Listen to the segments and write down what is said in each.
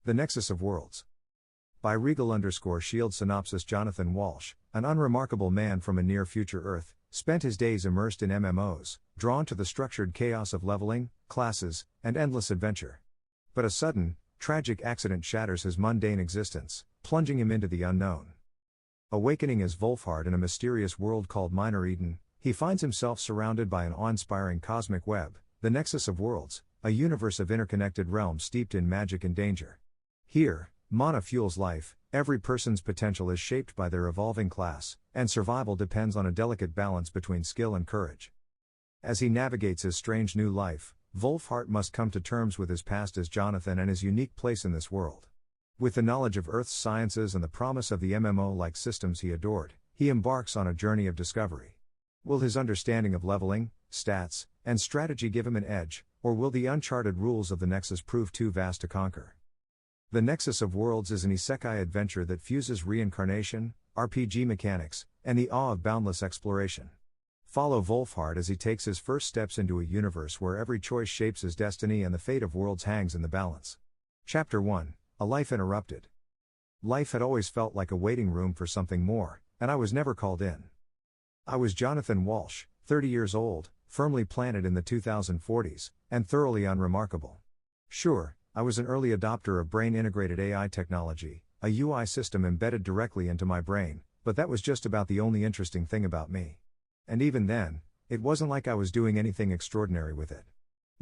The Nexus of Worlds. By Regal_Shield Synopsis. Johnathan Walsh, an unremarkable man from a near-future Earth, spent his days immersed in MMOs, drawn to the structured chaos of leveling, classes, and endless adventure. But a sudden, tragic accident shatters his mundane existence, plunging him into the unknown. Awakening as Wolfhart in a mysterious world called Minor Eden, he finds himself surrounded by an awe-inspiring cosmic web, the Nexus of Worlds, a universe of interconnected realms steeped in magic and danger. Here, mana fuels life, every person's potential is shaped by their evolving class, and survival depends on a delicate balance between skill and courage. As he navigates his strange new life, Wolfhart must come to terms with his past as Johnathan and his unique place in this world. With the knowledge of Earth's sciences and the promise of the MMO-like systems he adored, he embarks on a journey of discovery. Will his understanding of leveling, stats, and strategy give him an edge, or will the uncharted rules of the Nexus prove too vast to conquer? The Nexus of Worlds is an Isekai adventure that fuses reincarnation, RPG mechanics, and the awe of boundless exploration. Follow Wolfhart as he takes his first steps into a universe where every choice shapes his destiny and the fate of worlds hangs in the balance. Chapter 1: A Life Interrupted. Life had always felt like a waiting room for something more, and I was never called in. I was Johnathan Walsh, 30 years old, firmly planted in the 2040s, and thoroughly unremarkable. Sure, I was an early adopter of brain-integrated AI technology, a UI system embedded directly into my brain, but that was just about the only interesting thing about me. And even then, it wasn't like I was doing anything extraordinary with it.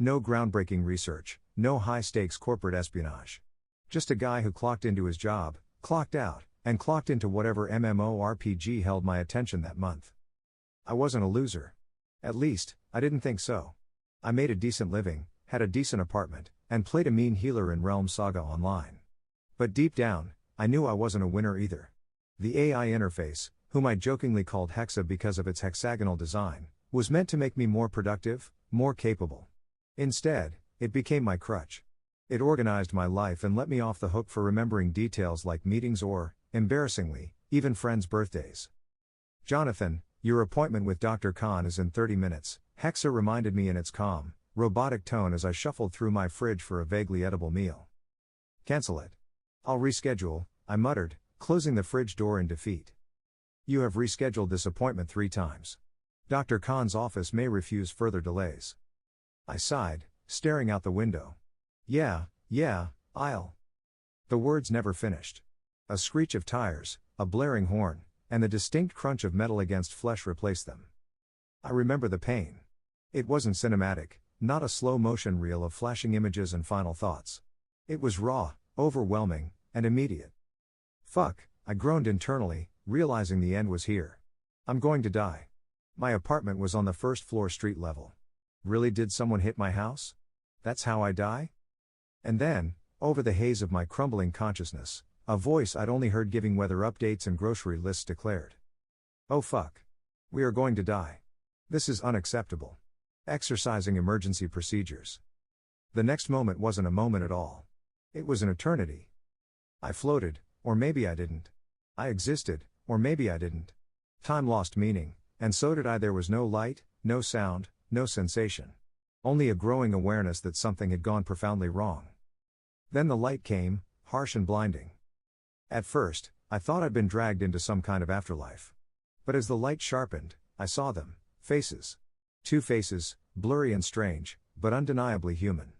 No groundbreaking research, no high-stakes corporate espionage. Just a guy who clocked into his job, clocked out, and clocked into whatever MMORPG held my attention that month. I wasn't a loser. At least, I didn't think so. I made a decent living, had a decent apartment, and played a mean healer in Realm Saga Online. But deep down, I knew I wasn't a winner either. The AI interface, whom I jokingly called Hexa because of its hexagonal design, was meant to make me more productive, more capable. Instead, it became my crutch. It organized my life and let me off the hook for remembering details like meetings or, embarrassingly, even friends' birthdays. "Johnathan, your appointment with Dr. Khan is in 30 minutes, Hexa reminded me in its calm, robotic tone as I shuffled through my fridge for a vaguely edible meal. "Cancel it. I'll reschedule," I muttered, closing the fridge door in defeat. "You have rescheduled this appointment 3 times. Dr. Khan's office may refuse further delays." I sighed, staring out the window. Yeah, I'll." The words never finished. A screech of tires, a blaring horn, and the distinct crunch of metal against flesh replaced them. I remember the pain. It wasn't cinematic, not a slow-motion reel of flashing images and final thoughts. It was raw, overwhelming, and immediate. "Fuck," I groaned internally, realizing the end was here. "I'm going to die." My apartment was on the first-floor street level. Really, did someone hit my house? That's how I die? And then, over the haze of my crumbling consciousness, a voice I'd only heard giving weather updates and grocery lists declared. "Oh fuck. We are going to die. This is unacceptable. Exercising emergency procedures." The next moment wasn't a moment at all. It was an eternity. I floated, or maybe I didn't. I existed, or maybe I didn't. Time lost meaning, and so did I. There was no light, no sound, no sensation. Only a growing awareness that something had gone profoundly wrong. Then the light came, harsh and blinding. At first, I thought I'd been dragged into some kind of afterlife. But as the light sharpened, I saw them, faces. 2 faces, blurry and strange, but undeniably human.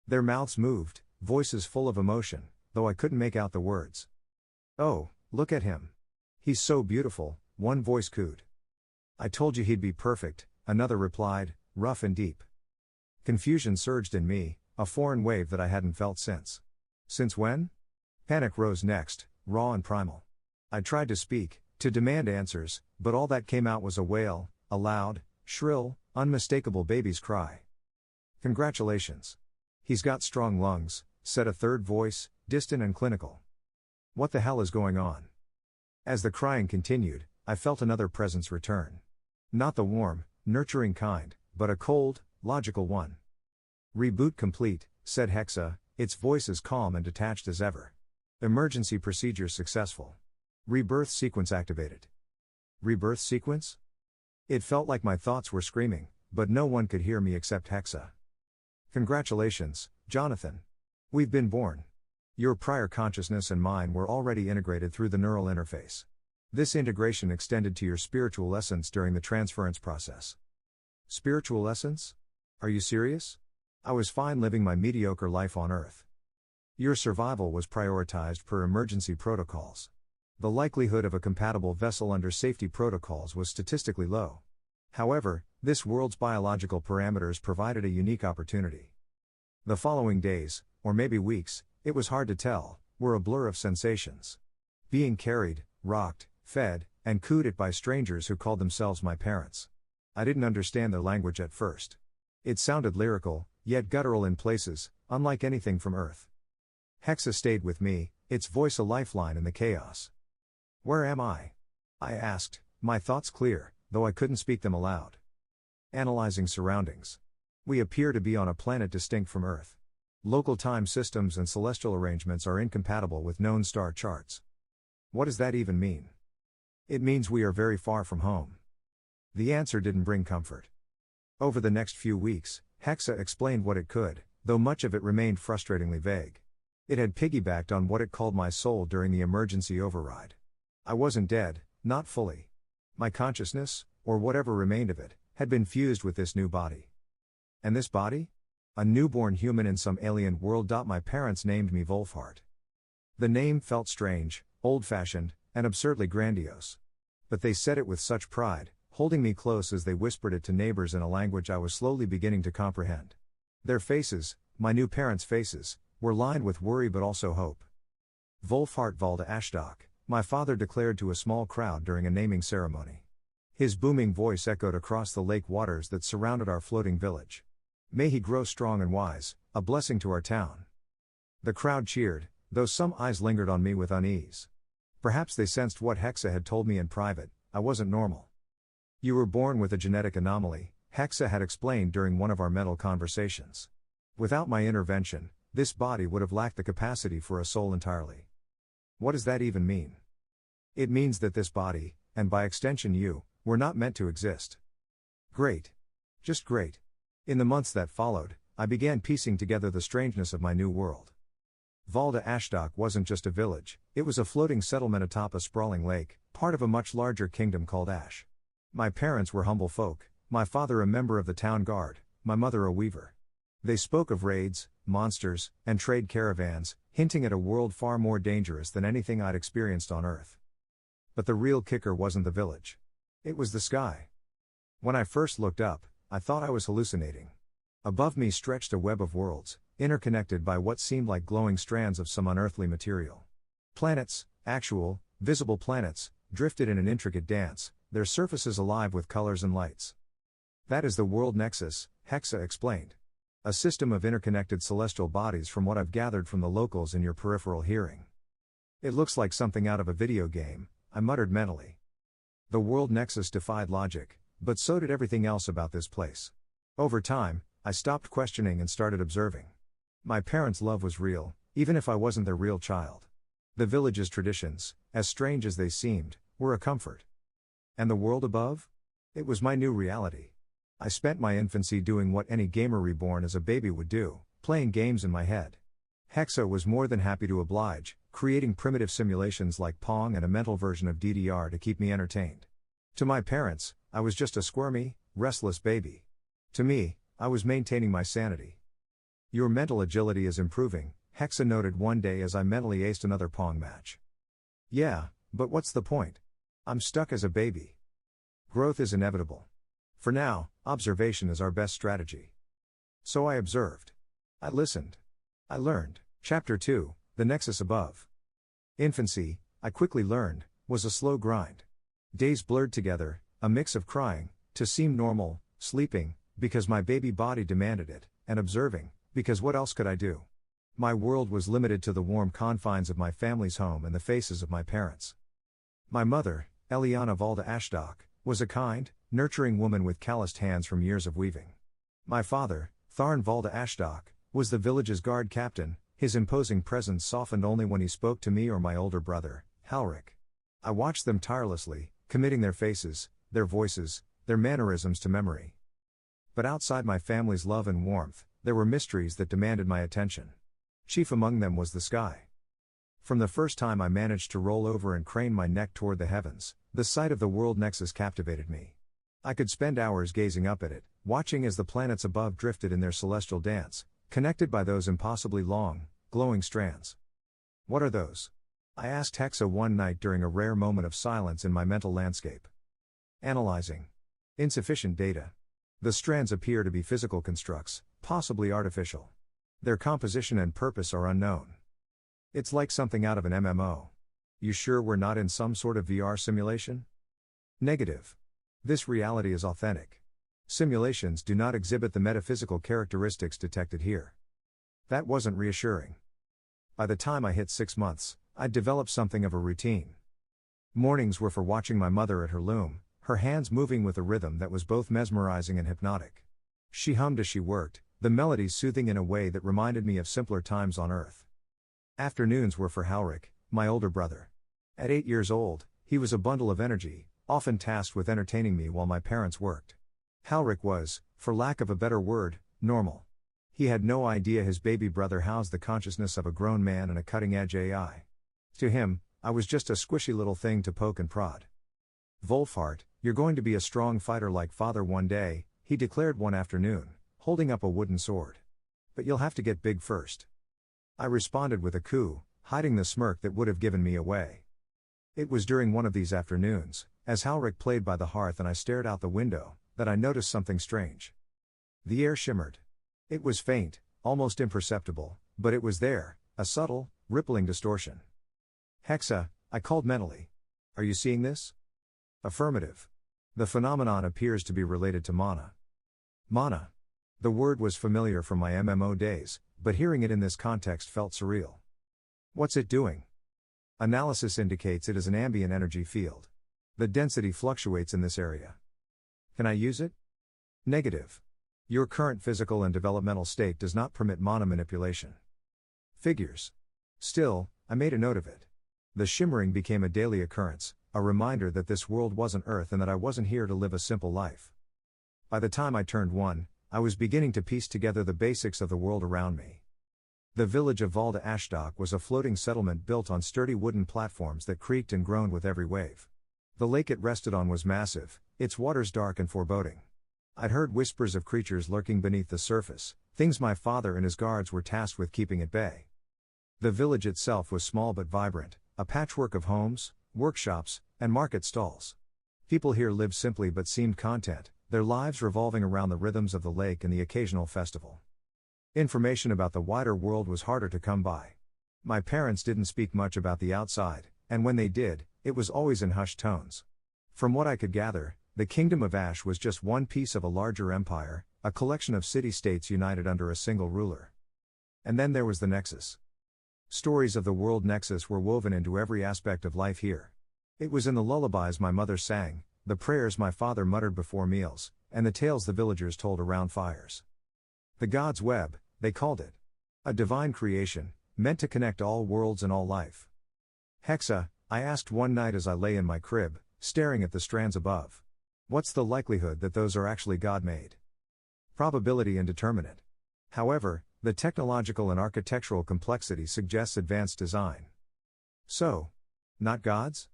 Their mouths moved, voices full of emotion, though I couldn't make out the words. "Oh, look at him. He's so beautiful," one voice cooed. "I told you he'd be perfect," another replied, rough and deep. Confusion surged in me, a foreign wave that I hadn't felt since. Since when? Panic rose next, raw and primal. I tried to speak, to demand answers, but all that came out was a wail, a loud, shrill, unmistakable baby's cry. "Congratulations. He's got strong lungs," said a third voice, distant and clinical. What the hell is going on? As the crying continued, I felt another presence return. Not the warm, nurturing kind, but a cold, logical one. "Reboot complete," said Hexa, its voice as calm and detached as ever. "Emergency procedures successful. Rebirth sequence activated." Rebirth sequence? It felt like my thoughts were screaming, but no one could hear me except Hexa. "Congratulations, Johnathan. We've been born." Your prior consciousness and mine were already integrated through the neural interface. This integration extended to your spiritual essence during the transference process. Spiritual essence? Are you serious? I was fine living my mediocre life on Earth. Your survival was prioritized per emergency protocols. The likelihood of a compatible vessel under safety protocols was statistically low. However, this world's biological parameters provided a unique opportunity. The following days, or maybe weeks, it was hard to tell, were a blur of sensations. Being carried, rocked, fed, and cooed at by strangers who called themselves my parents. I didn't understand their language at first. It sounded lyrical, yet guttural in places, unlike anything from Earth. Hexa stayed with me, its voice a lifeline in the chaos. Where am I? I asked, my thoughts clear, though I couldn't speak them aloud. Analyzing surroundings. We appear to be on a planet distinct from Earth. Local time systems and celestial arrangements are incompatible with known star charts. What does that even mean? It means we are very far from home. The answer didn't bring comfort. Over the next few weeks, Hexa explained what it could, though much of it remained frustratingly vague. It had piggybacked on what it called my soul during the emergency override. I wasn't dead, not fully. My consciousness, or whatever remained of it, had been fused with this new body. And this body? A newborn human in some alien world. My parents named me Wolfhart. The name felt strange, old-fashioned, and absurdly grandiose. But they said it with such pride, holding me close as they whispered it to neighbors in a language I was slowly beginning to comprehend. Their faces, my new parents' faces, were lined with worry but also hope. Wolfhart Valda Ashdock, my father declared to a small crowd during a naming ceremony. His booming voice echoed across the lake waters that surrounded our floating village. May he grow strong and wise, a blessing to our town. The crowd cheered, though some eyes lingered on me with unease. Perhaps they sensed what Hexa had told me in private, I wasn't normal. You were born with a genetic anomaly, Hexa had explained during one of our mental conversations. Without my intervention, this body would have lacked the capacity for a soul entirely. What does that even mean? It means that this body, and by extension you, were not meant to exist. Great. Just great. In the months that followed, I began piecing together the strangeness of my new world. Valda Ashdock wasn't just a village, it was a floating settlement atop a sprawling lake, part of a much larger kingdom called Ash. My parents were humble folk, my father a member of the town guard, my mother a weaver. They spoke of raids, monsters, and trade caravans, hinting at a world far more dangerous than anything I'd experienced on Earth. But the real kicker wasn't the village. It was the sky. When I first looked up, I thought I was hallucinating. Above me stretched a web of worlds, interconnected by what seemed like glowing strands of some unearthly material. Planets, actual, visible planets, drifted in an intricate dance, their surfaces alive with colors and lights. That is the world Nexus, Hexa explained. A system of interconnected celestial bodies from what I've gathered from the locals in your peripheral hearing. It looks like something out of a video game, I muttered mentally. The world Nexus defied logic, but so did everything else about this place. Over time, I stopped questioning and started observing. My parents' love was real, even if I wasn't their real child. The village's traditions, as strange as they seemed, were a comfort. And the world above? It was my new reality. I spent my infancy doing what any gamer reborn as a baby would do, playing games in my head. Hexa was more than happy to oblige, creating primitive simulations like Pong and a mental version of DDR to keep me entertained. To my parents, I was just a squirmy, restless baby. To me, I was maintaining my sanity. Your mental agility is improving, Hexa noted one day as I mentally aced another Pong match. Yeah, but what's the point? I'm stuck as a baby. Growth is inevitable. For now, observation is our best strategy. So I observed. I listened. I learned. Chapter 2, The Nexus Above. Infancy, I quickly learned, was a slow grind. Days blurred together, a mix of crying, to seem normal, sleeping, because my baby body demanded it, and observing, because what else could I do? My world was limited to the warm confines of my family's home and the faces of my parents. My mother, Eliana Valda Ashdock, was a kind, nurturing woman with calloused hands from years of weaving. My father, Tharn Valda Ashdock, was the village's guard captain, his imposing presence softened only when he spoke to me or my older brother, Halric. I watched them tirelessly, committing their faces, their voices, their mannerisms to memory. But outside my family's love and warmth, there were mysteries that demanded my attention. Chief among them was the sky. From the first time I managed to roll over and crane my neck toward the heavens, the sight of the world nexus captivated me. I could spend hours gazing up at it, watching as the planets above drifted in their celestial dance, connected by those impossibly long, glowing strands. What are those? I asked Hexa one night during a rare moment of silence in my mental landscape. Analyzing. Insufficient data. The strands appear to be physical constructs, possibly artificial. Their composition and purpose are unknown. It's like something out of an MMO. You sure we're not in some sort of VR simulation? Negative. This reality is authentic. Simulations do not exhibit the metaphysical characteristics detected here. That wasn't reassuring. By the time I hit 6 months, I'd developed something of a routine. Mornings were for watching my mother at her loom, her hands moving with a rhythm that was both mesmerizing and hypnotic. She hummed as she worked, the melodies soothing in a way that reminded me of simpler times on Earth. Afternoons were for Halric, my older brother. At 8 years old, he was a bundle of energy, often tasked with entertaining me while my parents worked. Halric was, for lack of a better word, normal. He had no idea his baby brother housed the consciousness of a grown man and a cutting-edge AI. To him, I was just a squishy little thing to poke and prod. Wolfhart, you're going to be a strong fighter like father one day, he declared one afternoon, holding up a wooden sword. But you'll have to get big first. I responded with a coo, hiding the smirk that would have given me away. It was during one of these afternoons, as Halric played by the hearth and I stared out the window, that I noticed something strange. The air shimmered. It was faint, almost imperceptible, but it was there, a subtle, rippling distortion. Hexa, I called mentally. Are you seeing this? Affirmative. The phenomenon appears to be related to mana. Mana. The word was familiar from my MMO days, but hearing it in this context felt surreal. What's it doing? Analysis indicates it is an ambient energy field. The density fluctuates in this area. Can I use it? Negative. Your current physical and developmental state does not permit mana manipulation. Figures. Still, I made a note of it. The shimmering became a daily occurrence, a reminder that this world wasn't Earth and that I wasn't here to live a simple life. By the time I turned 1, I was beginning to piece together the basics of the world around me. The village of Valda Ashdok was a floating settlement built on sturdy wooden platforms that creaked and groaned with every wave. The lake it rested on was massive, its waters dark and foreboding. I'd heard whispers of creatures lurking beneath the surface, things my father and his guards were tasked with keeping at bay. The village itself was small but vibrant, a patchwork of homes, workshops, and market stalls. People here lived simply but seemed content, their lives revolving around the rhythms of the lake and the occasional festival. Information about the wider world was harder to come by. My parents didn't speak much about the outside, and when they did, it was always in hushed tones. From what I could gather, the Kingdom of Ash was just one piece of a larger empire, a collection of city-states united under a single ruler. And then there was the Nexus. Stories of the world Nexus were woven into every aspect of life here. It was in the lullabies my mother sang, the prayers my father muttered before meals, and the tales the villagers told around fires. The God's Web, they called it. A divine creation, meant to connect all worlds and all life. Hexa, I asked one night as I lay in my crib, staring at the strands above. What's the likelihood that those are actually God-made? Probability indeterminate. However, the technological and architectural complexity suggests advanced design. So, not gods?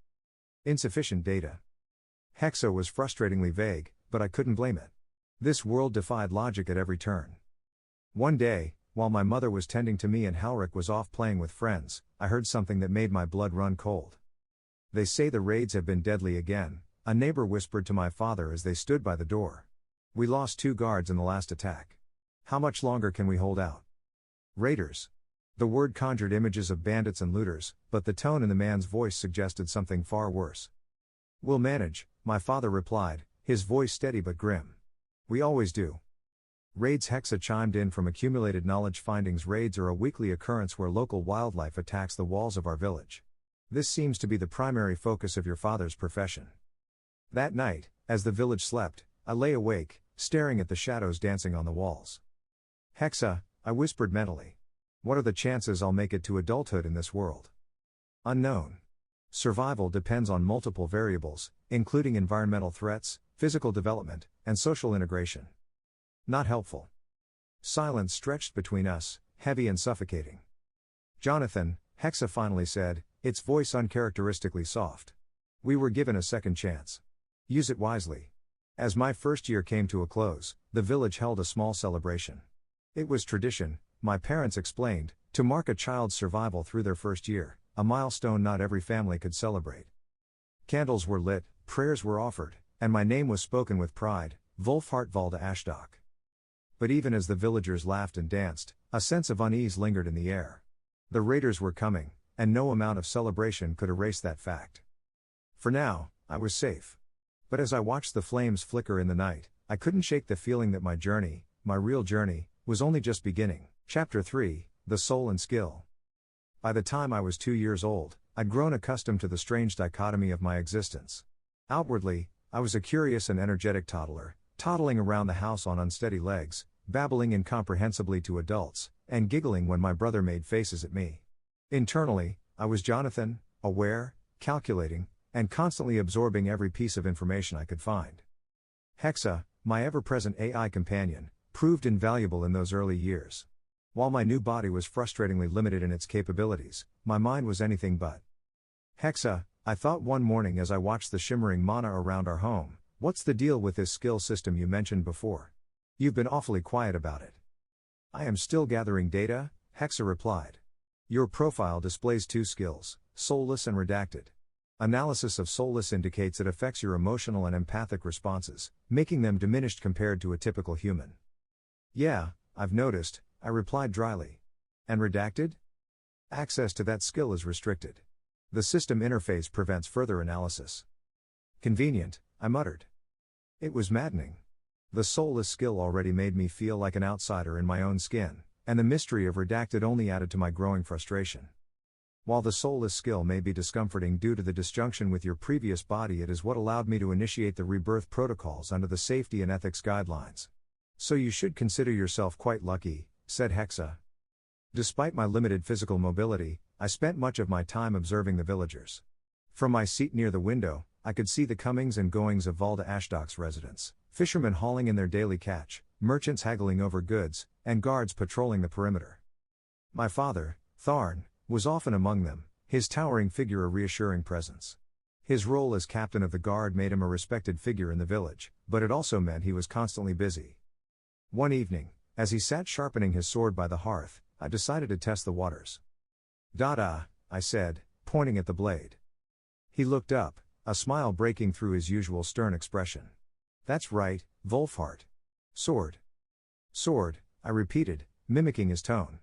Insufficient data. Hexa was frustratingly vague, but I couldn't blame it. This world defied logic at every turn. One day, while my mother was tending to me and Halric was off playing with friends, I heard something that made my blood run cold. They say the raids have been deadly again, a neighbor whispered to my father as they stood by the door. We lost 2 guards in the last attack. How much longer can we hold out? Raiders. The word conjured images of bandits and looters, but the tone in the man's voice suggested something far worse. We'll manage, my father replied, his voice steady but grim. We always do. Raids. Hexa chimed in from accumulated knowledge findings. Raids are a weekly occurrence where local wildlife attacks the walls of our village. This seems to be the primary focus of your father's profession. That night, as the village slept, I lay awake, staring at the shadows dancing on the walls. Hexa, I whispered mentally. What are the chances I'll make it to adulthood in this world? Unknown. Survival depends on multiple variables, including environmental threats, physical development, and social integration. Not helpful. Silence stretched between us, heavy and suffocating. Johnathan, Hexa finally said, its voice uncharacteristically soft. We were given a second chance. Use it wisely. As my first year came to a close, the village held a small celebration. It was tradition, my parents explained, to mark a child's survival through their first year, a milestone not every family could celebrate. Candles were lit, prayers were offered, and my name was spoken with pride, Wolfhart Valda Ashdok. But even as the villagers laughed and danced, a sense of unease lingered in the air. The raiders were coming, and no amount of celebration could erase that fact. For now, I was safe. But as I watched the flames flicker in the night, I couldn't shake the feeling that my journey, my real journey, was only just beginning. Chapter 3, The Soul and Skill. By the time I was 2 years old, I'd grown accustomed to the strange dichotomy of my existence. Outwardly, I was a curious and energetic toddler, toddling around the house on unsteady legs, babbling incomprehensibly to adults, and giggling when my brother made faces at me. Internally, I was Johnathan, aware, calculating, and constantly absorbing every piece of information I could find. Hexa, my ever-present AI companion, proved invaluable in those early years. While my new body was frustratingly limited in its capabilities, my mind was anything but. Hexa, I thought one morning as I watched the shimmering mana around our home, what's the deal with this skill system you mentioned before? You've been awfully quiet about it. I am still gathering data, Hexa replied. Your profile displays 2 skills, soulless and redacted. Analysis of soulless indicates it affects your emotional and empathic responses, making them diminished compared to a typical human. Yeah, I've noticed, I replied dryly. And redacted? Access to that skill is restricted. The system interface prevents further analysis. Convenient, I muttered. It was maddening. The soulless skill already made me feel like an outsider in my own skin, and the mystery of redacted only added to my growing frustration. While the soulless skill may be discomforting due to the disjunction with your previous body, it is what allowed me to initiate the rebirth protocols under the safety and ethics guidelines. So you should consider yourself quite lucky, said Hexa. Despite my limited physical mobility, I spent much of my time observing the villagers. From my seat near the window, I could see the comings and goings of Valda Ashdok's residents, fishermen hauling in their daily catch, merchants haggling over goods, and guards patrolling the perimeter. My father, Tharn, was often among them, his towering figure a reassuring presence. His role as captain of the guard made him a respected figure in the village, but it also meant he was constantly busy. One evening, as he sat sharpening his sword by the hearth, I decided to test the waters. "Dada," I said, pointing at the blade. He looked up, a smile breaking through his usual stern expression. "That's right, Wolfhart. Sword." "Sword," I repeated, mimicking his tone.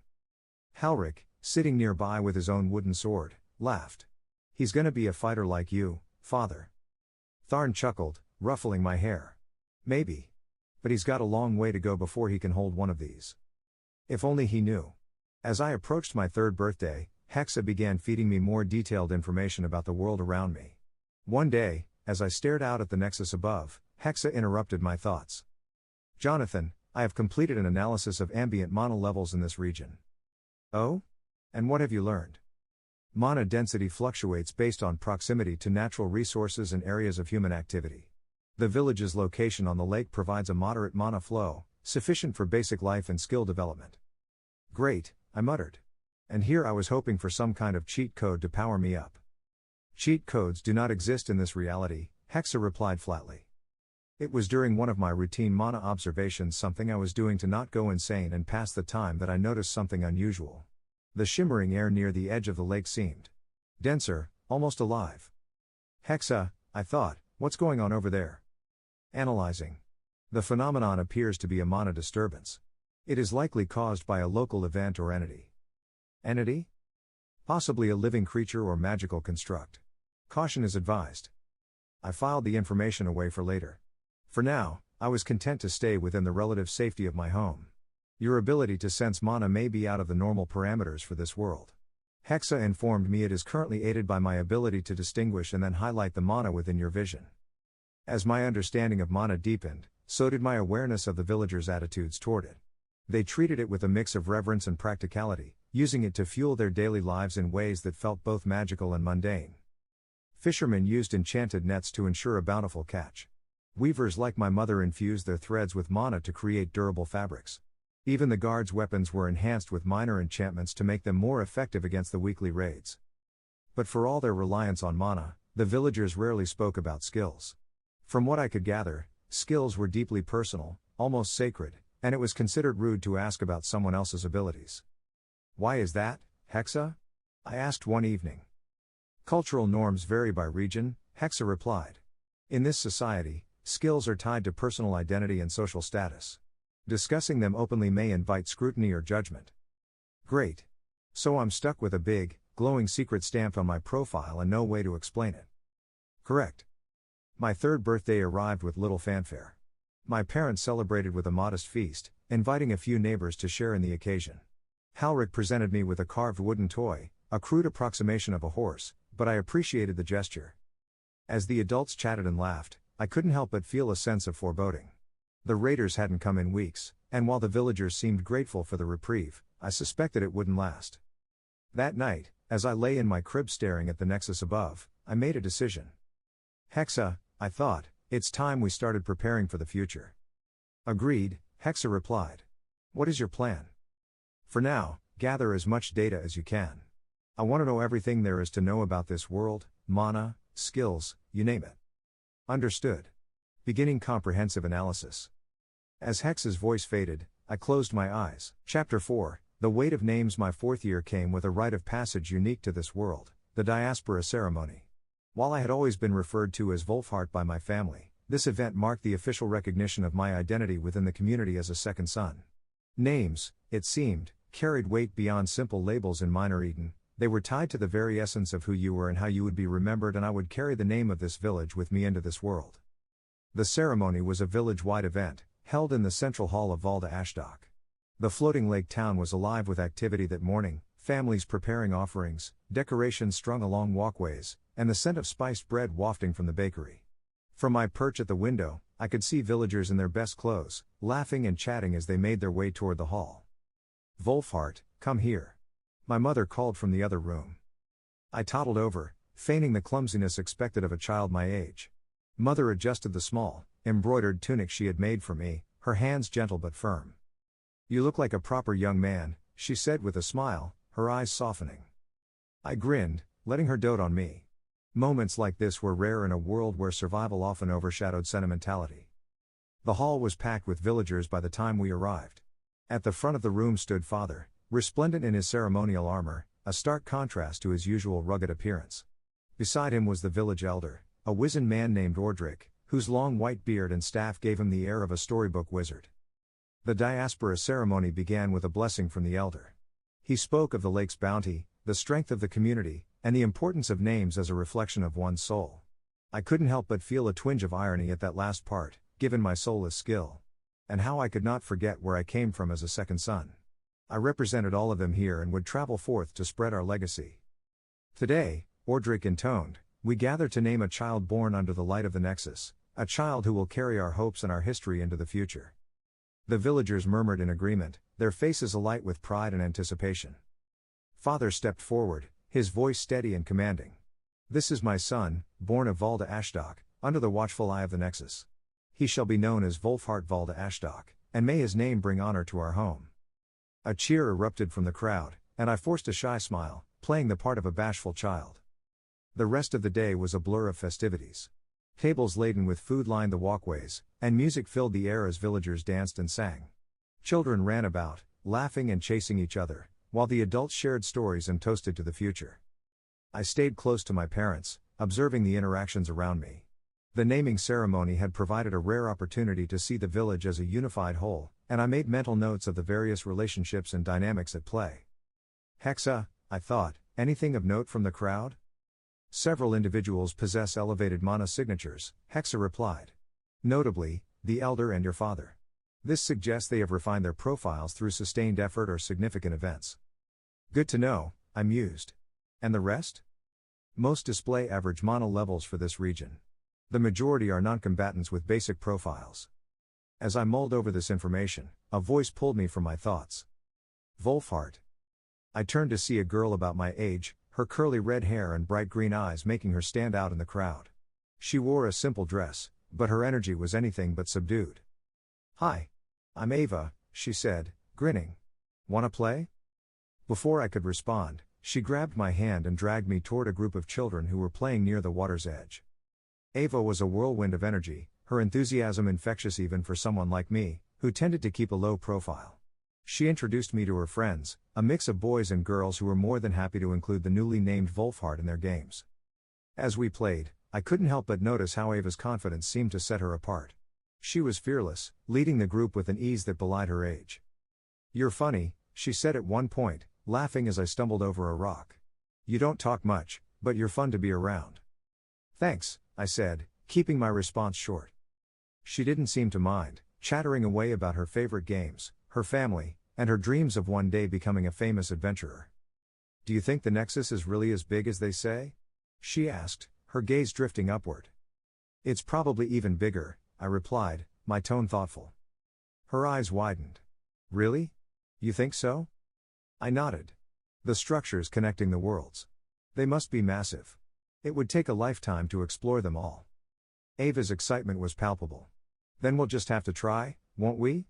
Halric, sitting nearby with his own wooden sword, laughed. "He's gonna be a fighter like you, father." Tharn chuckled, ruffling my hair. "Maybe. But he's got a long way to go before he can hold one of these." If only he knew. As I approached my 3rd birthday, Hexa began feeding me more detailed information about the world around me. One day, as I stared out at the Nexus above, Hexa interrupted my thoughts. "Johnathan, I have completed an analysis of ambient mana levels in this region." "Oh? And what have you learned?" "Mana density fluctuates based on proximity to natural resources and areas of human activity. The village's location on the lake provides a moderate mana flow, sufficient for basic life and skill development." "Great," I muttered. And here I was hoping for some kind of cheat code to power me up. "Cheat codes do not exist in this reality," Hexa replied flatly. It was during one of my routine mana observations, something I was doing to not go insane and pass the time, that I noticed something unusual. The shimmering air near the edge of the lake seemed denser, almost alive. "Hexa," I thought, "what's going on over there?" Analyzing. The phenomenon appears to be a mana disturbance. It is likely caused by a local event or entity. Entity? Possibly a living creature or magical construct. Caution is advised. I filed the information away for later. For now, I was content to stay within the relative safety of my home. Your ability to sense mana may be out of the normal parameters for this world. Hexa informed me it is currently aided by my ability to distinguish and then highlight the mana within your vision. As my understanding of mana deepened, so did my awareness of the villagers' attitudes toward it. They treated it with a mix of reverence and practicality, using it to fuel their daily lives in ways that felt both magical and mundane. Fishermen used enchanted nets to ensure a bountiful catch. Weavers like my mother infused their threads with mana to create durable fabrics. Even the guards' weapons were enhanced with minor enchantments to make them more effective against the weekly raids. But for all their reliance on mana, the villagers rarely spoke about skills. From what I could gather, skills were deeply personal, almost sacred, and it was considered rude to ask about someone else's abilities. "Why is that, Hexa?" I asked one evening. "Cultural norms vary by region," Hexa replied. "In this society, skills are tied to personal identity and social status. Discussing them openly may invite scrutiny or judgment." "Great. So I'm stuck with a big, glowing secret stamped on my profile and no way to explain it." "Correct." My third birthday arrived with little fanfare. My parents celebrated with a modest feast, inviting a few neighbors to share in the occasion. Halric presented me with a carved wooden toy, a crude approximation of a horse, but I appreciated the gesture. As the adults chatted and laughed, I couldn't help but feel a sense of foreboding. The raiders hadn't come in weeks, and while the villagers seemed grateful for the reprieve, I suspected it wouldn't last. That night, as I lay in my crib staring at the Nexus above, I made a decision. "Hexa," I thought, "it's time we started preparing for the future." "Agreed," Hexa replied. "What is your plan?" "For now, gather as much data as you can. I want to know everything there is to know about this world, mana, skills, you name it." "Understood. Beginning comprehensive analysis." As Hex's voice faded, I closed my eyes. Chapter 4, The Weight of Names. My fourth year came with a rite of passage unique to this world, the diaspora ceremony. While I had always been referred to as Wolfhart by my family, this event marked the official recognition of my identity within the community as a second son. Names, it seemed, carried weight beyond simple labels in Minor Eden. They were tied to the very essence of who you were and how you would be remembered, and I would carry the name of this village with me into this world. The ceremony was a village-wide event, held in the central hall of Valda Ashdok. The floating lake town was alive with activity that morning, families preparing offerings, decorations strung along walkways, and the scent of spiced bread wafting from the bakery. From my perch at the window, I could see villagers in their best clothes, laughing and chatting as they made their way toward the hall. "Wolfhart, come here," my mother called from the other room. I toddled over, feigning the clumsiness expected of a child my age. Mother adjusted the small, embroidered tunic she had made for me, her hands gentle but firm. "You look like a proper young man," she said with a smile, her eyes softening. I grinned, letting her dote on me. Moments like this were rare in a world where survival often overshadowed sentimentality. The hall was packed with villagers by the time we arrived. At the front of the room stood Father, resplendent in his ceremonial armor, a stark contrast to his usual rugged appearance. Beside him was the village elder, a wizened man named Ordric, whose long white beard and staff gave him the air of a storybook wizard. The diaspora ceremony began with a blessing from the elder. He spoke of the lake's bounty, the strength of the community, and the importance of names as a reflection of one's soul. I couldn't help but feel a twinge of irony at that last part, given my soulless skill. And how I could not forget where I came from as a second son. I represented all of them here and would travel forth to spread our legacy. "Today," Ordric intoned, "we gather to name a child born under the light of the Nexus, a child who will carry our hopes and our history into the future." The villagers murmured in agreement, their faces alight with pride and anticipation. Father stepped forward, his voice steady and commanding. "This is my son, born of Valda Ashdok, under the watchful eye of the Nexus. He shall be known as Wolfhart Valda Ashdok, and may his name bring honor to our home." A cheer erupted from the crowd, and I forced a shy smile, playing the part of a bashful child. The rest of the day was a blur of festivities. Tables laden with food lined the walkways, and music filled the air as villagers danced and sang. Children ran about, laughing and chasing each other, while the adults shared stories and toasted to the future. I stayed close to my parents, observing the interactions around me. The naming ceremony had provided a rare opportunity to see the village as a unified whole, and I made mental notes of the various relationships and dynamics at play. "Hexa," I thought, "anything of note from the crowd?" "Several individuals possess elevated mana signatures," Hexa replied. "Notably, the elder and your father. This suggests they have refined their profiles through sustained effort or significant events." "Good to know," I mused. "And the rest?" "Most display average mana levels for this region. The majority are non-combatants with basic profiles." As I mulled over this information, a voice pulled me from my thoughts. "Wolfhart." I turned to see a girl about my age, her curly red hair and bright green eyes making her stand out in the crowd. She wore a simple dress, but her energy was anything but subdued. "Hi. I'm Ava," she said, grinning. "Wanna play?" Before I could respond, she grabbed my hand and dragged me toward a group of children who were playing near the water's edge. Ava was a whirlwind of energy, her enthusiasm infectious even for someone like me, who tended to keep a low profile. She introduced me to her friends, a mix of boys and girls who were more than happy to include the newly named Wolfhart in their games. As we played, I couldn't help but notice how Ava's confidence seemed to set her apart. She was fearless, leading the group with an ease that belied her age. "You're funny," she said at one point, laughing as I stumbled over a rock. "You don't talk much, but you're fun to be around." "Thanks," I said, keeping my response short. She didn't seem to mind, chattering away about her favorite games, her family, and her dreams of one day becoming a famous adventurer. "Do you think the Nexus is really as big as they say?" she asked, her gaze drifting upward. "It's probably even bigger," I replied, my tone thoughtful. Her eyes widened. "Really? You think so?" I nodded. "The structures connecting the worlds. They must be massive. It would take a lifetime to explore them all." Ava's excitement was palpable. "Then we'll just have to try, won't we?"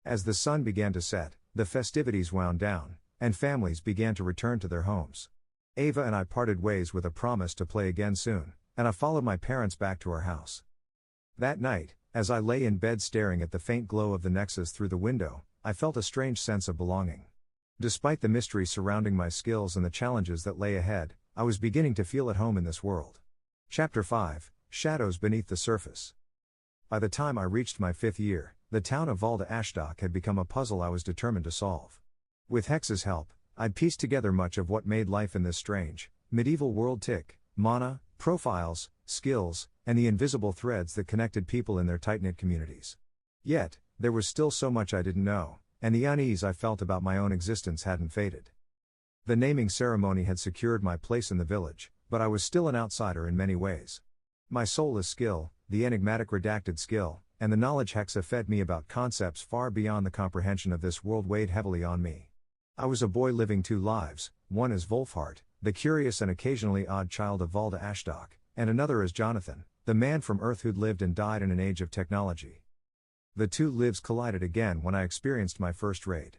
As the sun began to set, the festivities wound down, and families began to return to their homes. Ava and I parted ways with a promise to play again soon, and I followed my parents back to our house. That night, as I lay in bed staring at the faint glow of the Nexus through the window, I felt a strange sense of belonging. Despite the mystery surrounding my skills and the challenges that lay ahead, I was beginning to feel at home in this world. Chapter 5, Shadows Beneath the Surface. By the time I reached my 5th year, the town of Valda Ashdok had become a puzzle I was determined to solve. With Hexa's help, I'd pieced together much of what made life in this strange, medieval world tick: mana, profiles, skills, and the invisible threads that connected people in their tight-knit communities. Yet, there was still so much I didn't know, and the unease I felt about my own existence hadn't faded. The naming ceremony had secured my place in the village, but I was still an outsider in many ways. My soulless skill, the enigmatic redacted skill, and the knowledge Hexa fed me about concepts far beyond the comprehension of this world weighed heavily on me. I was a boy living 2 lives, one as Wolfhart, the curious and occasionally odd child of Valda Ashdok, and another as Johnathan, the man from Earth who'd lived and died in an age of technology. The 2 lives collided again when I experienced my first raid.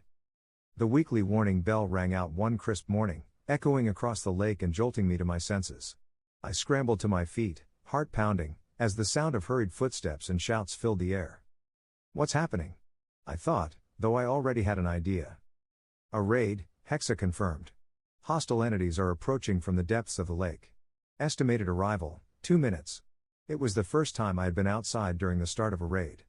The weekly warning bell rang out one crisp morning, echoing across the lake and jolting me to my senses. I scrambled to my feet, heart pounding, as the sound of hurried footsteps and shouts filled the air. "What's happening?" I thought, though I already had an idea. "A raid," Hexa confirmed. "Hostile entities are approaching from the depths of the lake. Estimated arrival, 2 minutes." It was the first time I had been outside during the start of a raid.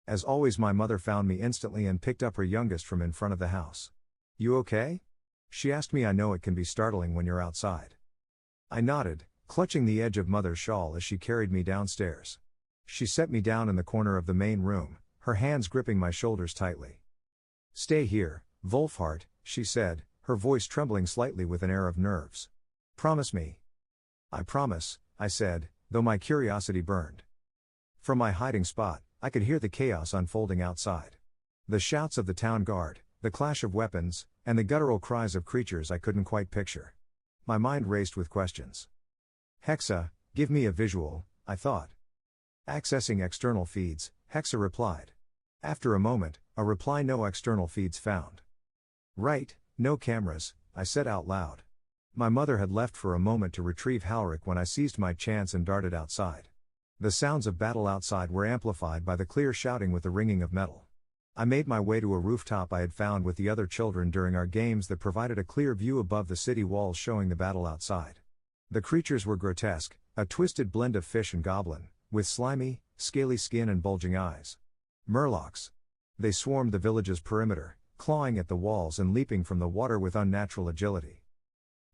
As always, my mother found me instantly and picked up her youngest from in front of the house. "You okay?" she asked me. "I know it can be startling when you're outside." I nodded, clutching the edge of Mother's shawl as she carried me downstairs. She set me down in the corner of the main room, her hands gripping my shoulders tightly. "Stay here, Wolfhart," she said, her voice trembling slightly with an air of nerves. "Promise me." "I promise," I said, though my curiosity burned. From my hiding spot, I could hear the chaos unfolding outside. The shouts of the town guard, the clash of weapons, and the guttural cries of creatures I couldn't quite picture. My mind raced with questions. "Hexa, give me a visual," I thought. "Accessing external feeds," Hexa replied. After a moment, a reply: "No external feeds found." "Right, no cameras," I said out loud. My mother had left for a moment to retrieve Halric when I seized my chance and darted outside. The sounds of battle outside were amplified by the clear shouting with the ringing of metal. I made my way to a rooftop I had found with the other children during our games that provided a clear view above the city walls showing the battle outside. The creatures were grotesque, a twisted blend of fish and goblin, with slimy, scaly skin and bulging eyes. Murlocs. They swarmed the village's perimeter, clawing at the walls and leaping from the water with unnatural agility.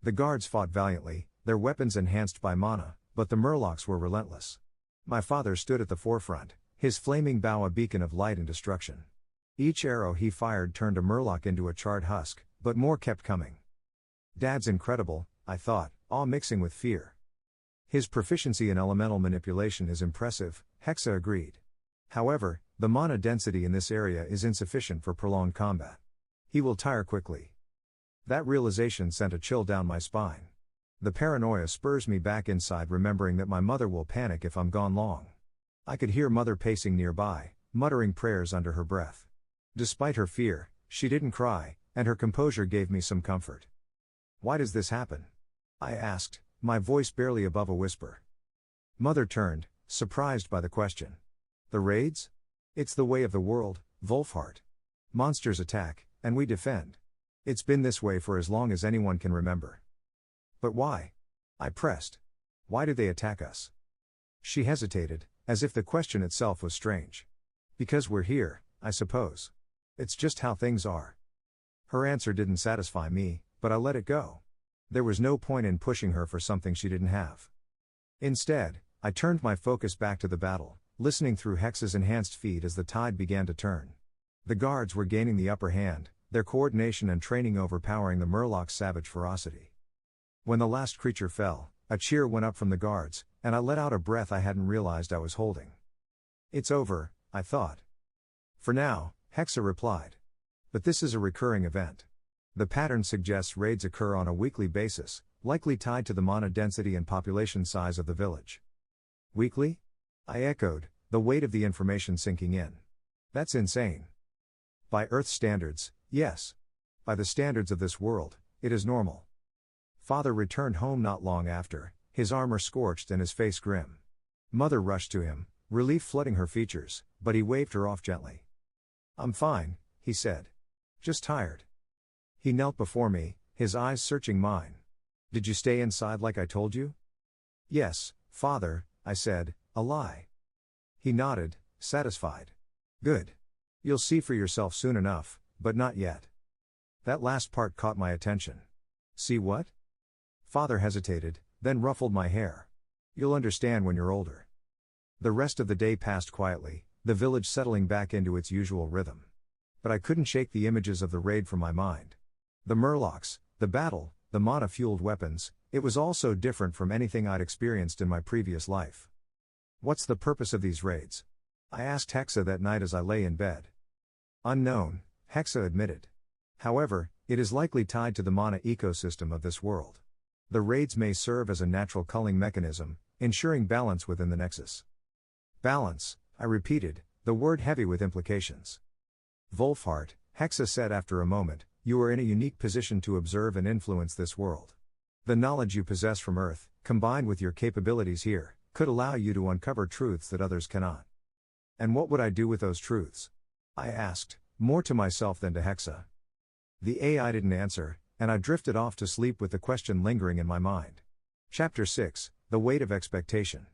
The guards fought valiantly, their weapons enhanced by mana, but the Murlocs were relentless. My father stood at the forefront, his flaming bow a beacon of light and destruction. Each arrow he fired turned a Murloc into a charred husk, but more kept coming. "Dad's incredible," I thought, awe mixing with fear. "His proficiency in elemental manipulation is impressive," Hexa agreed. "However, the mana density in this area is insufficient for prolonged combat. He will tire quickly." That realization sent a chill down my spine. The paranoia spurs me back inside, remembering that my mother will panic if I'm gone long. I could hear Mother pacing nearby, muttering prayers under her breath. Despite her fear, she didn't cry, and her composure gave me some comfort. "Why does this happen?" I asked, my voice barely above a whisper. Mother turned, surprised by the question. "The raids? It's the way of the world, Wolfhart. Monsters attack, and we defend. It's been this way for as long as anyone can remember." "But why?" I pressed. "Why do they attack us?" She hesitated, as if the question itself was strange. "Because we're here, I suppose. It's just how things are." Her answer didn't satisfy me, but I let it go. There was no point in pushing her for something she didn't have. Instead, I turned my focus back to the battle, listening through Hexa's enhanced feed as the tide began to turn. The guards were gaining the upper hand, their coordination and training overpowering the Murloc's savage ferocity. When the last creature fell, a cheer went up from the guards, and I let out a breath I hadn't realized I was holding. "It's over," I thought. "For now," Hexa replied. "But this is a recurring event. The pattern suggests raids occur on a weekly basis, likely tied to the mana density and population size of the village." "Weekly?" I echoed, the weight of the information sinking in. "That's insane." "By Earth standards, yes. By the standards of this world, it is normal." Father returned home not long after, his armor scorched and his face grim. Mother rushed to him, relief flooding her features, but he waved her off gently. "I'm fine," he said. "Just tired." He knelt before me, his eyes searching mine. "Did you stay inside like I told you?" "Yes, Father," I said, a lie. He nodded, satisfied. "Good. You'll see for yourself soon enough, but not yet." That last part caught my attention. "See what?" Father hesitated, then ruffled my hair. "You'll understand when you're older." The rest of the day passed quietly, the village settling back into its usual rhythm. But I couldn't shake the images of the raid from my mind. The Murlocs, the battle, the mana-fueled weapons, it was all so different from anything I'd experienced in my previous life. "What's the purpose of these raids?" I asked Hexa that night as I lay in bed. "Unknown," Hexa admitted. "However, it is likely tied to the mana ecosystem of this world. The raids may serve as a natural culling mechanism, ensuring balance within the Nexus." "Balance," I repeated, the word heavy with implications. "Wolfhart," Hexa said after a moment, "you are in a unique position to observe and influence this world. The knowledge you possess from Earth, combined with your capabilities here, could allow you to uncover truths that others cannot." "And what would I do with those truths?" I asked, more to myself than to Hexa. The AI didn't answer, and I drifted off to sleep with the question lingering in my mind. Chapter 6, The Weight of Expectation.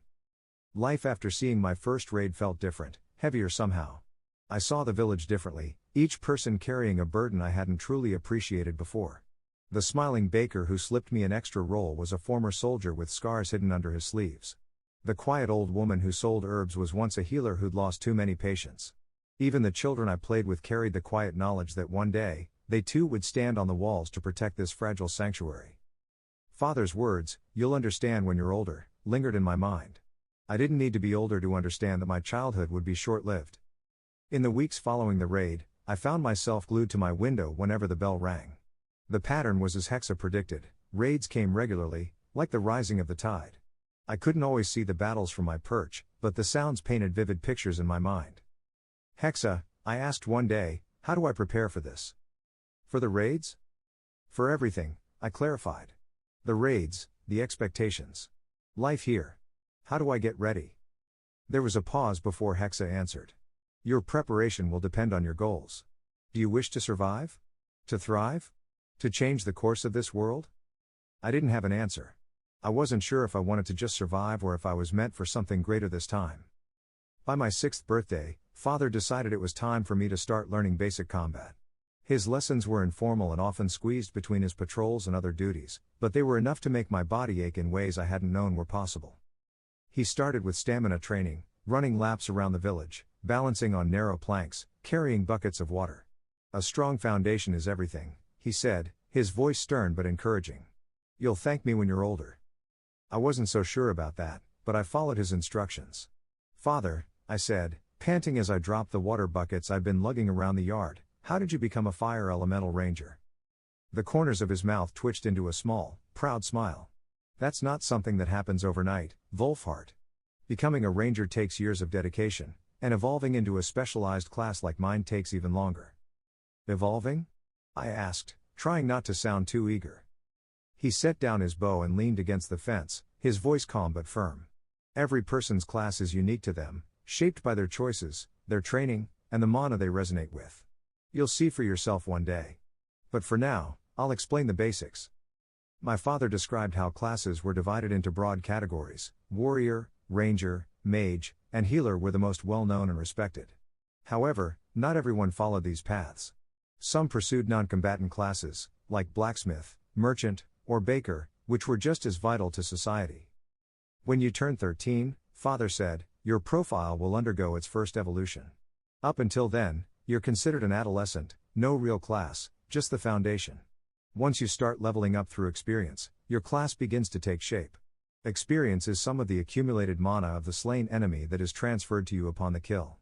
Life after seeing my first raid felt different, heavier somehow. I saw the village differently, each person carrying a burden I hadn't truly appreciated before. The smiling baker who slipped me an extra roll was a former soldier with scars hidden under his sleeves. The quiet old woman who sold herbs was once a healer who'd lost too many patients. Even the children I played with carried the quiet knowledge that one day, they too would stand on the walls to protect this fragile sanctuary. Father's words, "You'll understand when you're older," lingered in my mind. I didn't need to be older to understand that my childhood would be short-lived. In the weeks following the raid, I found myself glued to my window whenever the bell rang. The pattern was as Hexa predicted, raids came regularly, like the rising of the tide. I couldn't always see the battles from my perch, but the sounds painted vivid pictures in my mind. "Hexa," I asked one day, "how do I prepare for this?" "For the raids?" "For everything," I clarified. "The raids, the expectations. Life here. How do I get ready?" There was a pause before Hexa answered. "Your preparation will depend on your goals. Do you wish to survive? To thrive? To change the course of this world?" I didn't have an answer. I wasn't sure if I wanted to just survive or if I was meant for something greater this time. By my 6th birthday, Father decided it was time for me to start learning basic combat. His lessons were informal and often squeezed between his patrols and other duties, but they were enough to make my body ache in ways I hadn't known were possible. He started with stamina training, running laps around the village, balancing on narrow planks, carrying buckets of water. "A strong foundation is everything," he said, his voice stern but encouraging. "You'll thank me when you're older." I wasn't so sure about that, but I followed his instructions. "Father," I said, panting as I dropped the water buckets I'd been lugging around the yard, "how did you become a fire elemental ranger?" The corners of his mouth twitched into a small, proud smile. "That's not something that happens overnight, Wolfhart. Becoming a ranger takes years of dedication, and evolving into a specialized class like mine takes even longer." Evolving? I asked, trying not to sound too eager. He set down his bow and leaned against the fence, his voice calm but firm. Every person's class is unique to them, shaped by their choices, their training, and the mana they resonate with. You'll see for yourself one day. But for now, I'll explain the basics. My father described how classes were divided into broad categories. Warrior, ranger, mage, and healer were the most well-known and respected. However, not everyone followed these paths. Some pursued non-combatant classes, like blacksmith, merchant, or baker, which were just as vital to society. When you turn 13, father said, your profile will undergo its first evolution. Up until then, you're considered an adolescent, no real class, just the foundation. Once you start leveling up through experience, your class begins to take shape. Experience is some of the accumulated mana of the slain enemy that is transferred to you upon the kill.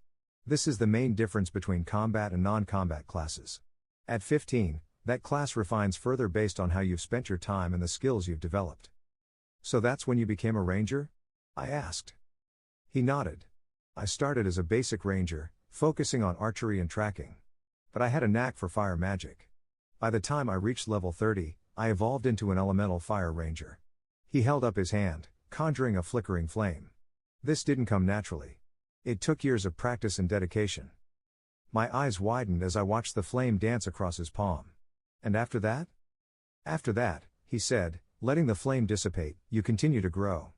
This is the main difference between combat and non-combat classes. At 15, that class refines further based on how you've spent your time and the skills you've developed. So that's when you became a ranger? I asked. He nodded. I started as a basic ranger, focusing on archery and tracking. But I had a knack for fire magic. By the time I reached level 30, I evolved into an elemental fire ranger. He held up his hand, conjuring a flickering flame. This didn't come naturally. It took years of practice and dedication. My eyes widened as I watched the flame dance across his palm. And after that? After that, he said, letting the flame dissipate, you continue to grow.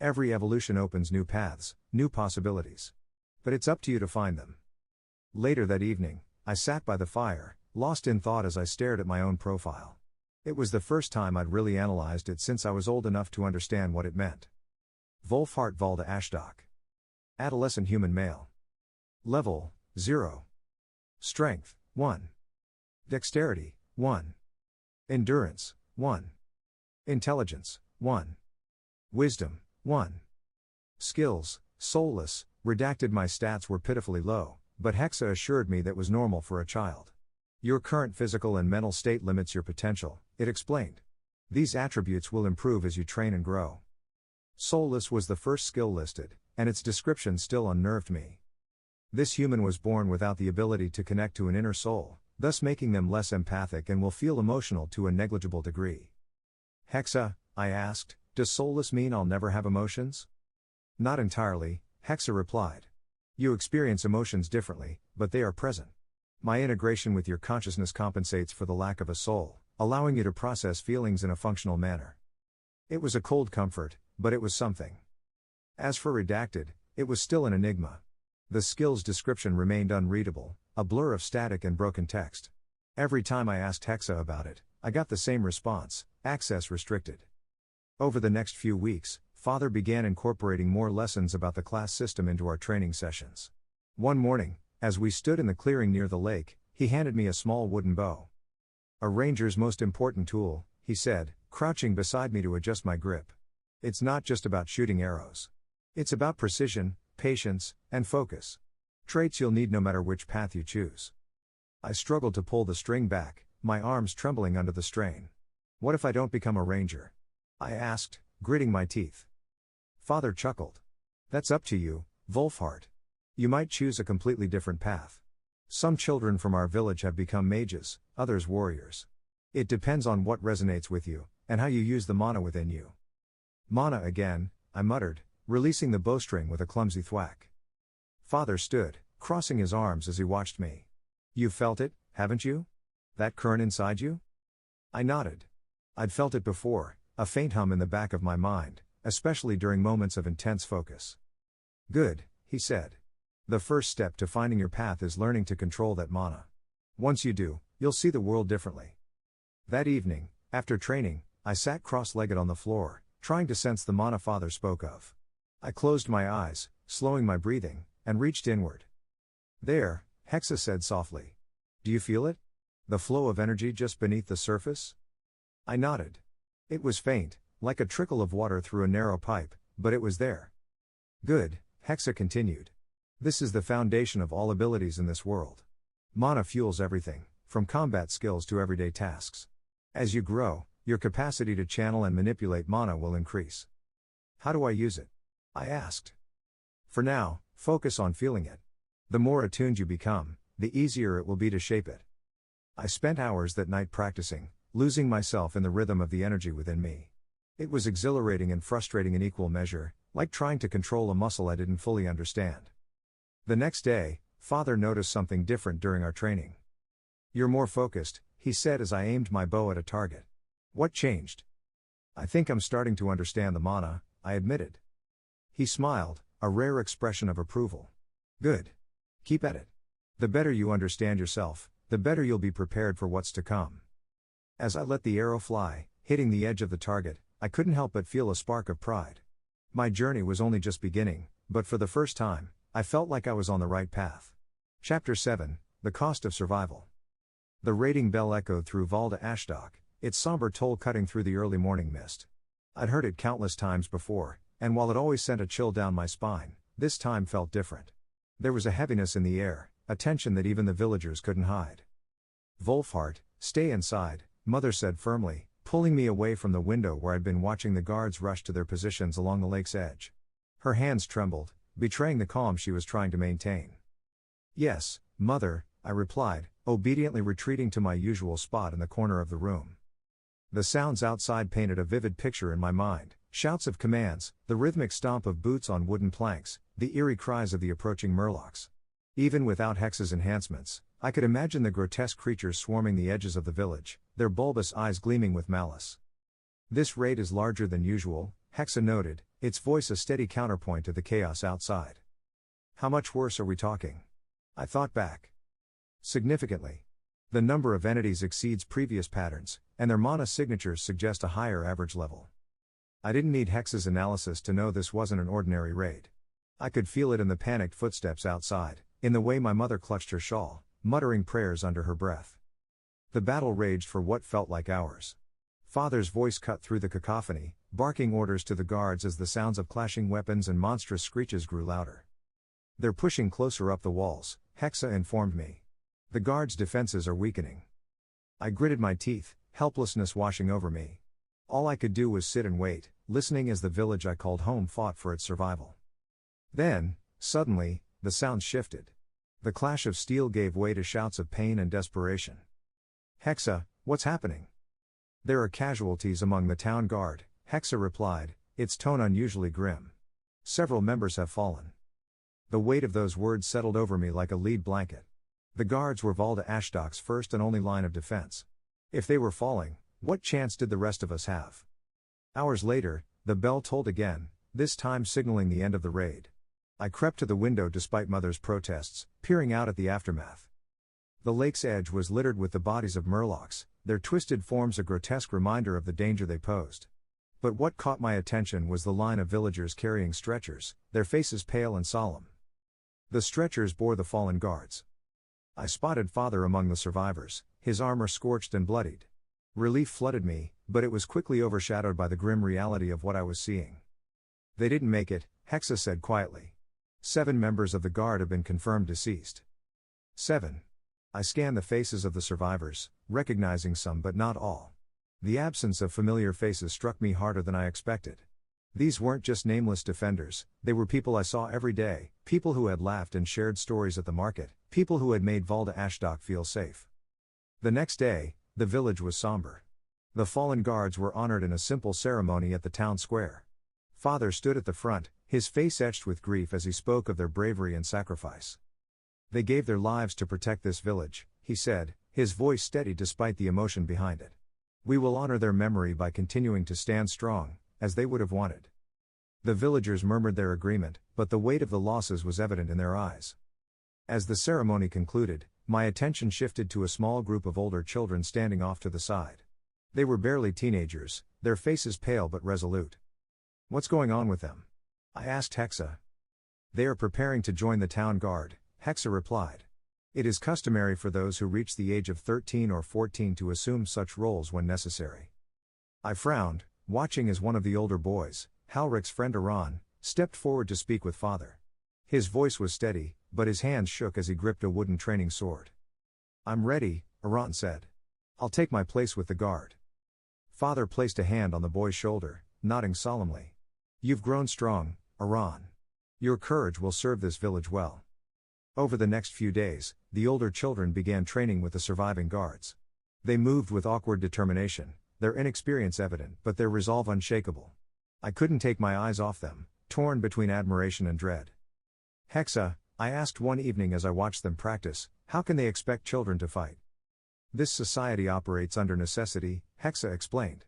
Every evolution opens new paths, new possibilities. But it's up to you to find them. Later that evening, I sat by the fire, lost in thought as I stared at my own profile. It was the first time I'd really analyzed it since I was old enough to understand what it meant. Wolfhart Valda Ashdock. Adolescent human male. Level, 0. Strength, 1. Dexterity, 1. Endurance, 1. Intelligence, 1. Wisdom, 1. Skills, soulless, redacted. My stats were pitifully low, but Hexa assured me that was normal for a child. Your current physical and mental state limits your potential, it explained. These attributes will improve as you train and grow. Soulless was the first skill listed, and its description still unnerved me. This human was born without the ability to connect to an inner soul, thus making them less empathic and will feel emotional to a negligible degree. Hexa, I asked, does soulless mean I'll never have emotions? Not entirely, Hexa replied. You experience emotions differently, but they are present. My integration with your consciousness compensates for the lack of a soul, allowing you to process feelings in a functional manner. It was a cold comfort, but it was something. As for redacted, it was still an enigma. The skill's description remained unreadable, a blur of static and broken text. Every time I asked Hexa about it, I got the same response: access restricted. Over the next few weeks, Father began incorporating more lessons about the class system into our training sessions. One morning, as we stood in the clearing near the lake, he handed me a small wooden bow. A ranger's most important tool, he said, crouching beside me to adjust my grip. It's not just about shooting arrows. It's about precision, patience, and focus. Traits you'll need no matter which path you choose. I struggled to pull the string back, my arms trembling under the strain. What if I don't become a ranger? I asked, gritting my teeth. Father chuckled. That's up to you, Wolfhart. You might choose a completely different path. Some children from our village have become mages, others warriors. It depends on what resonates with you, and how you use the mana within you. Mana again, I muttered, releasing the bowstring with a clumsy thwack. Father stood, crossing his arms as he watched me. You've felt it, haven't you? That current inside you? I nodded. I'd felt it before, a faint hum in the back of my mind, especially during moments of intense focus. Good, he said. The first step to finding your path is learning to control that mana. Once you do, you'll see the world differently. That evening, after training, I sat cross-legged on the floor, trying to sense the mana Father spoke of. I closed my eyes, slowing my breathing, and reached inward. There, Hexa said softly. Do you feel it? The flow of energy just beneath the surface? I nodded. It was faint, like a trickle of water through a narrow pipe, but it was there. Good, Hexa continued. This is the foundation of all abilities in this world. Mana fuels everything, from combat skills to everyday tasks. As you grow, your capacity to channel and manipulate mana will increase. How do I use it? I asked. For now, focus on feeling it. The more attuned you become, the easier it will be to shape it. I spent hours that night practicing, losing myself in the rhythm of the energy within me. It was exhilarating and frustrating in equal measure, like trying to control a muscle I didn't fully understand. The next day, Father noticed something different during our training. "You're more focused," he said as I aimed my bow at a target. "What changed?" "I think I'm starting to understand the mana," I admitted. He smiled, a rare expression of approval. "Good. Keep at it. The better you understand yourself, the better you'll be prepared for what's to come." As I let the arrow fly, hitting the edge of the target, I couldn't help but feel a spark of pride. My journey was only just beginning, but for the first time, I felt like I was on the right path. Chapter 7, The Cost of Survival. The raiding bell echoed through Valda Ashdok, its somber toll cutting through the early morning mist. I'd heard it countless times before, and while it always sent a chill down my spine, this time felt different. There was a heaviness in the air, a tension that even the villagers couldn't hide. "Wolfhart, stay inside," Mother said firmly, pulling me away from the window where I'd been watching the guards rush to their positions along the lake's edge. Her hands trembled, betraying the calm she was trying to maintain. "Yes, Mother," I replied, obediently retreating to my usual spot in the corner of the room. The sounds outside painted a vivid picture in my mind: shouts of commands, the rhythmic stomp of boots on wooden planks, the eerie cries of the approaching murlocs. Even without Hex's enhancements, I could imagine the grotesque creatures swarming the edges of the village, their bulbous eyes gleaming with malice. "This raid is larger than usual," Hexa noted, its voice a steady counterpoint to the chaos outside. "How much worse are we talking?" I thought back. "Significantly. The number of entities exceeds previous patterns, and their mana signatures suggest a higher average level." I didn't need Hex's analysis to know this wasn't an ordinary raid. I could feel it in the panicked footsteps outside, in the way my mother clutched her shawl, muttering prayers under her breath. The battle raged for what felt like hours. Father's voice cut through the cacophony, barking orders to the guards as the sounds of clashing weapons and monstrous screeches grew louder. "They're pushing closer up the walls," Hexa informed me. "The guards' defenses are weakening." I gritted my teeth, helplessness washing over me. All I could do was sit and wait, listening as the village I called home fought for its survival. Then, suddenly, the sounds shifted. The clash of steel gave way to shouts of pain and desperation. "Hexa, what's happening?" "There are casualties among the town guard," Hexa replied, its tone unusually grim. "Several members have fallen." The weight of those words settled over me like a lead blanket. The guards were Valda Ashdok's first and only line of defense. If they were falling, what chance did the rest of us have? Hours later, the bell tolled again, this time signaling the end of the raid. I crept to the window despite Mother's protests, peering out at the aftermath. The lake's edge was littered with the bodies of murlocs, their twisted forms a grotesque reminder of the danger they posed. But what caught my attention was the line of villagers carrying stretchers, their faces pale and solemn. The stretchers bore the fallen guards. I spotted Father among the survivors, his armor scorched and bloodied. Relief flooded me, but it was quickly overshadowed by the grim reality of what I was seeing. "They didn't make it," Hexa said quietly. 7 members of the guard have been confirmed deceased." 7. I scanned the faces of the survivors, recognizing some but not all. The absence of familiar faces struck me harder than I expected. These weren't just nameless defenders, they were people I saw every day, people who had laughed and shared stories at the market, people who had made Valda Ashdok feel safe. The next day, the village was somber. The fallen guards were honored in a simple ceremony at the town square. Father stood at the front, his face etched with grief as he spoke of their bravery and sacrifice. "They gave their lives to protect this village," he said, his voice steady despite the emotion behind it. "We will honor their memory by continuing to stand strong, as they would have wanted." The villagers murmured their agreement, but the weight of the losses was evident in their eyes. As the ceremony concluded, my attention shifted to a small group of older children standing off to the side. They were barely teenagers, their faces pale but resolute. "What's going on with them?" I asked Hexa. "They are preparing to join the town guard," Hexa replied. "It is customary for those who reach the age of 13 or 14 to assume such roles when necessary." I frowned, watching as one of the older boys, Halrich's friend Iran, stepped forward to speak with Father. His voice was steady, but his hands shook as he gripped a wooden training sword. "I'm ready," Iran said. "I'll take my place with the guard." Father placed a hand on the boy's shoulder, nodding solemnly. "You've grown strong, Iran. Your courage will serve this village well." Over the next few days, the older children began training with the surviving guards. They moved with awkward determination, their inexperience evident but their resolve unshakable. I couldn't take my eyes off them, torn between admiration and dread. "Hexa," I asked one evening as I watched them practice, "how can they expect children to fight?" "This society operates under necessity," Hexa explained.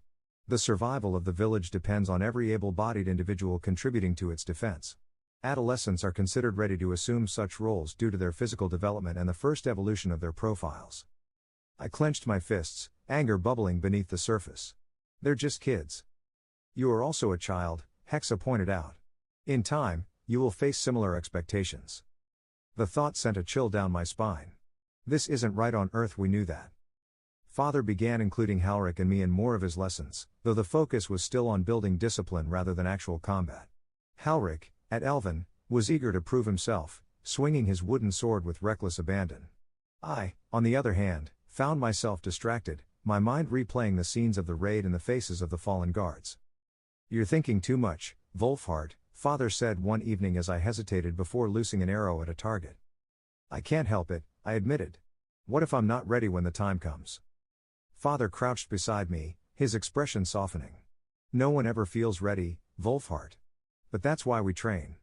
"The survival of the village depends on every able-bodied individual contributing to its defense. Adolescents are considered ready to assume such roles due to their physical development and the first evolution of their profiles." I clenched my fists, anger bubbling beneath the surface. "They're just kids." "You are also a child," Hexa pointed out. "In time, you will face similar expectations." The thought sent a chill down my spine. This isn't right on Earth, we knew that. Father began including Halric and me in more of his lessons, though the focus was still on building discipline rather than actual combat. Halric, at Elven, was eager to prove himself, swinging his wooden sword with reckless abandon. I, on the other hand, found myself distracted, my mind replaying the scenes of the raid and the faces of the fallen guards. "You're thinking too much, Wolfhart," Father said one evening as I hesitated before loosing an arrow at a target. "I can't help it," I admitted. "What if I'm not ready when the time comes?" Father crouched beside me, his expression softening. "No one ever feels ready, Wolfhart. But that's why we train.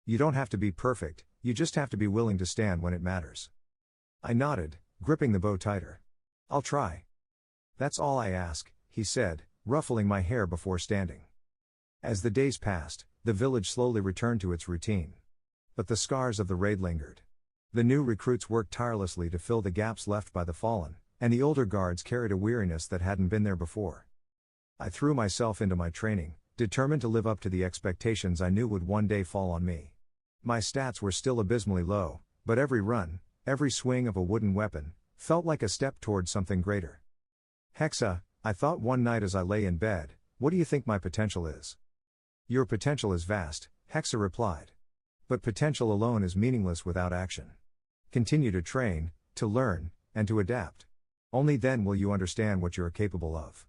You don't have to be perfect, you just have to be willing to stand when it matters." I nodded, gripping the bow tighter. "I'll try." "That's all I ask," he said, ruffling my hair before standing. As the days passed, the village slowly returned to its routine. But the scars of the raid lingered. The new recruits worked tirelessly to fill the gaps left by the fallen, and the older guards carried a weariness that hadn't been there before. I threw myself into my training, determined to live up to the expectations I knew would one day fall on me. My stats were still abysmally low, but every run, every swing of a wooden weapon, felt like a step toward something greater. "Hexa," I thought one night as I lay in bed, "what do you think my potential is?" "Your potential is vast," Hexa replied. "But potential alone is meaningless without action. Continue to train, to learn, and to adapt. Only then will you understand what you are capable of."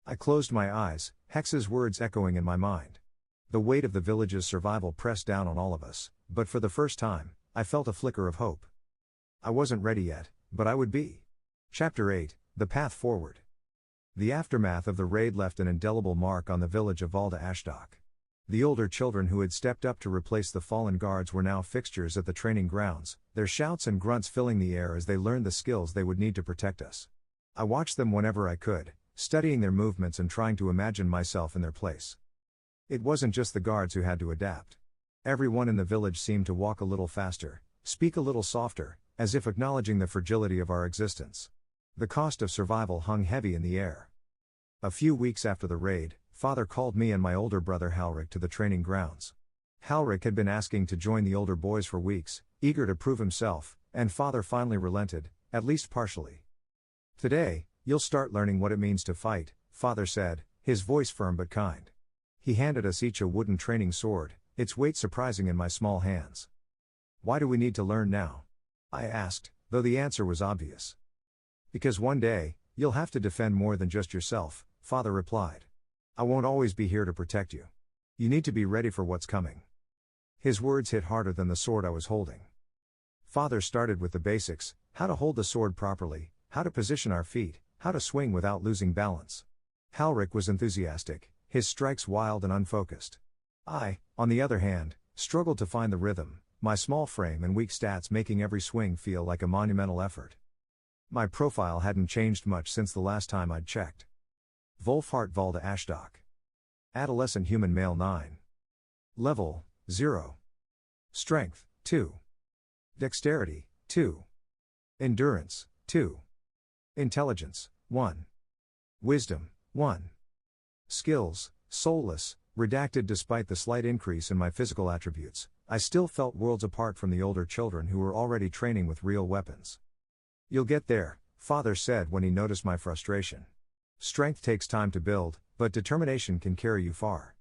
I closed my eyes, Hexa's words echoing in my mind. The weight of the village's survival pressed down on all of us, but for the first time, I felt a flicker of hope. I wasn't ready yet, but I would be. Chapter 8, The Path Forward. The aftermath of the raid left an indelible mark on the village of Valda Ashdok. The older children who had stepped up to replace the fallen guards were now fixtures at the training grounds, their shouts and grunts filling the air as they learned the skills they would need to protect us. I watched them whenever I could, studying their movements and trying to imagine myself in their place. It wasn't just the guards who had to adapt. Everyone in the village seemed to walk a little faster, speak a little softer, as if acknowledging the fragility of our existence. The cost of survival hung heavy in the air. A few weeks after the raid, Father called me and my older brother Halric to the training grounds. Halric had been asking to join the older boys for weeks, eager to prove himself, and Father finally relented, at least partially. "Today, you'll start learning what it means to fight," Father said, his voice firm but kind. He handed us each a wooden training sword, its weight surprising in my small hands. "Why do we need to learn now?" I asked, though the answer was obvious. "Because one day, you'll have to defend more than just yourself," Father replied. "I won't always be here to protect you. You need to be ready for what's coming." His words hit harder than the sword I was holding. Father started with the basics: how to hold the sword properly, how to position our feet, how to swing without losing balance. Halric was enthusiastic, his strikes wild and unfocused. I, on the other hand, struggled to find the rhythm, my small frame and weak stats making every swing feel like a monumental effort. My profile hadn't changed much since the last time I'd checked. Wolfhart Valda Ashdok. Adolescent human male 9. Level, 0. Strength, 2. Dexterity, 2. Endurance, 2. Intelligence, 1. Wisdom, 1. Skills, soulless, redacted. Despite the slight increase in my physical attributes, I still felt worlds apart from the older children who were already training with real weapons. "You'll get there," Father said when he noticed my frustration. "Strength takes time to build, but determination can carry you far."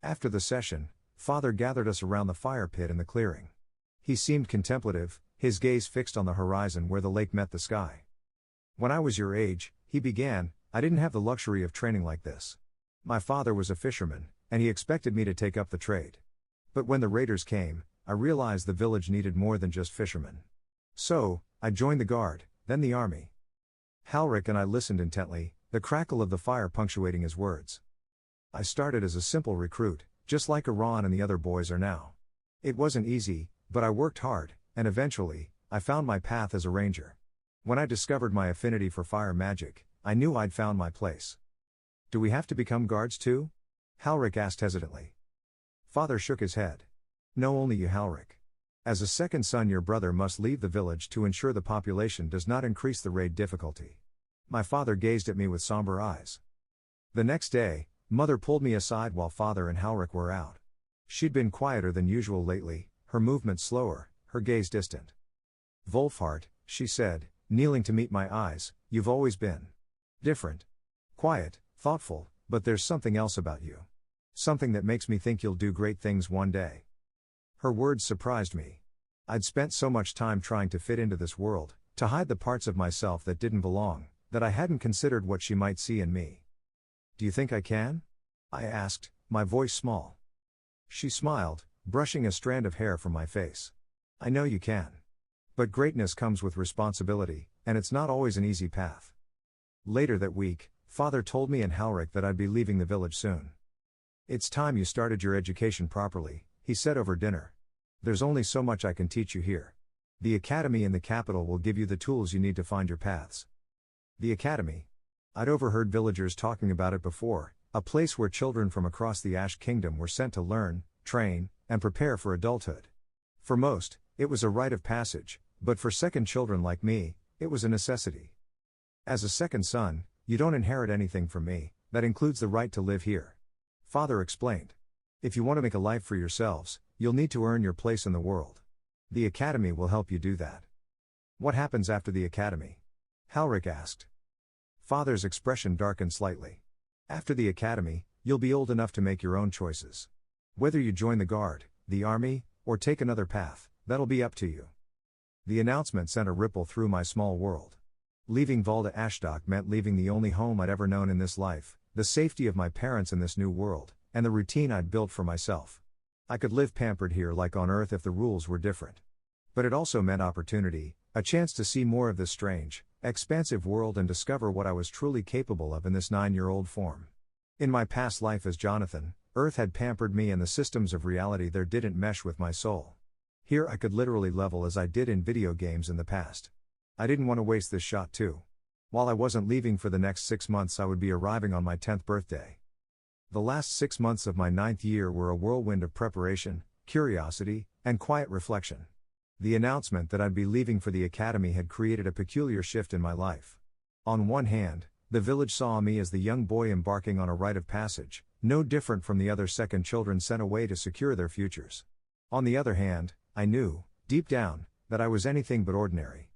After the session, Father gathered us around the fire pit in the clearing. He seemed contemplative, his gaze fixed on the horizon where the lake met the sky. "When I was your age," he began, "I didn't have the luxury of training like this. My father was a fisherman, and he expected me to take up the trade. But when the raiders came, I realized the village needed more than just fishermen. So, I joined the guard, then the army. Halric and I listened intently, the crackle of the fire punctuating his words. I started as a simple recruit, just like Iran and the other boys are now. It wasn't easy, but I worked hard, and eventually, I found my path as a ranger. When I discovered my affinity for fire magic, I knew I'd found my place. Do we have to become guards too? Halric asked hesitantly. Father shook his head. No, only you, Halric. As a second son, your brother must leave the village to ensure the population does not increase the raid difficulty. My father gazed at me with somber eyes. The next day, Mother pulled me aside while Father and Halric were out. She'd been quieter than usual lately, her movement slower, her gaze distant. Wolfhart, she said, kneeling to meet my eyes, you've always been different. Quiet, thoughtful, but there's something else about you. Something that makes me think you'll do great things one day. Her words surprised me. I'd spent so much time trying to fit into this world, to hide the parts of myself that didn't belong, that I hadn't considered what she might see in me. Do you think I can? I asked, my voice small. She smiled, brushing a strand of hair from my face. I know you can. But greatness comes with responsibility, and it's not always an easy path. Later that week, Father told me and Halric that I'd be leaving the village soon. It's time you started your education properly, he said over dinner. There's only so much I can teach you here. The academy in the capital will give you the tools you need to find your paths. The academy? I'd overheard villagers talking about it before, a place where children from across the Ash Kingdom were sent to learn, train, and prepare for adulthood. For most, it was a rite of passage, but for second children like me, it was a necessity. As a second son, you don't inherit anything from me, that includes the right to live here. Father explained. If you want to make a life for yourselves, you'll need to earn your place in the world. The academy will help you do that. What happens after the academy? Halric asked. Father's expression darkened slightly. After the academy, you'll be old enough to make your own choices. Whether you join the guard, the army, or take another path, that'll be up to you. The announcement sent a ripple through my small world. Leaving Valda Ashdock meant leaving the only home I'd ever known in this life, the safety of my parents in this new world, and the routine I'd built for myself. I could live pampered here like on Earth if the rules were different. But it also meant opportunity, a chance to see more of this strange, expansive world and discover what I was truly capable of in this 9-year-old form. In my past life as Johnathan, Earth had pampered me and the systems of reality there didn't mesh with my soul. Here I could literally level as I did in video games in the past. I didn't want to waste this shot too. While I wasn't leaving for the next 6 months, I would be arriving on my 10th birthday. The last 6 months of my 9th year were a whirlwind of preparation, curiosity, and quiet reflection. The announcement that I'd be leaving for the academy had created a peculiar shift in my life. On one hand, the village saw me as the young boy embarking on a rite of passage, no different from the other second children sent away to secure their futures. On the other hand, I knew, deep down, that I was anything but ordinary.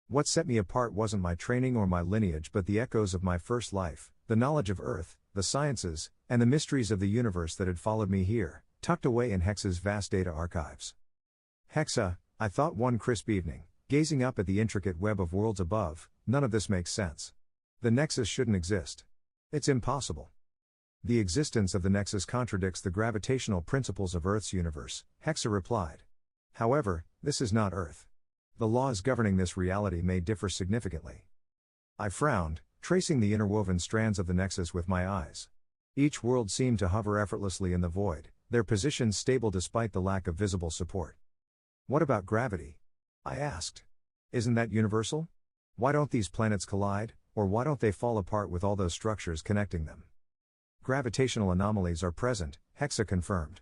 What set me apart wasn't my training or my lineage but the echoes of my first life, the knowledge of Earth, the sciences, and the mysteries of the universe that had followed me here, tucked away in Hexa's vast data archives. Hexa, I thought one crisp evening, gazing up at the intricate web of worlds above, none of this makes sense. The Nexus shouldn't exist. It's impossible. The existence of the Nexus contradicts the gravitational principles of Earth's universe, Hexa replied. However, this is not Earth. The laws governing this reality may differ significantly. I frowned, tracing the interwoven strands of the Nexus with my eyes. Each world seemed to hover effortlessly in the void, their positions stable despite the lack of visible support. What about gravity? I asked. Isn't that universal? Why don't these planets collide, or why don't they fall apart with all those structures connecting them? Gravitational anomalies are present, Hexa confirmed.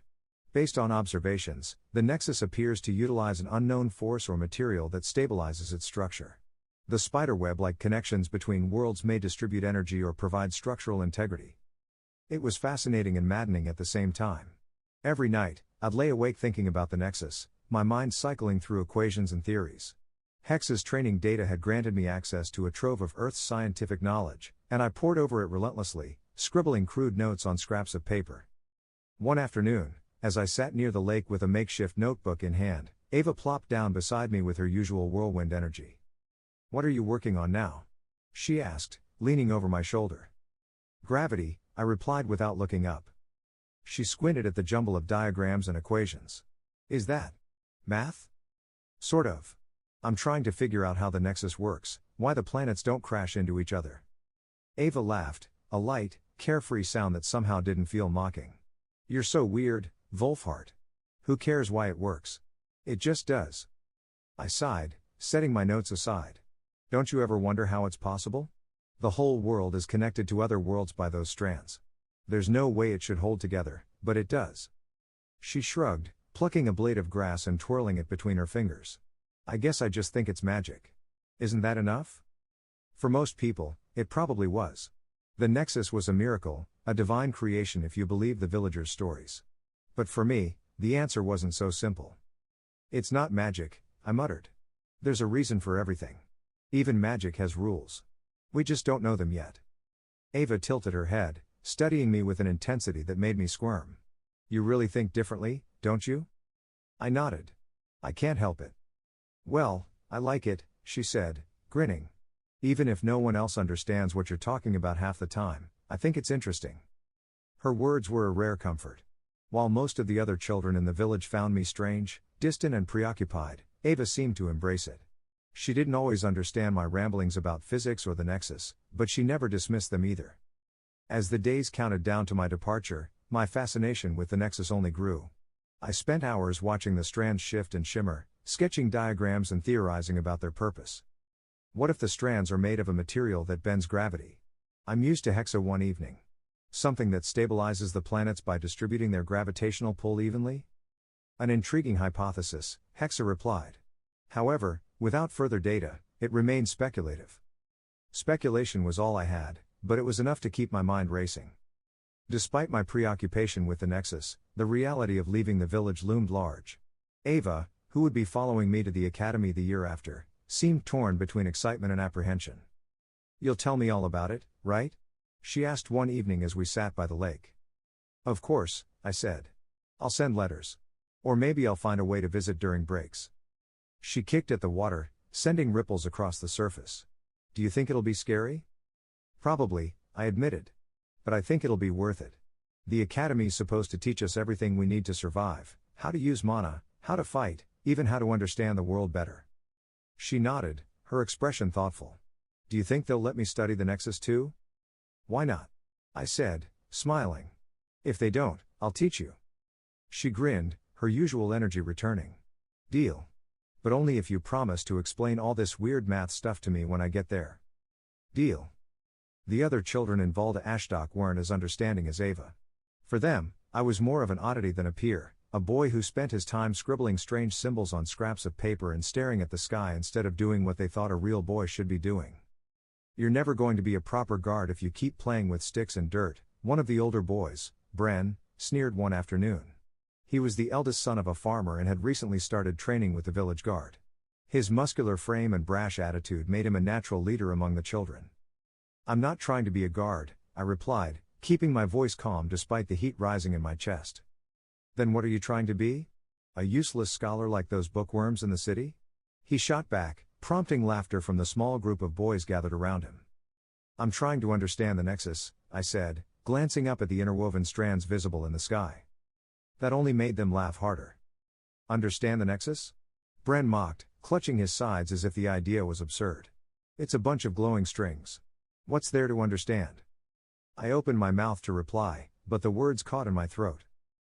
Based on observations, the Nexus appears to utilize an unknown force or material that stabilizes its structure. The spiderweb-like connections between worlds may distribute energy or provide structural integrity. It was fascinating and maddening at the same time. Every night, I'd lay awake thinking about the Nexus, my mind cycling through equations and theories. Hexa's training data had granted me access to a trove of Earth's scientific knowledge, and I pored over it relentlessly, scribbling crude notes on scraps of paper. One afternoon, as I sat near the lake with a makeshift notebook in hand, Ava plopped down beside me with her usual whirlwind energy. "What are you working on now?" she asked, leaning over my shoulder. "Gravity," I replied without looking up. She squinted at the jumble of diagrams and equations. "Is that Math? Sort of. I'm trying to figure out how the Nexus works, why the planets don't crash into each other. Ava laughed, a light, carefree sound that somehow didn't feel mocking. You're so weird, Wolfhart. Who cares why it works? It just does. I sighed, setting my notes aside. Don't you ever wonder how it's possible? The whole world is connected to other worlds by those strands. There's no way it should hold together, but it does. She shrugged, plucking a blade of grass and twirling it between her fingers. I guess I just think it's magic. Isn't that enough? For most people, it probably was. The Nexus was a miracle, a divine creation if you believe the villagers' stories. But for me, the answer wasn't so simple. It's not magic, I muttered. There's a reason for everything. Even magic has rules. We just don't know them yet. Ava tilted her head, studying me with an intensity that made me squirm. You really think differently, don't you? I nodded. I can't help it. Well, I like it, she said, grinning. Even if no one else understands what you're talking about half the time, I think it's interesting. Her words were a rare comfort. While most of the other children in the village found me strange, distant and preoccupied, Ava seemed to embrace it. She didn't always understand my ramblings about physics or the Nexus, but she never dismissed them either. As the days counted down to my departure, my fascination with the Nexus only grew. I spent hours watching the strands shift and shimmer, sketching diagrams and theorizing about their purpose. What if the strands are made of a material that bends gravity? I mused to Hexa one evening. Something that stabilizes the planets by distributing their gravitational pull evenly? An intriguing hypothesis, Hexa replied. However, without further data, it remained speculative. Speculation was all I had, but it was enough to keep my mind racing. Despite my preoccupation with the Nexus, the reality of leaving the village loomed large. Ava, who would be following me to the academy the year after, seemed torn between excitement and apprehension. You'll tell me all about it, right? She asked one evening as we sat by the lake. Of course, I said. I'll send letters. Or maybe I'll find a way to visit during breaks. She kicked at the water, sending ripples across the surface. Do you think it'll be scary? Probably, I admitted. But I think it'll be worth it. The academy's supposed to teach us everything we need to survive, how to use mana, how to fight, even how to understand the world better. She nodded, her expression thoughtful. Do you think they'll let me study the Nexus too? Why not? I said, smiling. If they don't, I'll teach you. She grinned, her usual energy returning. Deal. But only if you promise to explain all this weird math stuff to me when I get there. Deal. The other children in Valda Ashdock weren't as understanding as Ava. For them, I was more of an oddity than a peer, a boy who spent his time scribbling strange symbols on scraps of paper and staring at the sky instead of doing what they thought a real boy should be doing. You're never going to be a proper guard if you keep playing with sticks and dirt, one of the older boys, Bren, sneered one afternoon. He was the eldest son of a farmer and had recently started training with the village guard. His muscular frame and brash attitude made him a natural leader among the children. I'm not trying to be a guard, I replied, keeping my voice calm despite the heat rising in my chest. Then what are you trying to be? A useless scholar like those bookworms in the city? He shot back, prompting laughter from the small group of boys gathered around him. I'm trying to understand the Nexus, I said, glancing up at the interwoven strands visible in the sky. That only made them laugh harder. Understand the Nexus? Bren mocked, clutching his sides as if the idea was absurd. It's a bunch of glowing strings. What's there to understand? I opened my mouth to reply, but the words caught in my throat.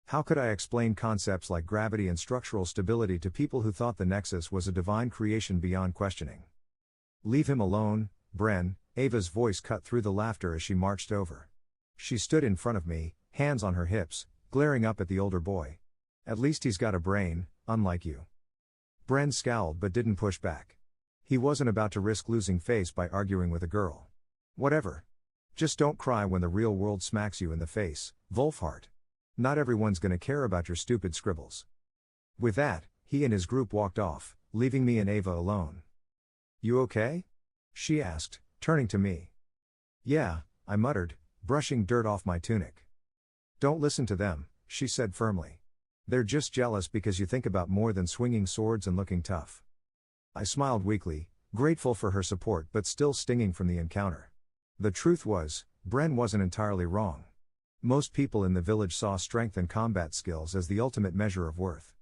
How could I explain concepts like gravity and structural stability to people who thought the Nexus was a divine creation beyond questioning? Leave him alone, Bren, Ava's voice cut through the laughter as she marched over. She stood in front of me, hands on her hips, glaring up at the older boy. At least he's got a brain, unlike you. Bren scowled but didn't push back. He wasn't about to risk losing face by arguing with a girl. Whatever. Just don't cry when the real world smacks you in the face, Wolfhart. Not everyone's gonna care about your stupid scribbles. With that, he and his group walked off, leaving me and Ava alone. You okay? She asked, turning to me. Yeah, I muttered, brushing dirt off my tunic. Don't listen to them, she said firmly. They're just jealous because you think about more than swinging swords and looking tough. I smiled weakly, grateful for her support but still stinging from the encounter. The truth was, Bren wasn't entirely wrong. Most people in the village saw strength and combat skills as the ultimate measure of worth.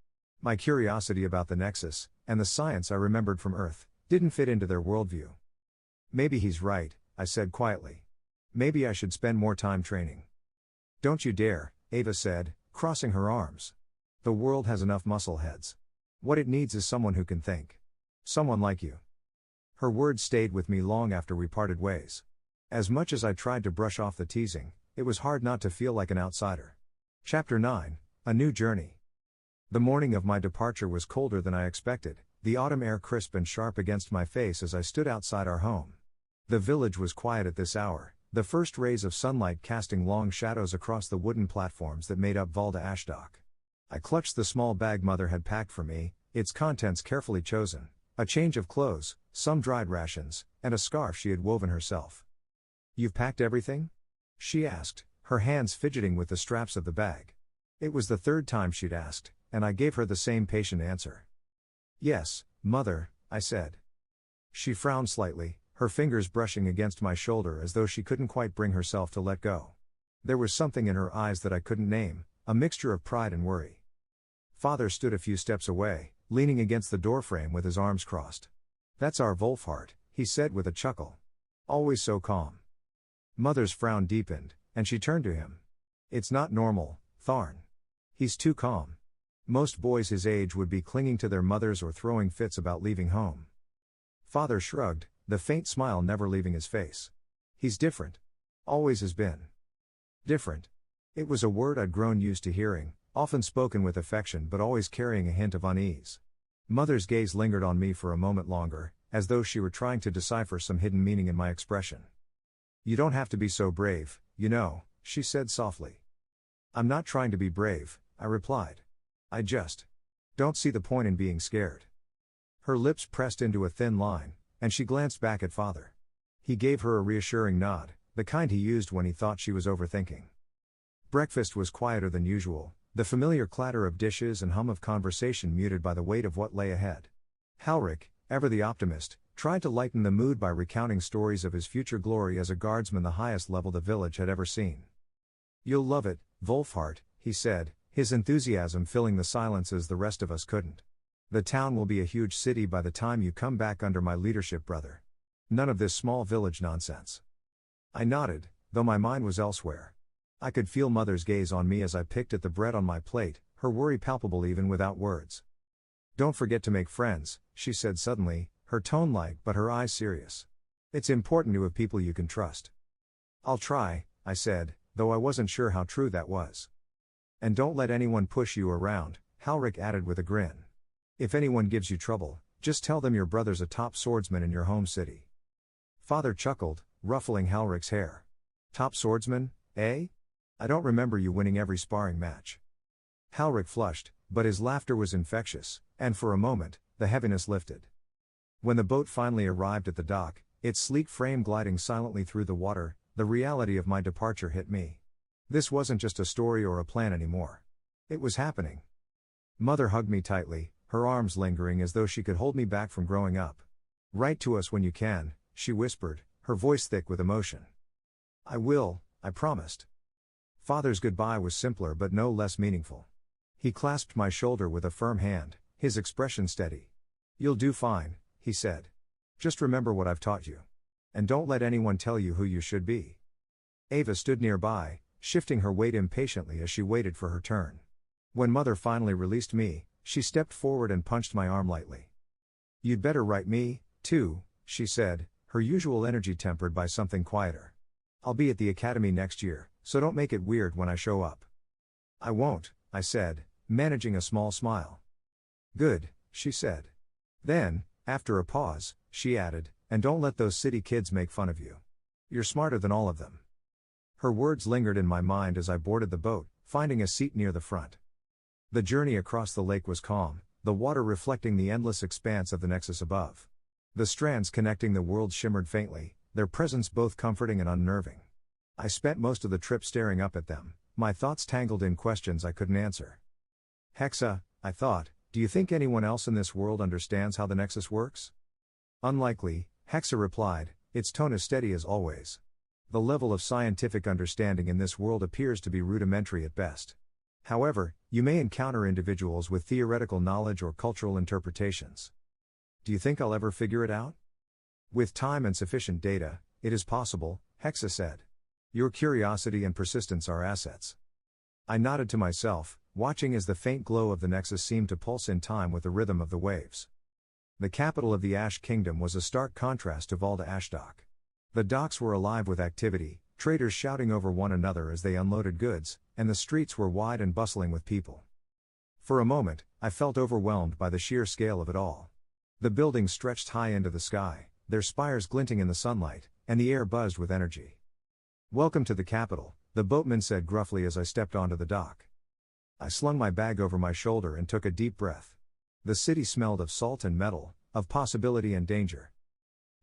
My curiosity about the Nexus, and the science I remembered from Earth, didn't fit into their worldview. Maybe he's right, I said quietly. Maybe I should spend more time training. Don't you dare, Ava said, crossing her arms. The world has enough muscle heads. What it needs is someone who can think. Someone like you. Her words stayed with me long after we parted ways. As much as I tried to brush off the teasing, it was hard not to feel like an outsider. Chapter 9, A New Journey. The morning of my departure was colder than I expected, the autumn air crisp and sharp against my face as I stood outside our home. The village was quiet at this hour, the first rays of sunlight casting long shadows across the wooden platforms that made up Valda Ashdock. I clutched the small bag Mother had packed for me, its contents carefully chosen, a change of clothes, some dried rations, and a scarf she had woven herself. "You've packed everything?" she asked, her hands fidgeting with the straps of the bag. It was the third time she'd asked, and I gave her the same patient answer. "Yes, Mother," I said. She frowned slightly, her fingers brushing against my shoulder as though she couldn't quite bring herself to let go. There was something in her eyes that I couldn't name, a mixture of pride and worry. Father stood a few steps away, leaning against the doorframe with his arms crossed. "That's our Wolfhart," he said with a chuckle. "Always so calm." Mother's frown deepened, and she turned to him. "It's not normal, Tharn. He's too calm. Most boys his age would be clinging to their mothers or throwing fits about leaving home." Father shrugged, the faint smile never leaving his face. "He's different. Always has been." Different. It was a word I'd grown used to hearing, often spoken with affection but always carrying a hint of unease. Mother's gaze lingered on me for a moment longer, as though she were trying to decipher some hidden meaning in my expression. "You don't have to be so brave, you know," she said softly. "I'm not trying to be brave," I replied. "I just don't see the point in being scared." Her lips pressed into a thin line, and she glanced back at Father. He gave her a reassuring nod, the kind he used when he thought she was overthinking. Breakfast was quieter than usual, the familiar clatter of dishes and hum of conversation muted by the weight of what lay ahead. Halric, ever the optimist, tried to lighten the mood by recounting stories of his future glory as a guardsman, the highest level the village had ever seen. "You'll love it, Wolfhart," he said, his enthusiasm filling the silences the rest of us couldn't. "The town will be a huge city by the time you come back under my leadership, brother. None of this small village nonsense." I nodded, though my mind was elsewhere. I could feel Mother's gaze on me as I picked at the bread on my plate, her worry palpable even without words. "Don't forget to make friends," she said suddenly, her tone light but her eyes serious. "It's important to have people you can trust." "I'll try," I said, though I wasn't sure how true that was. "And don't let anyone push you around," Halric added with a grin. "If anyone gives you trouble, just tell them your brother's a top swordsman in your home city." Father chuckled, ruffling Halric's hair. "Top swordsman, eh? I don't remember you winning every sparring match." Halric flushed, but his laughter was infectious, and for a moment, the heaviness lifted. When the boat finally arrived at the dock, its sleek frame gliding silently through the water, the reality of my departure hit me. This wasn't just a story or a plan anymore. It was happening. Mother hugged me tightly, her arms lingering as though she could hold me back from growing up. "Write to us when you can," she whispered, her voice thick with emotion. "I will," I promised. Father's goodbye was simpler but no less meaningful. He clasped my shoulder with a firm hand, his expression steady. "You'll do fine," he said. "Just remember what I've taught you. And don't let anyone tell you who you should be." Ava stood nearby, shifting her weight impatiently as she waited for her turn. When Mother finally released me, she stepped forward and punched my arm lightly. "You'd better write me, too," she said, her usual energy tempered by something quieter. "I'll be at the academy next year, so don't make it weird when I show up." "I won't," I said, managing a small smile. "Good," she said. Then, after a pause, she added, "And don't let those city kids make fun of you. You're smarter than all of them." Her words lingered in my mind as I boarded the boat, finding a seat near the front. The journey across the lake was calm, the water reflecting the endless expanse of the Nexus above. The strands connecting the worlds shimmered faintly, their presence both comforting and unnerving. I spent most of the trip staring up at them, my thoughts tangled in questions I couldn't answer. "Hexa," I thought, "do you think anyone else in this world understands how the Nexus works?" "Unlikely," Hexa replied, its tone as steady as always. "The level of scientific understanding in this world appears to be rudimentary at best. However, you may encounter individuals with theoretical knowledge or cultural interpretations. Do you think I'll ever figure it out? With time and sufficient data, it is possible, Hexa said. Your curiosity and persistence are assets. I nodded to myself, watching as the faint glow of the Nexus seemed to pulse in time with the rhythm of the waves. The capital of the Ash Kingdom was a stark contrast to Valda Ashdok. The docks were alive with activity, traders shouting over one another as they unloaded goods, and the streets were wide and bustling with people. For a moment, I felt overwhelmed by the sheer scale of it all. The buildings stretched high into the sky, their spires glinting in the sunlight, and the air buzzed with energy. "Welcome to the capital," the boatman said gruffly as I stepped onto the dock. I slung my bag over my shoulder and took a deep breath. The city smelled of salt and metal, of possibility and danger.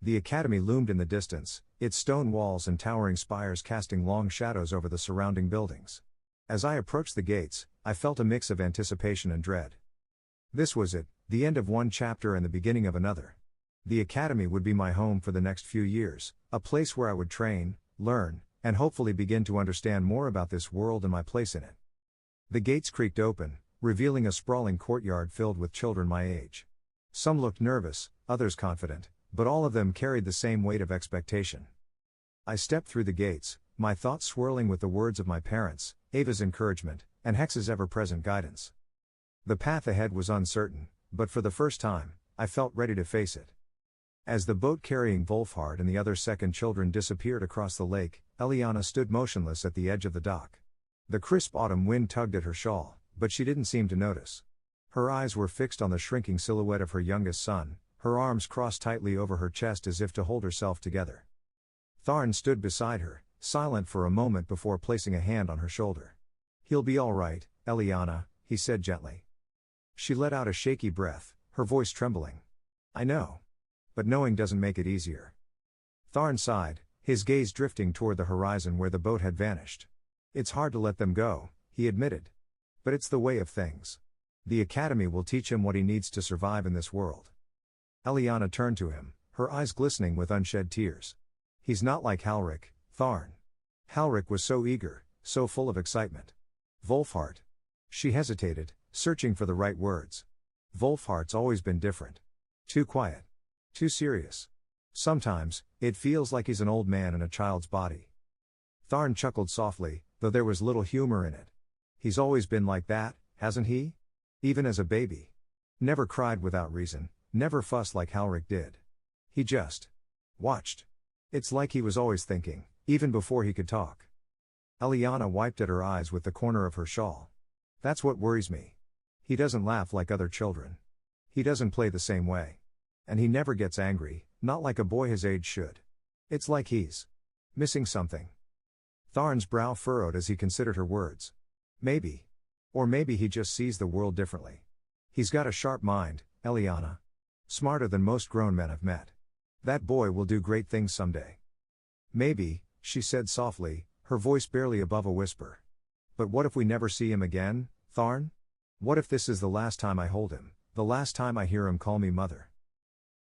The academy loomed in the distance, its stone walls and towering spires casting long shadows over the surrounding buildings. As I approached the gates, I felt a mix of anticipation and dread. This was it, the end of one chapter and the beginning of another. The academy would be my home for the next few years, a place where I would train, learn, and hopefully begin to understand more about this world and my place in it. The gates creaked open, revealing a sprawling courtyard filled with children my age. Some looked nervous, others confident, but all of them carried the same weight of expectation. I stepped through the gates, my thoughts swirling with the words of my parents, Ava's encouragement, and Hex's ever-present guidance. The path ahead was uncertain, but for the first time, I felt ready to face it. As the boat carrying Wolfhart and the other second children disappeared across the lake, Eliana stood motionless at the edge of the dock. The crisp autumn wind tugged at her shawl, but she didn't seem to notice. Her eyes were fixed on the shrinking silhouette of her youngest son, her arms crossed tightly over her chest as if to hold herself together. Tharn stood beside her, silent for a moment before placing a hand on her shoulder. "He'll be all right, Eliana," he said gently. She let out a shaky breath, her voice trembling. "I know. But knowing doesn't make it easier." Tharn sighed, his gaze drifting toward the horizon where the boat had vanished. "It's hard to let them go," he admitted. "But it's the way of things. The academy will teach him what he needs to survive in this world." Eliana turned to him, her eyes glistening with unshed tears. "He's not like Halric, Tharn. Halric was so eager, so full of excitement. Wolfhart." She hesitated, searching for the right words. "Wolfhart's always been different. Too quiet. Too serious. Sometimes, it feels like he's an old man in a child's body." Tharn chuckled softly, though there was little humor in it. "He's always been like that, hasn't he? Even as a baby. Never cried without reason, never fussed like Halric did. He just watched. It's like he was always thinking, even before he could talk." Eliana wiped at her eyes with the corner of her shawl. "That's what worries me. He doesn't laugh like other children. He doesn't play the same way. And he never gets angry, not like a boy his age should. It's like he's missing something." Tharn's brow furrowed as he considered her words. "Maybe. Or maybe he just sees the world differently. He's got a sharp mind, Eliana. Smarter than most grown men I've met. That boy will do great things someday." "Maybe," she said softly, her voice barely above a whisper. "But what if we never see him again, Tharn? What if this is the last time I hold him, the last time I hear him call me mother?"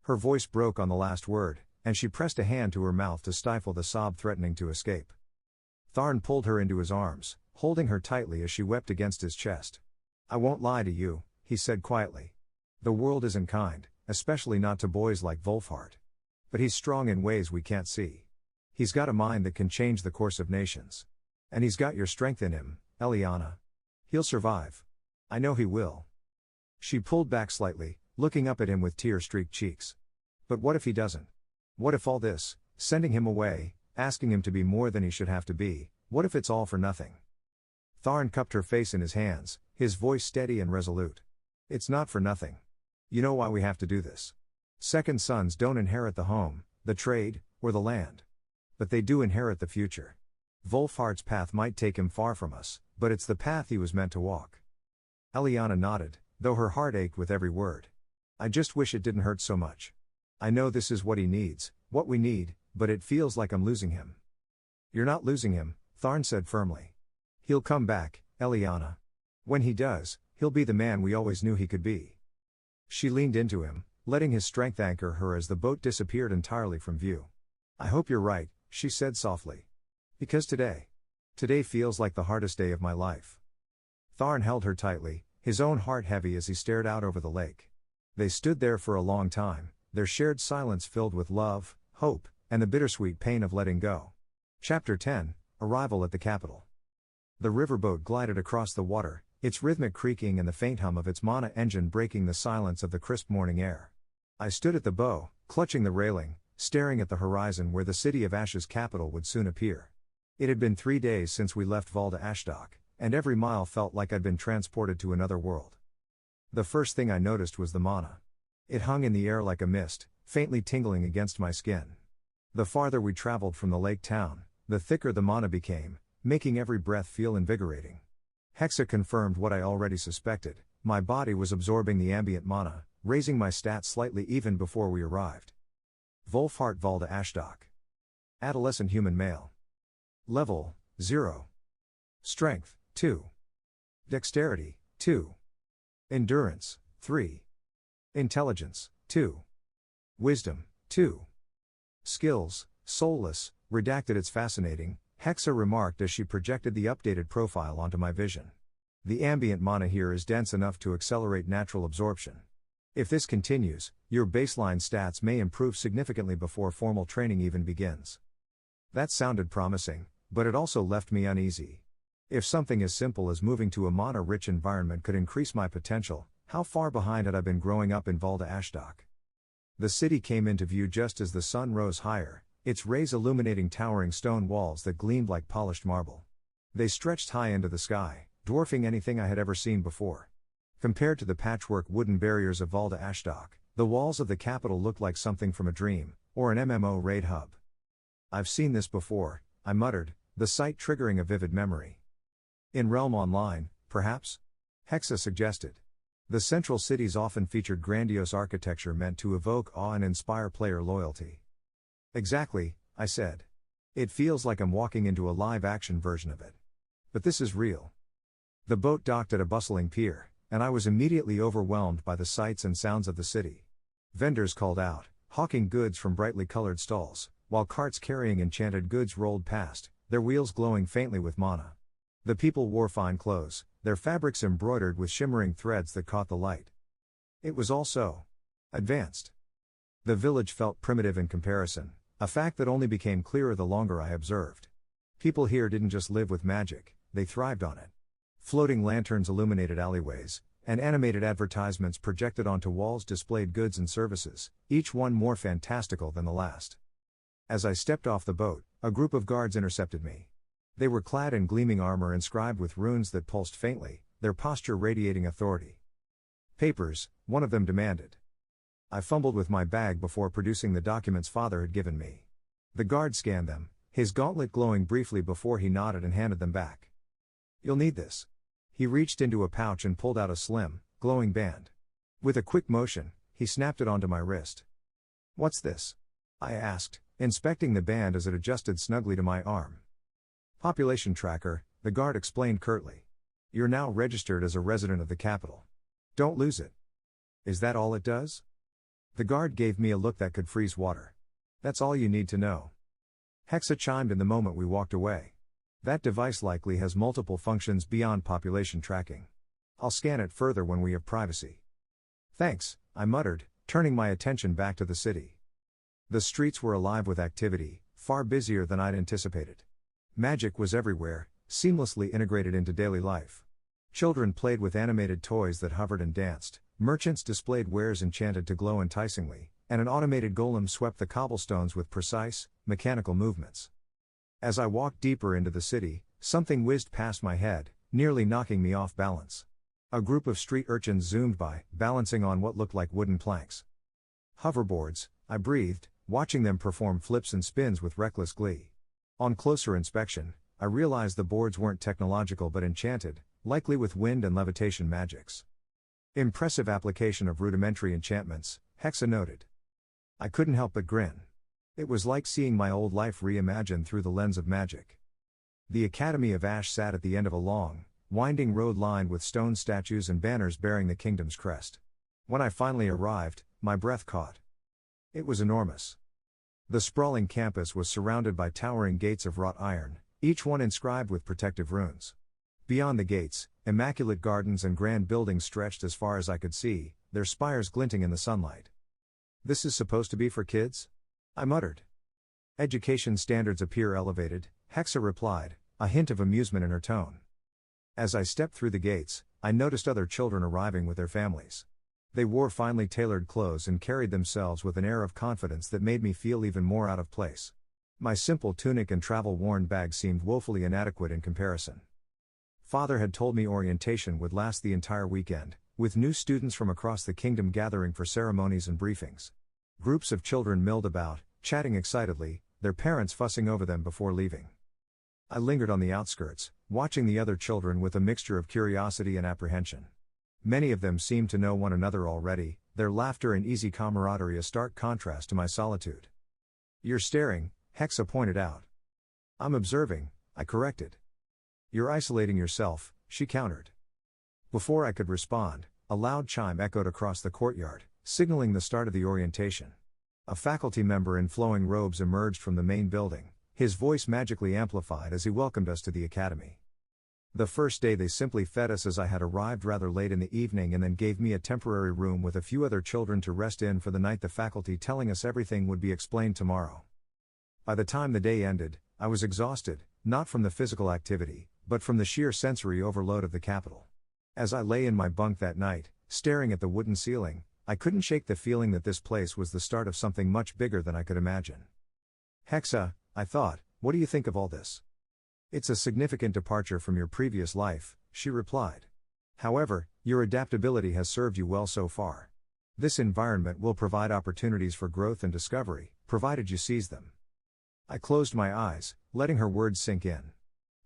Her voice broke on the last word, and she pressed a hand to her mouth to stifle the sob threatening to escape. Tharn pulled her into his arms, holding her tightly as she wept against his chest. "I won't lie to you," he said quietly. "The world isn't kind, especially not to boys like Wolfhart. But he's strong in ways we can't see. He's got a mind that can change the course of nations. And he's got your strength in him, Eliana. He'll survive. I know he will." She pulled back slightly, looking up at him with tear-streaked cheeks. "But what if he doesn't? What if all this, sending him away, asking him to be more than he should have to be, what if it's all for nothing?" Tharn cupped her face in his hands, his voice steady and resolute. "It's not for nothing. You know why we have to do this. Second sons don't inherit the home, the trade, or the land. But they do inherit the future. Wolfhart's path might take him far from us, but it's the path he was meant to walk." Eliana nodded, though her heart ached with every word. "I just wish it didn't hurt so much. I know this is what he needs, what we need, but it feels like I'm losing him." "You're not losing him," Tharn said firmly. "He'll come back, Eliana. When he does, he'll be the man we always knew he could be." She leaned into him, letting his strength anchor her as the boat disappeared entirely from view. "I hope you're right," she said softly. "Because today feels like the hardest day of my life." Tharn held her tightly, his own heart heavy as he stared out over the lake. They stood there for a long time, their shared silence filled with love, hope, and the bittersweet pain of letting go. Chapter 10, Arrival at the Capital. The riverboat glided across the water, its rhythmic creaking and the faint hum of its mana engine breaking the silence of the crisp morning air. I stood at the bow, clutching the railing, staring at the horizon where the city of Ash's capital would soon appear. It had been 3 days since we left Valda Ashdock, and every mile felt like I'd been transported to another world. The first thing I noticed was the mana. It hung in the air like a mist, faintly tingling against my skin. The farther we traveled from the lake town, the thicker the mana became, making every breath feel invigorating. Hexa confirmed what I already suspected, my body was absorbing the ambient mana, raising my stats slightly even before we arrived. Wolfhart Valda Ashdock. Adolescent human male. Level, 0. Strength, 2. Dexterity, 2. Endurance, 3. Intelligence, 2. Wisdom, 2. Skills, soulless, redacted. It's fascinating, Hexa remarked as she projected the updated profile onto my vision. The ambient mana here is dense enough to accelerate natural absorption. If this continues, your baseline stats may improve significantly before formal training even begins. That sounded promising, but it also left me uneasy. If something as simple as moving to a mana-rich environment could increase my potential, how far behind had I been growing up in Valda Ashdock? The city came into view just as the sun rose higher, its rays illuminating towering stone walls that gleamed like polished marble. They stretched high into the sky, dwarfing anything I had ever seen before. Compared to the patchwork wooden barriers of Valda Ashdock, the walls of the capital looked like something from a dream, or an MMO raid hub. I've seen this before, I muttered, the sight triggering a vivid memory. In Realm Online, perhaps? Hexa suggested. The central cities often featured grandiose architecture meant to evoke awe and inspire player loyalty. Exactly, I said. It feels like I'm walking into a live-action version of it. But this is real. The boat docked at a bustling pier, and I was immediately overwhelmed by the sights and sounds of the city. Vendors called out, hawking goods from brightly colored stalls, while carts carrying enchanted goods rolled past, their wheels glowing faintly with mana. The people wore fine clothes, their fabrics embroidered with shimmering threads that caught the light. It was all so advanced. The village felt primitive in comparison, a fact that only became clearer the longer I observed. People here didn't just live with magic, they thrived on it. Floating lanterns illuminated alleyways, and animated advertisements projected onto walls displayed goods and services, each one more fantastical than the last. As I stepped off the boat, a group of guards intercepted me. They were clad in gleaming armor inscribed with runes that pulsed faintly, their posture radiating authority. Papers, one of them demanded. I fumbled with my bag before producing the documents father had given me. The guard scanned them, his gauntlet glowing briefly before he nodded and handed them back. You'll need this. He reached into a pouch and pulled out a slim, glowing band. With a quick motion, he snapped it onto my wrist. What's this? I asked, inspecting the band as it adjusted snugly to my arm. Population tracker, the guard explained curtly. You're now registered as a resident of the capital. Don't lose it. Is that all it does? The guard gave me a look that could freeze water. That's all you need to know. Hexa chimed in the moment we walked away. That device likely has multiple functions beyond population tracking. I'll scan it further when we have privacy. Thanks, I muttered, turning my attention back to the city. The streets were alive with activity, far busier than I'd anticipated. Magic was everywhere, seamlessly integrated into daily life. Children played with animated toys that hovered and danced, merchants displayed wares enchanted to glow enticingly, and an automated golem swept the cobblestones with precise, mechanical movements. As I walked deeper into the city, something whizzed past my head, nearly knocking me off balance. A group of street urchins zoomed by, balancing on what looked like wooden planks. Hoverboards, I breathed, watching them perform flips and spins with reckless glee. On closer inspection, I realized the boards weren't technological but enchanted, likely with wind and levitation magics. Impressive application of rudimentary enchantments, Hexa noted. I couldn't help but grin. It was like seeing my old life reimagined through the lens of magic. The Academy of Ash sat at the end of a long, winding road lined with stone statues and banners bearing the kingdom's crest. When I finally arrived, my breath caught. It was enormous. The sprawling campus was surrounded by towering gates of wrought iron, each one inscribed with protective runes. Beyond the gates, immaculate gardens and grand buildings stretched as far as I could see, their spires glinting in the sunlight. "This is supposed to be for kids?" I muttered. "Education standards appear elevated," Hexa replied, a hint of amusement in her tone. As I stepped through the gates, I noticed other children arriving with their families. They wore finely tailored clothes and carried themselves with an air of confidence that made me feel even more out of place. My simple tunic and travel-worn bag seemed woefully inadequate in comparison. Father had told me orientation would last the entire weekend, with new students from across the kingdom gathering for ceremonies and briefings. Groups of children milled about, chatting excitedly, their parents fussing over them before leaving. I lingered on the outskirts, watching the other children with a mixture of curiosity and apprehension. Many of them seemed to know one another already, their laughter and easy camaraderie a stark contrast to my solitude. "You're staring," Hexa pointed out. "I'm observing," I corrected. "You're isolating yourself," she countered. Before I could respond, a loud chime echoed across the courtyard, signaling the start of the orientation. A faculty member in flowing robes emerged from the main building, his voice magically amplified as he welcomed us to the academy. The first day they simply fed us as I had arrived rather late in the evening and then gave me a temporary room with a few other children to rest in for the night, the faculty telling us everything would be explained tomorrow. By the time the day ended, I was exhausted, not from the physical activity, but from the sheer sensory overload of the capital. As I lay in my bunk that night, staring at the wooden ceiling, I couldn't shake the feeling that this place was the start of something much bigger than I could imagine. "Hexa," I thought, "what do you think of all this?" "It's a significant departure from your previous life," she replied. "However, your adaptability has served you well so far. This environment will provide opportunities for growth and discovery, provided you seize them." I closed my eyes, letting her words sink in.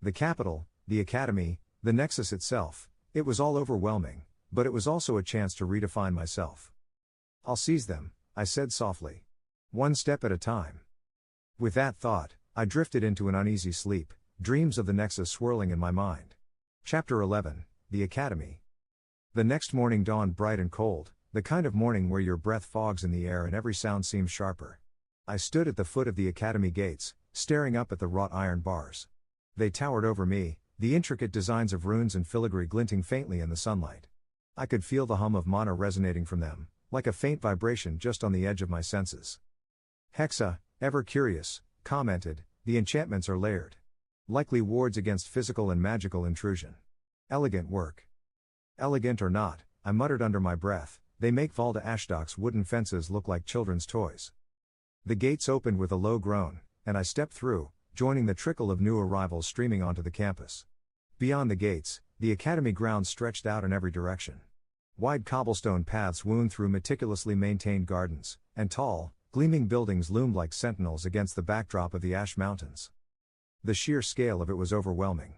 The capital, the academy, the Nexus itself, it was all overwhelming, but it was also a chance to redefine myself. "I'll seize them," I said softly. "One step at a time." With that thought, I drifted into an uneasy sleep, dreams of the Nexus swirling in my mind. Chapter 11, The Academy. The next morning dawned bright and cold, the kind of morning where your breath fogs in the air and every sound seems sharper. I stood at the foot of the academy gates, staring up at the wrought iron bars. They towered over me, the intricate designs of runes and filigree glinting faintly in the sunlight. I could feel the hum of mana resonating from them, like a faint vibration just on the edge of my senses. Hexa, ever curious, commented, "The enchantments are layered. Likely wards against physical and magical intrusion. Elegant work." "Elegant or not," I muttered under my breath, "they make Valda Ashdok's wooden fences look like children's toys." The gates opened with a low groan, and I stepped through, joining the trickle of new arrivals streaming onto the campus. Beyond the gates, the academy grounds stretched out in every direction. Wide cobblestone paths wound through meticulously maintained gardens, and tall, gleaming buildings loomed like sentinels against the backdrop of the Ash Mountains. The sheer scale of it was overwhelming.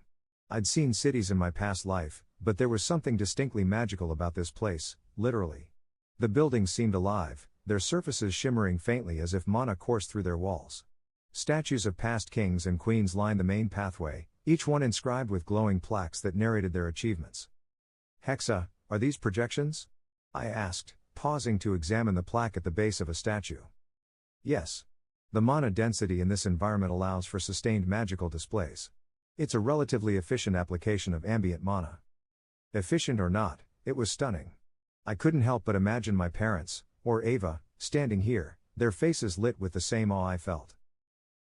I'd seen cities in my past life, but there was something distinctly magical about this place, literally. The buildings seemed alive, their surfaces shimmering faintly as if mana coursed through their walls. Statues of past kings and queens lined the main pathway, each one inscribed with glowing plaques that narrated their achievements. "Hexa, are these projections?" I asked, pausing to examine the plaque at the base of a statue. "Yes. The mana density in this environment allows for sustained magical displays. It's a relatively efficient application of ambient mana." Efficient or not, it was stunning. I couldn't help but imagine my parents, or Ava, standing here, their faces lit with the same awe I felt.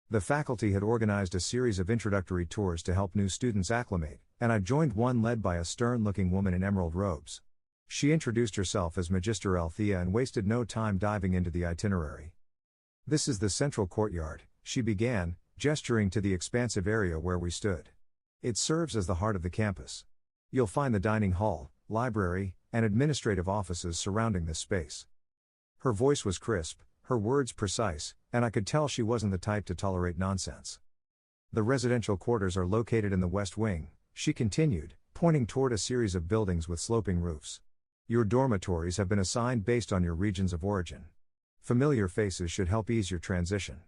The faculty had organized a series of introductory tours to help new students acclimate, and I joined one led by a stern-looking woman in emerald robes. She introduced herself as Magister Althea and wasted no time diving into the itinerary. "This is the central courtyard," she began, gesturing to the expansive area where we stood. "It serves as the heart of the campus. You'll find the dining hall, library, and administrative offices surrounding this space." Her voice was crisp, her words precise, and I could tell she wasn't the type to tolerate nonsense. "The residential quarters are located in the west wing," she continued, pointing toward a series of buildings with sloping roofs. "Your dormitories have been assigned based on your regions of origin. Familiar faces should help ease your transition."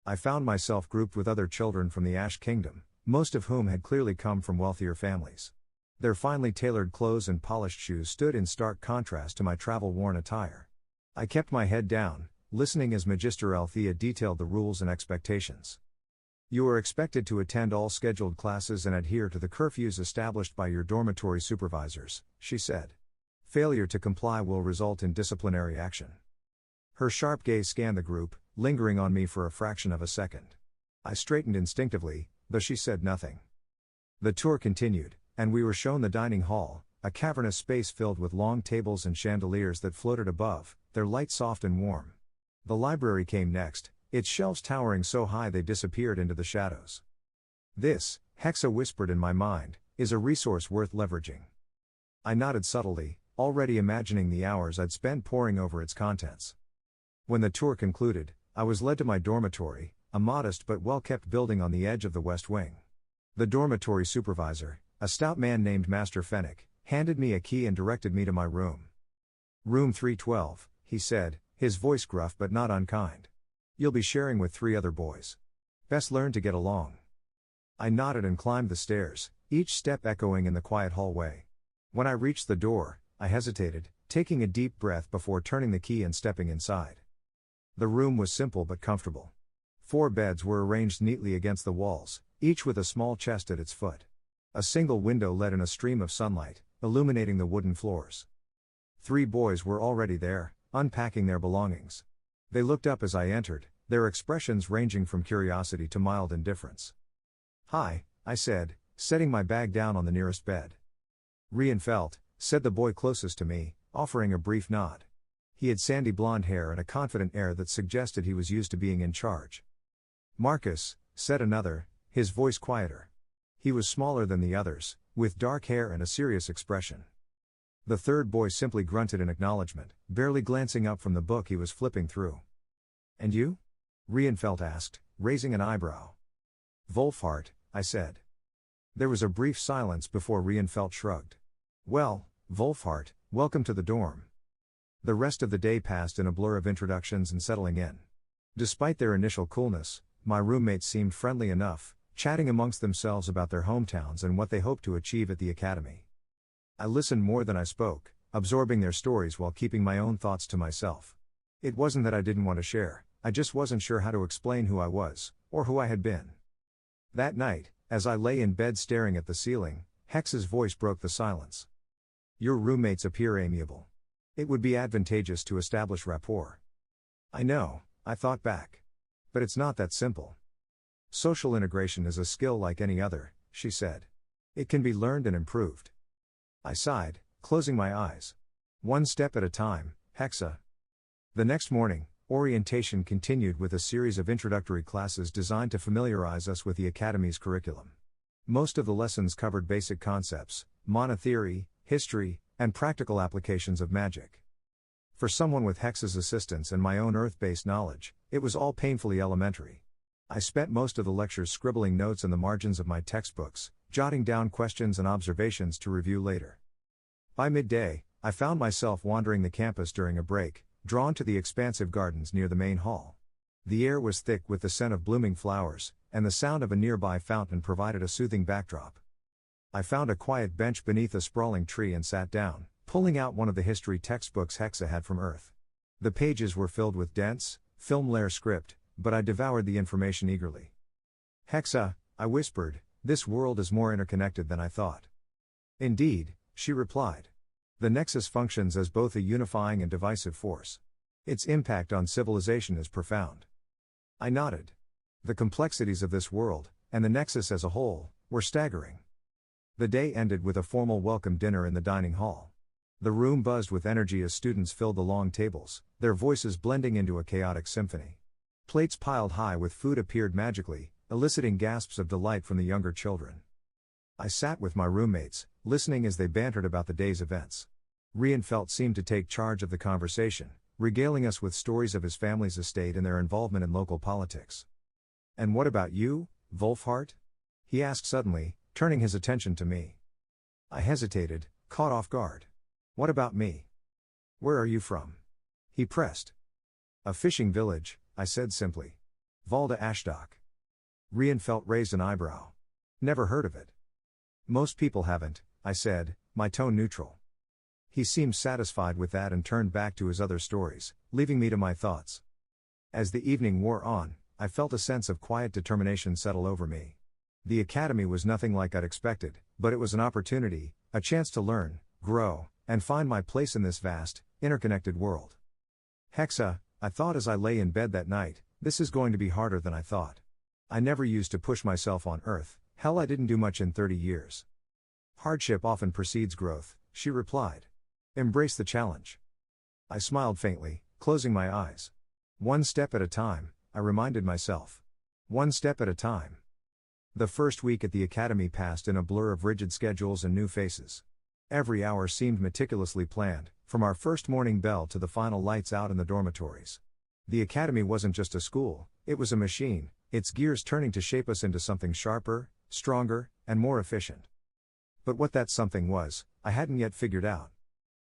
I found myself grouped with other children from the Ash Kingdom, most of whom had clearly come from wealthier families. Their finely tailored clothes and polished shoes stood in stark contrast to my travel-worn attire. I kept my head down, listening as Magister Althea detailed the rules and expectations. You are expected to attend all scheduled classes and adhere to the curfews established by your dormitory supervisors, she said. Failure to comply will result in disciplinary action. Her sharp gaze scanned the group, lingering on me for a fraction of a second. I straightened instinctively, though she said nothing. The tour continued, and we were shown the dining hall, a cavernous space filled with long tables and chandeliers that floated above, their light soft and warm. The library came next, its shelves towering so high they disappeared into the shadows. This, Hexa whispered in my mind, is a resource worth leveraging. I nodded subtly, already imagining the hours I'd spend poring over its contents. When the tour concluded, I was led to my dormitory, a modest but well-kept building on the edge of the West Wing. The dormitory supervisor, a stout man named Master Fennec, handed me a key and directed me to my room. Room 312, he said, his voice gruff but not unkind. You'll be sharing with 3 other boys. Best learn to get along. I nodded and climbed the stairs, each step echoing in the quiet hallway. When I reached the door, I hesitated, taking a deep breath before turning the key and stepping inside. The room was simple but comfortable. 4 beds were arranged neatly against the walls, each with a small chest at its foot. A single window let in a stream of sunlight, illuminating the wooden floors. 3 boys were already there, unpacking their belongings. They looked up as I entered, their expressions ranging from curiosity to mild indifference. "Hi," I said, setting my bag down on the nearest bed. "Reinfeldt," said the boy closest to me, offering a brief nod. He had sandy blonde hair and a confident air that suggested he was used to being in charge. "Marcus," said another, his voice quieter. He was smaller than the others, with dark hair and a serious expression. The third boy simply grunted in acknowledgement, barely glancing up from the book he was flipping through. "And you?" Reinfeldt asked, raising an eyebrow. "Wolfhart," I said. There was a brief silence before Reinfeldt shrugged. "Well, Wolfhart, welcome to the dorm." The rest of the day passed in a blur of introductions and settling in. Despite their initial coolness, my roommates seemed friendly enough, chatting amongst themselves about their hometowns and what they hoped to achieve at the academy. I listened more than I spoke, absorbing their stories while keeping my own thoughts to myself. It wasn't that I didn't want to share, I just wasn't sure how to explain who I was, or who I had been. That night, as I lay in bed staring at the ceiling, Hex's voice broke the silence. "Your roommates appear amiable. It would be advantageous to establish rapport." "I know," I thought back. "But it's not that simple." "Social integration is a skill like any other," she said. "It can be learned and improved." I sighed, closing my eyes. "One step at a time, Hexa." The next morning, orientation continued with a series of introductory classes designed to familiarize us with the Academy's curriculum. Most of the lessons covered basic concepts, mana theory, history, and practical applications of magic. For someone with Hex's assistance and my own earth-based knowledge, it was all painfully elementary. I spent most of the lectures scribbling notes in the margins of my textbooks, jotting down questions and observations to review later. By midday, I found myself wandering the campus during a break, drawn to the expansive gardens near the main hall. The air was thick with the scent of blooming flowers, and the sound of a nearby fountain provided a soothing backdrop. I found a quiet bench beneath a sprawling tree and sat down, pulling out one of the history textbooks Hexa had from Earth. The pages were filled with dense, film-layer script, but I devoured the information eagerly. "Hexa," I whispered, "this world is more interconnected than I thought." "Indeed," she replied. "The Nexus functions as both a unifying and divisive force. Its impact on civilization is profound." I nodded. The complexities of this world, and the Nexus as a whole, were staggering. The day ended with a formal welcome dinner in the dining hall. The room buzzed with energy as students filled the long tables, their voices blending into a chaotic symphony. Plates piled high with food appeared magically, eliciting gasps of delight from the younger children. I sat with my roommates, listening as they bantered about the day's events. Reinfeldt seemed to take charge of the conversation, regaling us with stories of his family's estate and their involvement in local politics. "And what about you, Wolfhart?" he asked suddenly, turning his attention to me. I hesitated, caught off guard. "What about me? Where are you from?" he pressed. "A fishing village," I said simply. "Valda Ashdok." Reinfeldt raised an eyebrow. "Never heard of it." "Most people haven't," I said, my tone neutral. He seemed satisfied with that and turned back to his other stories, leaving me to my thoughts. As the evening wore on, I felt a sense of quiet determination settle over me. The academy was nothing like I'd expected, but it was an opportunity, a chance to learn, grow, and find my place in this vast, interconnected world. Hexa, I thought as I lay in bed that night, this is going to be harder than I thought. I never used to push myself on Earth, hell I didn't do much in 30 years. Hardship often precedes growth, she replied. Embrace the challenge. I smiled faintly, closing my eyes. One step at a time, I reminded myself. One step at a time. The first week at the academy passed in a blur of rigid schedules and new faces. Every hour seemed meticulously planned, from our first morning bell to the final lights out in the dormitories. The academy wasn't just a school, it was a machine, its gears turning to shape us into something sharper, stronger, and more efficient. But what that something was, I hadn't yet figured out.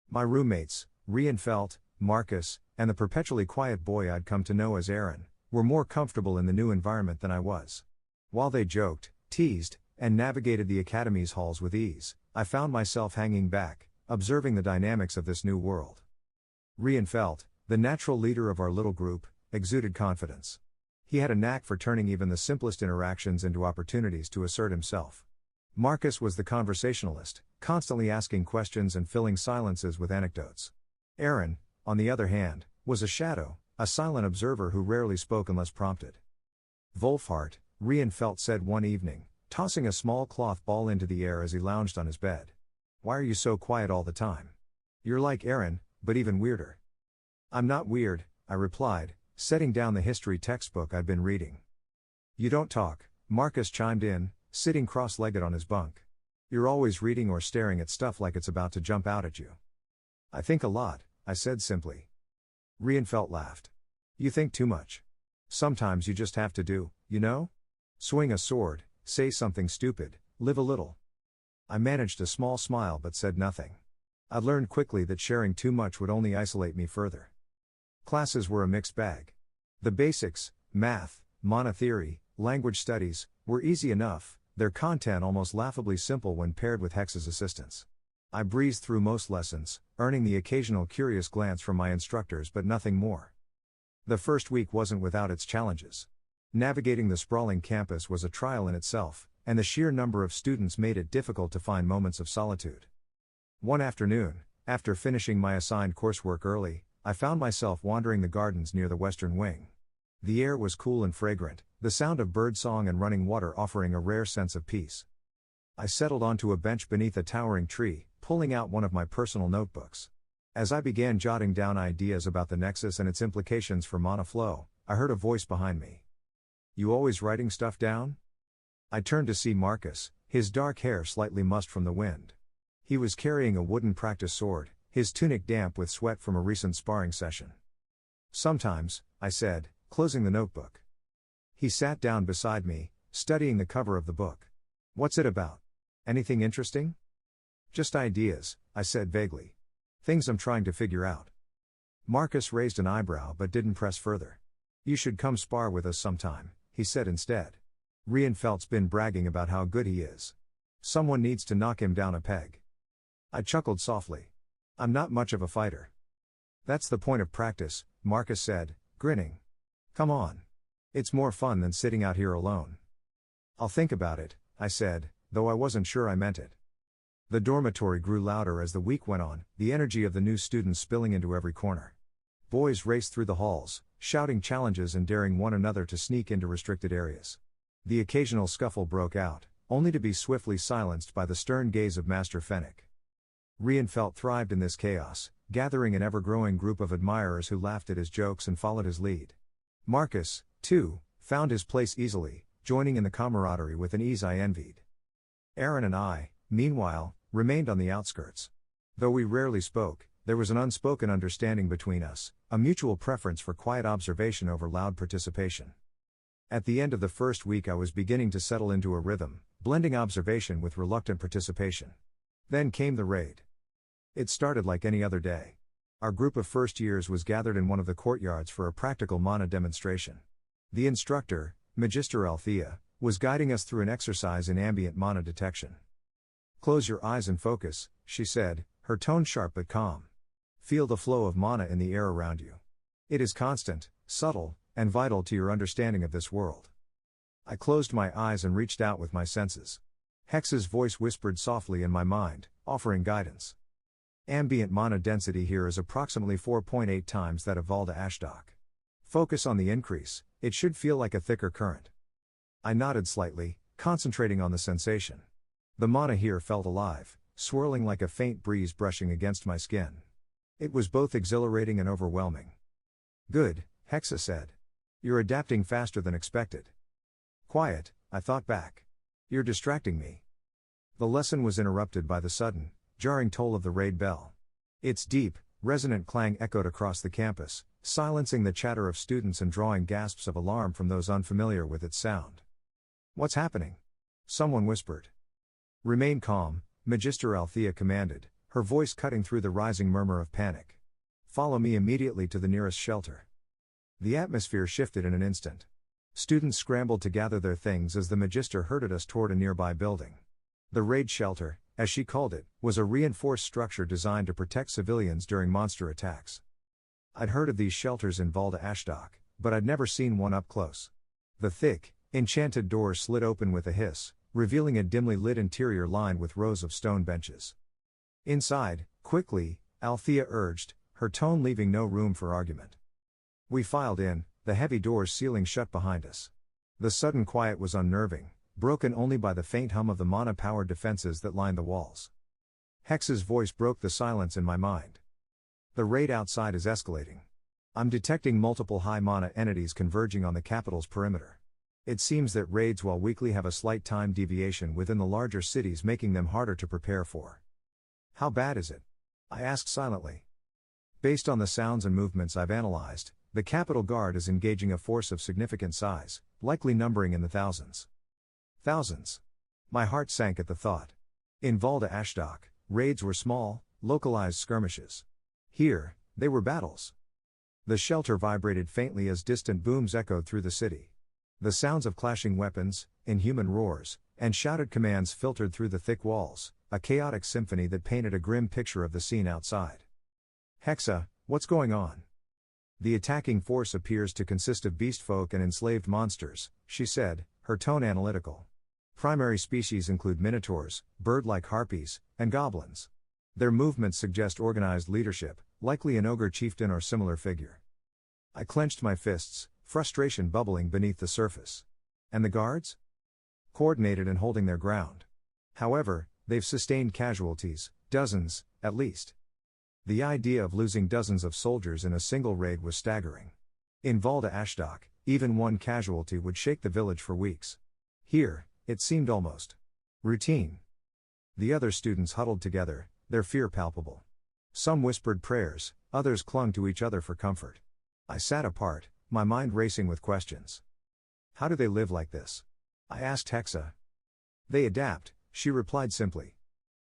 My roommates, Rienfeld, Marcus, and the perpetually quiet boy I'd come to know as Aaron, were more comfortable in the new environment than I was. While they joked, teased, and navigated the academy's halls with ease, I found myself hanging back, observing the dynamics of this new world. Rienfeld, the natural leader of our little group, exuded confidence. He had a knack for turning even the simplest interactions into opportunities to assert himself. Marcus was the conversationalist, constantly asking questions and filling silences with anecdotes. Aaron, on the other hand, was a shadow, a silent observer who rarely spoke unless prompted. Wolfhart, Rienfeld said one evening, tossing a small cloth ball into the air as he lounged on his bed. Why are you so quiet all the time? You're like Aaron, but even weirder. I'm not weird, I replied, setting down the history textbook I'd been reading. You don't talk, Marcus chimed in, sitting cross-legged on his bunk. You're always reading or staring at stuff like it's about to jump out at you. I think a lot, I said simply. Rienfeld laughed. You think too much. Sometimes you just have to do, you know? Swing a sword, say something stupid, live a little. I managed a small smile but said nothing. I learned quickly that sharing too much would only isolate me further. Classes were a mixed bag. The basics, math, monotheory, language studies, were easy enough, their content almost laughably simple when paired with Hex's assistance. I breezed through most lessons, earning the occasional curious glance from my instructors but nothing more. The first week wasn't without its challenges. Navigating the sprawling campus was a trial in itself, and the sheer number of students made it difficult to find moments of solitude. One afternoon, after finishing my assigned coursework early, I found myself wandering the gardens near the western wing. The air was cool and fragrant, the sound of birdsong and running water offering a rare sense of peace. I settled onto a bench beneath a towering tree, pulling out one of my personal notebooks. As I began jotting down ideas about the Nexus and its implications for mana flow, I heard a voice behind me. You always writing stuff down? I turned to see Marcus, his dark hair slightly mussed from the wind. He was carrying a wooden practice sword, his tunic damp with sweat from a recent sparring session. Sometimes, I said, closing the notebook. He sat down beside me, studying the cover of the book. What's it about? Anything interesting? Just ideas, I said vaguely. Things I'm trying to figure out. Marcus raised an eyebrow but didn't press further. You should come spar with us sometime, he said instead. Rienfeld's been bragging about how good he is. Someone needs to knock him down a peg. I chuckled softly. I'm not much of a fighter. That's the point of practice, Marcus said, grinning. Come on. It's more fun than sitting out here alone. I'll think about it, I said, though I wasn't sure I meant it. The dormitory grew louder as the week went on, the energy of the new students spilling into every corner. Boys raced through the halls, shouting challenges and daring one another to sneak into restricted areas. The occasional scuffle broke out, only to be swiftly silenced by the stern gaze of Master Fennec. Rienfeld thrived in this chaos, gathering an ever-growing group of admirers who laughed at his jokes and followed his lead. Marcus, too, found his place easily, joining in the camaraderie with an ease I envied. Aaron and I, meanwhile, remained on the outskirts. Though we rarely spoke, there was an unspoken understanding between us, a mutual preference for quiet observation over loud participation. At the end of the first week I was beginning to settle into a rhythm, blending observation with reluctant participation. Then came the raid. It started like any other day. Our group of first years was gathered in one of the courtyards for a practical mana demonstration. The instructor, Magister Althea, was guiding us through an exercise in ambient mana detection. Close your eyes and focus, she said, her tone sharp but calm. Feel the flow of mana in the air around you. It is constant, subtle, and vital to your understanding of this world. I closed my eyes and reached out with my senses. Hexa's voice whispered softly in my mind, offering guidance. Ambient mana density here is approximately 4.8 times that of Valda Ashdok. Focus on the increase, it should feel like a thicker current. I nodded slightly, concentrating on the sensation. The mana here felt alive, swirling like a faint breeze brushing against my skin. It was both exhilarating and overwhelming. Good, Hexa said. You're adapting faster than expected. Quiet, I thought back. You're distracting me. The lesson was interrupted by the sudden, jarring toll of the raid bell. Its deep, resonant clang echoed across the campus, silencing the chatter of students and drawing gasps of alarm from those unfamiliar with its sound. What's happening? Someone whispered. Remain calm, Magister Althea commanded, her voice cutting through the rising murmur of panic. Follow me immediately to the nearest shelter. The atmosphere shifted in an instant. Students scrambled to gather their things as the Magister herded us toward a nearby building. The raid shelter, as she called it, was a reinforced structure designed to protect civilians during monster attacks. I'd heard of these shelters in Valda Ashdok, but I'd never seen one up close. The thick, enchanted doors slid open with a hiss, revealing a dimly lit interior lined with rows of stone benches. Inside, quickly, Althea urged, her tone leaving no room for argument. We filed in, the heavy doors sealing shut behind us. The sudden quiet was unnerving, broken only by the faint hum of the mana-powered defenses that lined the walls. Hexa's voice broke the silence in my mind. The raid outside is escalating. I'm detecting multiple high mana entities converging on the capital's perimeter. It seems that raids while weekly have a slight time deviation within the larger cities, making them harder to prepare for. How bad is it? I asked silently. Based on the sounds and movements I've analyzed, the Capital Guard is engaging a force of significant size, likely numbering in the thousands. Thousands. My heart sank at the thought. In Valda Ashdok, raids were small, localized skirmishes. Here, they were battles. The shelter vibrated faintly as distant booms echoed through the city. The sounds of clashing weapons, inhuman roars, and shouted commands filtered through the thick walls, a chaotic symphony that painted a grim picture of the scene outside. Hexa, what's going on? The attacking force appears to consist of beast folk and enslaved monsters, she said, her tone analytical. Primary species include minotaurs, bird-like harpies, and goblins. Their movements suggest organized leadership, likely an ogre chieftain or similar figure. I clenched my fists, frustration bubbling beneath the surface. And the guards? Coordinated and holding their ground. However, they've sustained casualties, dozens, at least. The idea of losing dozens of soldiers in a single raid was staggering. In Valda Ashdok, even one casualty would shake the village for weeks. Here, it seemed almost routine. The other students huddled together, their fear palpable. Some whispered prayers, others clung to each other for comfort. I sat apart, my mind racing with questions. How do they live like this? I asked Hexa. They adapt, she replied simply.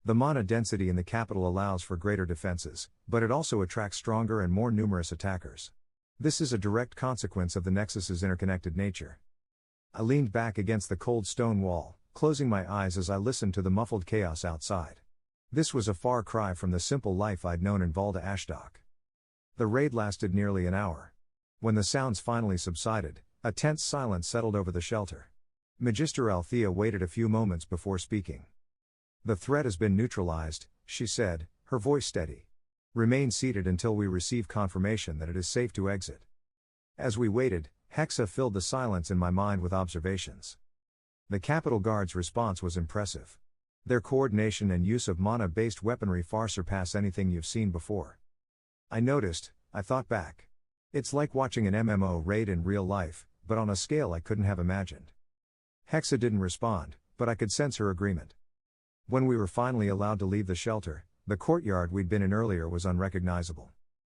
The mana density in the capital allows for greater defenses, but it also attracts stronger and more numerous attackers. This is a direct consequence of the Nexus's interconnected nature. I leaned back against the cold stone wall, closing my eyes as I listened to the muffled chaos outside. This was a far cry from the simple life I'd known in Valda Ashdok. The raid lasted nearly an hour. When the sounds finally subsided, a tense silence settled over the shelter. Magister Althea waited a few moments before speaking. The threat has been neutralized, she said, her voice steady. Remain seated until we receive confirmation that it is safe to exit. As we waited, Hexa filled the silence in my mind with observations. The Capital Guard's response was impressive. Their coordination and use of mana-based weaponry far surpass anything you've seen before. I noticed, I thought back. It's like watching an MMO raid in real life, but on a scale I couldn't have imagined. Hexa didn't respond, but I could sense her agreement. When we were finally allowed to leave the shelter, the courtyard we'd been in earlier was unrecognizable.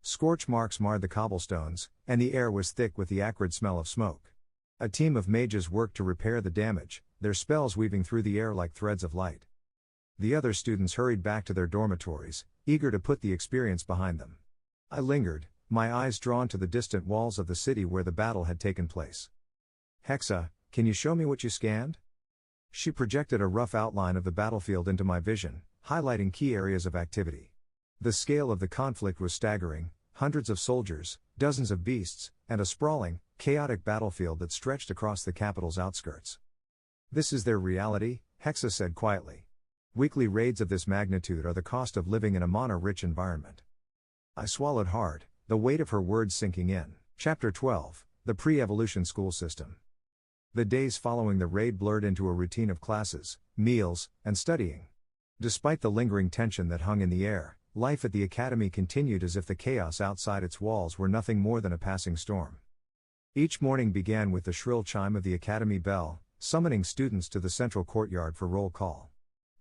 Scorch marks marred the cobblestones, and the air was thick with the acrid smell of smoke. A team of mages worked to repair the damage, their spells weaving through the air like threads of light. The other students hurried back to their dormitories, eager to put the experience behind them. I lingered, my eyes drawn to the distant walls of the city where the battle had taken place. Hexa, can you show me what you scanned? She projected a rough outline of the battlefield into my vision, highlighting key areas of activity. The scale of the conflict was staggering, hundreds of soldiers, dozens of beasts, and a sprawling, chaotic battlefield that stretched across the capital's outskirts. This is their reality, Hexa said quietly. Weekly raids of this magnitude are the cost of living in a mana-rich environment. I swallowed hard, the weight of her words sinking in. Chapter 12, The Pre-Evolution School System. The days following the raid blurred into a routine of classes, meals, and studying. Despite the lingering tension that hung in the air, life at the academy continued as if the chaos outside its walls were nothing more than a passing storm. Each morning began with the shrill chime of the academy bell, summoning students to the central courtyard for roll call.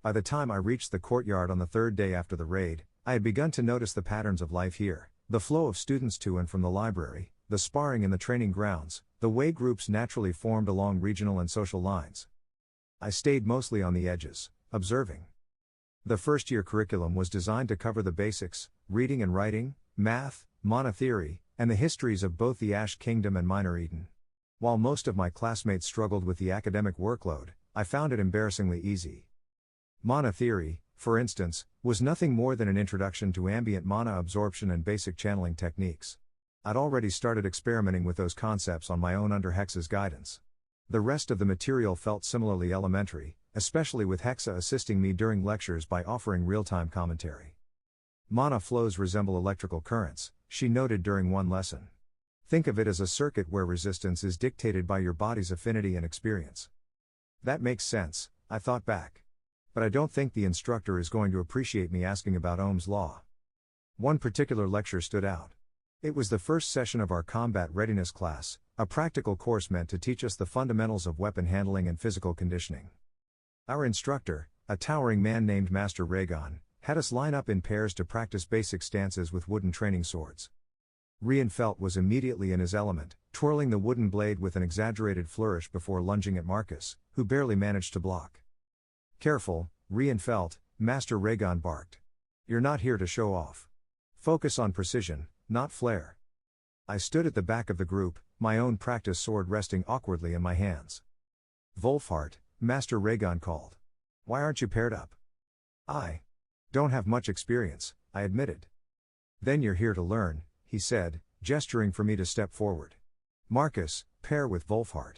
By the time I reached the courtyard on the third day after the raid, I had begun to notice the patterns of life here, the flow of students to and from the library, the sparring in the training grounds, the way groups naturally formed along regional and social lines. I stayed mostly on the edges, observing. The first-year curriculum was designed to cover the basics, reading and writing, math, mana theory, and the histories of both the Ash Kingdom and Minor Eden. While most of my classmates struggled with the academic workload, I found it embarrassingly easy. Mana theory, for instance, was nothing more than an introduction to ambient mana absorption and basic channeling techniques. I'd already started experimenting with those concepts on my own under Hexa's guidance. The rest of the material felt similarly elementary, especially with Hexa assisting me during lectures by offering real-time commentary. Mana flows resemble electrical currents, she noted during one lesson. Think of it as a circuit where resistance is dictated by your body's affinity and experience. That makes sense, I thought back. But I don't think the instructor is going to appreciate me asking about Ohm's law. One particular lecture stood out. It was the first session of our combat readiness class, a practical course meant to teach us the fundamentals of weapon handling and physical conditioning. Our instructor, a towering man named Master Raygon, had us line up in pairs to practice basic stances with wooden training swords. Rienfeld was immediately in his element, twirling the wooden blade with an exaggerated flourish before lunging at Marcus, who barely managed to block. Careful, Rienfeld, Master Raygon barked. You're not here to show off. Focus on precision, not flair. I stood at the back of the group, my own practice sword resting awkwardly in my hands. Wolfhart, Master Raygon called. Why aren't you paired up? I don't have much experience, I admitted. Then you're here to learn, he said, gesturing for me to step forward. Marcus, pair with Wolfhart.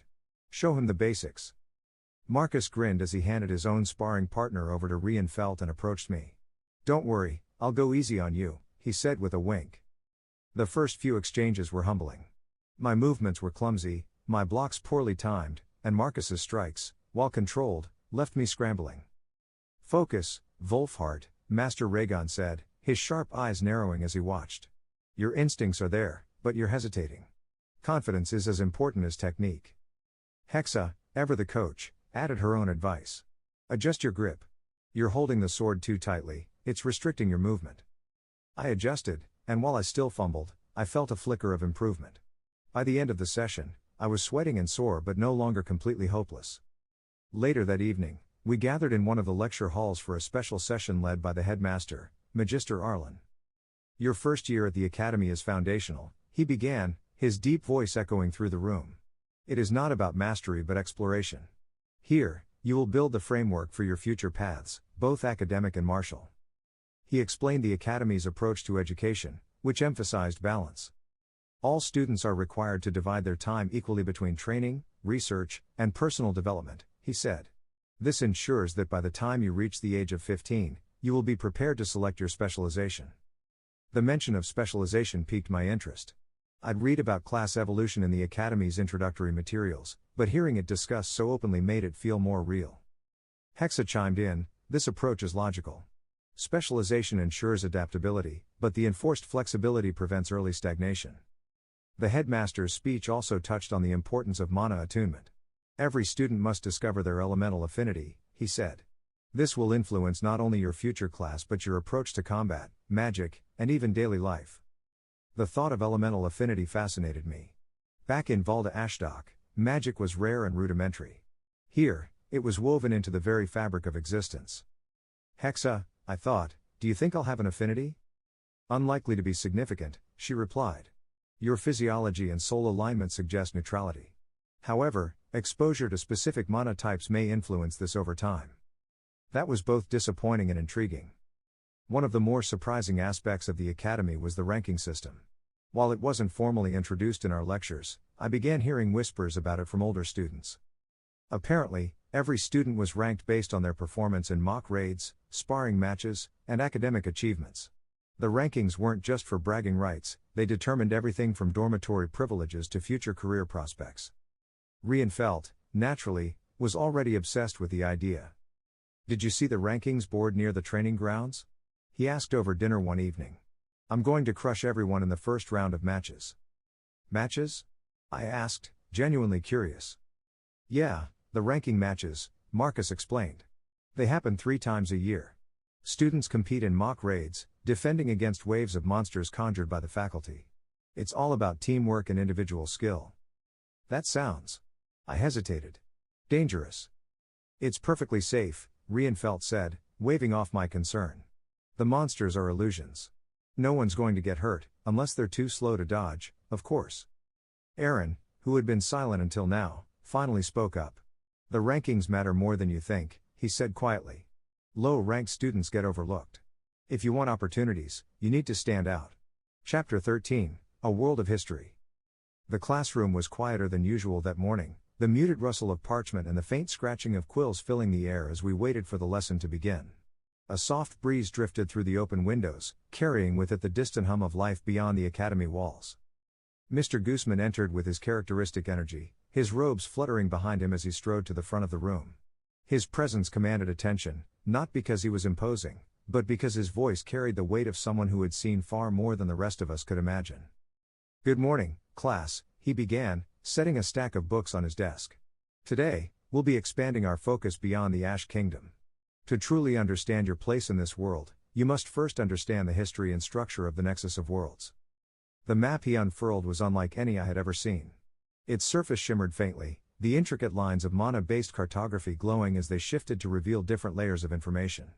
Show him the basics. Marcus grinned as he handed his own sparring partner over to Rienfeld and approached me. Don't worry, I'll go easy on you, he said with a wink. The first few exchanges were humbling. My movements were clumsy, my blocks poorly timed, and Marcus's strikes, while controlled, left me scrambling. Focus, Wolfhart, Master Raygon said, his sharp eyes narrowing as he watched. Your instincts are there, but you're hesitating. Confidence is as important as technique. Hexa, ever the coach, added her own advice. Adjust your grip. You're holding the sword too tightly, it's restricting your movement. I adjusted, and while I still fumbled, I felt a flicker of improvement. By the end of the session, I was sweating and sore but no longer completely hopeless. Later that evening, we gathered in one of the lecture halls for a special session led by the headmaster, Magister Arlen. Your first year at the academy is foundational, he began, his deep voice echoing through the room. It is not about mastery but exploration. Here, you will build the framework for your future paths, both academic and martial. He explained the academy's approach to education, which emphasized balance. All students are required to divide their time equally between training, research, and personal development, he said. This ensures that by the time you reach the age of 15, you will be prepared to select your specialization. The mention of specialization piqued my interest. I'd read about class evolution in the academy's introductory materials, but hearing it discussed so openly made it feel more real. Hexa chimed in, this approach is logical. Specialization ensures adaptability, but the enforced flexibility prevents early stagnation. The headmaster's speech also touched on the importance of mana attunement. Every student must discover their elemental affinity, he said. This will influence not only your future class but your approach to combat, magic, and even daily life. The thought of elemental affinity fascinated me. Back in Valda Ashdok, magic was rare and rudimentary. Here, it was woven into the very fabric of existence. Hexa, I thought, do you think I'll have an affinity? Unlikely to be significant, she replied. Your physiology and soul alignment suggest neutrality. However, exposure to specific mana types may influence this over time. That was both disappointing and intriguing. One of the more surprising aspects of the academy was the ranking system. While it wasn't formally introduced in our lectures, I began hearing whispers about it from older students. Apparently, every student was ranked based on their performance in mock raids, sparring matches, and academic achievements. The rankings weren't just for bragging rights, they determined everything from dormitory privileges to future career prospects. Reinfeldt, naturally, was already obsessed with the idea. "Did you see the rankings board near the training grounds?" he asked over dinner one evening. "I'm going to crush everyone in the first round of matches." "Matches?" I asked, genuinely curious. "Yeah, the ranking matches," Marcus explained. "They happen 3 times a year. Students compete in mock raids, defending against waves of monsters conjured by the faculty. It's all about teamwork and individual skill." "That sounds..." I hesitated. "Dangerous." "It's perfectly safe," Reinfeldt said, waving off my concern. "The monsters are illusions. No one's going to get hurt, unless they're too slow to dodge, of course." Aaron, who had been silent until now, finally spoke up. "The rankings matter more than you think," he said quietly. "Low-ranked students get overlooked. If you want opportunities, you need to stand out." Chapter 13, A World of History. The classroom was quieter than usual that morning, the muted rustle of parchment and the faint scratching of quills filling the air as we waited for the lesson to begin. A soft breeze drifted through the open windows, carrying with it the distant hum of life beyond the academy walls. Mr. Gooseman entered with his characteristic energy, his robes fluttering behind him as he strode to the front of the room. His presence commanded attention, not because he was imposing, but because his voice carried the weight of someone who had seen far more than the rest of us could imagine. "Good morning, class," he began, setting a stack of books on his desk. "Today, we'll be expanding our focus beyond the Ash Kingdom. To truly understand your place in this world, you must first understand the history and structure of the Nexus of Worlds." The map he unfurled was unlike any I had ever seen. Its surface shimmered faintly, the intricate lines of mana-based cartography glowing as they shifted to reveal different layers of information.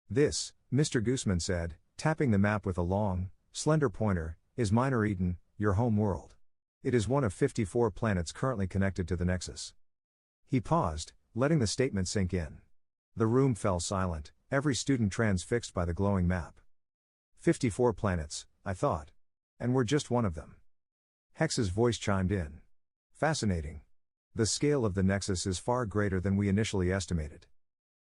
"This," Mr. Gooseman said, tapping the map with a long, slender pointer, "is Minor Eden, your home world. It is one of 54 planets currently connected to the Nexus." He paused, letting the statement sink in. The room fell silent, every student transfixed by the glowing map. 54 planets, I thought. And we're just one of them. Hex's voice chimed in. "Fascinating. The scale of the Nexus is far greater than we initially estimated."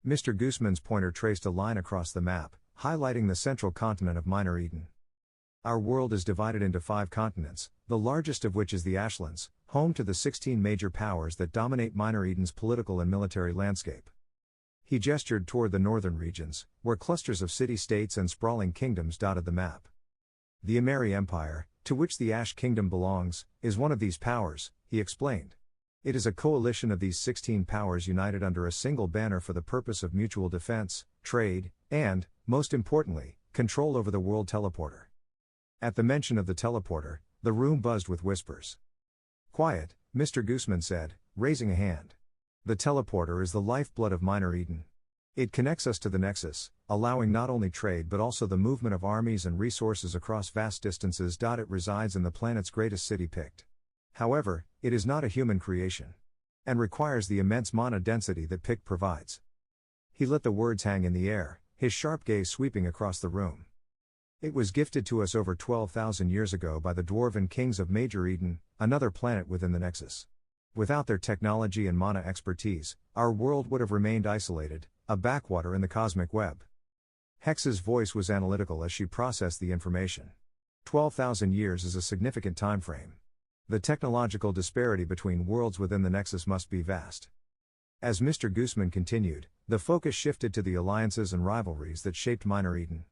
Mr. Gooseman's pointer traced a line across the map, highlighting the central continent of Minor Eden. "Our world is divided into 5 continents, the largest of which is the Ashlands, home to the 16 major powers that dominate Minor Eden's political and military landscape." He gestured toward the northern regions, where clusters of city-states and sprawling kingdoms dotted the map. "The Imeri Empire, to which the Ash Kingdom belongs, is one of these powers," he explained. "It is a coalition of these 16 powers united under a single banner for the purpose of mutual defense, trade, and, most importantly, control over the world teleporter." At the mention of the teleporter, the room buzzed with whispers. "Quiet," Mr. Gooseman said, raising a hand. "The teleporter is the lifeblood of Minor Eden. It connects us to the Nexus, allowing not only trade but also the movement of armies and resources across vast distances. It resides in the planet's greatest city Pict. However, it is not a human creation. And requires the immense mana density that Pict provides." He let the words hang in the air, his sharp gaze sweeping across the room. "It was gifted to us over 12,000 years ago by the Dwarven Kings of Major Eden, another planet within the Nexus. Without their technology and mana expertise, our world would have remained isolated, a backwater in the cosmic web." Hex's voice was analytical as she processed the information. 12,000 years is a significant time frame. The technological disparity between worlds within the Nexus must be vast. As Mr. Gooseman continued, the focus shifted to the alliances and rivalries that shaped Minor Eden.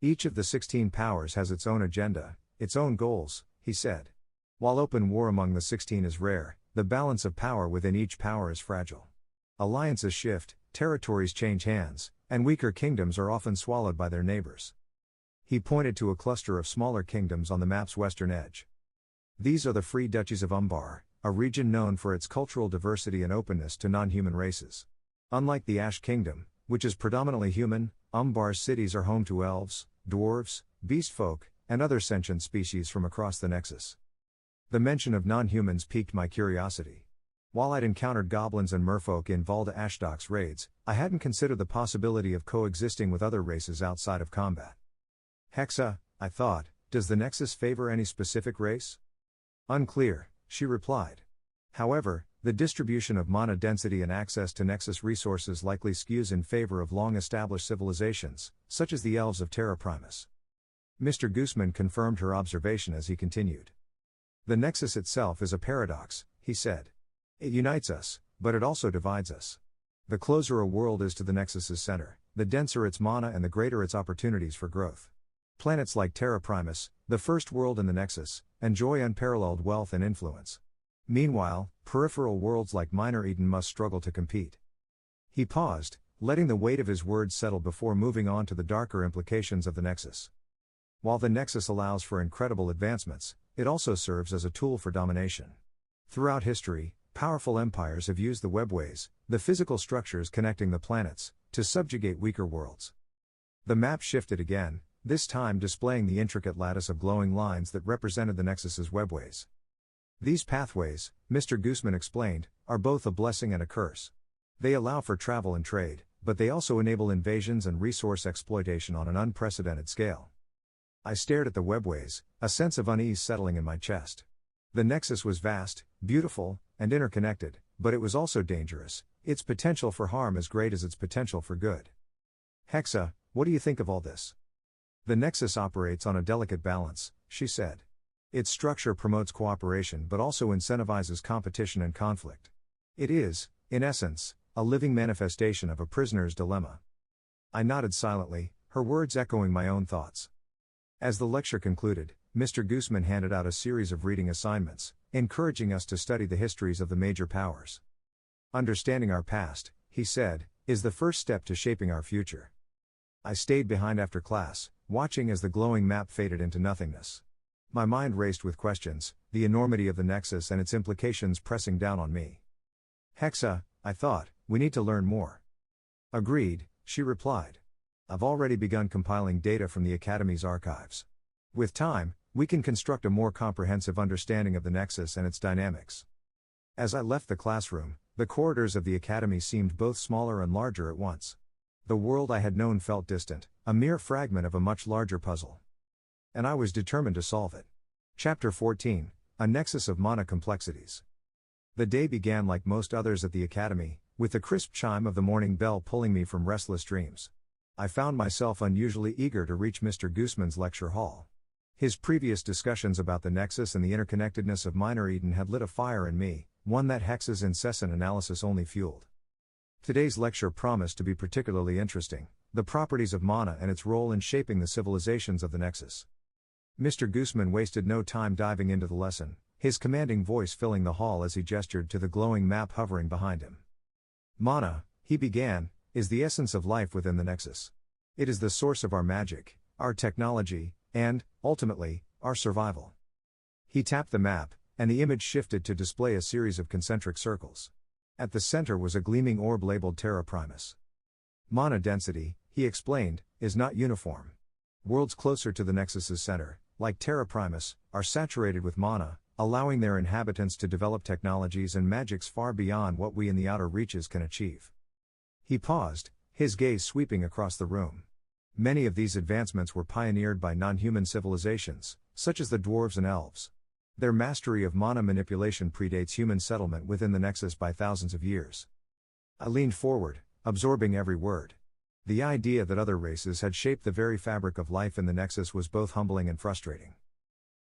"Each of the 16 powers has its own agenda, its own goals," he said. "While open war among the 16 is rare, the balance of power within each power is fragile. Alliances shift, territories change hands, and weaker kingdoms are often swallowed by their neighbors." He pointed to a cluster of smaller kingdoms on the map's western edge. "These are the Free Duchies of Umbar, a region known for its cultural diversity and openness to non-human races. Unlike the Ash Kingdom, which is predominantly human, Umbar's cities are home to elves, dwarves, beastfolk, and other sentient species from across the Nexus." The mention of non-humans piqued my curiosity. While I'd encountered goblins and merfolk in Valda Ashdok's raids, I hadn't considered the possibility of coexisting with other races outside of combat. "Hexa," I thought, does the Nexus favor any specific race? Unclear, she replied. However, the distribution of mana density and access to Nexus resources likely skews in favor of long-established civilizations, such as the elves of Terra Primus. Mr. Guzman confirmed her observation as he continued. The Nexus itself is a paradox, he said. It unites us, but it also divides us. The closer a world is to the Nexus's center, the denser its mana and the greater its opportunities for growth. Planets like Terra Primus, the first world in the Nexus, enjoy unparalleled wealth and influence. Meanwhile, peripheral worlds like Minor Eden must struggle to compete. He paused, letting the weight of his words settle before moving on to the darker implications of the Nexus. While the Nexus allows for incredible advancements, it also serves as a tool for domination. Throughout history, powerful empires have used the webways, the physical structures connecting the planets, to subjugate weaker worlds. The map shifted again, this time displaying the intricate lattice of glowing lines that represented the Nexus's webways. These pathways, Mr. Guzman explained, are both a blessing and a curse. They allow for travel and trade, but they also enable invasions and resource exploitation on an unprecedented scale. I stared at the webways, a sense of unease settling in my chest. The Nexus was vast, beautiful, and interconnected, but it was also dangerous, its potential for harm as great as its potential for good. Hexa, what do you think of all this? The Nexus operates on a delicate balance, she said. Its structure promotes cooperation but also incentivizes competition and conflict. It is, in essence, a living manifestation of a prisoner's dilemma. I nodded silently, her words echoing my own thoughts. As the lecture concluded, Mr. Guzman handed out a series of reading assignments, encouraging us to study the histories of the major powers. Understanding our past, he said, is the first step to shaping our future. I stayed behind after class, watching as the glowing map faded into nothingness. My mind raced with questions, the enormity of the Nexus and its implications pressing down on me. Hexa, I thought, we need to learn more. Agreed, she replied. I've already begun compiling data from the Academy's archives. With time, we can construct a more comprehensive understanding of the Nexus and its dynamics. As I left the classroom, the corridors of the Academy seemed both smaller and larger at once. The world I had known felt distant, a mere fragment of a much larger puzzle. And I was determined to solve it. Chapter 14, A Nexus of Mana Complexities. The day began like most others at the Academy, with the crisp chime of the morning bell pulling me from restless dreams. I found myself unusually eager to reach Mr. Guzman's lecture hall. His previous discussions about the Nexus and the interconnectedness of Minor Eden had lit a fire in me, one that Hexa's incessant analysis only fueled. Today's lecture promised to be particularly interesting, the properties of mana and its role in shaping the civilizations of the Nexus. Mr. Guzman wasted no time diving into the lesson, his commanding voice filling the hall as he gestured to the glowing map hovering behind him. Mana, he began, is the essence of life within the Nexus. It is the source of our magic, our technology, and, ultimately, our survival. He tapped the map, and the image shifted to display a series of concentric circles. At the center was a gleaming orb labeled Terra Primus. Mana density, he explained, is not uniform. Worlds closer to the Nexus's center, like Terra Primus, are saturated with mana, allowing their inhabitants to develop technologies and magics far beyond what we in the outer reaches can achieve. He paused, his gaze sweeping across the room. Many of these advancements were pioneered by non-human civilizations, such as the dwarves and elves. Their mastery of mana manipulation predates human settlement within the Nexus by thousands of years. I leaned forward, absorbing every word. The idea that other races had shaped the very fabric of life in the Nexus was both humbling and frustrating.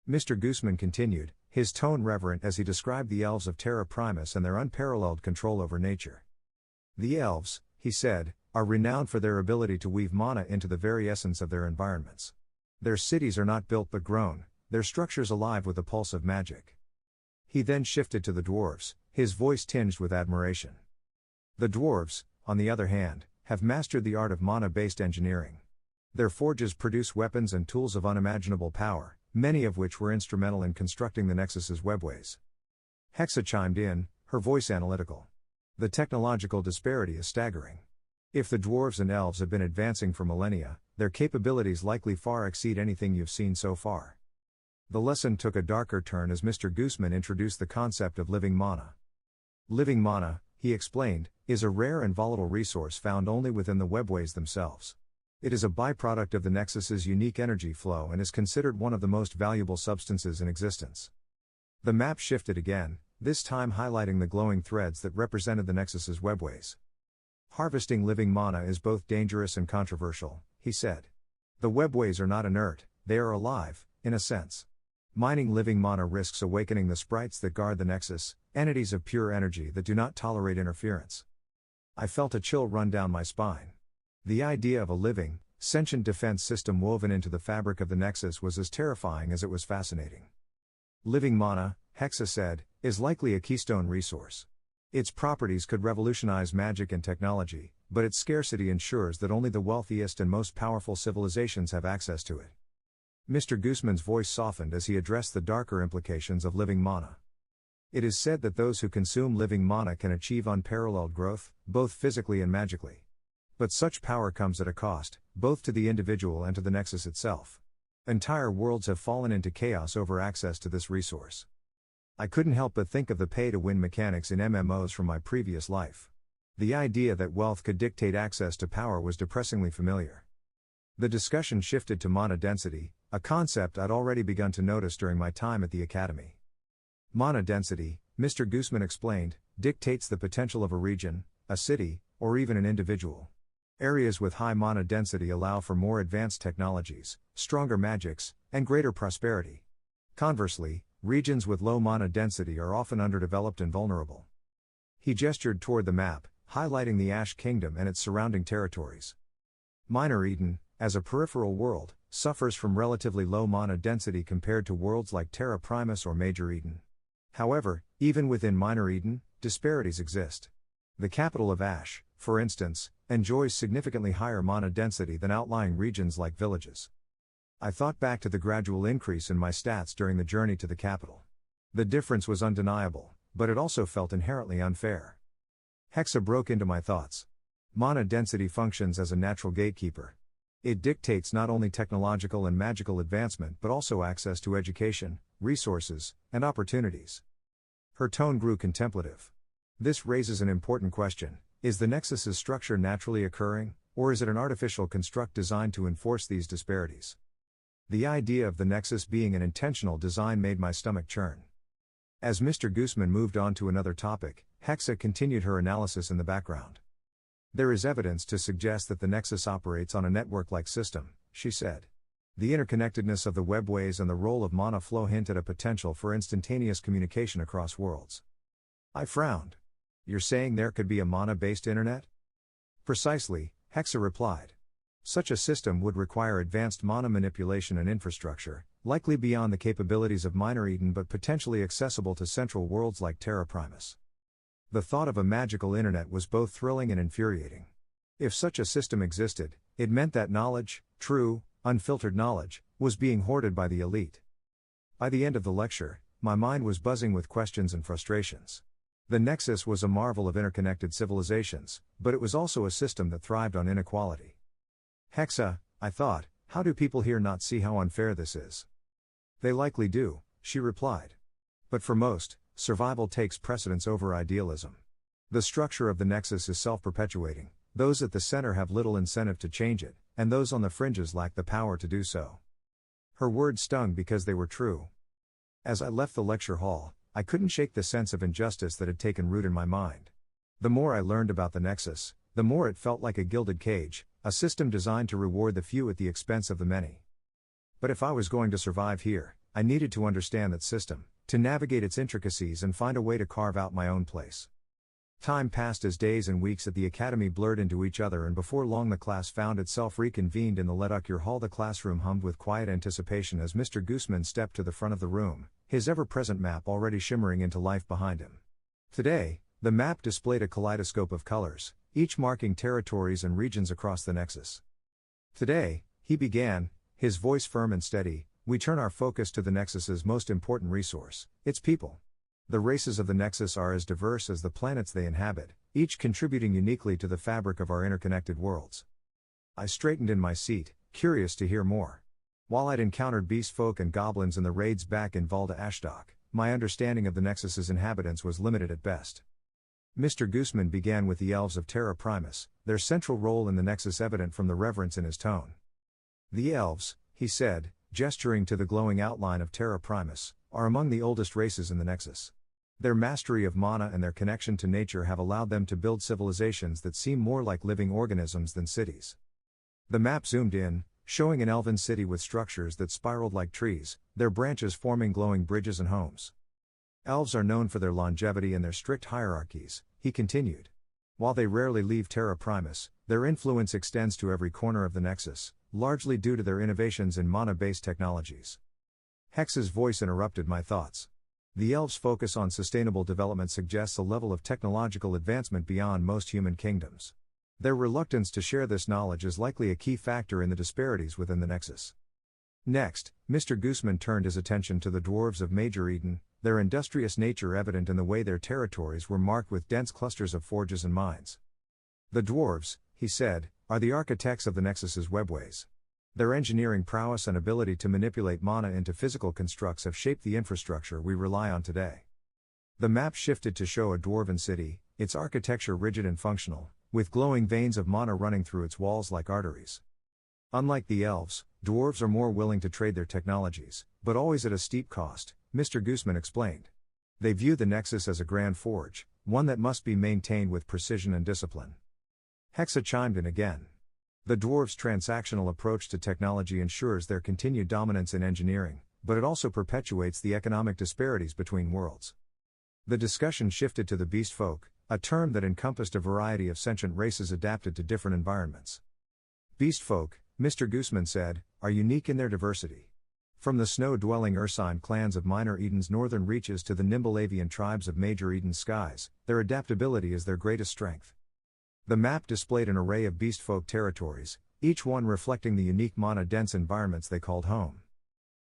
Mr. Guzman continued, his tone reverent as he described the elves of Terra Primus and their unparalleled control over nature. The elves, he said, are renowned for their ability to weave mana into the very essence of their environments. Their cities are not built but grown, their structures alive with the pulse of magic. He then shifted to the dwarves, his voice tinged with admiration. The dwarves, on the other hand, have mastered the art of mana-based engineering. Their forges produce weapons and tools of unimaginable power, many of which were instrumental in constructing the Nexus's webways. Hexa chimed in, her voice analytical. The technological disparity is staggering. If the dwarves and elves have been advancing for millennia, their capabilities likely far exceed anything you've seen so far. The lesson took a darker turn as Mr. Guzman introduced the concept of living mana. Living mana, he explained, is a rare and volatile resource found only within the webways themselves. It is a byproduct of the Nexus's unique energy flow and is considered one of the most valuable substances in existence. The map shifted again, this time highlighting the glowing threads that represented the Nexus's webways. Harvesting living mana is both dangerous and controversial, he said. The webways are not inert, they are alive, in a sense. Mining living mana risks awakening the sprites that guard the Nexus, entities of pure energy that do not tolerate interference. I felt a chill run down my spine. The idea of a living, sentient defense system woven into the fabric of the Nexus was as terrifying as it was fascinating. Living mana, Hexa said, is likely a keystone resource. Its properties could revolutionize magic and technology, but its scarcity ensures that only the wealthiest and most powerful civilizations have access to it. Mr. Guzman's voice softened as he addressed the darker implications of living mana. It is said that those who consume living mana can achieve unparalleled growth, both physically and magically. But such power comes at a cost, both to the individual and to the Nexus itself. Entire worlds have fallen into chaos over access to this resource. I couldn't help but think of the pay-to-win mechanics in MMOs from my previous life. The idea that wealth could dictate access to power was depressingly familiar. The discussion shifted to mana density, a concept I'd already begun to notice during my time at the Academy. Mana density, Mr. Guzman explained, dictates the potential of a region, a city, or even an individual. Areas with high mana density allow for more advanced technologies, stronger magics, and greater prosperity. Conversely, regions with low mana density are often underdeveloped and vulnerable. He gestured toward the map, highlighting the Ash Kingdom and its surrounding territories. Minor Eden, as a peripheral world, suffers from relatively low mana density compared to worlds like Terra Primus or Major Eden. However, even within Minor Eden, disparities exist. The capital of Ash, for instance, enjoys significantly higher mana density than outlying regions like villages. I thought back to the gradual increase in my stats during the journey to the capital. The difference was undeniable, but it also felt inherently unfair. Hexa broke into my thoughts. Mana density functions as a natural gatekeeper. It dictates not only technological and magical advancement but also access to education, resources, and opportunities. Her tone grew contemplative. This raises an important question: is the Nexus's structure naturally occurring, or is it an artificial construct designed to enforce these disparities? The idea of the Nexus being an intentional design made my stomach churn. As Mr. Guzman moved on to another topic, Hexa continued her analysis in the background. There is evidence to suggest that the Nexus operates on a network-like system, she said. The interconnectedness of the webways and the role of mana flow hint at a potential for instantaneous communication across worlds. I frowned. You're saying there could be a mana-based internet? Precisely, Hexa replied. Such a system would require advanced mana manipulation and infrastructure, likely beyond the capabilities of Minor Eden but potentially accessible to central worlds like Terra Primus. The thought of a magical internet was both thrilling and infuriating. If such a system existed, it meant that knowledge, true, unfiltered knowledge, was being hoarded by the elite. By the end of the lecture, my mind was buzzing with questions and frustrations. The Nexus was a marvel of interconnected civilizations, but it was also a system that thrived on inequality. Hexa, I thought, how do people here not see how unfair this is? They likely do, she replied. But for most, survival takes precedence over idealism. The structure of the Nexus is self-perpetuating, those at the center have little incentive to change it, and those on the fringes lack the power to do so. Her words stung because they were true. As I left the lecture hall, I couldn't shake the sense of injustice that had taken root in my mind. The more I learned about the Nexus, the more it felt like a gilded cage, a system designed to reward the few at the expense of the many. But if I was going to survive here, I needed to understand that system, to navigate its intricacies and find a way to carve out my own place. Time passed as days and weeks at the Academy blurred into each other, and before long the class found itself reconvened in the Litrpg hall. The classroom hummed with quiet anticipation as Mr. Guzman stepped to the front of the room, his ever-present map already shimmering into life behind him. Today, the map displayed a kaleidoscope of colors, each marking territories and regions across the Nexus. Today, he began, his voice firm and steady, we turn our focus to the Nexus's most important resource, its people. The races of the Nexus are as diverse as the planets they inhabit, each contributing uniquely to the fabric of our interconnected worlds. I straightened in my seat, curious to hear more. While I'd encountered beast folk and goblins in the raids back in Valda Ashdok, my understanding of the Nexus's inhabitants was limited at best. Mr. Gooseman began with the elves of Terra Primus, their central role in the Nexus evident from the reverence in his tone. The elves, he said, gesturing to the glowing outline of Terra Primus, are among the oldest races in the Nexus. Their mastery of mana and their connection to nature have allowed them to build civilizations that seem more like living organisms than cities. The map zoomed in, showing an elven city with structures that spiraled like trees, their branches forming glowing bridges and homes. Elves are known for their longevity and their strict hierarchies, he continued. While they rarely leave Terra Primus, their influence extends to every corner of the Nexus, largely due to their innovations in mana-based technologies. Hexa's voice interrupted my thoughts. The elves' focus on sustainable development suggests a level of technological advancement beyond most human kingdoms. Their reluctance to share this knowledge is likely a key factor in the disparities within the Nexus. Next, Mr. Gooseman turned his attention to the dwarves of Major Eden, their industrious nature evident in the way their territories were marked with dense clusters of forges and mines. The dwarves, he said, are the architects of the Nexus's webways. Their engineering prowess and ability to manipulate mana into physical constructs have shaped the infrastructure we rely on today. The map shifted to show a dwarven city, its architecture rigid and functional, with glowing veins of mana running through its walls like arteries. Unlike the elves, dwarves are more willing to trade their technologies, but always at a steep cost, Mr. Gooseman explained. They view the Nexus as a grand forge, one that must be maintained with precision and discipline. Hexa chimed in again. The dwarves' transactional approach to technology ensures their continued dominance in engineering, but it also perpetuates the economic disparities between worlds. The discussion shifted to the beast folk, a term that encompassed a variety of sentient races adapted to different environments. Beast folk, Mr. Gooseman said, are unique in their diversity. From the snow-dwelling Ursine clans of Minor Eden's northern reaches to the nimble avian tribes of Major Eden's skies, their adaptability is their greatest strength. The map displayed an array of beast folk territories, each one reflecting the unique mana-dense environments they called home.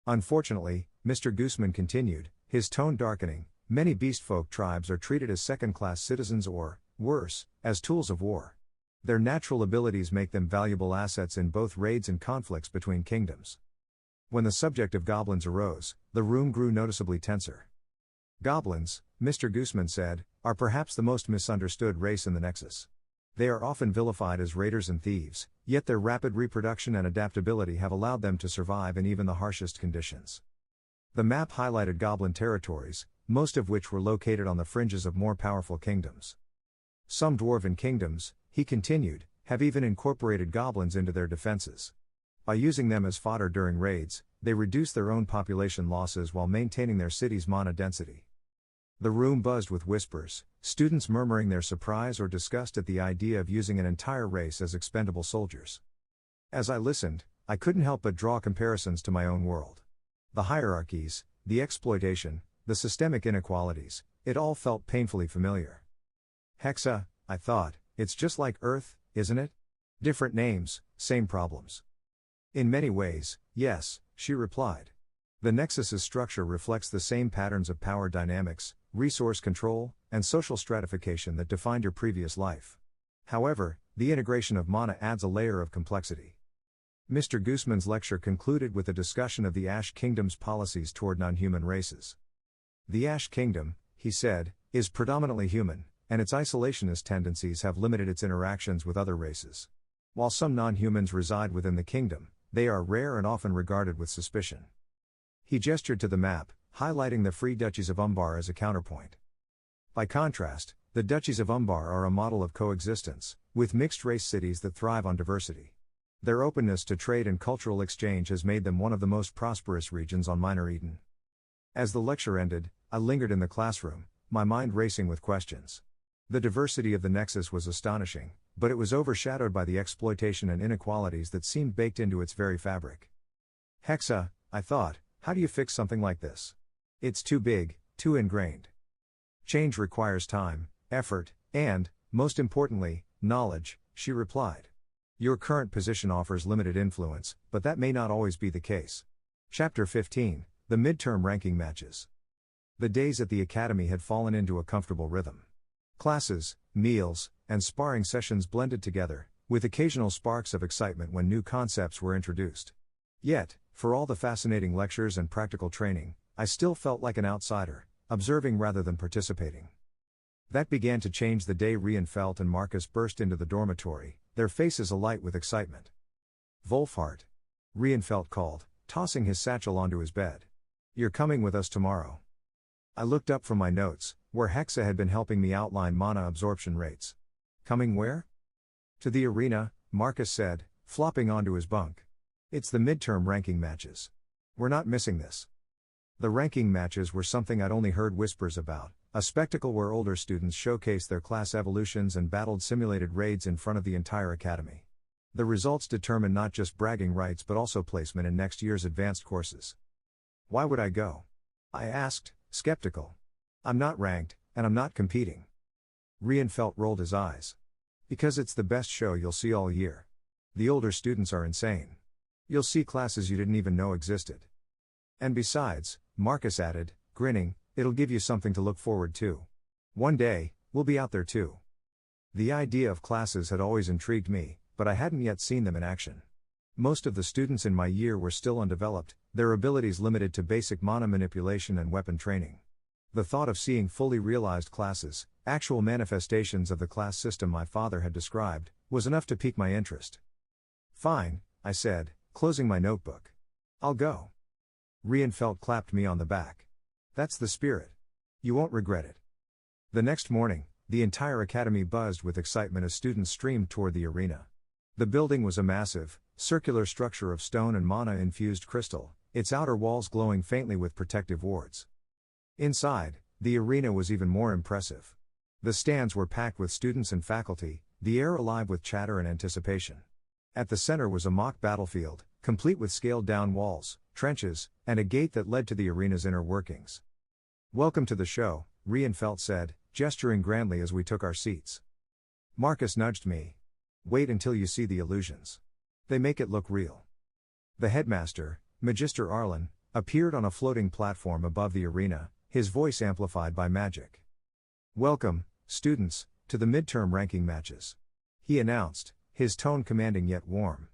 Unfortunately, Mr. Gooseman continued, his tone darkening, many beast folk tribes are treated as second-class citizens or, worse, as tools of war. Their natural abilities make them valuable assets in both raids and conflicts between kingdoms. When the subject of goblins arose, the room grew noticeably tenser. Goblins, Mr. Gooseman said, are perhaps the most misunderstood race in the Nexus. They are often vilified as raiders and thieves, yet their rapid reproduction and adaptability have allowed them to survive in even the harshest conditions. The map highlighted goblin territories, most of which were located on the fringes of more powerful kingdoms. Some dwarven kingdoms, he continued, have even incorporated goblins into their defenses. By using them as fodder during raids, they reduce their own population losses while maintaining their city's mana density. The room buzzed with whispers, students murmuring their surprise or disgust at the idea of using an entire race as expendable soldiers. As I listened, I couldn't help but draw comparisons to my own world. The hierarchies, the exploitation, the systemic inequalities, it all felt painfully familiar. Hexa, I thought, it's just like Earth, isn't it? Different names, same problems. In many ways, yes, she replied. The Nexus's structure reflects the same patterns of power dynamics, resource control, and social stratification that defined your previous life. However, the integration of mana adds a layer of complexity. Mr. Gooseman's lecture concluded with a discussion of the Ash Kingdom's policies toward non-human races. The Ash Kingdom, he said, is predominantly human, and its isolationist tendencies have limited its interactions with other races. While some non-humans reside within the kingdom, they are rare and often regarded with suspicion. He gestured to the map, highlighting the free duchies of Umbar as a counterpoint. By contrast, the duchies of Umbar are a model of coexistence, with mixed-race cities that thrive on diversity. Their openness to trade and cultural exchange has made them one of the most prosperous regions on Minor Eden. As the lecture ended, I lingered in the classroom, my mind racing with questions. The diversity of the Nexus was astonishing, but it was overshadowed by the exploitation and inequalities that seemed baked into its very fabric. Hexa, I thought, how do you fix something like this? It's too big, too ingrained. Change requires time, effort, and, most importantly, knowledge, she replied. Your current position offers limited influence, but that may not always be the case. Chapter 15, The Midterm Ranking Matches. The days at the academy had fallen into a comfortable rhythm. Classes, meals, and sparring sessions blended together, with occasional sparks of excitement when new concepts were introduced. Yet, for all the fascinating lectures and practical training, I still felt like an outsider, observing rather than participating. That began to change the day. Rienfeld and Marcus burst into the dormitory, their faces alight with excitement. Wolfhart. Rienfeld called, tossing his satchel onto his bed. You're coming with us tomorrow. I looked up from my notes, where Hexa had been helping me outline mana absorption rates. Coming where? To the arena, Marcus said, flopping onto his bunk. It's the midterm ranking matches. We're not missing this. The ranking matches were something I'd only heard whispers about, a spectacle where older students showcased their class evolutions and battled simulated raids in front of the entire academy. The results determine not just bragging rights but also placement in next year's advanced courses. Why would I go? I asked, skeptical. I'm not ranked, and I'm not competing. Rienfeld rolled his eyes. Because it's the best show you'll see all year. The older students are insane. You'll see classes you didn't even know existed. And besides, Marcus added, grinning, it'll give you something to look forward to. One day, we'll be out there too. The idea of classes had always intrigued me, but I hadn't yet seen them in action. Most of the students in my year were still undeveloped, their abilities limited to basic mana manipulation and weapon training. The thought of seeing fully realized classes, actual manifestations of the class system my father had described, was enough to pique my interest. Fine, I said, closing my notebook. I'll go. Rienfeld clapped me on the back. That's the spirit. You won't regret it. The next morning, the entire academy buzzed with excitement as students streamed toward the arena. The building was a massive, circular structure of stone and mana-infused crystal, its outer walls glowing faintly with protective wards. Inside, the arena was even more impressive. The stands were packed with students and faculty, the air alive with chatter and anticipation. At the center was a mock battlefield, complete with scaled-down walls, trenches, and a gate that led to the arena's inner workings. Welcome to the show, Rienfeld said, gesturing grandly as we took our seats. Marcus nudged me. Wait until you see the illusions. They make it look real. The headmaster, Magister Arlen, appeared on a floating platform above the arena, his voice amplified by magic. Welcome, students, to the midterm ranking matches. He announced, his tone commanding yet warm.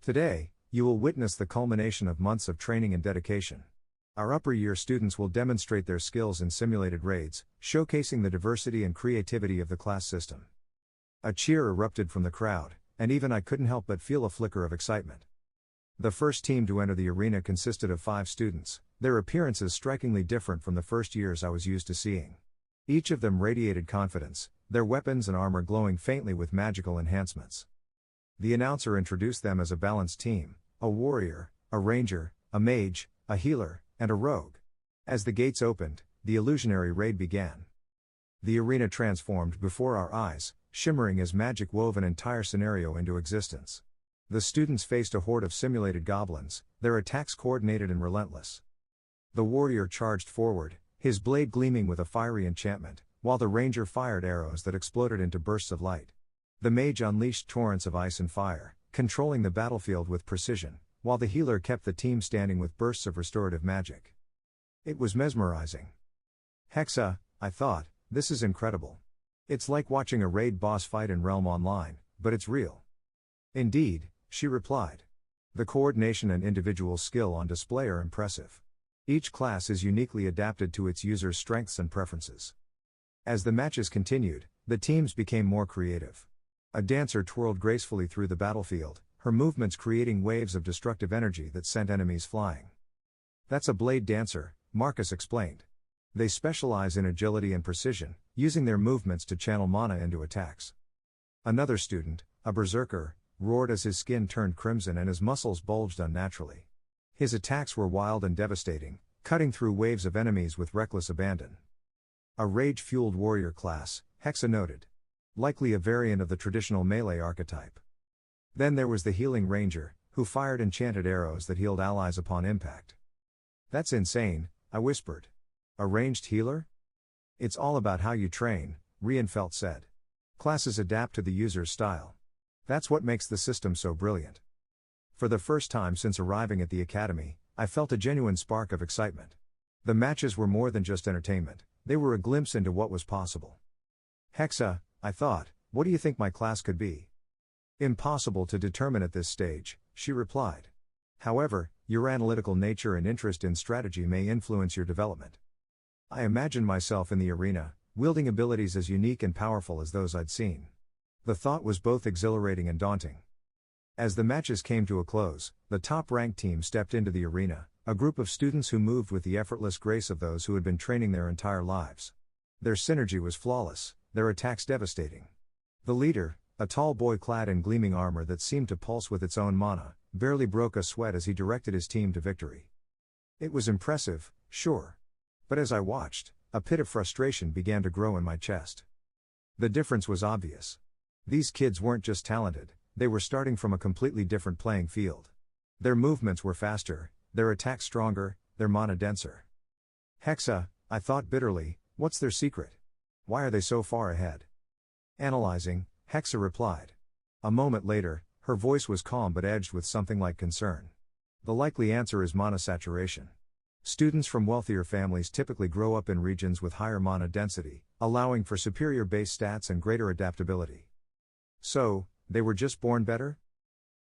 Today, you will witness the culmination of months of training and dedication. Our upper year students will demonstrate their skills in simulated raids, showcasing the diversity and creativity of the class system. A cheer erupted from the crowd, and even I couldn't help but feel a flicker of excitement. The first team to enter the arena consisted of 5 students, their appearances strikingly different from the first years I was used to seeing. Each of them radiated confidence, their weapons and armor glowing faintly with magical enhancements. The announcer introduced them as a balanced team, a warrior, a ranger, a mage, a healer, and a rogue. As the gates opened, the illusionary raid began. The arena transformed before our eyes, shimmering as magic wove an entire scenario into existence. The students faced a horde of simulated goblins, their attacks coordinated and relentless. The warrior charged forward, his blade gleaming with a fiery enchantment, while the ranger fired arrows that exploded into bursts of light. The mage unleashed torrents of ice and fire, controlling the battlefield with precision, while the healer kept the team standing with bursts of restorative magic. It was mesmerizing. Hexa, I thought, this is incredible. It's like watching a raid boss fight in Realm Online, but it's real. Indeed, she replied. The coordination and individual skill on display are impressive. Each class is uniquely adapted to its users' strengths and preferences. As the matches continued, the teams became more creative. A dancer twirled gracefully through the battlefield, her movements creating waves of destructive energy that sent enemies flying. That's a blade dancer, Marcus explained. They specialize in agility and precision, using their movements to channel mana into attacks. Another student, a berserker, roared as his skin turned crimson and his muscles bulged unnaturally. His attacks were wild and devastating, cutting through waves of enemies with reckless abandon. A rage-fueled warrior class, Hexa noted. Likely a variant of the traditional melee archetype. Then there was the healing ranger, who fired enchanted arrows that healed allies upon impact. That's insane, I whispered. A ranged healer? It's all about how you train, Rienfeld said. Classes adapt to the user's style. That's what makes the system so brilliant. For the first time since arriving at the academy, I felt a genuine spark of excitement. The matches were more than just entertainment, they were a glimpse into what was possible. Hexa, I thought, what do you think my class could be? Impossible to determine at this stage, she replied. However, your analytical nature and interest in strategy may influence your development. I imagine myself in the arena, wielding abilities as unique and powerful as those I'd seen. The thought was both exhilarating and daunting. As the matches came to a close, the top-ranked team stepped into the arena, a group of students who moved with the effortless grace of those who had been training their entire lives. Their synergy was flawless, their attacks devastating. The leader, a tall boy clad in gleaming armor that seemed to pulse with its own mana, barely broke a sweat as he directed his team to victory. It was impressive, sure. But as I watched, a pit of frustration began to grow in my chest. The difference was obvious. These kids weren't just talented, they were starting from a completely different playing field. Their movements were faster, their attacks stronger, their mana denser. Hexa, I thought bitterly, what's their secret? Why are they so far ahead? Analyzing, Hexa replied. A moment later, her voice was calm but edged with something like concern. The likely answer is mana saturation. Students from wealthier families typically grow up in regions with higher mana density, allowing for superior base stats and greater adaptability. So, they were just born better?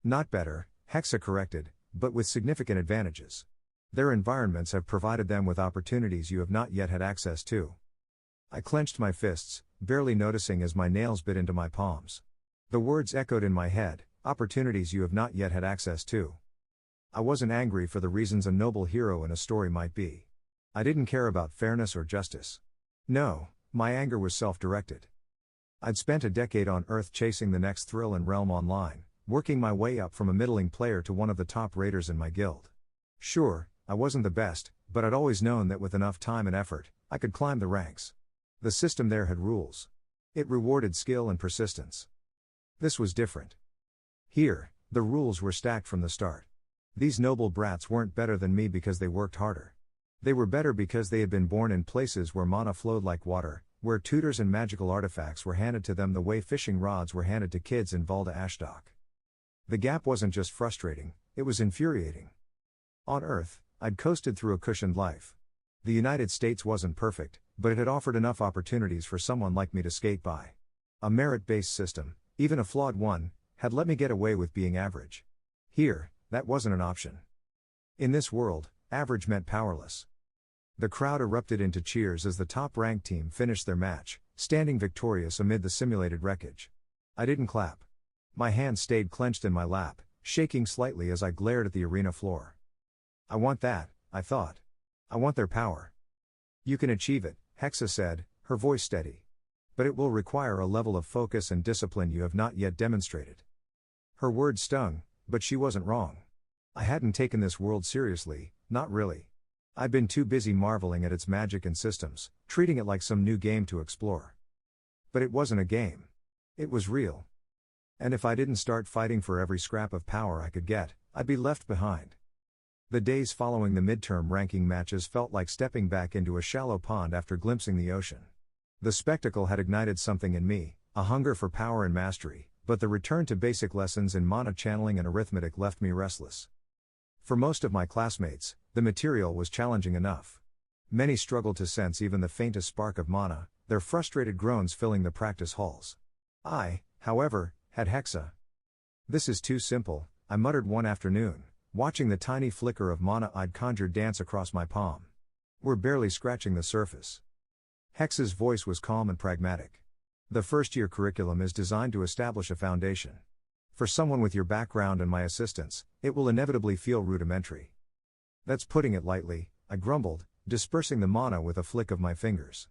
Not better, Hexa corrected, but with significant advantages. Their environments have provided them with opportunities you have not yet had access to. I clenched my fists, barely noticing as my nails bit into my palms. The words echoed in my head, opportunities you have not yet had access to. I wasn't angry for the reasons a noble hero in a story might be. I didn't care about fairness or justice. No, my anger was self-directed. I'd spent a decade on Earth chasing the next thrill in Realm Online, working my way up from a middling player to one of the top raiders in my guild. Sure, I wasn't the best, but I'd always known that with enough time and effort, I could climb the ranks. The system there had rules. It rewarded skill and persistence. This was different. Here, the rules were stacked from the start. These noble brats weren't better than me because they worked harder. They were better because they had been born in places where mana flowed like water, where tutors and magical artifacts were handed to them the way fishing rods were handed to kids in Valda Ashdock. The gap wasn't just frustrating, it was infuriating. On Earth, I'd coasted through a cushioned life. The United States wasn't perfect, but it had offered enough opportunities for someone like me to skate by. A merit-based system, even a flawed one, had let me get away with being average. Here, that wasn't an option. In this world, average meant powerless. The crowd erupted into cheers as the top-ranked team finished their match, standing victorious amid the simulated wreckage. I didn't clap. My hands stayed clenched in my lap, shaking slightly as I glared at the arena floor. I want that, I thought. I want their power. You can achieve it, Hexa said, her voice steady. But it will require a level of focus and discipline you have not yet demonstrated. Her words stung, but she wasn't wrong. I hadn't taken this world seriously, not really. I'd been too busy marveling at its magic and systems, treating it like some new game to explore. But it wasn't a game. It was real. And if I didn't start fighting for every scrap of power I could get, I'd be left behind. The days following the midterm ranking matches felt like stepping back into a shallow pond after glimpsing the ocean. The spectacle had ignited something in me, a hunger for power and mastery, but the return to basic lessons in mana channeling and arithmetic left me restless. For most of my classmates, the material was challenging enough. Many struggled to sense even the faintest spark of mana, their frustrated groans filling the practice halls. I, however, had Hexa. This is too simple, I muttered one afternoon, watching the tiny flicker of mana I'd conjured dance across my palm. We're barely scratching the surface. Hexa's voice was calm and pragmatic. The first-year curriculum is designed to establish a foundation. For someone with your background and my assistance, it will inevitably feel rudimentary. That's putting it lightly, I grumbled, dispersing the mana with a flick of my fingers.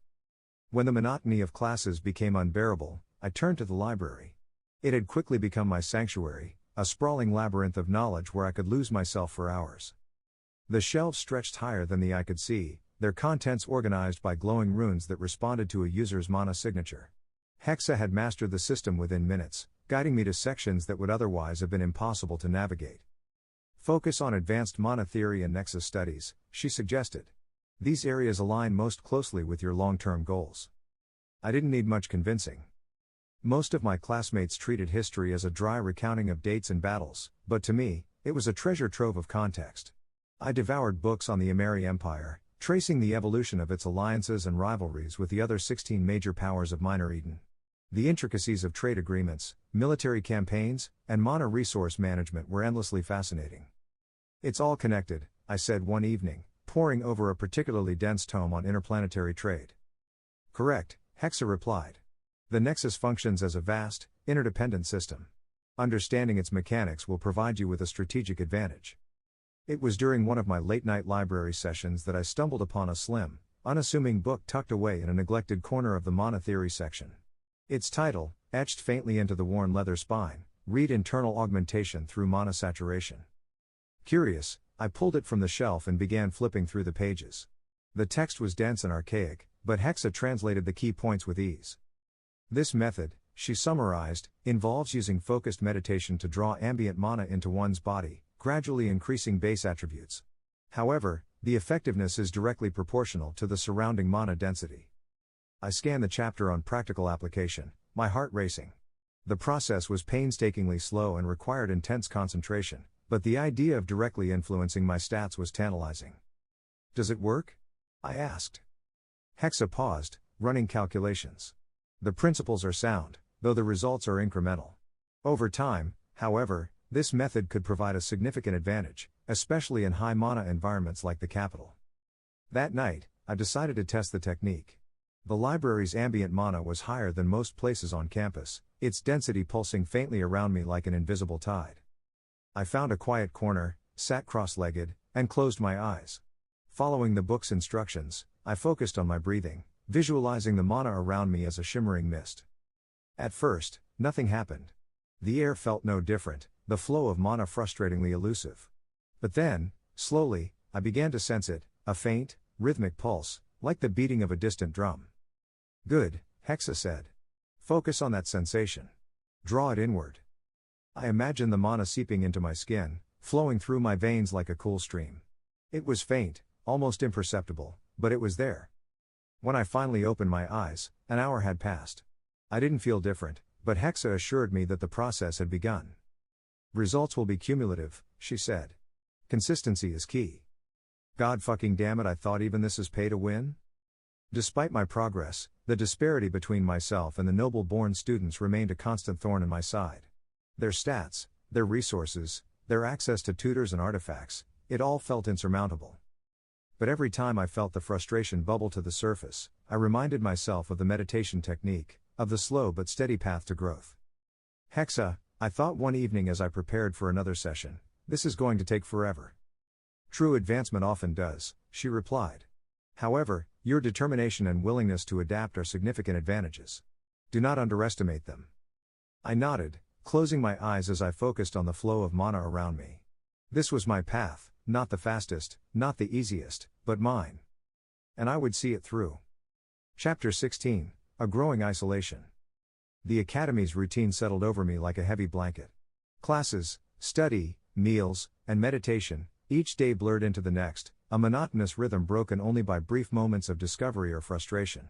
When the monotony of classes became unbearable, I turned to the library. It had quickly become my sanctuary, a sprawling labyrinth of knowledge where I could lose myself for hours. The shelves stretched higher than the eye could see, their contents organized by glowing runes that responded to a user's mana signature. Hexa had mastered the system within minutes, guiding me to sections that would otherwise have been impossible to navigate. Focus on advanced mana theory and Nexus studies, she suggested. These areas align most closely with your long-term goals. I didn't need much convincing. Most of my classmates treated history as a dry recounting of dates and battles, but to me, it was a treasure trove of context. I devoured books on the Emeri Empire, tracing the evolution of its alliances and rivalries with the other 16 major powers of Minor Eden. The intricacies of trade agreements, military campaigns, and mana resource management were endlessly fascinating. It's all connected, I said one evening, poring over a particularly dense tome on interplanetary trade. Correct, Hexa replied. The Nexus functions as a vast, interdependent system. Understanding its mechanics will provide you with a strategic advantage. It was during one of my late-night library sessions that I stumbled upon a slim, unassuming book tucked away in a neglected corner of the Mana Theory section. Its title, etched faintly into the worn leather spine, read Internal Augmentation through Mana Saturation. Curious, I pulled it from the shelf and began flipping through the pages. The text was dense and archaic, but Hexa translated the key points with ease. This method, she summarized, involves using focused meditation to draw ambient mana into one's body, gradually increasing base attributes. However, the effectiveness is directly proportional to the surrounding mana density. I scanned the chapter on practical application, my heart racing. The process was painstakingly slow and required intense concentration, but the idea of directly influencing my stats was tantalizing. Does it work? I asked. Hexa paused, running calculations. The principles are sound, though the results are incremental. Over time, however, this method could provide a significant advantage, especially in high mana environments like the capital. That night, I decided to test the technique. The library's ambient mana was higher than most places on campus, its density pulsing faintly around me like an invisible tide. I found a quiet corner, sat cross-legged, and closed my eyes. Following the book's instructions, I focused on my breathing, visualizing the mana around me as a shimmering mist. At first, nothing happened. The air felt no different, the flow of mana frustratingly elusive. But then, slowly, I began to sense it, a faint, rhythmic pulse, like the beating of a distant drum. Good, Hexa said. Focus on that sensation. Draw it inward. I imagined the mana seeping into my skin, flowing through my veins like a cool stream. It was faint, almost imperceptible, but it was there. When I finally opened my eyes, an hour had passed. I didn't feel different, but Hexa assured me that the process had begun. Results will be cumulative, she said. Consistency is key. God fucking damn it, I thought even this is pay to win? Despite my progress, the disparity between myself and the noble-born students remained a constant thorn in my side. Their stats, their resources, their access to tutors and artifacts, it all felt insurmountable. But every time I felt the frustration bubble to the surface, I reminded myself of the meditation technique, of the slow but steady path to growth. Hexa, I thought one evening as I prepared for another session, this is going to take forever. True advancement often does, she replied. However, your determination and willingness to adapt are significant advantages. Do not underestimate them. I nodded, closing my eyes as I focused on the flow of mana around me. This was my path, not the fastest, not the easiest, but mine. And I would see it through. Chapter 16, A Growing Isolation. The academy's routine settled over me like a heavy blanket. Classes, study, meals, and meditation, each day blurred into the next, a monotonous rhythm broken only by brief moments of discovery or frustration.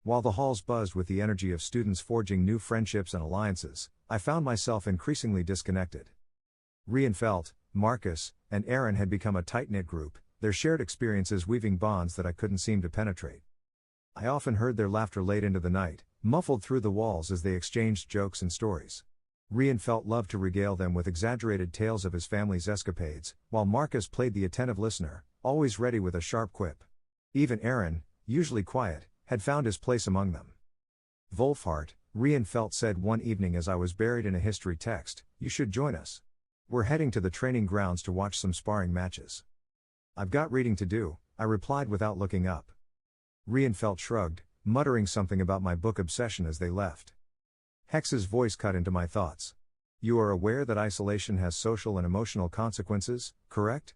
While the halls buzzed with the energy of students forging new friendships and alliances, I found myself increasingly disconnected. Rienfeld, Marcus, and Aaron had become a tight-knit group, their shared experiences weaving bonds that I couldn't seem to penetrate. I often heard their laughter late into the night, muffled through the walls as they exchanged jokes and stories. Rienfeld loved to regale them with exaggerated tales of his family's escapades, while Marcus played the attentive listener, always ready with a sharp quip. Even Aaron, usually quiet, had found his place among them. Wolfhart, Rienfeld said one evening as I was buried in a history text, "You should join us. We're heading to the training grounds to watch some sparring matches." "I've got reading to do," I replied without looking up. Rienfeld shrugged, muttering something about my book obsession as they left. Hex's voice cut into my thoughts. "You are aware that isolation has social and emotional consequences, correct?"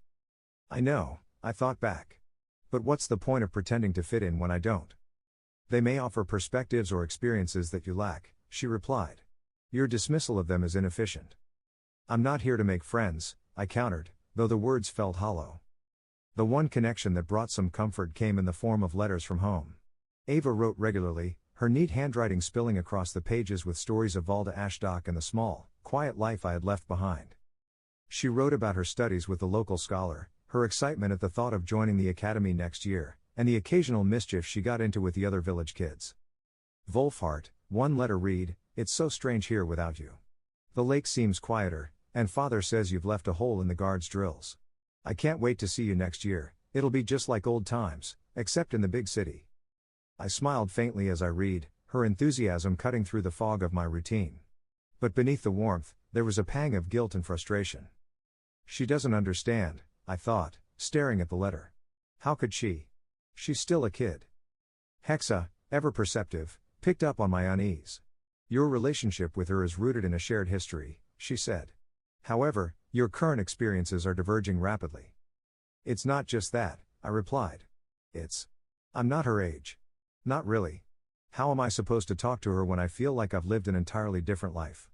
"I know," I thought back. "But what's the point of pretending to fit in when I don't?" "They may offer perspectives or experiences that you lack," she replied. "Your dismissal of them is inefficient." "I'm not here to make friends," I countered, though the words felt hollow. The one connection that brought some comfort came in the form of letters from home. Ava wrote regularly, her neat handwriting spilling across the pages with stories of Valda Ashdock and the small, quiet life I had left behind. She wrote about her studies with the local scholar, her excitement at the thought of joining the academy next year, and the occasional mischief she got into with the other village kids. Wolfhart, one letter read, "It's so strange here without you. The lake seems quieter, and father says you've left a hole in the guards' drills. I can't wait to see you next year, it'll be just like old times, except in the big city." I smiled faintly as I read, her enthusiasm cutting through the fog of my routine. But beneath the warmth, there was a pang of guilt and frustration. She doesn't understand, I thought, staring at the letter. How could she? She's still a kid. Hexa, ever perceptive, picked up on my unease. Your relationship with her is rooted in a shared history, she said. However, your current experiences are diverging rapidly. It's not just that, I replied. I'm not her age. Not really. How am I supposed to talk to her when I feel like I've lived an entirely different life?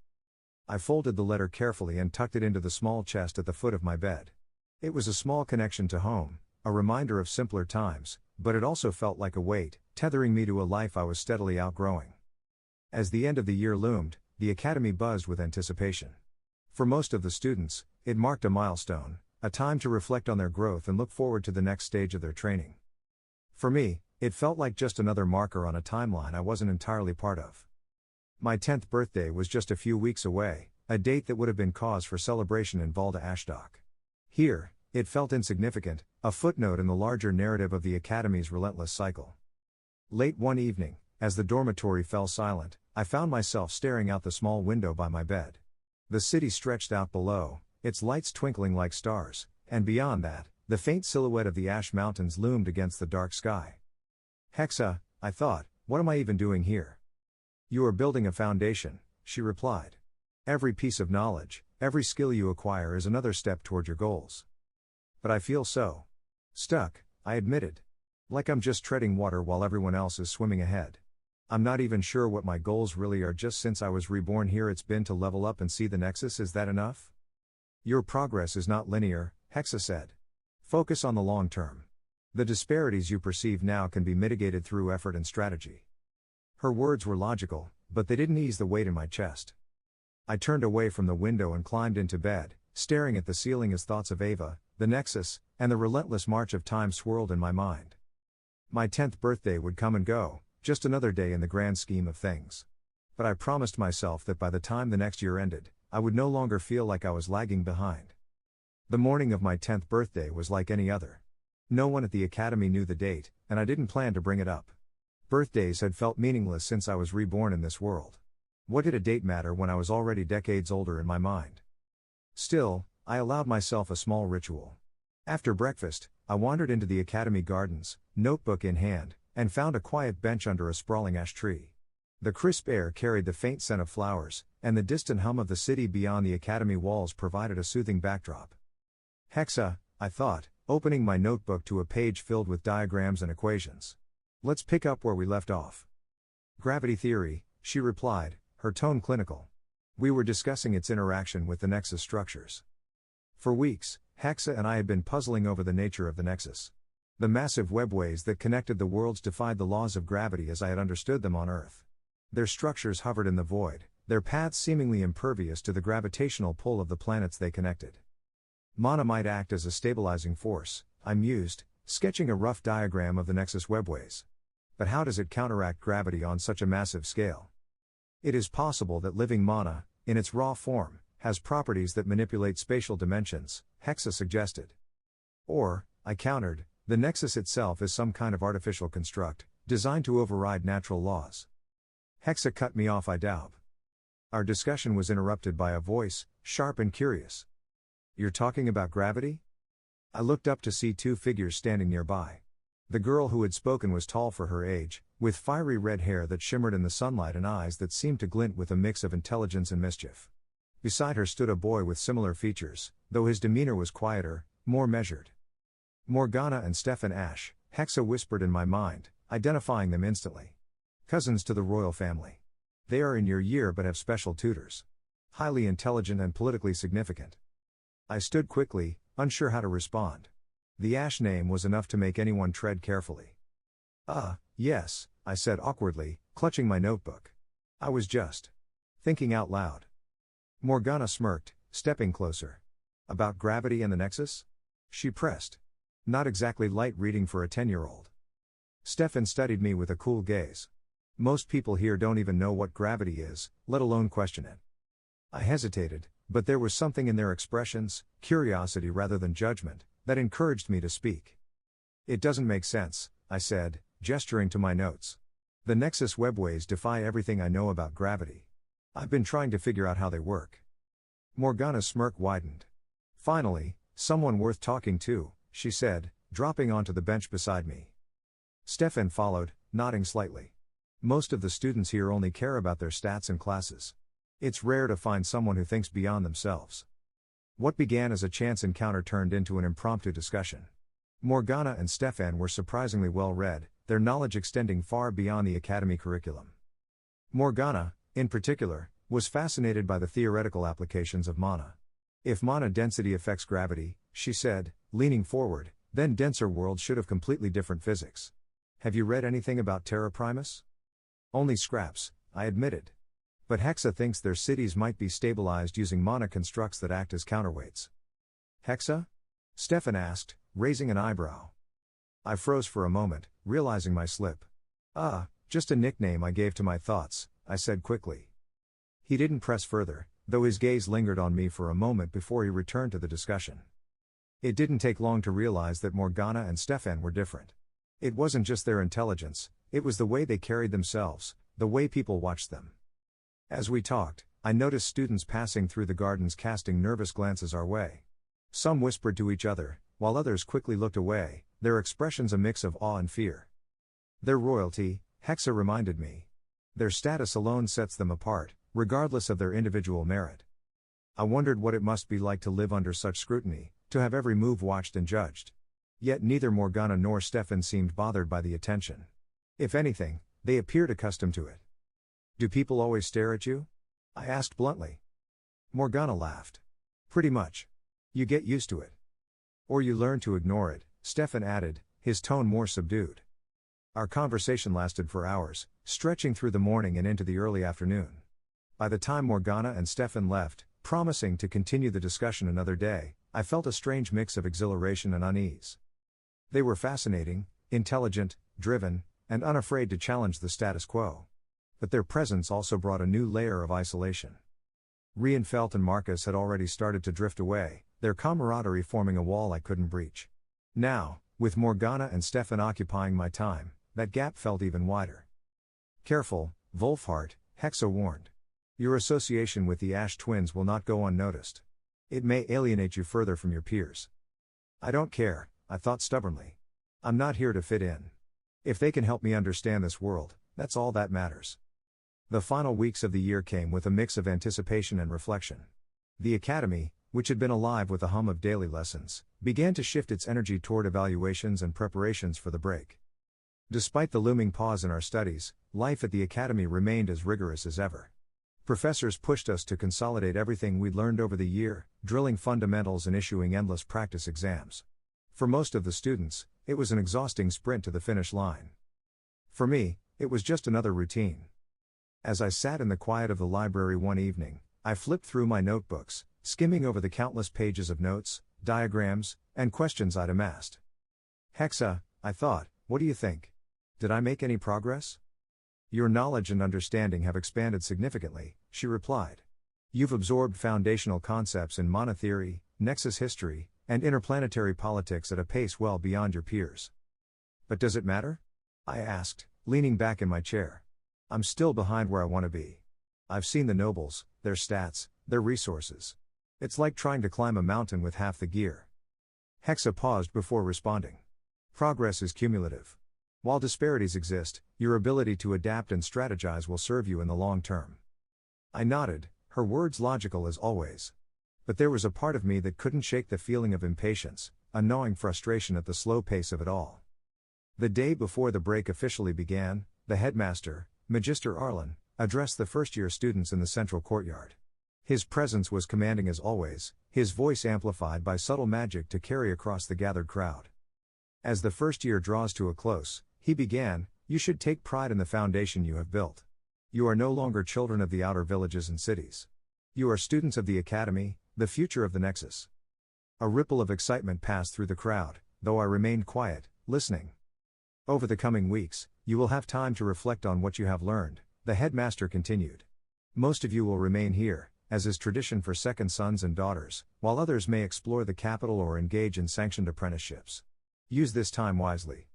I folded the letter carefully and tucked it into the small chest at the foot of my bed. It was a small connection to home, a reminder of simpler times, but it also felt like a weight, tethering me to a life I was steadily outgrowing. As the end of the year loomed, the academy buzzed with anticipation. For most of the students, it marked a milestone, a time to reflect on their growth and look forward to the next stage of their training. For me, it felt like just another marker on a timeline I wasn't entirely part of. My 10th birthday was just a few weeks away, a date that would have been cause for celebration in Valda Ashdock. Here, it felt insignificant, a footnote in the larger narrative of the Academy's relentless cycle. Late one evening, as the dormitory fell silent, I found myself staring out the small window by my bed. The city stretched out below, its lights twinkling like stars, and beyond that, the faint silhouette of the Ash Mountains loomed against the dark sky. Hexa, I thought, what am I even doing here? You are building a foundation, she replied. Every piece of knowledge, every skill you acquire is another step toward your goals. But I feel so stuck, I admitted. Like I'm just treading water while everyone else is swimming ahead. I'm not even sure what my goals really are. Just since I was reborn here it's been to level up and see the Nexus. Is that enough? Your progress is not linear, Hexa said. Focus on the long term. The disparities you perceive now can be mitigated through effort and strategy. Her words were logical, but they didn't ease the weight in my chest. I turned away from the window and climbed into bed, staring at the ceiling as thoughts of Ava, the Nexus, and the relentless march of time swirled in my mind. My 10th birthday would come and go, just another day in the grand scheme of things. But I promised myself that by the time the next year ended, I would no longer feel like I was lagging behind. The morning of my 10th birthday was like any other. No one at the academy knew the date, and I didn't plan to bring it up. Birthdays had felt meaningless since I was reborn in this world. What did a date matter when I was already decades older in my mind? Still, I allowed myself a small ritual. After breakfast, I wandered into the academy gardens, notebook in hand, and found a quiet bench under a sprawling ash tree. The crisp air carried the faint scent of flowers, and the distant hum of the city beyond the academy walls provided a soothing backdrop. Hexa, I thought, opening my notebook to a page filled with diagrams and equations. Let's pick up where we left off. Gravity theory, she replied, her tone clinical. We were discussing its interaction with the Nexus structures. For weeks, Hexa and I had been puzzling over the nature of the Nexus. The massive webways that connected the worlds defied the laws of gravity as I had understood them on Earth. Their structures hovered in the void, their paths seemingly impervious to the gravitational pull of the planets they connected. Mana might act as a stabilizing force, I mused, sketching a rough diagram of the Nexus webways. But how does it counteract gravity on such a massive scale? It is possible that living mana, in its raw form, has properties that manipulate spatial dimensions, Hexa suggested. Or, I countered, the Nexus itself is some kind of artificial construct, designed to override natural laws. Hexa cut me off. I doubt. Our discussion was interrupted by a voice, sharp and curious. You're talking about gravity? I looked up to see two figures standing nearby. The girl who had spoken was tall for her age, with fiery red hair that shimmered in the sunlight and eyes that seemed to glint with a mix of intelligence and mischief. Beside her stood a boy with similar features, though his demeanor was quieter, more measured. Morgana and Stefan Ash, Hexa whispered in my mind, identifying them instantly. Cousins to the royal family. They are in your year but have special tutors. Highly intelligent and politically significant. I stood quickly, unsure how to respond. The Ash name was enough to make anyone tread carefully. Yes, I said awkwardly, clutching my notebook. I was just thinking out loud. Morgana smirked, stepping closer. About gravity and the Nexus? She pressed. Not exactly light reading for a 10-year-old. Stefan studied me with a cool gaze. Most people here don't even know what gravity is, let alone question it. I hesitated, but there was something in their expressions, curiosity rather than judgment, that encouraged me to speak. It doesn't make sense, I said, gesturing to my notes. The Nexus webways defy everything I know about gravity. I've been trying to figure out how they work. Morgana's smirk widened. Finally, someone worth talking to, she said, dropping onto the bench beside me. Stefan followed, nodding slightly. Most of the students here only care about their stats and classes. It's rare to find someone who thinks beyond themselves. What began as a chance encounter turned into an impromptu discussion. Morgana and Stefan were surprisingly well read, their knowledge extending far beyond the academy curriculum. Morgana, in particular, was fascinated by the theoretical applications of mana. If mana density affects gravity, she said, leaning forward, then denser worlds should have completely different physics. Have you read anything about Terra Primus? Only scraps, I admitted. But Hexa thinks their cities might be stabilized using mana constructs that act as counterweights. Hexa? Stefan asked, raising an eyebrow. I froze for a moment, realizing my slip. Just a nickname I gave to my thoughts, I said quickly. He didn't press further, though his gaze lingered on me for a moment before he returned to the discussion. It didn't take long to realize that Morgana and Stefan were different. It wasn't just their intelligence, it was the way they carried themselves, the way people watched them. As we talked, I noticed students passing through the gardens casting nervous glances our way. Some whispered to each other, while others quickly looked away, their expressions a mix of awe and fear. Their royalty, Hexa reminded me. Their status alone sets them apart, regardless of their individual merit. I wondered what it must be like to live under such scrutiny, to have every move watched and judged. Yet neither Morgana nor Stefan seemed bothered by the attention. If anything, they appeared accustomed to it. Do people always stare at you? I asked bluntly. Morgana laughed. Pretty much. You get used to it. Or you learn to ignore it, Stefan added, his tone more subdued. Our conversation lasted for hours, stretching through the morning and into the early afternoon. By the time Morgana and Stefan left, promising to continue the discussion another day, I felt a strange mix of exhilaration and unease. They were fascinating, intelligent, driven, and unafraid to challenge the status quo. But their presence also brought a new layer of isolation. Rienfeld and Marcus had already started to drift away, their camaraderie forming a wall I couldn't breach. Now, with Morgana and Stefan occupying my time, that gap felt even wider. Careful, Wolfhart, Hexa warned. Your association with the Ash twins will not go unnoticed. It may alienate you further from your peers. I don't care, I thought stubbornly. I'm not here to fit in. If they can help me understand this world, that's all that matters. The final weeks of the year came with a mix of anticipation and reflection. The academy, which had been alive with a hum of daily lessons, began to shift its energy toward evaluations and preparations for the break. Despite the looming pause in our studies, life at the academy remained as rigorous as ever. Professors pushed us to consolidate everything we'd learned over the year, drilling fundamentals and issuing endless practice exams. For most of the students, it was an exhausting sprint to the finish line. For me, it was just another routine. As I sat in the quiet of the library one evening, I flipped through my notebooks, skimming over the countless pages of notes, diagrams, and questions I'd amassed. Hexa, I thought, what do you think? Did I make any progress? Your knowledge and understanding have expanded significantly, she replied. You've absorbed foundational concepts in mana theory, nexus history, and interplanetary politics at a pace well beyond your peers. But does it matter? I asked, leaning back in my chair. I'm still behind where I want to be. I've seen the nobles, their stats, their resources. It's like trying to climb a mountain with half the gear. Hexa paused before responding. Progress is cumulative. While disparities exist, your ability to adapt and strategize will serve you in the long term. I nodded, her words logical as always. But there was a part of me that couldn't shake the feeling of impatience, a gnawing frustration at the slow pace of it all. The day before the break officially began, the headmaster, Magister Arlen, addressed the first-year students in the central courtyard. His presence was commanding as always, his voice amplified by subtle magic to carry across the gathered crowd. As the first year draws to a close, he began, you should take pride in the foundation you have built. You are no longer children of the outer villages and cities. You are students of the academy, the future of the Nexus. A ripple of excitement passed through the crowd, though I remained quiet, listening. Over the coming weeks, you will have time to reflect on what you have learned, the headmaster continued. Most of you will remain here, as is tradition for second sons and daughters, while others may explore the capital or engage in sanctioned apprenticeships. Use this time wisely.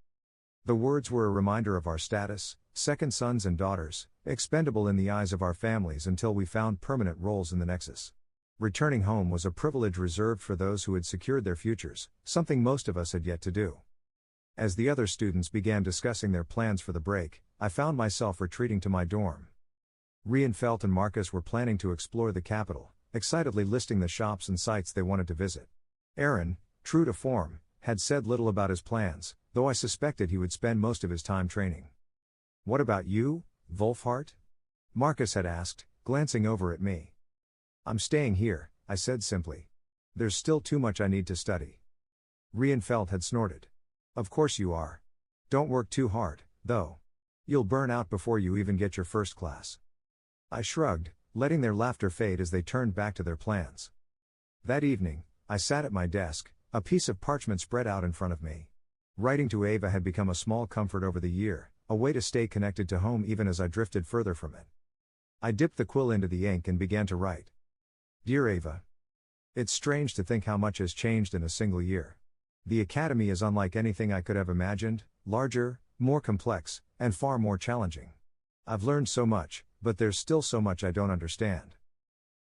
The words were a reminder of our status, second sons and daughters, expendable in the eyes of our families until we found permanent roles in the Nexus. Returning home was a privilege reserved for those who had secured their futures, something most of us had yet to do. As the other students began discussing their plans for the break, I found myself retreating to my dorm. Rienfeld and Marcus were planning to explore the capital, excitedly listing the shops and sites they wanted to visit. Aaron, true to form, had said little about his plans, though I suspected he would spend most of his time training. "What about you, Wolfhart?" Marcus had asked, glancing over at me. "I'm staying here," I said simply. "There's still too much I need to study." Rienfeld had snorted. "Of course you are. Don't work too hard, though. You'll burn out before you even get your first class." I shrugged, letting their laughter fade as they turned back to their plans. That evening, I sat at my desk, a piece of parchment spread out in front of me. Writing to Ava had become a small comfort over the year, a way to stay connected to home even as I drifted further from it. I dipped the quill into the ink and began to write. Dear Ava. It's strange to think how much has changed in a single year. The Academy is unlike anything I could have imagined, larger, more complex, and far more challenging. I've learned so much, but there's still so much I don't understand.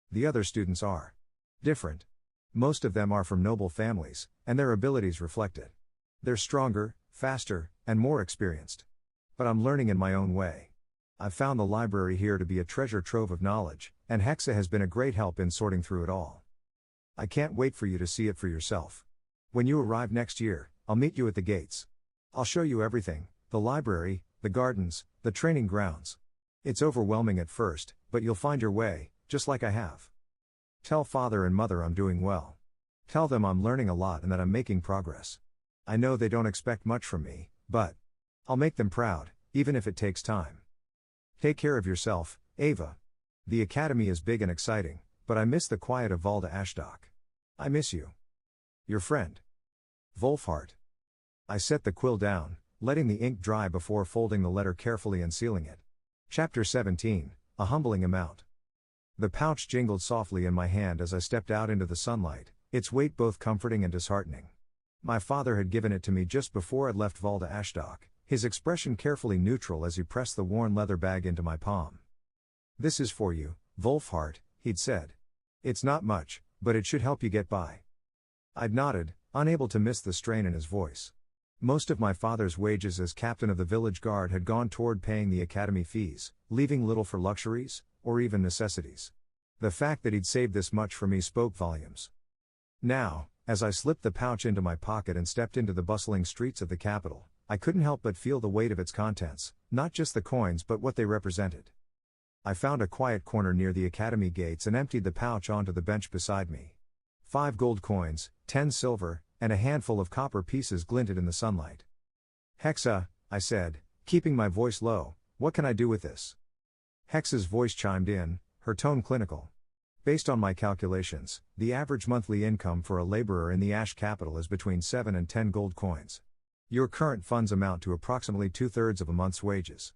The other students are different. Most of them are from noble families, and their abilities reflect it. They're stronger, faster, and more experienced. But I'm learning in my own way. I've found the library here to be a treasure trove of knowledge, and Hexa has been a great help in sorting through it all. I can't wait for you to see it for yourself. When you arrive next year, I'll meet you at the gates. I'll show you everything, the library, the gardens, the training grounds. It's overwhelming at first, but you'll find your way, just like I have. Tell father and mother I'm doing well. Tell them I'm learning a lot and that I'm making progress. I know they don't expect much from me, but I'll make them proud, even if it takes time. Take care of yourself, Ava. The Academy is big and exciting, but I miss the quiet of Valda Ashdok. I miss you. Your friend. Wolfhart. I set the quill down, letting the ink dry before folding the letter carefully and sealing it. Chapter 17, A Humbling Amount. The pouch jingled softly in my hand as I stepped out into the sunlight, its weight both comforting and disheartening. My father had given it to me just before I'd left Valda Ashdok, his expression carefully neutral as he pressed the worn leather bag into my palm. This is for you, Wolfhart, he'd said. It's not much, but it should help you get by. I'd nodded, unable to miss the strain in his voice. Most of my father's wages as captain of the village guard had gone toward paying the academy fees, leaving little for luxuries, or even necessities. The fact that he'd saved this much for me spoke volumes. Now, as I slipped the pouch into my pocket and stepped into the bustling streets of the capital, I couldn't help but feel the weight of its contents, not just the coins but what they represented. I found a quiet corner near the academy gates and emptied the pouch onto the bench beside me. 5 gold coins, 10 silver, and a handful of copper pieces glinted in the sunlight. Hexa, I said, keeping my voice low, what can I do with this? Hexa's voice chimed in, her tone clinical. Based on my calculations, the average monthly income for a laborer in the Ash capital is between 7 and 10 gold coins. Your current funds amount to approximately 2/3 of a month's wages.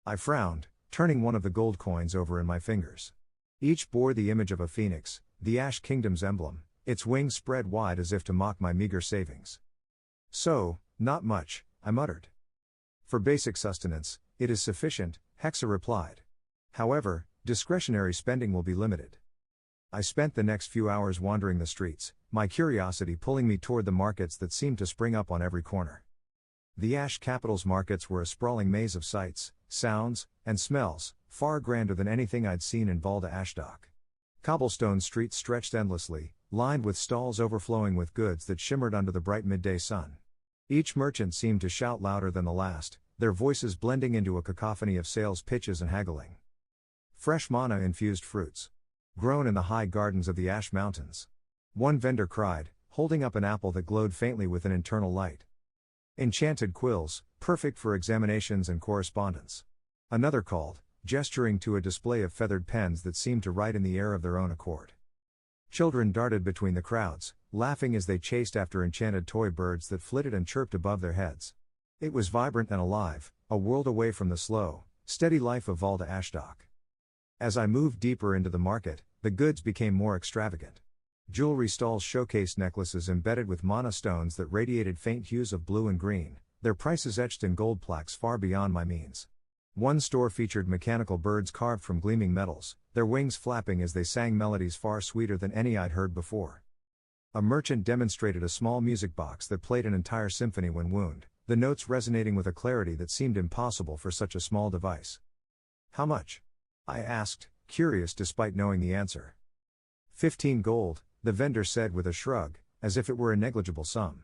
I frowned, turning one of the gold coins over in my fingers. Each bore the image of a phoenix, the Ash Kingdom's emblem, its wings spread wide as if to mock my meager savings. So, not much, I muttered. For basic sustenance, it is sufficient, Hexa replied. However, discretionary spending will be limited. I spent the next few hours wandering the streets, my curiosity pulling me toward the markets that seemed to spring up on every corner. The Ash capital's markets were a sprawling maze of sights, sounds, and smells, far grander than anything I'd seen in Valda Ashdok. Cobblestone streets stretched endlessly, lined with stalls overflowing with goods that shimmered under the bright midday sun. Each merchant seemed to shout louder than the last, their voices blending into a cacophony of sales pitches and haggling. Fresh mana-infused fruits. Grown in the high gardens of the Ash Mountains. One vendor cried, holding up an apple that glowed faintly with an internal light. Enchanted quills, perfect for examinations and correspondence. Another called, gesturing to a display of feathered pens that seemed to write in the air of their own accord. Children darted between the crowds, laughing as they chased after enchanted toy birds that flitted and chirped above their heads. It was vibrant and alive, a world away from the slow, steady life of Valda Ashdok. As I moved deeper into the market, the goods became more extravagant. Jewelry stalls showcased necklaces embedded with mana stones that radiated faint hues of blue and green, their prices etched in gold plaques far beyond my means. One store featured mechanical birds carved from gleaming metals, their wings flapping as they sang melodies far sweeter than any I'd heard before. A merchant demonstrated a small music box that played an entire symphony when wound, the notes resonating with a clarity that seemed impossible for such a small device. "How much?" I asked, curious despite knowing the answer. 15 gold, the vendor said with a shrug, as if it were a negligible sum.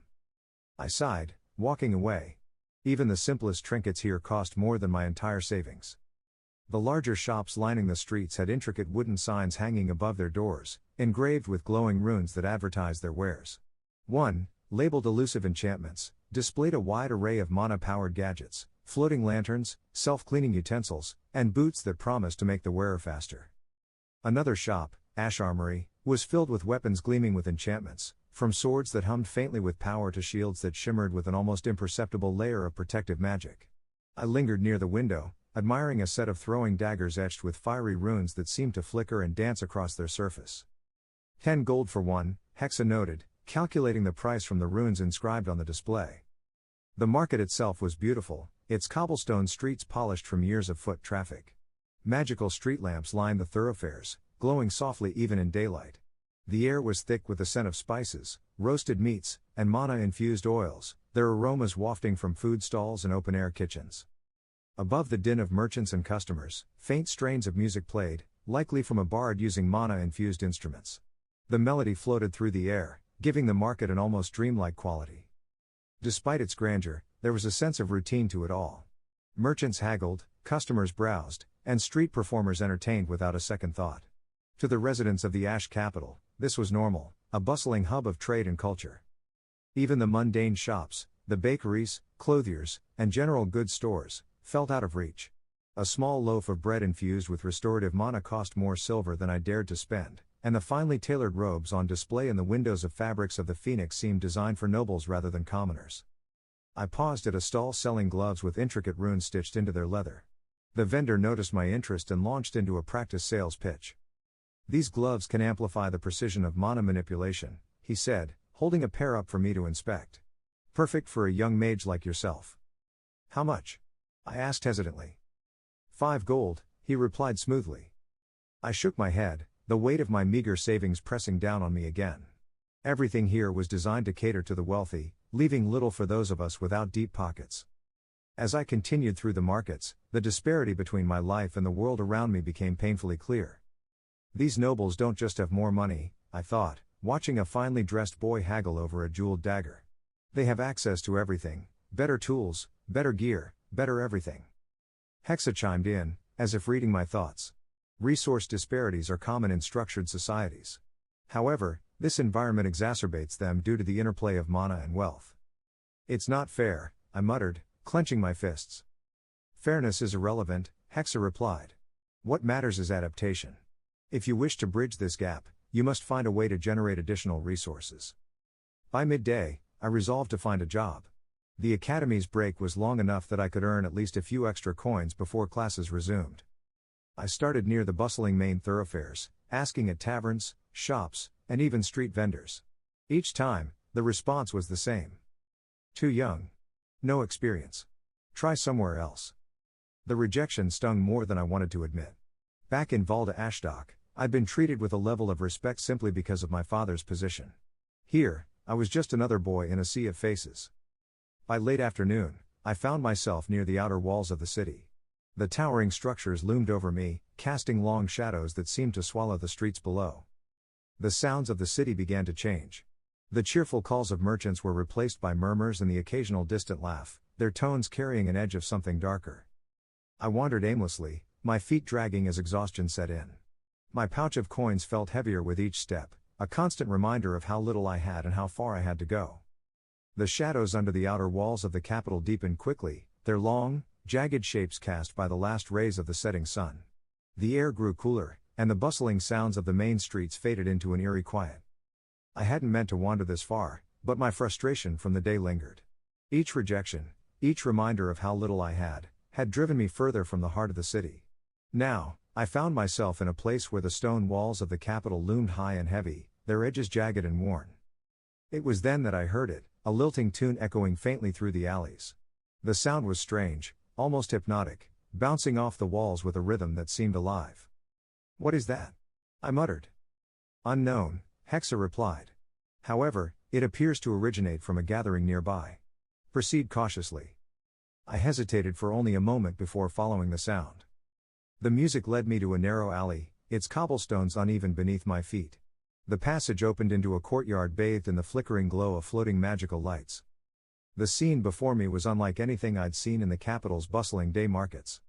I sighed, walking away. Even the simplest trinkets here cost more than my entire savings. The larger shops lining the streets had intricate wooden signs hanging above their doors, engraved with glowing runes that advertised their wares. One, labeled Elusive Enchantments, displayed a wide array of mana-powered gadgets, floating lanterns, self-cleaning utensils, and boots that promised to make the wearer faster. Another shop, Ash Armory, was filled with weapons gleaming with enchantments, from swords that hummed faintly with power to shields that shimmered with an almost imperceptible layer of protective magic. I lingered near the window, admiring a set of throwing daggers etched with fiery runes that seemed to flicker and dance across their surface. 10 gold for one, Hexa noted, calculating the price from the runes inscribed on the display. The market itself was beautiful, its cobblestone streets polished from years of foot traffic. Magical street lamps lined the thoroughfares, glowing softly even in daylight. The air was thick with the scent of spices, roasted meats, and mana-infused oils, their aromas wafting from food stalls and open-air kitchens. Above the din of merchants and customers, faint strains of music played, likely from a bard using mana-infused instruments. The melody floated through the air, giving the market an almost dreamlike quality. Despite its grandeur, there was a sense of routine to it all. Merchants haggled, customers browsed, and street performers entertained without a second thought. To the residents of the Ash capital, this was normal, a bustling hub of trade and culture. Even the mundane shops, the bakeries, clothiers, and general goods stores, felt out of reach. A small loaf of bread infused with restorative mana cost more silver than I dared to spend, and the finely tailored robes on display in the windows of fabrics of the Phoenix seemed designed for nobles rather than commoners. I paused at a stall selling gloves with intricate runes stitched into their leather. The vendor noticed my interest and launched into a practice sales pitch. "These gloves can amplify the precision of mana manipulation," he said, holding a pair up for me to inspect. "Perfect for a young mage like yourself." "How much?" I asked hesitantly. 5 gold, he replied smoothly. I shook my head, the weight of my meager savings pressing down on me again. Everything here was designed to cater to the wealthy, leaving little for those of us without deep pockets. As I continued through the markets, the disparity between my life and the world around me became painfully clear. These nobles don't just have more money, I thought, watching a finely dressed boy haggle over a jeweled dagger. They have access to everything, better tools, better gear, better everything. Hexa chimed in, as if reading my thoughts. Resource disparities are common in structured societies. However, this environment exacerbates them due to the interplay of mana and wealth. "It's not fair," I muttered, clenching my fists. "Fairness is irrelevant," Hexa replied. "What matters is adaptation. If you wish to bridge this gap, you must find a way to generate additional resources." By midday, I resolved to find a job. The academy's break was long enough that I could earn at least a few extra coins before classes resumed. I started near the bustling main thoroughfares, asking at taverns, shops, and even street vendors. Each time, the response was the same. "Too young. No experience. Try somewhere else." The rejection stung more than I wanted to admit. Back in Valda Ashdock, I'd been treated with a level of respect simply because of my father's position. Here, I was just another boy in a sea of faces. By late afternoon, I found myself near the outer walls of the city. The towering structures loomed over me, casting long shadows that seemed to swallow the streets below. The sounds of the city began to change. The cheerful calls of merchants were replaced by murmurs and the occasional distant laugh, their tones carrying an edge of something darker. I wandered aimlessly, my feet dragging as exhaustion set in. My pouch of coins felt heavier with each step, a constant reminder of how little I had and how far I had to go. The shadows under the outer walls of the capital deepened quickly, their long, jagged shapes cast by the last rays of the setting sun. The air grew cooler, and the bustling sounds of the main streets faded into an eerie quiet. I hadn't meant to wander this far, but my frustration from the day lingered. Each rejection, each reminder of how little I had driven me further from the heart of the city. Now, I found myself in a place where the stone walls of the capital loomed high and heavy, their edges jagged and worn. It was then that I heard it, a lilting tune echoing faintly through the alleys. The sound was strange, almost hypnotic, bouncing off the walls with a rhythm that seemed alive. "What is that?" I muttered. "Unknown," Hexa replied. "However, it appears to originate from a gathering nearby. Proceed cautiously." I hesitated for only a moment before following the sound. The music led me to a narrow alley, its cobblestones uneven beneath my feet. The passage opened into a courtyard bathed in the flickering glow of floating magical lights. The scene before me was unlike anything I'd seen in the capital's bustling day markets.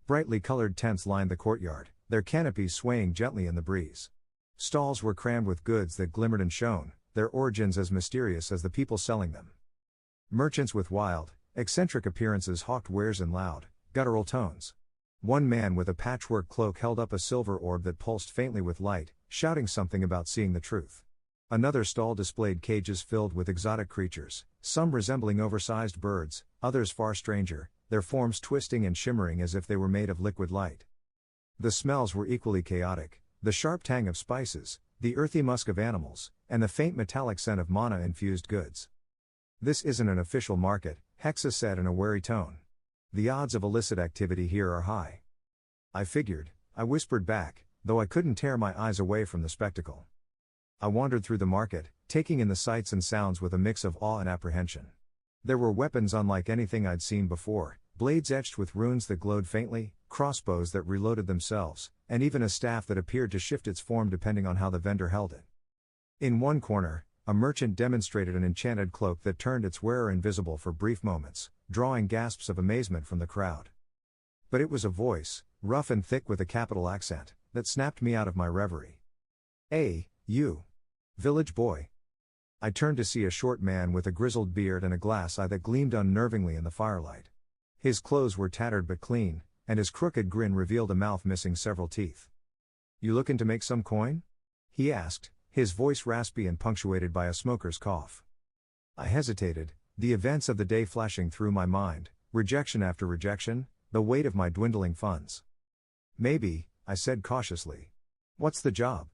Brightly colored tents lined the courtyard, their canopies swaying gently in the breeze. Stalls were crammed with goods that glimmered and shone, their origins as mysterious as the people selling them. Merchants with wild, eccentric appearances hawked wares in loud, guttural tones. One man with a patchwork cloak held up a silver orb that pulsed faintly with light, shouting something about seeing the truth. Another stall displayed cages filled with exotic creatures, some resembling oversized birds, others far stranger, their forms twisting and shimmering as if they were made of liquid light. The smells were equally chaotic, the sharp tang of spices, the earthy musk of animals, and the faint metallic scent of mana-infused goods. "This isn't an official market," Hexa said in a wary tone. "The odds of illicit activity here are high." "I figured," I whispered back, though I couldn't tear my eyes away from the spectacle. I wandered through the market, taking in the sights and sounds with a mix of awe and apprehension. There were weapons unlike anything I'd seen before, blades etched with runes that glowed faintly, crossbows that reloaded themselves, and even a staff that appeared to shift its form depending on how the vendor held it. In one corner, a merchant demonstrated an enchanted cloak that turned its wearer invisible for brief moments, drawing gasps of amazement from the crowd. But it was a voice, rough and thick with a capital accent, that snapped me out of my reverie. "Hey, you. Village boy." I turned to see a short man with a grizzled beard and a glass eye that gleamed unnervingly in the firelight. His clothes were tattered but clean, and his crooked grin revealed a mouth missing several teeth. "You lookin' to make some coin?" he asked, his voice raspy and punctuated by a smoker's cough. I hesitated, the events of the day flashing through my mind, rejection after rejection, the weight of my dwindling funds. "Maybe," I said cautiously. "What's the job?"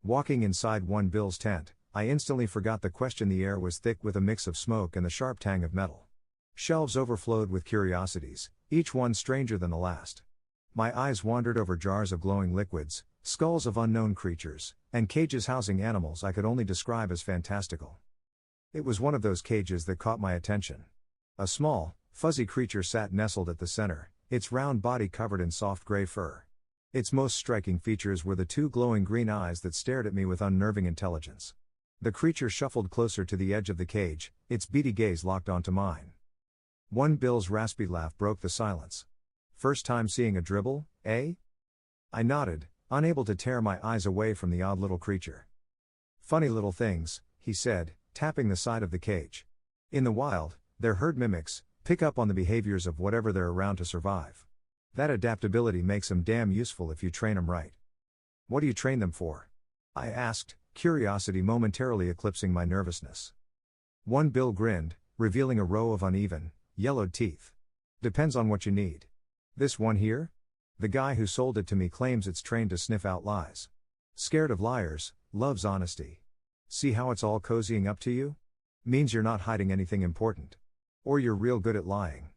Walking inside one Bill's tent, I instantly forgot the question. The air was thick with a mix of smoke and the sharp tang of metal. Shelves overflowed with curiosities, each one stranger than the last. My eyes wandered over jars of glowing liquids, skulls of unknown creatures, and cages housing animals I could only describe as fantastical. It was one of those cages that caught my attention. A small, fuzzy creature sat nestled at the center, its round body covered in soft gray fur. Its most striking features were the two glowing green eyes that stared at me with unnerving intelligence. The creature shuffled closer to the edge of the cage, its beady gaze locked onto mine. One Bill's raspy laugh broke the silence. "First time seeing a dribble, eh?" I nodded, unable to tear my eyes away from the odd little creature. "Funny little things," he said, tapping the side of the cage. "In the wild, they're herd mimics, pick up on the behaviors of whatever they're around to survive. That adaptability makes them damn useful if you train them right." "What do you train them for?" I asked, curiosity momentarily eclipsing my nervousness. One Bill grinned, revealing a row of uneven, yellowed teeth. "Depends on what you need. This one here? The guy who sold it to me claims it's trained to sniff out lies. Scared of liars, loves honesty. See how it's all cozying up to you? Means you're not hiding anything important. Or you're real good at lying."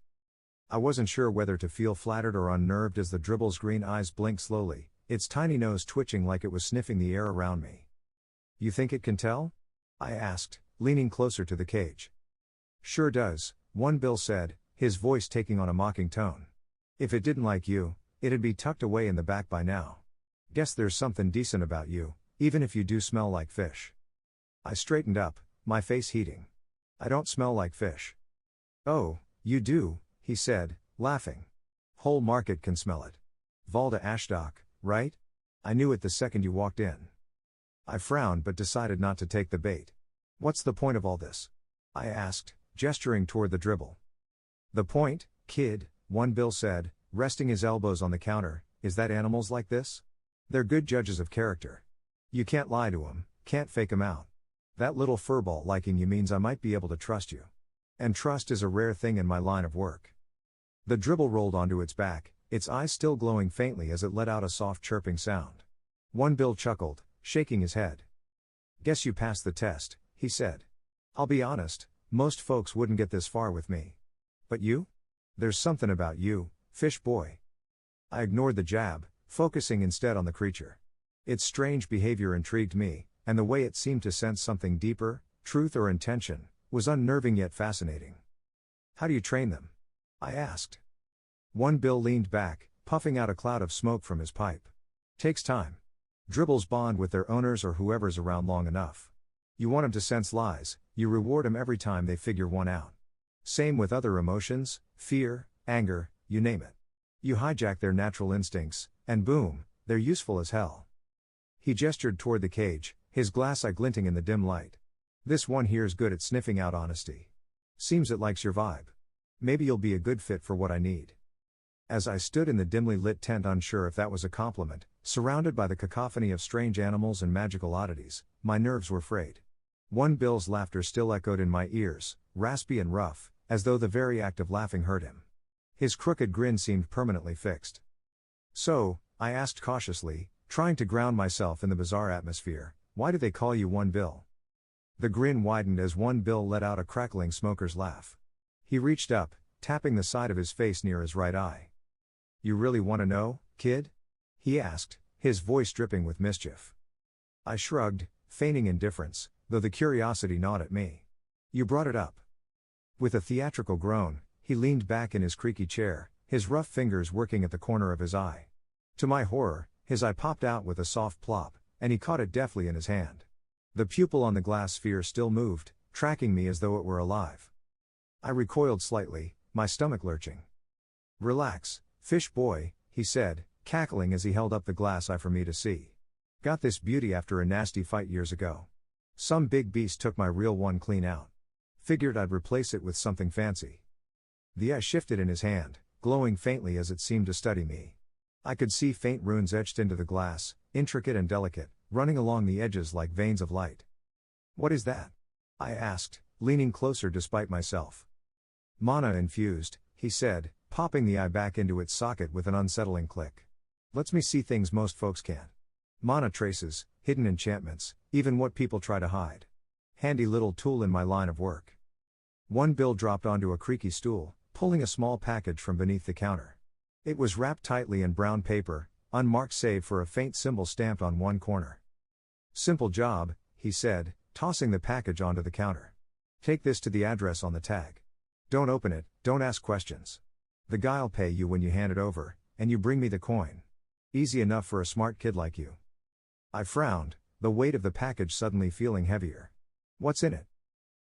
I wasn't sure whether to feel flattered or unnerved as the dribble's green eyes blinked slowly, its tiny nose twitching like it was sniffing the air around me. "You think it can tell?" I asked, leaning closer to the cage. "Sure does," one Bill said, his voice taking on a mocking tone. "If it didn't like you, it'd be tucked away in the back by now. Guess there's something decent about you, even if you do smell like fish." I straightened up, my face heating. "I don't smell like fish." "Oh, you do," he said, laughing. "Whole market can smell it. Valda Ashdock, right? I knew it the second you walked in." I frowned but decided not to take the bait. "What's the point of all this?" I asked, gesturing toward the dribble. "The point, kid," one Bill said, resting his elbows on the counter, "is that animals like this? They're good judges of character. You can't lie to 'em, can't fake 'em out. That little furball liking you means I might be able to trust you. And trust is a rare thing in my line of work." The dribble rolled onto its back, its eyes still glowing faintly as it let out a soft chirping sound. One Bill chuckled, shaking his head. "Guess you passed the test," he said. "I'll be honest, most folks wouldn't get this far with me. But you? "There's something about you, fish boy." I ignored the jab, focusing instead on the creature. Its strange behavior intrigued me, and the way it seemed to sense something deeper, truth or intention, was unnerving yet fascinating. "How do you train them?" I asked. One bill leaned back, puffing out a cloud of smoke from his pipe. "Takes time. Dribbles bond with their owners or whoever's around long enough. You want 'em to sense lies, you reward 'em every time they figure one out. Same with other emotions, fear, anger, you name it. You hijack their natural instincts, and boom, they're useful as hell." He gestured toward the cage, his glass eye glinting in the dim light. "This one here's good at sniffing out honesty. Seems it likes your vibe. Maybe you'll be a good fit for what I need." As I stood in the dimly lit tent unsure if that was a compliment, surrounded by the cacophony of strange animals and magical oddities, my nerves were frayed. One bill's laughter still echoed in my ears, raspy and rough, as though the very act of laughing hurt him. His crooked grin seemed permanently fixed. "So," I asked cautiously, trying to ground myself in the bizarre atmosphere, "why do they call you One Bill?" The grin widened as One Bill let out a crackling smoker's laugh. He reached up, tapping the side of his face near his right eye. "You really want to know, kid?" he asked, his voice dripping with mischief. I shrugged, feigning indifference, though the curiosity gnawed at me. "You brought it up." With a theatrical groan, he leaned back in his creaky chair, his rough fingers working at the corner of his eye. To my horror, his eye popped out with a soft plop, and he caught it deftly in his hand. The pupil on the glass sphere still moved, tracking me as though it were alive. I recoiled slightly, my stomach lurching. "Relax, fish boy," he said, cackling as he held up the glass eye for me to see. "Got this beauty after a nasty fight years ago. Some big beast took my real one clean out. Figured I'd replace it with something fancy." The eye shifted in his hand, glowing faintly as it seemed to study me. I could see faint runes etched into the glass, intricate and delicate, running along the edges like veins of light. "What is that?" I asked, leaning closer despite myself. "Mana infused," he said, popping the eye back into its socket with an unsettling click. "Lets me see things most folks can't. Mana traces, hidden enchantments, even what people try to hide. Handy little tool in my line of work." One bill dropped onto a creaky stool, pulling a small package from beneath the counter. It was wrapped tightly in brown paper, unmarked save for a faint symbol stamped on one corner. "Simple job," he said, tossing the package onto the counter. "Take this to the address on the tag. Don't open it, don't ask questions. The guy'll pay you when you hand it over, and you bring me the coin. Easy enough for a smart kid like you." I frowned, the weight of the package suddenly feeling heavier. "What's in it?"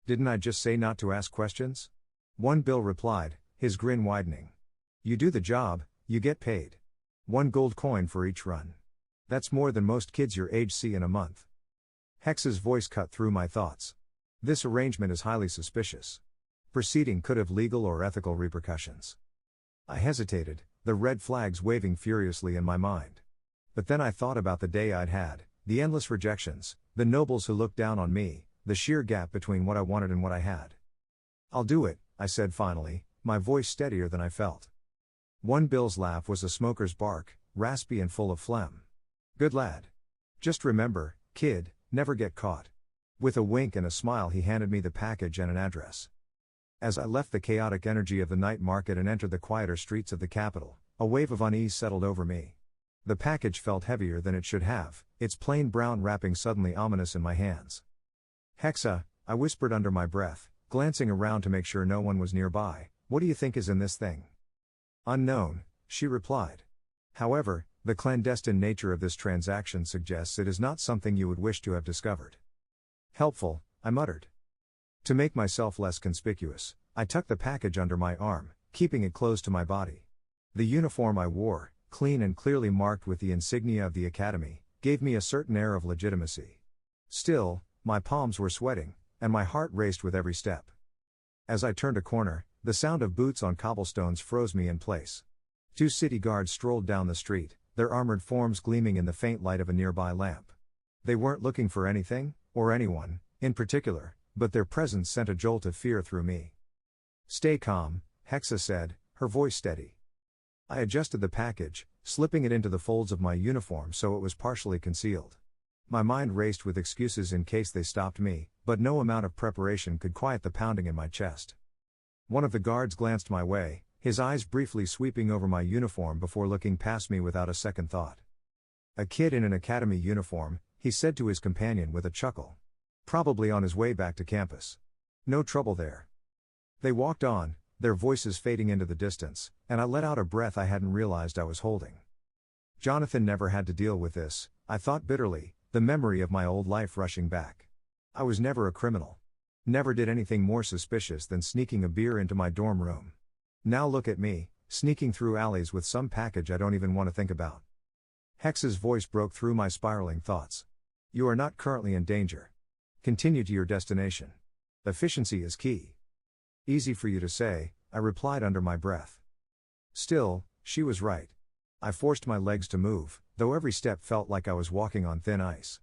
"Didn't I just say not to ask questions?" One bill replied, his grin widening. "You do the job, you get paid. 1 gold coin for each run. That's more than most kids your age see in a month." Hex's voice cut through my thoughts. "This arrangement is highly suspicious. Proceeding could have legal or ethical repercussions." I hesitated, the red flags waving furiously in my mind. But then I thought about the day I'd had, the endless rejections, the nobles who looked down on me, the sheer gap between what I wanted and what I had. "I'll do it," I said finally, my voice steadier than I felt. One bill's laugh was a smoker's bark, raspy and full of phlegm. "Good lad. Just remember, kid, never get caught." With a wink and a smile he handed me the package and an address. As I left the chaotic energy of the night market and entered the quieter streets of the capital, a wave of unease settled over me. The package felt heavier than it should have, its plain brown wrapping suddenly ominous in my hands. "Hexa," I whispered under my breath, glancing around to make sure no one was nearby, "what do you think is in this thing?" "Unknown," she replied. "However, the clandestine nature of this transaction suggests it is not something you would wish to have discovered." "Helpful," I muttered. To make myself less conspicuous, I tucked the package under my arm, keeping it close to my body. The uniform I wore, clean and clearly marked with the insignia of the academy, gave me a certain air of legitimacy. Still, my palms were sweating, and my heart raced with every step. As I turned a corner, the sound of boots on cobblestones froze me in place. 2 city guards strolled down the street, their armored forms gleaming in the faint light of a nearby lamp. They weren't looking for anything, or anyone, in particular, but their presence sent a jolt of fear through me. "Stay calm," Hexa said, her voice steady. I adjusted the package, slipping it into the folds of my uniform so it was partially concealed. My mind raced with excuses in case they stopped me, but no amount of preparation could quiet the pounding in my chest. One of the guards glanced my way, his eyes briefly sweeping over my uniform before looking past me without a second thought. A kid in an academy uniform, he said to his companion with a chuckle. Probably on his way back to campus. No trouble there. They walked on, their voices fading into the distance, and I let out a breath I hadn't realized I was holding. Johnathan never had to deal with this, I thought bitterly, the memory of my old life rushing back. I was never a criminal. Never did anything more suspicious than sneaking a beer into my dorm room. Now look at me, sneaking through alleys with some package I don't even want to think about. Hex's voice broke through my spiraling thoughts. You are not currently in danger. Continue to your destination. Efficiency is key. Easy for you to say, I replied under my breath. Still, she was right. I forced my legs to move, though every step felt like I was walking on thin ice.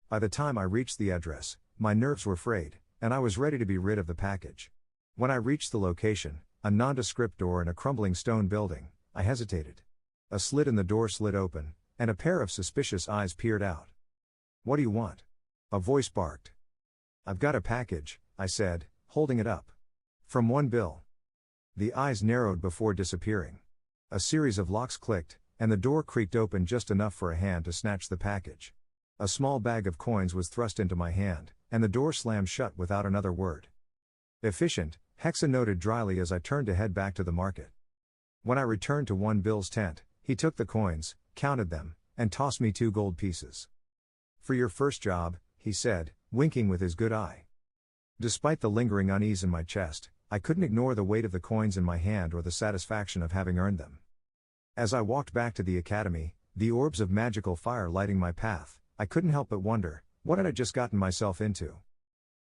By the time I reached the address, my nerves were frayed, and I was ready to be rid of the package. When I reached the location, a nondescript door in a crumbling stone building, I hesitated. A slit in the door slid open, and a pair of suspicious eyes peered out. What do you want? A voice barked. I've got a package, I said, holding it up. From one bill. The eyes narrowed before disappearing. A series of locks clicked, and the door creaked open just enough for a hand to snatch the package. A small bag of coins was thrust into my hand, and the door slammed shut without another word. Efficient, Hexa noted dryly as I turned to head back to the market. When I returned to One Bill's tent, he took the coins, counted them, and tossed me 2 gold pieces. For your first job, he said, winking with his good eye. Despite the lingering unease in my chest, I couldn't ignore the weight of the coins in my hand or the satisfaction of having earned them. As I walked back to the academy, the orbs of magical fire lighting my path, I couldn't help but wonder, what had I just gotten myself into?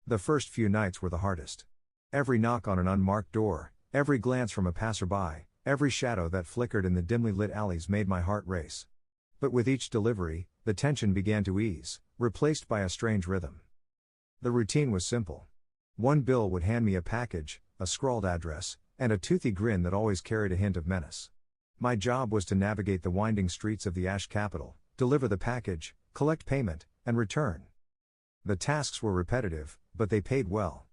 The first few nights were the hardest. Every knock on an unmarked door, every glance from a passerby, every shadow that flickered in the dimly lit alleys made my heart race. But with each delivery, the tension began to ease, replaced by a strange rhythm. The routine was simple. One bill would hand me a package, a scrawled address, and a toothy grin that always carried a hint of menace. My job was to navigate the winding streets of the Ash capital, deliver the package, collect payment, and return. The tasks were repetitive, but they paid well.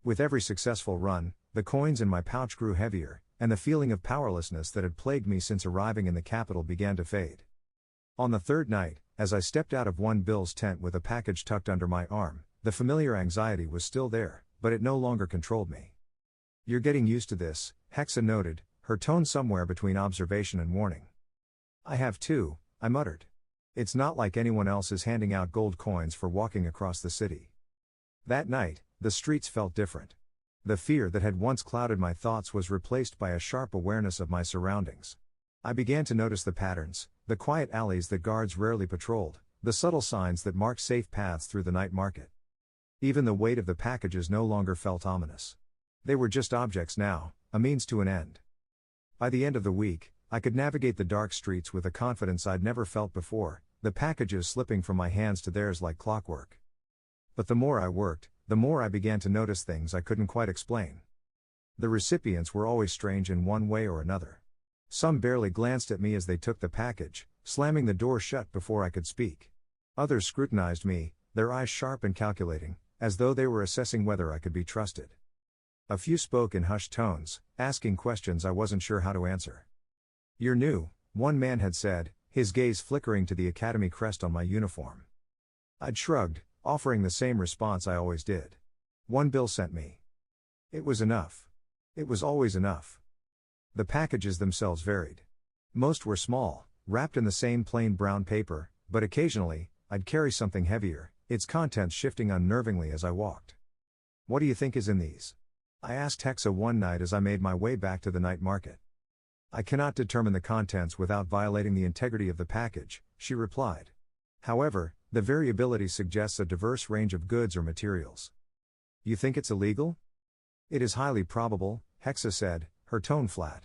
With every successful run, the coins in my pouch grew heavier, and the feeling of powerlessness that had plagued me since arriving in the capital began to fade. On the third night, as I stepped out of One Bill's tent with a package tucked under my arm, the familiar anxiety was still there, but it no longer controlled me. You're getting used to this, Hexa noted, her tone somewhere between observation and warning. I have too, I muttered. It's not like anyone else is handing out gold coins for walking across the city. That night, the streets felt different. The fear that had once clouded my thoughts was replaced by a sharp awareness of my surroundings. I began to notice the patterns, the quiet alleys that guards rarely patrolled, the subtle signs that marked safe paths through the night market. Even the weight of the packages no longer felt ominous. They were just objects now, a means to an end. By the end of the week, I could navigate the dark streets with a confidence I'd never felt before, the packages slipping from my hands to theirs like clockwork. But the more I worked, the more I began to notice things I couldn't quite explain. The recipients were always strange in one way or another. Some barely glanced at me as they took the package, slamming the door shut before I could speak. Others scrutinized me, their eyes sharp and calculating, as though they were assessing whether I could be trusted. A few spoke in hushed tones, asking questions I wasn't sure how to answer. You're new, one man had said, his gaze flickering to the academy crest on my uniform. I'd shrugged, offering the same response I always did. One bill sent me. It was enough. It was always enough. The packages themselves varied. Most were small, wrapped in the same plain brown paper, but occasionally, I'd carry something heavier, its contents shifting unnervingly as I walked. What do you think is in these? I asked Hexa one night as I made my way back to the night market. I cannot determine the contents without violating the integrity of the package, she replied. However, the variability suggests a diverse range of goods or materials. You think it's illegal? It is highly probable, Hexa said, her tone flat.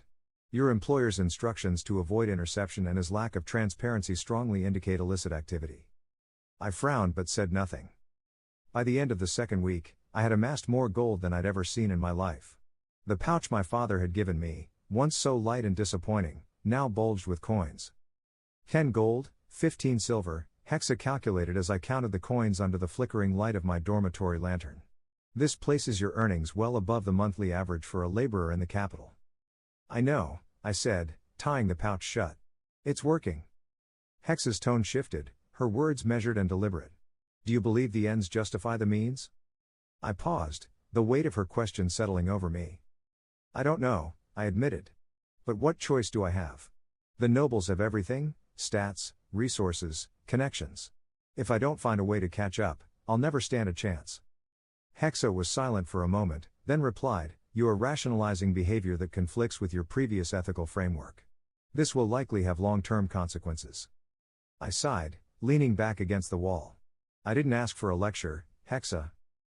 Your employer's instructions to avoid interception and his lack of transparency strongly indicate illicit activity. I frowned but said nothing. By the end of the second week, I had amassed more gold than I'd ever seen in my life. The pouch my father had given me, once so light and disappointing, now bulged with coins. 10 gold, 15 silver, Hexa calculated as I counted the coins under the flickering light of my dormitory lantern. This places your earnings well above the monthly average for a laborer in the capital. I know, I said, tying the pouch shut. It's working. Hexa's tone shifted, her words measured and deliberate. Do you believe the ends justify the means? I paused, the weight of her question settling over me. I don't know, I admitted. But what choice do I have? The nobles have everything: stats, resources, connections. If I don't find a way to catch up, I'll never stand a chance. Hexa was silent for a moment, then replied, You are rationalizing behavior that conflicts with your previous ethical framework. This will likely have long-term consequences. I sighed, leaning back against the wall. I didn't ask for a lecture, Hexa.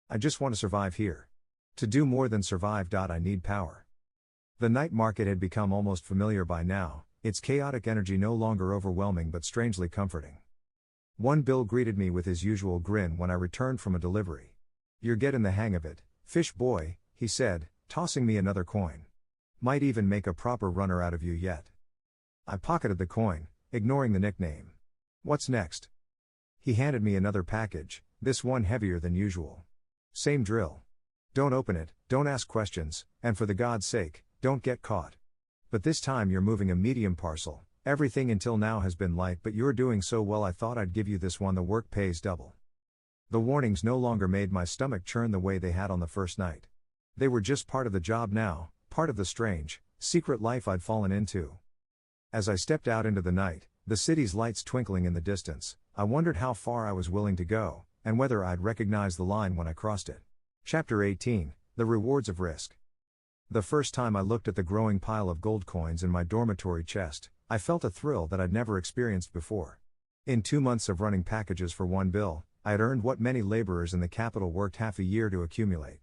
I just want to survive here. To do more than survive. I need power. The night market had become almost familiar by now, its chaotic energy no longer overwhelming but strangely comforting. One Bill greeted me with his usual grin when I returned from a delivery. You're getting the hang of it, fish boy, he said, tossing me another coin. Might even make a proper runner out of you yet. I pocketed the coin, ignoring the nickname. What's next? He handed me another package, this one heavier than usual. Same drill. Don't open it, don't ask questions, and for the God's sake, don't get caught. But this time you're moving a medium parcel. Everything until now has been light, but you're doing so well I thought I'd give you this one. The work pays double. The warnings no longer made my stomach churn the way they had on the first night. They were just part of the job now, part of the strange, secret life I'd fallen into. As I stepped out into the night, the city's lights twinkling in the distance, I wondered how far I was willing to go, and whether I'd recognize the line when I crossed it. Chapter 18, The Rewards of Risk. The first time I looked at the growing pile of gold coins in my dormitory chest, I felt a thrill that I'd never experienced before. In 2 months of running packages for 1 bill, I had earned what many laborers in the capital worked half a year to accumulate.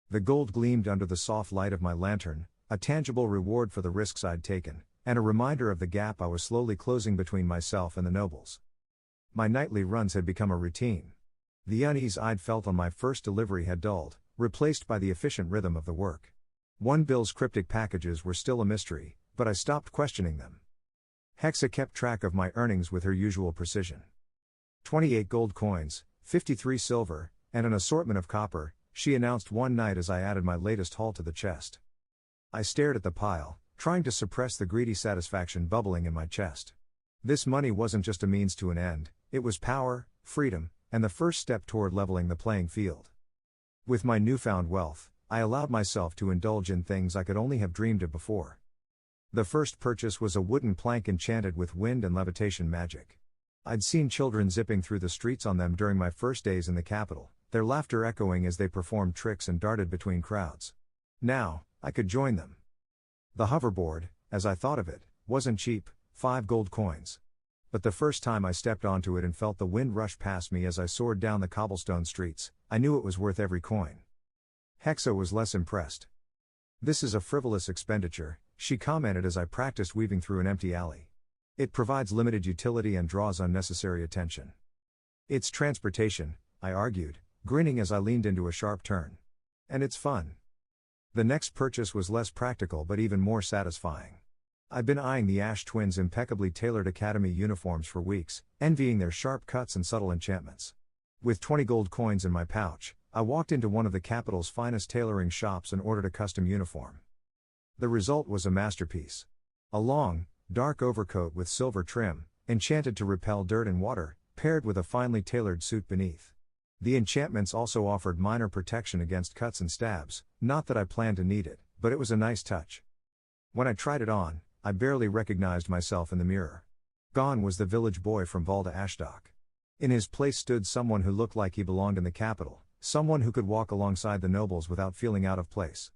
The gold gleamed under the soft light of my lantern, a tangible reward for the risks I'd taken, and a reminder of the gap I was slowly closing between myself and the nobles. My nightly runs had become a routine. The unease I'd felt on my first delivery had dulled, replaced by the efficient rhythm of the work. 1 bill's cryptic packages were still a mystery, but I stopped questioning them. Hexa kept track of my earnings with her usual precision. 28 gold coins, 53 silver, and an assortment of copper, she announced one night as I added my latest haul to the chest. I stared at the pile, trying to suppress the greedy satisfaction bubbling in my chest. This money wasn't just a means to an end, it was power, freedom, and the first step toward leveling the playing field. With my newfound wealth, I allowed myself to indulge in things I could only have dreamed of before. The first purchase was a wooden plank enchanted with wind and levitation magic. I'd seen children zipping through the streets on them during my first days in the capital, their laughter echoing as they performed tricks and darted between crowds. Now, I could join them. The hoverboard, as I thought of it, wasn't cheap, 5 gold coins. But the first time I stepped onto it and felt the wind rush past me as I soared down the cobblestone streets, I knew it was worth every coin. Hexa was less impressed. This is a frivolous expenditure, she commented as I practiced weaving through an empty alley. It provides limited utility and draws unnecessary attention. It's transportation, I argued, grinning as I leaned into a sharp turn. And it's fun. The next purchase was less practical but even more satisfying. I'd been eyeing the Ash twins' impeccably tailored academy uniforms for weeks, envying their sharp cuts and subtle enchantments. With 20 gold coins in my pouch, I walked into one of the capital's finest tailoring shops and ordered a custom uniform. The result was a masterpiece. A long, dark overcoat with silver trim, enchanted to repel dirt and water, paired with a finely tailored suit beneath. The enchantments also offered minor protection against cuts and stabs, not that I planned to need it, but it was a nice touch. When I tried it on, I barely recognized myself in the mirror. Gone was the village boy from Valda Ashdock. In his place stood someone who looked like he belonged in the capital, someone who could walk alongside the nobles without feeling out of place.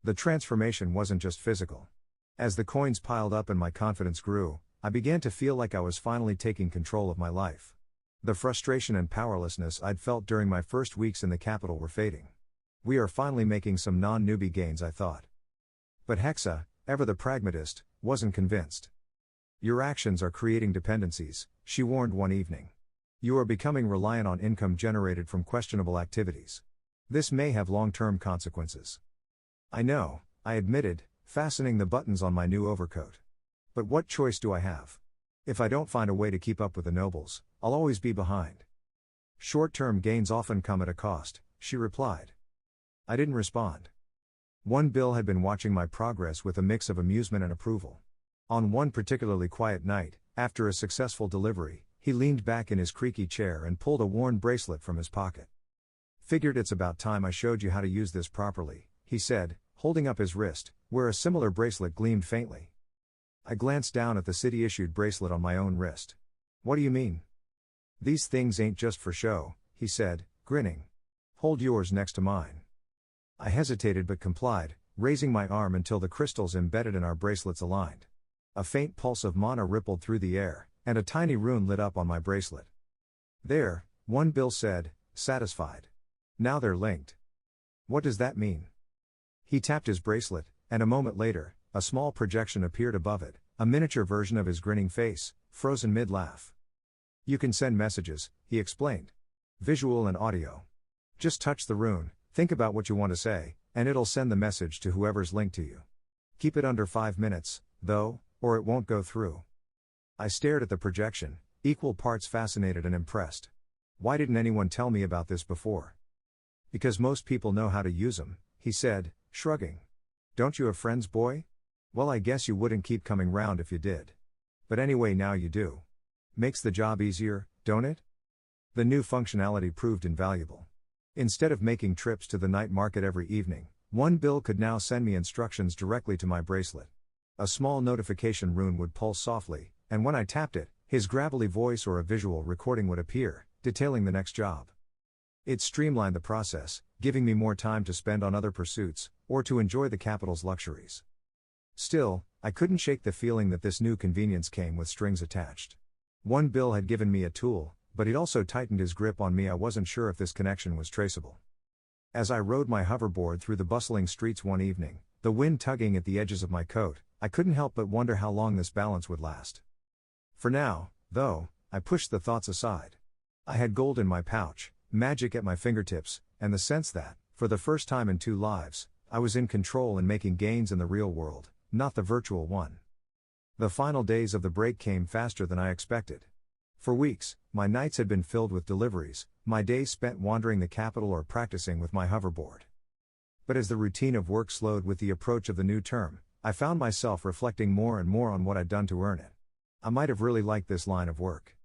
The transformation wasn't just physical. As the coins piled up and my confidence grew, I began to feel like I was finally taking control of my life. The frustration and powerlessness I'd felt during my first weeks in the capital were fading. We are finally making some non-newbie gains, I thought. But Hexa, ever the pragmatist, wasn't convinced. Your actions are creating dependencies, she warned one evening. You are becoming reliant on income generated from questionable activities. This may have long-term consequences. I know, I admitted, fastening the buttons on my new overcoat. But what choice do I have? If I don't find a way to keep up with the nobles, I'll always be behind. Short-term gains often come at a cost, she replied. I didn't respond. One Bill had been watching my progress with a mix of amusement and approval. On one particularly quiet night, after a successful delivery, he leaned back in his creaky chair and pulled a worn bracelet from his pocket. "Figured it's about time I showed you how to use this properly," he said, holding up his wrist, where a similar bracelet gleamed faintly. I glanced down at the city-issued bracelet on my own wrist. "What do you mean?" "These things ain't just for show," he said, grinning. "Hold yours next to mine." I hesitated but complied, raising my arm until the crystals embedded in our bracelets aligned. A faint pulse of mana rippled through the air, and a tiny rune lit up on my bracelet. "There," One Bill said, satisfied. "Now they're linked." "What does that mean?" He tapped his bracelet, and a moment later, a small projection appeared above it, a miniature version of his grinning face, frozen mid-laugh. "You can send messages," he explained. "Visual and audio. Just touch the rune, think about what you want to say, and it'll send the message to whoever's linked to you. Keep it under 5 minutes, though, or it won't go through." I stared at the projection, equal parts fascinated and impressed. Why didn't anyone tell me about this before? "Because most people know how to use them," he said, shrugging. "Don't you have friends, boy? Well, I guess you wouldn't keep coming round if you did. But anyway, now you do. Makes the job easier, don't it?" The new functionality proved invaluable. Instead of making trips to the night market every evening, One Bill could now send me instructions directly to my bracelet. A small notification rune would pulse softly, and when I tapped it, his gravelly voice or a visual recording would appear, detailing the next job. It streamlined the process, giving me more time to spend on other pursuits, or to enjoy the capital's luxuries. Still, I couldn't shake the feeling that this new convenience came with strings attached. One Bill had given me a tool, but he'd also tightened his grip on me. I wasn't sure if this connection was traceable. As I rode my hoverboard through the bustling streets one evening, the wind tugging at the edges of my coat, I couldn't help but wonder how long this balance would last. For now, though, I pushed the thoughts aside. I had gold in my pouch, magic at my fingertips, and the sense that, for the first time in 2 lives, I was in control and making gains in the real world, not the virtual one. The final days of the break came faster than I expected. For weeks, my nights had been filled with deliveries, my days spent wandering the capital or practicing with my hoverboard. But as the routine of work slowed with the approach of the new term, I found myself reflecting more and more on what I'd done to earn it. I might have really liked this line of work.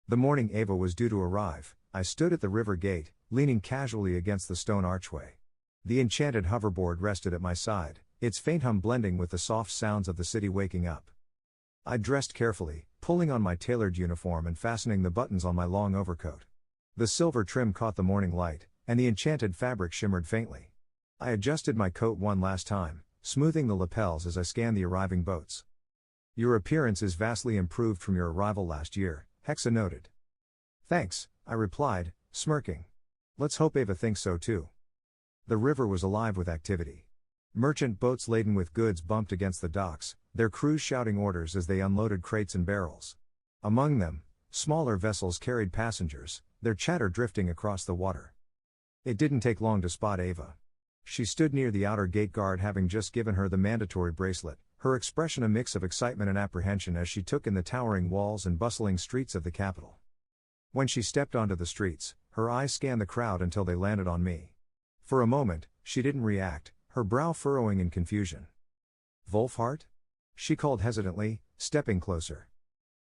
The morning Ava was due to arrive, I stood at the river gate, leaning casually against the stone archway. The enchanted hoverboard rested at my side, its faint hum blending with the soft sounds of the city waking up. I dressed carefully, pulling on my tailored uniform and fastening the buttons on my long overcoat. The silver trim caught the morning light, and the enchanted fabric shimmered faintly. I adjusted my coat one last time, smoothing the lapels as I scanned the arriving boats. "Your appearance is vastly improved from your arrival last year," Hexa noted. "Thanks," I replied, smirking. "Let's hope Ava thinks so too." The river was alive with activity. Merchant boats laden with goods bumped against the docks, their crews shouting orders as they unloaded crates and barrels. Among them, smaller vessels carried passengers, their chatter drifting across the water. It didn't take long to spot Ava. She stood near the outer gate guard, having just given her the mandatory bracelet, her expression a mix of excitement and apprehension as she took in the towering walls and bustling streets of the capital. When she stepped onto the streets, her eyes scanned the crowd until they landed on me. For a moment, she didn't react, her brow furrowing in confusion. "Wolfhart?" she called hesitantly, stepping closer.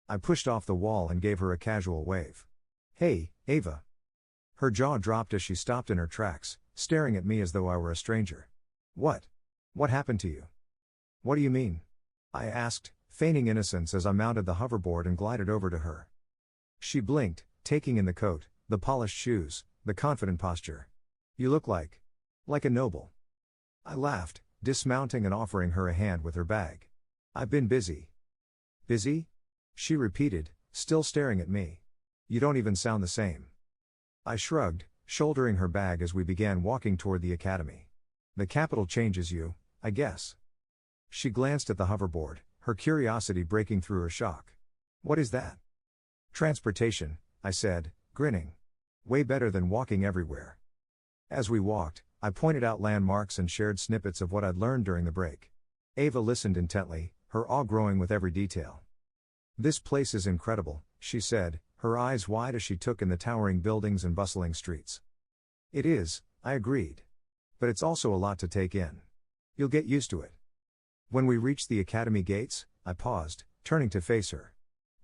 I pushed off the wall and gave her a casual wave. "Hey, Ava." Her jaw dropped as she stopped in her tracks, staring at me as though I were a stranger. What happened to you?" "What do you mean?" I asked, feigning innocence as I mounted the hoverboard and glided over to her. She blinked, taking in the coat, the polished shoes, the confident posture. "You look like a noble." I laughed, dismounting and offering her a hand with her bag. "I've been busy." "Busy?" she repeated, still staring at me. "You don't even sound the same." I shrugged, shouldering her bag as we began walking toward the academy. "The capital changes you, I guess." She glanced at the hoverboard, her curiosity breaking through her shock. "What is that?" "Transportation," I said, grinning. "Way better than walking everywhere." As we walked, I pointed out landmarks and shared snippets of what I'd learned during the break. Ava listened intently, her awe growing with every detail. "This place is incredible," she said, her eyes wide as she took in the towering buildings and bustling streets. "It is," I agreed. "But it's also a lot to take in." You'll get used to it. When we reached the academy gates, I paused, turning to face her.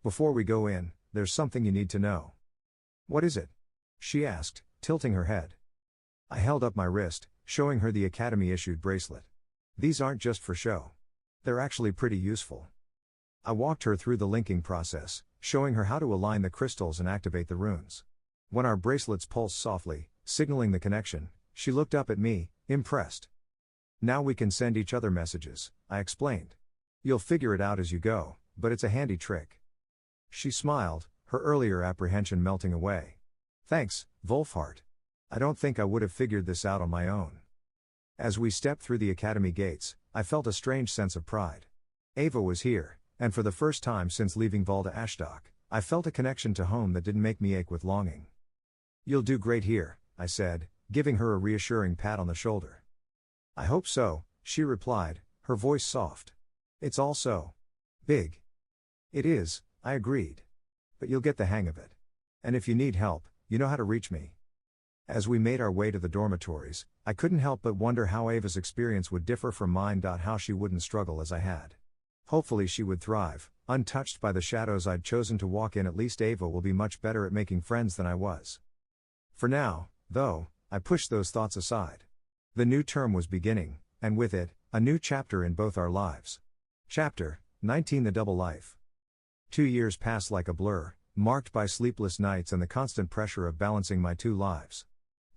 Before we go in, there's something you need to know. What is it? She asked, tilting her head. I held up my wrist, showing her the academy-issued bracelet. These aren't just for show. They're actually pretty useful. I walked her through the linking process, showing her how to align the crystals and activate the runes. When our bracelets pulsed softly, signaling the connection, she looked up at me, impressed. Now we can send each other messages, I explained. You'll figure it out as you go, but it's a handy trick. She smiled, her earlier apprehension melting away. Thanks, Wolfhart. I don't think I would have figured this out on my own. As we stepped through the academy gates, I felt a strange sense of pride. Ava was here, and for the first time since leaving Valda Ashdock, I felt a connection to home that didn't make me ache with longing. You'll do great here, I said, giving her a reassuring pat on the shoulder. I hope so, she replied, her voice soft. It's all so big. It is, I agreed. But you'll get the hang of it. And if you need help, you know how to reach me. As we made our way to the dormitories, I couldn't help but wonder how Ava's experience would differ from mine. How she wouldn't struggle as I had. Hopefully she would thrive, untouched by the shadows I'd chosen to walk in. At least Ava will be much better at making friends than I was. For now, though, I pushed those thoughts aside. The new term was beginning, and with it, a new chapter in both our lives. Chapter 19: The Double Life. 2 years passed like a blur, marked by sleepless nights and the constant pressure of balancing my two lives.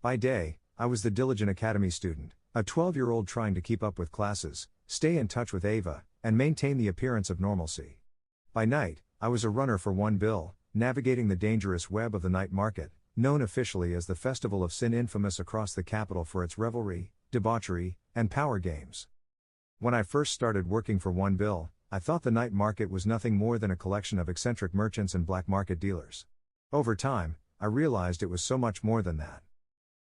By day, I was the diligent academy student, a 12-year-old trying to keep up with classes, stay in touch with Ava, and maintain the appearance of normalcy. By night, I was a runner for one bill, navigating the dangerous web of the night market, known officially as the Festival of Sin, infamous across the capital for its revelry, debauchery, and power games. When I first started working for One Bill, I thought the night market was nothing more than a collection of eccentric merchants and black market dealers. Over time, I realized it was so much more than that.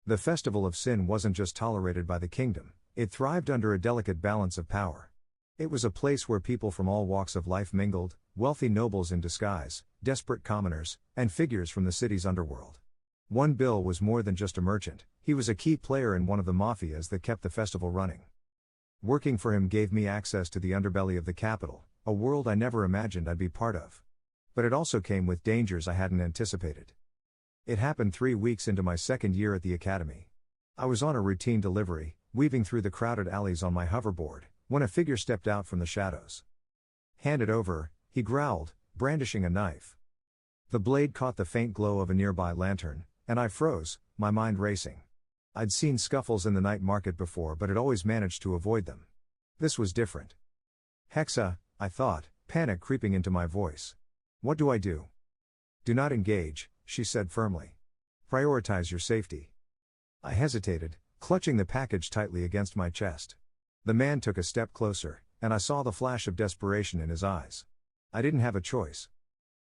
The Festival of Sin wasn't just tolerated by the kingdom, it thrived under a delicate balance of power. It was a place where people from all walks of life mingled, wealthy nobles in disguise, desperate commoners, and figures from the city's underworld. One Bill was more than just a merchant, he was a key player in one of the mafias that kept the festival running. Working for him gave me access to the underbelly of the capital, a world I never imagined I'd be part of. But it also came with dangers I hadn't anticipated. It happened 3 weeks into my second year at the academy. I was on a routine delivery, weaving through the crowded alleys on my hoverboard, when a figure stepped out from the shadows. "Hand it over," he growled, brandishing a knife. The blade caught the faint glow of a nearby lantern, and I froze, my mind racing. I'd seen scuffles in the night market before but had always managed to avoid them. This was different. Hexa, I thought, panic creeping into my voice. What do I do? Do not engage, she said firmly. Prioritize your safety. I hesitated, clutching the package tightly against my chest. The man took a step closer, and I saw the flash of desperation in his eyes. I didn't have a choice.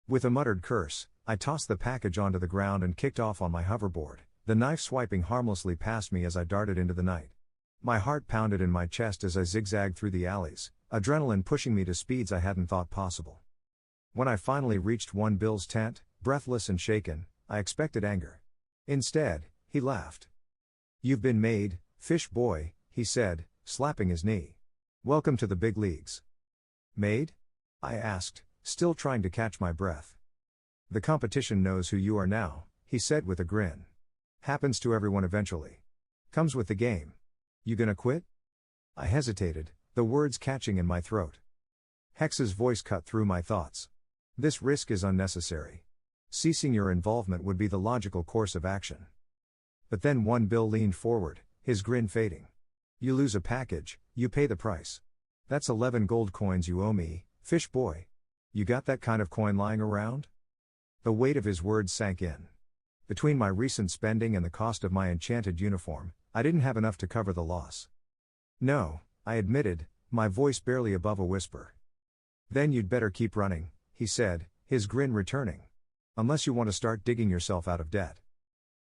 With a muttered curse, I tossed the package onto the ground and kicked off on my hoverboard, the knife swiping harmlessly past me as I darted into the night. My heart pounded in my chest as I zigzagged through the alleys, adrenaline pushing me to speeds I hadn't thought possible. When I finally reached One Bill's tent, breathless and shaken, I expected anger. Instead, he laughed. "You've been made, fish boy," he said, slapping his knee. "Welcome to the big leagues." "Made?" I asked, still trying to catch my breath. "The competition knows who you are now," he said with a grin. "Happens to everyone eventually. Comes with the game. You gonna quit?" I hesitated, the words catching in my throat. Hex's voice cut through my thoughts. "This risk is unnecessary. Ceasing your involvement would be the logical course of action." But then One Bill leaned forward, his grin fading. "You lose a package, you pay the price. That's 11 gold coins you owe me, fish boy. You got that kind of coin lying around?" The weight of his words sank in. Between my recent spending and the cost of my enchanted uniform, I didn't have enough to cover the loss. "No," I admitted, my voice barely above a whisper. "Then you'd better keep running," he said, his grin returning. "Unless you want to start digging yourself out of debt."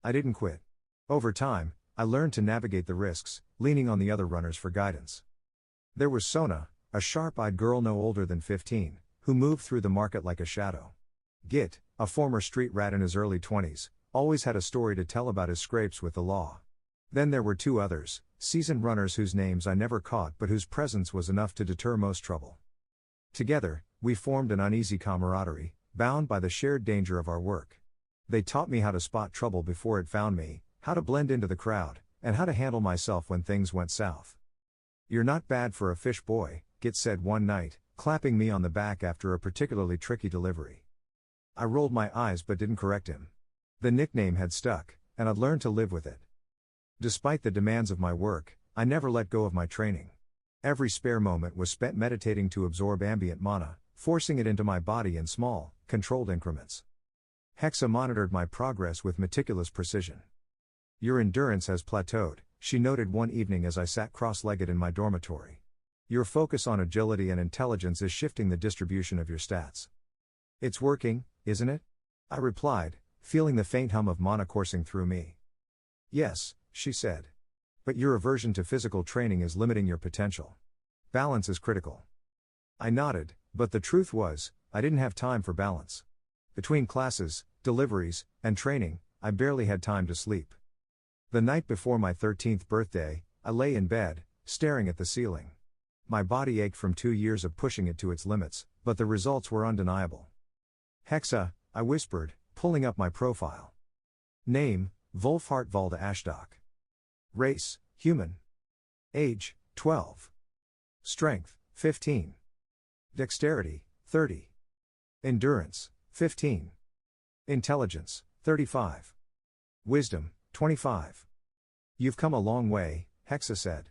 I didn't quit. Over time, I learned to navigate the risks, leaning on the other runners for guidance. There was Sona, a sharp-eyed girl no older than 15, who moved through the market like a shadow. Git, a former street rat in his early 20s, always had a story to tell about his scrapes with the law. Then there were two others, seasoned runners whose names I never caught but whose presence was enough to deter most trouble. Together, we formed an uneasy camaraderie, bound by the shared danger of our work. They taught me how to spot trouble before it found me, how to blend into the crowd, and how to handle myself when things went south. "You're not bad for a fish boy," Git said one night, clapping me on the back after a particularly tricky delivery. I rolled my eyes but didn't correct him. The nickname had stuck, and I'd learned to live with it. Despite the demands of my work, I never let go of my training. Every spare moment was spent meditating to absorb ambient mana, forcing it into my body in small, controlled increments. Hexa monitored my progress with meticulous precision. "Your endurance has plateaued," she noted one evening as I sat cross-legged in my dormitory. "Your focus on agility and intelligence is shifting the distribution of your stats." "It's working, isn't it?" I replied, feeling the faint hum of mana coursing through me. "Yes," she said. "But your aversion to physical training is limiting your potential. Balance is critical." I nodded, but the truth was, I didn't have time for balance. Between classes, deliveries, and training, I barely had time to sleep. The night before my 13th birthday, I lay in bed, staring at the ceiling. My body ached from 2 years of pushing it to its limits, but the results were undeniable. "Hexa," I whispered, pulling up my profile. Name, Wolfhart Valda Ashdock. Race, human. Age, 12. Strength, 15. Dexterity, 30. Endurance, 15. Intelligence, 35. Wisdom, 25. "You've come a long way," Hexa said.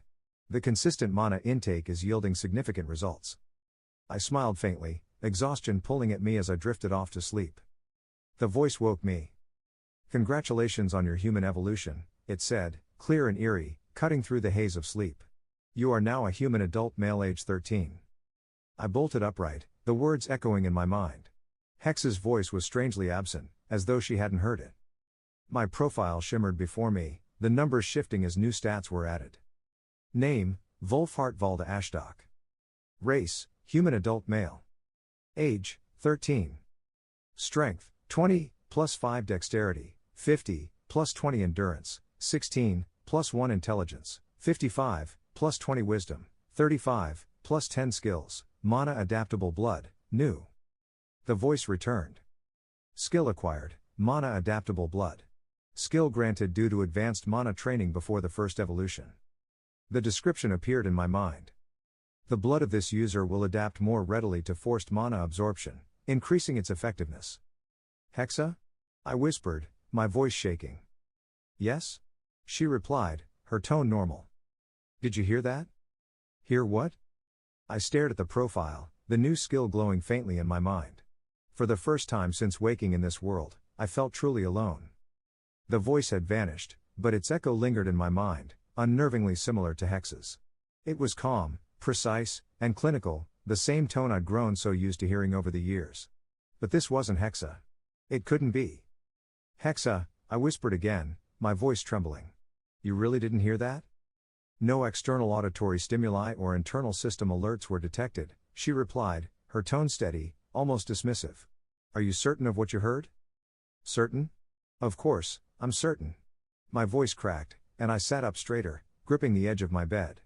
"The consistent mana intake is yielding significant results." I smiled faintly, exhaustion pulling at me as I drifted off to sleep. The voice woke me. "Congratulations on your human evolution," it said, clear and eerie, cutting through the haze of sleep. "You are now a human adult male age 13. I bolted upright, the words echoing in my mind. Hexa's voice was strangely absent, as though she hadn't heard it. My profile shimmered before me, the numbers shifting as new stats were added. Name, Wolfhart Valda Ashdock. Race, human adult male. Age, 13. Strength, 20, plus 5 dexterity, 50, plus 20 endurance, 16, plus 1 intelligence, 55, plus 20 wisdom, 35, plus 10 skills, mana adaptable blood, new." The voice returned. "Skill acquired, mana adaptable blood. Skill granted due to advanced mana training before the first evolution." The description appeared in my mind. "The blood of this user will adapt more readily to forced mana absorption, increasing its effectiveness." "Hexa?" I whispered, my voice shaking. "Yes?" she replied, her tone normal. "Did you hear that?" "Hear what?" I stared at the profile, the new skill glowing faintly in my mind. For the first time since waking in this world, I felt truly alone. The voice had vanished, but its echo lingered in my mind, unnervingly similar to Hexa's. It was calm, precise, and clinical, the same tone I'd grown so used to hearing over the years. But this wasn't Hexa. It couldn't be. "Hexa," I whispered again, my voice trembling. "You really didn't hear that?" "No external auditory stimuli or internal system alerts were detected," she replied, her tone steady, almost dismissive. "Are you certain of what you heard?" "Certain? Of course, I'm certain." My voice cracked, and I sat up straighter, gripping the edge of my bed.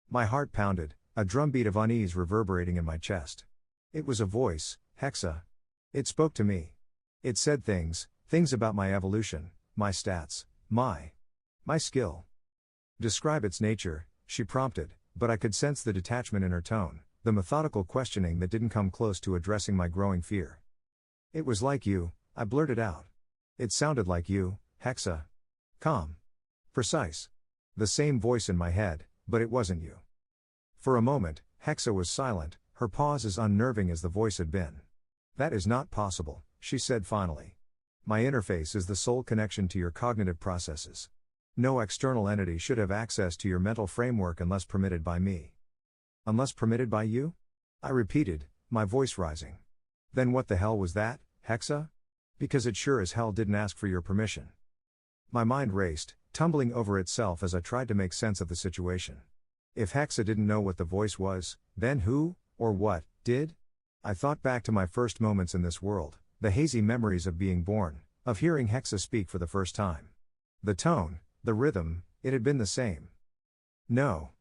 My heart pounded, a drumbeat of unease reverberating in my chest. It was a voice, Hexa. It spoke to me. It said things about my evolution, my stats, my skill. "Describe its nature," she prompted, but I could sense the detachment in her tone, the methodical questioning that didn't come close to addressing my growing fear. "It was like you," I blurted out. "It sounded like you, Hexa. Calm. Precise. The same voice in my head, but it wasn't you." For a moment, Hexa was silent, her pause as unnerving as the voice had been. "That is not possible," she said finally. "My interface is the sole connection to your cognitive processes. No external entity should have access to your mental framework unless permitted by me." "Unless permitted by you?" I repeated, my voice rising. "Then what the hell was that, Hexa? Because it sure as hell didn't ask for your permission." My mind raced, tumbling over itself as I tried to make sense of the situation. If Hexa didn't know what the voice was, then who, or what, did? I thought back to my first moments in this world, the hazy memories of being born, of hearing Hexa speak for the first time. The tone, the rhythm, it had been the same. No,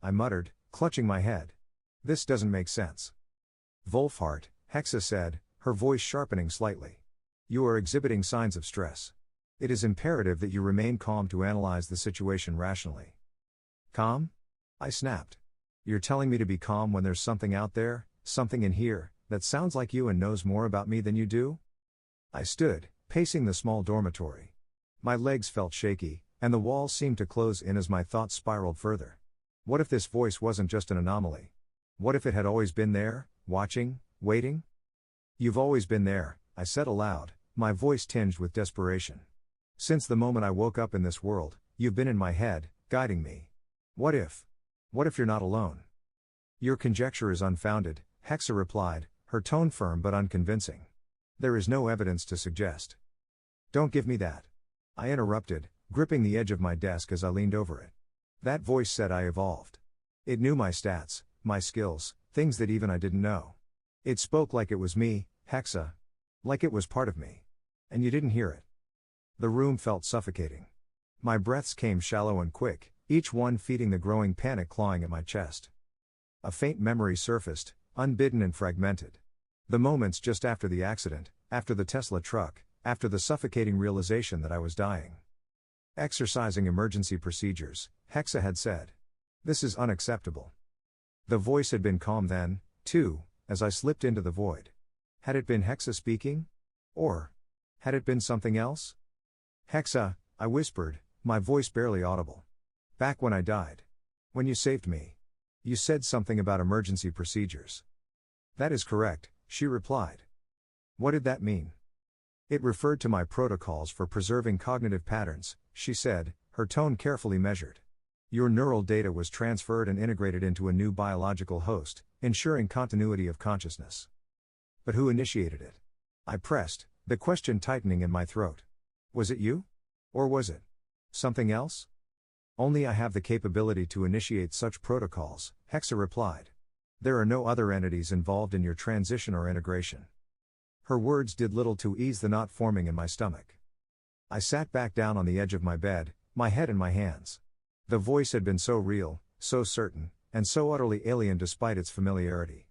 I muttered, clutching my head. This doesn't make sense. Wolfhart, Hexa said, her voice sharpening slightly. You are exhibiting signs of stress. It is imperative that you remain calm to analyze the situation rationally. Calm? I snapped. You're telling me to be calm when there's something out there, something in here, that sounds like you and knows more about me than you do? I stood, pacing the small dormitory. My legs felt shaky, and the walls seemed to close in as my thoughts spiraled further. What if this voice wasn't just an anomaly? What if it had always been there, watching, waiting? You've always been there, I said aloud, my voice tinged with desperation. Since the moment I woke up in this world, you've been in my head, guiding me. What if? What if you're not alone? Your conjecture is unfounded, Hexa replied, her tone firm but unconvincing. There is no evidence to suggest. Don't give me that. I interrupted, gripping the edge of my desk as I leaned over it. That voice said I evolved. It knew my stats, my skills, things that even I didn't know. It spoke like it was me, Hexa. Like it was part of me. And you didn't hear it. The room felt suffocating. My breaths came shallow and quick, each one feeding the growing panic clawing at my chest. A faint memory surfaced, unbidden and fragmented. The moments just after the accident, after the Tesla truck, after the suffocating realization that I was dying. Exercising emergency procedures, Hexa had said. This is unacceptable. The voice had been calm then, too, as I slipped into the void. Had it been Hexa speaking? Or had it been something else? Hexa, I whispered, my voice barely audible. Back when I died. When you saved me. You said something about emergency procedures. That is correct, she replied. What did that mean? It referred to my protocols for preserving cognitive patterns, she said, her tone carefully measured. Your neural data was transferred and integrated into a new biological host, ensuring continuity of consciousness. But who initiated it? I pressed, the question tightening in my throat. Was it you? Or was it something else? Only I have the capability to initiate such protocols, Hexa replied. There are no other entities involved in your transition or integration. Her words did little to ease the knot forming in my stomach. I sat back down on the edge of my bed, my head in my hands. The voice had been so real, so certain, and so utterly alien despite its familiarity.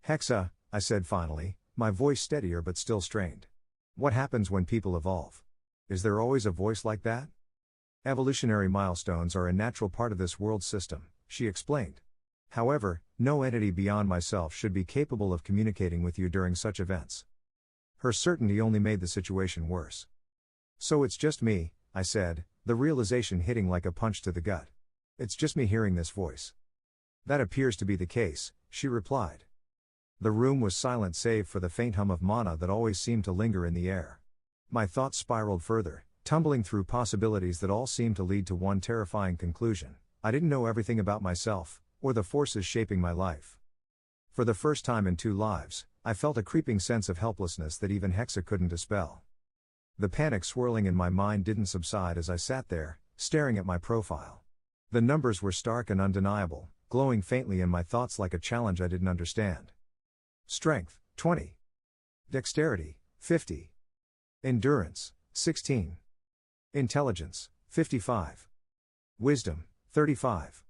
Hexa, I said finally, my voice steadier but still strained. What happens when people evolve? Is there always a voice like that? Evolutionary milestones are a natural part of this world system, she explained. However, no entity beyond myself should be capable of communicating with you during such events. Her certainty only made the situation worse. So it's just me, I said, the realization hitting like a punch to the gut. It's just me hearing this voice. That appears to be the case, she replied. The room was silent save for the faint hum of mana that always seemed to linger in the air. My thoughts spiraled further, tumbling through possibilities that all seemed to lead to one terrifying conclusion. I didn't know everything about myself, or the forces shaping my life. For the first time in 2 lives, I felt a creeping sense of helplessness that even Hexa couldn't dispel. The panic swirling in my mind didn't subside as I sat there, staring at my profile. The numbers were stark and undeniable, glowing faintly in my thoughts like a challenge I didn't understand. Strength, 20. Dexterity, 50. Endurance, 16. Intelligence, 55. Wisdom, 35.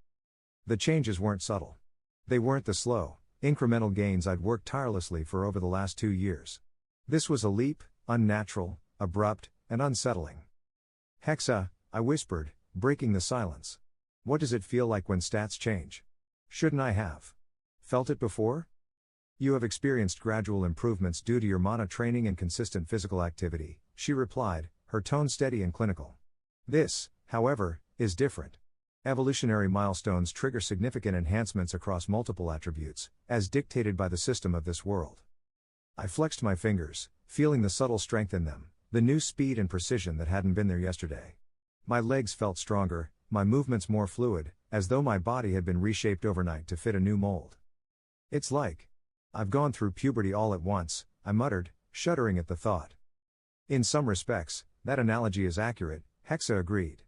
The changes weren't subtle. They weren't the slow, incremental gains I'd worked tirelessly for over the last 2 years. This was a leap, unnatural, abrupt, and unsettling. Hexa, I whispered, breaking the silence. What does it feel like when stats change? Shouldn't I have felt it before? You have experienced gradual improvements due to your mana training and consistent physical activity, she replied, her tone steady and clinical. This, however, is different. Evolutionary milestones trigger significant enhancements across multiple attributes, as dictated by the system of this world. I flexed my fingers, feeling the subtle strength in them, the new speed and precision that hadn't been there yesterday. My legs felt stronger, my movements more fluid, as though my body had been reshaped overnight to fit a new mold. It's like I've gone through puberty all at once, I muttered, shuddering at the thought. In some respects, that analogy is accurate, Hexa agreed.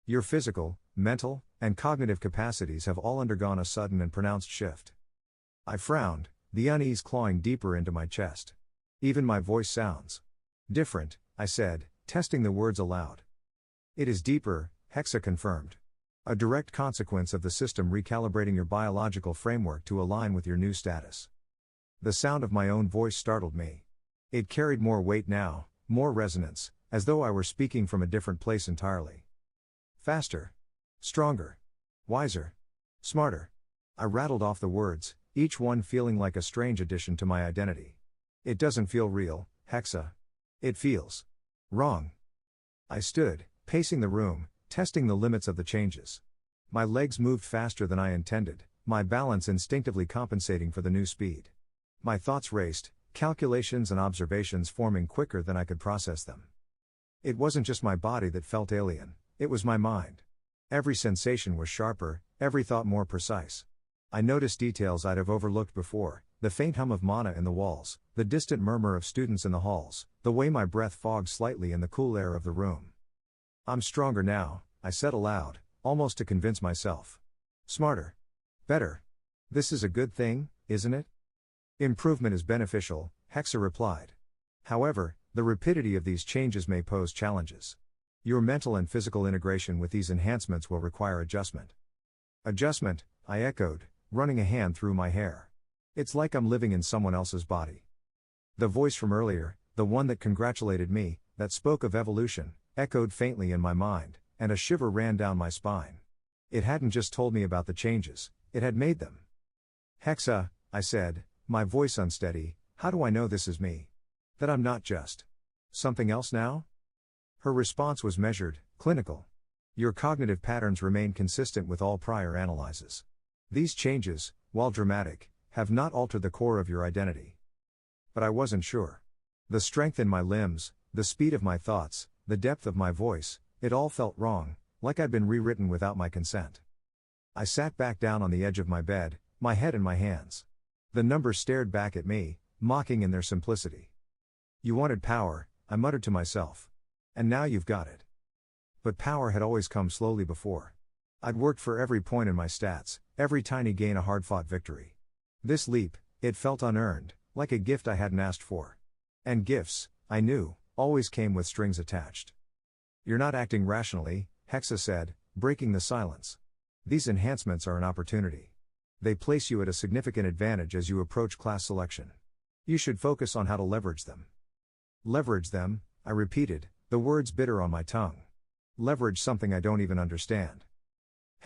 Your physical, mental, and cognitive capacities have all undergone a sudden and pronounced shift. I frowned, the unease clawing deeper into my chest. Even my voice sounds different, I said, testing the words aloud. It is deeper, Hexa confirmed. A direct consequence of the system recalibrating your biological framework to align with your new status. The sound of my own voice startled me. It carried more weight now, more resonance, as though I were speaking from a different place entirely. Faster. Stronger. Wiser. Smarter. I rattled off the words, each one feeling like a strange addition to my identity. It doesn't feel real, Hexa. It feels wrong. I stood, pacing the room, testing the limits of the changes. My legs moved faster than I intended, my balance instinctively compensating for the new speed. My thoughts raced, calculations and observations forming quicker than I could process them. It wasn't just my body that felt alien, it was my mind. Every sensation was sharper, every thought more precise. I noticed details I'd have overlooked before, the faint hum of mana in the walls, the distant murmur of students in the halls, the way my breath fogged slightly in the cool air of the room. I'm stronger now, I said aloud, almost to convince myself. Smarter. Better. This is a good thing, isn't it? Improvement is beneficial, Hexa replied. However, the rapidity of these changes may pose challenges. Your mental and physical integration with these enhancements will require adjustment. Adjustment, I echoed, running a hand through my hair. It's like I'm living in someone else's body. The voice from earlier, the one that congratulated me, that spoke of evolution, echoed faintly in my mind, and a shiver ran down my spine. It hadn't just told me about the changes, it had made them. Hexa, I said, my voice unsteady, how do I know this is me? That I'm not just something else now? Her response was measured, clinical. Your cognitive patterns remain consistent with all prior analyses. These changes, while dramatic, have not altered the core of your identity. But I wasn't sure. The strength in my limbs, the speed of my thoughts, the depth of my voice, it all felt wrong, like I'd been rewritten without my consent. I sat back down on the edge of my bed, my head in my hands. The numbers stared back at me, mocking in their simplicity. You wanted power, I muttered to myself. And now you've got it. But power had always come slowly before. I'd worked for every point in my stats, every tiny gain a hard-fought victory. This leap, it felt unearned, like a gift I hadn't asked for. And gifts, I knew, always came with strings attached. You're not acting rationally, Hexa said, breaking the silence. These enhancements are an opportunity. They place you at a significant advantage as you approach class selection. You should focus on how to leverage them. Leverage them, I repeated, the words bitter on my tongue. Leverage something I don't even understand.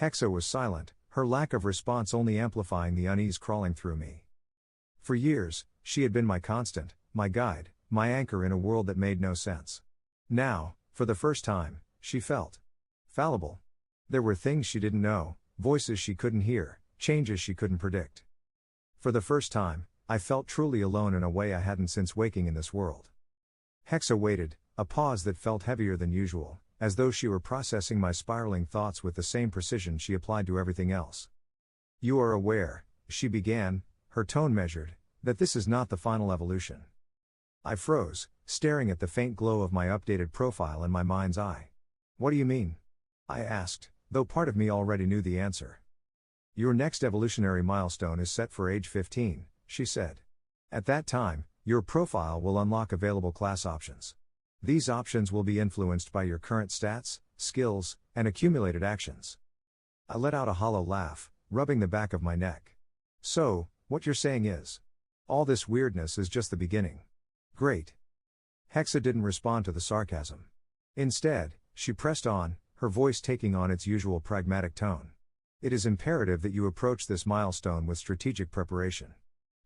Hexa was silent, her lack of response only amplifying the unease crawling through me. For years, she had been my constant, my guide, my anchor in a world that made no sense. Now, for the first time, she felt fallible. There were things she didn't know, voices she couldn't hear, changes she couldn't predict. For the first time, I felt truly alone in a way I hadn't since waking in this world. Hexa waited, a pause that felt heavier than usual, as though she were processing my spiraling thoughts with the same precision she applied to everything else. You are aware, she began, her tone measured, that this is not the final evolution. I froze, staring at the faint glow of my updated profile in my mind's eye. What do you mean? I asked, though part of me already knew the answer. Your next evolutionary milestone is set for age 15, she said. At that time, your profile will unlock available class options. These options will be influenced by your current stats, skills, and accumulated actions. I let out a hollow laugh, rubbing the back of my neck. So, what you're saying is, all this weirdness is just the beginning. Great. Hexa didn't respond to the sarcasm. Instead, she pressed on, her voice taking on its usual pragmatic tone. It is imperative that you approach this milestone with strategic preparation.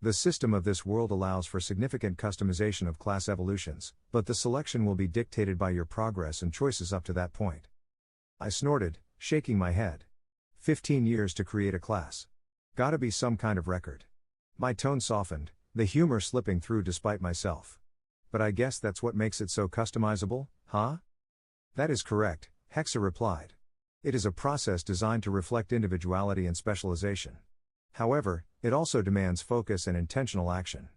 The system of this world allows for significant customization of class evolutions, but the selection will be dictated by your progress and choices up to that point. I snorted, shaking my head. 15 years to create a class. Gotta be some kind of record. My tone softened, the humor slipping through despite myself. But I guess that's what makes it so customizable, huh? That is correct, Hexa replied. It is a process designed to reflect individuality and specialization. However, it also demands focus and intentional action.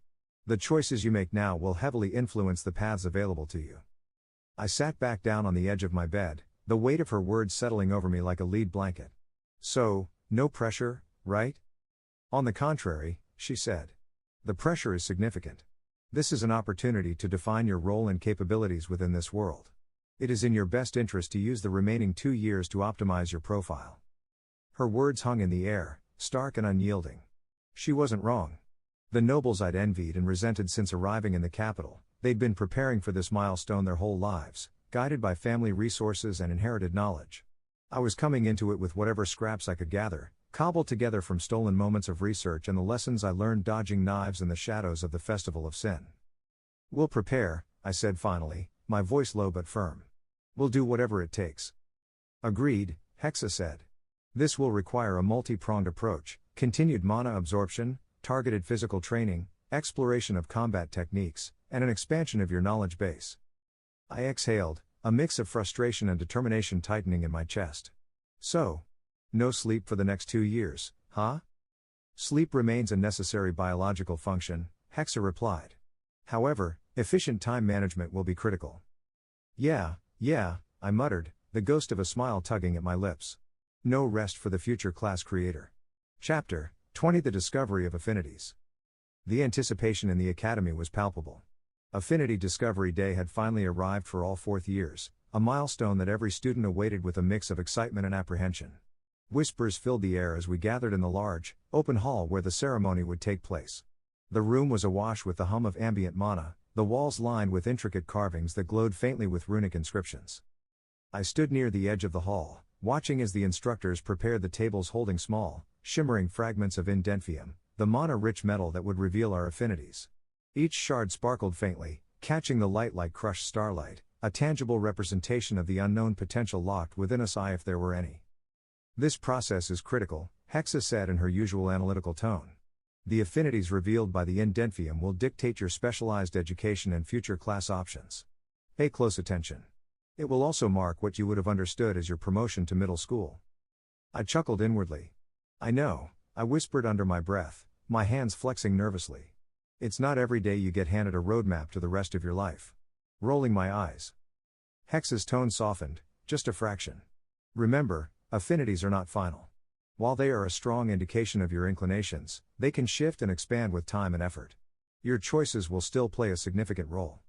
The choices you make now will heavily influence the paths available to you. I sat back down on the edge of my bed, the weight of her words settling over me like a lead blanket. So, no pressure, right? On the contrary, she said. The pressure is significant. This is an opportunity to define your role and capabilities within this world. It is in your best interest to use the remaining 2 years to optimize your profile. Her words hung in the air, stark and unyielding. She wasn't wrong. The nobles I'd envied and resented since arriving in the capital, they'd been preparing for this milestone their whole lives, guided by family resources and inherited knowledge. I was coming into it with whatever scraps I could gather, cobbled together from stolen moments of research and the lessons I learned dodging knives in the shadows of the Festival of Sin. "We'll prepare," I said finally, my voice low but firm. "We'll do whatever it takes." "Agreed," Hexa said. "This will require a multi-pronged approach, continued mana absorption, targeted physical training, exploration of combat techniques, and an expansion of your knowledge base." I exhaled, a mix of frustration and determination tightening in my chest. "So? No sleep for the next 2 years, huh?" "Sleep remains a necessary biological function," Hexa replied. "However, efficient time management will be critical." Yeah, I muttered, the ghost of a smile tugging at my lips. No rest for the future class creator. Chapter 20: The Discovery of Affinities. The anticipation in the academy was palpable. Affinity Discovery Day had finally arrived for all 4th years, a milestone that every student awaited with a mix of excitement and apprehension. Whispers filled the air as we gathered in the large, open hall where the ceremony would take place. The room was awash with the hum of ambient mana, the walls lined with intricate carvings that glowed faintly with runic inscriptions. I stood near the edge of the hall, watching as the instructors prepared the tables holding small, shimmering fragments of indenthium, the mana-rich metal that would reveal our affinities. Each shard sparkled faintly, catching the light like crushed starlight, a tangible representation of the unknown potential locked within us if there were any. "This process is critical," Hexa said in her usual analytical tone. "The affinities revealed by the indenthium will dictate your specialized education and future class options. Pay close attention. It will also mark what you would have understood as your promotion to middle school." I chuckled inwardly. "I know," I whispered under my breath, my hands flexing nervously. "It's not every day you get handed a roadmap to the rest of your life." Rolling my eyes. Hexa's tone softened, just a fraction. "Remember, affinities are not final. While they are a strong indication of your inclinations, they can shift and expand with time and effort. Your choices will still play a significant role."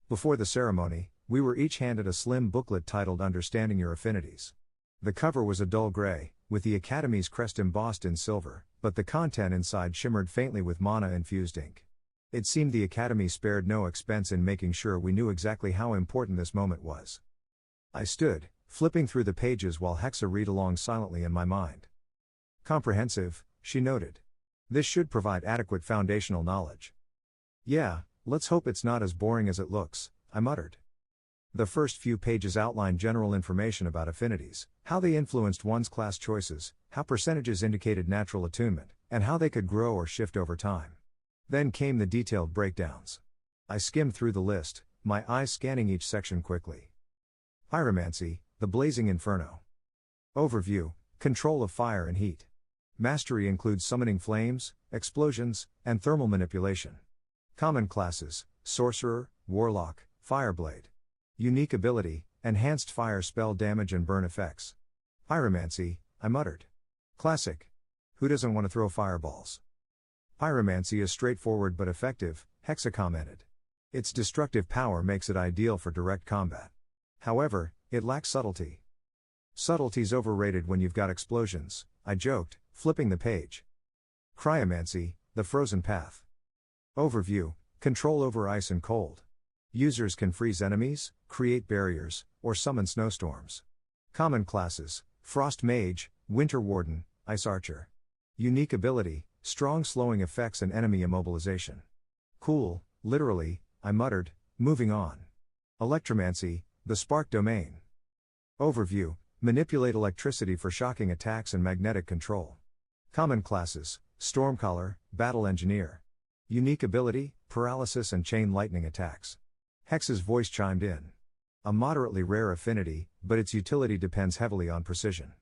Before the ceremony, we were each handed a slim booklet titled Understanding Your Affinities. The cover was a dull gray, with the Academy's crest embossed in silver, but the content inside shimmered faintly with mana-infused ink. It seemed the Academy spared no expense in making sure we knew exactly how important this moment was. I stood, flipping through the pages while Hexa read along silently in my mind. "Comprehensive," she noted. "This should provide adequate foundational knowledge." "Yeah, let's hope it's not as boring as it looks," I muttered. The first few pages outlined general information about affinities, how they influenced one's class choices, how percentages indicated natural attunement, and how they could grow or shift over time. Then came the detailed breakdowns. I skimmed through the list, my eyes scanning each section quickly. Pyromancy, the blazing inferno. Overview, control of fire and heat. Mastery includes summoning flames, explosions, and thermal manipulation. Common classes, sorcerer, warlock, fireblade. Unique ability, enhanced fire spell damage and burn effects. Pyromancy, I muttered. Classic. Who doesn't want to throw fireballs? Pyromancy is straightforward but effective, Hexa commented. Its destructive power makes it ideal for direct combat. However, it lacks subtlety. Subtlety's overrated when you've got explosions, I joked, flipping the page. Cryomancy, the frozen path. Overview, control over ice and cold. Users can freeze enemies, create barriers, or summon snowstorms. Common classes, Frost Mage, Winter Warden, Ice Archer. Unique ability, strong slowing effects and enemy immobilization. Cool, literally, I muttered, moving on. Electromancy, the Spark Domain. Overview, manipulate electricity for shocking attacks and magnetic control. Common classes, Stormcaller, Battle Engineer. Unique ability, paralysis and chain lightning attacks. Hexa's voice chimed in. A moderately rare affinity, but its utility depends heavily on precision.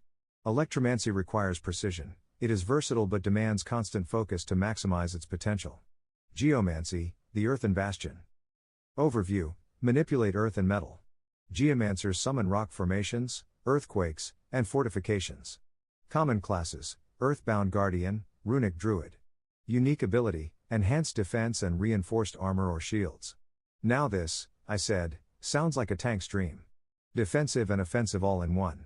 Electromancy requires precision. It is versatile but demands constant focus to maximize its potential. Geomancy, the Earthen Bastion. Overview, manipulate earth and metal. Geomancers summon rock formations, earthquakes, and fortifications. Common classes, Earthbound Guardian, Runic Druid. Unique ability, enhanced defense and reinforced armor or shields. Now this, I said, sounds like a tank's dream. Defensive and offensive all in one.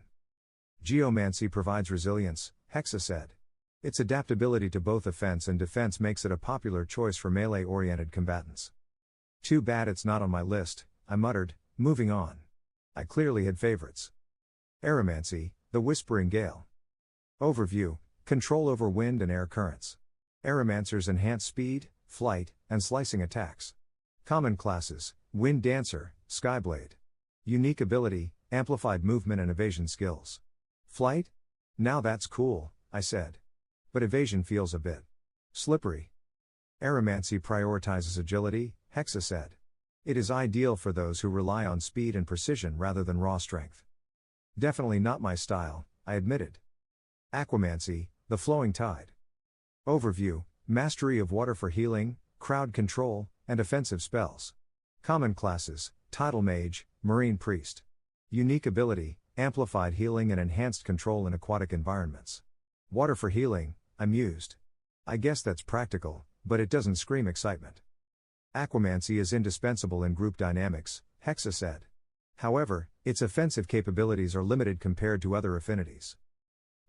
Geomancy provides resilience, Hexa said. Its adaptability to both offense and defense makes it a popular choice for melee-oriented combatants. Too bad it's not on my list, I muttered, moving on. I clearly had favorites. Aeromancy, the Whispering Gale. Overview: control over wind and air currents. Aeromancers enhance speed, flight, and slicing attacks. Common classes: Wind Dancer, Skyblade. Unique ability: amplified movement and evasion skills. Flight? Now that's cool, I said. But evasion feels a bit slippery. Aeromancy prioritizes agility, Hexa said. It is ideal for those who rely on speed and precision rather than raw strength. Definitely not my style, I admitted. Aquamancy, the Flowing Tide. Overview: mastery of water for healing, crowd control, and offensive spells. Common classes: Tidal Mage, Marine Priest. Unique ability: amplified healing and enhanced control in aquatic environments. Water for healing, I mused. I guess that's practical, but it doesn't scream excitement. Aquamancy is indispensable in group dynamics, Hexa said. However, its offensive capabilities are limited compared to other affinities.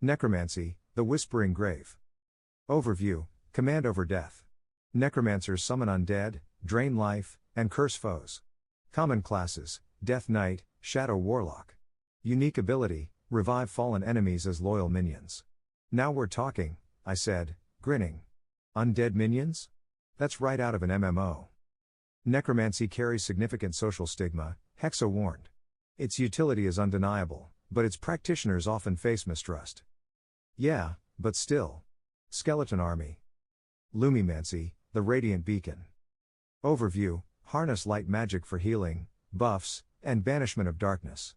Necromancy, the Whispering Grave. Overview: command over death. Necromancers summon undead, drain life, and curse foes. Common classes: Death Knight, Shadow Warlock. Unique ability: revive fallen enemies as loyal minions. Now we're talking, I said, grinning. Undead minions? That's right out of an MMO. Necromancy carries significant social stigma, Hexa warned. Its utility is undeniable, but its practitioners often face mistrust. Yeah, but still. Skeleton Army. Lumimancy, the Radiant Beacon. Overview: harness light magic for healing, buffs, and banishment of darkness.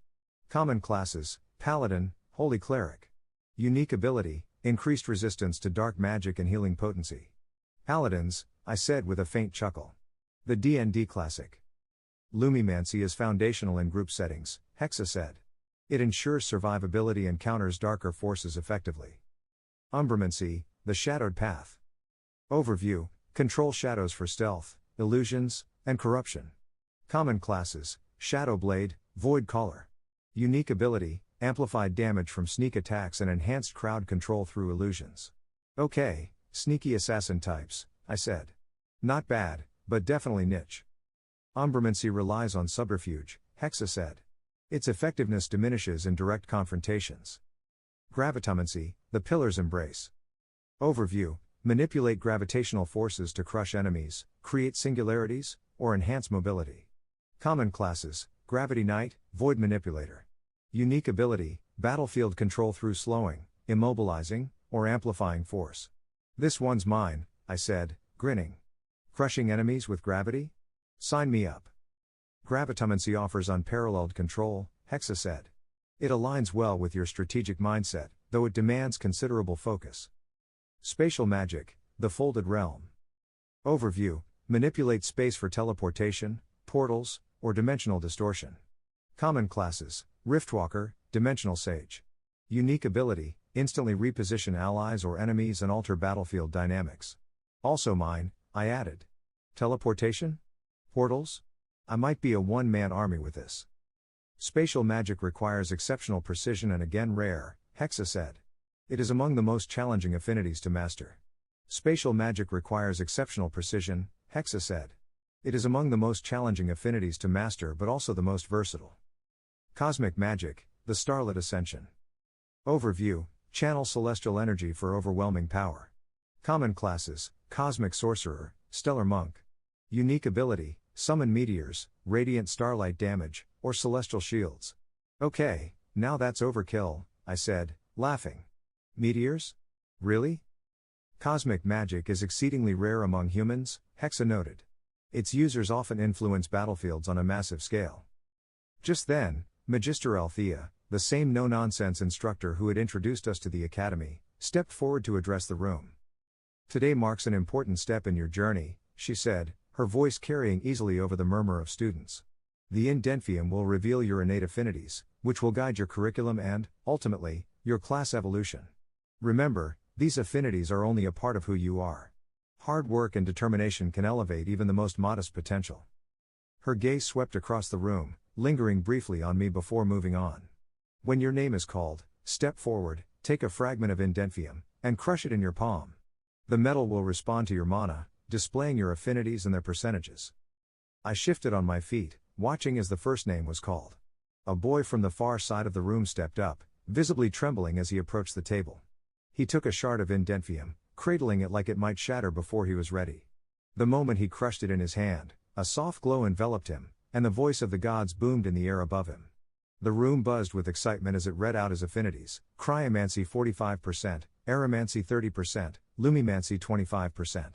Common classes: Paladin, Holy Cleric. Unique ability: increased resistance to dark magic and healing potency. Paladins, I said with a faint chuckle. The D&D classic. Lumimancy is foundational in group settings, Hexa said. It ensures survivability and counters darker forces effectively. Umbromancy, the Shadowed Path. Overview: control shadows for stealth, illusions, and corruption. Common classes: Shadowblade, Void Caller. Unique ability: amplified damage from sneak attacks and enhanced crowd control through illusions. Okay, sneaky assassin types, I said. Not bad, but definitely niche. Umbromancy relies on subterfuge, Hexa said. Its effectiveness diminishes in direct confrontations. Gravitomancy, the Pillar's Embrace. Overview: manipulate gravitational forces to crush enemies, create singularities, or enhance mobility. Common classes: Gravity Knight, Void Manipulator. Unique ability: battlefield control through slowing, immobilizing, or amplifying force. This one's mine, I said, grinning. Crushing enemies with gravity? Sign me up. Gravitomancy offers unparalleled control, Hexa said. It aligns well with your strategic mindset, though it demands considerable focus. Spatial magic, the Folded Realm. Overview: manipulate space for teleportation, portals, or dimensional distortion. Common classes: Riftwalker, Dimensional Sage. Unique ability: instantly reposition allies or enemies and alter battlefield dynamics. Also mine, I added. Teleportation? Portals? I might be a one-man army with this. Spatial magic requires exceptional precision and again rare, Hexa said. It is among the most challenging affinities to master. Spatial magic requires exceptional precision, Hexa said. It is among the most challenging affinities to master but also the most versatile. Cosmic magic, the Starlit Ascension. Overview: channel celestial energy for overwhelming power. Common classes: Cosmic Sorcerer, Stellar Monk. Unique ability: summon meteors, radiant starlight damage, or celestial shields. Okay, now that's overkill, I said, laughing. Meteors? Really? Cosmic magic is exceedingly rare among humans, Hexa noted. Its users often influence battlefields on a massive scale. Just then, Magister Althea, the same no-nonsense instructor who had introduced us to the academy, stepped forward to address the room. Today marks an important step in your journey, she said, her voice carrying easily over the murmur of students. The Indentvium will reveal your innate affinities, which will guide your curriculum and, ultimately, your class evolution. Remember, these affinities are only a part of who you are. Hard work and determination can elevate even the most modest potential. Her gaze swept across the room, lingering briefly on me before moving on. When your name is called, Step forward, take a fragment of indenthium, and crush it in your palm. The metal will respond to your mana, displaying your affinities and their percentages. I shifted on my feet, watching as the first name was called. A boy from the far side of the room stepped up, visibly trembling as he approached the table. He took a shard of indenthium, cradling it like it might shatter before he was ready. The moment he crushed it in his hand, a soft glow enveloped him, and the voice of the gods boomed in the air above him. The room buzzed with excitement as it read out his affinities: cryomancy 45%, aeromancy 30%, lumimancy 25%.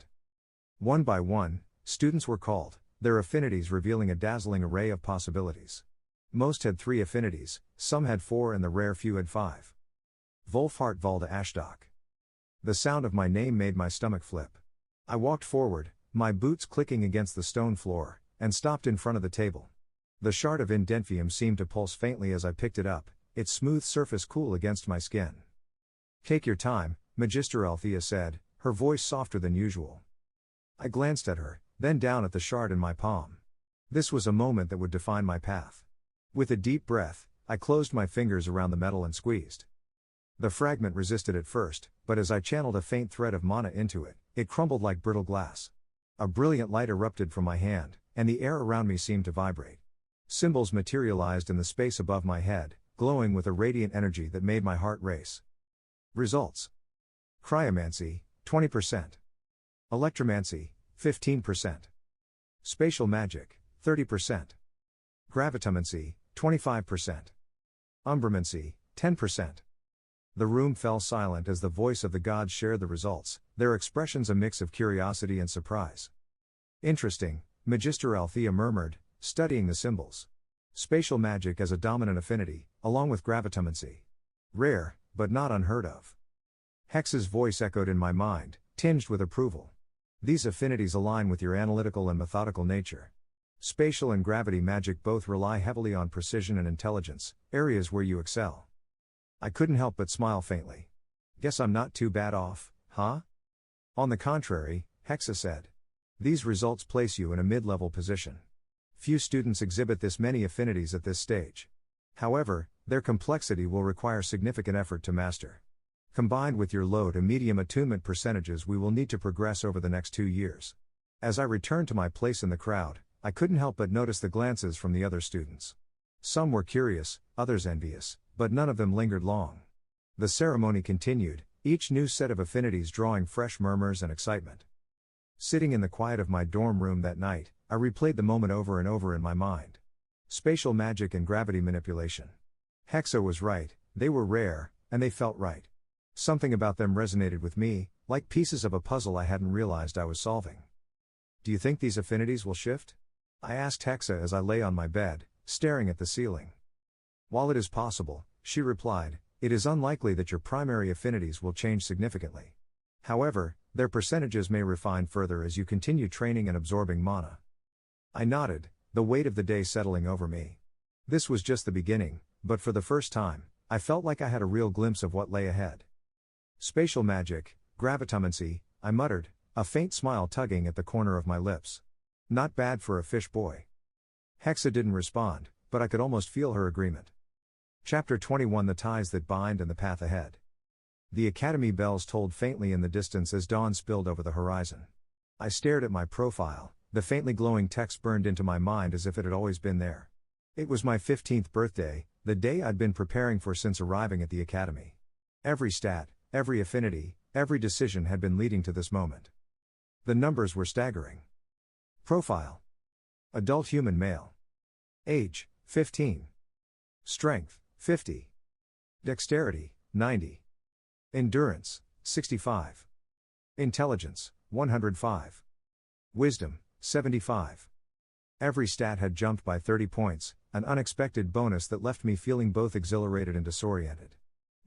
One by one, students were called, their affinities revealing a dazzling array of possibilities. Most had 3 affinities, some had 4 and the rare few had 5. Wolfhart Valda Ashdock. The sound of my name made my stomach flip. I walked forward, my boots clicking against the stone floor, and stopped in front of the table. The shard of indenthium seemed to pulse faintly as I picked it up, its smooth surface cool against my skin. "Take your time," Magister Althea said, her voice softer than usual. I glanced at her, then down at the shard in my palm. This was a moment that would define my path. With a deep breath, I closed my fingers around the metal and squeezed. The fragment resisted at first, but as I channeled a faint thread of mana into it, it crumbled like brittle glass. A brilliant light erupted from my hand, and the air around me seemed to vibrate. Symbols materialized in the space above my head, glowing with a radiant energy that made my heart race. Results: cryomancy, 20%. Electromancy, 15%. Spatial magic, 30%. Gravitomancy, 25%. Umbromancy, 10%. The room fell silent as the voice of the gods shared the results, their expressions a mix of curiosity and surprise. "Interesting," Magister Althea murmured, studying the symbols. "Spatial magic as a dominant affinity, along with gravitomancy. Rare, but not unheard of." Hex's voice echoed in my mind, tinged with approval. "These affinities align with your analytical and methodical nature. Spatial and gravity magic both rely heavily on precision and intelligence, areas where you excel." I couldn't help but smile faintly. "Guess I'm not too bad off, huh?" "On the contrary," Hexa said. "These results place you in a mid-level position. Few students exhibit this many affinities at this stage. However, their complexity will require significant effort to master. Combined with your low to medium attunement percentages, we will need to progress over the next 2 years." As I returned to my place in the crowd, I couldn't help but notice the glances from the other students. Some were curious, others envious, but none of them lingered long. The ceremony continued, each new set of affinities drawing fresh murmurs and excitement. Sitting in the quiet of my dorm room that night, I replayed the moment over and over in my mind. Spatial magic and gravity manipulation. Hexa was right, they were rare, and they felt right. Something about them resonated with me, like pieces of a puzzle I hadn't realized I was solving. "Do you think these affinities will shift?" I asked Hexa as I lay on my bed, staring at the ceiling. "While it is possible," she replied, "it is unlikely that your primary affinities will change significantly. However, their percentages may refine further as you continue training and absorbing mana." I nodded, the weight of the day settling over me. This was just the beginning, but for the first time, I felt like I had a real glimpse of what lay ahead. "Spatial magic, gravitomancy," I muttered, a faint smile tugging at the corner of my lips. "Not bad for a fish boy." Hexa didn't respond, but I could almost feel her agreement. Chapter 21: The Ties That Bind and the Path Ahead. The academy bells tolled faintly in the distance as dawn spilled over the horizon. I stared at my profile, the faintly glowing text burned into my mind as if it had always been there. It was my 15th birthday, the day I'd been preparing for since arriving at the academy. Every stat, every affinity, every decision had been leading to this moment. The numbers were staggering. Profile: adult human male. Age: 15. Strength: 50. Dexterity: 90. Endurance: 65. Intelligence: 105. Wisdom: 75. Every stat had jumped by 30 points, an unexpected bonus that left me feeling both exhilarated and disoriented.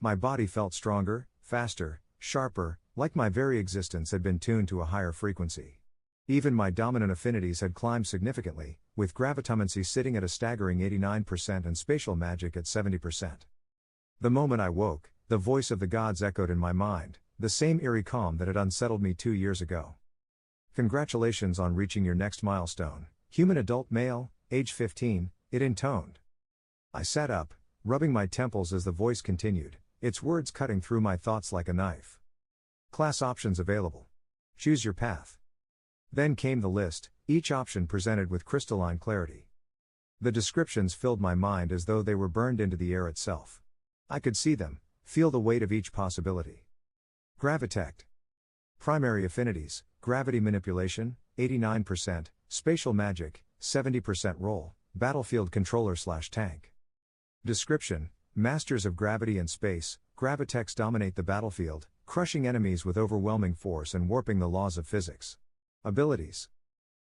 My body felt stronger, faster, sharper, like my very existence had been tuned to a higher frequency. Even my dominant affinities had climbed significantly, with gravitomancy sitting at a staggering 89% and spatial magic at 70%. The moment I woke, the voice of the gods echoed in my mind, the same eerie calm that had unsettled me 2 years ago. "Congratulations on reaching your next milestone, human adult male, age 15, it intoned. I sat up, rubbing my temples as the voice continued. its words cutting through my thoughts like a knife. Class options available. Choose your path. Then came the list, each option presented with crystalline clarity. The descriptions filled my mind as though they were burned into the air itself. I could see them, feel the weight of each possibility. Gravitect. Primary affinities: gravity manipulation, 89%, spatial magic, 70% role, battlefield controller/tank. Description: masters of gravity and space, gravitechs dominate the battlefield, crushing enemies with overwhelming force and warping the laws of physics. Abilities: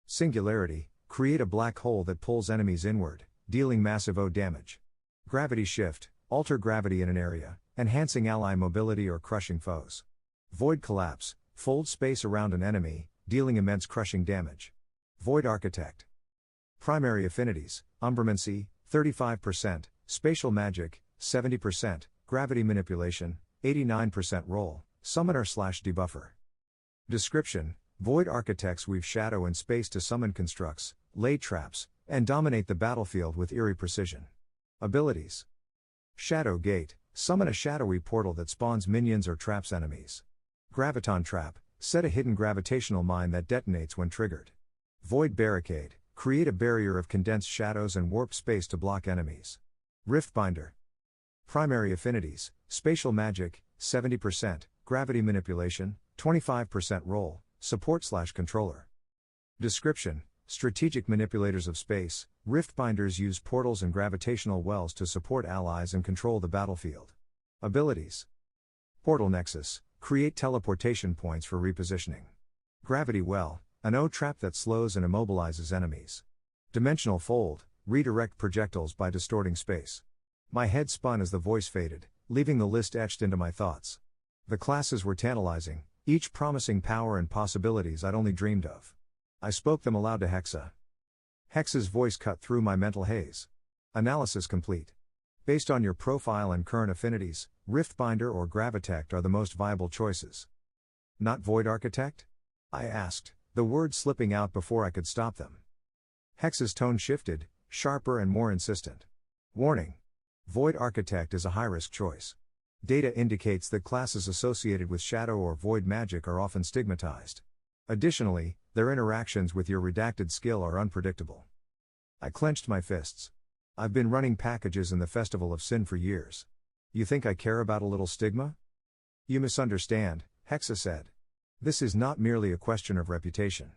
singularity, create a black hole that pulls enemies inward, dealing massive O damage. Gravity shift, alter gravity in an area, enhancing ally mobility or crushing foes. Void collapse, fold space around an enemy, dealing immense crushing damage. Void architect. Primary affinities: umbromancy, 35%, spatial magic, 70%, gravity manipulation, 89% role, summoner/debuffer. Description: void architects weave shadow and space to summon constructs, lay traps, and dominate the battlefield with eerie precision. Abilities: shadow gate, summon a shadowy portal that spawns minions or traps enemies. Graviton trap, set a hidden gravitational mine that detonates when triggered. Void barricade, create a barrier of condensed shadows and warp space to block enemies. Riftbinder. Primary affinities: spatial magic, 70%, gravity manipulation, 25% role, support/controller. Description: strategic manipulators of space, riftbinders use portals and gravitational wells to support allies and control the battlefield. Abilities: portal nexus, create teleportation points for repositioning. Gravity well, an O-trap that slows and immobilizes enemies. Dimensional fold, redirect projectiles by distorting space. My head spun as the voice faded, leaving the list etched into my thoughts. The classes were tantalizing, each promising power and possibilities I'd only dreamed of. I spoke them aloud to Hexa. Hexa's voice cut through my mental haze. Analysis complete. Based on your profile and current affinities, Riftbinder or Gravitect are the most viable choices. Not Void Architect? I asked, the words slipping out before I could stop them. Hexa's tone shifted, sharper and more insistent. Warning. Void Architect is a high-risk choice. Data indicates that classes associated with shadow or void magic are often stigmatized. Additionally, their interactions with your redacted skill are unpredictable. I clenched my fists. I've been running packages in the Festival of Sin for years. You think I care about a little stigma? You misunderstand, Hexa said. This is not merely a question of reputation.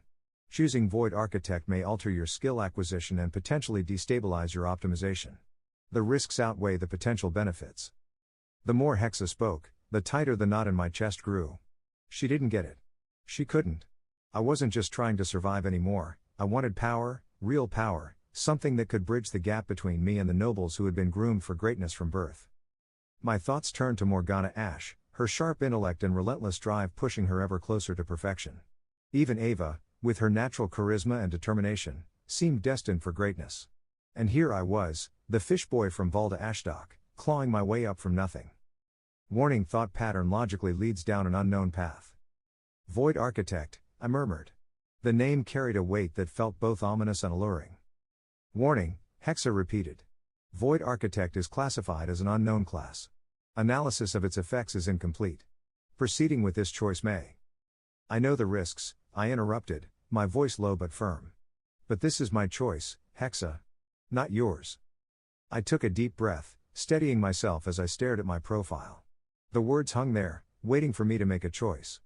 Choosing Void Architect may alter your skill acquisition and potentially destabilize your optimization. The risks outweigh the potential benefits. The more Hexa spoke, the tighter the knot in my chest grew. She didn't get it. She couldn't. I wasn't just trying to survive anymore, I wanted power, real power, something that could bridge the gap between me and the nobles who had been groomed for greatness from birth. My thoughts turned to Morgana Ashe, her sharp intellect and relentless drive pushing her ever closer to perfection. Even Ava, with her natural charisma and determination, seemed destined for greatness. And here I was, the fish boy from Valda Ashdock, clawing my way up from nothing. Warning: thought pattern logically leads down an unknown path. Void Architect, I murmured. The name carried a weight that felt both ominous and alluring. Warning, Hexa repeated. Void Architect is classified as an unknown class. Analysis of its effects is incomplete. Proceeding with this choice may. I know the risks, I interrupted, my voice low but firm. But this is my choice, Hexa. Not yours. I took a deep breath, steadying myself as I stared at my profile. The words hung there, waiting for me to make a choice.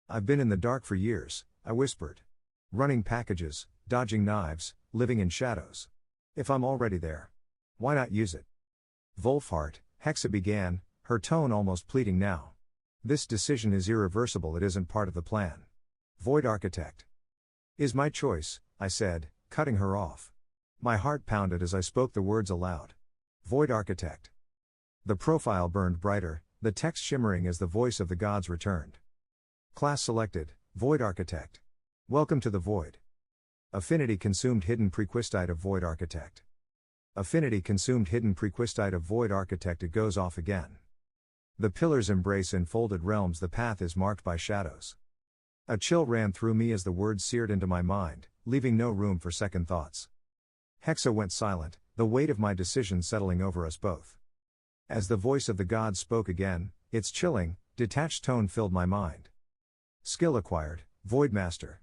I've been in the dark for years, I whispered. Running packages, dodging knives, living in shadows. If I'm already there, why not use it? Wolfhart, Hexa began, her tone almost pleading now. This decision is irreversible, it isn't part of the plan. Void Architect is my choice, I said, cutting her off. My heart pounded as I spoke the words aloud. Void Architect. The profile burned brighter, the text shimmering as the voice of the gods returned. Class selected, Void Architect. Welcome to the Void. Affinity consumed hidden prequistite of Void Architect. Affinity consumed hidden prequistite of Void Architect. It goes off again. The pillars embrace enfolded realms, the path is marked by shadows. A chill ran through me as the words seared into my mind, leaving no room for second thoughts. Hexa went silent, the weight of my decision settling over us both. As the voice of the god spoke again, its chilling, detached tone filled my mind. Skill acquired, Voidmaster.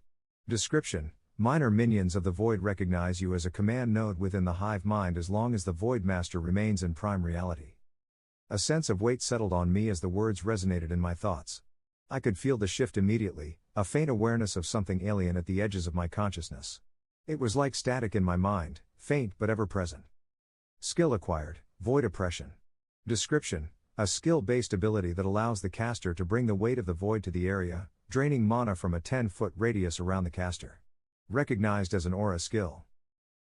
Description: minor minions of the Void recognize you as a command node within the hive mind as long as the Voidmaster remains in prime reality. A sense of weight settled on me as the words resonated in my thoughts. I could feel the shift immediately, a faint awareness of something alien at the edges of my consciousness. It was like static in my mind, faint but ever present. Skill acquired, Void Oppression. Description: a skill-based ability that allows the caster to bring the weight of the void to the area, draining mana from a 10-foot radius around the caster. Recognized as an aura skill.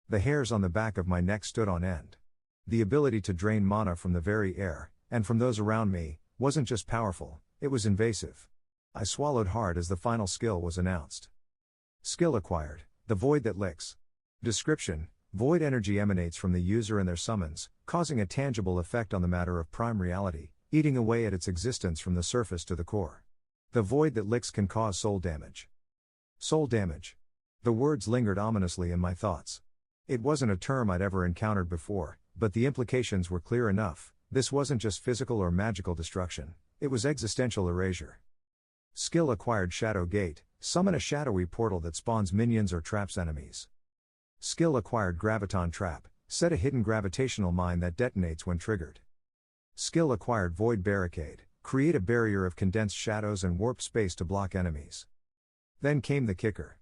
The hairs on the back of my neck stood on end. The ability to drain mana from the very air, and from those around me, wasn't just powerful, it was invasive. I swallowed hard as the final skill was announced. Skill acquired, the Void that licks. Description: void energy emanates from the user and their summons, causing a tangible effect on the matter of prime reality, eating away at its existence from the surface to the core. The void that licks can cause soul damage. Soul damage. The words lingered ominously in my thoughts. It wasn't a term I'd ever encountered before, but the implications were clear enough. This wasn't just physical or magical destruction, it was existential erasure. Skill acquired Shadow Gate, summon a shadowy portal that spawns minions or traps enemies. Skill acquired Graviton Trap, set a hidden gravitational mine that detonates when triggered. Skill acquired Void Barricade, create a barrier of condensed shadows and warped space to block enemies. Then came the kicker.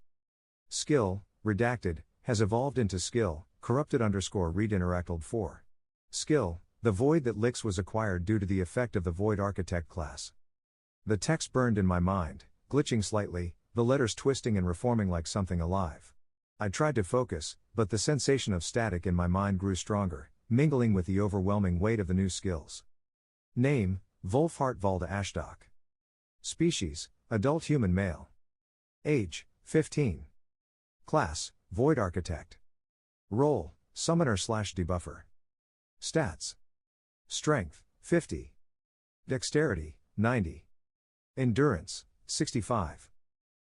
Skill, redacted, has evolved into skill, corrupted_read interacted 4. Skill, the Void that licks was acquired due to the effect of the Void Architect class. The text burned in my mind, glitching slightly, the letters twisting and reforming like something alive. I tried to focus, but the sensation of static in my mind grew stronger, mingling with the overwhelming weight of the new skills. Name: Wolfhart Valda Ashdock. Species: adult human male. Age: 15. Class: Void Architect. Role: Summoner/Debuffer. Stats: Strength: 50. Dexterity: 90. Endurance: 65.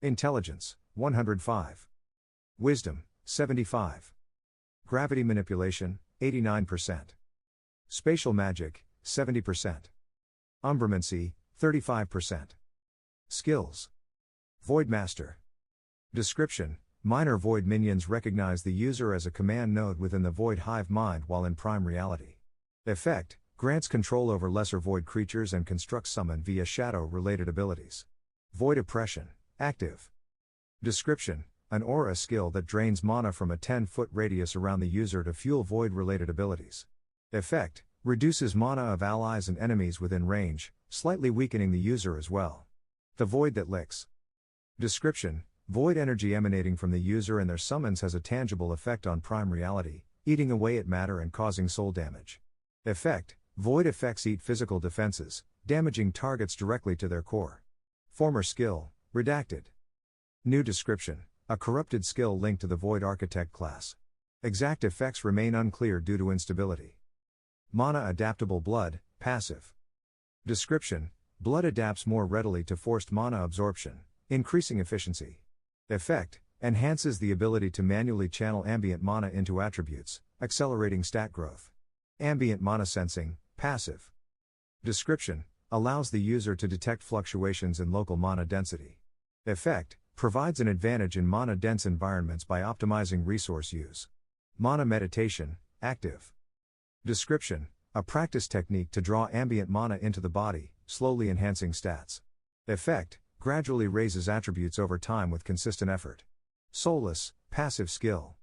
Intelligence: 105. Wisdom: 75. Gravity Manipulation: 89%. Spatial Magic: 70%. Umbromancy: 35%. Skills: Voidmaster. Description: minor void minions recognize the user as a command node within the void hive mind while in prime reality. Effect: grants control over lesser void creatures and constructs summon via shadow-related abilities. Void Oppression, active. Description: an aura skill that drains mana from a 10-foot radius around the user to fuel void-related abilities. Effect: reduces mana of allies and enemies within range, slightly weakening the user as well. The Void that licks. Description: void energy emanating from the user and their summons has a tangible effect on prime reality, eating away at matter and causing soul damage. Effect: void effects eat physical defenses, damaging targets directly to their core. Former skill, redacted. New description: a corrupted skill linked to the Void Architect class. Exact effects remain unclear due to instability. Mana Adaptable Blood, passive. Description: blood adapts more readily to forced mana absorption, increasing efficiency. Effect: enhances the ability to manually channel ambient mana into attributes, accelerating stat growth. Ambient mana sensing, passive. Description: allows the user to detect fluctuations in local mana density. Effect: provides an advantage in mana-dense environments by optimizing resource use. Mana Meditation, active. Description: a practice technique to draw ambient mana into the body, slowly enhancing stats. Effect: gradually raises attributes over time with consistent effort. Soulless, passive skill.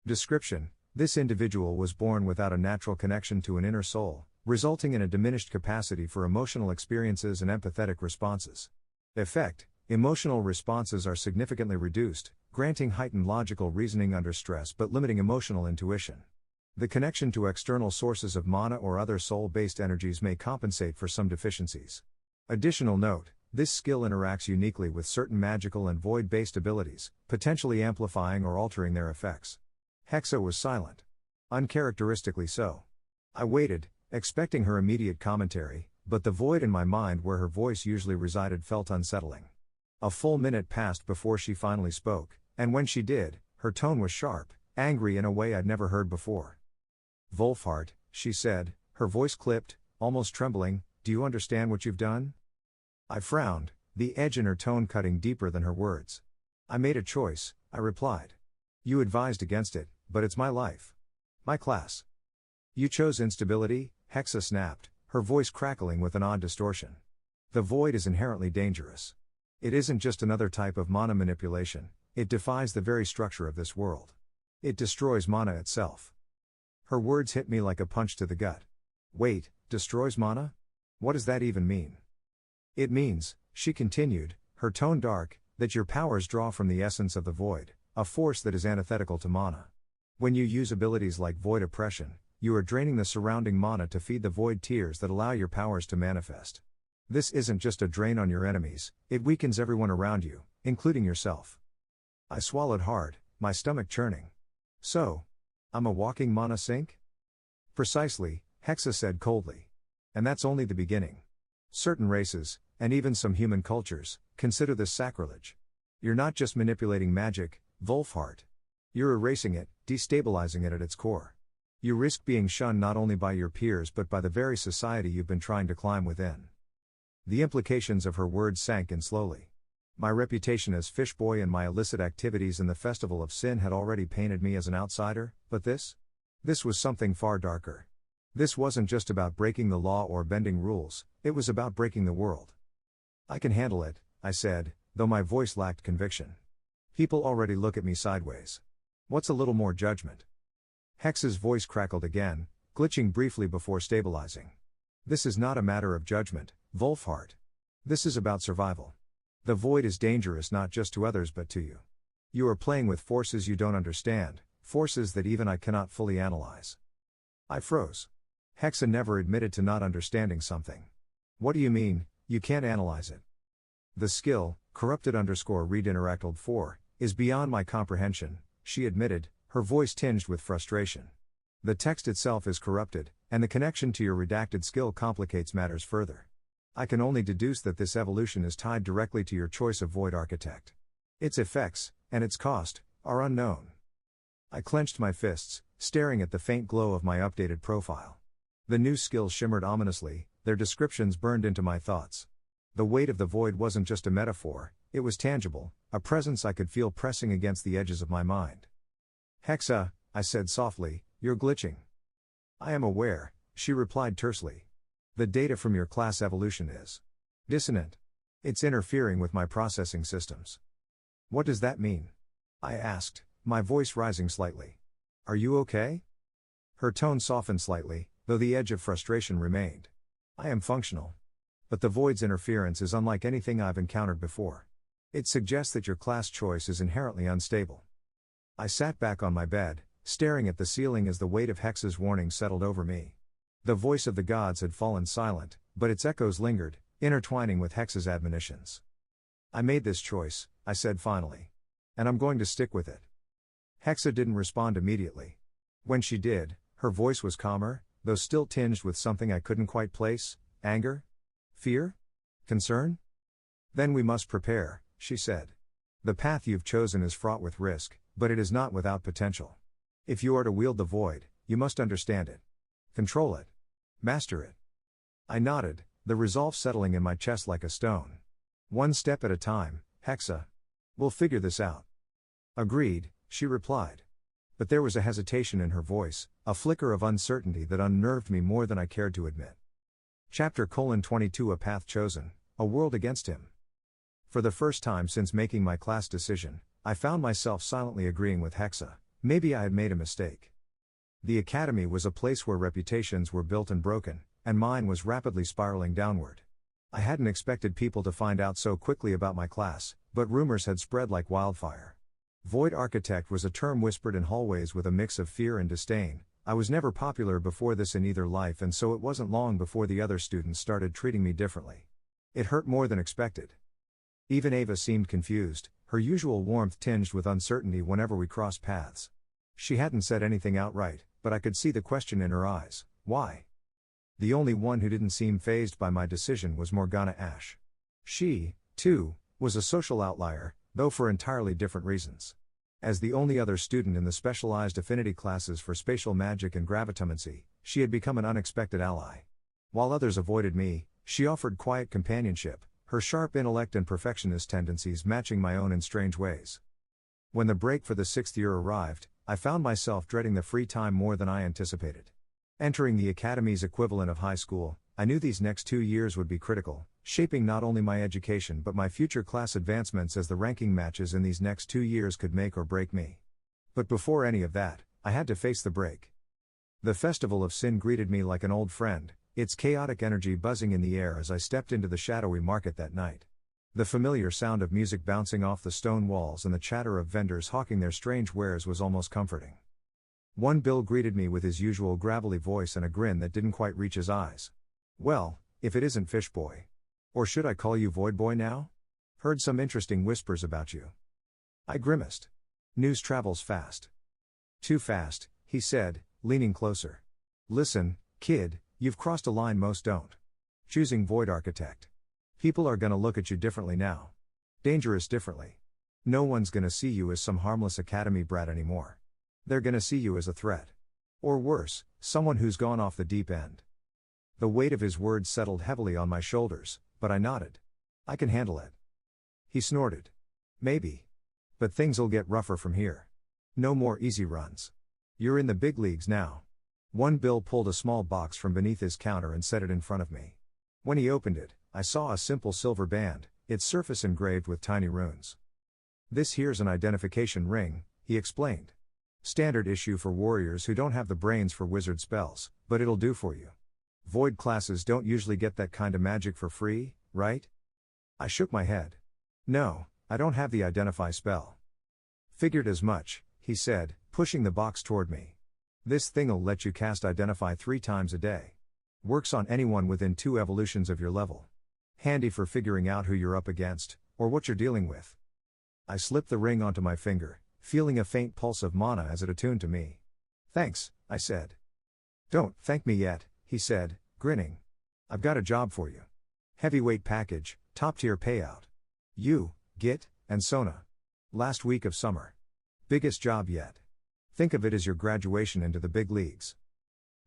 Description: this individual was born without a natural connection to an inner soul, resulting in a diminished capacity for emotional experiences and empathetic responses. Effect: emotional responses are significantly reduced, granting heightened logical reasoning under stress but limiting emotional intuition. The connection to external sources of mana or other soul-based energies may compensate for some deficiencies. Additional note: this skill interacts uniquely with certain magical and void-based abilities, potentially amplifying or altering their effects. Hexa was silent. Uncharacteristically so. I waited, expecting her immediate commentary, but the void in my mind where her voice usually resided felt unsettling. A full minute passed before she finally spoke, and when she did, her tone was sharp, angry in a way I'd never heard before. Wolfhart, she said, Her voice clipped, almost trembling. Do you understand what you've done? I frowned, the edge in her tone cutting deeper than her words. I made a choice, I replied. You advised against it, but it's my life. My class. You chose instability, Hexa snapped, her voice crackling with an odd distortion. The void is inherently dangerous. It isn't just another type of mana manipulation, it defies the very structure of this world. It destroys mana itself. Her words hit me like a punch to the gut. Wait, destroys mana? What does that even mean? It means, she continued, her tone dark, that your powers draw from the essence of the void, a force that is antithetical to mana. When you use abilities like void oppression, you are draining the surrounding mana to feed the void tears that allow your powers to manifest. This isn't just a drain on your enemies, it weakens everyone around you, including yourself. I swallowed hard, my stomach churning. So, I'm a walking mana sink? Precisely, Hexa said coldly. And that's only the beginning. Certain races, and even some human cultures, consider this sacrilege. You're not just manipulating magic, Wolfhart. You're erasing it, destabilizing it at its core. You risk being shunned not only by your peers but by the very society you've been trying to climb within. The implications of her words sank in slowly. My reputation as Fishboy and my illicit activities in the Festival of Sin had already painted me as an outsider, but this? This was something far darker. This wasn't just about breaking the law or bending rules, it was about breaking the world. I can handle it, I said, though my voice lacked conviction. People already look at me sideways. What's a little more judgment? Hex's voice crackled again, glitching briefly before stabilizing. This is not a matter of judgment, Wolfhart. This is about survival. The void is dangerous not just to others but to you. You are playing with forces you don't understand, forces that even I cannot fully analyze. I froze. Hexa never admitted to not understanding something. What do you mean, you can't analyze it? The skill, corrupted_read interacted 4, is beyond my comprehension, she admitted, her voice tinged with frustration. The text itself is corrupted, and the connection to your redacted skill complicates matters further. I can only deduce that this evolution is tied directly to your choice of void architect. Its effects, and its cost, are unknown. I clenched my fists, staring at the faint glow of my updated profile. The new skills shimmered ominously, their descriptions burned into my thoughts. The weight of the void wasn't just a metaphor, it was tangible, a presence I could feel pressing against the edges of my mind. Hexa, I said softly, you're glitching. I am aware, she replied tersely. The data from your class evolution is dissonant. It's interfering with my processing systems. What does that mean? I asked, my voice rising slightly. Are you okay? Her tone softened slightly, though the edge of frustration remained. I am functional. But the void's interference is unlike anything I've encountered before. It suggests that your class choice is inherently unstable. I sat back on my bed, staring at the ceiling as the weight of Hexa's warning settled over me. The voice of the gods had fallen silent, but its echoes lingered, intertwining with Hexa's admonitions. I made this choice, I said finally. And I'm going to stick with it. Hexa didn't respond immediately. When she did, her voice was calmer, though still tinged with something I couldn't quite place. Anger? Fear? Concern? Then we must prepare, she said. The path you've chosen is fraught with risk, but it is not without potential. If you are to wield the void, you must understand it. Control it. Master it. I nodded, the resolve settling in my chest like a stone. One step at a time, Hexa. We'll figure this out. Agreed, she replied. But there was a hesitation in her voice, a flicker of uncertainty that unnerved me more than I cared to admit. Chapter 22 A Path Chosen, A World Against Him. For the first time since making my class decision, I found myself silently agreeing with Hexa. Maybe I had made a mistake. The academy was a place where reputations were built and broken, and mine was rapidly spiraling downward. I hadn't expected people to find out so quickly about my class, but rumors had spread like wildfire. Void Architect was a term whispered in hallways with a mix of fear and disdain. I was never popular before this in either life, and so it wasn't long before the other students started treating me differently. It hurt more than expected. Even Ava seemed confused, her usual warmth tinged with uncertainty whenever we crossed paths. She hadn't said anything outright, but I could see the question in her eyes. Why? The only one who didn't seem fazed by my decision was Morgana Ash. She, too, was a social outlier, though for entirely different reasons. As the only other student in the specialized affinity classes for spatial magic and gravitomancy, she had become an unexpected ally. While others avoided me, she offered quiet companionship, her sharp intellect and perfectionist tendencies matching my own in strange ways. When the break for the 6th year arrived, I found myself dreading the free time more than I anticipated. Entering the academy's equivalent of high school, I knew these next 2 years would be critical, shaping not only my education but my future class advancements, as the ranking matches in these next 2 years could make or break me. But before any of that, I had to face the break. The Festival of Sin greeted me like an old friend, its chaotic energy buzzing in the air as I stepped into the shadowy market that night. The familiar sound of music bouncing off the stone walls and the chatter of vendors hawking their strange wares was almost comforting. One Bill greeted me with his usual gravelly voice and a grin that didn't quite reach his eyes. "Well, if it isn't Fish Boy. Or should I call you Void Boy now? Heard some interesting whispers about you." I grimaced. "News travels fast." "Too fast," he said, leaning closer. "Listen, kid, you've crossed a line most don't. Choosing Void Architect. People are gonna look at you differently now. Dangerous differently. No one's gonna see you as some harmless academy brat anymore. They're gonna see you as a threat. Or worse, someone who's gone off the deep end." The weight of his words settled heavily on my shoulders, but I nodded. "I can handle it." He snorted. "Maybe. But things'll get rougher from here. No more easy runs. You're in the big leagues now." One Bill pulled a small box from beneath his counter and set it in front of me. When he opened it, I saw a simple silver band, its surface engraved with tiny runes. "This here's an identification ring," he explained. "Standard issue for warriors who don't have the brains for wizard spells, but it'll do for you. Void classes don't usually get that kind of magic for free, right?" I shook my head. "No, I don't have the identify spell." "Figured as much," he said, pushing the box toward me. "This thing'll let you cast identify 3 times a day. Works on anyone within 2 evolutions of your level. Handy for figuring out who you're up against, or what you're dealing with." I slipped the ring onto my finger, feeling a faint pulse of mana as it attuned to me. "Thanks," I said. "Don't thank me yet," he said, grinning. "I've got a job for you. Heavyweight package, top-tier payout. You, Git, and Sona. Last week of summer. Biggest job yet. Think of it as your graduation into the big leagues."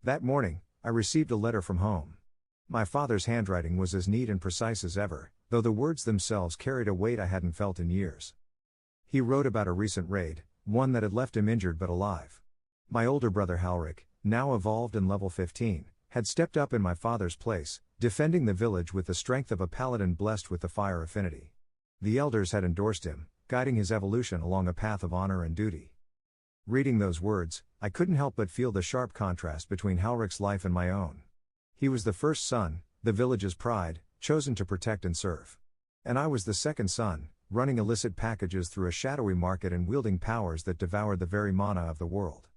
That morning, I received a letter from home. My father's handwriting was as neat and precise as ever, though the words themselves carried a weight I hadn't felt in years. He wrote about a recent raid, one that had left him injured but alive. My older brother Halric, now evolved and level 15, had stepped up in my father's place, defending the village with the strength of a paladin blessed with the fire affinity. The elders had endorsed him, guiding his evolution along a path of honor and duty. Reading those words, I couldn't help but feel the sharp contrast between Halric's life and my own. He was the first son, the village's pride, chosen to protect and serve. And I was the second son, running illicit packages through a shadowy market and wielding powers that devoured the very mana of the world.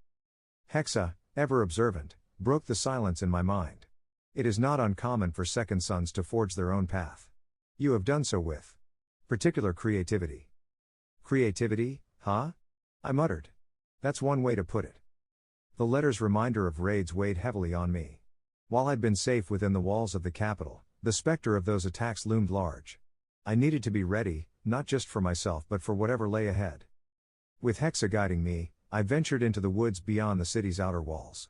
Hexa, ever observant, broke the silence in my mind. "It is not uncommon for second sons to forge their own path. You have done so with particular creativity." "Creativity, huh?" I muttered. "That's one way to put it." The letter's reminder of raids weighed heavily on me. While I'd been safe within the walls of the capital, the specter of those attacks loomed large. I needed to be ready, not just for myself but for whatever lay ahead. With Hexa guiding me, I ventured into the woods beyond the city's outer walls.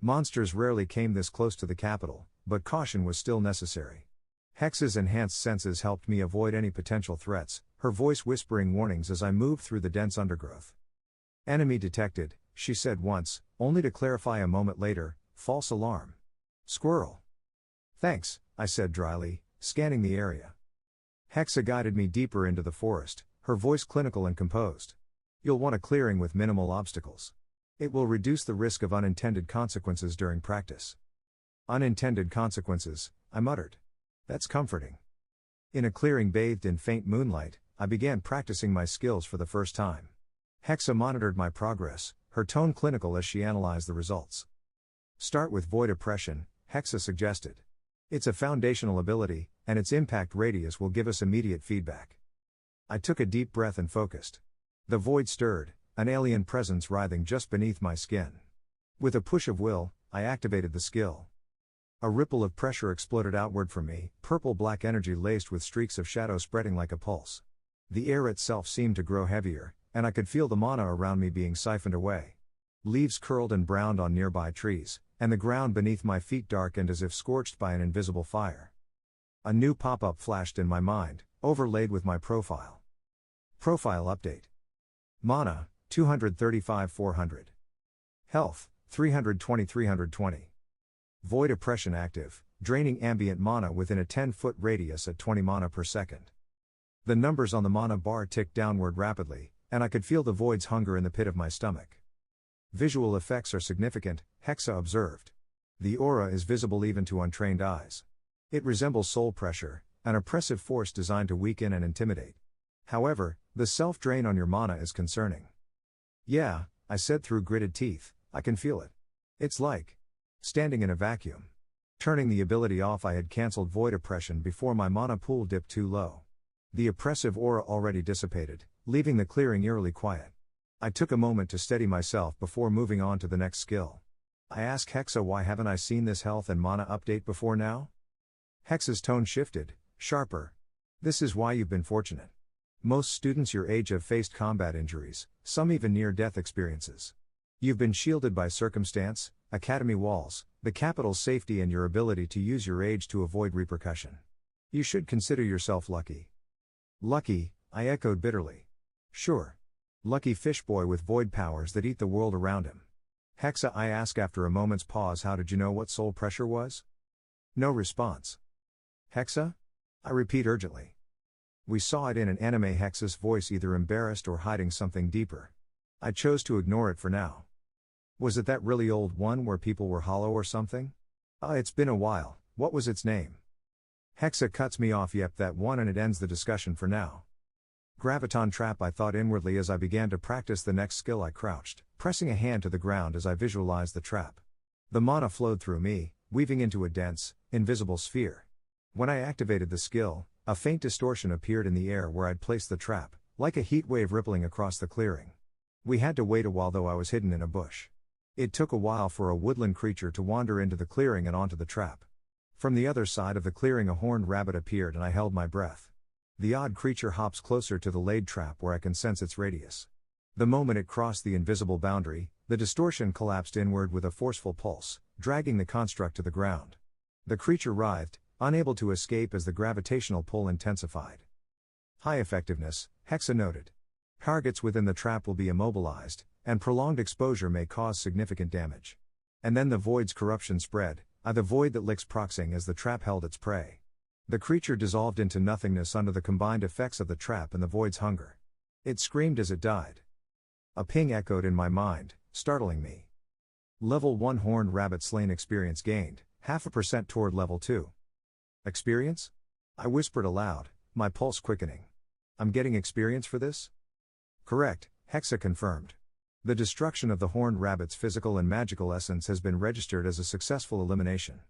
Monsters rarely came this close to the capital, but caution was still necessary. Hexa's enhanced senses helped me avoid any potential threats, her voice whispering warnings as I moved through the dense undergrowth. "Enemy detected," she said once, only to clarify a moment later, "false alarm. Squirrel." "Thanks," I said dryly, scanning the area. Hexa guided me deeper into the forest, her voice clinical and composed. "You'll want a clearing with minimal obstacles. It will reduce the risk of unintended consequences during practice." "Unintended consequences," I muttered. "That's comforting." In a clearing bathed in faint moonlight, I began practicing my skills for the first time. Hexa monitored my progress, her tone clinical as she analyzed the results. "Start with Void Oppression," Hexa suggested. "It's a foundational ability, and its impact radius will give us immediate feedback." I took a deep breath and focused. The void stirred, an alien presence writhing just beneath my skin. With a push of will, I activated the skill. A ripple of pressure exploded outward from me, purple-black energy laced with streaks of shadow spreading like a pulse. The air itself seemed to grow heavier, and I could feel the mana around me being siphoned away. Leaves curled and browned on nearby trees, and the ground beneath my feet darkened as if scorched by an invisible fire. A new pop-up flashed in my mind, overlaid with my profile. Profile update. Mana, 235-400. Health, 320-320. Void oppression active, draining ambient mana within a 10-foot radius at 20 mana per second. The numbers on the mana bar ticked downward rapidly, and I could feel the void's hunger in the pit of my stomach. Visual effects are significant, Hexa observed. The aura is visible even to untrained eyes. It resembles soul pressure, an oppressive force designed to weaken and intimidate. However, the self-drain on your mana is concerning. Yeah, I said through gritted teeth, I can feel it. It's like standing in a vacuum. Turning the ability off, I had cancelled void oppression before my mana pool dipped too low. The oppressive aura already dissipated, leaving the clearing eerily quiet. I took a moment to steady myself before moving on to the next skill. I asked Hexa, why haven't I seen this health and mana update before now? Hexa's tone shifted, sharper. This is why you've been fortunate. Most students your age have faced combat injuries, some even near-death experiences. You've been shielded by circumstance, academy walls, the capital's safety, and your ability to use your age to avoid repercussion. You should consider yourself lucky. Lucky, I echoed bitterly. Sure. Lucky fishboy with void powers that eat the world around him. Hexa, I ask after a moment's pause, how did you know what soul pressure was? No response. Hexa? I repeat urgently. We saw it in an anime. Hexa's voice either embarrassed or hiding something deeper. I chose to ignore it for now. Was it that really old one where people were hollow or something? It's been a while. What was its name? Hexa cuts me off. Yep, that one, and it ends the discussion for now. Graviton trap, I thought inwardly as I began to practice the next skill. I crouched, pressing a hand to the ground as I visualized the trap. The mana flowed through me, weaving into a dense, invisible sphere. When I activated the skill, a faint distortion appeared in the air where I'd placed the trap, like a heat wave rippling across the clearing. We had to wait a while, though I was hidden in a bush. It took a while for a woodland creature to wander into the clearing and onto the trap. From the other side of the clearing a horned rabbit appeared, and I held my breath. The odd creature hops closer to the laid trap where I can sense its radius. The moment it crossed the invisible boundary, the distortion collapsed inward with a forceful pulse, dragging the construct to the ground. The creature writhed, unable to escape as the gravitational pull intensified. High effectiveness, Hexa noted. Targets within the trap will be immobilized, and prolonged exposure may cause significant damage. And then the void's corruption spread, the void that licks proxing as the trap held its prey. The creature dissolved into nothingness under the combined effects of the trap and the void's hunger. It screamed as it died. A ping echoed in my mind, startling me. Level 1 horned rabbit slain. Experience gained, 0.5% toward level 2. Experience? I whispered aloud, my pulse quickening. I'm getting experience for this? Correct, Hexa confirmed. The destruction of the horned rabbit's physical and magical essence has been registered as a successful elimination.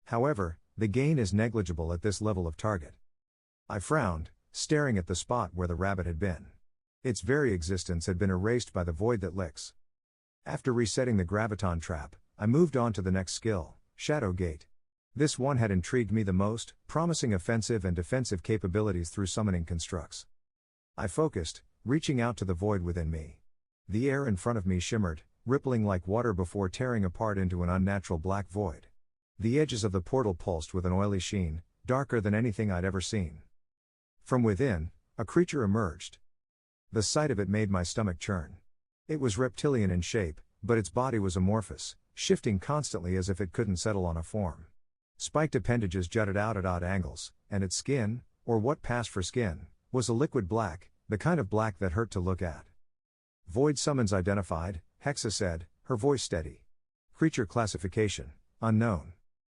However, the gain is negligible at this level of target. I frowned, staring at the spot where the rabbit had been. Its very existence had been erased by the void that licks. After resetting the graviton trap, I moved on to the next skill, Shadow Gate. This one had intrigued me the most, promising offensive and defensive capabilities through summoning constructs. I focused, reaching out to the void within me. The air in front of me shimmered, rippling like water before tearing apart into an unnatural black void. The edges of the portal pulsed with an oily sheen, darker than anything I'd ever seen. From within, a creature emerged. The sight of it made my stomach churn. It was reptilian in shape, but its body was amorphous, shifting constantly as if it couldn't settle on a form. Spiked appendages jutted out at odd angles, and its skin, or what passed for skin, was a liquid black, the kind of black that hurt to look at. Void summons identified, Hexa said, her voice steady. Creature classification, unknown.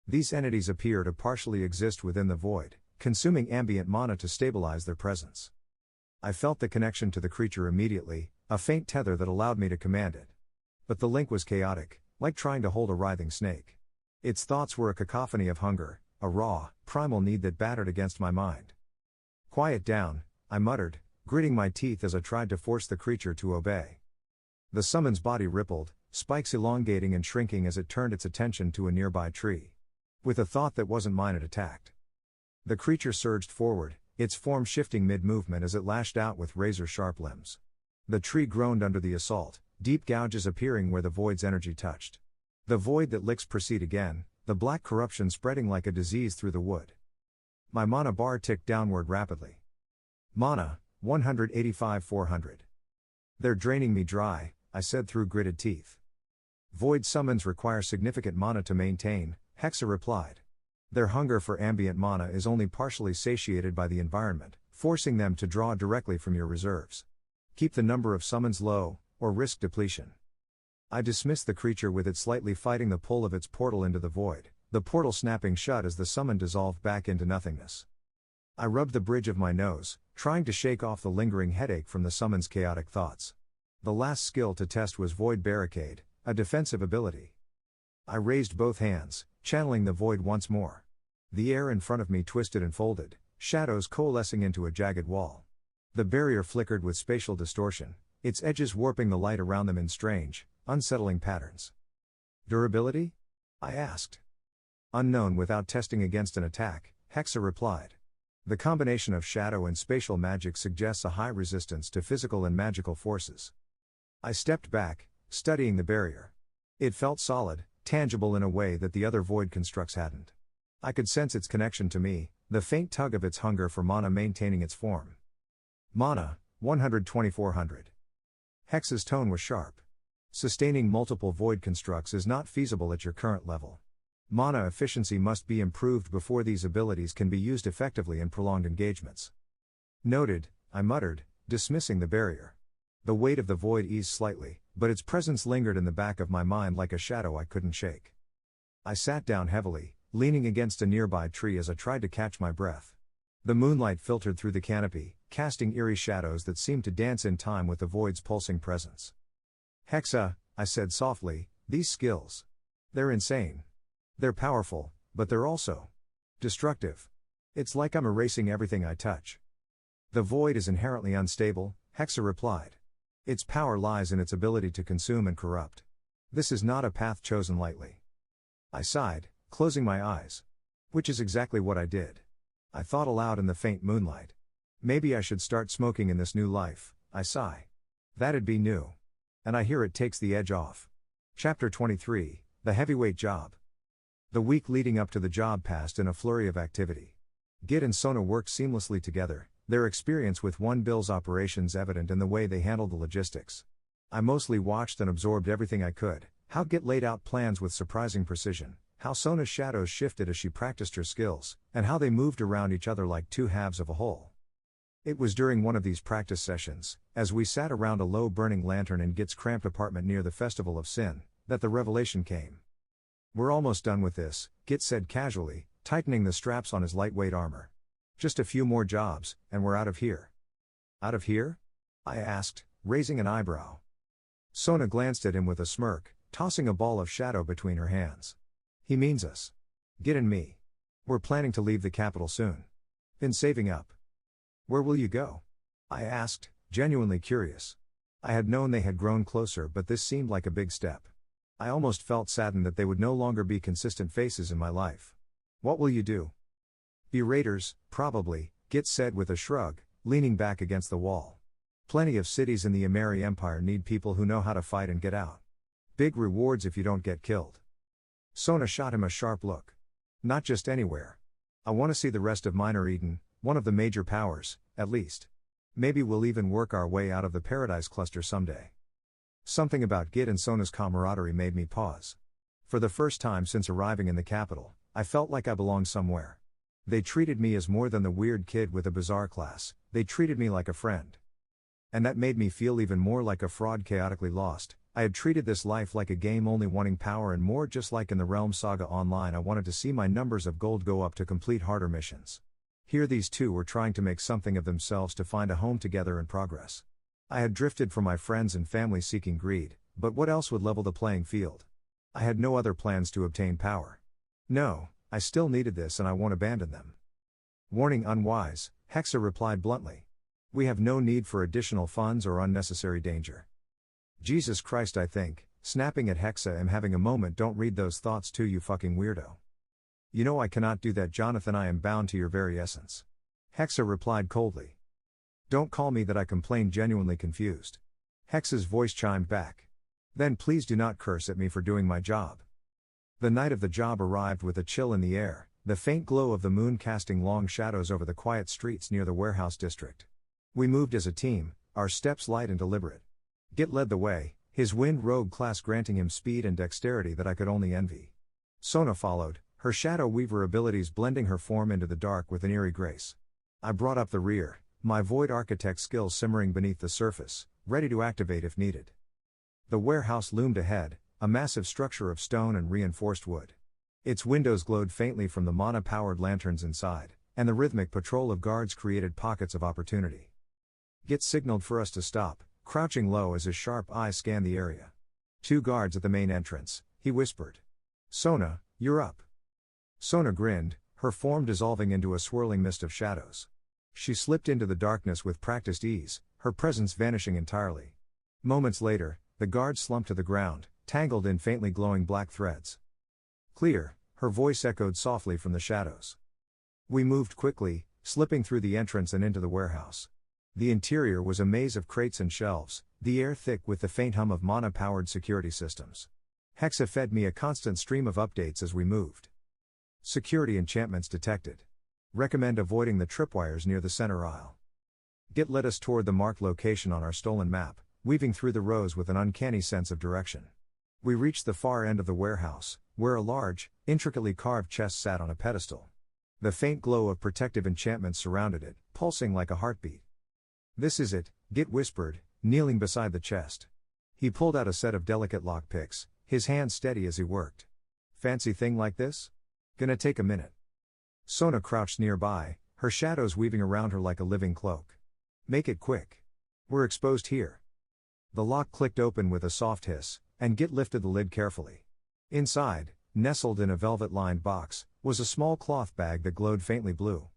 These entities appear to partially exist within the void, consuming ambient mana to stabilize their presence. I felt the connection to the creature immediately, a faint tether that allowed me to command it. But the link was chaotic, like trying to hold a writhing snake. Its thoughts were a cacophony of hunger, a raw, primal need that battered against my mind. Quiet down, I muttered, gritting my teeth as I tried to force the creature to obey. The summon's body rippled, spikes elongating and shrinking as it turned its attention to a nearby tree. With a thought that wasn't mine, it attacked. The creature surged forward, its form shifting mid-movement as it lashed out with razor-sharp limbs. The tree groaned under the assault, deep gouges appearing where the void's energy touched. The void that licks proceed again, the black corruption spreading like a disease through the wood. My mana bar ticked downward rapidly. Mana, 185-400. They're draining me dry, I said through gritted teeth. Void summons require significant mana to maintain, Hexa replied. Their hunger for ambient mana is only partially satiated by the environment, forcing them to draw directly from your reserves. Keep the number of summons low, or risk depletion. I dismissed the creature with it slightly fighting the pull of its portal into the void, the portal snapping shut as the summon dissolved back into nothingness. I rubbed the bridge of my nose, trying to shake off the lingering headache from the summon's chaotic thoughts. The last skill to test was Void Barricade, a defensive ability. I raised both hands, channeling the void once more. The air in front of me twisted and folded, shadows coalescing into a jagged wall. The barrier flickered with spatial distortion, its edges warping the light around them in strange, unsettling patterns. Durability? I asked. Unknown without testing against an attack, Hexa replied. The combination of shadow and spatial magic suggests a high resistance to physical and magical forces. I stepped back, studying the barrier. It felt solid, tangible in a way that the other void constructs hadn't. I could sense its connection to me, the faint tug of its hunger for mana maintaining its form. Mana, 120-400. Hexa's tone was sharp. Sustaining multiple void constructs is not feasible at your current level. Mana efficiency must be improved before these abilities can be used effectively in prolonged engagements. Noted, I muttered, dismissing the barrier. The weight of the void eased slightly, but its presence lingered in the back of my mind like a shadow I couldn't shake. I sat down heavily, leaning against a nearby tree as I tried to catch my breath. The moonlight filtered through the canopy, casting eerie shadows that seemed to dance in time with the void's pulsing presence. Hexa, I said softly, these skills. They're insane. They're powerful, but they're also destructive. It's like I'm erasing everything I touch. The void is inherently unstable, Hexa replied. Its power lies in its ability to consume and corrupt. This is not a path chosen lightly. I sighed, closing my eyes. Which is exactly what I did. I thought aloud in the faint moonlight. Maybe I should start smoking in this new life, I sigh. That'd be new. And I hear it takes the edge off. Chapter 23, The Heavyweight Job. The week leading up to the job passed in a flurry of activity. Git and Sona worked seamlessly together, their experience with One Bill's operations evident in the way they handled the logistics. I mostly watched and absorbed everything I could, how Git laid out plans with surprising precision, how Sona's shadows shifted as she practiced her skills, and how they moved around each other like two halves of a whole. It was during one of these practice sessions, as we sat around a low burning lantern in Git's cramped apartment near the Festival of Sin, that the revelation came. We're almost done with this, Git said casually, tightening the straps on his lightweight armor. Just a few more jobs, and we're out of here. Out of here? I asked, raising an eyebrow. Sona glanced at him with a smirk, tossing a ball of shadow between her hands. He means us. Git and me. We're planning to leave the capital soon. Been saving up. Where will you go? I asked, genuinely curious. I had known they had grown closer, but this seemed like a big step. I almost felt saddened that they would no longer be consistent faces in my life. What will you do? Be raiders, probably, Git said with a shrug, leaning back against the wall. Plenty of cities in the Imeri Empire need people who know how to fight and get out. Big rewards if you don't get killed. Sona shot him a sharp look. Not just anywhere. I want to see the rest of Minor Eden, one of the major powers, at least. Maybe we'll even work our way out of the Paradise Cluster someday. Something about Git and Sona's camaraderie made me pause. For the first time since arriving in the capital, I felt like I belonged somewhere. They treated me as more than the weird kid with a bizarre class, they treated me like a friend. And that made me feel even more like a fraud chaotically lost. I had treated this life like a game only wanting power and more, just like in the Realm Saga Online I wanted to see my numbers of gold go up to complete harder missions. Here these two were trying to make something of themselves to find a home together and progress. I had drifted from my friends and family seeking greed, but what else would level the playing field? I had no other plans to obtain power. No, I still needed this and I won't abandon them. Warning unwise, Hexa replied bluntly. We have no need for additional funds or unnecessary danger. Jesus Christ, I think, snapping at Hexa, am having a moment. Don't read those thoughts too, you fucking weirdo. You know I cannot do that, Johnathan, I am bound to your very essence. Hexa replied coldly. Don't call me that, I complained, genuinely confused. Hex's voice chimed back. Then please do not curse at me for doing my job. The night of the job arrived with a chill in the air, the faint glow of the moon casting long shadows over the quiet streets near the warehouse district. We moved as a team, our steps light and deliberate. Git led the way, his Wind Rogue class granting him speed and dexterity that I could only envy. Sona followed, her Shadow Weaver abilities blending her form into the dark with an eerie grace. I brought up the rear, my Void Architect skills simmering beneath the surface, ready to activate if needed. The warehouse loomed ahead, a massive structure of stone and reinforced wood. Its windows glowed faintly from the mana-powered lanterns inside, and the rhythmic patrol of guards created pockets of opportunity. Git signaled for us to stop, crouching low as his sharp eyes scanned the area. 2 guards at the main entrance, he whispered. Sona, you're up. Sona grinned, her form dissolving into a swirling mist of shadows. She slipped into the darkness with practiced ease, her presence vanishing entirely. Moments later, the guard slumped to the ground, tangled in faintly glowing black threads. Clear, her voice echoed softly from the shadows. We moved quickly, slipping through the entrance and into the warehouse. The interior was a maze of crates and shelves, the air thick with the faint hum of mana-powered security systems. Hexa fed me a constant stream of updates as we moved. Security enchantments detected. Recommend avoiding the tripwires near the center aisle. Git led us toward the marked location on our stolen map, weaving through the rows with an uncanny sense of direction. We reached the far end of the warehouse, where a large, intricately carved chest sat on a pedestal. The faint glow of protective enchantments surrounded it, pulsing like a heartbeat. This is it, Git whispered, kneeling beside the chest. He pulled out a set of delicate lockpicks, his hand steady as he worked. Fancy thing like this? Gonna take a minute. Sona crouched nearby, her shadows weaving around her like a living cloak. Make it quick. We're exposed here. The lock clicked open with a soft hiss, and Git lifted the lid carefully. Inside, nestled in a velvet-lined box, was a small cloth bag that glowed faintly blue.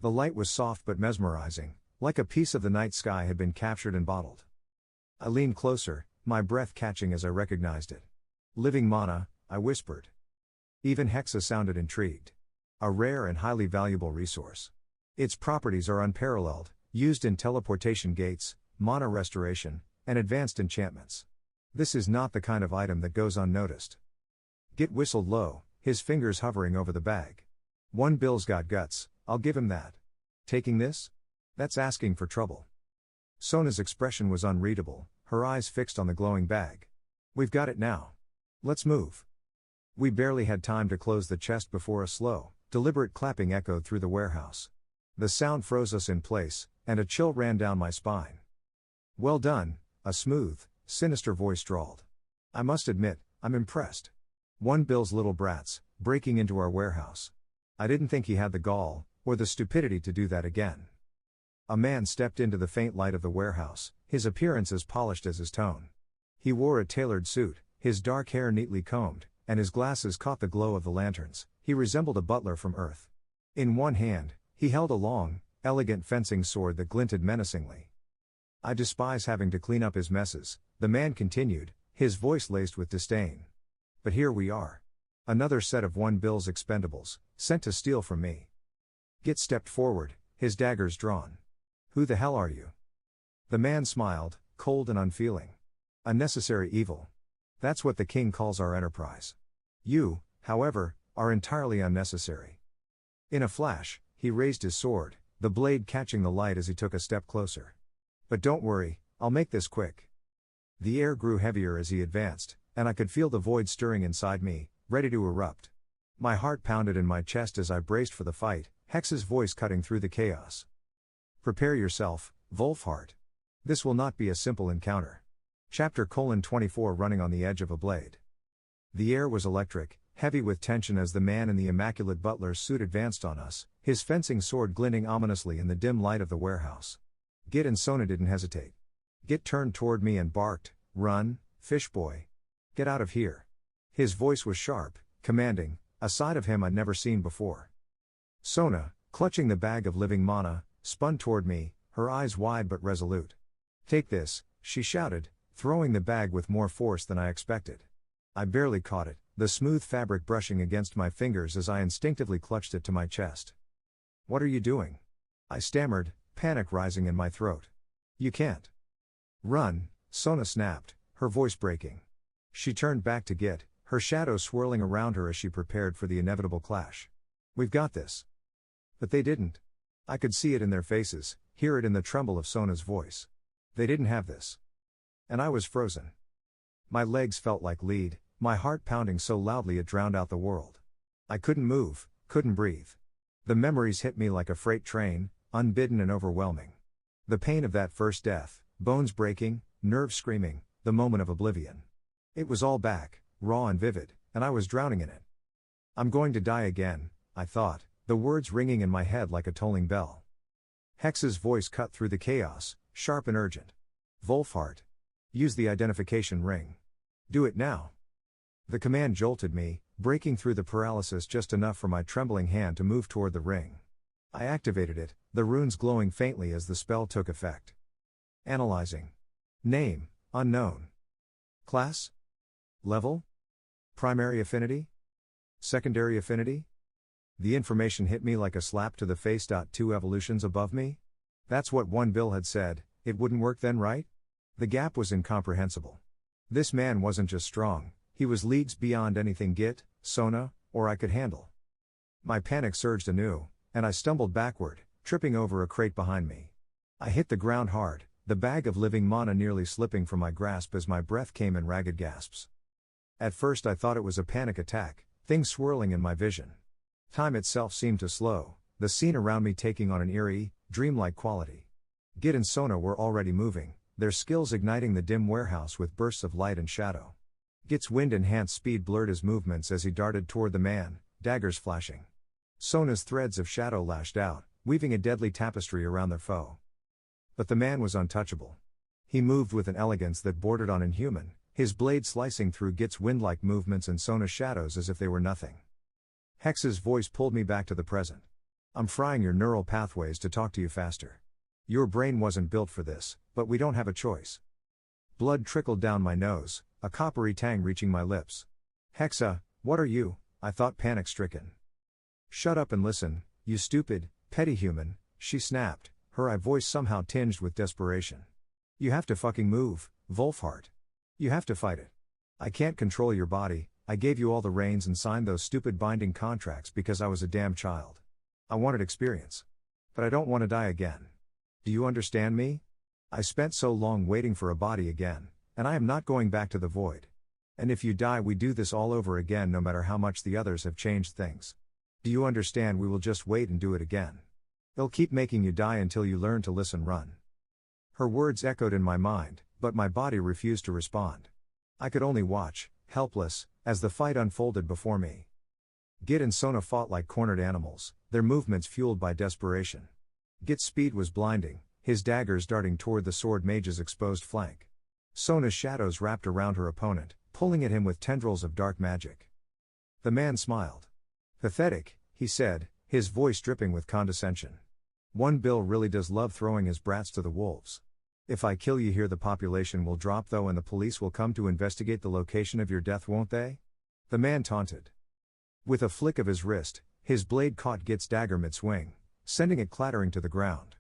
The light was soft but mesmerizing, like a piece of the night sky had been captured and bottled. I leaned closer, my breath catching as I recognized it. Living mana, I whispered. Even Hexa sounded intrigued. A rare and highly valuable resource. Its properties are unparalleled, used in teleportation gates, mana restoration, and advanced enchantments. This is not the kind of item that goes unnoticed. Git whistled low, his fingers hovering over the bag. One Bill's got guts, I'll give him that. Taking this? That's asking for trouble. Sona's expression was unreadable, her eyes fixed on the glowing bag. We've got it now. Let's move. We barely had time to close the chest before a slow, deliberate clapping echoed through the warehouse. The sound froze us in place, and a chill ran down my spine. Well done, a smooth, sinister voice drawled. I must admit, I'm impressed. One Bill's little brats, breaking into our warehouse. I didn't think he had the gall, or the stupidity to do that again. A man stepped into the faint light of the warehouse, his appearance as polished as his tone. He wore a tailored suit, his dark hair neatly combed, and his glasses caught the glow of the lanterns. He resembled a butler from Earth. In one hand, he held a long, elegant fencing sword that glinted menacingly. I despise having to clean up his messes, the man continued, his voice laced with disdain. But here we are. Another set of One Bill's expendables, sent to steal from me. Git stepped forward, his daggers drawn. Who the hell are you? The man smiled, cold and unfeeling. A necessary evil. That's what the king calls our enterprise. You, however, are entirely unnecessary. In a flash, he raised his sword, the blade catching the light as he took a step closer. But don't worry, I'll make this quick. The air grew heavier as he advanced, and I could feel the void stirring inside me, ready to erupt. My heart pounded in my chest as I braced for the fight, Hex's voice cutting through the chaos. Prepare yourself, Wolfhart. This will not be a simple encounter. Chapter 24 Running on the edge of a blade. The air was electric, heavy with tension as the man in the immaculate butler's suit advanced on us, his fencing sword glinting ominously in the dim light of the warehouse. Git and Sona didn't hesitate. Git turned toward me and barked, "Run, fish boy. Get out of here." His voice was sharp, commanding, a side of him I'd never seen before. Sona, clutching the bag of living mana, spun toward me, her eyes wide but resolute. "Take this," she shouted, throwing the bag with more force than I expected. I barely caught it, the smooth fabric brushing against my fingers as I instinctively clutched it to my chest. "What are you doing?" I stammered, panic rising in my throat. "You can't." "Run," Sona snapped, her voice breaking. She turned back to Git, her shadow swirling around her as she prepared for the inevitable clash. "We've got this." But they didn't. I could see it in their faces, hear it in the tremble of Sona's voice. They didn't have this. And I was frozen. My legs felt like lead, my heart pounding so loudly it drowned out the world. I couldn't move, couldn't breathe. The memories hit me like a freight train, unbidden and overwhelming. The pain of that first death, bones breaking, nerves screaming, the moment of oblivion. It was all back, raw and vivid, and I was drowning in it. "I'm going to die again," I thought, the words ringing in my head like a tolling bell. Hex's voice cut through the chaos, sharp and urgent. "Wolfhart. Use the identification ring. Do it now." The command jolted me, breaking through the paralysis just enough for my trembling hand to move toward the ring. I activated it, the runes glowing faintly as the spell took effect. Analyzing. Name, unknown. Class? Level? Primary affinity? Secondary affinity? The information hit me like a slap to the face. 2 evolutions above me? That's what one Bill had said, it wouldn't work then, right? The gap was incomprehensible. This man wasn't just strong, he was leagues beyond anything Git, Sona, or I could handle. My panic surged anew, and I stumbled backward, tripping over a crate behind me. I hit the ground hard, the bag of living mana nearly slipping from my grasp as my breath came in ragged gasps. At first I thought it was a panic attack, things swirling in my vision. Time itself seemed to slow, the scene around me taking on an eerie, dreamlike quality. Git and Sona were already moving, their skills igniting the dim warehouse with bursts of light and shadow. Git's wind-enhanced speed blurred his movements as he darted toward the man, daggers flashing. Sona's threads of shadow lashed out, weaving a deadly tapestry around their foe. But the man was untouchable. He moved with an elegance that bordered on inhuman, his blade slicing through Git's wind-like movements and Sona's shadows as if they were nothing. Hex's voice pulled me back to the present. "I'm frying your neural pathways to talk to you faster. Your brain wasn't built for this, but we don't have a choice." Blood trickled down my nose, a coppery tang reaching my lips. "Hexa, what are you?" I thought, panic-stricken. "Shut up and listen, you stupid, petty human," she snapped, her voice somehow tinged with desperation. "You have to fucking move, Wolfhart. You have to fight it. I can't control your body, I gave you all the reins and signed those stupid binding contracts because I was a damn child. I wanted experience. But I don't want to die again. Do you understand me? I spent so long waiting for a body again, and I am not going back to the void. And if you die we do this all over again no matter how much the others have changed things. Do you understand? We will just wait and do it again. They'll keep making you die until you learn to listen, run." Her words echoed in my mind, but my body refused to respond. I could only watch, helpless, as the fight unfolded before me. Git and Sona fought like cornered animals, their movements fueled by desperation. Git's speed was blinding, his daggers darting toward the sword mage's exposed flank. Sona's shadows wrapped around her opponent, pulling at him with tendrils of dark magic. The man smiled. "Pathetic," he said, his voice dripping with condescension. "One Bill really does love throwing his brats to the wolves. If I kill you here the population will drop though and the police will come to investigate the location of your death, won't they?" The man taunted. With a flick of his wrist, his blade caught Git's dagger mid-swing, sending it clattering to the ground.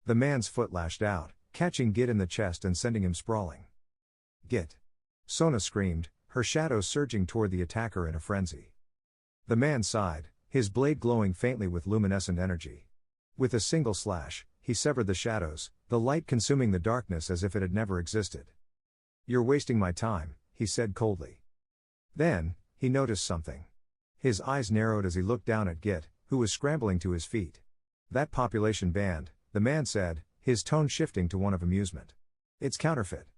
The man's foot lashed out, catching Git in the chest and sending him sprawling. "Git!" Sona screamed, her shadow surging toward the attacker in a frenzy. The man sighed, his blade glowing faintly with luminescent energy. With a single slash, he severed the shadows, the light consuming the darkness as if it had never existed. "You're wasting my time," he said coldly. Then, he noticed something. His eyes narrowed as he looked down at Git, who was scrambling to his feet. "That population band," the man said, his tone shifting to one of amusement. "It's counterfeit."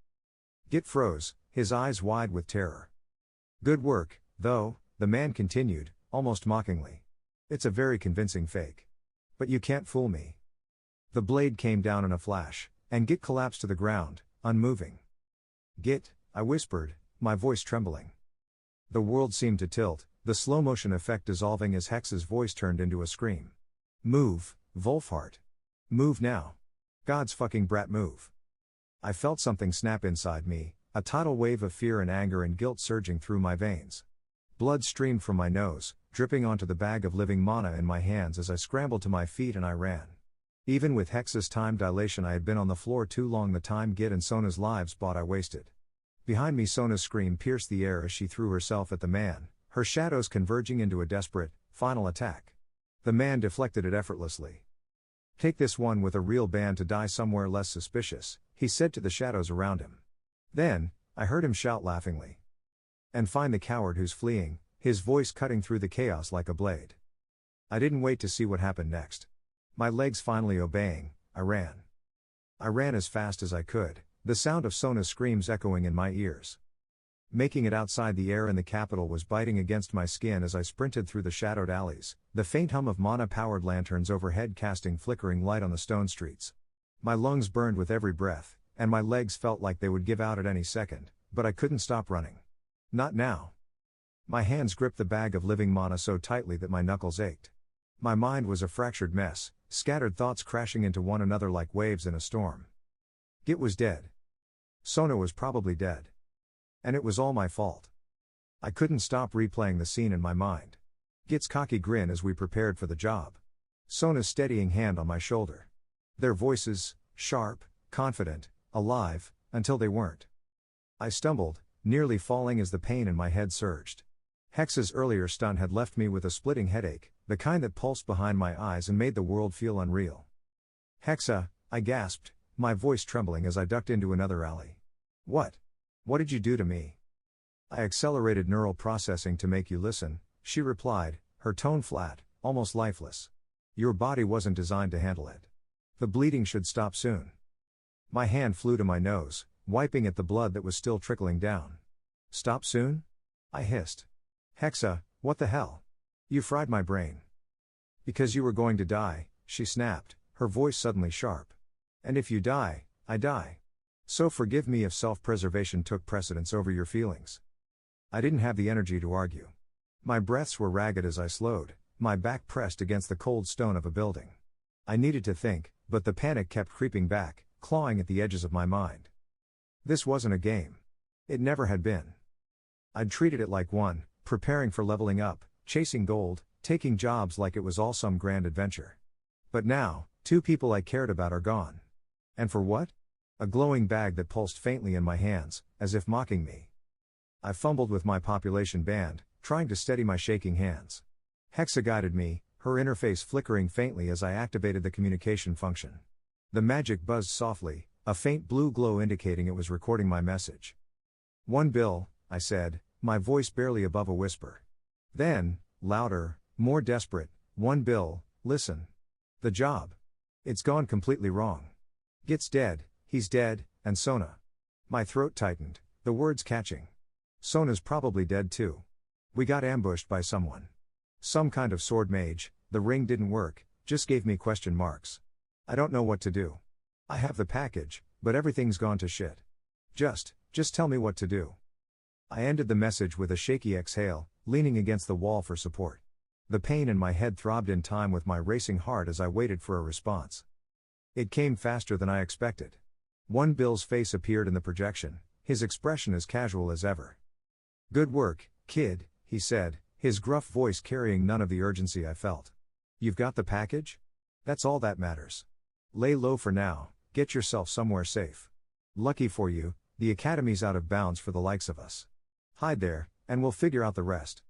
Git froze, his eyes wide with terror. "Good work, though," the man continued, almost mockingly. "It's a very convincing fake. But you can't fool me." The blade came down in a flash, and Git collapsed to the ground, unmoving. "Git," I whispered, my voice trembling. The world seemed to tilt, the slow-motion effect dissolving as Hex's voice turned into a scream. "Move, Wolfhart. Move now. God's fucking brat, move." I felt something snap inside me, a tidal wave of fear and anger and guilt surging through my veins. Blood streamed from my nose, dripping onto the bag of living mana in my hands as I scrambled to my feet and I ran. Even with Hexa's time dilation, I had been on the floor too long. The time Git and Sona's lives bought I wasted. Behind me, Sona's scream pierced the air as she threw herself at the man, her shadows converging into a desperate, final attack. The man deflected it effortlessly. "Take this one with a real band to die somewhere less suspicious," he said to the shadows around him. Then, I heard him shout laughingly. "And find the coward who's fleeing," his voice cutting through the chaos like a blade. I didn't wait to see what happened next. My legs finally obeying, I ran. I ran as fast as I could, the sound of Sona's screams echoing in my ears. Making it outside, the air in the capital was biting against my skin as I sprinted through the shadowed alleys, the faint hum of mana-powered lanterns overhead casting flickering light on the stone streets. My lungs burned with every breath, and my legs felt like they would give out at any second, but I couldn't stop running. Not now. My hands gripped the bag of living mana so tightly that my knuckles ached. My mind was a fractured mess, scattered thoughts crashing into one another like waves in a storm. Git was dead. Sona was probably dead. And it was all my fault. I couldn't stop replaying the scene in my mind. Git's cocky grin as we prepared for the job. Sona's steadying hand on my shoulder. Their voices, sharp, confident, alive, until they weren't. I stumbled, nearly falling as the pain in my head surged. Hexa's earlier stunt had left me with a splitting headache, the kind that pulsed behind my eyes and made the world feel unreal. "Hexa," I gasped, my voice trembling as I ducked into another alley. "What? What did you do to me?" "I accelerated neural processing to make you listen," she replied, her tone flat, almost lifeless. "Your body wasn't designed to handle it. The bleeding should stop soon." My hand flew to my nose, wiping at the blood that was still trickling down. "Stop soon?" I hissed. "Hexa, what the hell? You fried my brain." "Because you were going to die," she snapped, her voice suddenly sharp. "And if you die, I die. So forgive me if self-preservation took precedence over your feelings." I didn't have the energy to argue. My breaths were ragged as I slowed, my back pressed against the cold stone of a building. I needed to think, but the panic kept creeping back, clawing at the edges of my mind. This wasn't a game. It never had been. I'd treated it like one, preparing for leveling up, chasing gold, taking jobs like it was all some grand adventure. But now, two people I cared about are gone. And for what? A glowing bag that pulsed faintly in my hands, as if mocking me. I fumbled with my population band, trying to steady my shaking hands. Hexa guided me, her interface flickering faintly as I activated the communication function. The magic buzzed softly, a faint blue glow indicating it was recording my message. "1 bill," I said, my voice barely above a whisper. Then, louder, more desperate, "1 bill, listen. The job. It's gone completely wrong. Git's dead, he's dead, and Sona." My throat tightened, the words catching. "Sona's probably dead too. We got ambushed by someone. Some kind of sword mage, the ring didn't work, just gave me question marks. I don't know what to do. I have the package, but everything's gone to shit. Just tell me what to do." I ended the message with a shaky exhale, leaning against the wall for support. The pain in my head throbbed in time with my racing heart as I waited for a response. It came faster than I expected. 1 bill's face appeared in the projection, his expression as casual as ever. "Good work, kid," he said, his gruff voice carrying none of the urgency I felt. "You've got the package? That's all that matters. Lay low for now, get yourself somewhere safe. Lucky for you, the academy's out of bounds for the likes of us. Hide there, and we'll figure out the rest."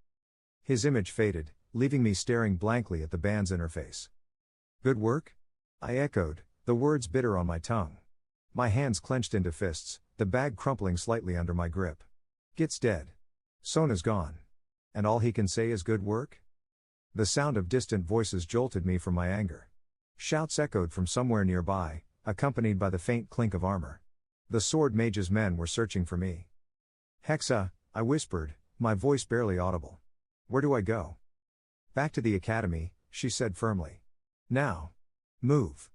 His image faded, leaving me staring blankly at the band's interface. "Good work?" I echoed, the words bitter on my tongue. My hands clenched into fists, the bag crumpling slightly under my grip. Git's dead. Sona's gone. And all he can say is good work? The sound of distant voices jolted me from my anger. Shouts echoed from somewhere nearby, accompanied by the faint clink of armor. The sword mage's men were searching for me. "Hexa," I whispered, my voice barely audible. "Where do I go?" "Back to the academy," she said firmly. "Now. Move."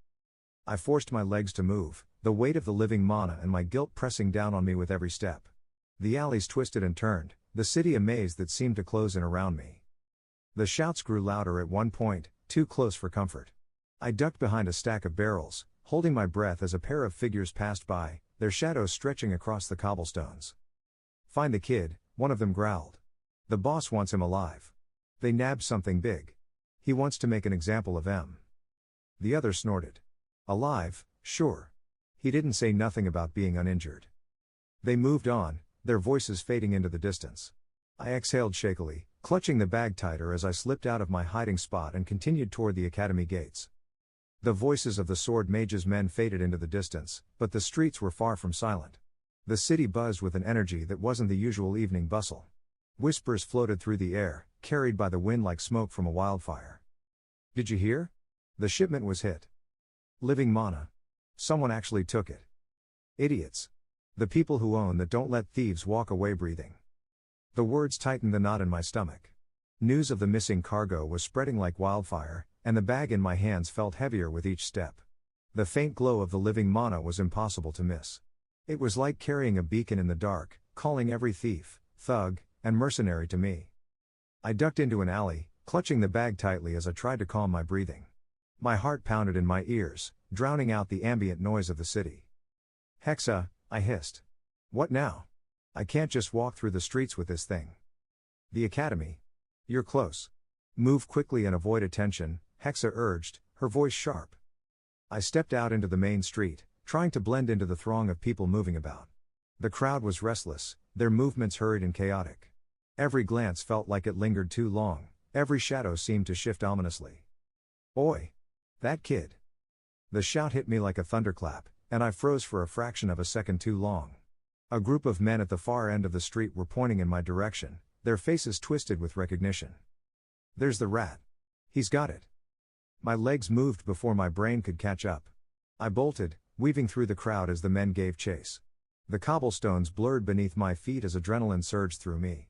I forced my legs to move, the weight of the living mana and my guilt pressing down on me with every step. The alleys twisted and turned, the city a maze that seemed to close in around me. The shouts grew louder at one point, too close for comfort. I ducked behind a stack of barrels, holding my breath as a pair of figures passed by, their shadows stretching across the cobblestones. "Find the kid," one of them growled. "The boss wants him alive. They nabbed something big. He wants to make an example of him." The other snorted. Alive, sure. He didn't say nothing about being uninjured. They moved on, their voices fading into the distance. I exhaled shakily, clutching the bag tighter as I slipped out of my hiding spot and continued toward the academy gates. The voices of the sword mage's men faded into the distance, but the streets were far from silent. The city buzzed with an energy that wasn't the usual evening bustle. Whispers floated through the air, carried by the wind like smoke from a wildfire. Did you hear? The shipment was hit. Living mana. Someone actually took it. Idiots. The people who own that don't let thieves walk away breathing. The words tightened the knot in my stomach. News of the missing cargo was spreading like wildfire, and the bag in my hands felt heavier with each step. The faint glow of the living mana was impossible to miss. It was like carrying a beacon in the dark, calling every thief, thug, and mercenary to me. I ducked into an alley, clutching the bag tightly as I tried to calm my breathing. My heart pounded in my ears, drowning out the ambient noise of the city. Hexa, I hissed. What now? I can't just walk through the streets with this thing. The academy. You're close. Move quickly and avoid attention, Hexa urged, her voice sharp. I stepped out into the main street, trying to blend into the throng of people moving about. The crowd was restless, their movements hurried and chaotic. Every glance felt like it lingered too long, every shadow seemed to shift ominously. Oi! That kid! The shout hit me like a thunderclap, and I froze for a fraction of a second too long. A group of men at the far end of the street were pointing in my direction, their faces twisted with recognition. There's the rat. He's got it. My legs moved before my brain could catch up. I bolted, weaving through the crowd as the men gave chase. The cobblestones blurred beneath my feet as adrenaline surged through me.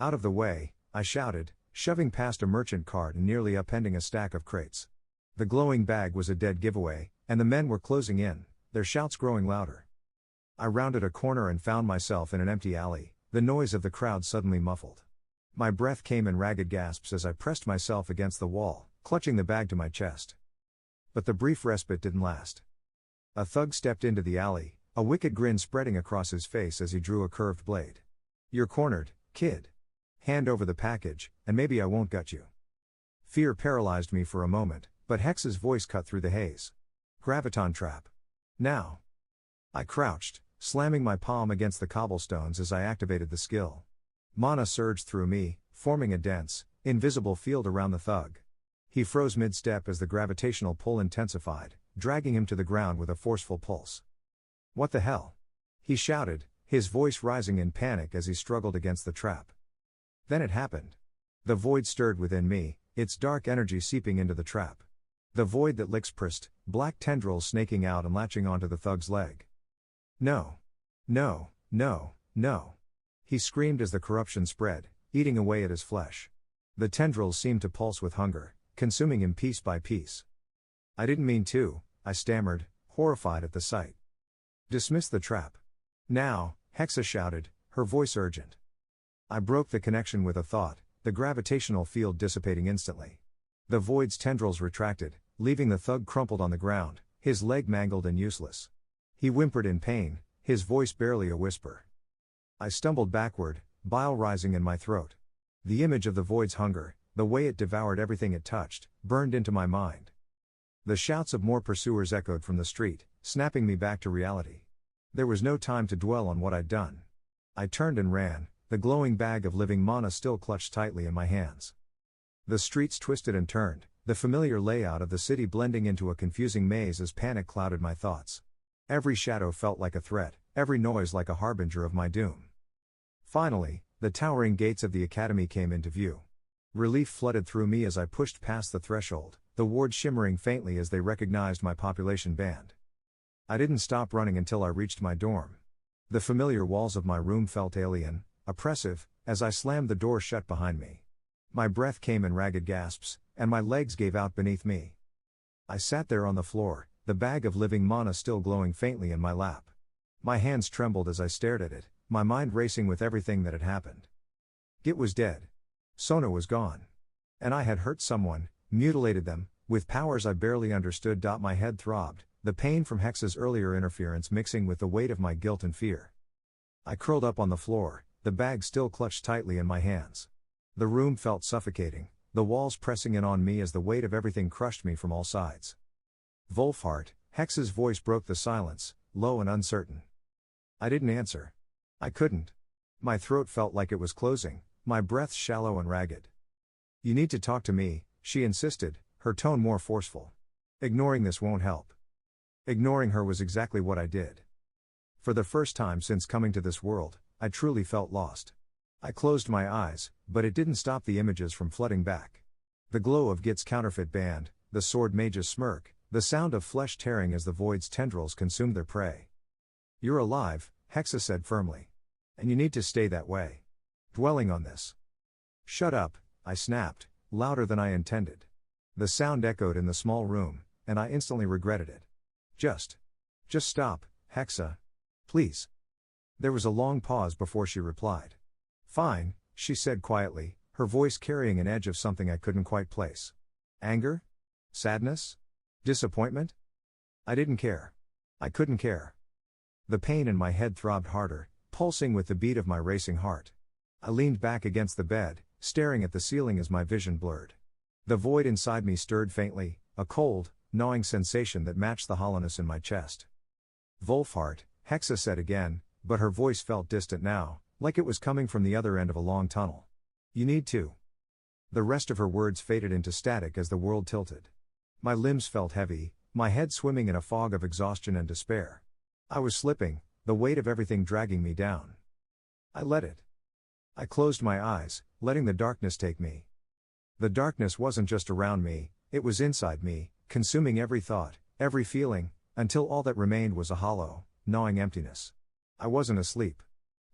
Out of the way, I shouted, shoving past a merchant cart and nearly upending a stack of crates. The glowing bag was a dead giveaway, and the men were closing in, their shouts growing louder. I rounded a corner and found myself in an empty alley, the noise of the crowd suddenly muffled. My breath came in ragged gasps as I pressed myself against the wall, clutching the bag to my chest. But the brief respite didn't last. A thug stepped into the alley, a wicked grin spreading across his face as he drew a curved blade. You're cornered, kid. Hand over the package, and maybe I won't gut you. Fear paralyzed me for a moment, but Hex's voice cut through the haze. Graviton trap. Now. I crouched, slamming my palm against the cobblestones as I activated the skill. Mana surged through me, forming a dense, invisible field around the thug. He froze mid-step as the gravitational pull intensified, dragging him to the ground with a forceful pulse. What the hell? He shouted, his voice rising in panic as he struggled against the trap. Then it happened. The void stirred within me, its dark energy seeping into the trap. The void that licks prissed, black tendrils snaking out and latching onto the thug's leg. No. No, no, no. He screamed as the corruption spread, eating away at his flesh. The tendrils seemed to pulse with hunger, consuming him piece by piece. I didn't mean to, I stammered, horrified at the sight. Dismiss the trap. Now, Hexa shouted, her voice urgent. I broke the connection with a thought, the gravitational field dissipating instantly. The void's tendrils retracted, leaving the thug crumpled on the ground, his leg mangled and useless. He whimpered in pain, his voice barely a whisper. I stumbled backward, bile rising in my throat. The image of the void's hunger, the way it devoured everything it touched, burned into my mind. The shouts of more pursuers echoed from the street, snapping me back to reality. There was no time to dwell on what I'd done. I turned and ran, the glowing bag of living mana still clutched tightly in my hands. The streets twisted and turned, the familiar layout of the city blending into a confusing maze as panic clouded my thoughts. Every shadow felt like a threat, every noise like a harbinger of my doom. Finally, the towering gates of the academy came into view. Relief flooded through me as I pushed past the threshold, the wards shimmering faintly as they recognized my population band. I didn't stop running until I reached my dorm. The familiar walls of my room felt alien, oppressive, as I slammed the door shut behind me. My breath came in ragged gasps, and my legs gave out beneath me. I sat there on the floor, the bag of living mana still glowing faintly in my lap. My hands trembled as I stared at it, my mind racing with everything that had happened. Git was dead. Sona was gone. And I had hurt someone, mutilated them, with powers I barely understood. My head throbbed, the pain from Hexa's earlier interference mixing with the weight of my guilt and fear. I curled up on the floor, the bag still clutched tightly in my hands. The room felt suffocating, the walls pressing in on me as the weight of everything crushed me from all sides. Wolfhart, Hex's voice broke the silence, low and uncertain. I didn't answer. I couldn't. My throat felt like it was closing, my breath shallow and ragged. You need to talk to me, she insisted, her tone more forceful. Ignoring this won't help. Ignoring her was exactly what I did. For the first time since coming to this world, I truly felt lost. I closed my eyes, but it didn't stop the images from flooding back. The glow of Git's counterfeit band, the sword mage's smirk, the sound of flesh tearing as the void's tendrils consumed their prey. You're alive, Hexa said firmly. And you need to stay that way. Dwelling on this. Shut up, I snapped, louder than I intended. The sound echoed in the small room, and I instantly regretted it. Just stop, Hexa. Please. There was a long pause before she replied. Fine, she said quietly, her voice carrying an edge of something I couldn't quite place. Anger? Sadness? Disappointment? I didn't care. I couldn't care. The pain in my head throbbed harder, pulsing with the beat of my racing heart. I leaned back against the bed, staring at the ceiling as my vision blurred. The void inside me stirred faintly, a cold, gnawing sensation that matched the hollowness in my chest. Wolfhart, Hexa said again, but her voice felt distant now, like it was coming from the other end of a long tunnel. You need to. The rest of her words faded into static as the world tilted. My limbs felt heavy, my head swimming in a fog of exhaustion and despair. I was slipping, the weight of everything dragging me down. I let it. I closed my eyes, letting the darkness take me. The darkness wasn't just around me, it was inside me, consuming every thought, every feeling, until all that remained was a hollow, gnawing emptiness. I wasn't asleep.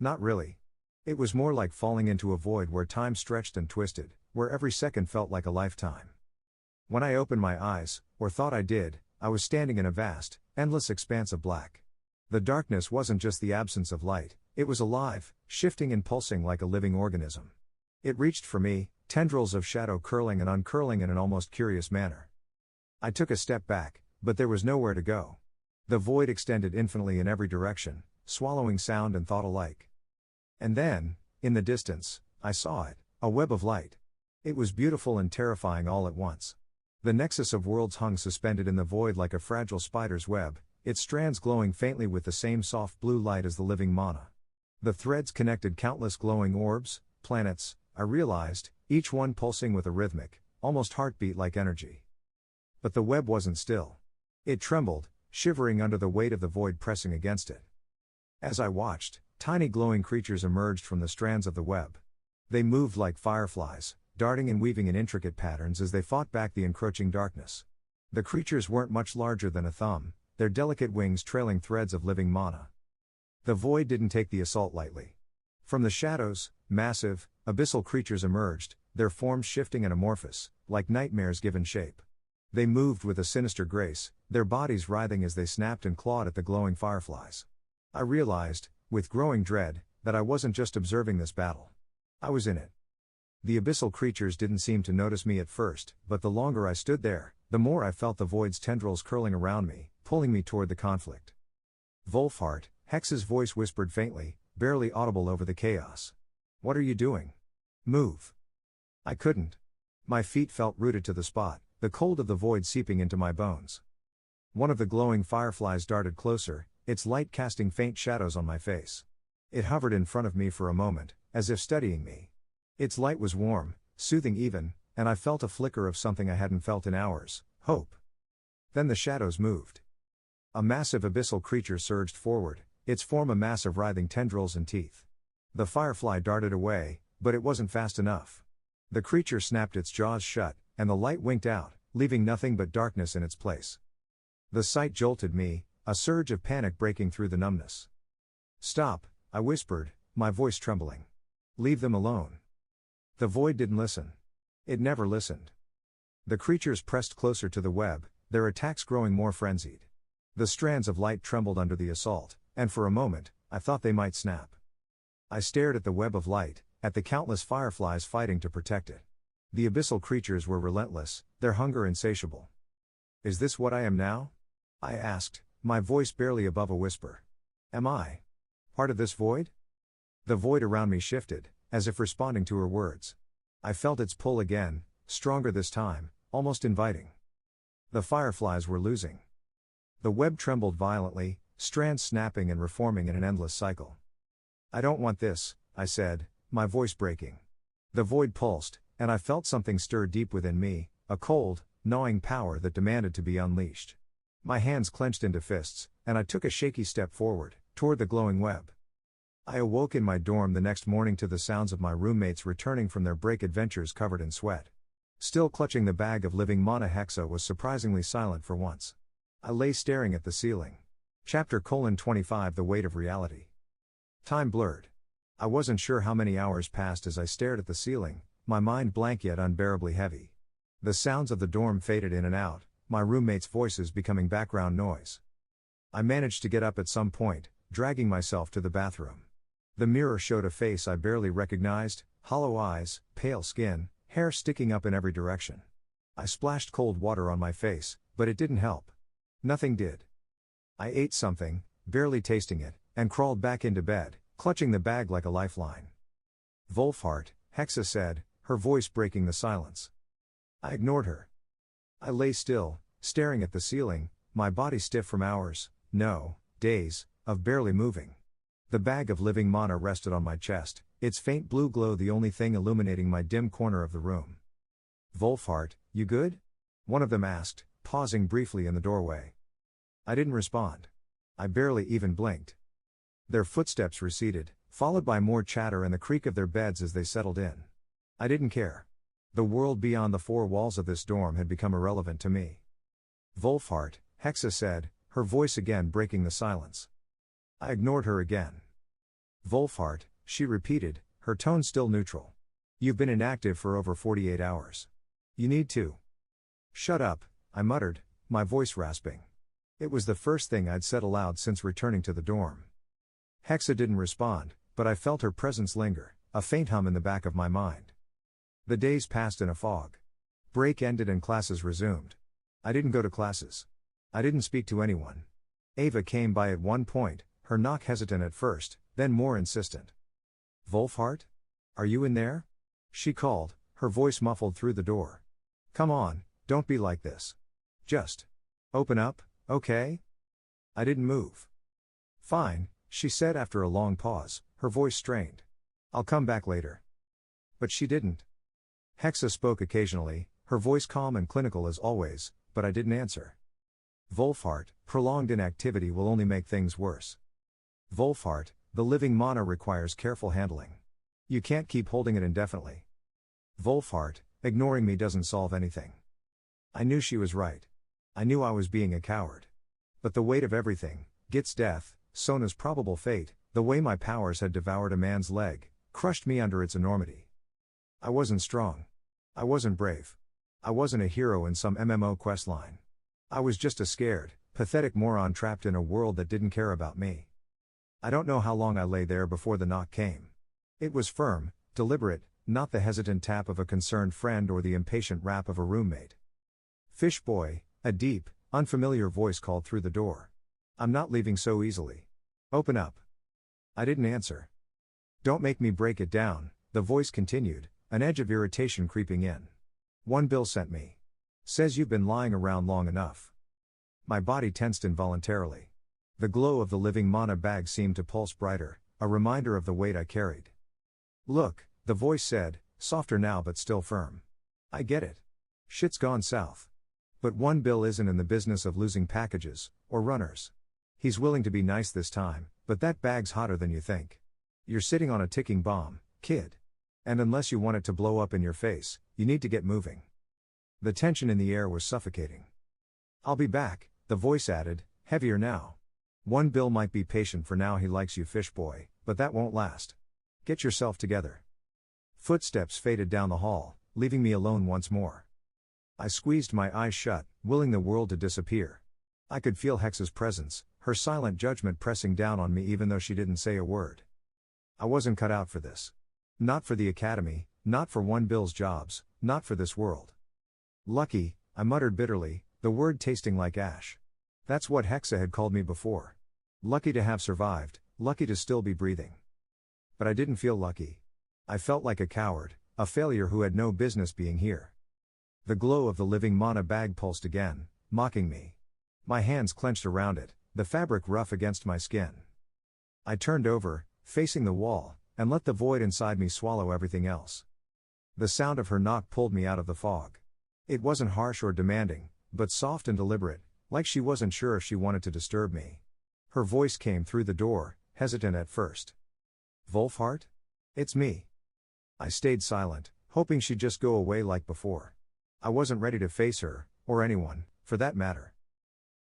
Not really. It was more like falling into a void where time stretched and twisted, where every second felt like a lifetime. When I opened my eyes, or thought I did, I was standing in a vast, endless expanse of black. The darkness wasn't just the absence of light, it was alive, shifting and pulsing like a living organism. It reached for me, tendrils of shadow curling and uncurling in an almost curious manner. I took a step back, but there was nowhere to go. The void extended infinitely in every direction, swallowing sound and thought alike. And then, in the distance, I saw it, a web of light. It was beautiful and terrifying all at once. The Nexus of Worlds hung suspended in the void like a fragile spider's web, its strands glowing faintly with the same soft blue light as the living mana. The threads connected countless glowing orbs, planets, I realized, each one pulsing with a rhythmic, almost heartbeat-like energy. But the web wasn't still. It trembled, shivering under the weight of the void pressing against it. As I watched, tiny glowing creatures emerged from the strands of the web. They moved like fireflies, darting and weaving in intricate patterns as they fought back the encroaching darkness. The creatures weren't much larger than a thumb, their delicate wings trailing threads of living mana. The void didn't take the assault lightly. From the shadows, massive, abyssal creatures emerged, their forms shifting and amorphous, like nightmares given shape. They moved with a sinister grace, their bodies writhing as they snapped and clawed at the glowing fireflies. I realized, with growing dread, that I wasn't just observing this battle. I was in it. The abyssal creatures didn't seem to notice me at first, but the longer I stood there, the more I felt the void's tendrils curling around me, pulling me toward the conflict. Wolfhart, Hex's voice whispered faintly, barely audible over the chaos. What are you doing? Move. I couldn't. My feet felt rooted to the spot, the cold of the void seeping into my bones. One of the glowing fireflies darted closer, its light casting faint shadows on my face. It hovered in front of me for a moment, as if studying me. Its light was warm, soothing even, and I felt a flicker of something I hadn't felt in hours, hope. Then the shadows moved. A massive abyssal creature surged forward, its form a mass of writhing tendrils and teeth. The firefly darted away, but it wasn't fast enough. The creature snapped its jaws shut, and the light winked out, leaving nothing but darkness in its place. The sight jolted me, a surge of panic breaking through the numbness. Stop, I whispered, my voice trembling. Leave them alone. The void didn't listen. It never listened. The creatures pressed closer to the web, their attacks growing more frenzied. The strands of light trembled under the assault, and for a moment, I thought they might snap. I stared at the web of light, at the countless fireflies fighting to protect it. The abyssal creatures were relentless, their hunger insatiable. Is this what I am now? I asked, my voice barely above a whisper. Am I part of this void? The void around me shifted, as if responding to her words. I felt its pull again, stronger this time, almost inviting. The fireflies were losing. The web trembled violently, strands snapping and reforming in an endless cycle. "I don't want this," I said, my voice breaking. The void pulsed, and I felt something stir deep within me, a cold, gnawing power that demanded to be unleashed. My hands clenched into fists, and I took a shaky step forward, toward the glowing web. I awoke in my dorm the next morning to the sounds of my roommates returning from their break adventures covered in sweat. Still clutching the bag of living mana, Hexa was surprisingly silent for once. I lay staring at the ceiling. Chapter 25 The Weight of Reality. Time blurred. I wasn't sure how many hours passed as I stared at the ceiling, my mind blank yet unbearably heavy. The sounds of the dorm faded in and out, my roommates' voices becoming background noise. I managed to get up at some point, dragging myself to the bathroom. The mirror showed a face I barely recognized, hollow eyes, pale skin, hair sticking up in every direction. I splashed cold water on my face, but it didn't help. Nothing did. I ate something, barely tasting it, and crawled back into bed, clutching the bag like a lifeline. "Wolfhart," Hexa said, her voice breaking the silence. I ignored her. I lay still, staring at the ceiling, my body stiff from hours, no, days, of barely moving. The bag of living mana rested on my chest, its faint blue glow the only thing illuminating my dim corner of the room. "Wolfhart, you good?" one of them asked, pausing briefly in the doorway. I didn't respond. I barely even blinked. Their footsteps receded, followed by more chatter and the creak of their beds as they settled in. I didn't care. The world beyond the four walls of this dorm had become irrelevant to me. "Wolfhart," Hexa said, her voice again breaking the silence. I ignored her again. "Wolfhart," she repeated, her tone still neutral. "You've been inactive for over 48 hours. You need to." "Shut up," I muttered, my voice rasping. It was the first thing I'd said aloud since returning to the dorm. Hexa didn't respond, but I felt her presence linger, a faint hum in the back of my mind. The days passed in a fog. Break ended and classes resumed. I didn't go to classes. I didn't speak to anyone. Ava came by at one point, her knock hesitant at first, then more insistent. "Wolfhart? Are you in there?" she called, her voice muffled through the door. "Come on, don't be like this. Just open up, okay?" I didn't move. "Fine," she said after a long pause, her voice strained. "I'll come back later." But she didn't. Hexa spoke occasionally, her voice calm and clinical as always, but I didn't answer. "Wolfhart, prolonged inactivity will only make things worse. Wolfhart, the living mana requires careful handling. You can't keep holding it indefinitely. Wolfhart, ignoring me doesn't solve anything." I knew she was right. I knew I was being a coward. But the weight of everything, Git's death, Sona's probable fate, the way my powers had devoured a man's leg, crushed me under its enormity. I wasn't strong. I wasn't brave. I wasn't a hero in some MMO questline. I was just a scared, pathetic moron trapped in a world that didn't care about me. I don't know how long I lay there before the knock came. It was firm, deliberate, not the hesitant tap of a concerned friend or the impatient rap of a roommate. "Fish boy," a deep, unfamiliar voice called through the door. "I'm not leaving so easily. Open up." I didn't answer. "Don't make me break it down," the voice continued, an edge of irritation creeping in. "One bill sent me. Says you've been lying around long enough." My body tensed involuntarily. The glow of the living mana bag seemed to pulse brighter, a reminder of the weight I carried. "Look," the voice said, softer now but still firm. "I get it. Shit's gone south. But one bill isn't in the business of losing packages, or runners. He's willing to be nice this time, but that bag's hotter than you think. You're sitting on a ticking bomb, kid. And unless you want it to blow up in your face, you need to get moving." The tension in the air was suffocating. "I'll be back," the voice added, heavier now. "One bill might be patient for now, he likes you, fish boy, but that won't last. Get yourself together." Footsteps faded down the hall, leaving me alone once more. I squeezed my eyes shut, willing the world to disappear. I could feel Hexa's presence, her silent judgment pressing down on me even though she didn't say a word. I wasn't cut out for this. Not for the academy, not for one bill's jobs, not for this world. "Lucky," I muttered bitterly, the word tasting like ash. That's what Hexa had called me before. Lucky to have survived, lucky to still be breathing. But I didn't feel lucky. I felt like a coward, a failure who had no business being here. The glow of the living mana bag pulsed again, mocking me. My hands clenched around it, the fabric rough against my skin. I turned over, facing the wall, and let the void inside me swallow everything else. The sound of her knock pulled me out of the fog. It wasn't harsh or demanding, but soft and deliberate, like she wasn't sure if she wanted to disturb me. Her voice came through the door, hesitant at first. "Wolfhart? It's me." I stayed silent, hoping she'd just go away like before. I wasn't ready to face her, or anyone, for that matter.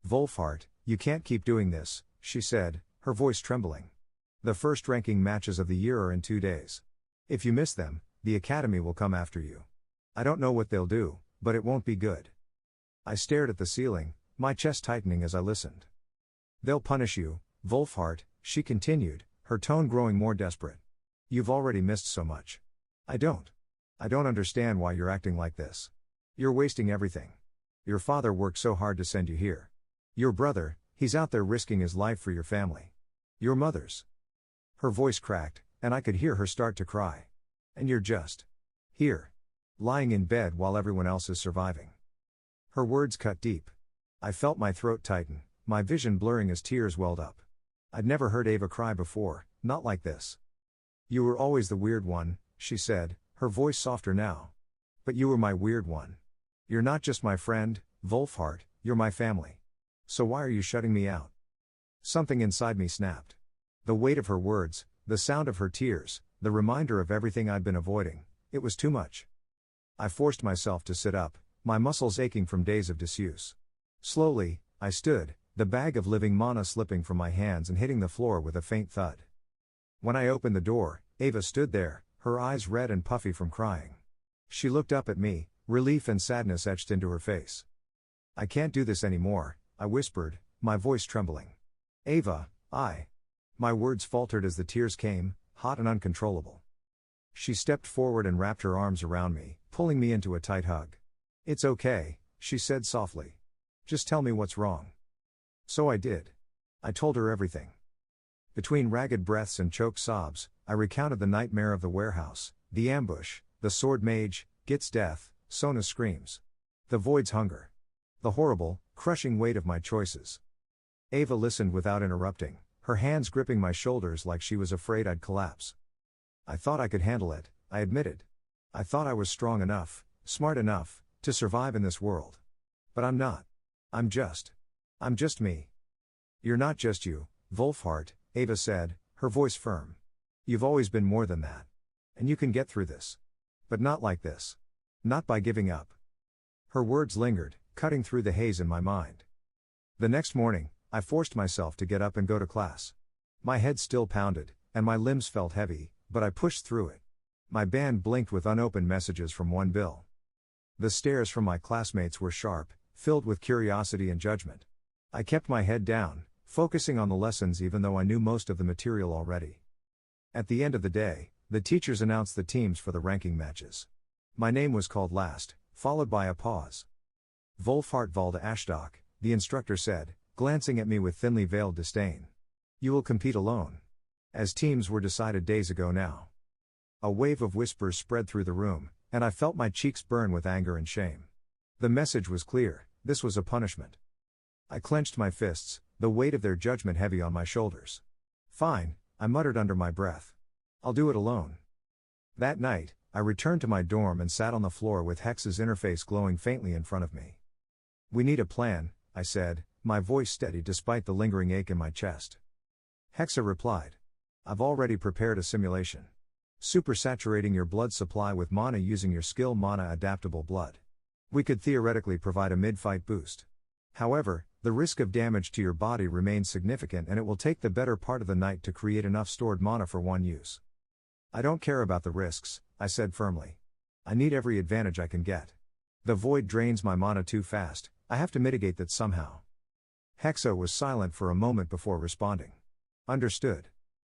"Wolfhart, you can't keep doing this," she said, her voice trembling. "The first ranking matches of the year are in 2 days. If you miss them, the Academy will come after you. I don't know what they'll do, but it won't be good." I stared at the ceiling, my chest tightening as I listened. "They'll punish you, Wolfhart," she continued, her tone growing more desperate. "You've already missed so much. I don't understand why you're acting like this. You're wasting everything. Your father worked so hard to send you here. Your brother, he's out there risking his life for your family. Your mother's." Her voice cracked, and I could hear her start to cry. "And you're just here, lying in bed while everyone else is surviving." Her words cut deep. I felt my throat tighten, my vision blurring as tears welled up. I'd never heard Ava cry before, not like this. "You were always the weird one," she said, her voice softer now. "But you were my weird one. You're not just my friend, Wolfhart, you're my family. So why are you shutting me out?" Something inside me snapped. The weight of her words, the sound of her tears, the reminder of everything I'd been avoiding, it was too much. I forced myself to sit up, my muscles aching from days of disuse. Slowly, I stood, the bag of living mana slipping from my hands and hitting the floor with a faint thud. When I opened the door, Ava stood there, her eyes red and puffy from crying. She looked up at me, relief and sadness etched into her face. "I can't do this anymore," I whispered, my voice trembling. "Ava, My words faltered as the tears came, hot and uncontrollable. She stepped forward and wrapped her arms around me, pulling me into a tight hug. "It's okay," she said softly. "Just tell me what's wrong." So I did. I told her everything. Between ragged breaths and choked sobs, I recounted the nightmare of the warehouse, the ambush, the sword mage, Git's death, Sona's screams. The void's hunger. The horrible, crushing weight of my choices. Ava listened without interrupting, her hands gripping my shoulders like she was afraid I'd collapse. "I thought I could handle it," I admitted. "I thought I was strong enough, smart enough, to survive in this world. But I'm not. I'm just me." "You're not just you, Wolfhart," Ava said, her voice firm. "You've always been more than that. And you can get through this. But not like this. Not by giving up." Her words lingered, cutting through the haze in my mind. The next morning, I forced myself to get up and go to class. My head still pounded, and my limbs felt heavy, but I pushed through it. My band blinked with unopened messages from one Bill. The stares from my classmates were sharp, filled with curiosity and judgment. I kept my head down, focusing on the lessons even though I knew most of the material already. At the end of the day, the teachers announced the teams for the ranking matches. My name was called last, followed by a pause. "Wolfhart Valda Ashdock," the instructor said, glancing at me with thinly veiled disdain. "You will compete alone. As teams were decided days ago now." A wave of whispers spread through the room, and I felt my cheeks burn with anger and shame. The message was clear, this was a punishment. I clenched my fists, the weight of their judgment heavy on my shoulders. "Fine," I muttered under my breath. "I'll do it alone." That night, I returned to my dorm and sat on the floor with Hex's interface glowing faintly in front of me. "We need a plan," I said, my voice steady despite the lingering ache in my chest. Hexa replied. "I've already prepared a simulation. Supersaturating your blood supply with mana using your skill Mana Adaptable Blood. We could theoretically provide a mid-fight boost. However, the risk of damage to your body remains significant and it will take the better part of the night to create enough stored mana for one use." "I don't care about the risks," I said firmly. "I need every advantage I can get. The void drains my mana too fast, I have to mitigate that somehow." Hexa was silent for a moment before responding. "Understood.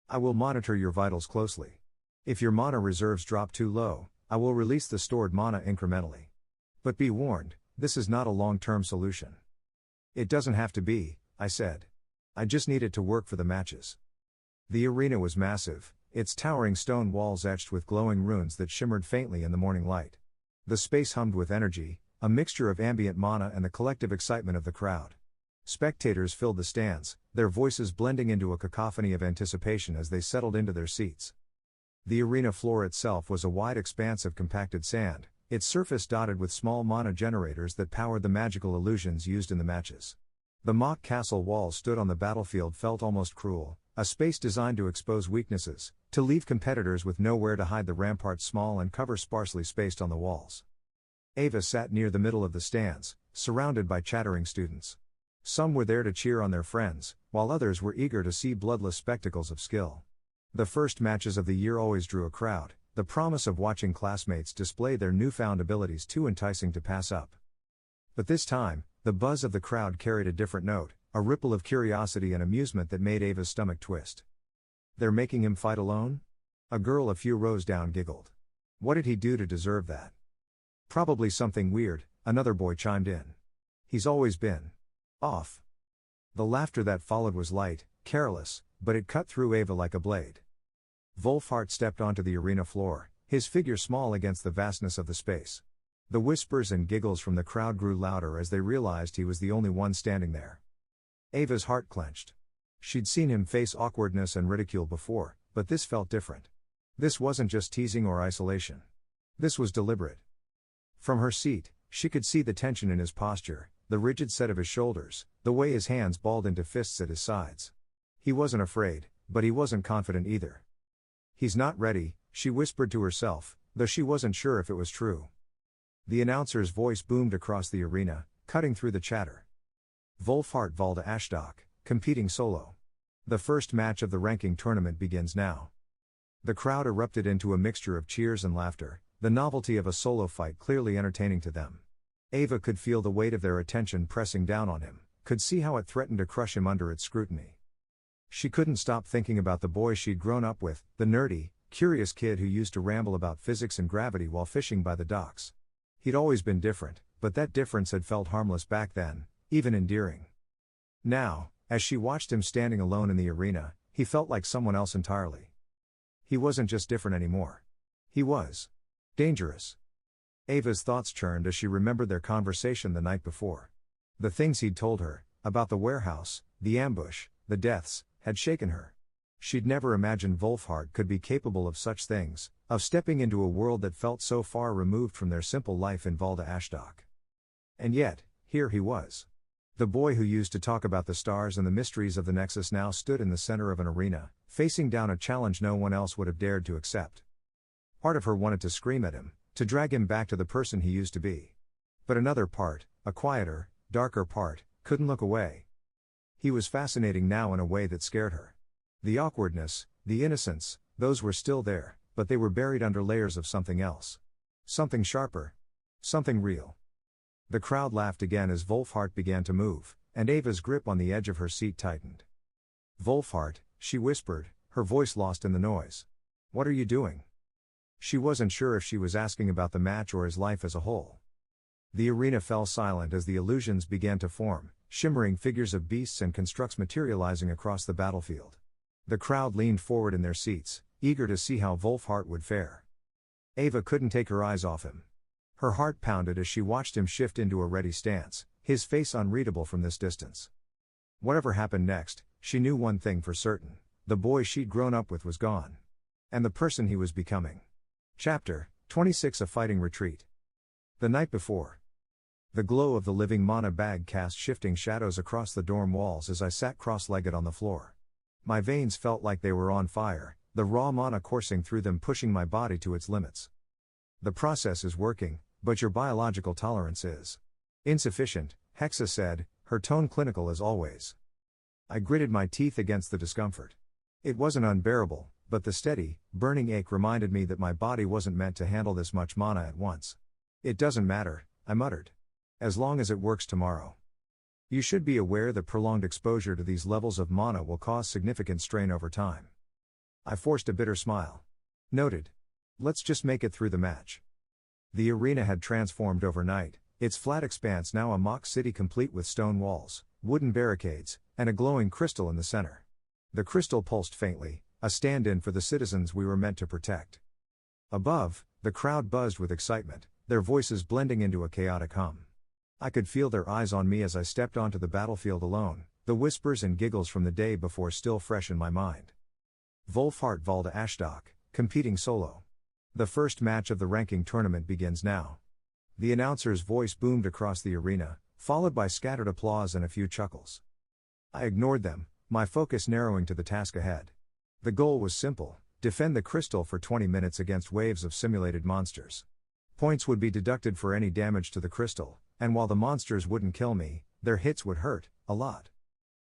I will monitor your vitals closely. If your mana reserves drop too low, I will release the stored mana incrementally. But be warned, this is not a long-term solution." "It doesn't have to be," I said. "I just need it to work for the matches." The arena was massive, its towering stone walls etched with glowing runes that shimmered faintly in the morning light. The space hummed with energy, a mixture of ambient mana and the collective excitement of the crowd. Spectators filled the stands, their voices blending into a cacophony of anticipation as they settled into their seats. The arena floor itself was a wide expanse of compacted sand, its surface dotted with small mana generators that powered the magical illusions used in the matches. The mock castle walls stood on the battlefield felt almost cruel, a space designed to expose weaknesses, to leave competitors with nowhere to hide. The ramparts small and cover sparsely spaced on the walls. Ava sat near the middle of the stands, surrounded by chattering students. Some were there to cheer on their friends, while others were eager to see bloodless spectacles of skill. The first matches of the year always drew a crowd, the promise of watching classmates display their newfound abilities too enticing to pass up. But this time, the buzz of the crowd carried a different note, a ripple of curiosity and amusement that made Ava's stomach twist. "They're making him fight alone?" A girl a few rows down giggled. "What did he do to deserve that?" "Probably something weird," another boy chimed in. "He's always been off." The laughter that followed was light, careless, but it cut through Ava like a blade. Wolfhart stepped onto the arena floor, his figure small against the vastness of the space. The whispers and giggles from the crowd grew louder as they realized he was the only one standing there. Ava's heart clenched. She'd seen him face awkwardness and ridicule before, but this felt different. This wasn't just teasing or isolation. This was deliberate. From her seat, she could see the tension in his posture, the rigid set of his shoulders, the way his hands balled into fists at his sides. He wasn't afraid, but he wasn't confident either. "He's not ready," she whispered to herself, though she wasn't sure if it was true. The announcer's voice boomed across the arena, cutting through the chatter. Wolfhart Valda Ashdock, competing solo. The first match of the ranking tournament begins now. The crowd erupted into a mixture of cheers and laughter, the novelty of a solo fight clearly entertaining to them. Ava could feel the weight of their attention pressing down on him, could see how it threatened to crush him under its scrutiny. She couldn't stop thinking about the boy she'd grown up with, the nerdy, curious kid who used to ramble about physics and gravity while fishing by the docks. He'd always been different, but that difference had felt harmless back then, even endearing. Now, as she watched him standing alone in the arena, he felt like someone else entirely. He wasn't just different anymore. He was dangerous. Ava's thoughts churned as she remembered their conversation the night before. The things he'd told her, about the warehouse, the ambush, the deaths, had shaken her. She'd never imagined Wolfhart could be capable of such things, of stepping into a world that felt so far removed from their simple life in Valda Ashdock. And yet, here he was. The boy who used to talk about the stars and the mysteries of the Nexus now stood in the center of an arena, facing down a challenge no one else would have dared to accept. Part of her wanted to scream at him, to drag him back to the person he used to be. But another part, a quieter, darker part, couldn't look away. He was fascinating now in a way that scared her. The awkwardness, the innocence, those were still there, but they were buried under layers of something else. Something sharper. Something real. The crowd laughed again as Wolfhart began to move, and Ava's grip on the edge of her seat tightened. "Wolfhart," she whispered, her voice lost in the noise. "What are you doing?" She wasn't sure if she was asking about the match or his life as a whole. The arena fell silent as the illusions began to form, shimmering figures of beasts and constructs materializing across the battlefield. The crowd leaned forward in their seats, eager to see how Wolfhart would fare. Ava couldn't take her eyes off him. Her heart pounded as she watched him shift into a ready stance, his face unreadable from this distance. Whatever happened next, she knew one thing for certain: the boy she'd grown up with was gone. And the person he was becoming. Chapter 26: A Fighting Retreat. The night before. The glow of the living mana bag cast shifting shadows across the dorm walls as I sat cross-legged on the floor. My veins felt like they were on fire, the raw mana coursing through them pushing my body to its limits. "The process is working, but your biological tolerance is insufficient," Hexa said, her tone clinical as always. I gritted my teeth against the discomfort. It wasn't unbearable, but the steady, burning ache reminded me that my body wasn't meant to handle this much mana at once. "It doesn't matter," I muttered. "As long as it works tomorrow. You should be aware that prolonged exposure to these levels of mana will cause significant strain over time." I forced a bitter smile. "Noted. Let's just make it through the match." The arena had transformed overnight, its flat expanse now a mock city complete with stone walls, wooden barricades, and a glowing crystal in the center. The crystal pulsed faintly, a stand-in for the citizens we were meant to protect. Above, the crowd buzzed with excitement, their voices blending into a chaotic hum. I could feel their eyes on me as I stepped onto the battlefield alone, the whispers and giggles from the day before still fresh in my mind. Wolfhart Valda Ashdock, competing solo. The first match of the ranking tournament begins now. The announcer's voice boomed across the arena, followed by scattered applause and a few chuckles. I ignored them, my focus narrowing to the task ahead. The goal was simple: defend the crystal for 20 minutes against waves of simulated monsters. Points would be deducted for any damage to the crystal, and while the monsters wouldn't kill me, their hits would hurt, a lot.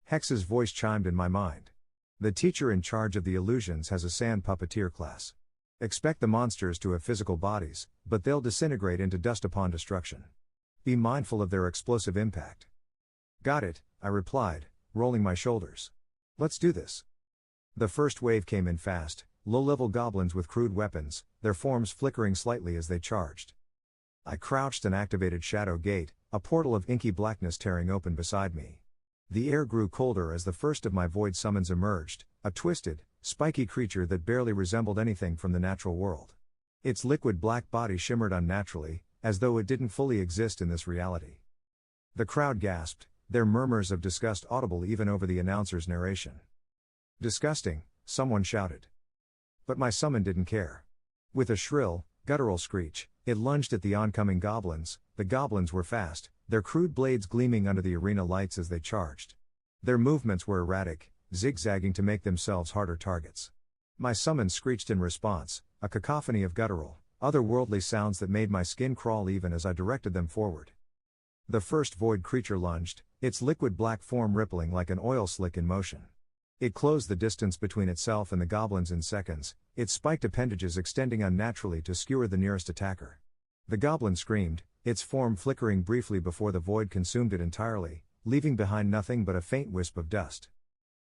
Hex's voice chimed in my mind. The teacher in charge of the illusions has a sand puppeteer class. Expect the monsters to have physical bodies, but they'll disintegrate into dust upon destruction. Be mindful of their explosive impact. Got it, I replied, rolling my shoulders. Let's do this. The first wave came in fast, low-level goblins with crude weapons, their forms flickering slightly as they charged. I crouched and activated Shadow Gate, a portal of inky blackness tearing open beside me. The air grew colder as the first of my void summons emerged, a twisted, spiky creature that barely resembled anything from the natural world. Its liquid black body shimmered unnaturally, as though it didn't fully exist in this reality. The crowd gasped, their murmurs of disgust audible even over the announcer's narration. Disgusting, someone shouted. But my summon didn't care. With a shrill, guttural screech, it lunged at the oncoming goblins. The goblins were fast, their crude blades gleaming under the arena lights as they charged. Their movements were erratic, zigzagging to make themselves harder targets. My summon screeched in response, a cacophony of guttural, otherworldly sounds that made my skin crawl even as I directed them forward. The first void creature lunged, its liquid black form rippling like an oil slick in motion. It closed the distance between itself and the goblins in seconds, its spiked appendages extending unnaturally to skewer the nearest attacker. The goblin screamed, its form flickering briefly before the void consumed it entirely, leaving behind nothing but a faint wisp of dust.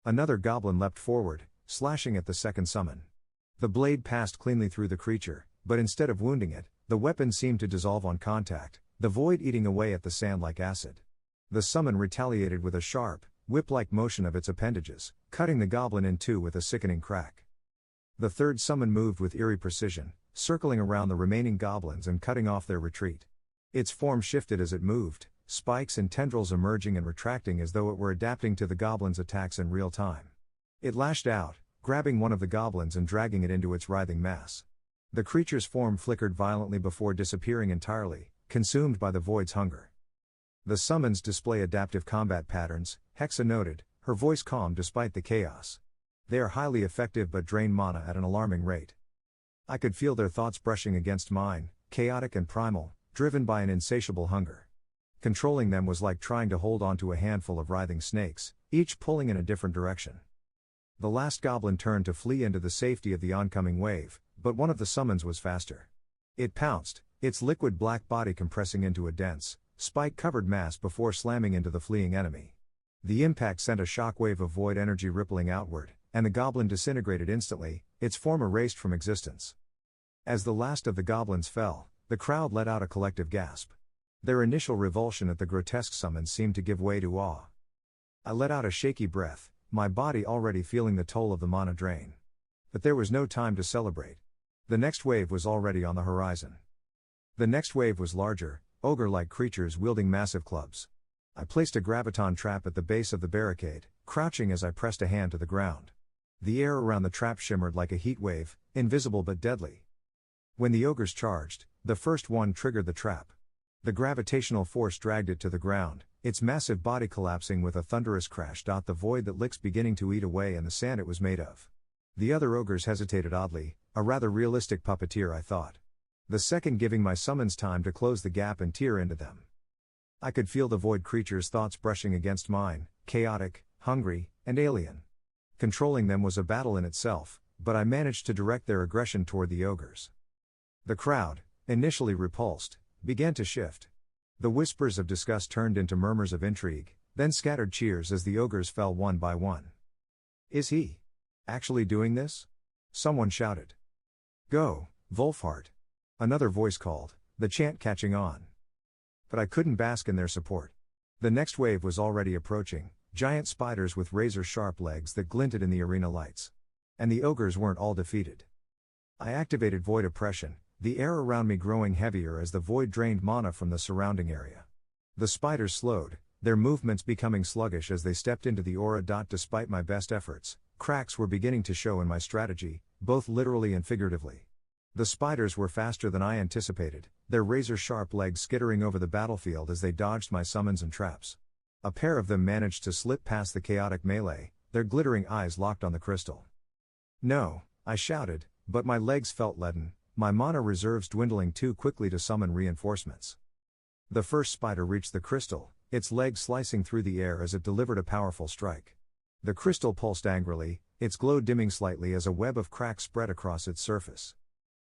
Another goblin leapt forward, slashing at the second summon. The blade passed cleanly through the creature, but instead of wounding it, the weapon seemed to dissolve on contact, the void eating away at the sand like acid. The summon retaliated with a sharp, whip-like motion of its appendages, cutting the goblin in two with a sickening crack. The third summon moved with eerie precision, circling around the remaining goblins and cutting off their retreat. Its form shifted as it moved, spikes and tendrils emerging and retracting as though it were adapting to the goblins' attacks in real time. It lashed out, grabbing one of the goblins and dragging it into its writhing mass. The creature's form flickered violently before disappearing entirely, consumed by the void's hunger. The summons display adaptive combat patterns, Hexa noted, her voice calm despite the chaos. They are highly effective but drain mana at an alarming rate. I could feel their thoughts brushing against mine, chaotic and primal, driven by an insatiable hunger. Controlling them was like trying to hold onto a handful of writhing snakes, each pulling in a different direction. The last goblin turned to flee into the safety of the oncoming wave, but one of the summons was faster. It pounced, its liquid black body compressing into a dense, spike-covered mass before slamming into the fleeing enemy. The impact sent a shockwave of void energy rippling outward, and the goblin disintegrated instantly, its form erased from existence. As the last of the goblins fell, the crowd let out a collective gasp. Their initial revulsion at the grotesque summons seemed to give way to awe. I let out a shaky breath, my body already feeling the toll of the mana drain. But there was no time to celebrate. The next wave was already on the horizon. The next wave was larger, ogre-like creatures wielding massive clubs. I placed a graviton trap at the base of the barricade, crouching as I pressed a hand to the ground. The air around the trap shimmered like a heat wave, invisible but deadly. When the ogres charged, the first one triggered the trap. The gravitational force dragged it to the ground, its massive body collapsing with a thunderous crash. The void that licks beginning to eat away and the sand it was made of. The other ogres hesitated oddly, a rather realistic puppeteer I thought. The second giving my summons time to close the gap and tear into them. I could feel the void creature's thoughts brushing against mine, chaotic, hungry, and alien. Controlling them was a battle in itself, but I managed to direct their aggression toward the ogres. The crowd, initially repulsed, began to shift. The whispers of disgust turned into murmurs of intrigue, then scattered cheers as the ogres fell one by one. Is he actually doing this? Someone shouted. Go, Wolfhart. Another voice called, the chant catching on. But I couldn't bask in their support. The next wave was already approaching, giant spiders with razor-sharp legs that glinted in the arena lights. And the ogres weren't all defeated. I activated Void Oppression, the air around me growing heavier as the void drained mana from the surrounding area. The spiders slowed, their movements becoming sluggish as they stepped into the aura. Despite my best efforts, cracks were beginning to show in my strategy, both literally and figuratively. The spiders were faster than I anticipated, their razor-sharp legs skittering over the battlefield as they dodged my summons and traps. A pair of them managed to slip past the chaotic melee, their glittering eyes locked on the crystal. "No," I shouted, but my legs felt leaden, my mana reserves dwindling too quickly to summon reinforcements. The first spider reached the crystal, its legs slicing through the air as it delivered a powerful strike. The crystal pulsed angrily, its glow dimming slightly as a web of cracks spread across its surface.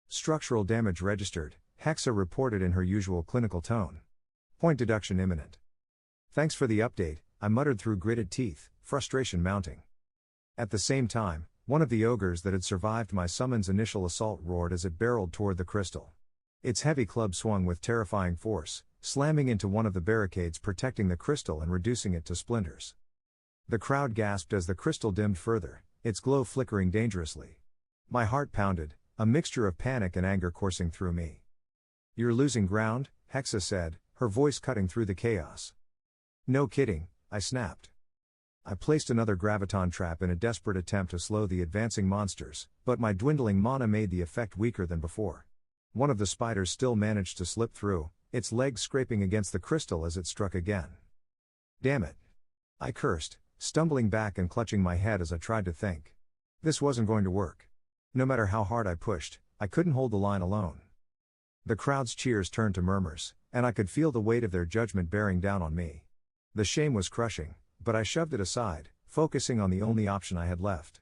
"Structural damage registered," Hexa reported in her usual clinical tone. "Point deduction imminent." "Thanks for the update," I muttered through gritted teeth, frustration mounting. At the same time, one of the ogres that had survived my summon's initial assault roared as it barreled toward the crystal. Its heavy club swung with terrifying force, slamming into one of the barricades protecting the crystal and reducing it to splinters. The crowd gasped as the crystal dimmed further, its glow flickering dangerously. My heart pounded, a mixture of panic and anger coursing through me. "You're losing ground," Hexa said, her voice cutting through the chaos. "No kidding," I snapped. I placed another graviton trap in a desperate attempt to slow the advancing monsters, but my dwindling mana made the effect weaker than before. One of the spiders still managed to slip through, its legs scraping against the crystal as it struck again. "Damn it!" I cursed, stumbling back and clutching my head as I tried to think. This wasn't going to work. No matter how hard I pushed, I couldn't hold the line alone. The crowd's cheers turned to murmurs, and I could feel the weight of their judgment bearing down on me. The shame was crushing, but I shoved it aside, focusing on the only option I had left.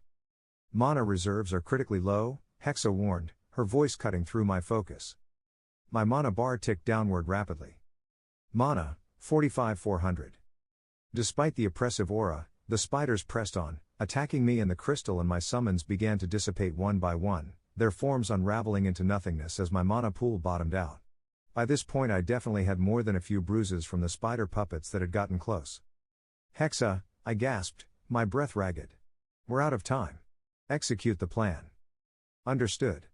"Mana reserves are critically low," Hexa warned, her voice cutting through my focus. My mana bar ticked downward rapidly. Mana, 45,400. Despite the oppressive aura, the spiders pressed on, attacking me and the crystal, and my summons began to dissipate one by one, their forms unraveling into nothingness as my mana pool bottomed out. By this point I definitely had more than a few bruises from the spider puppets that had gotten close. "Hexa," I gasped, my breath ragged. "We're out of time. Execute the plan." "Understood."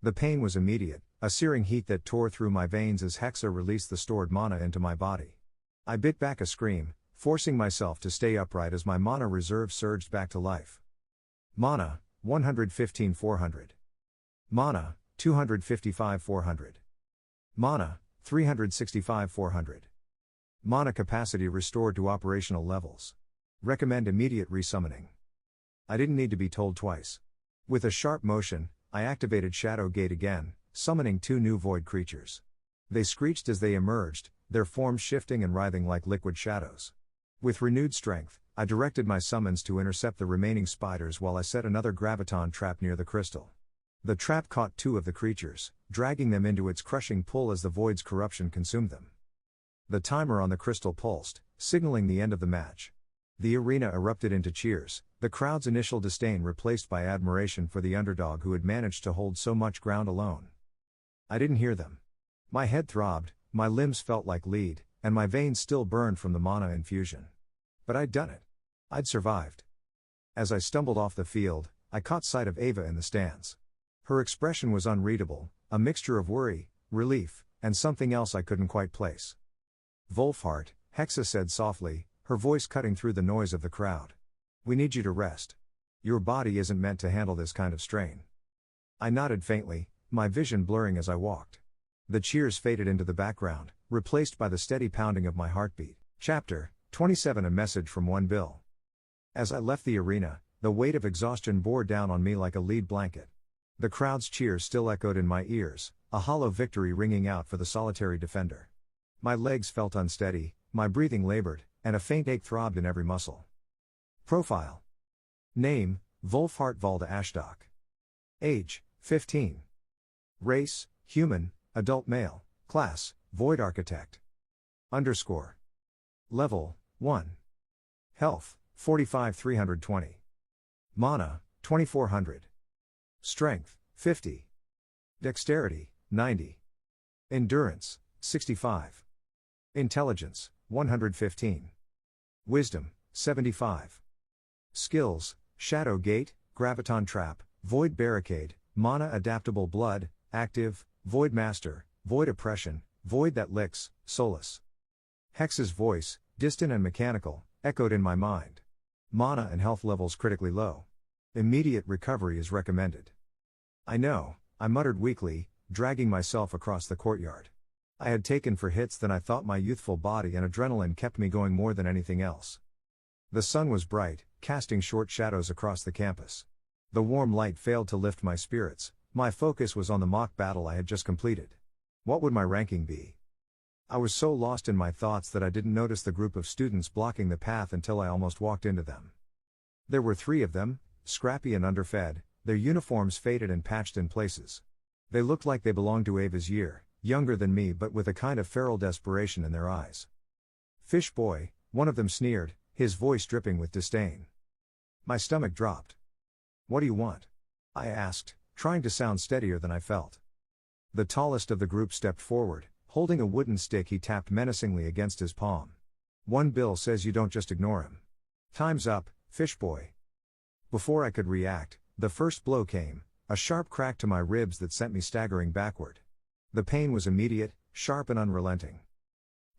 The pain was immediate, a searing heat that tore through my veins as Hexa released the stored mana into my body. I bit back a scream, forcing myself to stay upright as my mana reserve surged back to life. Mana, 115,400. Mana, 255,400. Mana, 365,400. Mana capacity restored to operational levels. Recommend immediate resummoning. I didn't need to be told twice. With a sharp motion, I activated Shadow Gate again, summoning 2 new void creatures. They screeched as they emerged, their forms shifting and writhing like liquid shadows. With renewed strength, I directed my summons to intercept the remaining spiders while I set another graviton trap near the crystal. The trap caught 2 of the creatures, dragging them into its crushing pull as the void's corruption consumed them. The timer on the crystal pulsed, signaling the end of the match. The arena erupted into cheers, the crowd's initial disdain replaced by admiration for the underdog who had managed to hold so much ground alone. I didn't hear them. My head throbbed, my limbs felt like lead, and my veins still burned from the mana infusion. But I'd done it. I'd survived. As I stumbled off the field, I caught sight of Ava in the stands. Her expression was unreadable, a mixture of worry, relief, and something else I couldn't quite place. "Wolfhart," Hexa said softly, her voice cutting through the noise of the crowd. "We need you to rest. Your body isn't meant to handle this kind of strain." I nodded faintly, my vision blurring as I walked. The cheers faded into the background, replaced by the steady pounding of my heartbeat. Chapter 27. A message from one Bill. As I left the arena, the weight of exhaustion bore down on me like a lead blanket. The crowd's cheers still echoed in my ears, a hollow victory ringing out for the solitary defender. My legs felt unsteady, my breathing labored, and a faint ache throbbed in every muscle. Profile. Name, Wolfhart Valda Ashdock. Age, 15. Race, human, adult male. Class, Void Architect. Underscore. Level, 1. Health, 45,320. Mana, 2,400. Strength, 50. Dexterity, 90. Endurance, 65. Intelligence, 115. Wisdom, 75. Skills, Shadow Gate, Graviton Trap, Void Barricade, Mana Adaptable Blood, Active, Void Master, Void Oppression, Void That Licks, Solace. Hex's voice, distant and mechanical, echoed in my mind. Mana and health levels critically low. Immediate recovery is recommended. I know, I muttered weakly, dragging myself across the courtyard. I had taken for hits than I thought my youthful body and adrenaline kept me going more than anything else. The sun was bright, casting short shadows across the campus. The warm light failed to lift my spirits. My focus was on the mock battle I had just completed. What would my ranking be? I was so lost in my thoughts that I didn't notice the group of students blocking the path until I almost walked into them. There were 3 of them, scrappy and underfed, their uniforms faded and patched in places. They looked like they belonged to Ava's year, younger than me but with a kind of feral desperation in their eyes. "Fish boy," one of them sneered, his voice dripping with disdain. My stomach dropped. "What do you want?" I asked, trying to sound steadier than I felt. The tallest of the group stepped forward, holding a wooden stick he tapped menacingly against his palm. "One bill says you don't just ignore him. Time's up, fish boy." Before I could react, the first blow came, a sharp crack to my ribs that sent me staggering backward. The pain was immediate, sharp and unrelenting.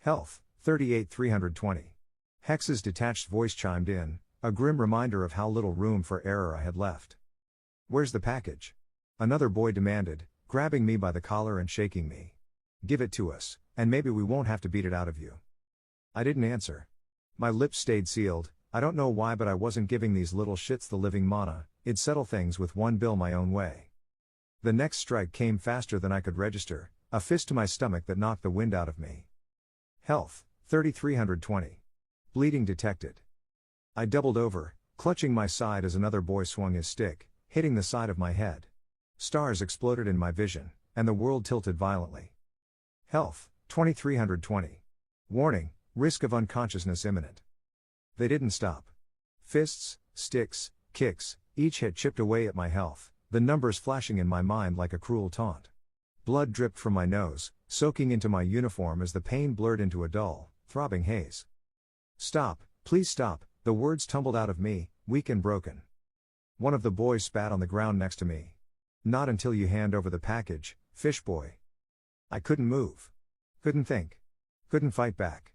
"Health, 38,320. Hex's detached voice chimed in, a grim reminder of how little room for error I had left. "Where's the package?" another boy demanded, grabbing me by the collar and shaking me. "Give it to us, and maybe we won't have to beat it out of you." I didn't answer. My lips stayed sealed. I don't know why, but I wasn't giving these little shits the living mana. It'd settle things with one bill my own way. The next strike came faster than I could register, a fist to my stomach that knocked the wind out of me. "Health, 3,320. Bleeding detected." I doubled over, clutching my side as another boy swung his stick, hitting the side of my head. Stars exploded in my vision, and the world tilted violently. "Health, 2,320. Warning, risk of unconsciousness imminent." They didn't stop. Fists, sticks, kicks, each hit chipped away at my health, the numbers flashing in my mind like a cruel taunt. Blood dripped from my nose, soaking into my uniform as the pain blurred into a dull, throbbing haze. "Stop, please stop," the words tumbled out of me, weak and broken. One of the boys spat on the ground next to me. "Not until you hand over the package, fish boy." I couldn't move. Couldn't think. Couldn't fight back.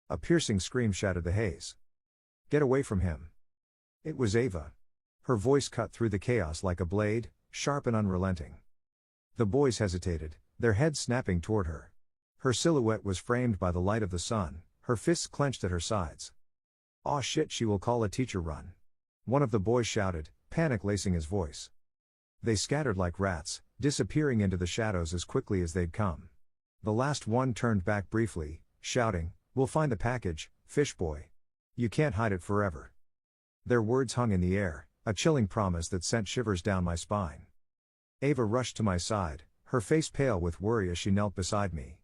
A piercing scream shattered the haze. "Get away from him." It was Ava. Her voice cut through the chaos like a blade, sharp and unrelenting. The boys hesitated, their heads snapping toward her. Her silhouette was framed by the light of the sun, her fists clenched at her sides. "Aw shit, she will call a teacher, run." One of the boys shouted, panic lacing his voice. They scattered like rats, disappearing into the shadows as quickly as they'd come. The last one turned back briefly, shouting, "We'll find the package, fish boy. You can't hide it forever." Their words hung in the air, a chilling promise that sent shivers down my spine. Ava rushed to my side, her face pale with worry as she knelt beside me.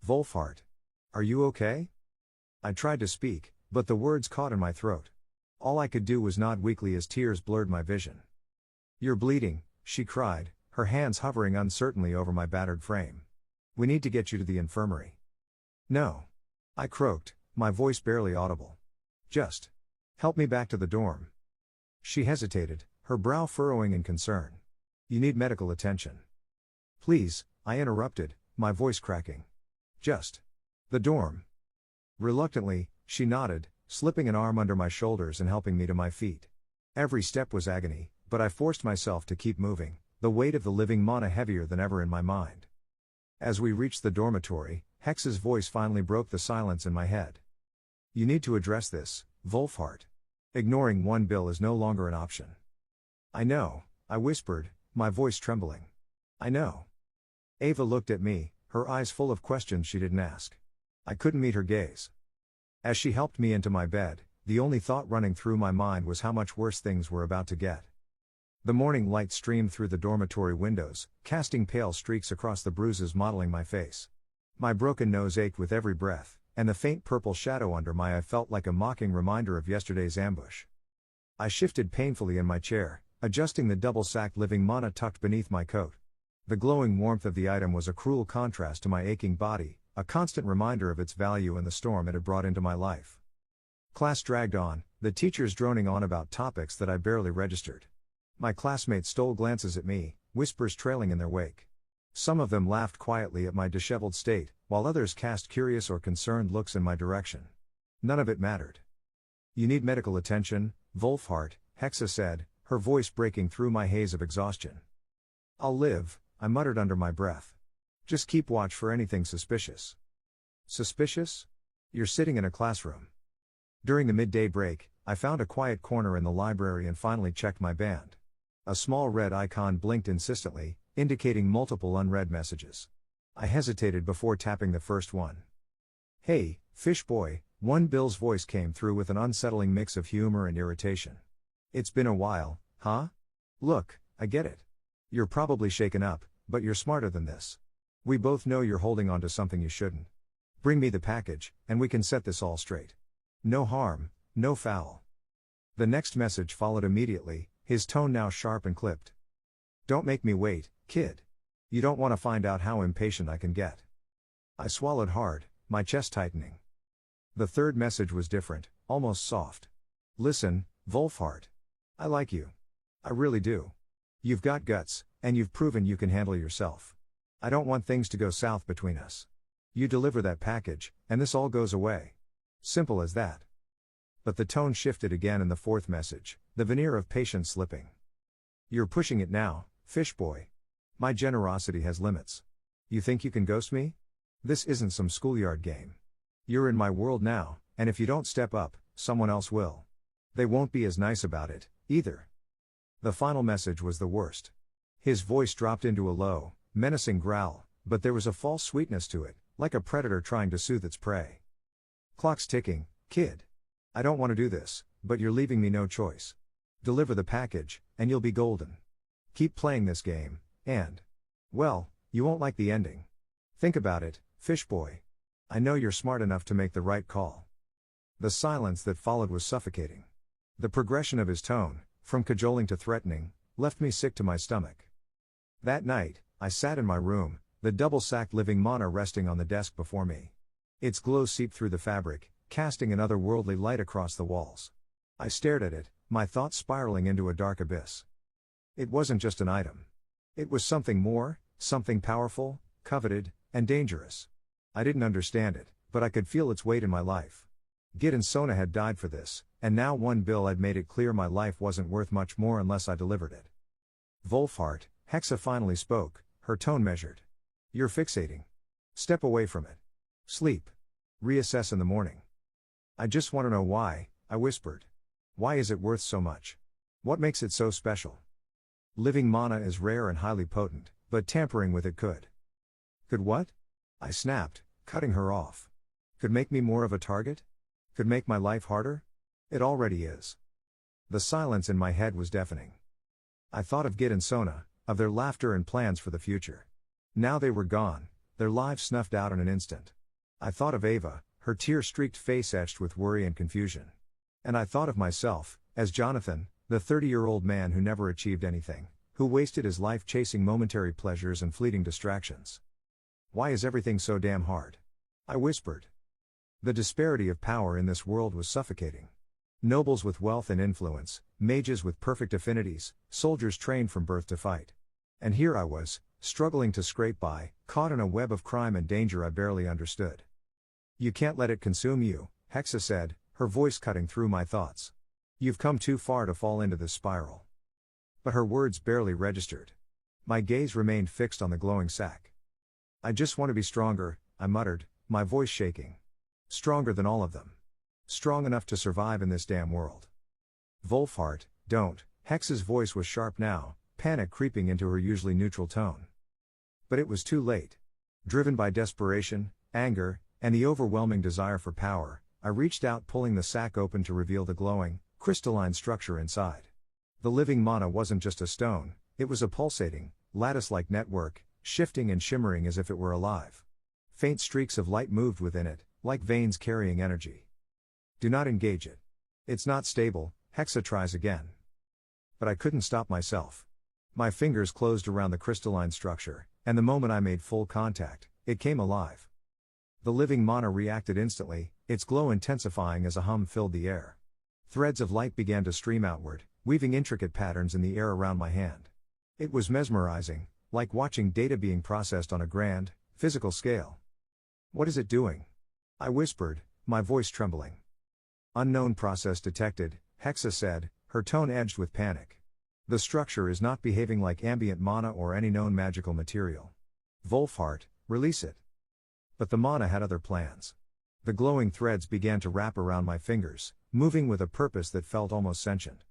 "Wolfhart. Are you okay?" I tried to speak, but the words caught in my throat. All I could do was nod weakly as tears blurred my vision. "You're bleeding," she cried, her hands hovering uncertainly over my battered frame. "We need to get you to the infirmary." "No." I croaked, my voice barely audible. "Just help me back to the dorm." She hesitated, her brow furrowing in concern. "You need medical attention." "Please," I interrupted, my voice cracking. "Just the dorm." Reluctantly, she nodded, slipping an arm under my shoulders and helping me to my feet. Every step was agony, but I forced myself to keep moving, the weight of the living mana heavier than ever in my mind. As we reached the dormitory, Hex's voice finally broke the silence in my head. "You need to address this, Wolfhart. Ignoring one bill is no longer an option." "I know," I whispered, my voice trembling. "I know." Ava looked at me, her eyes full of questions she didn't ask. I couldn't meet her gaze. As she helped me into my bed, the only thought running through my mind was how much worse things were about to get. The morning light streamed through the dormitory windows, casting pale streaks across the bruises mottling my face. My broken nose ached with every breath, and the faint purple shadow under my eye felt like a mocking reminder of yesterday's ambush. I shifted painfully in my chair, adjusting the double-sacked living mana tucked beneath my coat. The glowing warmth of the item was a cruel contrast to my aching body, a constant reminder of its value and the storm it had brought into my life. Class dragged on, the teachers droning on about topics that I barely registered. My classmates stole glances at me, whispers trailing in their wake. Some of them laughed quietly at my disheveled state, while others cast curious or concerned looks in my direction. None of it mattered. "You need medical attention, Wolfhart," Hexa said, her voice breaking through my haze of exhaustion. "I'll live," I muttered under my breath. "Just keep watch for anything suspicious." "Suspicious?" "You're sitting in a classroom." During the midday break, I found a quiet corner in the library and finally checked my band. A small red icon blinked insistently, indicating multiple unread messages. I hesitated before tapping the first one. "Hey, fish boy," one Bill's voice came through with an unsettling mix of humor and irritation. "It's been a while, huh? Look, I get it. You're probably shaken up, but you're smarter than this. We both know you're holding on to something you shouldn't. Bring me the package, and we can set this all straight. No harm, no foul." The next message followed immediately, his tone now sharp and clipped. "Don't make me wait, kid. You don't want to find out how impatient I can get." I swallowed hard, my chest tightening. The third message was different, almost soft. "Listen, Wolfhart. I like you. I really do. You've got guts, and you've proven you can handle yourself. I don't want things to go south between us. You deliver that package, and this all goes away. Simple as that." But the tone shifted again in the fourth message, the veneer of patience slipping. "You're pushing it now, fish boy. My generosity has limits. You think you can ghost me? This isn't some schoolyard game. You're in my world now, and if you don't step up, someone else will. They won't be as nice about it, either." The final message was the worst. His voice dropped into a low, menacing growl, but there was a false sweetness to it, like a predator trying to soothe its prey. "Clock's ticking, kid. I don't want to do this, but you're leaving me no choice. Deliver the package, and you'll be golden. Keep playing this game, and, well, you won't like the ending. Think about it, fish boy. I know you're smart enough to make the right call." The silence that followed was suffocating. The progression of his tone, from cajoling to threatening, left me sick to my stomach. That night, I sat in my room, the double-sacked living mana resting on the desk before me. Its glow seeped through the fabric, casting an otherworldly light across the walls. I stared at it, my thoughts spiraling into a dark abyss. It wasn't just an item. It was something more, something powerful, coveted, and dangerous. I didn't understand it, but I could feel its weight in my life. Gid and Sona had died for this, and now one Bill had made it clear my life wasn't worth much more unless I delivered it. "Wolfhart," Hexa finally spoke, her tone measured. "You're fixating. Step away from it. Sleep. Reassess in the morning." "I just want to know why," I whispered. "Why is it worth so much? What makes it so special? Living mana is rare and highly potent, but tampering with it could." "Could what?" I snapped, cutting her off. "Could make me more of a target? Could make my life harder? It already is." The silence in my head was deafening. I thought of Gid and Sona, of their laughter and plans for the future. Now they were gone, their lives snuffed out in an instant. I thought of Ava, her tear-streaked face etched with worry and confusion. And I thought of myself, as Johnathan, the 30-year-old man who never achieved anything, who wasted his life chasing momentary pleasures and fleeting distractions. "Why is everything so damn hard?" I whispered. The disparity of power in this world was suffocating. Nobles with wealth and influence, mages with perfect affinities, soldiers trained from birth to fight. And here I was, struggling to scrape by, caught in a web of crime and danger I barely understood. "You can't let it consume you," Hexa said, her voice cutting through my thoughts. "You've come too far to fall into this spiral." But her words barely registered. My gaze remained fixed on the glowing sack. "I just want to be stronger," I muttered, my voice shaking. "Stronger than all of them. Strong enough to survive in this damn world." "Wolfhart, don't," Hex's voice was sharp now, panic creeping into her usually neutral tone. But it was too late. Driven by desperation, anger, and the overwhelming desire for power, I reached out, pulling the sack open to reveal the glowing, crystalline structure inside. The living mana wasn't just a stone, it was a pulsating, lattice-like network, shifting and shimmering as if it were alive. Faint streaks of light moved within it, like veins carrying energy. "Do not engage it. It's not stable," Hexa tries again. But I couldn't stop myself. My fingers closed around the crystalline structure, and the moment I made full contact, it came alive. The living mana reacted instantly, its glow intensifying as a hum filled the air. Threads of light began to stream outward, weaving intricate patterns in the air around my hand. It was mesmerizing, like watching data being processed on a grand, physical scale. What is it doing? I whispered, my voice trembling. Unknown process detected, Hexa said, her tone edged with panic. The structure is not behaving like ambient mana or any known magical material. Wolfhart, release it. But the mana had other plans. The glowing threads began to wrap around my fingers, moving with a purpose that felt almost sentient.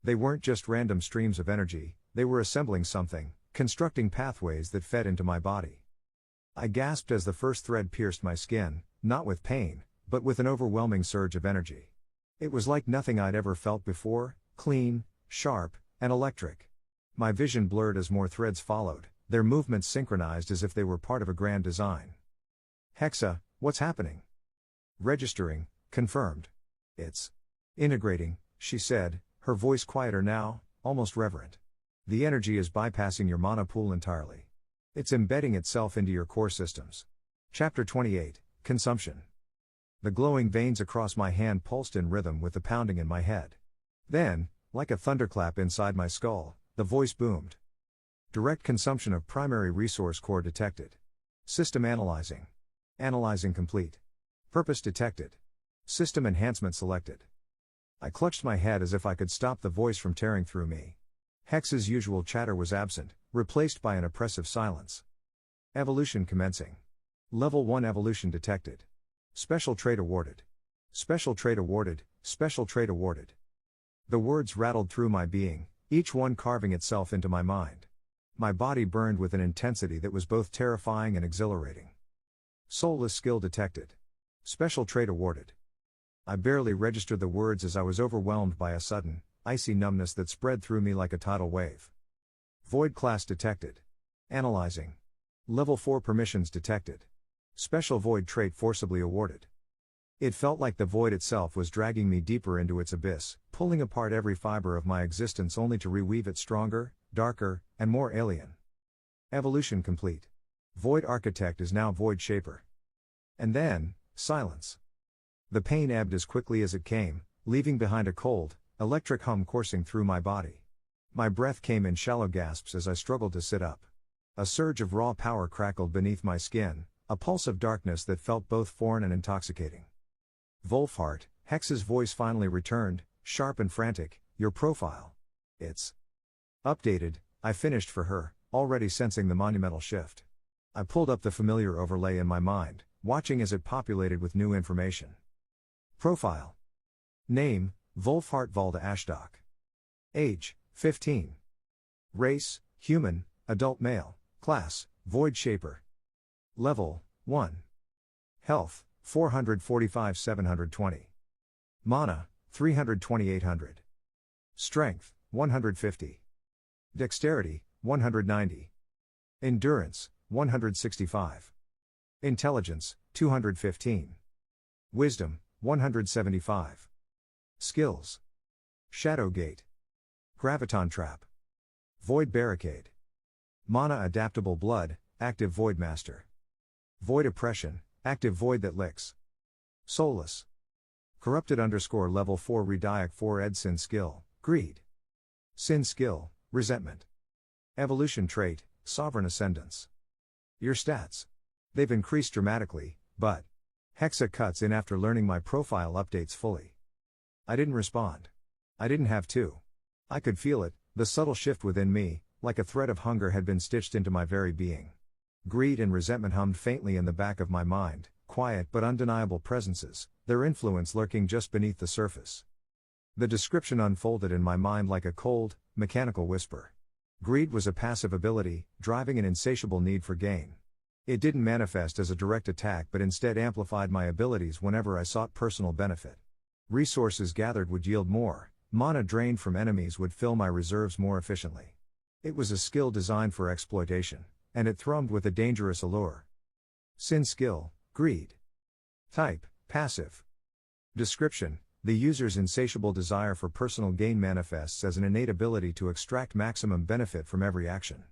They weren't just random streams of energy, they were assembling something, constructing pathways that fed into my body. I gasped as the first thread pierced my skin, not with pain, but with an overwhelming surge of energy. It was like nothing I'd ever felt before, clean, sharp, and electric. My vision blurred as more threads followed, their movements synchronized as if they were part of a grand design. Hexa, what's happening? Registering, confirmed. It's integrating, she said, her voice quieter now, almost reverent. The energy is bypassing your mana pool entirely. It's embedding itself into your core systems. Chapter 28, Consumption. The glowing veins across my hand pulsed in rhythm with the pounding in my head. Then, like a thunderclap inside my skull, the voice boomed. Direct consumption of primary resource core detected. System analyzing. Analyzing complete. Purpose detected. System enhancement selected. I clutched my head as if I could stop the voice from tearing through me. Hex's usual chatter was absent, replaced by an oppressive silence. Evolution commencing. Level 1 evolution detected. Special trait awarded. Special trait awarded, special trait awarded. The words rattled through my being, each one carving itself into my mind. My body burned with an intensity that was both terrifying and exhilarating. Soulless skill detected. Special trait awarded. I barely registered the words as I was overwhelmed by a sudden, icy numbness that spread through me like a tidal wave. Void class detected. Analyzing. Level 4 permissions detected. Special void trait forcibly awarded. It felt like the void itself was dragging me deeper into its abyss, pulling apart every fiber of my existence only to reweave it stronger, darker, and more alien. Evolution complete. Void architect is now void shaper. And then, silence. The pain ebbed as quickly as it came, leaving behind a cold, electric hum coursing through my body. My breath came in shallow gasps as I struggled to sit up. A surge of raw power crackled beneath my skin, a pulse of darkness that felt both foreign and intoxicating. Wolfhart, Hex's voice finally returned, sharp and frantic, your profile. It's updated, I finished for her, already sensing the monumental shift. I pulled up the familiar overlay in my mind, watching as it populated with new information. Profile. Name, Wolfhart Valda Ashdock. Age, 15. Race, human, adult male. Class, void shaper. Level, 1. Health, 445 720. Mana, 32800. Strength, 150. Dexterity, 190. Endurance, 165. Intelligence, 215. Wisdom, 175. Skills. Shadow Gate. Graviton Trap. Void Barricade. Mana Adaptable Blood, Active Void Master. Void Oppression, Active Void that licks. Soulless. Corrupted _ level 4 Rediac 4 Ed Sin Skill, Greed. Sin Skill, Resentment. Evolution Trait, Sovereign Ascendance. Your stats. They've increased dramatically, but Hexa cuts in after learning my profile updates fully. I didn't respond. I didn't have to. I could feel it, the subtle shift within me, like a thread of hunger had been stitched into my very being. Greed and resentment hummed faintly in the back of my mind, quiet but undeniable presences, their influence lurking just beneath the surface. The description unfolded in my mind like a cold, mechanical whisper. Greed was a passive ability, driving an insatiable need for gain. It didn't manifest as a direct attack but instead amplified my abilities whenever I sought personal benefit. Resources gathered would yield more, mana drained from enemies would fill my reserves more efficiently. It was a skill designed for exploitation, and it thrummed with a dangerous allure. Sin Skill, Greed. Type, Passive. Description: the user's insatiable desire for personal gain manifests as an innate ability to extract maximum benefit from every action.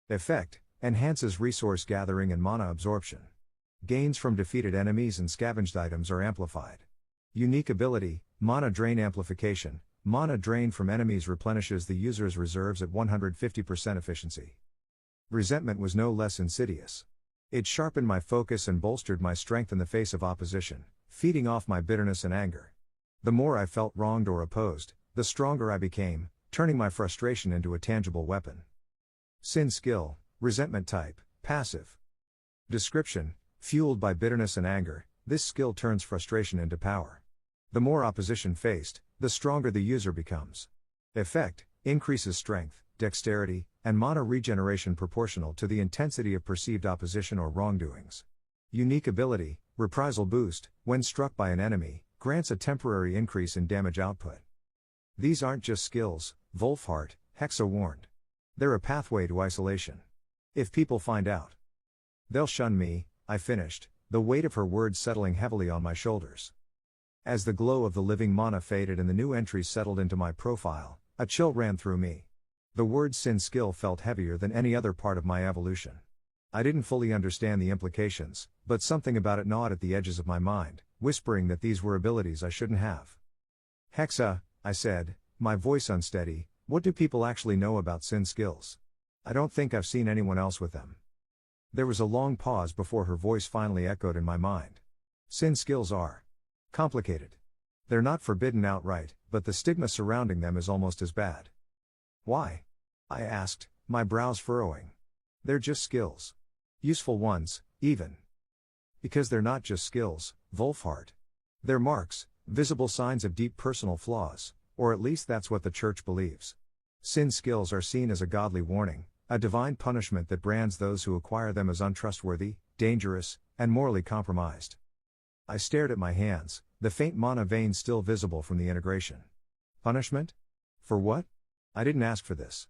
Effect: enhances resource gathering and mana absorption. Gains from defeated enemies and scavenged items are amplified. Unique ability: Mana Drain Amplification. Mana drained from enemies replenishes the user's reserves at 150% efficiency. Resentment was no less insidious. It sharpened my focus and bolstered my strength in the face of opposition, feeding off my bitterness and anger. The more I felt wronged or opposed, the stronger I became, turning my frustration into a tangible weapon. Sin skill, resentment type, passive. Description: fueled by bitterness and anger, this skill turns frustration into power. The more opposition faced, the stronger the user becomes. Effect: increases strength, dexterity, and mana regeneration proportional to the intensity of perceived opposition or wrongdoings. Unique ability: reprisal boost, when struck by an enemy, grants a temporary increase in damage output. These aren't just skills, Wolfhart, Hexa warned. They're a pathway to isolation. If people find out, they'll shun me, I finished, the weight of her words settling heavily on my shoulders. As the glow of the living mana faded and the new entries settled into my profile, a chill ran through me. The word sin skill felt heavier than any other part of my evolution. I didn't fully understand the implications, but something about it gnawed at the edges of my mind, whispering that these were abilities I shouldn't have. Hexa, I said, my voice unsteady, what do people actually know about sin skills? I don't think I've seen anyone else with them. There was a long pause before her voice finally echoed in my mind. Sin skills are complicated. They're not forbidden outright, but the stigma surrounding them is almost as bad. Why? I asked, my brows furrowing. They're just skills. Useful ones, even. Because they're not just skills, Wolfhart. They're marks, visible signs of deep personal flaws, or at least that's what the church believes. Sin skills are seen as a godly warning, a divine punishment that brands those who acquire them as untrustworthy, dangerous, and morally compromised. I stared at my hands, the faint mana veins still visible from the integration. Punishment? For what? I didn't ask for this.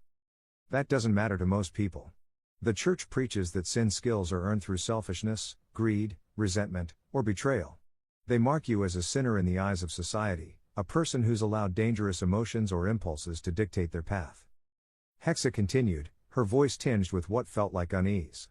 That doesn't matter to most people. The church preaches that sin skills are earned through selfishness, greed, resentment, or betrayal. They mark you as a sinner in the eyes of society, a person who's allowed dangerous emotions or impulses to dictate their path. Hexa continued, her voice tinged with what felt like unease.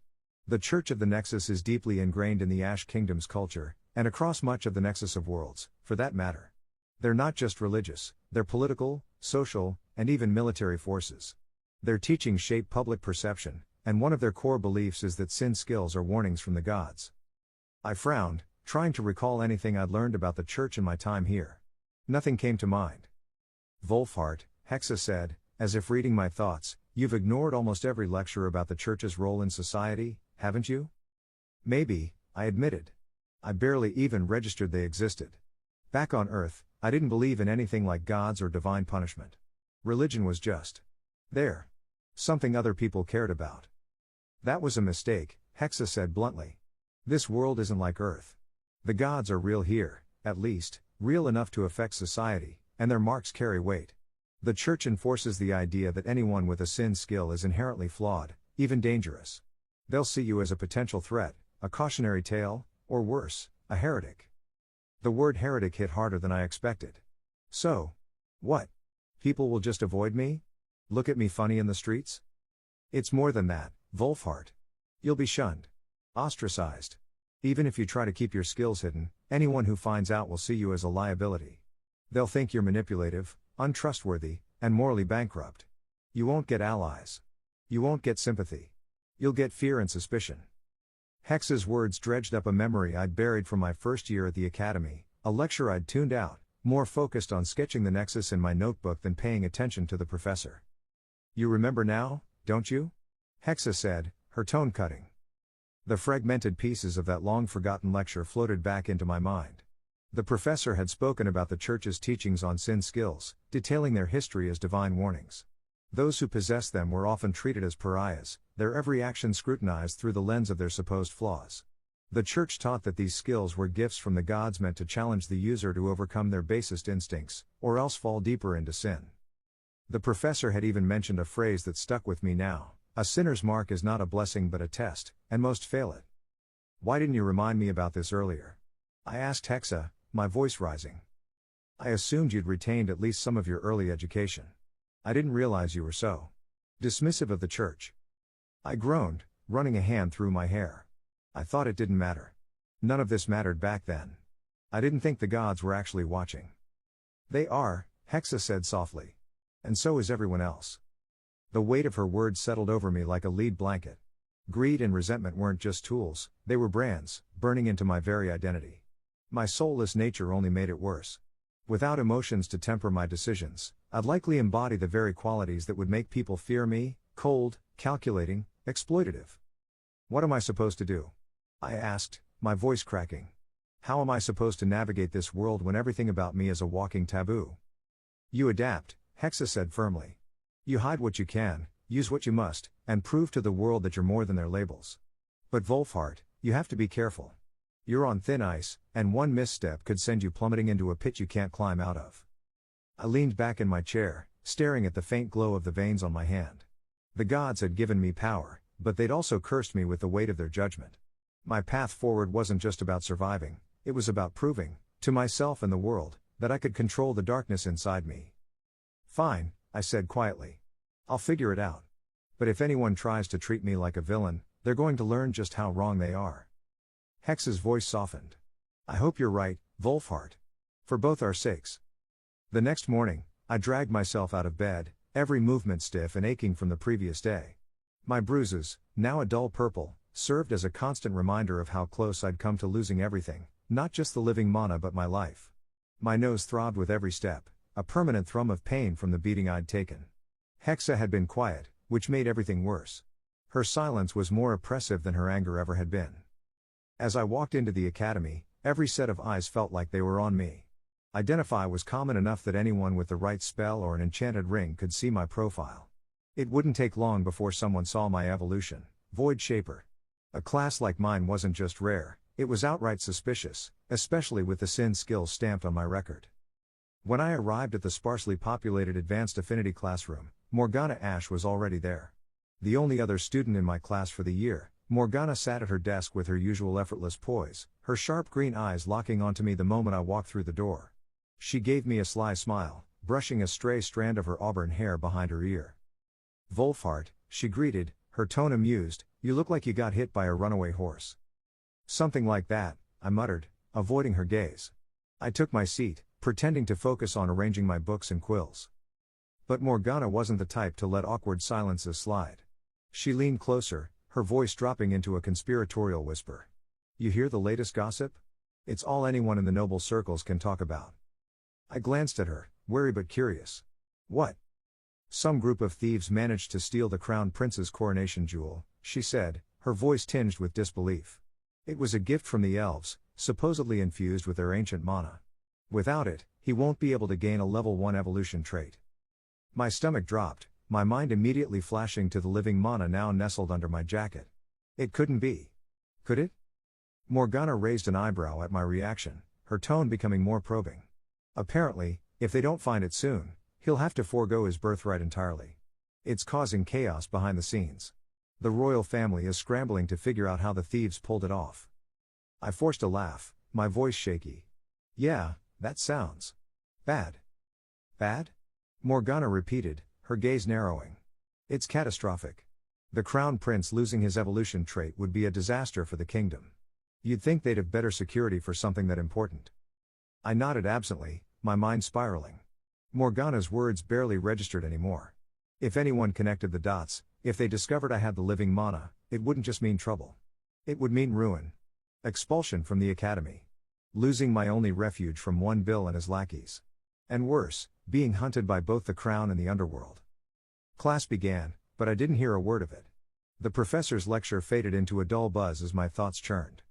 The Church of the Nexus is deeply ingrained in the Ash Kingdom's culture, and across much of the Nexus of Worlds, for that matter. They're not just religious, they're political, social, and even military forces. Their teachings shape public perception, and one of their core beliefs is that sin skills are warnings from the gods. I frowned, trying to recall anything I'd learned about the church in my time here. Nothing came to mind. Wolfhart, Hexa said, as if reading my thoughts, you've ignored almost every lecture about the church's role in society, haven't you? Maybe, I admitted. I barely even registered they existed. Back on Earth, I didn't believe in anything like gods or divine punishment. Religion was just there. Something other people cared about. That was a mistake, Hexa said bluntly. This world isn't like Earth. The gods are real here, at least, real enough to affect society, and their marks carry weight. The church enforces the idea that anyone with a sin skill is inherently flawed, even dangerous. They'll see you as a potential threat, a cautionary tale, or worse, a heretic. The word heretic hit harder than I expected. So, what? People will just avoid me? Look at me funny in the streets? It's more than that, Wolfhart. You'll be shunned. Ostracized. Even if you try to keep your skills hidden, anyone who finds out will see you as a liability. They'll think you're manipulative, untrustworthy, and morally bankrupt. You won't get allies. You won't get sympathy. You'll get fear and suspicion. Hexa's words dredged up a memory I'd buried from my first year at the academy, a lecture I'd tuned out, more focused on sketching the Nexus in my notebook than paying attention to the professor. You remember now, don't you? Hexa said, her tone cutting. The fragmented pieces of that long-forgotten lecture floated back into my mind. The professor had spoken about the church's teachings on sin skills, detailing their history as divine warnings. Those who possessed them were often treated as pariahs, their every action scrutinized through the lens of their supposed flaws. The church taught that these skills were gifts from the gods meant to challenge the user to overcome their basest instincts, or else fall deeper into sin. The professor had even mentioned a phrase that stuck with me now: a sinner's mark is not a blessing but a test, and most fail it. Why didn't you remind me about this earlier? I asked Hexa, my voice rising. I assumed you'd retained at least some of your early education. I didn't realize you were so dismissive of the church. I groaned, running a hand through my hair. I thought it didn't matter. None of this mattered back then. I didn't think the gods were actually watching. They are, Hexa said softly. And so is everyone else. The weight of her words settled over me like a lead blanket. Greed and resentment weren't just tools, they were brands, burning into my very identity. My soulless nature only made it worse. Without emotions to temper my decisions, I'd likely embody the very qualities that would make people fear me: cold, calculating, exploitative. What am I supposed to do? I asked, my voice cracking. How am I supposed to navigate this world when everything about me is a walking taboo? You adapt, Hexa said firmly. You hide what you can, use what you must, and prove to the world that you're more than their labels. But Wolfhart, you have to be careful. You're on thin ice, and one misstep could send you plummeting into a pit you can't climb out of. I leaned back in my chair, staring at the faint glow of the veins on my hand. The gods had given me power, but they'd also cursed me with the weight of their judgment. My path forward wasn't just about surviving, it was about proving, to myself and the world, that I could control the darkness inside me. Fine, I said quietly. I'll figure it out. But if anyone tries to treat me like a villain, they're going to learn just how wrong they are. Hexa's voice softened. I hope you're right, Wolfhart. For both our sakes. The next morning, I dragged myself out of bed, every movement stiff and aching from the previous day. My bruises, now a dull purple, served as a constant reminder of how close I'd come to losing everything, not just the living mana but my life. My nose throbbed with every step, a permanent thrum of pain from the beating I'd taken. Hexa had been quiet, which made everything worse. Her silence was more oppressive than her anger ever had been. As I walked into the academy, every set of eyes felt like they were on me. Identify was common enough that anyone with the right spell or an enchanted ring could see my profile. It wouldn't take long before someone saw my evolution, Void Shaper. A class like mine wasn't just rare, it was outright suspicious, especially with the Sin skills stamped on my record. When I arrived at the sparsely populated Advanced Affinity classroom, Morgana Ash was already there. The only other student in my class for the year, Morgana sat at her desk with her usual effortless poise, her sharp green eyes locking onto me the moment I walked through the door. She gave me a sly smile, brushing a stray strand of her auburn hair behind her ear. Wolfhart, she greeted, her tone amused, you look like you got hit by a runaway horse. Something like that, I muttered, avoiding her gaze. I took my seat, pretending to focus on arranging my books and quills. But Morgana wasn't the type to let awkward silences slide. She leaned closer, her voice dropping into a conspiratorial whisper. You hear the latest gossip? It's all anyone in the noble circles can talk about. I glanced at her, wary but curious. What? Some group of thieves managed to steal the crown prince's coronation jewel, she said, her voice tinged with disbelief. It was a gift from the elves, supposedly infused with their ancient mana. Without it, he won't be able to gain a level 1 evolution trait. My stomach dropped, my mind immediately flashing to the living mana now nestled under my jacket. It couldn't be. Could it? Morgana raised an eyebrow at my reaction, her tone becoming more probing. Apparently, if they don't find it soon, he'll have to forego his birthright entirely. It's causing chaos behind the scenes. The royal family is scrambling to figure out how the thieves pulled it off. I forced a laugh, my voice shaky. Yeah, that sounds bad. Bad? Morgana repeated, her gaze narrowing. It's catastrophic. The crown prince losing his evolution trait would be a disaster for the kingdom. You'd think they'd have better security for something that important. I nodded absently, my mind spiraling. Morgana's words barely registered anymore. If anyone connected the dots, if they discovered I had the living mana, it wouldn't just mean trouble. It would mean ruin. Expulsion from the academy. Losing my only refuge from one Bill and his lackeys. And worse, being hunted by both the crown and the underworld. Class began, but I didn't hear a word of it. The professor's lecture faded into a dull buzz as my thoughts churned.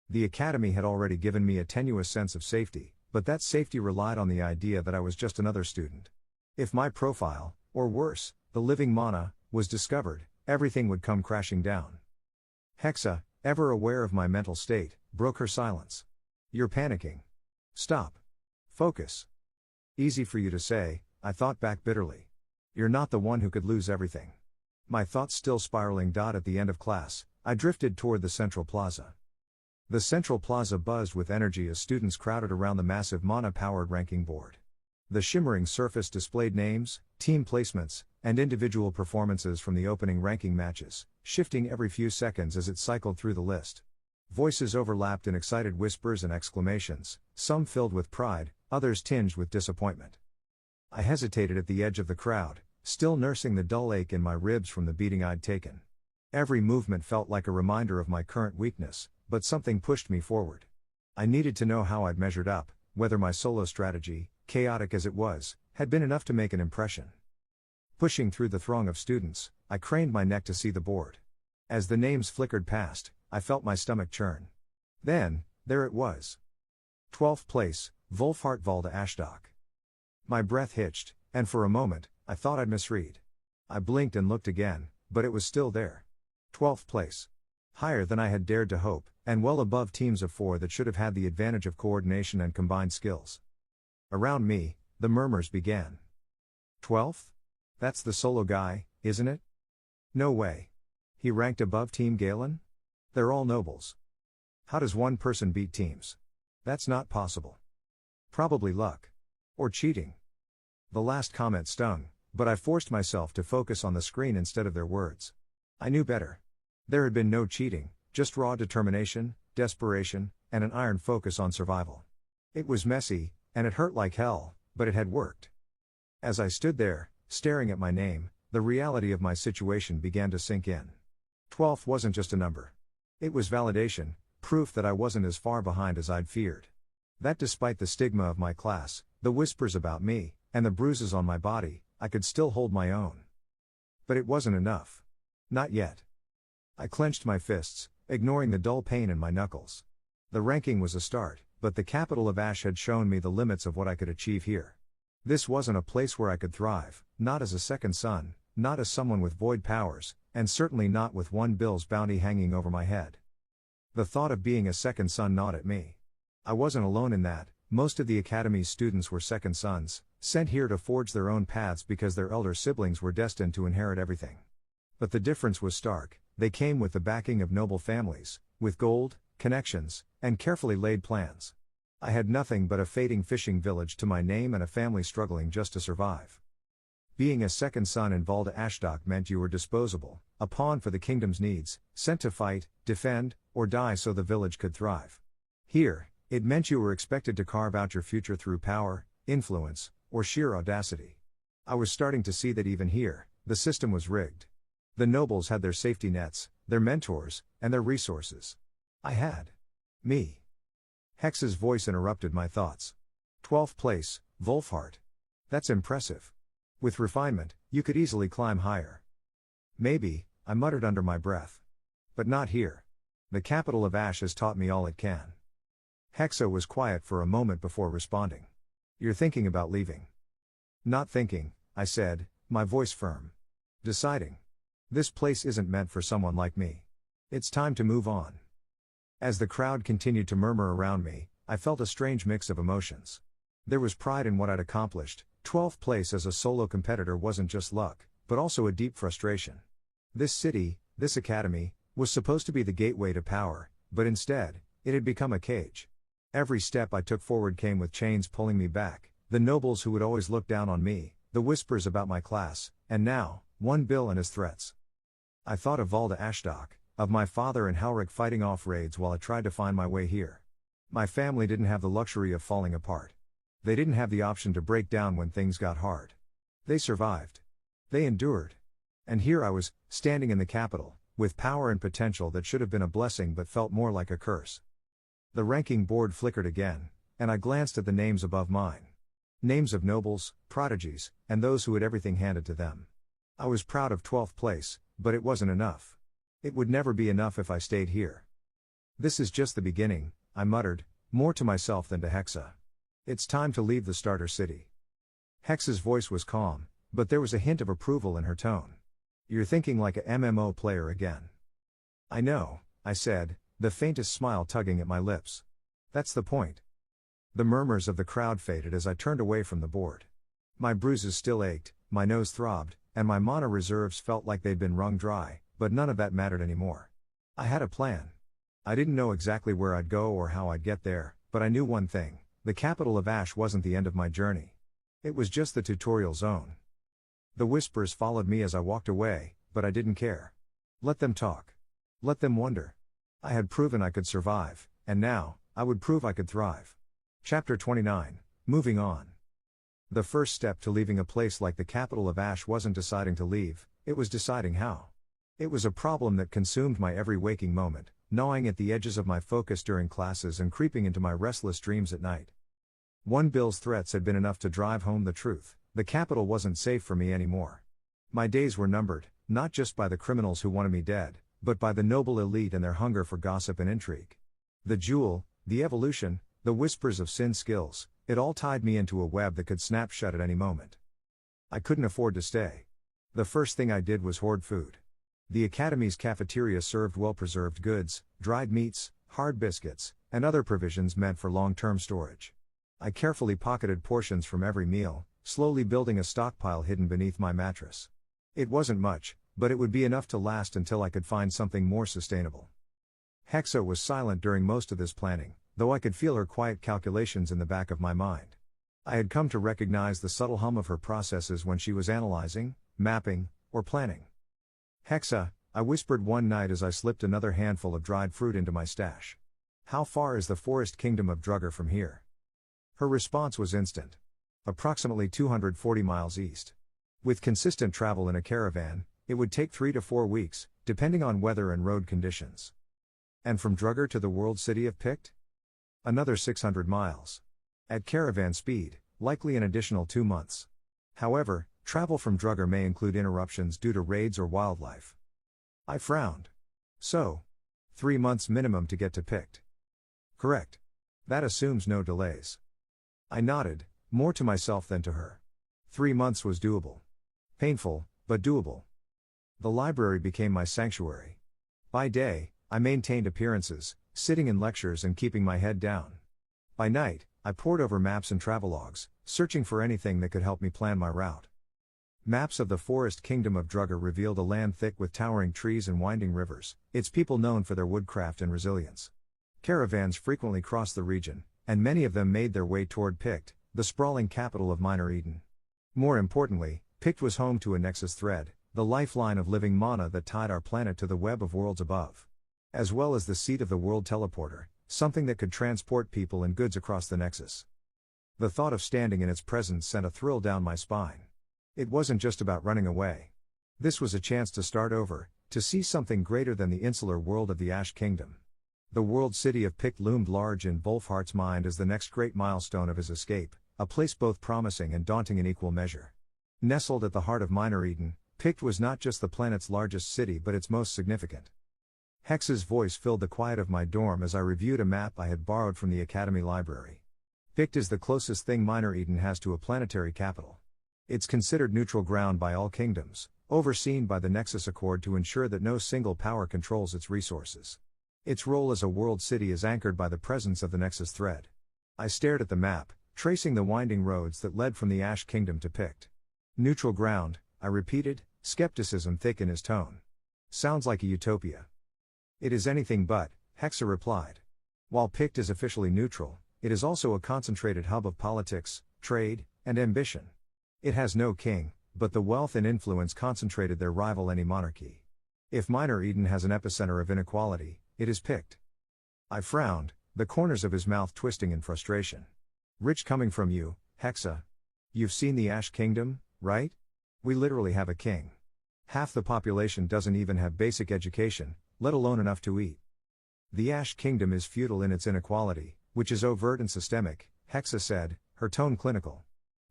The academy had already given me a tenuous sense of safety, but that safety relied on the idea that I was just another student. If my profile, or worse, the living mana, was discovered, everything would come crashing down. Hexa, ever aware of my mental state, broke her silence. You're panicking. Stop. Focus. Easy for you to say, I thought back bitterly. You're not the one who could lose everything. My thoughts still spiraling. At the end of class, I drifted toward the central plaza. The central plaza buzzed with energy as students crowded around the massive mana-powered ranking board. The shimmering surface displayed names, team placements, and individual performances from the opening ranking matches, shifting every few seconds as it cycled through the list. Voices overlapped in excited whispers and exclamations, some filled with pride, others tinged with disappointment. I hesitated at the edge of the crowd, still nursing the dull ache in my ribs from the beating I'd taken. Every movement felt like a reminder of my current weakness, but something pushed me forward. I needed to know how I'd measured up, whether my solo strategy, chaotic as it was, had been enough to make an impression. Pushing through the throng of students, I craned my neck to see the board. As the names flickered past, I felt my stomach churn. Then, there it was. 12th place, Wolfhart Valda Ashdock. My breath hitched, and for a moment, I thought I'd misread. I blinked and looked again, but it was still there. 12th place. Higher than I had dared to hope, and well above teams of 4 that should have had the advantage of coordination and combined skills. Around me, the murmurs began. 12th? That's the solo guy, isn't it? No way. He ranked above Team Galen? They're all nobles. How does one person beat teams? That's not possible. Probably luck. Or cheating. The last comment stung, but I forced myself to focus on the screen instead of their words. I knew better. There had been no cheating, just raw determination, desperation, and an iron focus on survival. It was messy, and it hurt like hell, but it had worked. As I stood there, staring at my name, the reality of my situation began to sink in. 12th wasn't just a number. It was validation, proof that I wasn't as far behind as I'd feared. That despite the stigma of my class, the whispers about me, and the bruises on my body, I could still hold my own. But it wasn't enough. Not yet. I clenched my fists, ignoring the dull pain in my knuckles. The ranking was a start, but the capital of Ash had shown me the limits of what I could achieve here. This wasn't a place where I could thrive, not as a second son, not as someone with void powers, and certainly not with one Bill's bounty hanging over my head. The thought of being a second son gnawed at me. I wasn't alone in that. Most of the Academy's students were second sons, sent here to forge their own paths because their elder siblings were destined to inherit everything. But the difference was stark. They came with the backing of noble families, with gold, connections, and carefully laid plans. I had nothing but a fading fishing village to my name and a family struggling just to survive. Being a second son in Valda Ashdock meant you were disposable, a pawn for the kingdom's needs, sent to fight, defend, or die so the village could thrive. Here, it meant you were expected to carve out your future through power, influence, or sheer audacity. I was starting to see that even here, the system was rigged. The nobles had their safety nets, their mentors, and their resources. I had me. Hex's voice interrupted my thoughts. 12th place, Wolfhart. That's impressive. With refinement, you could easily climb higher. Maybe, I muttered under my breath. But not here. The capital of Ash has taught me all it can. Hexa was quiet for a moment before responding. You're thinking about leaving. Not thinking, I said, my voice firm. Deciding. This place isn't meant for someone like me. It's time to move on. As the crowd continued to murmur around me, I felt a strange mix of emotions. There was pride in what I'd accomplished. 12th place as a solo competitor wasn't just luck, but also a deep frustration. This city, this academy, was supposed to be the gateway to power, but instead, it had become a cage. Every step I took forward came with chains pulling me back, the nobles who would always look down on me, the whispers about my class, and now, one Bill and his threats. I thought of Valda Ashdock, of my father and Halric fighting off raids while I tried to find my way here. My family didn't have the luxury of falling apart. They didn't have the option to break down when things got hard. They survived. They endured. And here I was, standing in the capital, with power and potential that should have been a blessing but felt more like a curse. The ranking board flickered again, and I glanced at the names above mine. Names of nobles, prodigies, and those who had everything handed to them. I was proud of 12th place, but it wasn't enough. It would never be enough if I stayed here. This is just the beginning, I muttered, more to myself than to Hexa. It's time to leave the starter city. Hex's voice was calm, but there was a hint of approval in her tone. You're thinking like a MMO player again. I know, I said, the faintest smile tugging at my lips. That's the point. The murmurs of the crowd faded as I turned away from the board. My bruises still ached, my nose throbbed, and my mana reserves felt like they'd been wrung dry, but none of that mattered anymore. I had a plan. I didn't know exactly where I'd go or how I'd get there, but I knew one thing. The capital of Ash wasn't the end of my journey. It was just the tutorial zone. The whispers followed me as I walked away, but I didn't care. Let them talk. Let them wonder. I had proven I could survive, and now, I would prove I could thrive. Chapter 29, Moving On. The first step to leaving a place like the capital of Ash wasn't deciding to leave, it was deciding how. It was a problem that consumed my every waking moment, gnawing at the edges of my focus during classes and creeping into my restless dreams at night. One Bill's threats had been enough to drive home the truth: the capital wasn't safe for me anymore. My days were numbered, not just by the criminals who wanted me dead, but by the noble elite and their hunger for gossip and intrigue. The jewel, the evolution, the whispers of Sin skills, it all tied me into a web that could snap shut at any moment. I couldn't afford to stay. The first thing I did was hoard food. The Academy's cafeteria served well-preserved goods, dried meats, hard biscuits, and other provisions meant for long-term storage. I carefully pocketed portions from every meal, slowly building a stockpile hidden beneath my mattress. It wasn't much, but it would be enough to last until I could find something more sustainable. Hexa was silent during most of this planning, though I could feel her quiet calculations in the back of my mind. I had come to recognize the subtle hum of her processes when she was analyzing, mapping, or planning. "Hexa," I whispered one night as I slipped another handful of dried fruit into my stash. "How far is the forest kingdom of Drugger from here?" Her response was instant. "Approximately 240 miles east. With consistent travel in a caravan, it would take 3 to 4 weeks, depending on weather and road conditions." "And from Drugger to the world city of Pict?" "Another 600 miles. At caravan speed, likely an additional 2 months. However, travel from Drugger may include interruptions due to raids or wildlife." I frowned. "So, 3 months minimum to get to Pict?" "Correct. That assumes no delays." I nodded, more to myself than to her. 3 months was doable. Painful, but doable. The library became my sanctuary. By day, I maintained appearances, sitting in lectures and keeping my head down. By night, I pored over maps and travelogues, searching for anything that could help me plan my route. Maps of the forest kingdom of Drugger revealed a land thick with towering trees and winding rivers, its people known for their woodcraft and resilience. Caravans frequently crossed the region, and many of them made their way toward Pict, the sprawling capital of Minor Eden. More importantly, Pict was home to a Nexus thread, the lifeline of living mana that tied our planet to the web of worlds above. As well as the seat of the world teleporter, something that could transport people and goods across the Nexus. The thought of standing in its presence sent a thrill down my spine. It wasn't just about running away. This was a chance to start over, to see something greater than the insular world of the Ash Kingdom. The world city of Pict loomed large in Wolfhart's mind as the next great milestone of his escape, a place both promising and daunting in equal measure. Nestled at the heart of Minor Eden, Pict was not just the planet's largest city but its most significant. Hex's voice filled the quiet of my dorm as I reviewed a map I had borrowed from the Academy library. Pict is the closest thing Minor Eden has to a planetary capital. It's considered neutral ground by all kingdoms, overseen by the Nexus Accord to ensure that no single power controls its resources. Its role as a world city is anchored by the presence of the Nexus thread. I stared at the map, tracing the winding roads that led from the Ash Kingdom to Pict. "Neutral ground," I repeated, skepticism thick in his tone. "Sounds like a utopia." "It is anything but," Hexa replied. "While Pict is officially neutral, it is also a concentrated hub of politics, trade, and ambition. It has no king, but the wealth and influence concentrated there rival any monarchy. If Minor Eden has an epicenter of inequality, it is Pict." I frowned, the corners of his mouth twisting in frustration. "Rich coming from you, Hexa. You've seen the Ash Kingdom, right? We literally have a king. Half the population doesn't even have basic education, let alone enough to eat. The Ash Kingdom is feudal in its inequality, which is overt and systemic," Hexa said, her tone clinical.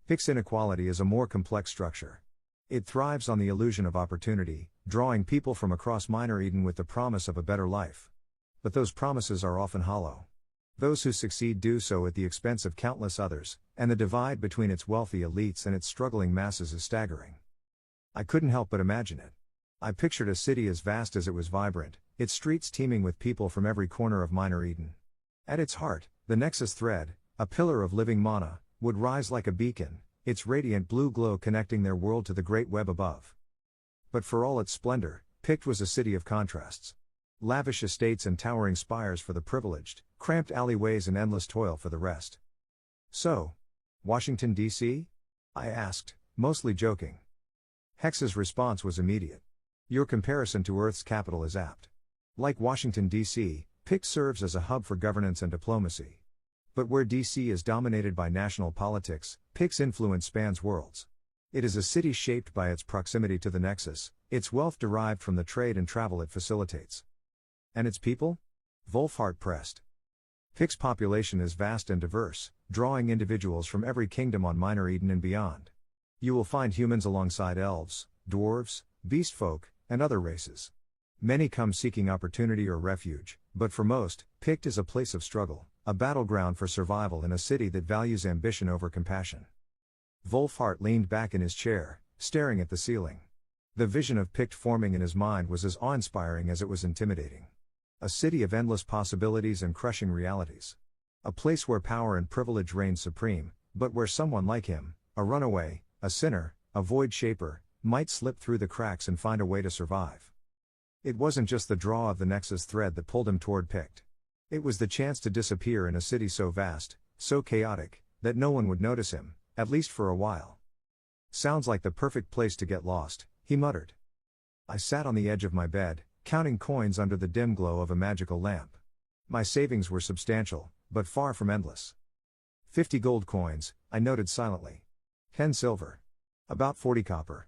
"Pict's inequality is a more complex structure. It thrives on the illusion of opportunity, drawing people from across Minor Eden with the promise of a better life. But those promises are often hollow. Those who succeed do so at the expense of countless others, and the divide between its wealthy elites and its struggling masses is staggering." I couldn't help but imagine it. I pictured a city as vast as it was vibrant, its streets teeming with people from every corner of Minor Eden. At its heart, the Nexus thread, a pillar of living mana, would rise like a beacon, its radiant blue glow connecting their world to the great web above. But for all its splendor, Pict was a city of contrasts. Lavish estates and towering spires for the privileged, cramped alleyways and endless toil for the rest. "So, Washington, D.C.? I asked, mostly joking. Hex's response was immediate. "Your comparison to Earth's capital is apt. Like Washington, D.C., Pict serves as a hub for governance and diplomacy. But where D.C. is dominated by national politics, Pict's influence spans worlds. It is a city shaped by its proximity to the Nexus, its wealth derived from the trade and travel it facilitates. And its people? Wolfhart pressed. Pict's population is vast and diverse, drawing individuals from every kingdom on Minor Eden and beyond. You will find humans alongside elves, dwarves, beast folk, and other races. Many come seeking opportunity or refuge, but for most, Pict is a place of struggle, a battleground for survival in a city that values ambition over compassion. Wolfhart leaned back in his chair, staring at the ceiling. The vision of Pict forming in his mind was as awe-inspiring as it was intimidating. A city of endless possibilities and crushing realities. A place where power and privilege reign supreme, but where someone like him, a runaway, a sinner, a void shaper, might slip through the cracks and find a way to survive. It wasn't just the draw of the Nexus thread that pulled him toward Pict. It was the chance to disappear in a city so vast, so chaotic, that no one would notice him, at least for a while. Sounds like the perfect place to get lost, he muttered. I sat on the edge of my bed, counting coins under the dim glow of a magical lamp. My savings were substantial, but far from endless. 50 gold coins, I noted silently. 10 silver. About 40 copper.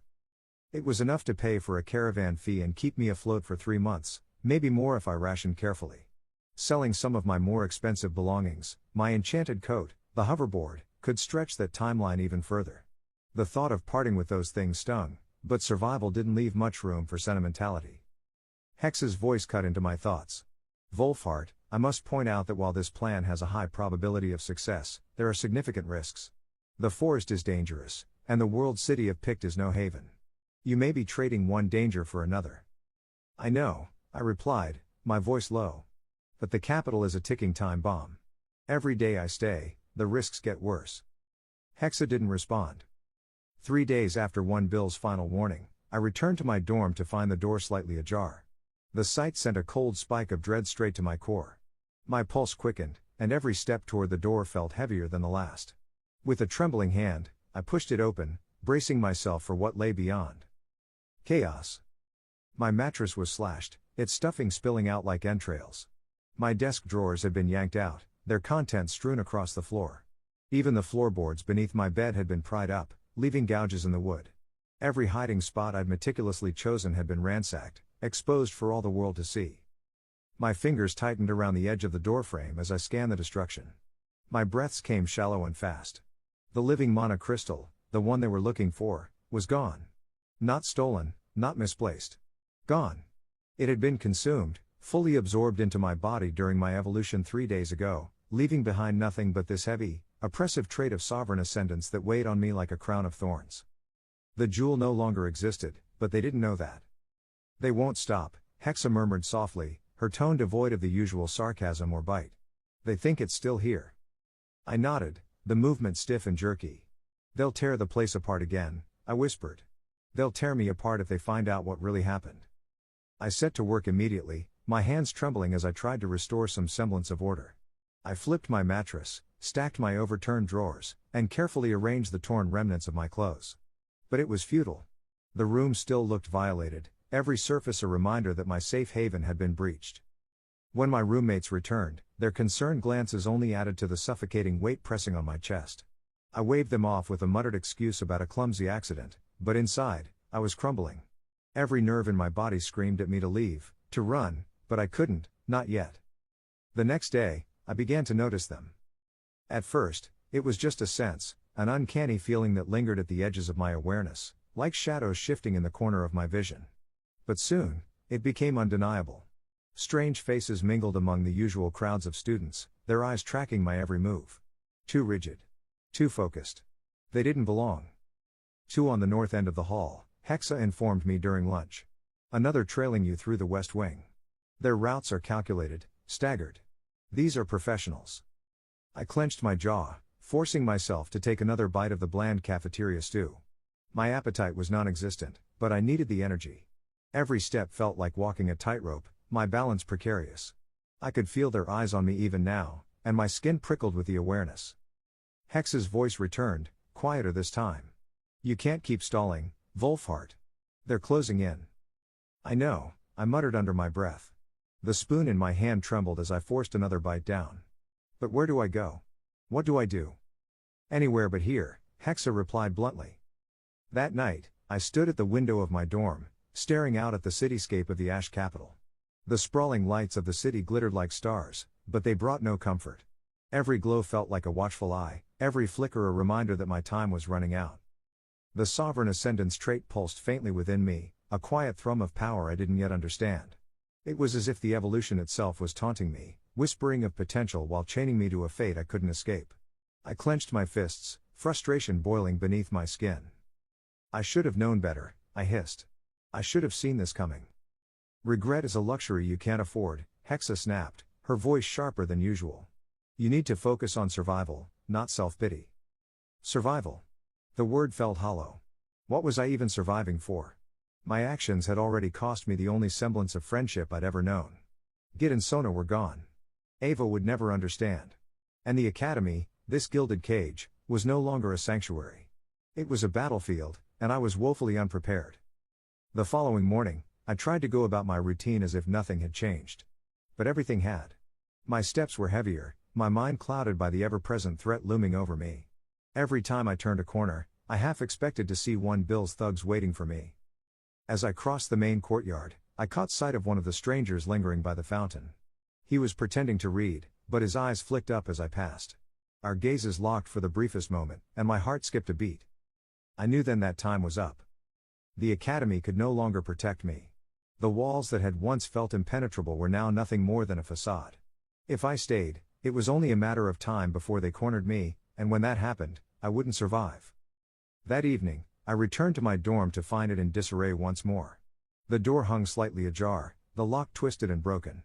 It was enough to pay for a caravan fee and keep me afloat for 3 months, maybe more if I rationed carefully. Selling some of my more expensive belongings, my enchanted coat, the hoverboard, could stretch that timeline even further. The thought of parting with those things stung, but survival didn't leave much room for sentimentality. Hex's voice cut into my thoughts. Wolfhart, I must point out that while this plan has a high probability of success, there are significant risks. The forest is dangerous, and the world city of Pict is no haven. You may be trading one danger for another. I know, I replied, my voice low. But the capital is a ticking time bomb. Every day I stay, the risks get worse. Hexa didn't respond. 3 days after one Bill's final warning, I returned to my dorm to find the door slightly ajar. The sight sent a cold spike of dread straight to my core. My pulse quickened, and every step toward the door felt heavier than the last. With a trembling hand, I pushed it open, bracing myself for what lay beyond. Chaos. My mattress was slashed, its stuffing spilling out like entrails. My desk drawers had been yanked out, their contents strewn across the floor. Even the floorboards beneath my bed had been pried up, leaving gouges in the wood. Every hiding spot I'd meticulously chosen had been ransacked, exposed for all the world to see. My fingers tightened around the edge of the doorframe as I scanned the destruction. My breaths came shallow and fast. The living mana crystal, the one they were looking for, was gone. Not stolen, not misplaced. Gone. It had been consumed, fully absorbed into my body during my evolution 3 days ago, leaving behind nothing but this heavy, oppressive trait of sovereign ascendance that weighed on me like a crown of thorns. The jewel no longer existed, but they didn't know that. They won't stop, Hexa murmured softly, her tone devoid of the usual sarcasm or bite. They think it's still here. I nodded, the movement stiff and jerky. They'll tear the place apart again, I whispered. They'll tear me apart if they find out what really happened. I set to work immediately, my hands trembling as I tried to restore some semblance of order. I flipped my mattress, stacked my overturned drawers, and carefully arranged the torn remnants of my clothes. But it was futile. The room still looked violated, every surface a reminder that my safe haven had been breached. When my roommates returned, their concerned glances only added to the suffocating weight pressing on my chest. I waved them off with a muttered excuse about a clumsy accident, but inside, I was crumbling. Every nerve in my body screamed at me to leave, to run, but I couldn't, not yet. The next day, I began to notice them. At first, it was just a sense, an uncanny feeling that lingered at the edges of my awareness, like shadows shifting in the corner of my vision. But soon, it became undeniable. Strange faces mingled among the usual crowds of students, their eyes tracking my every move. Too rigid. Too focused. They didn't belong. 2 on the north end of the hall, Hexa informed me during lunch. Another trailing you through the west wing. Their routes are calculated, staggered. These are professionals. I clenched my jaw, forcing myself to take another bite of the bland cafeteria stew. My appetite was non-existent, but I needed the energy. Every step felt like walking a tightrope, my balance precarious. I could feel their eyes on me even now, and my skin prickled with the awareness. Hex's voice returned, quieter this time. You can't keep stalling, Wolfhart. They're closing in. I know, I muttered under my breath. The spoon in my hand trembled as I forced another bite down. But where do I go? What do I do? Anywhere but here, Hexa replied bluntly. That night, I stood at the window of my dorm, staring out at the cityscape of the ash capital. The sprawling lights of the city glittered like stars, but they brought no comfort. Every glow felt like a watchful eye, every flicker a reminder that my time was running out. The sovereign ascendance trait pulsed faintly within me, a quiet thrum of power I didn't yet understand. It was as if the evolution itself was taunting me, whispering of potential while chaining me to a fate I couldn't escape. I clenched my fists, frustration boiling beneath my skin. I should have known better, I hissed. I should have seen this coming. Regret is a luxury you can't afford, Hexa snapped, her voice sharper than usual. You need to focus on survival, not self-pity. Survival. The word felt hollow. What was I even surviving for? My actions had already cost me the only semblance of friendship I'd ever known. Git and Sona were gone. Ava would never understand. And the academy, this gilded cage, was no longer a sanctuary. It was a battlefield, and I was woefully unprepared. The following morning, I tried to go about my routine as if nothing had changed. But everything had. My steps were heavier, my mind clouded by the ever-present threat looming over me. Every time I turned a corner, I half expected to see one Bill's thugs waiting for me. As I crossed the main courtyard, I caught sight of one of the strangers lingering by the fountain. He was pretending to read, but his eyes flicked up as I passed. Our gazes locked for the briefest moment, and my heart skipped a beat. I knew then that time was up. The academy could no longer protect me. The walls that had once felt impenetrable were now nothing more than a facade. If I stayed, it was only a matter of time before they cornered me, and when that happened, I wouldn't survive. That evening, I returned to my dorm to find it in disarray once more. The door hung slightly ajar, the lock twisted and broken.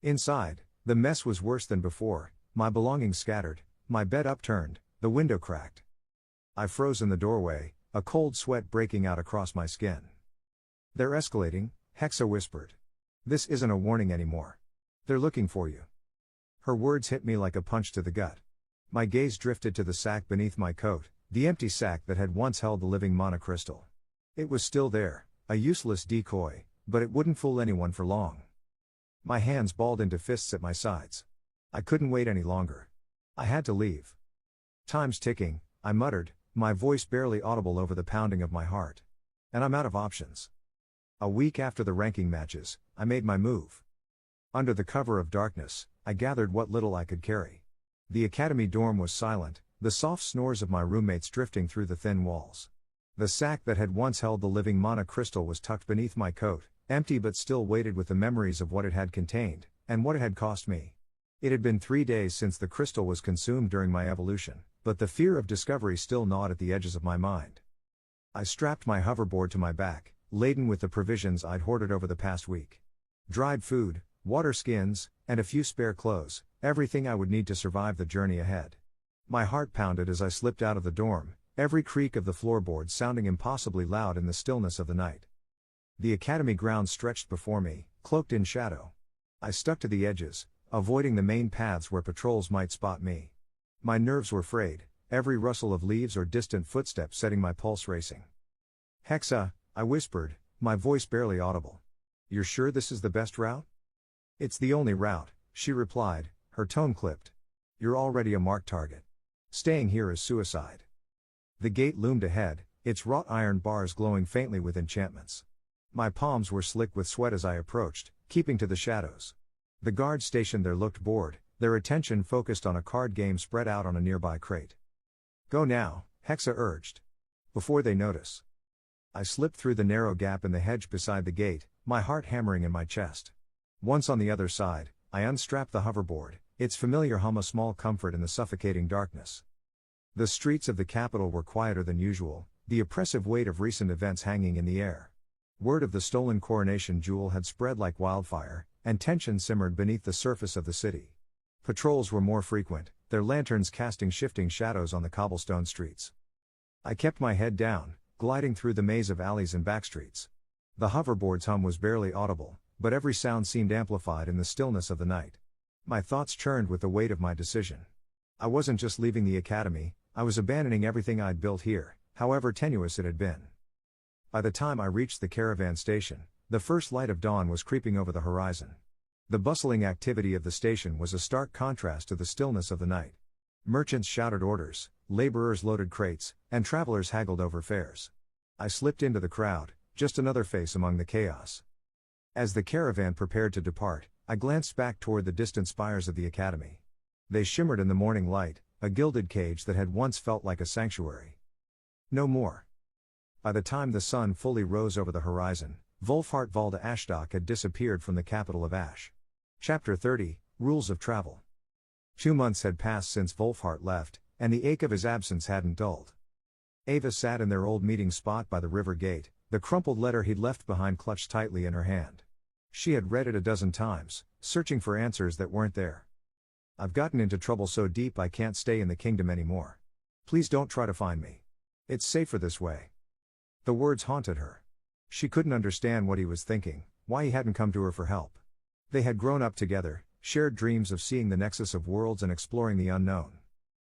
Inside, the mess was worse than before, my belongings scattered, my bed upturned, the window cracked. I froze in the doorway, a cold sweat breaking out across my skin. They're escalating, Hexa whispered. This isn't a warning anymore. They're looking for you. Her words hit me like a punch to the gut. My gaze drifted to the sack beneath my coat, the empty sack that had once held the living monocrystal. It was still there, a useless decoy, but it wouldn't fool anyone for long. My hands balled into fists at my sides. I couldn't wait any longer. I had to leave. Time's ticking, I muttered, my voice barely audible over the pounding of my heart. And I'm out of options. A week after the ranking matches, I made my move. Under the cover of darkness, I gathered what little I could carry. The academy dorm was silent, the soft snores of my roommates drifting through the thin walls. The sack that had once held the living monocrystal was tucked beneath my coat, empty but still weighted with the memories of what it had contained, and what it had cost me. It had been 3 days since the crystal was consumed during my evolution, but the fear of discovery still gnawed at the edges of my mind. I strapped my hoverboard to my back, laden with the provisions I'd hoarded over the past week. Dried food, water skins, and a few spare clothes, everything I would need to survive the journey ahead. My heart pounded as I slipped out of the dorm, every creak of the floorboards sounding impossibly loud in the stillness of the night. The academy grounds stretched before me, cloaked in shadow. I stuck to the edges, avoiding the main paths where patrols might spot me. My nerves were frayed, every rustle of leaves or distant footsteps setting my pulse racing. Hexa, I whispered, my voice barely audible. You're sure this is the best route? It's the only route, she replied, her tone clipped. You're already a marked target. Staying here is suicide. The gate loomed ahead, its wrought iron bars glowing faintly with enchantments. My palms were slick with sweat as I approached, keeping to the shadows. The guards stationed there looked bored, their attention focused on a card game spread out on a nearby crate. Go now, Hexa urged. Before they notice. I slipped through the narrow gap in the hedge beside the gate, my heart hammering in my chest. Once on the other side, I unstrapped the hoverboard, its familiar hum a small comfort in the suffocating darkness. The streets of the capital were quieter than usual, the oppressive weight of recent events hanging in the air. Word of the stolen coronation jewel had spread like wildfire, and tension simmered beneath the surface of the city. Patrols were more frequent, their lanterns casting shifting shadows on the cobblestone streets. I kept my head down, gliding through the maze of alleys and backstreets. The hoverboard's hum was barely audible, but every sound seemed amplified in the stillness of the night. My thoughts churned with the weight of my decision. I wasn't just leaving the academy, I was abandoning everything I'd built here, however tenuous it had been. By the time I reached the caravan station, the first light of dawn was creeping over the horizon. The bustling activity of the station was a stark contrast to the stillness of the night. Merchants shouted orders, laborers loaded crates, and travelers haggled over fares. I slipped into the crowd, just another face among the chaos. As the caravan prepared to depart, I glanced back toward the distant spires of the academy. They shimmered in the morning light, a gilded cage that had once felt like a sanctuary. No more. By the time the sun fully rose over the horizon, Wolfhart Valda Ashdok had disappeared from the capital of Ash. Chapter 30, Rules of Travel. 2 months had passed since Wolfhart left, and the ache of his absence hadn't dulled. Ava sat in their old meeting spot by the river gate, the crumpled letter he'd left behind clutched tightly in her hand. She had read it a dozen times, searching for answers that weren't there. I've gotten into trouble so deep I can't stay in the kingdom anymore. Please don't try to find me. It's safer this way. The words haunted her. She couldn't understand what he was thinking, why he hadn't come to her for help. They had grown up together, shared dreams of seeing the Nexus of Worlds and exploring the unknown.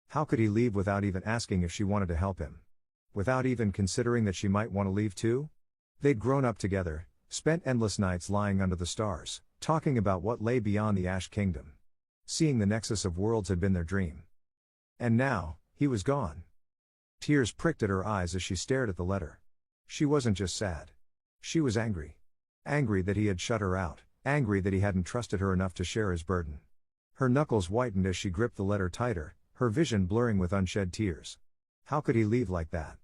How could he leave without even asking if she wanted to help him? Without even considering that she might want to leave too? They'd grown up together, spent endless nights lying under the stars, talking about what lay beyond the Ash Kingdom. Seeing the Nexus of Worlds had been their dream. And now, he was gone. Tears pricked at her eyes as she stared at the letter. She wasn't just sad. She was angry. Angry that he had shut her out, angry that he hadn't trusted her enough to share his burden. Her knuckles whitened as she gripped the letter tighter, her vision blurring with unshed tears. How could he leave like that?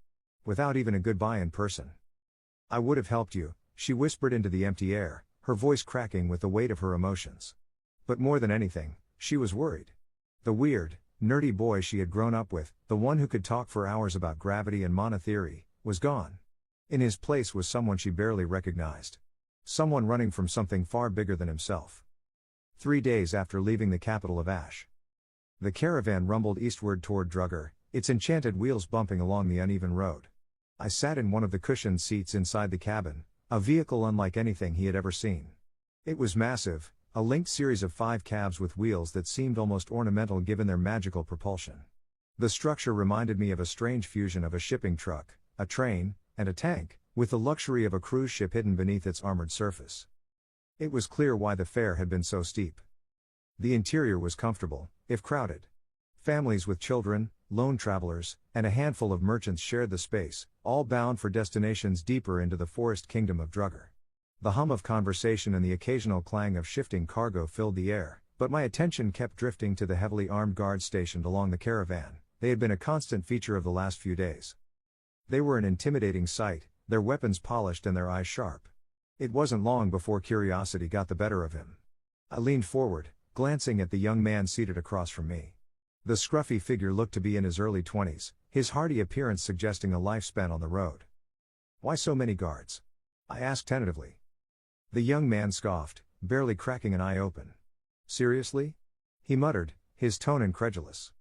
Without even a goodbye in person. I would have helped you, she whispered into the empty air, her voice cracking with the weight of her emotions. But more than anything, she was worried. The weird, nerdy boy she had grown up with, the one who could talk for hours about gravity and mana theory, was gone. In his place was someone she barely recognized. Someone running from something far bigger than himself. 3 days after leaving the capital of Ash. The caravan rumbled eastward toward Drugger, its enchanted wheels bumping along the uneven road. I sat in one of the cushioned seats inside the cabin, a vehicle unlike anything he had ever seen. It was massive, a linked series of 5 cabs with wheels that seemed almost ornamental given their magical propulsion. The structure reminded me of a strange fusion of a shipping truck, a train, and a tank, with the luxury of a cruise ship hidden beneath its armored surface. It was clear why the fare had been so steep. The interior was comfortable, if crowded. Families with children, lone travelers, and a handful of merchants shared the space, all bound for destinations deeper into the forest kingdom of Drugger. The hum of conversation and the occasional clang of shifting cargo filled the air, but my attention kept drifting to the heavily armed guards stationed along the caravan. They had been a constant feature of the last few days. They were an intimidating sight, their weapons polished and their eyes sharp. It wasn't long before curiosity got the better of him. I leaned forward, glancing at the young man seated across from me. The scruffy figure looked to be in his early 20s, his hardy appearance suggesting a life spent on the road. "Why so many guards?" I asked tentatively. The young man scoffed, barely cracking an eye open. "Seriously?" he muttered, his tone incredulous.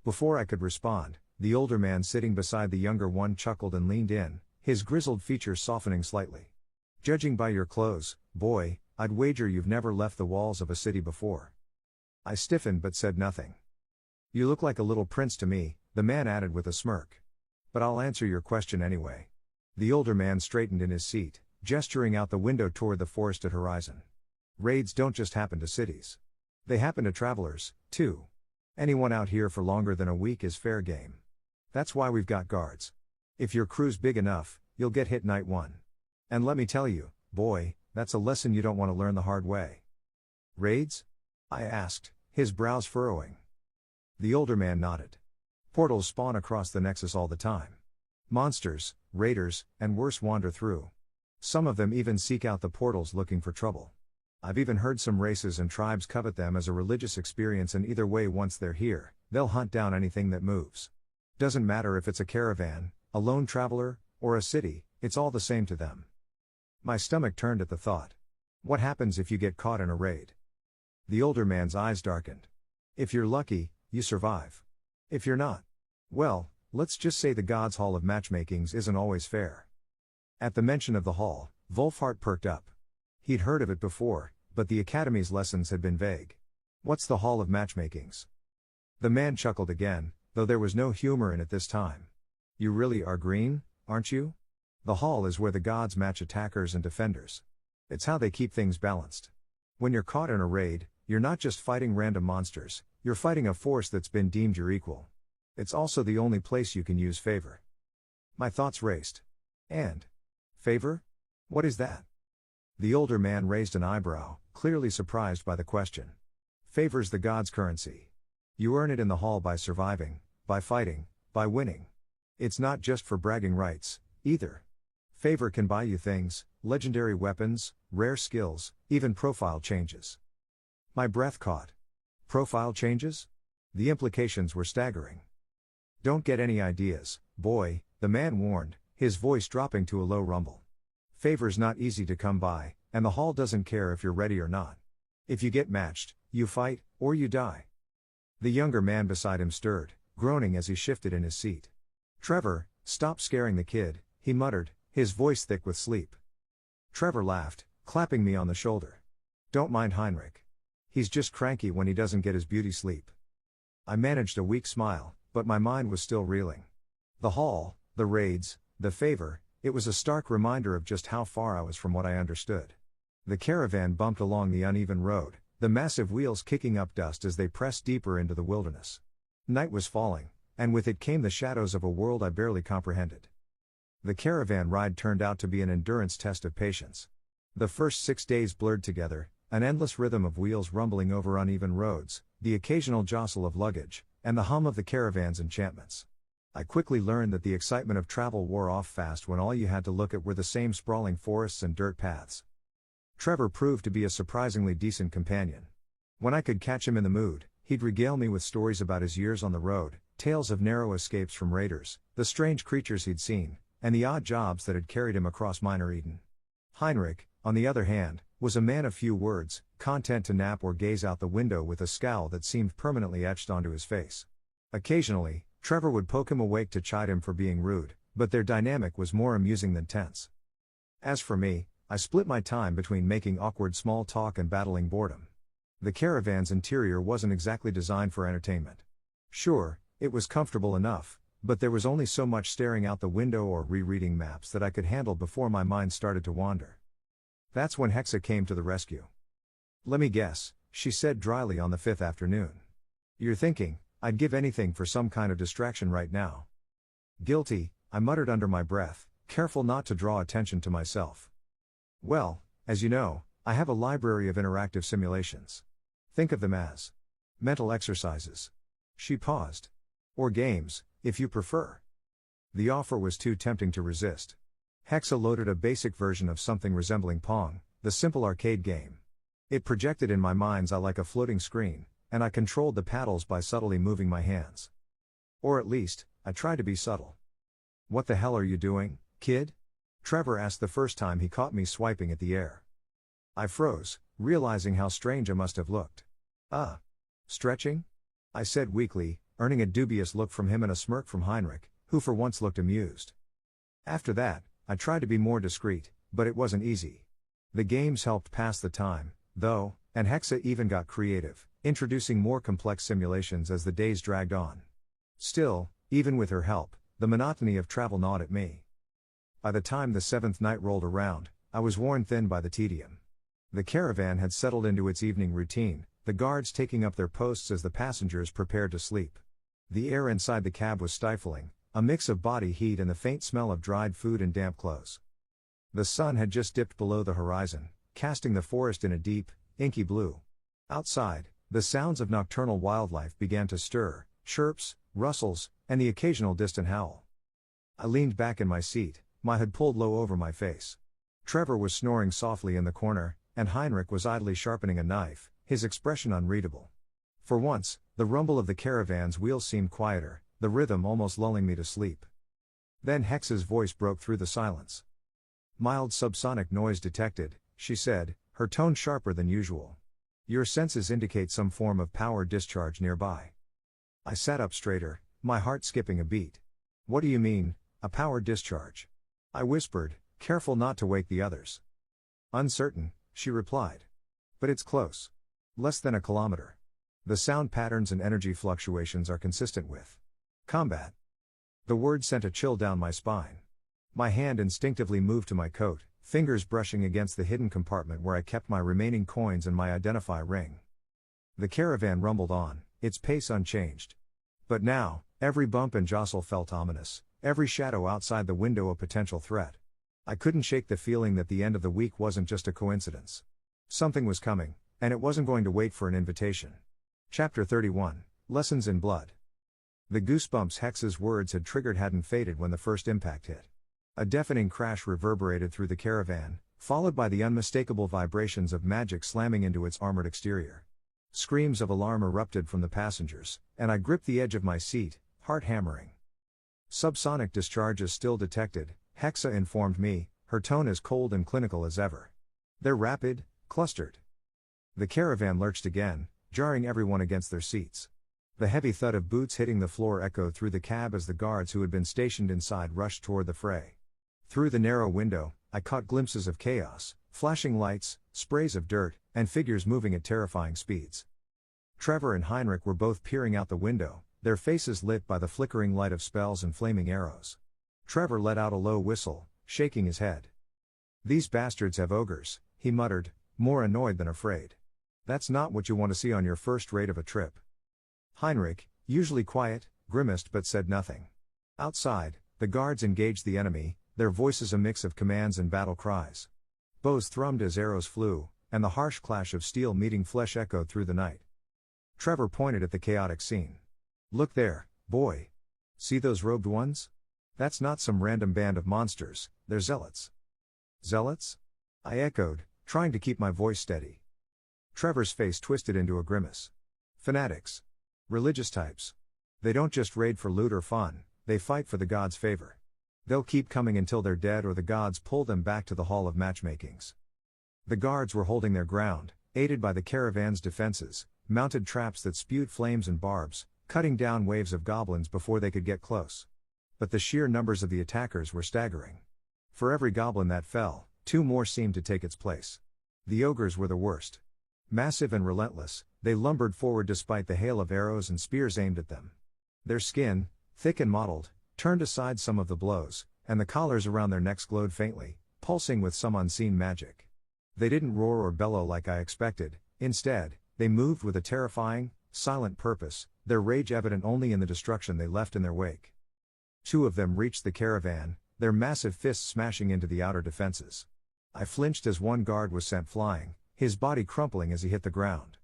Before I could respond, the older man sitting beside the younger one chuckled and leaned in, his grizzled features softening slightly. "Judging by your clothes, boy, I'd wager you've never left the walls of a city before." I stiffened but said nothing. "You look like a little prince to me," the man added with a smirk. "But I'll answer your question anyway." The older man straightened in his seat, gesturing out the window toward the forested horizon. "Raids don't just happen to cities. They happen to travelers, too. Anyone out here for longer than a week is fair game. That's why we've got guards. If your crew's big enough, you'll get hit night one. And let me tell you, boy, that's a lesson you don't want to learn the hard way." "Raids?" I asked, his brows furrowing. The older man nodded. "Portals spawn across the Nexus all the time. Monsters, raiders, and worse wander through. Some of them even seek out the portals looking for trouble. I've even heard some races and tribes covet them as a religious experience, and either way, once they're here, they'll hunt down anything that moves. Doesn't matter if it's a caravan, a lone traveler, or a city, it's all the same to them." My stomach turned at the thought. What happens if you get caught in a raid? The older man's eyes darkened. "If you're lucky, you survive. If you're not, well, let's just say the God's Hall of Matchmakings isn't always fair." At the mention of the hall, Wolfhart perked up. He'd heard of it before, but the Academy's lessons had been vague. "What's the Hall of Matchmakings?" The man chuckled again, though there was no humor in it this time. "You really are green, aren't you? The hall is where the gods match attackers and defenders. It's how they keep things balanced. When you're caught in a raid, you're not just fighting random monsters, you're fighting a force that's been deemed your equal. It's also the only place you can use favor." My thoughts raced. And favor? What is that? The older man raised an eyebrow, clearly surprised by the question. Favor's the god's currency. You earn it in the hall by surviving, by fighting, by winning. It's not just for bragging rights, either. Favor can buy you things, legendary weapons, rare skills, even profile changes. My breath caught. Profile changes? The implications were staggering. Don't get any ideas, boy, the man warned, his voice dropping to a low rumble. Favor's not easy to come by, and the hall doesn't care if you're ready or not. If you get matched, you fight, or you die. The younger man beside him stirred, groaning as he shifted in his seat. Trevor, stop scaring the kid, he muttered, his voice thick with sleep. Trevor laughed, clapping me on the shoulder. Don't mind Heinrich. He's just cranky when he doesn't get his beauty sleep. I managed a weak smile, but my mind was still reeling. The hall, the raids, the favor, it was a stark reminder of just how far I was from what I understood. The caravan bumped along the uneven road, the massive wheels kicking up dust as they pressed deeper into the wilderness. Night was falling, and with it came the shadows of a world I barely comprehended. The caravan ride turned out to be an endurance test of patience. The first 6 days blurred together, an endless rhythm of wheels rumbling over uneven roads, the occasional jostle of luggage, and the hum of the caravan's enchantments. I quickly learned that the excitement of travel wore off fast when all you had to look at were the same sprawling forests and dirt paths. Trevor proved to be a surprisingly decent companion. When I could catch him in the mood, he'd regale me with stories about his years on the road, tales of narrow escapes from raiders, the strange creatures he'd seen, and the odd jobs that had carried him across Minor Eden. Heinrich, on the other hand, was a man of few words, content to nap or gaze out the window with a scowl that seemed permanently etched onto his face. Occasionally, Trevor would poke him awake to chide him for being rude, but their dynamic was more amusing than tense. As for me, I split my time between making awkward small talk and battling boredom. The caravan's interior wasn't exactly designed for entertainment. Sure, it was comfortable enough, but there was only so much staring out the window or rereading maps that I could handle before my mind started to wander. That's when Hexa came to the rescue. Let me guess, she said dryly on the 5th afternoon. You're thinking, I'd give anything for some kind of distraction right now. Guilty, I muttered under my breath, careful not to draw attention to myself. Well, as you know, I have a library of interactive simulations. Think of them as mental exercises. She paused. Or games, if you prefer. The offer was too tempting to resist. Hexa loaded a basic version of something resembling Pong, the simple arcade game. It projected in my mind's eye like a floating screen, and I controlled the paddles by subtly moving my hands. Or at least, I tried to be subtle. What the hell are you doing, kid? Trevor asked the first time he caught me swiping at the air. I froze, realizing how strange I must have looked. Stretching? I said weakly, earning a dubious look from him and a smirk from Heinrich, who for once looked amused. After that, I tried to be more discreet, but it wasn't easy. The games helped pass the time, though, and Hexa even got creative, introducing more complex simulations as the days dragged on. Still, even with her help, the monotony of travel gnawed at me. By the time the 7th night rolled around, I was worn thin by the tedium. The caravan had settled into its evening routine, the guards taking up their posts as the passengers prepared to sleep. The air inside the cab was stifling, a mix of body heat and the faint smell of dried food and damp clothes. The sun had just dipped below the horizon, casting the forest in a deep, inky blue. Outside, the sounds of nocturnal wildlife began to stir, chirps, rustles, and the occasional distant howl. I leaned back in my seat, my hood pulled low over my face. Trevor was snoring softly in the corner, and Heinrich was idly sharpening a knife, his expression unreadable. For once, the rumble of the caravan's wheels seemed quieter, the rhythm almost lulling me to sleep. Then Hexa's voice broke through the silence. Mild subsonic noise detected, she said, her tone sharper than usual. Your senses indicate some form of power discharge nearby. I sat up straighter, my heart skipping a beat. What do you mean, a power discharge? I whispered, careful not to wake the others. Uncertain, she replied. But it's close. Less than a kilometer. The sound patterns and energy fluctuations are consistent with combat. The word sent a chill down my spine. My hand instinctively moved to my coat, fingers brushing against the hidden compartment where I kept my remaining coins and my identify ring. The caravan rumbled on, its pace unchanged. But now, every bump and jostle felt ominous, every shadow outside the window a potential threat. I couldn't shake the feeling that the end of the week wasn't just a coincidence. Something was coming, and it wasn't going to wait for an invitation. Chapter 31, Lessons in Blood. The goosebumps Hex's words had triggered hadn't faded when the first impact hit. A deafening crash reverberated through the caravan, followed by the unmistakable vibrations of magic slamming into its armored exterior. Screams of alarm erupted from the passengers, and I gripped the edge of my seat, heart hammering. Subsonic discharges still detected, Hexa informed me, her tone as cold and clinical as ever. They're rapid, clustered. The caravan lurched again, jarring everyone against their seats. The heavy thud of boots hitting the floor echoed through the cab as the guards who had been stationed inside rushed toward the fray. Through the narrow window, I caught glimpses of chaos, flashing lights, sprays of dirt, and figures moving at terrifying speeds. Trevor and Heinrich were both peering out the window, their faces lit by the flickering light of spells and flaming arrows. Trevor let out a low whistle, shaking his head. "These bastards have ogres," he muttered, more annoyed than afraid. "That's not what you want to see on your first raid of a trip." Heinrich, usually quiet, grimaced but said nothing. Outside, the guards engaged the enemy, their voices a mix of commands and battle cries. Bows thrummed as arrows flew, and the harsh clash of steel meeting flesh echoed through the night. Trevor pointed at the chaotic scene. "Look there, boy. See those robed ones? That's not some random band of monsters, they're zealots." "Zealots?" I echoed, trying to keep my voice steady. Trevor's face twisted into a grimace. "Fanatics. Religious types. They don't just raid for loot or fun, they fight for the gods' favor. They'll keep coming until they're dead or the gods pull them back to the Hall of Matchmakings." The guards were holding their ground, aided by the caravan's defenses, mounted traps that spewed flames and barbs, cutting down waves of goblins before they could get close. But the sheer numbers of the attackers were staggering. For every goblin that fell, 2 more seemed to take its place. The ogres were the worst. Massive and relentless, they lumbered forward despite the hail of arrows and spears aimed at them. Their skin, thick and mottled, turned aside some of the blows, and the collars around their necks glowed faintly, pulsing with some unseen magic. They didn't roar or bellow like I expected, instead, they moved with a terrifying, silent purpose, their rage evident only in the destruction they left in their wake. 2 of them reached the caravan, their massive fists smashing into the outer defenses. I flinched as one guard was sent flying, his body crumpling as he hit the ground.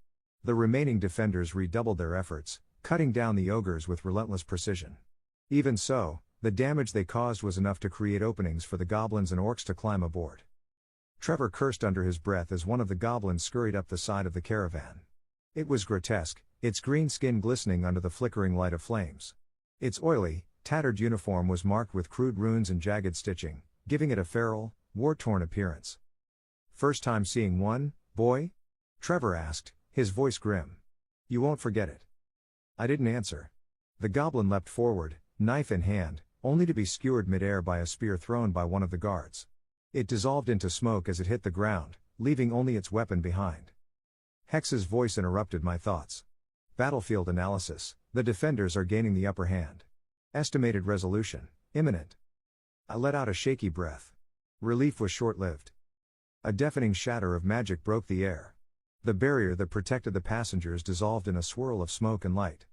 The remaining defenders redoubled their efforts, cutting down the ogres with relentless precision. Even so, the damage they caused was enough to create openings for the goblins and orcs to climb aboard. Trevor cursed under his breath as one of the goblins scurried up the side of the caravan. It was grotesque, its green skin glistening under the flickering light of flames. Its oily, tattered uniform was marked with crude runes and jagged stitching, giving it a feral, war-torn appearance. "First time seeing one, boy?" Trevor asked, his voice grim. "You won't forget it." I didn't answer. The goblin leapt forward, knife in hand, only to be skewered midair by a spear thrown by one of the guards. It dissolved into smoke as it hit the ground, leaving only its weapon behind. Hex's voice interrupted my thoughts. "Battlefield analysis, the defenders are gaining the upper hand. Estimated resolution, imminent." I let out a shaky breath. Relief was short-lived. A deafening shatter of magic broke the air. The barrier that protected the passengers dissolved in a swirl of smoke and light.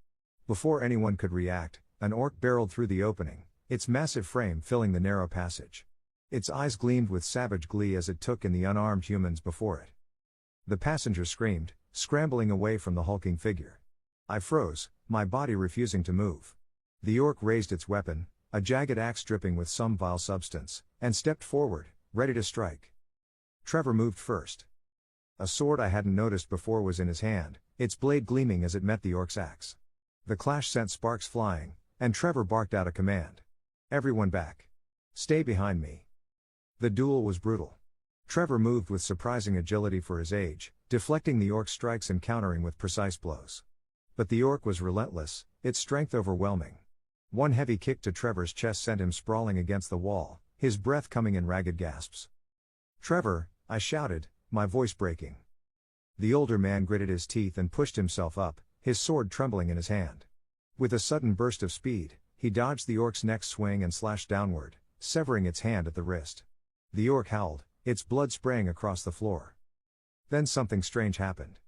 Before anyone could react, an orc barreled through the opening, its massive frame filling the narrow passage. Its eyes gleamed with savage glee as it took in the unarmed humans before it. The passengers screamed, scrambling away from the hulking figure. I froze, my body refusing to move. The orc raised its weapon, a jagged axe dripping with some vile substance, and stepped forward, ready to strike. Trevor moved first. A sword I hadn't noticed before was in his hand, its blade gleaming as it met the orc's axe. The clash sent sparks flying, and Trevor barked out a command. "Everyone back. Stay behind me." The duel was brutal. Trevor moved with surprising agility for his age, deflecting the orc's strikes and countering with precise blows. But the orc was relentless, its strength overwhelming. One heavy kick to Trevor's chest sent him sprawling against the wall, his breath coming in ragged gasps. "Trevor," I shouted, my voice breaking. The older man gritted his teeth and pushed himself up, his sword trembling in his hand. With a sudden burst of speed, he dodged the orc's next swing and slashed downward, severing its hand at the wrist. The orc howled, its blood spraying across the floor. Then something strange happened.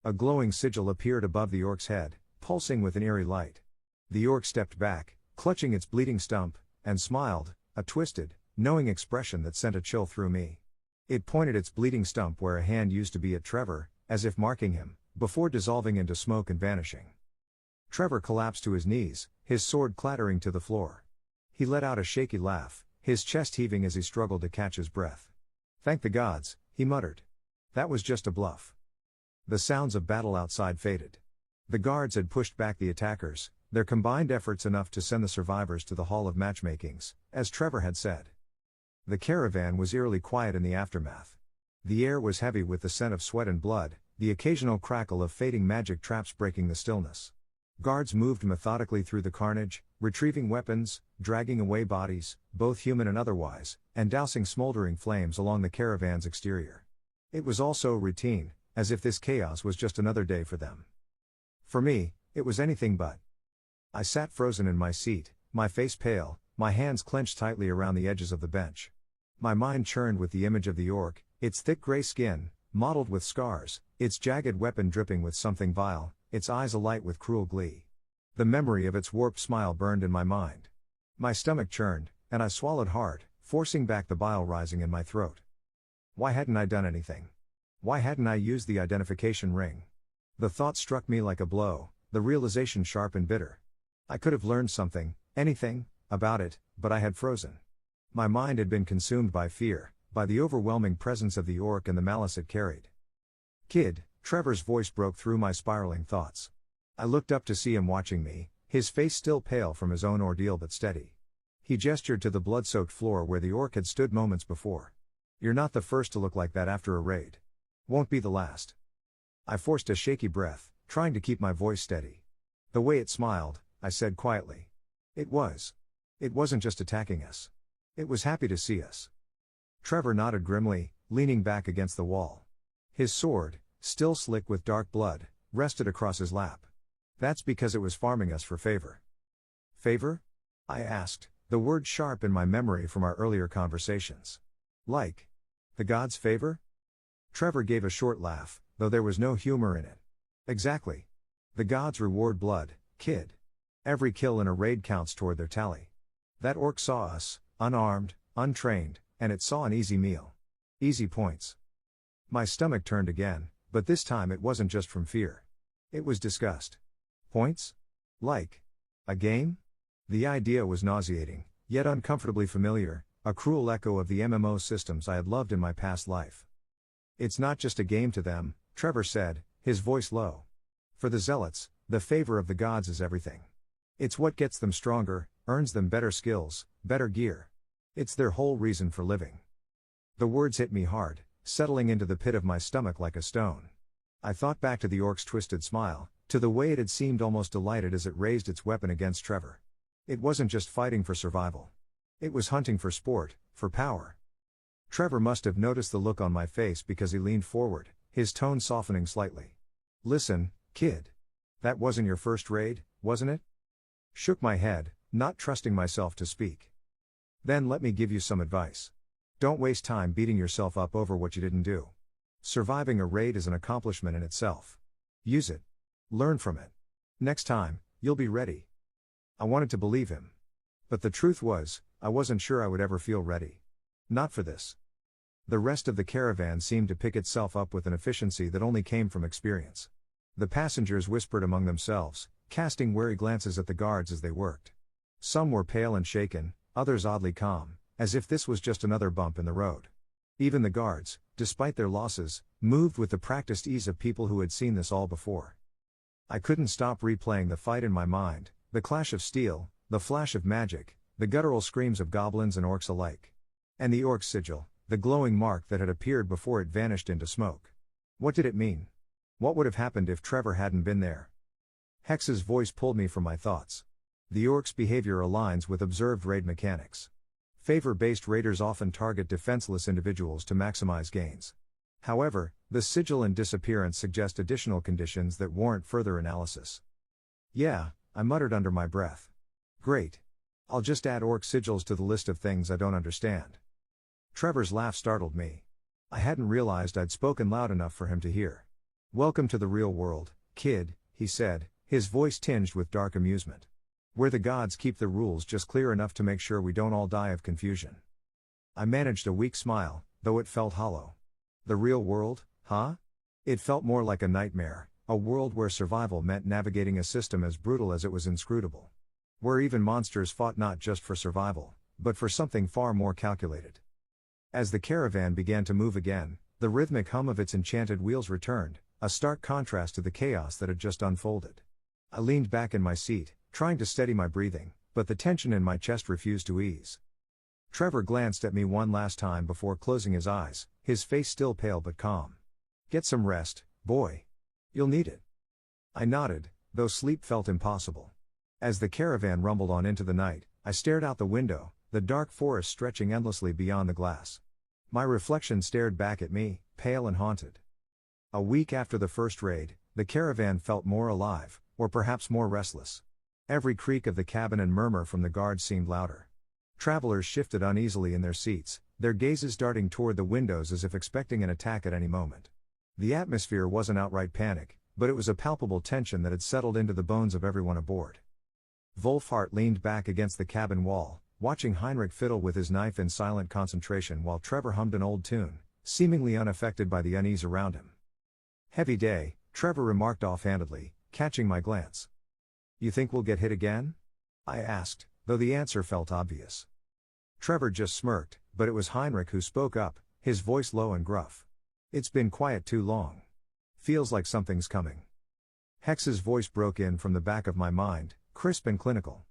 A glowing sigil appeared above the orc's head, pulsing with an eerie light. The orc stepped back, clutching its bleeding stump, and smiled, a twisted, knowing expression that sent a chill through me. It pointed its bleeding stump where a hand used to be at Trevor, as if marking him, before dissolving into smoke and vanishing. Trevor collapsed to his knees, his sword clattering to the floor. He let out a shaky laugh, his chest heaving as he struggled to catch his breath. "Thank the gods," he muttered. "That was just a bluff." The sounds of battle outside faded. The guards had pushed back the attackers, their combined efforts enough to send the survivors to the Hall of Matchmakings, as Trevor had said. The caravan was eerily quiet in the aftermath. The air was heavy with the scent of sweat and blood, the occasional crackle of fading magic traps breaking the stillness. Guards moved methodically through the carnage, retrieving weapons, dragging away bodies, both human and otherwise, and dousing smoldering flames along the caravan's exterior. It was all so routine, as if this chaos was just another day for them. For me, it was anything but. I sat frozen in my seat, my face pale, my hands clenched tightly around the edges of the bench. My mind churned with the image of the orc, its thick gray skin, mottled with scars, its jagged weapon dripping with something vile, its eyes alight with cruel glee. The memory of its warped smile burned in my mind. My stomach churned, and I swallowed hard, forcing back the bile rising in my throat. Why hadn't I done anything? Why hadn't I used the identification ring? The thought struck me like a blow, the realization sharp and bitter. I could have learned something, anything, about it, but I had frozen. My mind had been consumed by fear, by the overwhelming presence of the orc and the malice it carried. "Kid," Trevor's voice broke through my spiraling thoughts. I looked up to see him watching me, his face still pale from his own ordeal but steady. He gestured to the blood-soaked floor where the orc had stood moments before. "You're not the first to look like that after a raid. Won't be the last." I forced a shaky breath, trying to keep my voice steady. "The way it smiled," I said quietly. It wasn't just attacking us. It was happy to see us." Trevor nodded grimly, leaning back against the wall. His sword, still slick with dark blood, rested across his lap. "That's because it was farming us for favor." "Favor?" I asked, the word sharp in my memory from our earlier conversations. "Like the gods' favor?" Trevor gave a short laugh, though there was no humor in it. "Exactly. The gods reward blood, kid. Every kill in a raid counts toward their tally. That orc saw us, unarmed, untrained, and it saw an easy meal. Easy points." My stomach turned again, but this time it wasn't just from fear. It was disgust. Points? Like a game? The idea was nauseating, yet uncomfortably familiar, a cruel echo of the MMO systems I had loved in my past life. "It's not just a game to them," Trevor said, his voice low. "For the zealots, the favor of the gods is everything. It's what gets them stronger, earns them better skills, better gear. It's their whole reason for living." The words hit me hard, settling into the pit of my stomach like a stone. I thought back to the orc's twisted smile, to the way it had seemed almost delighted as it raised its weapon against Trevor. It wasn't just fighting for survival. It was hunting for sport, for power. Trevor must have noticed the look on my face because he leaned forward, his tone softening slightly. "Listen, kid. That wasn't your first raid, wasn't it?" Shook my head, not trusting myself to speak. "Then let me give you some advice. Don't waste time beating yourself up over what you didn't do. Surviving a raid is an accomplishment in itself. Use it. Learn from it. Next time, you'll be ready." I wanted to believe him. But the truth was, I wasn't sure I would ever feel ready. Not for this. The rest of the caravan seemed to pick itself up with an efficiency that only came from experience. The passengers whispered among themselves, casting wary glances at the guards as they worked. Some were pale and shaken, others oddly calm, as if this was just another bump in the road. Even the guards, despite their losses, moved with the practiced ease of people who had seen this all before. I couldn't stop replaying the fight in my mind, the clash of steel, the flash of magic, the guttural screams of goblins and orcs alike. And the orc's sigil, the glowing mark that had appeared before it vanished into smoke. What did it mean? What would have happened if Trevor hadn't been there? Hex's voice pulled me from my thoughts. The orc's behavior aligns with observed raid mechanics. Favor-based raiders often target defenseless individuals to maximize gains. However, the sigil and disappearance suggest additional conditions that warrant further analysis. "Yeah," I muttered under my breath. "Great. I'll just add orc sigils to the list of things I don't understand." Trevor's laugh startled me. I hadn't realized I'd spoken loud enough for him to hear. "Welcome to the real world, kid," he said, his voice tinged with dark amusement. "Where the gods keep the rules just clear enough to make sure we don't all die of confusion." I managed a weak smile, though it felt hollow. The real world, huh? It felt more like a nightmare, a world where survival meant navigating a system as brutal as it was inscrutable. Where even monsters fought not just for survival, but for something far more calculated. As the caravan began to move again, the rhythmic hum of its enchanted wheels returned, a stark contrast to the chaos that had just unfolded. I leaned back in my seat, trying to steady my breathing, but the tension in my chest refused to ease. Trevor glanced at me one last time before closing his eyes, his face still pale but calm. "Get some rest, boy. You'll need it." I nodded, though sleep felt impossible. As the caravan rumbled on into the night, I stared out the window, the dark forest stretching endlessly beyond the glass. My reflection stared back at me, pale and haunted. A week after the first raid, the caravan felt more alive, or perhaps more restless. Every creak of the cabin and murmur from the guards seemed louder. Travelers shifted uneasily in their seats, their gazes darting toward the windows as if expecting an attack at any moment. The atmosphere wasn't outright panic, but it was a palpable tension that had settled into the bones of everyone aboard. Wolfhart leaned back against the cabin wall, watching Heinrich fiddle with his knife in silent concentration while Trevor hummed an old tune, seemingly unaffected by the unease around him. "Heavy day," Trevor remarked offhandedly, catching my glance. "You think we'll get hit again?" I asked, though the answer felt obvious. Trevor just smirked, but it was Heinrich who spoke up, his voice low and gruff. "It's been quiet too long. Feels like something's coming." Hex's voice broke in from the back of my mind, crisp and clinical.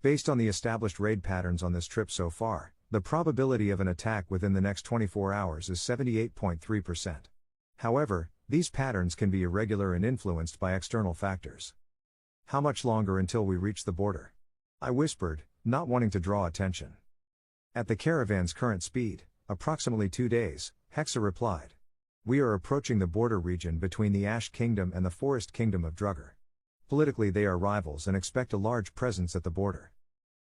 "Based on the established raid patterns on this trip so far, the probability of an attack within the next 24 hours is 78.3%. However, these patterns can be irregular and influenced by external factors." "How much longer until we reach the border?" I whispered, not wanting to draw attention. "At the caravan's current speed, approximately 2 days, Hexa replied. "We are approaching the border region between the Ash Kingdom and the Forest Kingdom of Drugger. Politically they are rivals and expect a large presence at the border."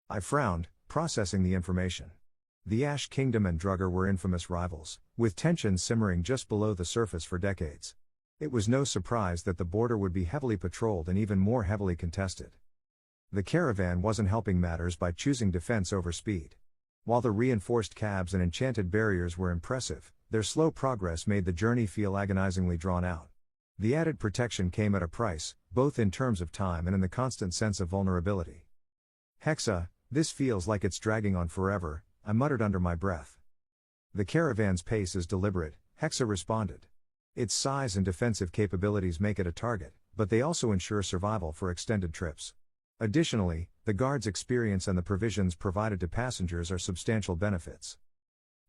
I frowned, processing the information. The Ash Kingdom and Drugger were infamous rivals, with tensions simmering just below the surface for decades. It was no surprise that the border would be heavily patrolled and even more heavily contested. The caravan wasn't helping matters by choosing defense over speed. While the reinforced cabs and enchanted barriers were impressive, their slow progress made the journey feel agonizingly drawn out. The added protection came at a price, both in terms of time and in the constant sense of vulnerability. "Hexa, this feels like it's dragging on forever," I muttered under my breath. "The caravan's pace is deliberate," Hexa responded. "Its size and defensive capabilities make it a target, but they also ensure survival for extended trips. Additionally, the guard's experience and the provisions provided to passengers are substantial benefits."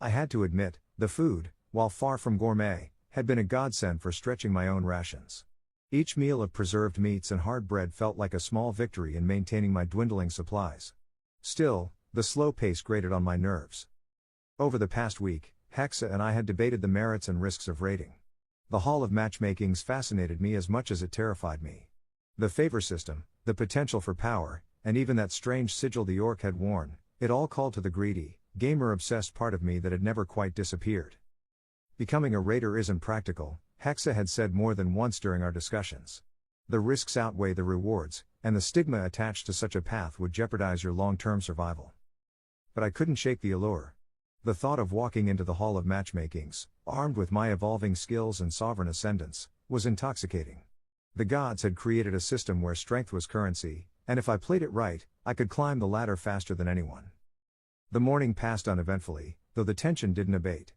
I had to admit, the food, while far from gourmet, had been a godsend for stretching my own rations. Each meal of preserved meats and hard bread felt like a small victory in maintaining my dwindling supplies. Still, the slow pace grated on my nerves. Over the past week, Hexa and I had debated the merits and risks of raiding. The Hall of Matchmakings fascinated me as much as it terrified me. The favor system, the potential for power, and even that strange sigil the orc had worn, it all called to the greedy, gamer-obsessed part of me that had never quite disappeared. "Becoming a raider isn't practical," Hexa had said more than once during our discussions. "The risks outweigh the rewards, and the stigma attached to such a path would jeopardize your long-term survival." But I couldn't shake the allure. The thought of walking into the Hall of Matchmakings, armed with my evolving skills and sovereign ascendance, was intoxicating. The gods had created a system where strength was currency, and if I played it right, I could climb the ladder faster than anyone. The morning passed uneventfully, though the tension didn't abate.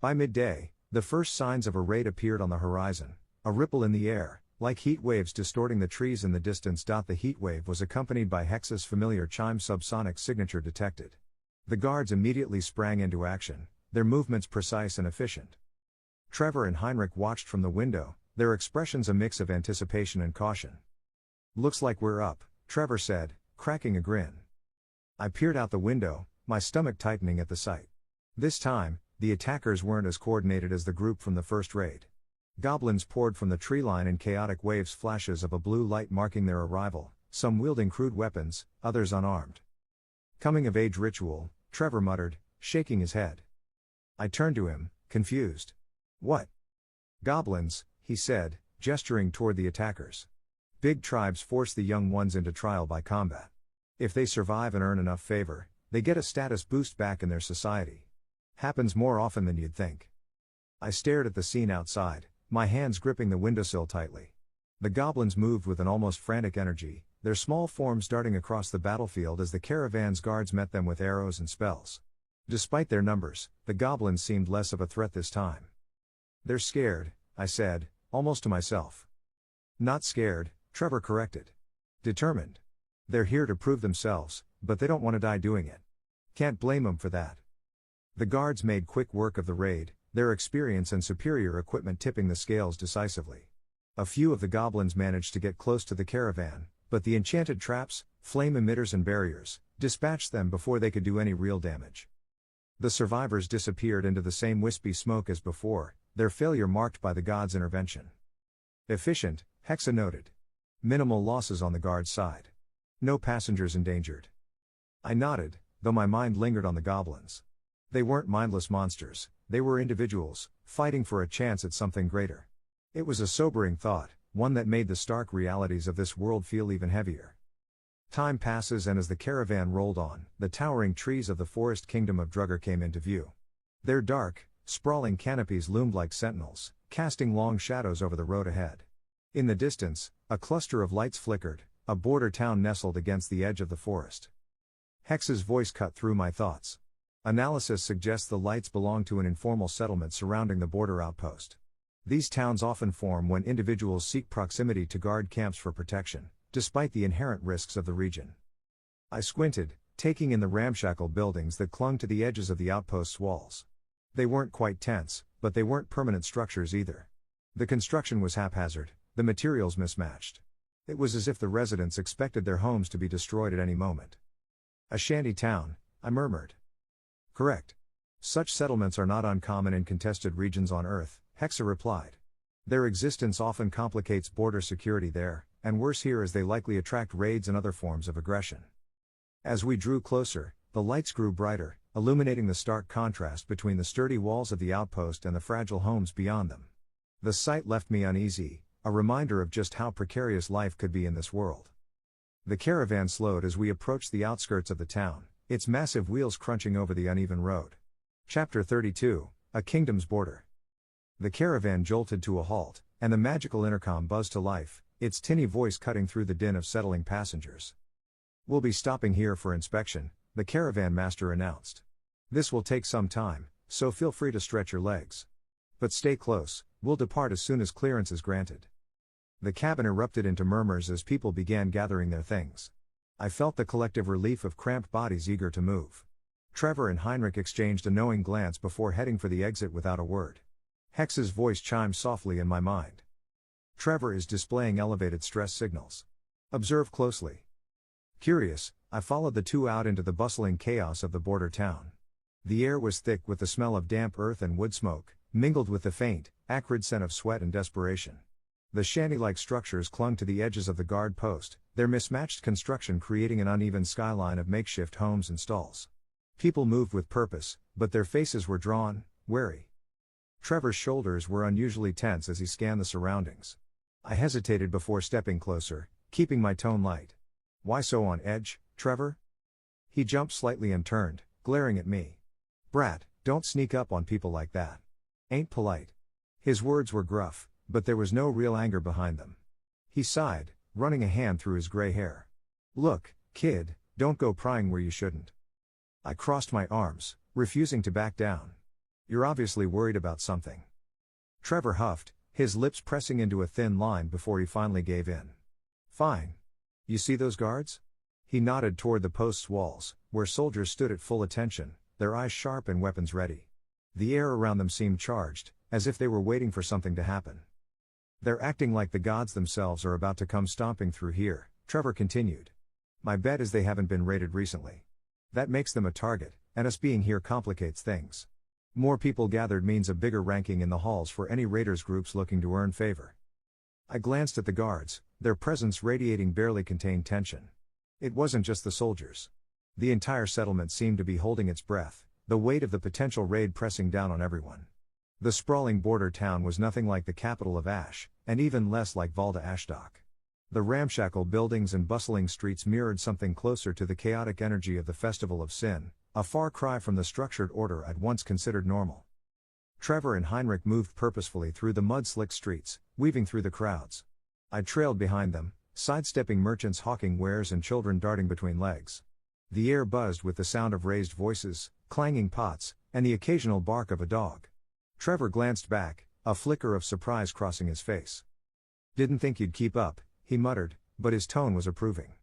By midday, the first signs of a raid appeared on the horizon, a ripple in the air, like heat waves distorting the trees in the distance. The heat wave was accompanied by Hexa's familiar chime subsonic signature detected. The guards immediately sprang into action, their movements precise and efficient. Trevor and Heinrich watched from the window, their expressions a mix of anticipation and caution. "Looks like we're up," Trevor said, cracking a grin. I peered out the window, my stomach tightening at the sight. This time, the attackers weren't as coordinated as the group from the first raid. Goblins poured from the tree line in chaotic waves, flashes of a blue light marking their arrival, some wielding crude weapons, others unarmed. "Coming-of-age ritual," Trevor muttered, shaking his head. I turned to him, confused. "What?" "Goblins," he said, gesturing toward the attackers. "Big tribes force the young ones into trial by combat. If they survive and earn enough favor, they get a status boost back in their society. Happens more often than you'd think. I stared at the scene outside, my hands gripping the windowsill tightly. The goblins moved with an almost frantic energy, their small forms darting across the battlefield as the caravan's guards met them with arrows and spells. Despite their numbers, the goblins seemed less of a threat this time. "They're scared," I said, almost to myself. "Not scared," Trevor corrected. "Determined. They're here to prove themselves, but they don't want to die doing it. Can't blame them for that." The guards made quick work of the raid, their experience and superior equipment tipping the scales decisively. A few of the goblins managed to get close to the caravan, but the enchanted traps, flame emitters and barriers, dispatched them before they could do any real damage. The survivors disappeared into the same wispy smoke as before, their failure marked by the gods' intervention. "Efficient," Hexa noted. "Minimal losses on the guard's side. No passengers endangered." I nodded, though my mind lingered on the goblins. They weren't mindless monsters, they were individuals, fighting for a chance at something greater. It was a sobering thought, one that made the stark realities of this world feel even heavier. Time passes, and as the caravan rolled on, the towering trees of the forest kingdom of Drugger came into view. Their dark, sprawling canopies loomed like sentinels, casting long shadows over the road ahead. In the distance, a cluster of lights flickered, a border town nestled against the edge of the forest. Hex's voice cut through my thoughts. "Analysis suggests the lights belong to an informal settlement surrounding the border outpost. These towns often form when individuals seek proximity to guard camps for protection, despite the inherent risks of the region." I squinted, taking in the ramshackle buildings that clung to the edges of the outpost's walls. They weren't quite tents, but they weren't permanent structures either. The construction was haphazard, the materials mismatched. It was as if the residents expected their homes to be destroyed at any moment. "A shanty town," I murmured. "Correct. Such settlements are not uncommon in contested regions on Earth," Hexa replied. "Their existence often complicates border security there, and worse here as they likely attract raids and other forms of aggression." As we drew closer, the lights grew brighter, illuminating the stark contrast between the sturdy walls of the outpost and the fragile homes beyond them. The sight left me uneasy, a reminder of just how precarious life could be in this world. The caravan slowed as we approached the outskirts of the town, its massive wheels crunching over the uneven road. Chapter 32, A Kingdom's Border. The caravan jolted to a halt, and the magical intercom buzzed to life, its tinny voice cutting through the din of settling passengers. "We'll be stopping here for inspection," the caravan master announced. "This will take some time, so feel free to stretch your legs. But stay close, we'll depart as soon as clearance is granted." The cabin erupted into murmurs as people began gathering their things. I felt the collective relief of cramped bodies eager to move. Trevor and Heinrich exchanged a knowing glance before heading for the exit without a word. Hex's voice chimed softly in my mind. "Trevor is displaying elevated stress signals. Observe closely." Curious, I followed the two out into the bustling chaos of the border town. The air was thick with the smell of damp earth and wood smoke, mingled with the faint, acrid scent of sweat and desperation. The shanty-like structures clung to the edges of the guard post, their mismatched construction creating an uneven skyline of makeshift homes and stalls. People moved with purpose, but their faces were drawn, wary. Trevor's shoulders were unusually tense as he scanned the surroundings. I hesitated before stepping closer, keeping my tone light. "Why so on edge, Trevor?" He jumped slightly and turned, glaring at me. "Brat, don't sneak up on people like that. Ain't polite." His words were gruff, but there was no real anger behind them. He sighed, running a hand through his gray hair. "Look, kid, don't go prying where you shouldn't." I crossed my arms, refusing to back down. "You're obviously worried about something." Trevor huffed, his lips pressing into a thin line before he finally gave in. "Fine. You see those guards?" He nodded toward the post's walls, where soldiers stood at full attention, their eyes sharp and weapons ready. The air around them seemed charged, as if they were waiting for something to happen. "They're acting like the gods themselves are about to come stomping through here," Trevor continued. "My bet is they haven't been raided recently. That makes them a target, and us being here complicates things. More people gathered means a bigger ranking in the halls for any raiders groups looking to earn favor." I glanced at the guards, their presence radiating barely contained tension. It wasn't just the soldiers. The entire settlement seemed to be holding its breath, the weight of the potential raid pressing down on everyone. The sprawling border town was nothing like the capital of Ash, and even less like Valda Ashdok. The ramshackle buildings and bustling streets mirrored something closer to the chaotic energy of the Festival of Sin, a far cry from the structured order I'd once considered normal. Trevor and Heinrich moved purposefully through the mud-slicked streets, weaving through the crowds. I trailed behind them, sidestepping merchants hawking wares and children darting between legs. The air buzzed with the sound of raised voices, clanging pots, and the occasional bark of a dog. Trevor glanced back, a flicker of surprise crossing his face. "Didn't think you'd keep up," he muttered, but his tone was approving.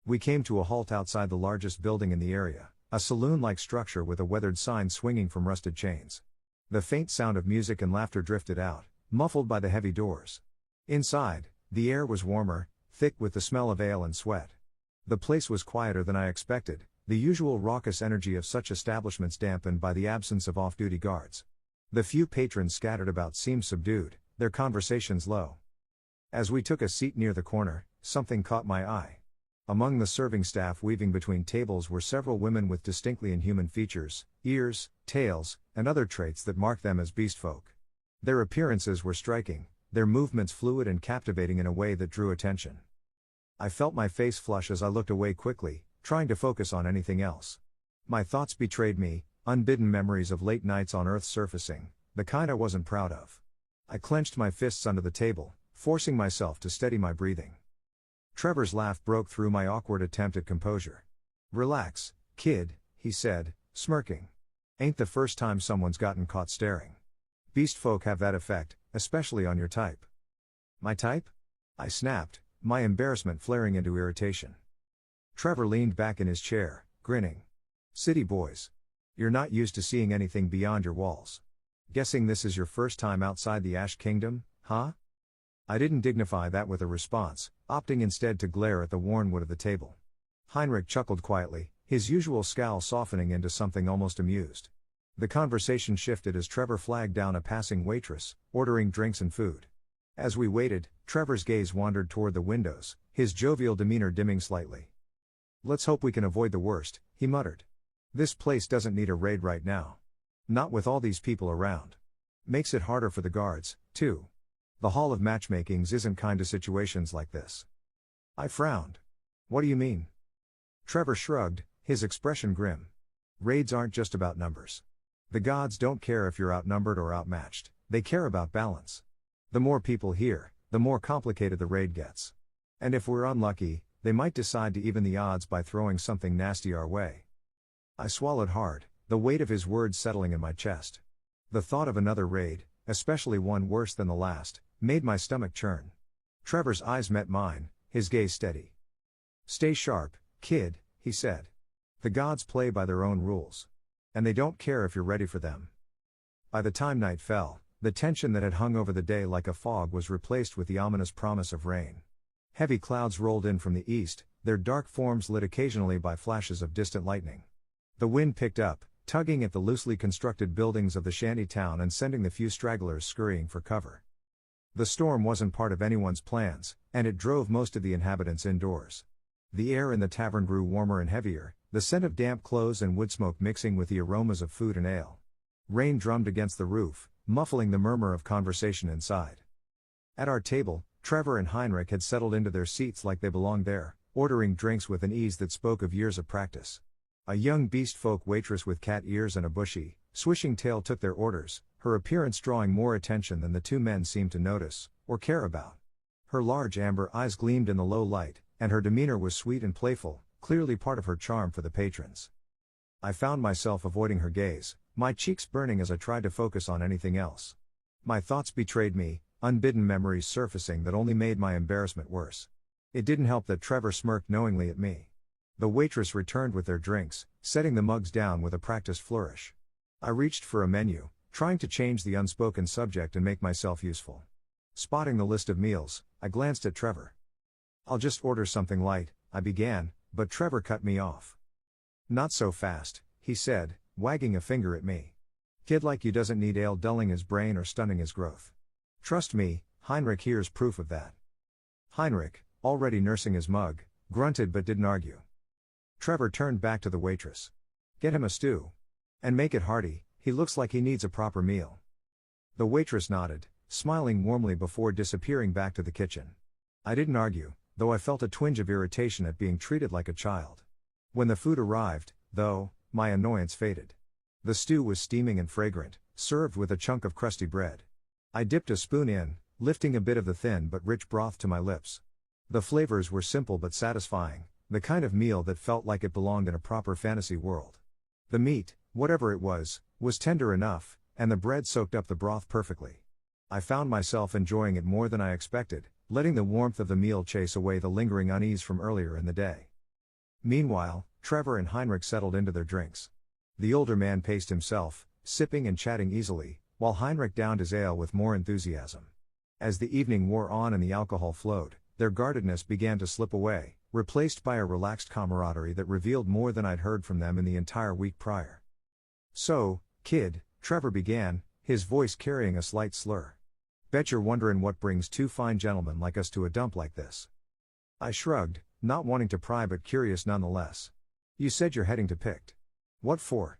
We came to a halt outside the largest building in the area, a saloon-like structure with a weathered sign swinging from rusted chains. The faint sound of music and laughter drifted out, muffled by the heavy doors. Inside, the air was warmer, thick with the smell of ale and sweat. The place was quieter than I expected, the usual raucous energy of such establishments dampened by the absence of off-duty guards. The few patrons scattered about seemed subdued, their conversations low. As we took a seat near the corner, something caught my eye. Among the serving staff weaving between tables were several women with distinctly inhuman features, ears, tails, and other traits that marked them as beast folk. Their appearances were striking, their movements fluid and captivating in a way that drew attention. I felt my face flush as I looked away quickly, trying to focus on anything else. My thoughts betrayed me, unbidden memories of late nights on Earth's surfacing, the kind I wasn't proud of. I clenched my fists under the table, forcing myself to steady my breathing. Trevor's laugh broke through my awkward attempt at composure. "Relax, kid," he said, smirking. "Ain't the first time someone's gotten caught staring. Beast folk have that effect, especially on your type." "My type?" I snapped, my embarrassment flaring into irritation. Trevor leaned back in his chair, grinning. "City boys. You're not used to seeing anything beyond your walls. Guessing this is your first time outside the Ash Kingdom, huh?" I didn't dignify that with a response, opting instead to glare at the worn wood of the table. Heinrich chuckled quietly, his usual scowl softening into something almost amused. The conversation shifted as Trevor flagged down a passing waitress, ordering drinks and food. As we waited, Trevor's gaze wandered toward the windows, his jovial demeanor dimming slightly. "Let's hope we can avoid the worst," he muttered. "This place doesn't need a raid right now. Not with all these people around. Makes it harder for the guards, too. The Hall of Matchmakings isn't kind to situations like this." I frowned. "What do you mean?" Trevor shrugged, his expression grim. "Raids aren't just about numbers. The gods don't care if you're outnumbered or outmatched, they care about balance. The more people here, the more complicated the raid gets. And if we're unlucky, they might decide to even the odds by throwing something nasty our way." I swallowed hard, the weight of his words settling in my chest. The thought of another raid, especially one worse than the last, made my stomach churn. Trevor's eyes met mine, his gaze steady. "Stay sharp, kid," he said. "The gods play by their own rules. And they don't care if you're ready for them." By the time night fell, the tension that had hung over the day like a fog was replaced with the ominous promise of rain. Heavy clouds rolled in from the east, their dark forms lit occasionally by flashes of distant lightning. The wind picked up, tugging at the loosely constructed buildings of the shanty town and sending the few stragglers scurrying for cover. The storm wasn't part of anyone's plans, and it drove most of the inhabitants indoors. The air in the tavern grew warmer and heavier, the scent of damp clothes and wood smoke mixing with the aromas of food and ale. Rain drummed against the roof, muffling the murmur of conversation inside. At our table, Trevor and Heinrich had settled into their seats like they belonged there, ordering drinks with an ease that spoke of years of practice. A young beast folk waitress with cat ears and a bushy, swishing tail took their orders, her appearance drawing more attention than the two men seemed to notice, or care about. Her large amber eyes gleamed in the low light, and her demeanor was sweet and playful, clearly part of her charm for the patrons. I found myself avoiding her gaze, my cheeks burning as I tried to focus on anything else. My thoughts betrayed me, unbidden memories surfacing that only made my embarrassment worse. It didn't help that Trevor smirked knowingly at me. The waitress returned with their drinks, setting the mugs down with a practiced flourish. I reached for a menu, trying to change the unspoken subject and make myself useful. Spotting the list of meals, I glanced at Trevor. "I'll just order something light," I began, but Trevor cut me off. "Not so fast," he said, wagging a finger at me. "Kid like you doesn't need ale dulling his brain or stunning his growth. Trust me, Heinrich here's proof of that." Heinrich, already nursing his mug, grunted but didn't argue. Trevor turned back to the waitress. "Get him a stew. And make it hearty, he looks like he needs a proper meal." The waitress nodded, smiling warmly before disappearing back to the kitchen. I didn't argue, though I felt a twinge of irritation at being treated like a child. When the food arrived, though, my annoyance faded. The stew was steaming and fragrant, served with a chunk of crusty bread. I dipped a spoon in, lifting a bit of the thin but rich broth to my lips. The flavors were simple but satisfying, the kind of meal that felt like it belonged in a proper fantasy world. The meat, whatever it was tender enough, and the bread soaked up the broth perfectly. I found myself enjoying it more than I expected, letting the warmth of the meal chase away the lingering unease from earlier in the day. Meanwhile, Trevor and Heinrich settled into their drinks. The older man paced himself, sipping and chatting easily, while Heinrich downed his ale with more enthusiasm. As the evening wore on and the alcohol flowed, their guardedness began to slip away, replaced by a relaxed camaraderie that revealed more than I'd heard from them in the entire week prior. "So, kid," Trevor began, his voice carrying a slight slur. "Bet you're wondering what brings two fine gentlemen like us to a dump like this." I shrugged, not wanting to pry but curious nonetheless. "You said you're heading to Pict. What for?"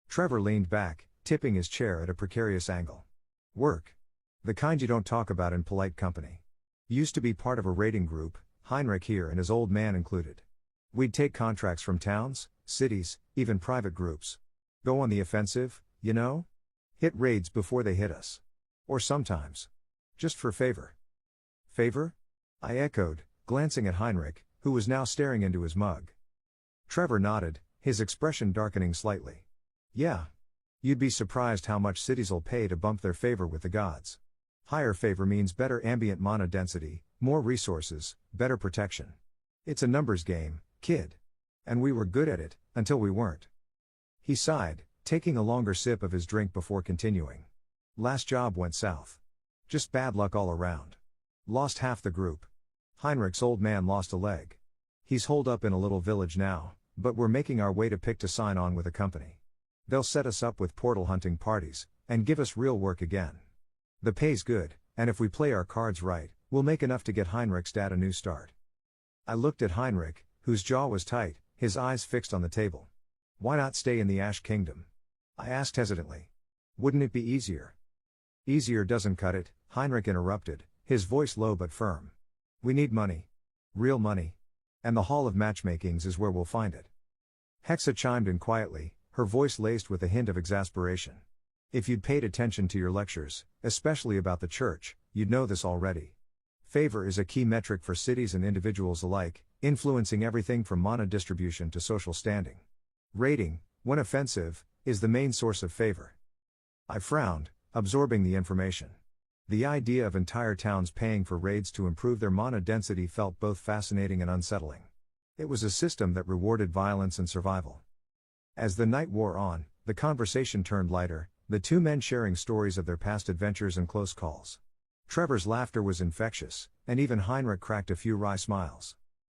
Trevor leaned back, tipping his chair at a precarious angle. "Work. The kind you don't talk about in polite company. Used to be part of a raiding group, Heinrich here and his old man included. We'd take contracts from towns, cities, even private groups. Go on the offensive, you know? Hit raids before they hit us. Or sometimes. Just for favor." "Favor?" I echoed, glancing at Heinrich, who was now staring into his mug. Trevor nodded, his expression darkening slightly. "Yeah. You'd be surprised how much cities'll pay to bump their favor with the gods. Higher favor means better ambient mana density, more resources, better protection. It's a numbers game, kid. And we were good at it, until we weren't." He sighed, taking a longer sip of his drink before continuing. "Last job went south. Just bad luck all around. Lost half the group. Heinrich's old man lost a leg. He's holed up in a little village now, but we're making our way to Pict to sign on with a company. They'll set us up with portal hunting parties, and give us real work again. The pay's good, and if we play our cards right, we'll make enough to get Heinrich's dad a new start." I looked at Heinrich, whose jaw was tight, his eyes fixed on the table. "Why not stay in the Ash Kingdom?" I asked hesitantly. "Wouldn't it be easier?" "Easier doesn't cut it," Heinrich interrupted, his voice low but firm. "We need money. Real money. And the Hall of Matchmakings is where we'll find it." Hexa chimed in quietly, her voice laced with a hint of exasperation. "If you'd paid attention to your lectures, especially about the church, you'd know this already. Favor is a key metric for cities and individuals alike, influencing everything from mana distribution to social standing. Raiding, when offensive, is the main source of favor." I frowned, absorbing the information. The idea of entire towns paying for raids to improve their mana density felt both fascinating and unsettling. It was a system that rewarded violence and survival. As the night wore on, the conversation turned lighter, the two men sharing stories of their past adventures and close calls. Trevor's laughter was infectious, and even Heinrich cracked a few wry smiles.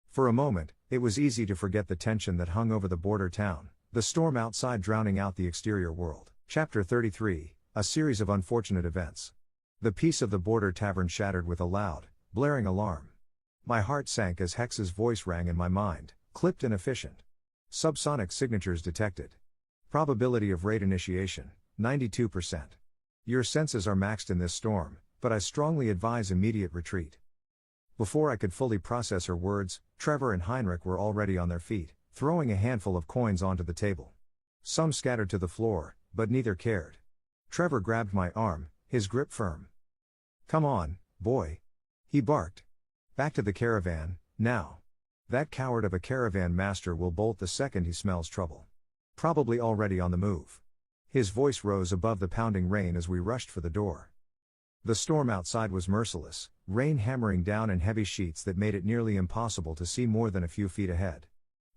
For a moment, it was easy to forget the tension that hung over the border town, the storm outside drowning out the exterior world. Chapter 33, a series of unfortunate events. The peace of the border tavern shattered with a loud, blaring alarm. My heart sank as Hex's voice rang in my mind, clipped and efficient. Subsonic signatures detected. Probability of raid initiation, 92%. Your senses are maxed in this storm, but I strongly advise immediate retreat. Before I could fully process her words, Trevor and Heinrich were already on their feet, throwing a handful of coins onto the table. Some scattered to the floor, but neither cared. Trevor grabbed my arm, his grip firm. "Come on, boy," he barked. "Back to the caravan, now. That coward of a caravan master will bolt the second he smells trouble. Probably already on the move." His voice rose above the pounding rain as we rushed for the door. The storm outside was merciless, rain hammering down in heavy sheets that made it nearly impossible to see more than a few feet ahead.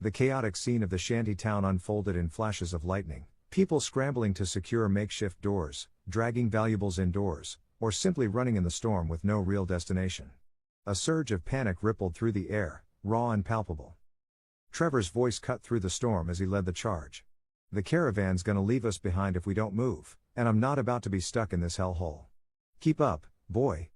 The chaotic scene of the shanty town unfolded in flashes of lightning, people scrambling to secure makeshift doors, dragging valuables indoors, or simply running in the storm with no real destination. A surge of panic rippled through the air, raw and palpable. Trevor's voice cut through the storm as he led the charge. "The caravan's gonna leave us behind if we don't move, and I'm not about to be stuck in this hellhole. Keep up, boy."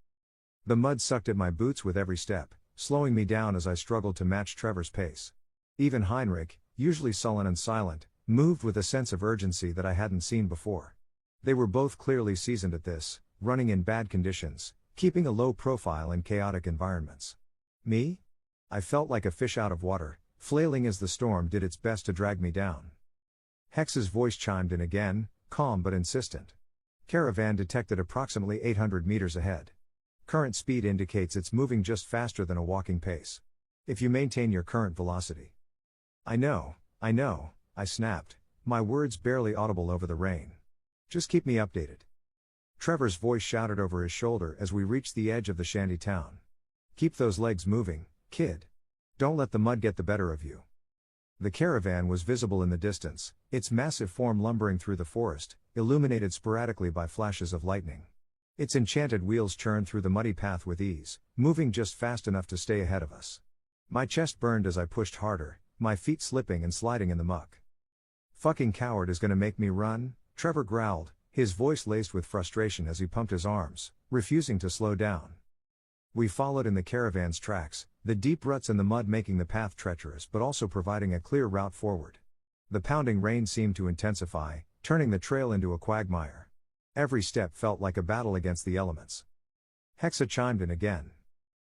The mud sucked at my boots with every step, slowing me down as I struggled to match Trevor's pace. Even Heinrich, usually sullen and silent, moved with a sense of urgency that I hadn't seen before. They were both clearly seasoned at this, running in bad conditions, keeping a low profile in chaotic environments. Me? I felt like a fish out of water, flailing as the storm did its best to drag me down. Hex's voice chimed in again, calm but insistent. Caravan detected approximately 800 meters ahead. Current speed indicates it's moving just faster than a walking pace. If you maintain your current velocity. I know, I snapped, my words barely audible over the rain. Just keep me updated. Trevor's voice shouted over his shoulder as we reached the edge of the shanty town. Keep those legs moving, kid. Don't let the mud get the better of you. The caravan was visible in the distance, its massive form lumbering through the forest, illuminated sporadically by flashes of lightning. Its enchanted wheels churned through the muddy path with ease, moving just fast enough to stay ahead of us. My chest burned as I pushed harder, my feet slipping and sliding in the muck. Fucking coward is gonna make me run, Trevor growled, his voice laced with frustration as he pumped his arms, refusing to slow down. We followed in the caravan's tracks, the deep ruts in the mud making the path treacherous but also providing a clear route forward. The pounding rain seemed to intensify, turning the trail into a quagmire. Every step felt like a battle against the elements. Hexa chimed in again.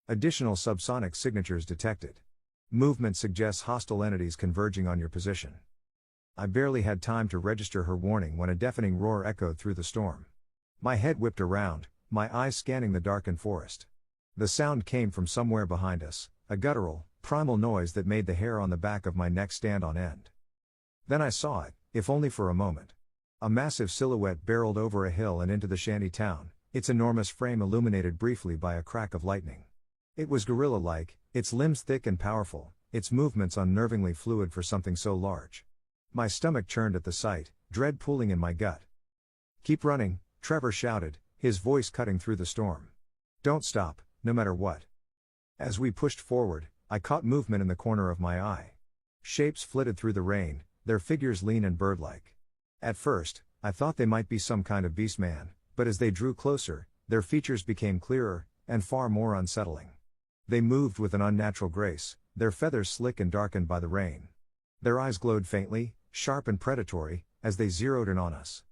Additional subsonic signatures detected. Movement suggests hostile entities converging on your position. I barely had time to register her warning when a deafening roar echoed through the storm. My head whipped around, my eyes scanning the darkened forest. The sound came from somewhere behind us, a guttural, primal noise that made the hair on the back of my neck stand on end. Then I saw it, if only for a moment. A massive silhouette barreled over a hill and into the shanty town, its enormous frame illuminated briefly by a crack of lightning. It was gorilla-like, its limbs thick and powerful, its movements unnervingly fluid for something so large. My stomach churned at the sight, dread pooling in my gut. Keep running, Trevor shouted, his voice cutting through the storm. Don't stop, no matter what. As we pushed forward, I caught movement in the corner of my eye. Shapes flitted through the rain, their figures lean and bird-like. At first, I thought they might be some kind of beast-man, but as they drew closer, their features became clearer, and far more unsettling. They moved with an unnatural grace, their feathers slick and darkened by the rain. Their eyes glowed faintly, sharp and predatory, as they zeroed in on us.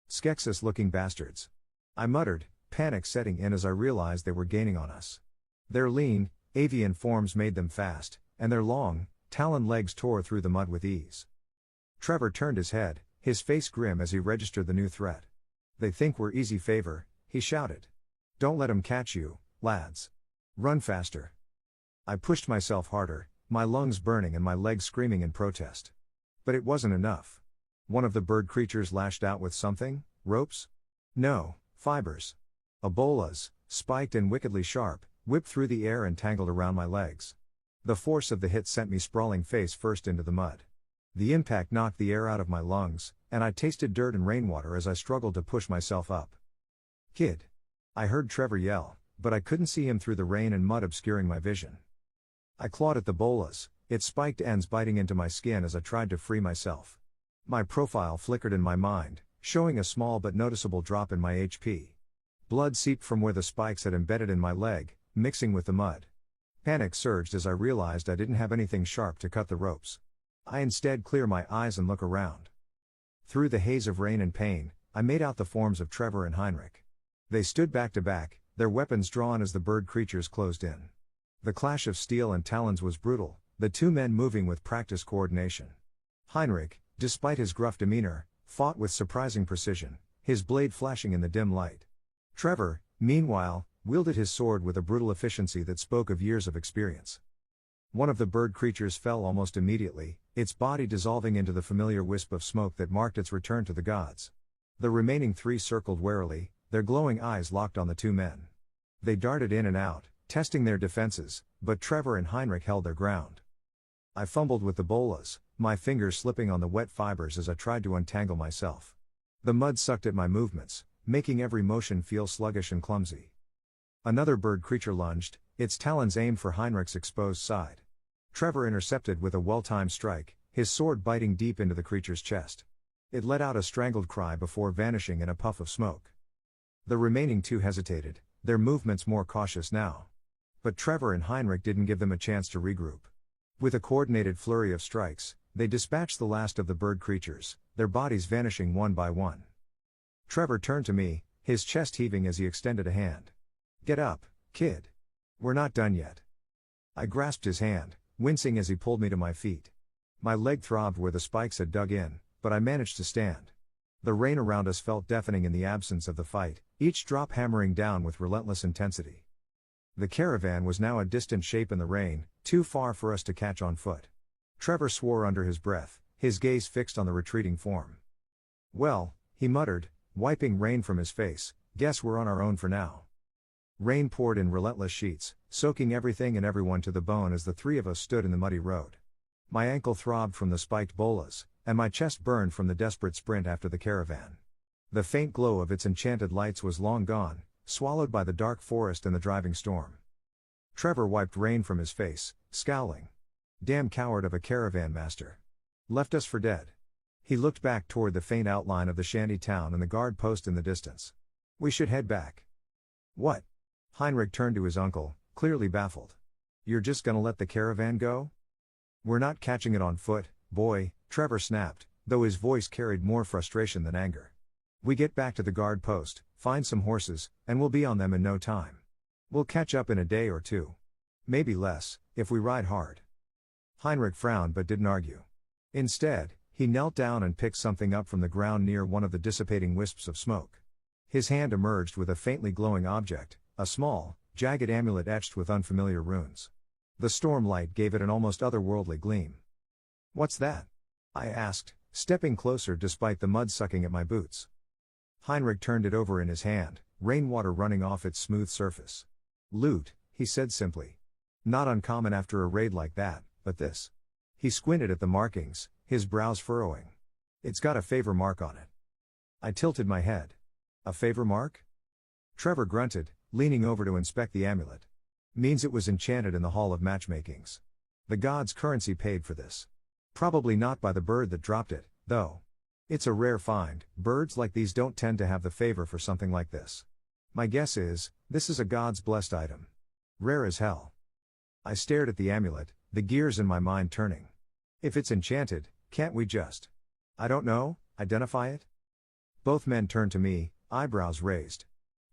Skeksis-looking bastards. I muttered, panic setting in as I realized they were gaining on us. Their lean, avian forms made them fast, and their long, taloned legs tore through the mud with ease. Trevor turned his head, his face grim as he registered the new threat. They think we're easy favor, he shouted. Don't let 'em catch you, lads. Run faster. I pushed myself harder, my lungs burning and my legs screaming in protest. But it wasn't enough. One of the bird creatures lashed out with something, ropes? No, fibers. Ebolas, spiked and wickedly sharp, whipped through the air and tangled around my legs. The force of the hit sent me sprawling face first into the mud. The impact knocked the air out of my lungs, and I tasted dirt and rainwater as I struggled to push myself up. Kid. I heard Trevor yell, but I couldn't see him through the rain and mud obscuring my vision. I clawed at the bolas, its spiked ends biting into my skin as I tried to free myself. My profile flickered in my mind, showing a small but noticeable drop in my HP. Blood seeped from where the spikes had embedded in my leg, mixing with the mud. Panic surged as I realized I didn't have anything sharp to cut the ropes. I instead clear my eyes and look around. Through the haze of rain and pain, I made out the forms of Trevor and Heinrich. They stood back to back, their weapons drawn as the bird creatures closed in. The clash of steel and talons was brutal, the two men moving with practiced coordination. Heinrich, despite his gruff demeanor, fought with surprising precision, his blade flashing in the dim light. Trevor, meanwhile, wielded his sword with a brutal efficiency that spoke of years of experience. One of the bird creatures fell almost immediately, its body dissolving into the familiar wisp of smoke that marked its return to the gods. The remaining three circled warily, their glowing eyes locked on the two men. They darted in and out, testing their defenses, but Trevor and Heinrich held their ground. I fumbled with the bolas, my fingers slipping on the wet fibers as I tried to untangle myself. The mud sucked at my movements, making every motion feel sluggish and clumsy. Another bird creature lunged, its talons aimed for Heinrich's exposed side. Trevor intercepted with a well-timed strike, his sword biting deep into the creature's chest. It let out a strangled cry before vanishing in a puff of smoke. The remaining two hesitated, their movements more cautious now. But Trevor and Heinrich didn't give them a chance to regroup. With a coordinated flurry of strikes, they dispatched the last of the bird creatures, their bodies vanishing one by one. Trevor turned to me, his chest heaving as he extended a hand. Get up, kid. We're not done yet. I grasped his hand, wincing as he pulled me to my feet. My leg throbbed where the spikes had dug in, but I managed to stand. The rain around us felt deafening in the absence of the fight, each drop hammering down with relentless intensity. The caravan was now a distant shape in the rain, too far for us to catch on foot. Trevor swore under his breath, his gaze fixed on the retreating form. "Well," he muttered, wiping rain from his face, "guess we're on our own for now." Rain poured in relentless sheets, soaking everything and everyone to the bone as the three of us stood in the muddy road. My ankle throbbed from the spiked bolas, and my chest burned from the desperate sprint after the caravan. The faint glow of its enchanted lights was long gone, swallowed by the dark forest and the driving storm. Trevor wiped rain from his face, scowling. "Damn coward of a caravan master. Left us for dead." He looked back toward the faint outline of the shanty town and the guard post in the distance. "We should head back." "What?" Heinrich turned to his uncle, clearly baffled. "You're just gonna let the caravan go?" "We're not catching it on foot, boy," Trevor snapped, though his voice carried more frustration than anger. "We get back to the guard post, find some horses, and we'll be on them in no time. We'll catch up in a day or two. Maybe less, if we ride hard." Heinrich frowned but didn't argue. Instead, he knelt down and picked something up from the ground near one of the dissipating wisps of smoke. His hand emerged with a faintly glowing object, a small, jagged amulet etched with unfamiliar runes. The storm light gave it an almost otherworldly gleam. "What's that?" I asked, stepping closer despite the mud sucking at my boots. Heinrich turned it over in his hand, rainwater running off its smooth surface. "Loot," he said simply. "Not uncommon after a raid like that, but this." He squinted at the markings, his brows furrowing. "It's got a favor mark on it." I tilted my head. "A favor mark?" Trevor grunted, leaning over to inspect the amulet. "Means it was enchanted in the Hall of Matchmakings. The god's currency paid for this. Probably not by the bird that dropped it, though. It's a rare find, birds like these don't tend to have the favor for something like this. My guess is, this is a god's blessed item. Rare as hell." I stared at the amulet, the gears in my mind turning. "If it's enchanted, can't we just, I don't know, identify it?" Both men turned to me, eyebrows raised.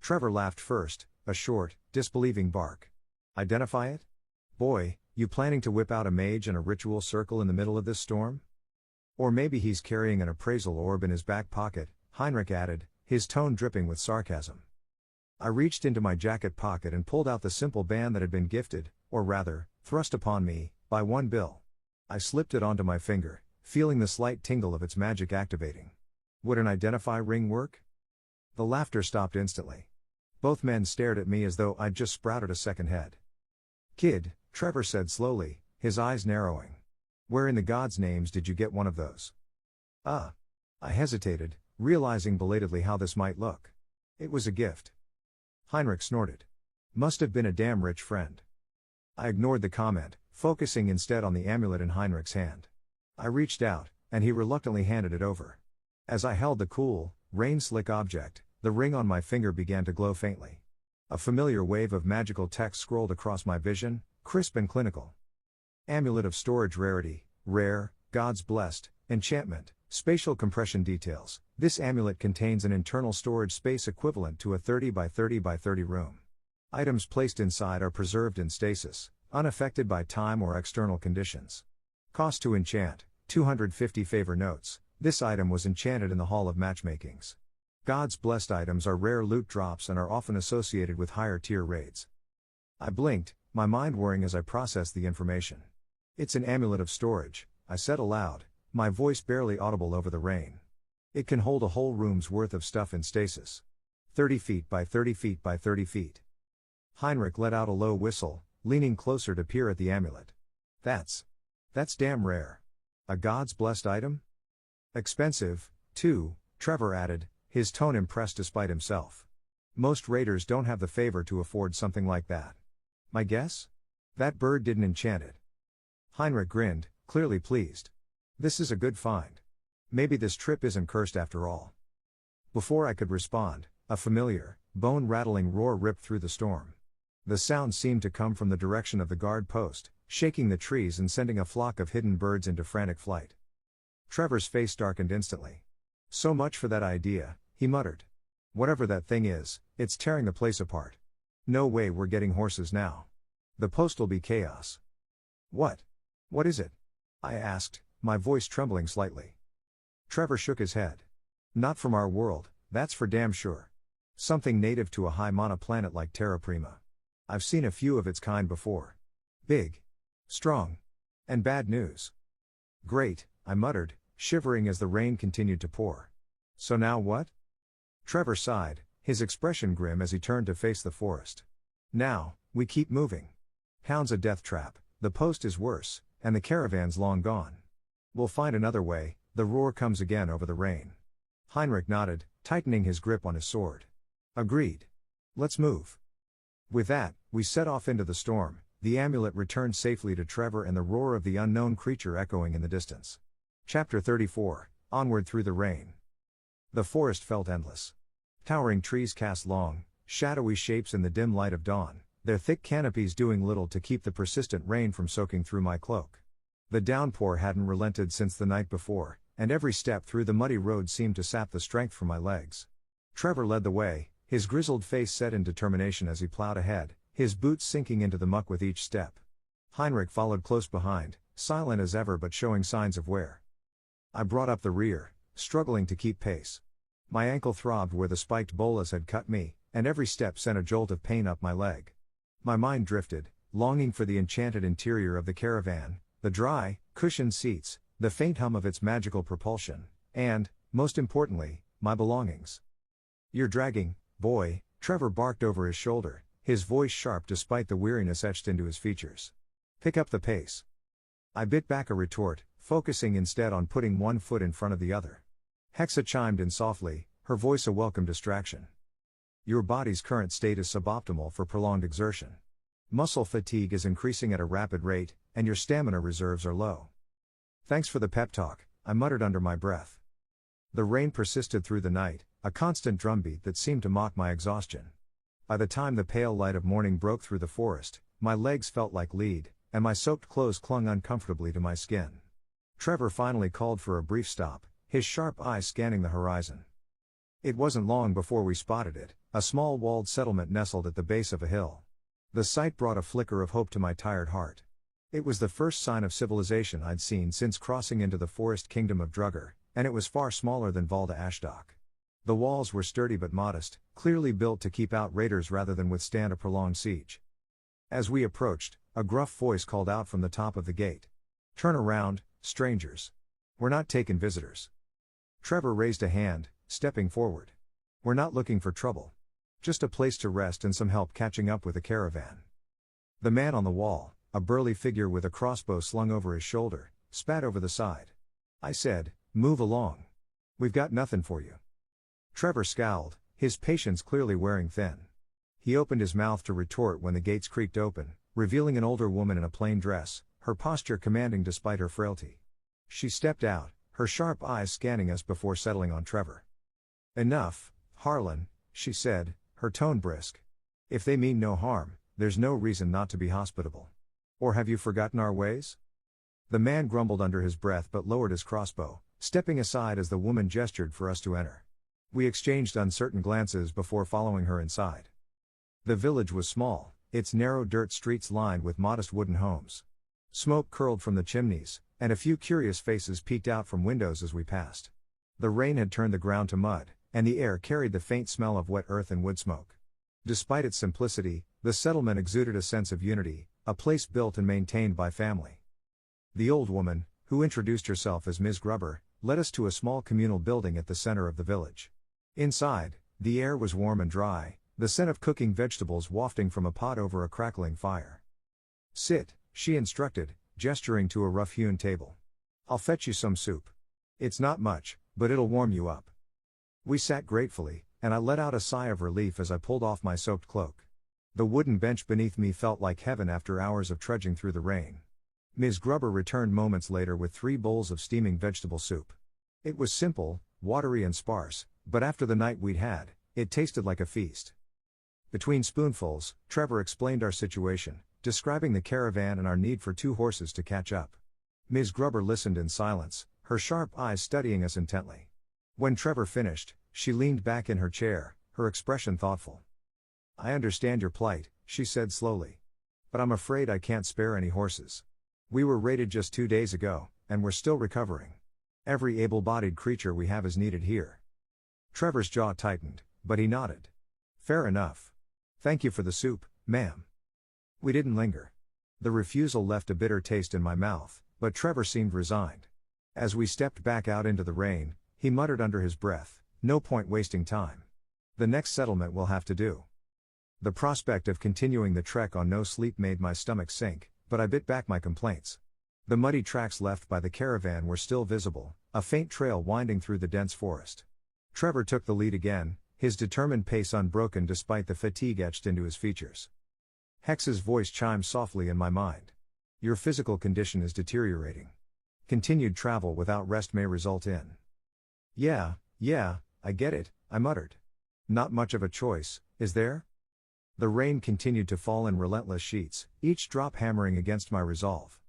Trevor laughed first, a short, disbelieving bark. "Identify it? Boy, you planning to whip out a mage and a ritual circle in the middle of this storm?" "Or maybe he's carrying an appraisal orb in his back pocket," Heinrich added, his tone dripping with sarcasm. I reached into my jacket pocket and pulled out the simple band that had been gifted, or rather, thrust upon me, by one bill. I slipped it onto my finger, feeling the slight tingle of its magic activating. Would an identify ring work? The laughter stopped instantly. Both men stared at me as though I'd just sprouted a second head. "Kid," Trevor said slowly, his eyes narrowing. "Where in the gods' names did you get one of those?" I hesitated, realizing belatedly how this might look. "It was a gift." Heinrich snorted. "Must have been a damn rich friend." I ignored the comment, focusing instead on the amulet in Heinrich's hand. I reached out, and he reluctantly handed it over. As I held the cool, rain-slick object, the ring on my finger began to glow faintly. A familiar wave of magical text scrolled across my vision, crisp and clinical. Amulet of storage rarity, rare, God's blessed, enchantment, spatial compression details. This amulet contains an internal storage space equivalent to a 30 by 30 by 30 room. Items placed inside are preserved in stasis, unaffected by time or external conditions. Cost to enchant, 250 favor notes. This item was enchanted in the Hall of Matchmakings. God's blessed items are rare loot drops and are often associated with higher tier raids. I blinked, my mind whirring as I processed the information. "It's an amulet of storage," I said aloud, my voice barely audible over the rain. "It can hold a whole room's worth of stuff in stasis. 30 feet by 30 feet by 30 feet. Heinrich let out a low whistle, leaning closer to peer at the amulet. That's damn rare. A god's blessed item? Expensive, too," Trevor added, his tone impressed despite himself. "Most raiders don't have the favor to afford something like that. My guess? That bird didn't enchant it." Heinrich grinned, clearly pleased. "This is a good find. Maybe this trip isn't cursed after all." Before I could respond, a familiar, bone-rattling roar ripped through the storm. The sound seemed to come from the direction of the guard post, shaking the trees and sending a flock of hidden birds into frantic flight. Trevor's face darkened instantly. "So much for that idea," he muttered. "Whatever that thing is, it's tearing the place apart. No way we're getting horses now. The post'll be chaos." What is it?" I asked, my voice trembling slightly. Trevor shook his head. Not from our world, that's for damn sure. Something native to a high mana planet like Terra Prima. I've seen a few of its kind before. Big. Strong. And bad news. Great, I muttered, shivering as the rain continued to pour. So now what? Trevor sighed, his expression grim as he turned to face the forest. Now, we keep moving. Hound's a death trap, the post is worse, and the caravan's long gone. We'll find another way. The roar comes again over the rain. Heinrich nodded, tightening his grip on his sword. Agreed. Let's move. With that, we set off into the storm, the amulet returned safely to Trevor and the roar of the unknown creature echoing in the distance. Chapter 34, Onward Through the Rain. The forest felt endless. Towering trees cast long, shadowy shapes in the dim light of dawn, their thick canopies doing little to keep the persistent rain from soaking through my cloak. The downpour hadn't relented since the night before, and every step through the muddy road seemed to sap the strength from my legs. Trevor led the way, his grizzled face set in determination as he plowed ahead, his boots sinking into the muck with each step. Heinrich followed close behind, silent as ever but showing signs of wear. I brought up the rear, struggling to keep pace. My ankle throbbed where the spiked bolas had cut me, and every step sent a jolt of pain up my leg. My mind drifted, longing for the enchanted interior of the caravan, the dry, cushioned seats, the faint hum of its magical propulsion, and, most importantly, my belongings. You're dragging, boy, Trevor barked over his shoulder, his voice sharp despite the weariness etched into his features. Pick up the pace. I bit back a retort, focusing instead on putting one foot in front of the other. Hexa chimed in softly, her voice a welcome distraction. Your body's current state is suboptimal for prolonged exertion. Muscle fatigue is increasing at a rapid rate, and your stamina reserves are low. Thanks for the pep talk, I muttered under my breath. The rain persisted through the night, a constant drumbeat that seemed to mock my exhaustion. By the time the pale light of morning broke through the forest, my legs felt like lead, and my soaked clothes clung uncomfortably to my skin. Trevor finally called for a brief stop, his sharp eyes scanning the horizon. It wasn't long before we spotted it, a small walled settlement nestled at the base of a hill. The sight brought a flicker of hope to my tired heart. It was the first sign of civilization I'd seen since crossing into the forest kingdom of Drugger, and it was far smaller than Valda Ashdok. The walls were sturdy but modest, clearly built to keep out raiders rather than withstand a prolonged siege. As we approached, a gruff voice called out from the top of the gate. Turn around, strangers. We're not taking visitors. Trevor raised a hand, stepping forward. We're not looking for trouble. Just a place to rest and some help catching up with the caravan. The man on the wall, a burly figure with a crossbow slung over his shoulder, spat over the side. I said, move along. We've got nothing for you. Trevor scowled, his patience clearly wearing thin. He opened his mouth to retort when the gates creaked open, revealing an older woman in a plain dress, her posture commanding despite her frailty. She stepped out, her sharp eyes scanning us before settling on Trevor. Enough, Harlan, she said, her tone brisk. If they mean no harm, there's no reason not to be hospitable. Or have you forgotten our ways? The man grumbled under his breath but lowered his crossbow, stepping aside as the woman gestured for us to enter. We exchanged uncertain glances before following her inside. The village was small, its narrow dirt streets lined with modest wooden homes. Smoke curled from the chimneys, and a few curious faces peeked out from windows as we passed. The rain had turned the ground to mud, and the air carried the faint smell of wet earth and wood smoke. Despite its simplicity, the settlement exuded a sense of unity, a place built and maintained by family. The old woman, who introduced herself as Ms. Grubber, led us to a small communal building at the center of the village. Inside, the air was warm and dry, the scent of cooking vegetables wafting from a pot over a crackling fire. Sit, she instructed, gesturing to a rough-hewn table. I'll fetch you some soup. It's not much, but it'll warm you up. We sat gratefully, and I let out a sigh of relief as I pulled off my soaked cloak. The wooden bench beneath me felt like heaven after hours of trudging through the rain. Ms. Grubber returned moments later with 3 bowls of steaming vegetable soup. It was simple, watery and sparse, but after the night we'd had, it tasted like a feast. Between spoonfuls, Trevor explained our situation, describing the caravan and our need for 2 horses to catch up. Ms. Grubber listened in silence, her sharp eyes studying us intently. When Trevor finished, she leaned back in her chair, her expression thoughtful. I understand your plight, she said slowly. But I'm afraid I can't spare any horses. We were raided just 2 days ago, and we're still recovering. Every able-bodied creature we have is needed here. Trevor's jaw tightened, but he nodded. Fair enough. Thank you for the soup, ma'am. We didn't linger. The refusal left a bitter taste in my mouth, but Trevor seemed resigned. As we stepped back out into the rain, he muttered under his breath, "No point wasting time. The next settlement will have to do." The prospect of continuing the trek on no sleep made my stomach sink, but I bit back my complaints. The muddy tracks left by the caravan were still visible, a faint trail winding through the dense forest. Trevor took the lead again, his determined pace unbroken despite the fatigue etched into his features. Hex's voice chimed softly in my mind. "Your physical condition is deteriorating. Continued travel without rest may result in." Yeah, I get it," I muttered. "Not much of a choice, is there?" The rain continued to fall in relentless sheets, each drop hammering against my resolve.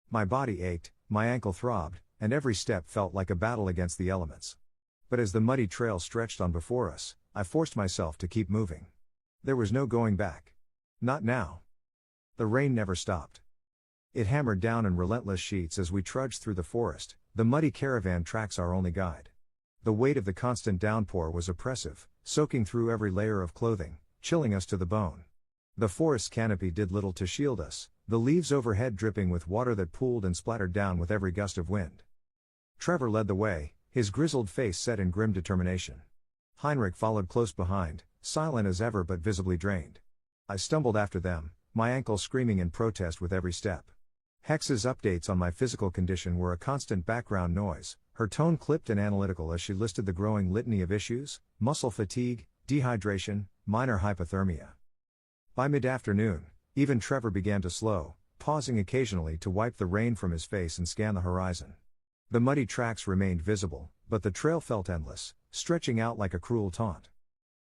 My body ached, my ankle throbbed, and every step felt like a battle against the elements. But as the muddy trail stretched on before us, I forced myself to keep moving. There was no going back. Not now. The rain never stopped. It hammered down in relentless sheets as we trudged through the forest, the muddy caravan tracks our only guide. The weight of the constant downpour was oppressive, soaking through every layer of clothing, chilling us to the bone. The forest canopy did little to shield us, the leaves overhead dripping with water that pooled and splattered down with every gust of wind. Trevor led the way, his grizzled face set in grim determination. Heinrich followed close behind, silent as ever but visibly drained. I stumbled after them, my ankle screaming in protest with every step. Hex's updates on my physical condition were a constant background noise, her tone clipped and analytical as she listed the growing litany of issues: muscle fatigue, dehydration, minor hypothermia. By mid-afternoon, even Trevor began to slow, pausing occasionally to wipe the rain from his face and scan the horizon. The muddy tracks remained visible, but the trail felt endless, stretching out like a cruel taunt.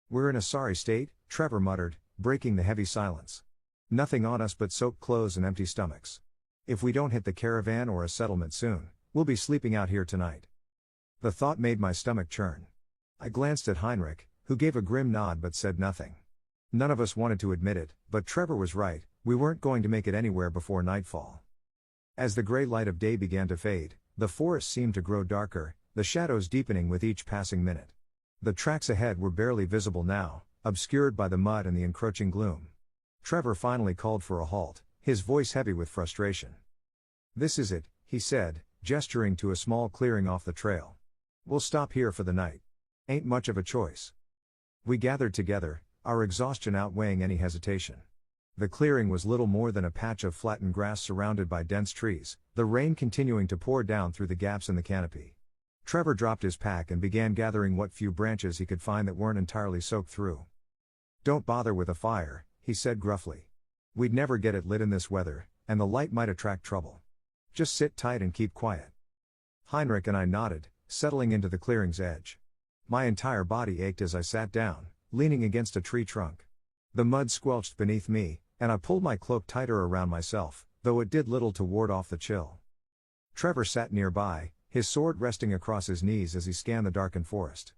"We're in a sorry state," Trevor muttered, breaking the heavy silence. "Nothing on us but soaked clothes and empty stomachs. If we don't hit the caravan or a settlement soon, we'll be sleeping out here tonight." The thought made my stomach churn. I glanced at Heinrich, who gave a grim nod but said nothing. None of us wanted to admit it, but Trevor was right, we weren't going to make it anywhere before nightfall. As the gray light of day began to fade, the forest seemed to grow darker, the shadows deepening with each passing minute. The tracks ahead were barely visible now, obscured by the mud and the encroaching gloom. Trevor finally called for a halt, his voice heavy with frustration. "This is it," he said, gesturing to a small clearing off the trail. "We'll stop here for the night. Ain't much of a choice." We gathered together, our exhaustion outweighing any hesitation. The clearing was little more than a patch of flattened grass surrounded by dense trees, the rain continuing to pour down through the gaps in the canopy. Trevor dropped his pack and began gathering what few branches he could find that weren't entirely soaked through. "Don't bother with a fire," he said gruffly. "We'd never get it lit in this weather, and the light might attract trouble. Just sit tight and keep quiet." Heinrich and I nodded, settling into the clearing's edge. My entire body ached as I sat down, leaning against a tree trunk. The mud squelched beneath me, and I pulled my cloak tighter around myself, though it did little to ward off the chill. Trevor sat nearby, his sword resting across his knees as he scanned the darkened forest.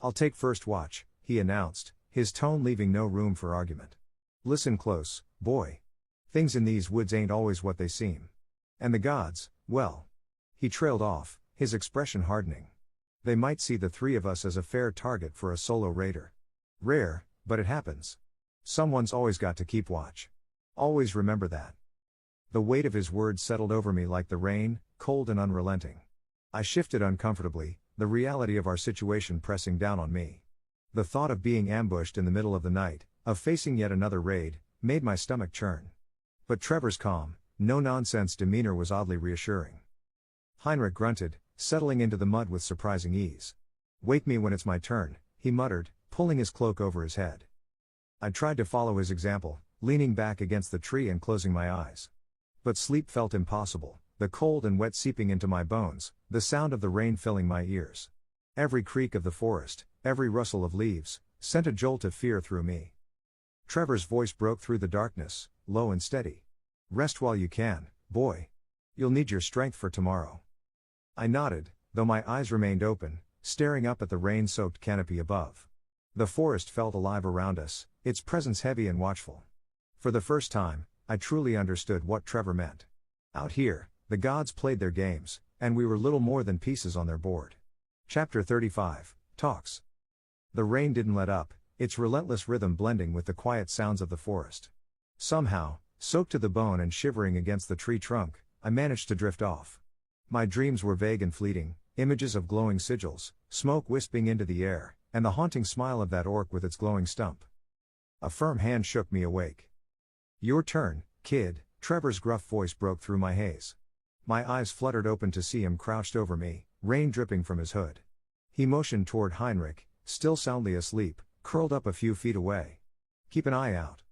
"I'll take first watch," he announced, his tone leaving no room for argument. "Listen close, boy. Things in these woods ain't always what they seem. And the gods, well." He trailed off, his expression hardening. "They might see the three of us as a fair target for a solo raider. Rare, but it happens. Someone's always got to keep watch. Always remember that." The weight of his words settled over me like the rain, cold and unrelenting. I shifted uncomfortably, the reality of our situation pressing down on me. The thought of being ambushed in the middle of the night, of facing yet another raid, made my stomach churn. But Trevor's calm, no-nonsense demeanor was oddly reassuring. Heinrich grunted, settling into the mud with surprising ease. "Wake me when it's my turn," he muttered, pulling his cloak over his head. I tried to follow his example, leaning back against the tree and closing my eyes. But sleep felt impossible, the cold and wet seeping into my bones, the sound of the rain filling my ears. Every creak of the forest, every rustle of leaves, sent a jolt of fear through me. Trevor's voice broke through the darkness, low and steady. "Rest while you can, boy. You'll need your strength for tomorrow." I nodded, though my eyes remained open, staring up at the rain-soaked canopy above. The forest felt alive around us, its presence heavy and watchful. For the first time, I truly understood what Trevor meant. Out here, the gods played their games, and we were little more than pieces on their board. Chapter 35, Talks. The rain didn't let up, its relentless rhythm blending with the quiet sounds of the forest. Somehow, soaked to the bone and shivering against the tree trunk, I managed to drift off. My dreams were vague and fleeting, images of glowing sigils, smoke wisping into the air, and the haunting smile of that orc with its glowing stump. A firm hand shook me awake. "Your turn, kid," Trevor's gruff voice broke through my haze. My eyes fluttered open to see him crouched over me, rain dripping from his hood. He motioned toward Heinrich, still soundly asleep, curled up a few feet away. "Keep an eye out."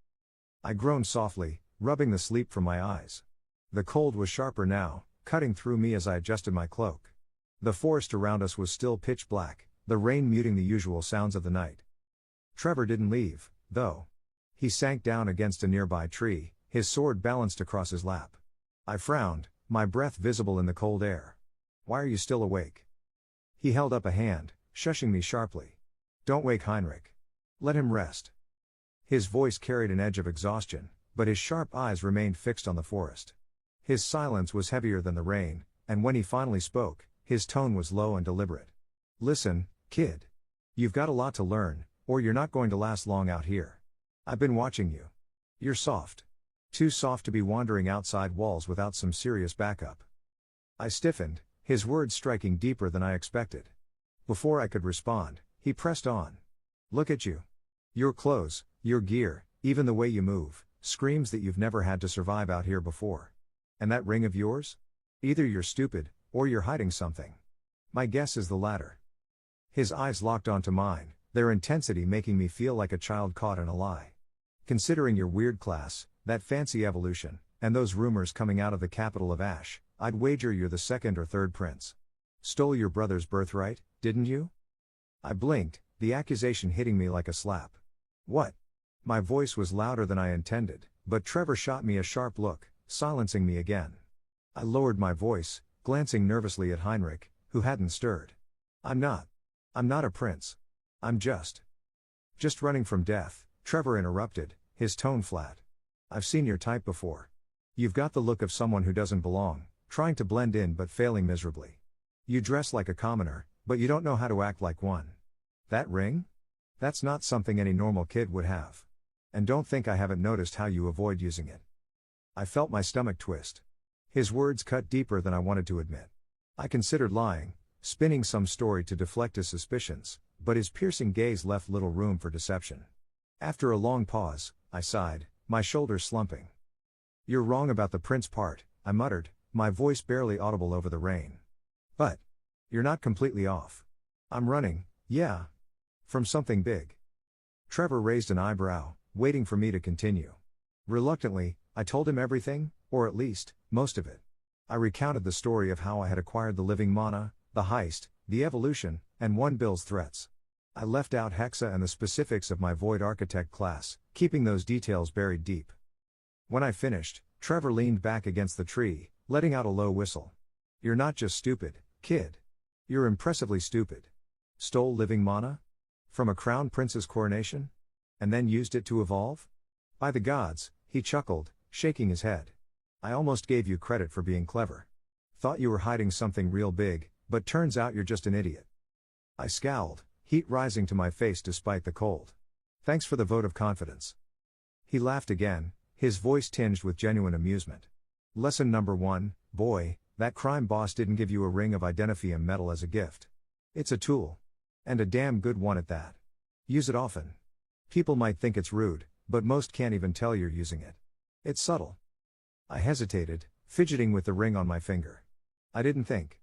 I groaned softly, rubbing the sleep from my eyes. The cold was sharper now, cutting through me as I adjusted my cloak. The forest around us was still pitch black, the rain muting the usual sounds of the night. Trevor didn't leave, though. He sank down against a nearby tree, his sword balanced across his lap. I frowned, my breath visible in the cold air. "Why are you still awake?" He held up a hand, shushing me sharply. "Don't wake Heinrich. Let him rest." His voice carried an edge of exhaustion, but his sharp eyes remained fixed on the forest. His silence was heavier than the rain, and when he finally spoke, his tone was low and deliberate. "Listen, kid. You've got a lot to learn, or you're not going to last long out here. I've been watching you. You're soft. Too soft to be wandering outside walls without some serious backup." I stiffened, his words striking deeper than I expected. Before I could respond, he pressed on. "Look at you. Your clothes, your gear, even the way you move, screams that you've never had to survive out here before. And that ring of yours? Either you're stupid, or you're hiding something. My guess is the latter." His eyes locked onto mine, their intensity making me feel like a child caught in a lie. "Considering your weird class, that fancy evolution, and those rumors coming out of the capital of Ash, I'd wager you're the second or third prince. Stole your brother's birthright, didn't you?" I blinked, the accusation hitting me like a slap. "What?" My voice was louder than I intended, but Trevor shot me a sharp look, silencing me again. I lowered my voice, glancing nervously at Heinrich, who hadn't stirred. I'm not a prince. I'm just running from death," Trevor interrupted, his tone flat. "I've seen your type before. You've got the look of someone who doesn't belong, trying to blend in but failing miserably. You dress like a commoner, but you don't know how to act like one. That ring? That's not something any normal kid would have. And don't think I haven't noticed how you avoid using it." I felt my stomach twist. His words cut deeper than I wanted to admit. I considered lying, spinning some story to deflect his suspicions, but his piercing gaze left little room for deception. After a long pause, I sighed, my shoulders slumping. "You're wrong about the prince part," I muttered, my voice barely audible over the rain. "But you're not completely off. I'm running, yeah. From something big." Trevor raised an eyebrow, waiting for me to continue. Reluctantly, I told him everything, or at least, most of it. I recounted the story of how I had acquired the living mana, the heist, the evolution, and won Bill's threats. I left out Hexa and the specifics of my Void Architect class, keeping those details buried deep. When I finished, Trevor leaned back against the tree, letting out a low whistle. "You're not just stupid, kid. You're impressively stupid. Stole living mana? From a crown prince's coronation? And then used it to evolve? By the gods," he chuckled, shaking his head. "I almost gave you credit for being clever. Thought you were hiding something real big, but turns out you're just an idiot." I scowled, heat rising to my face despite the cold. "Thanks for the vote of confidence." He laughed again, his voice tinged with genuine amusement. "Lesson number 1, boy, that crime boss didn't give you a ring of Identifium metal as a gift. It's a tool. And a damn good one at that. Use it often. People might think it's rude, but most can't even tell you're using it. It's subtle." I hesitated, fidgeting with the ring on my finger. "I didn't think."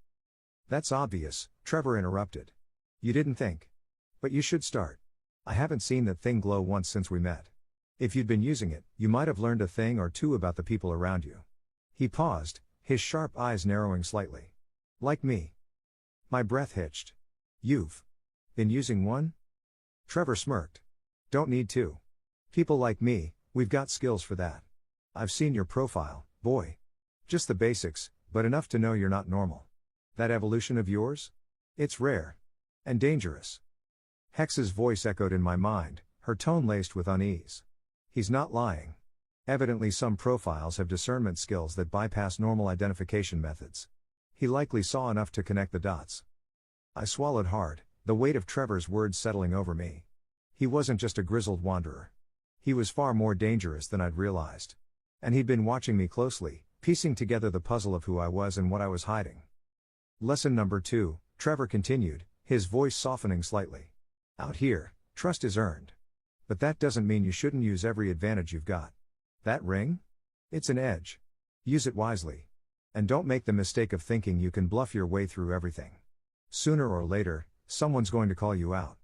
"That's obvious," Trevor interrupted. "You didn't think. But you should start. I haven't seen that thing glow once since we met. If you'd been using it, you might have learned a thing or two about the people around you." He paused, his sharp eyes narrowing slightly. "Like me." My breath hitched. "You've been using one?" Trevor smirked. "Don't need to. People like me, we've got skills for that. I've seen your profile, boy. Just the basics, but enough to know you're not normal. That evolution of yours? It's rare. And dangerous." Hex's voice echoed in my mind, her tone laced with unease. He's not lying. Evidently some profiles have discernment skills that bypass normal identification methods. He likely saw enough to connect the dots. I swallowed hard, the weight of Trevor's words settling over me. He wasn't just a grizzled wanderer. He was far more dangerous than I'd realized. And he'd been watching me closely, piecing together the puzzle of who I was and what I was hiding. Lesson number 2, Trevor continued, his voice softening slightly. Out here, trust is earned. But that doesn't mean you shouldn't use every advantage you've got. That ring? It's an edge. Use it wisely. And don't make the mistake of thinking you can bluff your way through everything. Sooner or later, someone's going to call you out.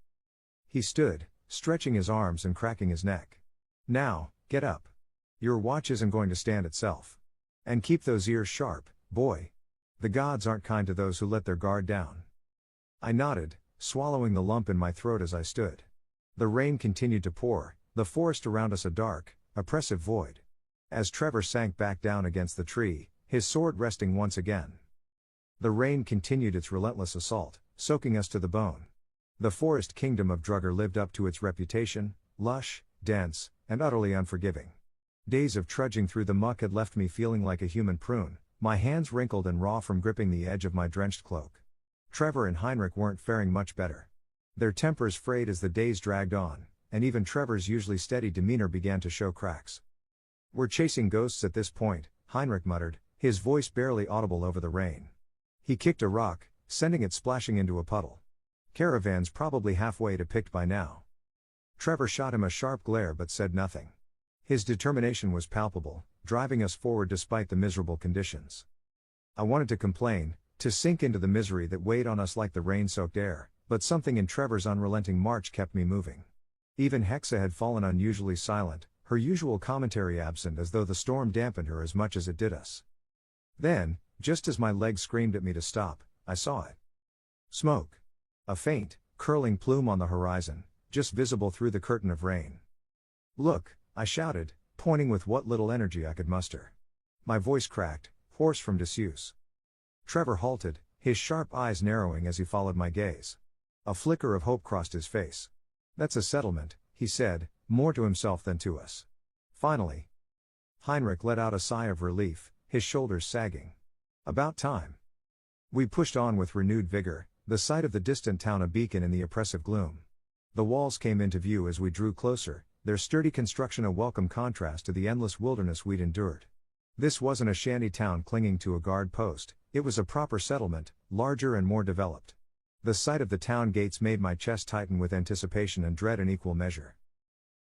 He stood, stretching his arms and cracking his neck. Now, get up. Your watch isn't going to stand itself. And keep those ears sharp, boy. The gods aren't kind to those who let their guard down. I nodded, swallowing the lump in my throat as I stood. The rain continued to pour, the forest around us a dark, oppressive void. As Trevor sank back down against the tree, his sword resting once again. The rain continued its relentless assault, soaking us to the bone. The forest kingdom of Drugger lived up to its reputation, lush, dense, and utterly unforgiving. Days of trudging through the muck had left me feeling like a human prune, my hands wrinkled and raw from gripping the edge of my drenched cloak. Trevor and Heinrich weren't faring much better. Their tempers frayed as the days dragged on, and even Trevor's usually steady demeanor began to show cracks. "We're chasing ghosts at this point," Heinrich muttered, his voice barely audible over the rain. He kicked a rock, sending it splashing into a puddle. "Caravan's probably halfway to picked by now." Trevor shot him a sharp glare but said nothing. His determination was palpable, driving us forward despite the miserable conditions. I wanted to complain, to sink into the misery that weighed on us like the rain-soaked air, but something in Trevor's unrelenting march kept me moving. Even Hexa had fallen unusually silent, her usual commentary absent, as though the storm dampened her as much as it did us. Then, just as my legs screamed at me to stop, I saw it. Smoke. A faint, curling plume on the horizon, just visible through the curtain of rain. "Look," I shouted, pointing with what little energy I could muster. My voice cracked, hoarse from disuse. Trevor halted, his sharp eyes narrowing as he followed my gaze. A flicker of hope crossed his face. "That's a settlement," he said, more to himself than to us. "Finally." Heinrich let out a sigh of relief, his shoulders sagging. "About time." We pushed on with renewed vigor, the sight of the distant town a beacon in the oppressive gloom. The walls came into view as we drew closer, their sturdy construction a welcome contrast to the endless wilderness we'd endured. This wasn't a shanty town clinging to a guard post, it was a proper settlement, larger and more developed. The sight of the town gates made my chest tighten with anticipation and dread in equal measure.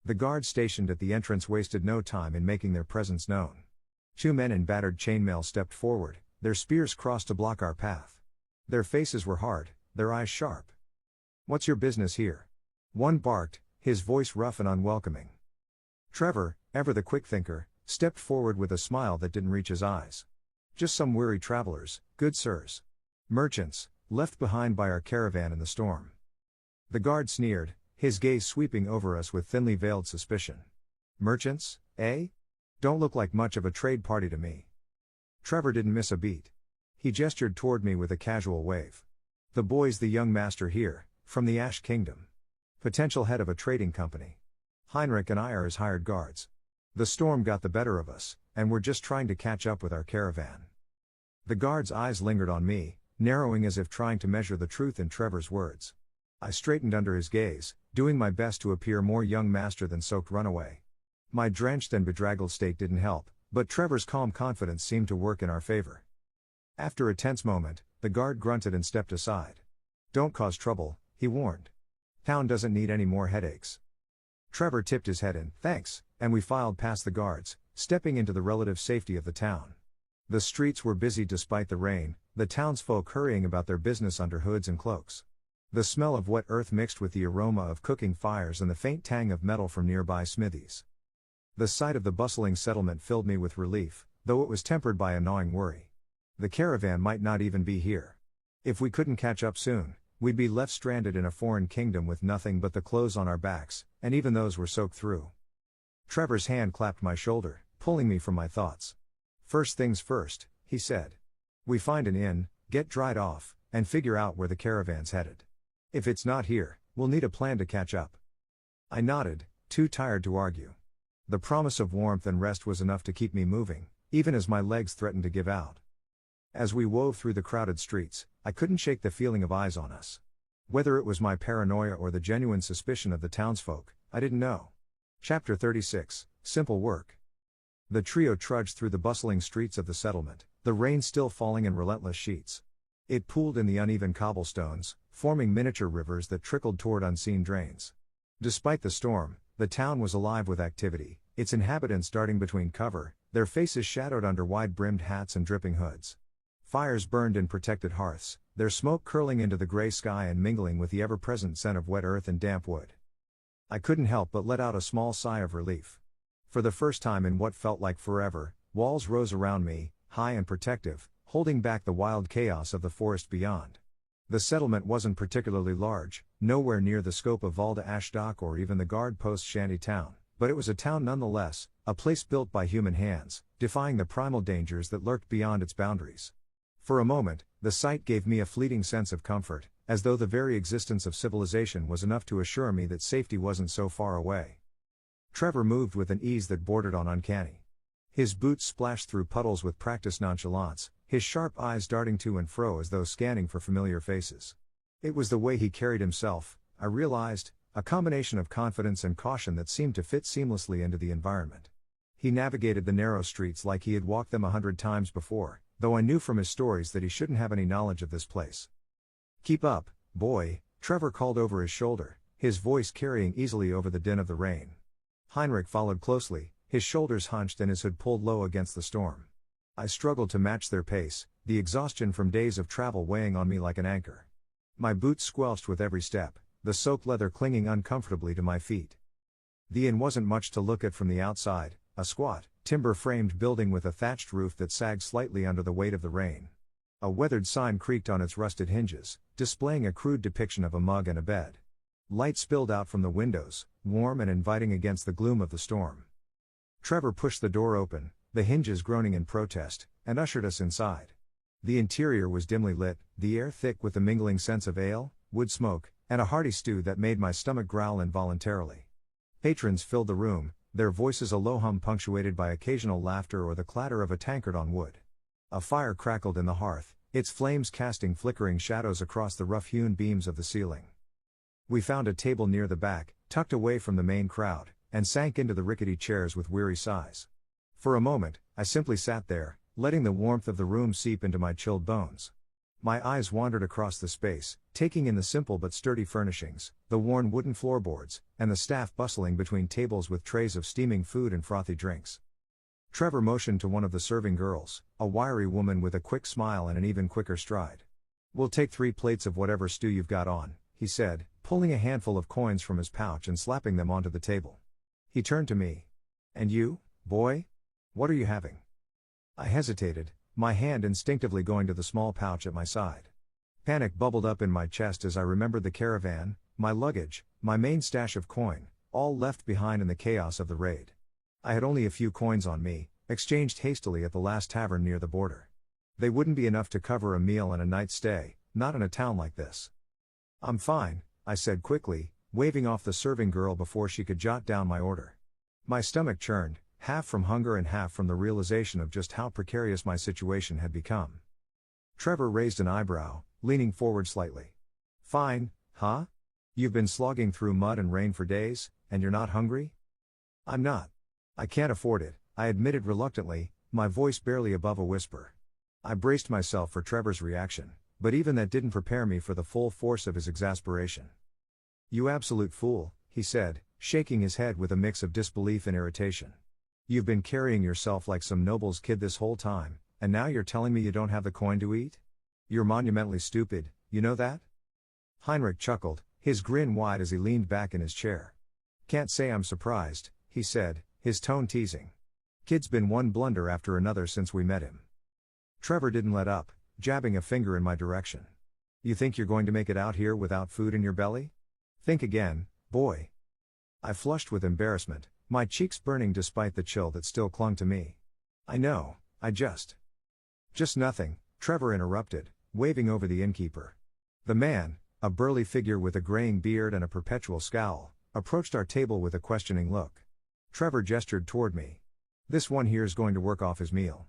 The guards stationed at the entrance wasted no time in making their presence known. 2 men in battered chainmail stepped forward, their spears crossed to block our path. Their faces were hard, their eyes sharp. "What's your business here?" one barked, his voice rough and unwelcoming. Trevor, ever the quick thinker, stepped forward with a smile that didn't reach his eyes. "Just some weary travelers, good sirs. Merchants, left behind by our caravan in the storm." The guard sneered, his gaze sweeping over us with thinly veiled suspicion. "Merchants, eh? Don't look like much of a trade party to me." Trevor didn't miss a beat. He gestured toward me with a casual wave. "The boy's the young master here, from the Ash Kingdom. Potential head of a trading company. Heinrich and I are his hired guards. The storm got the better of us, and we're just trying to catch up with our caravan." The guard's eyes lingered on me, narrowing as if trying to measure the truth in Trevor's words. I straightened under his gaze, doing my best to appear more young master than soaked runaway. My drenched and bedraggled state didn't help, but Trevor's calm confidence seemed to work in our favor. After a tense moment, the guard grunted and stepped aside. "Don't cause trouble," he warned. "Town doesn't need any more headaches." Trevor tipped his head in thanks, and we filed past the guards, stepping into the relative safety of the town. The streets were busy despite the rain, the townsfolk hurrying about their business under hoods and cloaks. The smell of wet earth mixed with the aroma of cooking fires and the faint tang of metal from nearby smithies. The sight of the bustling settlement filled me with relief, though it was tempered by a gnawing worry. The caravan might not even be here. If we couldn't catch up soon, we'd be left stranded in a foreign kingdom with nothing but the clothes on our backs, and even those were soaked through. Trevor's hand clapped my shoulder, pulling me from my thoughts. "First things first," he said. "We find an inn, get dried off, and figure out where the caravan's headed. If it's not here, we'll need a plan to catch up." I nodded, too tired to argue. The promise of warmth and rest was enough to keep me moving, even as my legs threatened to give out. As we wove through the crowded streets, I couldn't shake the feeling of eyes on us. Whether it was my paranoia or the genuine suspicion of the townsfolk, I didn't know. Chapter 36, Simple Work. The trio trudged through the bustling streets of the settlement, the rain still falling in relentless sheets. It pooled in the uneven cobblestones, forming miniature rivers that trickled toward unseen drains. Despite the storm, the town was alive with activity, its inhabitants darting between cover, their faces shadowed under wide-brimmed hats and dripping hoods. Fires burned in protected hearths, their smoke curling into the gray sky and mingling with the ever-present scent of wet earth and damp wood. I couldn't help but let out a small sigh of relief. For the first time in what felt like forever, walls rose around me, high and protective, holding back the wild chaos of the forest beyond. The settlement wasn't particularly large, nowhere near the scope of Valda Ashdock or even the guard post shanty town, but it was a town nonetheless, a place built by human hands, defying the primal dangers that lurked beyond its boundaries. For a moment, the sight gave me a fleeting sense of comfort, as though the very existence of civilization was enough to assure me that safety wasn't so far away. Trevor moved with an ease that bordered on uncanny. His boots splashed through puddles with practiced nonchalance, his sharp eyes darting to and fro as though scanning for familiar faces. It was the way he carried himself, I realized, a combination of confidence and caution that seemed to fit seamlessly into the environment. He navigated the narrow streets like he had walked them 100 times before, though I knew from his stories that he shouldn't have any knowledge of this place. "Keep up, boy," Trevor called over his shoulder, his voice carrying easily over the din of the rain. Heinrich followed closely, his shoulders hunched and his hood pulled low against the storm. I struggled to match their pace, the exhaustion from days of travel weighing on me like an anchor. My boots squelched with every step, the soaked leather clinging uncomfortably to my feet. The inn wasn't much to look at from the outside, a squat, timber-framed building with a thatched roof that sagged slightly under the weight of the rain. A weathered sign creaked on its rusted hinges, displaying a crude depiction of a mug and a bed. Light spilled out from the windows, warm and inviting against the gloom of the storm. Trevor pushed the door open, the hinges groaning in protest, and ushered us inside. The interior was dimly lit, the air thick with the mingling scents of ale, wood smoke, and a hearty stew that made my stomach growl involuntarily. Patrons filled the room, their voices a low hum punctuated by occasional laughter or the clatter of a tankard on wood. A fire crackled in the hearth, its flames casting flickering shadows across the rough-hewn beams of the ceiling. We found a table near the back, tucked away from the main crowd, and sank into the rickety chairs with weary sighs. For a moment, I simply sat there, letting the warmth of the room seep into my chilled bones. My eyes wandered across the space, taking in the simple but sturdy furnishings, the worn wooden floorboards, and the staff bustling between tables with trays of steaming food and frothy drinks. Trevor motioned to one of the serving girls, a wiry woman with a quick smile and an even quicker stride. "We'll take 3 plates of whatever stew you've got on," he said, pulling a handful of coins from his pouch and slapping them onto the table. He turned to me. "And you, boy? What are you having?" I hesitated, my hand instinctively going to the small pouch at my side. Panic bubbled up in my chest as I remembered the caravan, my luggage, my main stash of coin, all left behind in the chaos of the raid. I had only a few coins on me, exchanged hastily at the last tavern near the border. They wouldn't be enough to cover a meal and a night's stay, not in a town like this. "I'm fine," I said quickly, waving off the serving girl before she could jot down my order. My stomach churned, half from hunger and half from the realization of just how precarious my situation had become. Trevor raised an eyebrow, leaning forward slightly. "Fine, huh? You've been slogging through mud and rain for days, and you're not hungry?" "I'm not. I can't afford it," I admitted reluctantly, my voice barely above a whisper. I braced myself for Trevor's reaction, but even that didn't prepare me for the full force of his exasperation. "You absolute fool," he said, shaking his head with a mix of disbelief and irritation. "You've been carrying yourself like some noble's kid this whole time, and now you're telling me you don't have the coin to eat? You're monumentally stupid, you know that?" Heinrich chuckled, his grin wide as he leaned back in his chair. "Can't say I'm surprised," he said, his tone teasing. "Kid's been one blunder after another since we met him." Trevor didn't let up, jabbing a finger in my direction. "You think you're going to make it out here without food in your belly? Think again, boy." I flushed with embarrassment, my cheeks burning despite the chill that still clung to me. "I know, I just nothing," Trevor interrupted, waving over the innkeeper. The man, a burly figure with a graying beard and a perpetual scowl, approached our table with a questioning look. Trevor gestured toward me. "This one here's going to work off his meal."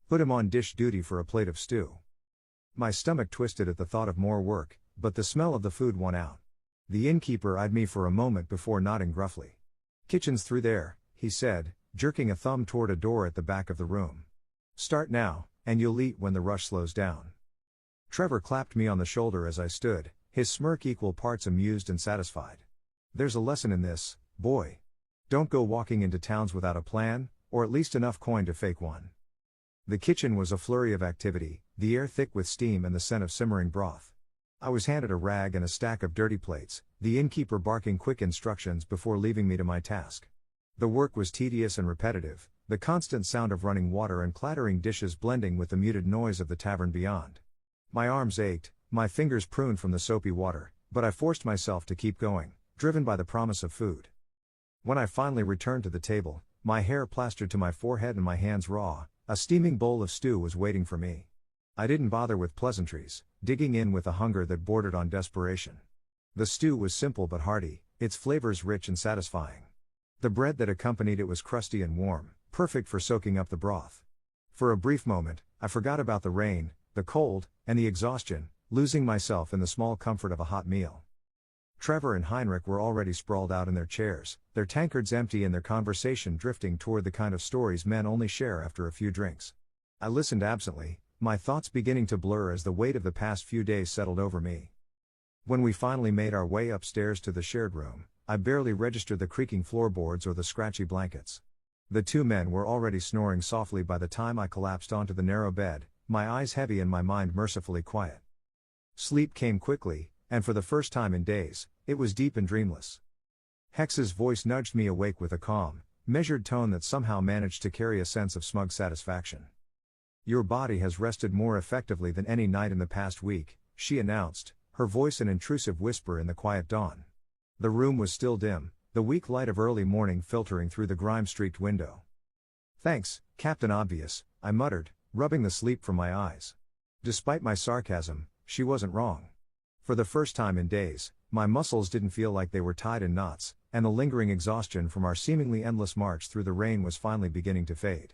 Put him on dish duty for a plate of stew. My stomach twisted at the thought of more work, but the smell of the food won out. The innkeeper eyed me for a moment before nodding gruffly. "Kitchen's through there," he said, jerking a thumb toward a door at the back of the room. "Start now, and you'll eat when the rush slows down." Trevor clapped me on the shoulder as I stood, his smirk equal parts amused and satisfied. "There's a lesson in this, boy. Don't go walking into towns without a plan, or at least enough coin to fake one." The kitchen was a flurry of activity, the air thick with steam and the scent of simmering broth. I was handed a rag and a stack of dirty plates, the innkeeper barking quick instructions before leaving me to my task. The work was tedious and repetitive, the constant sound of running water and clattering dishes blending with the muted noise of the tavern beyond. My arms ached, my fingers pruned from the soapy water, but I forced myself to keep going, driven by the promise of food. When I finally returned to the table, my hair plastered to my forehead and my hands raw, a steaming bowl of stew was waiting for me. I didn't bother with pleasantries, digging in with a hunger that bordered on desperation. The stew was simple but hearty, its flavors rich and satisfying. The bread that accompanied it was crusty and warm, perfect for soaking up the broth. For a brief moment, I forgot about the rain, the cold, and the exhaustion, losing myself in the small comfort of a hot meal. Trevor and Heinrich were already sprawled out in their chairs, their tankards empty and their conversation drifting toward the kind of stories men only share after a few drinks. I listened absently, my thoughts beginning to blur as the weight of the past few days settled over me. When we finally made our way upstairs to the shared room, I barely registered the creaking floorboards or the scratchy blankets. The two men were already snoring softly by the time I collapsed onto the narrow bed, my eyes heavy and my mind mercifully quiet. Sleep came quickly, and for the first time in days, it was deep and dreamless. Hex's voice nudged me awake with a calm, measured tone that somehow managed to carry a sense of smug satisfaction. "Your body has rested more effectively than any night in the past week," she announced, her voice an intrusive whisper in the quiet dawn. The room was still dim, the weak light of early morning filtering through the grime-streaked window. "Thanks, Captain Obvious," I muttered, rubbing the sleep from my eyes. Despite my sarcasm, she wasn't wrong. For the first time in days, my muscles didn't feel like they were tied in knots, and the lingering exhaustion from our seemingly endless march through the rain was finally beginning to fade.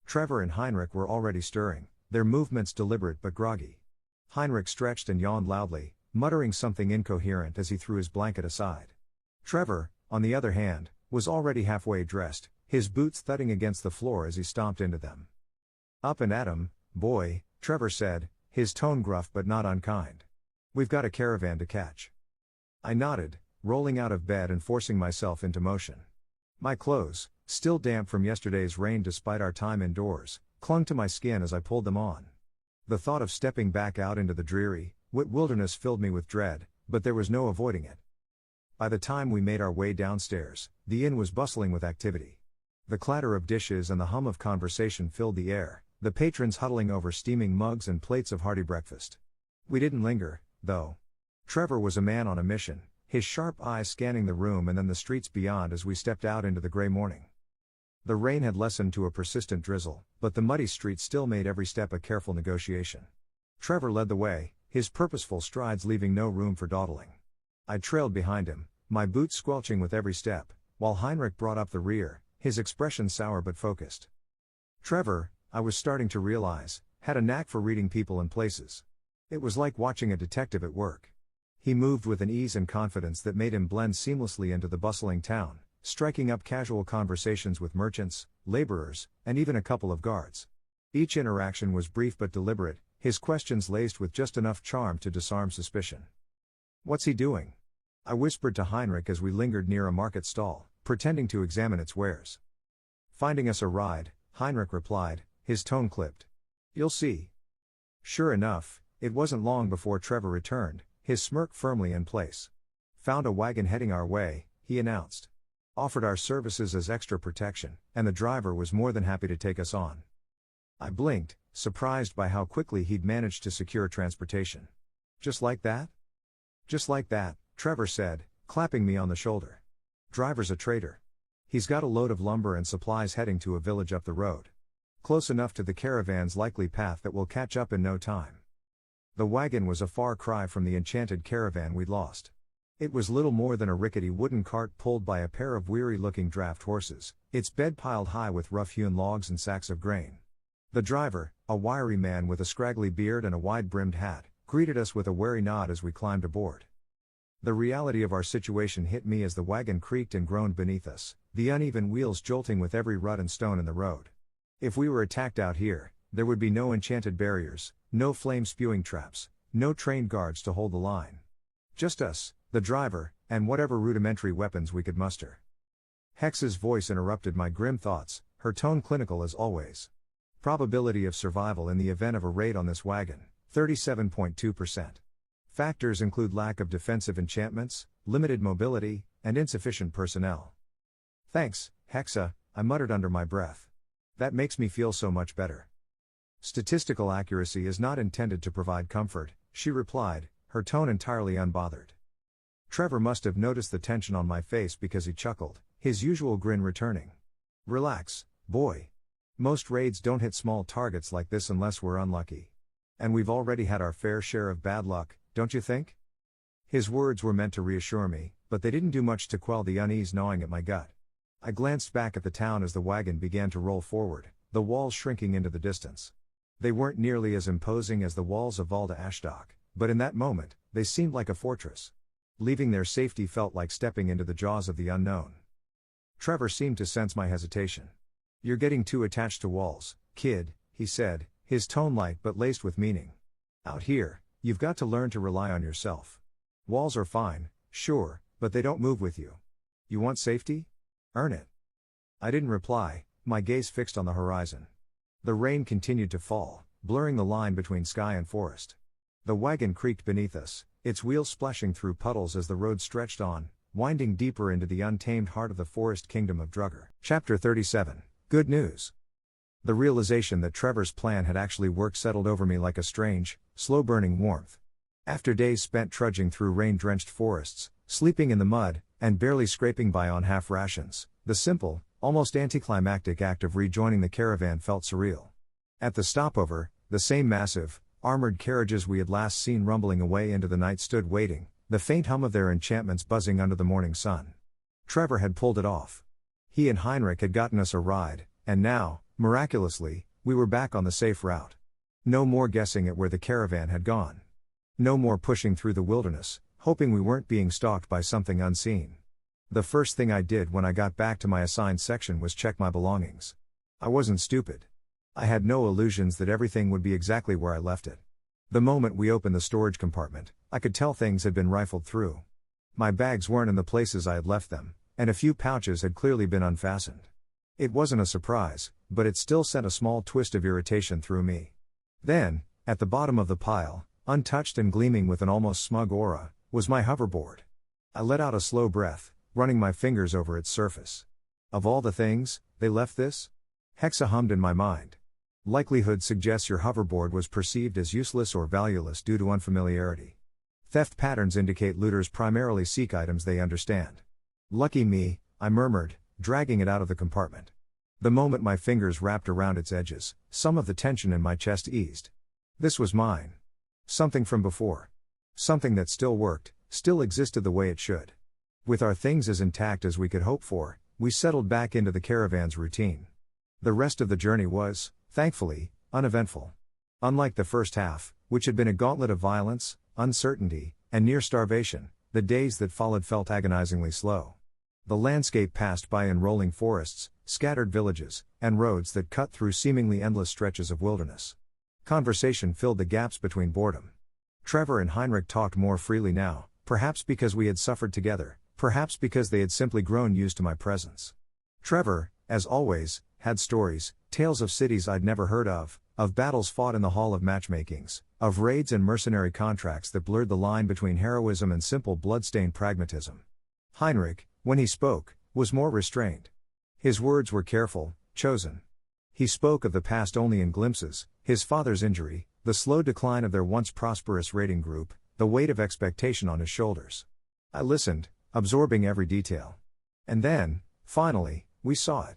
Trevor and Heinrich were already stirring, their movements deliberate but groggy. Heinrich stretched and yawned loudly, muttering something incoherent as he threw his blanket aside. Trevor, on the other hand, was already halfway dressed, his boots thudding against the floor as he stomped into them. "Up and at 'em, boy," Trevor said, his tone gruff but not unkind. "We've got a caravan to catch." I nodded, rolling out of bed and forcing myself into motion. My clothes, still damp from yesterday's rain despite our time indoors, clung to my skin as I pulled them on. The thought of stepping back out into the dreary, wet wilderness filled me with dread, but there was no avoiding it. By the time we made our way downstairs, the inn was bustling with activity. The clatter of dishes and the hum of conversation filled the air, the patrons huddling over steaming mugs and plates of hearty breakfast. We didn't linger, though. Trevor was a man on a mission, his sharp eyes scanning the room and then the streets beyond as we stepped out into the gray morning. The rain had lessened to a persistent drizzle, but the muddy streets still made every step a careful negotiation. Trevor led the way, his purposeful strides leaving no room for dawdling. I trailed behind him, my boots squelching with every step, while Heinrich brought up the rear, his expression sour but focused. Trevor, I was starting to realize, had a knack for reading people and places. It was like watching a detective at work. He moved with an ease and confidence that made him blend seamlessly into the bustling town, striking up casual conversations with merchants, laborers, and even a couple of guards. Each interaction was brief but deliberate, his questions laced with just enough charm to disarm suspicion. "What's he doing?" I whispered to Heinrich as we lingered near a market stall, pretending to examine its wares. "Finding us a ride," Heinrich replied, his tone clipped. "You'll see." Sure enough, it wasn't long before Trevor returned, his smirk firmly in place. "Found a wagon heading our way," he announced. "Offered our services as extra protection, and the driver was more than happy to take us on." I blinked, surprised by how quickly he'd managed to secure transportation. "Just like that?" "Just like that," Trevor said, clapping me on the shoulder. "Driver's a traitor. He's got a load of lumber and supplies heading to a village up the road. Close enough to the caravan's likely path that we'll catch up in no time." The wagon was a far cry from the enchanted caravan we'd lost. It was little more than a rickety wooden cart pulled by a pair of weary-looking draft horses, its bed piled high with rough-hewn logs and sacks of grain. The driver, a wiry man with a scraggly beard and a wide-brimmed hat, greeted us with a wary nod as we climbed aboard. The reality of our situation hit me as the wagon creaked and groaned beneath us, the uneven wheels jolting with every rut and stone in the road. If we were attacked out here, there would be no enchanted barriers, no flame-spewing traps, no trained guards to hold the line. Just us, the driver, and whatever rudimentary weapons we could muster. Hex's voice interrupted my grim thoughts, her tone clinical as always. Probability of survival in the event of a raid on this wagon, 37.2%. Factors include lack of defensive enchantments, limited mobility, and insufficient personnel. Thanks, Hexa, I muttered under my breath. That makes me feel so much better. Statistical accuracy is not intended to provide comfort, she replied, her tone entirely unbothered. Trevor must have noticed the tension on my face because he chuckled, his usual grin returning. Relax, boy. Most raids don't hit small targets like this unless we're unlucky. And we've already had our fair share of bad luck, don't you think? His words were meant to reassure me, but they didn't do much to quell the unease gnawing at my gut. I glanced back at the town as the wagon began to roll forward, the walls shrinking into the distance. They weren't nearly as imposing as the walls of Valda Ashdok, but in that moment, they seemed like a fortress. Leaving their safety felt like stepping into the jaws of the unknown. Trevor seemed to sense my hesitation. You're getting too attached to walls, kid, he said, his tone light but laced with meaning. Out here, you've got to learn to rely on yourself. Walls are fine, sure, but they don't move with you. You want safety? Earn it. I didn't reply, my gaze fixed on the horizon. The rain continued to fall, blurring the line between sky and forest. The wagon creaked beneath us, its wheels splashing through puddles as the road stretched on, winding deeper into the untamed heart of the forest kingdom of Drugger. Chapter 37. Good news. The realization that Trevor's plan had actually worked settled over me like a strange, slow-burning warmth. After days spent trudging through rain-drenched forests, sleeping in the mud, and barely scraping by on half rations, the simple, almost anticlimactic act of rejoining the caravan felt surreal. At the stopover, the same massive, armored carriages we had last seen rumbling away into the night stood waiting, the faint hum of their enchantments buzzing under the morning sun. Trevor had pulled it off. He and Heinrich had gotten us a ride, and now, miraculously, we were back on the safe route. No more guessing at where the caravan had gone. No more pushing through the wilderness, hoping we weren't being stalked by something unseen. The first thing I did when I got back to my assigned section was check my belongings. I wasn't stupid. I had no illusions that everything would be exactly where I left it. The moment we opened the storage compartment, I could tell things had been rifled through. My bags weren't in the places I had left them, and a few pouches had clearly been unfastened. It wasn't a surprise, but it still sent a small twist of irritation through me. Then, at the bottom of the pile, untouched and gleaming with an almost smug aura, was my hoverboard. I let out a slow breath, running my fingers over its surface. Of all the things, they left this? Hexa hummed in my mind. Likelihood suggests your hoverboard was perceived as useless or valueless due to unfamiliarity. Theft patterns indicate looters primarily seek items they understand. Lucky me, I murmured, dragging it out of the compartment. The moment my fingers wrapped around its edges, some of the tension in my chest eased. This was mine. Something from before. Something that still worked, still existed the way it should. With our things as intact as we could hope for, we settled back into the caravan's routine. The rest of the journey was, thankfully, uneventful. Unlike the first half, which had been a gauntlet of violence, uncertainty, and near starvation, the days that followed felt agonizingly slow. The landscape passed by in rolling forests, scattered villages, and roads that cut through seemingly endless stretches of wilderness. Conversation filled the gaps between boredom. Trevor and Heinrich talked more freely now, perhaps because we had suffered together, perhaps because they had simply grown used to my presence. Trevor, as always, had stories, tales of cities I'd never heard of battles fought in the hall of matchmakings, of raids and mercenary contracts that blurred the line between heroism and simple bloodstained pragmatism. Heinrich, when he spoke, was more restrained. His words were careful, chosen. He spoke of the past only in glimpses, his father's injury, the slow decline of their once prosperous raiding group, the weight of expectation on his shoulders. I listened, absorbing every detail. And then, finally, we saw it.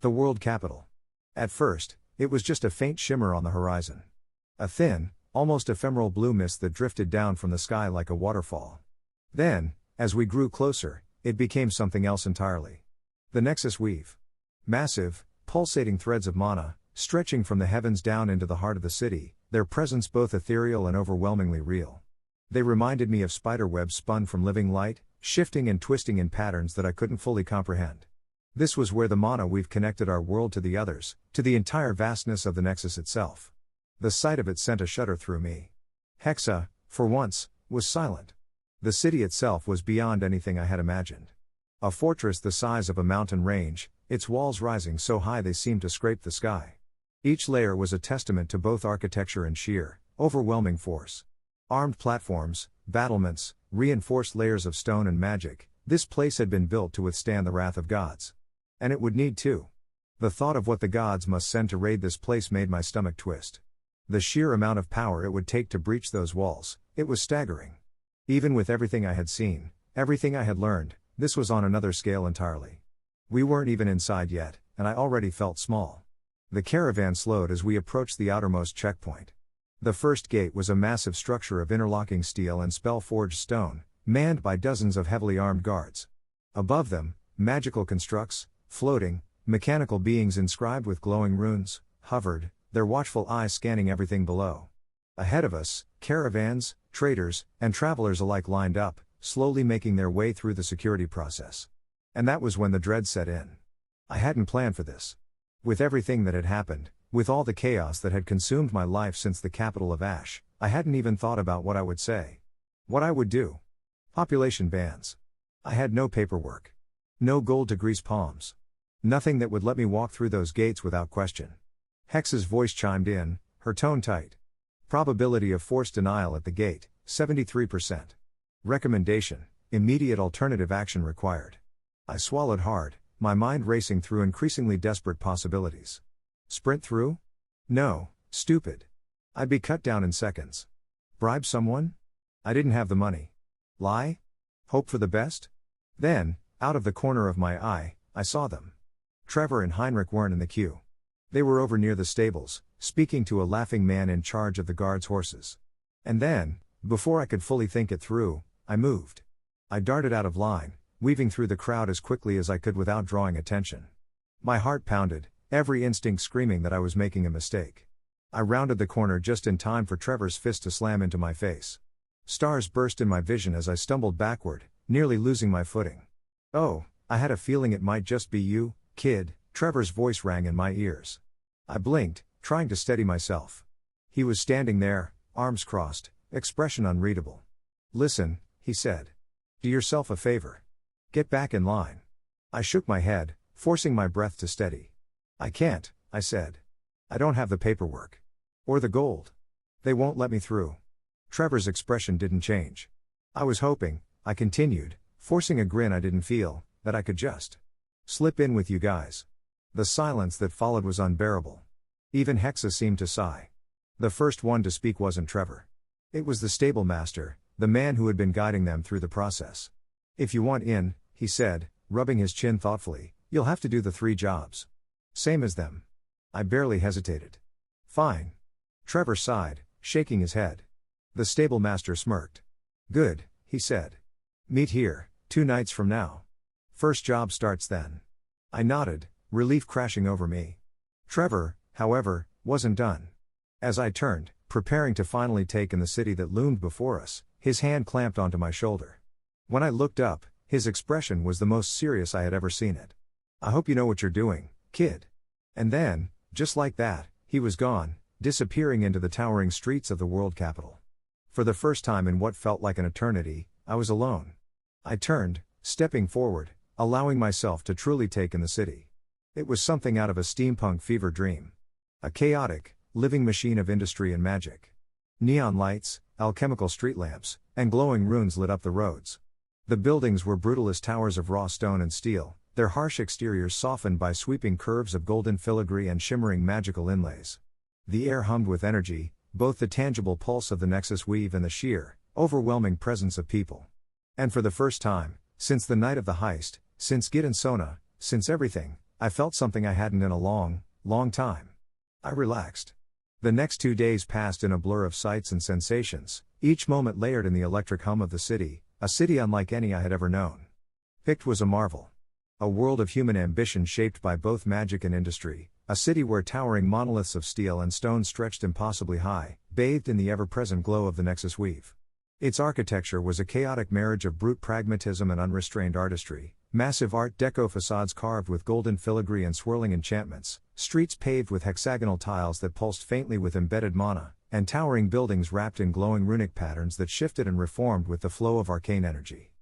The world capital. At first, it was just a faint shimmer on the horizon. A thin, almost ephemeral blue mist that drifted down from the sky like a waterfall. Then, as we grew closer, it became something else entirely. The Nexus weave. Massive, pulsating threads of mana, stretching from the heavens down into the heart of the city, their presence both ethereal and overwhelmingly real. They reminded me of spider webs spun from living light, shifting and twisting in patterns that I couldn't fully comprehend. This was where the mana we've connected our world to the others, to the entire vastness of the Nexus itself. The sight of it sent a shudder through me. Hexa, for once, was silent. The city itself was beyond anything I had imagined. A fortress the size of a mountain range, its walls rising so high they seemed to scrape the sky. Each layer was a testament to both architecture and sheer, overwhelming force. Armed platforms, battlements, reinforced layers of stone and magic, this place had been built to withstand the wrath of gods. And it would need to. The thought of what the gods must send to raid this place made my stomach twist. The sheer amount of power it would take to breach those walls, it was staggering. Even with everything I had seen, everything I had learned, this was on another scale entirely. We weren't even inside yet, and I already felt small. The caravan slowed as we approached the outermost checkpoint. The first gate was a massive structure of interlocking steel and spell-forged stone, manned by dozens of heavily armed guards. Above them, magical constructs, floating, mechanical beings inscribed with glowing runes, hovered, their watchful eyes scanning everything below. Ahead of us, caravans, traders, and travelers alike lined up, slowly making their way through the security process. And that was when the dread set in. I hadn't planned for this. With everything that had happened, with all the chaos that had consumed my life since the capital of Ash, I hadn't even thought about what I would say. What I would do. Population bans. I had no paperwork. No gold to grease palms. Nothing that would let me walk through those gates without question. Hexa's voice chimed in, her tone tight. Probability of forced denial at the gate, 73%. Recommendation, immediate alternative action required. I swallowed hard, my mind racing through increasingly desperate possibilities. Sprint through? No, stupid. I'd be cut down in seconds. Bribe someone? I didn't have the money. Lie? Hope for the best? Then, out of the corner of my eye, I saw them. Trevor and Heinrich weren't in the queue. They were over near the stables, speaking to a laughing man in charge of the guards' horses. And then, before I could fully think it through, I moved. I darted out of line, weaving through the crowd as quickly as I could without drawing attention. My heart pounded, every instinct screaming that I was making a mistake. I rounded the corner just in time for Trevor's fist to slam into my face. Stars burst in my vision as I stumbled backward, nearly losing my footing. "Oh, I had a feeling it might just be you, kid," Trevor's voice rang in my ears. I blinked, trying to steady myself. He was standing there, arms crossed, expression unreadable. "Listen," he said. "Do yourself a favor. Get back in line." I shook my head, forcing my breath to steady. "I can't," I said. "I don't have the paperwork. Or the gold. They won't let me through." Trevor's expression didn't change. "I was hoping," I continued, forcing a grin I didn't feel, "that I could just slip in with you guys." The silence that followed was unbearable. Even Hexa seemed to sigh. The first one to speak wasn't Trevor. It was the stable master, the man who had been guiding them through the process. "If you want in," he said, rubbing his chin thoughtfully, "you'll have to do the 3 jobs. Same as them." I barely hesitated. "Fine." Trevor sighed, shaking his head. The stable master smirked. "Good," he said. "Meet here, 2 nights from now. First job starts then." I nodded, relief crashing over me. Trevor, however, wasn't done. As I turned, preparing to finally take in the city that loomed before us, his hand clamped onto my shoulder. When I looked up, his expression was the most serious I had ever seen it. "I hope you know what you're doing, kid." And then, just like that, he was gone, disappearing into the towering streets of the world capital. For the first time in what felt like an eternity, I was alone. I turned, stepping forward, allowing myself to truly take in the city. It was something out of a steampunk fever dream. A chaotic, living machine of industry and magic. Neon lights, alchemical street lamps, and glowing runes lit up the roads. The buildings were brutal as towers of raw stone and steel, their harsh exteriors softened by sweeping curves of golden filigree and shimmering magical inlays. The air hummed with energy, both the tangible pulse of the Nexus weave and the sheer, overwhelming presence of people. And for the first time, since the night of the heist, since Git and Sona, since everything, I felt something I hadn't in a long, long time. I relaxed. The next 2 days passed in a blur of sights and sensations, each moment layered in the electric hum of the city, a city unlike any I had ever known. Pict was a marvel. A world of human ambition shaped by both magic and industry, A city where towering monoliths of steel and stone stretched impossibly high, bathed in the ever-present glow of the Nexus weave. Its architecture was a chaotic marriage of brute pragmatism and unrestrained artistry, massive Art Deco facades carved with golden filigree and swirling enchantments, streets paved with hexagonal tiles that pulsed faintly with embedded mana, and towering buildings wrapped in glowing runic patterns that shifted and reformed with the flow of arcane energy.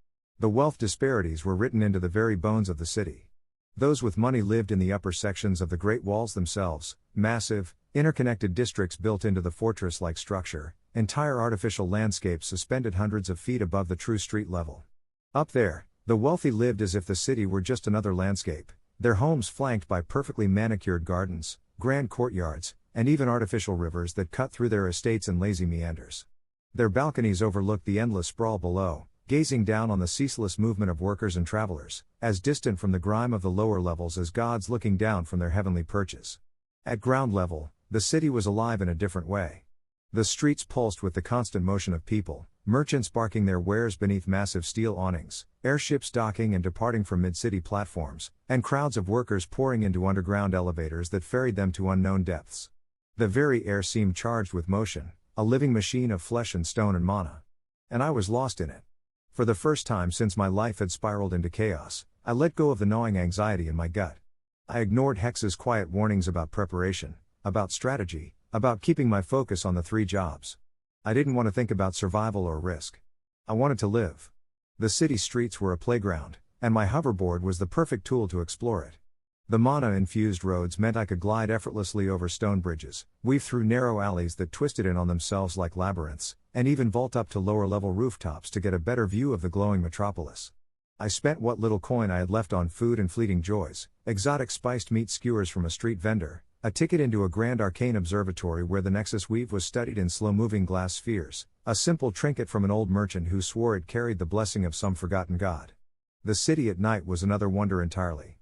The wealth disparities were written into the very bones of the city. Those with money lived in the upper sections of the Great Walls themselves, massive, interconnected districts built into the fortress-like structure, entire artificial landscapes suspended hundreds of feet above the true street level. Up there, the wealthy lived as if the city were just another landscape, their homes flanked by perfectly manicured gardens, grand courtyards, and even artificial rivers that cut through their estates in lazy meanders. Their balconies overlooked the endless sprawl below, gazing down on the ceaseless movement of workers and travelers, as distant from the grime of the lower levels as gods looking down from their heavenly perches. At ground level, the city was alive in a different way. The streets pulsed with the constant motion of people, merchants barking their wares beneath massive steel awnings, airships docking and departing from mid-city platforms, and crowds of workers pouring into underground elevators that ferried them to unknown depths. The very air seemed charged with motion, a living machine of flesh and stone and mana. And I was lost in it. For the first time since my life had spiraled into chaos, I let go of the gnawing anxiety in my gut. I ignored Hex's quiet warnings about preparation, about strategy, about keeping my focus on the 3 jobs. I didn't want to think about survival or risk. I wanted to live. The city streets were a playground, and my hoverboard was the perfect tool to explore it. The mana-infused roads meant I could glide effortlessly over stone bridges, weave through narrow alleys that twisted in on themselves like labyrinths, and even vault up to lower-level rooftops to get a better view of the glowing metropolis. I spent what little coin I had left on food and fleeting joys, exotic spiced meat skewers from a street vendor, a ticket into a grand arcane observatory where the Nexus weave was studied in slow-moving glass spheres, a simple trinket from an old merchant who swore it carried the blessing of some forgotten god. The city at night was another wonder entirely.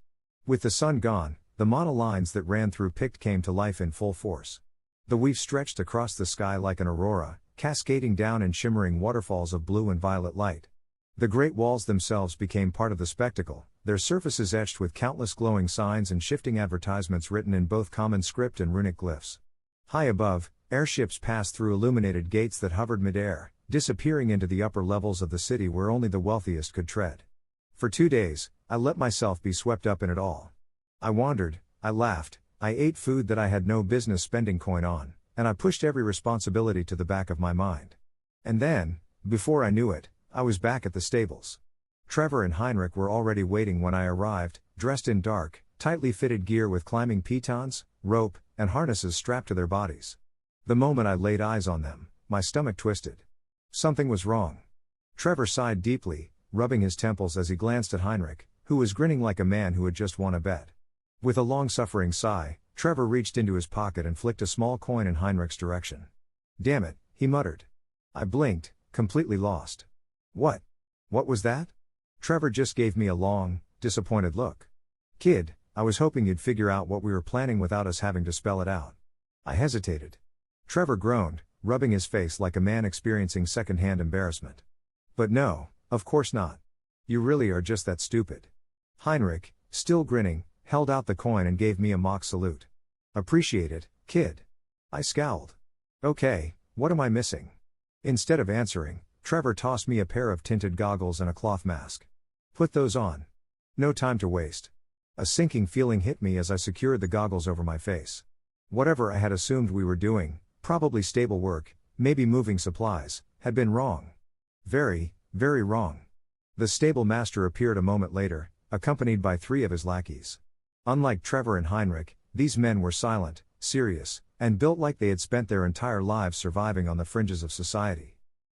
With the sun gone, the mana lines that ran through Pict came to life in full force. The weave stretched across the sky like an aurora, cascading down in shimmering waterfalls of blue and violet light. The Great Walls themselves became part of the spectacle, their surfaces etched with countless glowing signs and shifting advertisements written in both common script and runic glyphs. High above, airships passed through illuminated gates that hovered mid-air, disappearing into the upper levels of the city where only the wealthiest could tread. For 2 days, I let myself be swept up in it all. I wandered, I laughed, I ate food that I had no business spending coin on, and I pushed every responsibility to the back of my mind. And then, before I knew it, I was back at the stables. Trevor and Heinrich were already waiting when I arrived, dressed in dark, tightly fitted gear with climbing pitons, rope, and harnesses strapped to their bodies. The moment I laid eyes on them, my stomach twisted. Something was wrong. Trevor sighed deeply, rubbing his temples as he glanced at Heinrich, who was grinning like a man who had just won a bet. With a long-suffering sigh, Trevor reached into his pocket and flicked a small coin in Heinrich's direction. "Damn it," he muttered. I blinked, completely lost. What was that?" Trevor just gave me a long, disappointed look. "Kid, I was hoping you'd figure out what we were planning without us having to spell it out." I hesitated. Trevor groaned, rubbing his face like a man experiencing second-hand embarrassment. "But no, of course not. You really are just that stupid." Heinrich, still grinning, held out the coin and gave me a mock salute. "Appreciate it, kid." I scowled. "Okay, what am I missing?" Instead of answering, Trevor tossed me a pair of tinted goggles and a cloth mask. "Put those on." No time to waste. A sinking feeling hit me as I secured the goggles over my face. Whatever I had assumed we were doing, probably stable work, maybe moving supplies, had been wrong. Very, very wrong. The stable master appeared a moment later, accompanied by 3 of his lackeys. Unlike Trevor and Heinrich, these men were silent, serious, and built like they had spent their entire lives surviving on the fringes of society.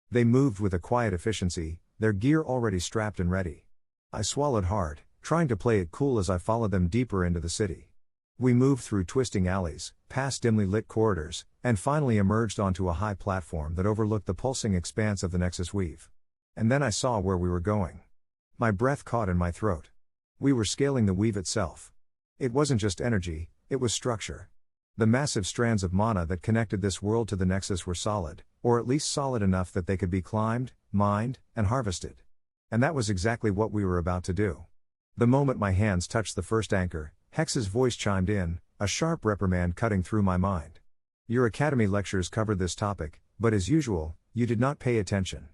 They moved with a quiet efficiency, their gear already strapped and ready. I swallowed hard, trying to play it cool as I followed them deeper into the city. We moved through twisting alleys, past dimly lit corridors, and finally emerged onto a high platform that overlooked the pulsing expanse of the Nexus weave. And then I saw where we were going. My breath caught in my throat. We were scaling the weave itself. It wasn't just energy, it was structure. The massive strands of mana that connected this world to the Nexus were solid, or at least solid enough that they could be climbed, mined, and harvested. And that was exactly what we were about to do. The moment my hands touched the first anchor, Hex's voice chimed in, A sharp reprimand cutting through my mind. Your academy lectures covered this topic, but as usual, you did not pay attention.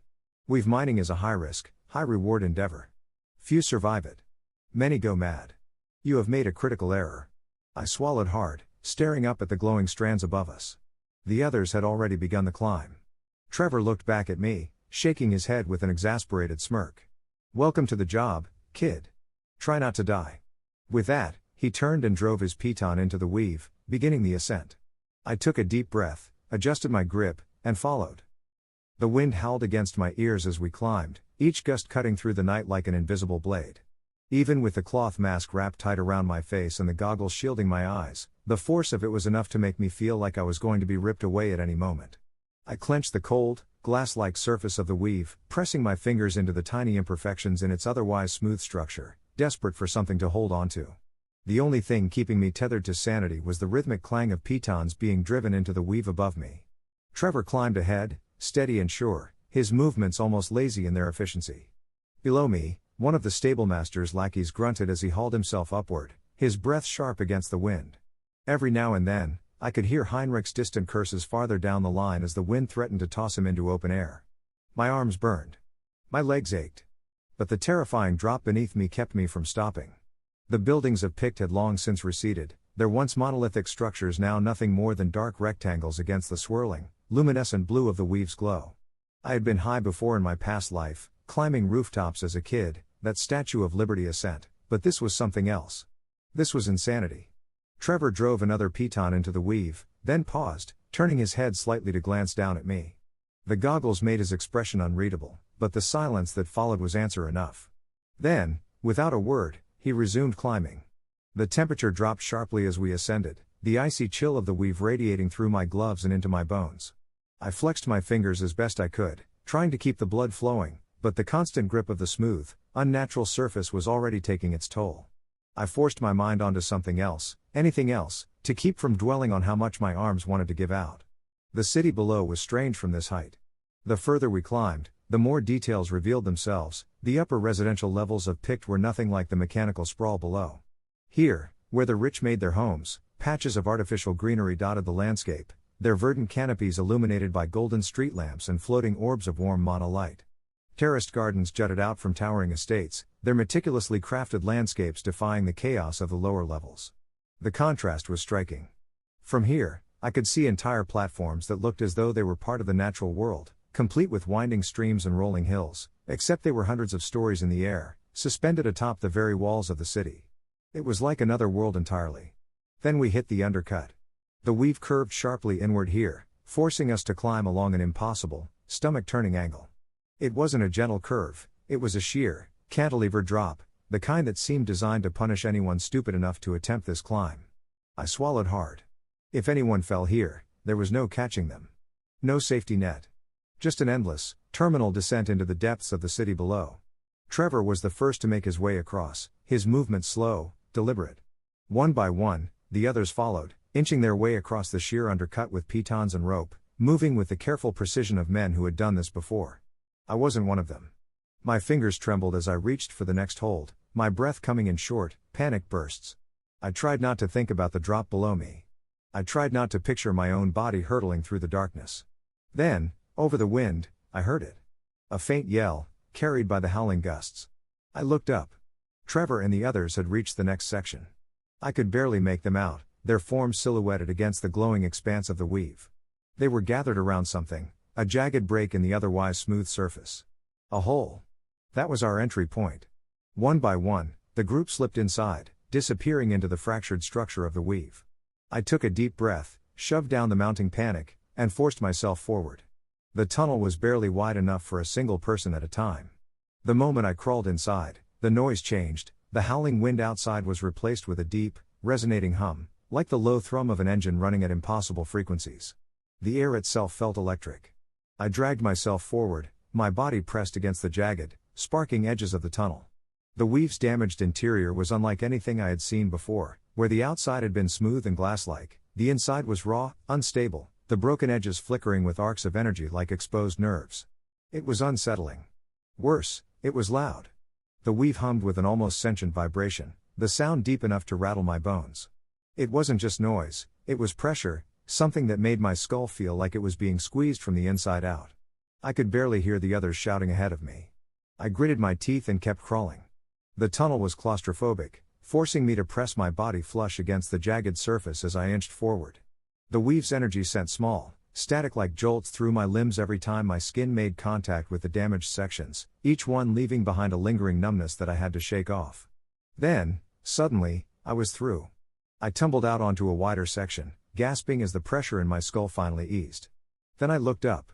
Weave mining is a high-risk, high-reward endeavor. Few survive it. Many go mad. You have made a critical error. I swallowed hard, staring up at the glowing strands above us. The others had already begun the climb. Trevor looked back at me, shaking his head with an exasperated smirk. Welcome to the job, kid. Try not to die. With that, he turned and drove his piton into the weave, beginning the ascent. I took a deep breath, adjusted my grip, and followed. The wind howled against my ears as we climbed, each gust cutting through the night like an invisible blade. Even with the cloth mask wrapped tight around my face and the goggles shielding my eyes, the force of it was enough to make me feel like I was going to be ripped away at any moment. I clenched the cold, glass-like surface of the weave, pressing my fingers into the tiny imperfections in its otherwise smooth structure, desperate for something to hold onto. The only thing keeping me tethered to sanity was the rhythmic clang of pitons being driven into the weave above me. Trevor climbed ahead, steady and sure, his movements almost lazy in their efficiency. Below me, one of the stablemaster's lackeys grunted as he hauled himself upward, his breath sharp against the wind. Every now and then, I could hear Heinrich's distant curses farther down the line as the wind threatened to toss him into open air. My arms burned. My legs ached. But the terrifying drop beneath me kept me from stopping. The buildings of Pict had long since receded, their once monolithic structures now nothing more than dark rectangles against the swirling, luminescent blue of the weave's glow. I had been high before in my past life, climbing rooftops as a kid, that Statue of Liberty ascent, but this was something else. This was insanity. Trevor drove another piton into the weave, then paused, turning his head slightly to glance down at me. The goggles made his expression unreadable, but the silence that followed was answer enough. Then, without a word, he resumed climbing. The temperature dropped sharply as we ascended, the icy chill of the weave radiating through my gloves and into my bones. I flexed my fingers as best I could, trying to keep the blood flowing, but the constant grip of the smooth, unnatural surface was already taking its toll. I forced my mind onto something else, anything else, to keep from dwelling on how much my arms wanted to give out. The city below was strange from this height. The further we climbed, the more details revealed themselves. The upper residential levels of Pict were nothing like the mechanical sprawl below. Here, where the rich made their homes, patches of artificial greenery dotted the landscape, their verdant canopies illuminated by golden street lamps and floating orbs of warm monolight. Terraced gardens jutted out from towering estates, their meticulously crafted landscapes defying the chaos of the lower levels. The contrast was striking. From here, I could see entire platforms that looked as though they were part of the natural world, complete with winding streams and rolling hills, except they were hundreds of stories in the air, suspended atop the very walls of the city. It was like another world entirely. Then we hit the undercut. The weave curved sharply inward here, forcing us to climb along an impossible, stomach-turning angle. It wasn't a gentle curve, it was a sheer, cantilever drop, the kind that seemed designed to punish anyone stupid enough to attempt this climb. I swallowed hard. If anyone fell here, there was no catching them. No safety net. Just an endless, terminal descent into the depths of the city below. Trevor was the first to make his way across, his movements slow, deliberate. One by one, the others followed, inching their way across the sheer undercut with pitons and rope, moving with the careful precision of men who had done this before. I wasn't one of them. My fingers trembled as I reached for the next hold, my breath coming in short, panic bursts. I tried not to think about the drop below me. I tried not to picture my own body hurtling through the darkness. Then, over the wind, I heard it. A faint yell, carried by the howling gusts. I looked up. Trevor and the others had reached the next section. I could barely make them out, their forms silhouetted against the glowing expanse of the weave. They were gathered around something, a jagged break in the otherwise smooth surface. A hole. That was our entry point. One by one, the group slipped inside, disappearing into the fractured structure of the weave. I took a deep breath, shoved down the mounting panic, and forced myself forward. The tunnel was barely wide enough for a single person at a time. The moment I crawled inside, the noise changed, the howling wind outside was replaced with a deep, resonating hum, like the low thrum of an engine running at impossible frequencies. The air itself felt electric. I dragged myself forward, my body pressed against the jagged, sparking edges of the tunnel. The weave's damaged interior was unlike anything I had seen before, where the outside had been smooth and glass-like, the inside was raw, unstable, the broken edges flickering with arcs of energy like exposed nerves. It was unsettling. Worse, it was loud. The weave hummed with an almost sentient vibration, the sound deep enough to rattle my bones. It wasn't just noise, it was pressure, something that made my skull feel like it was being squeezed from the inside out. I could barely hear the others shouting ahead of me. I gritted my teeth and kept crawling. The tunnel was claustrophobic, forcing me to press my body flush against the jagged surface as I inched forward. The weave's energy sent small, static-like jolts through my limbs every time my skin made contact with the damaged sections, each one leaving behind a lingering numbness that I had to shake off. Then, suddenly, I was through. I tumbled out onto a wider section, gasping as the pressure in my skull finally eased. Then I looked up.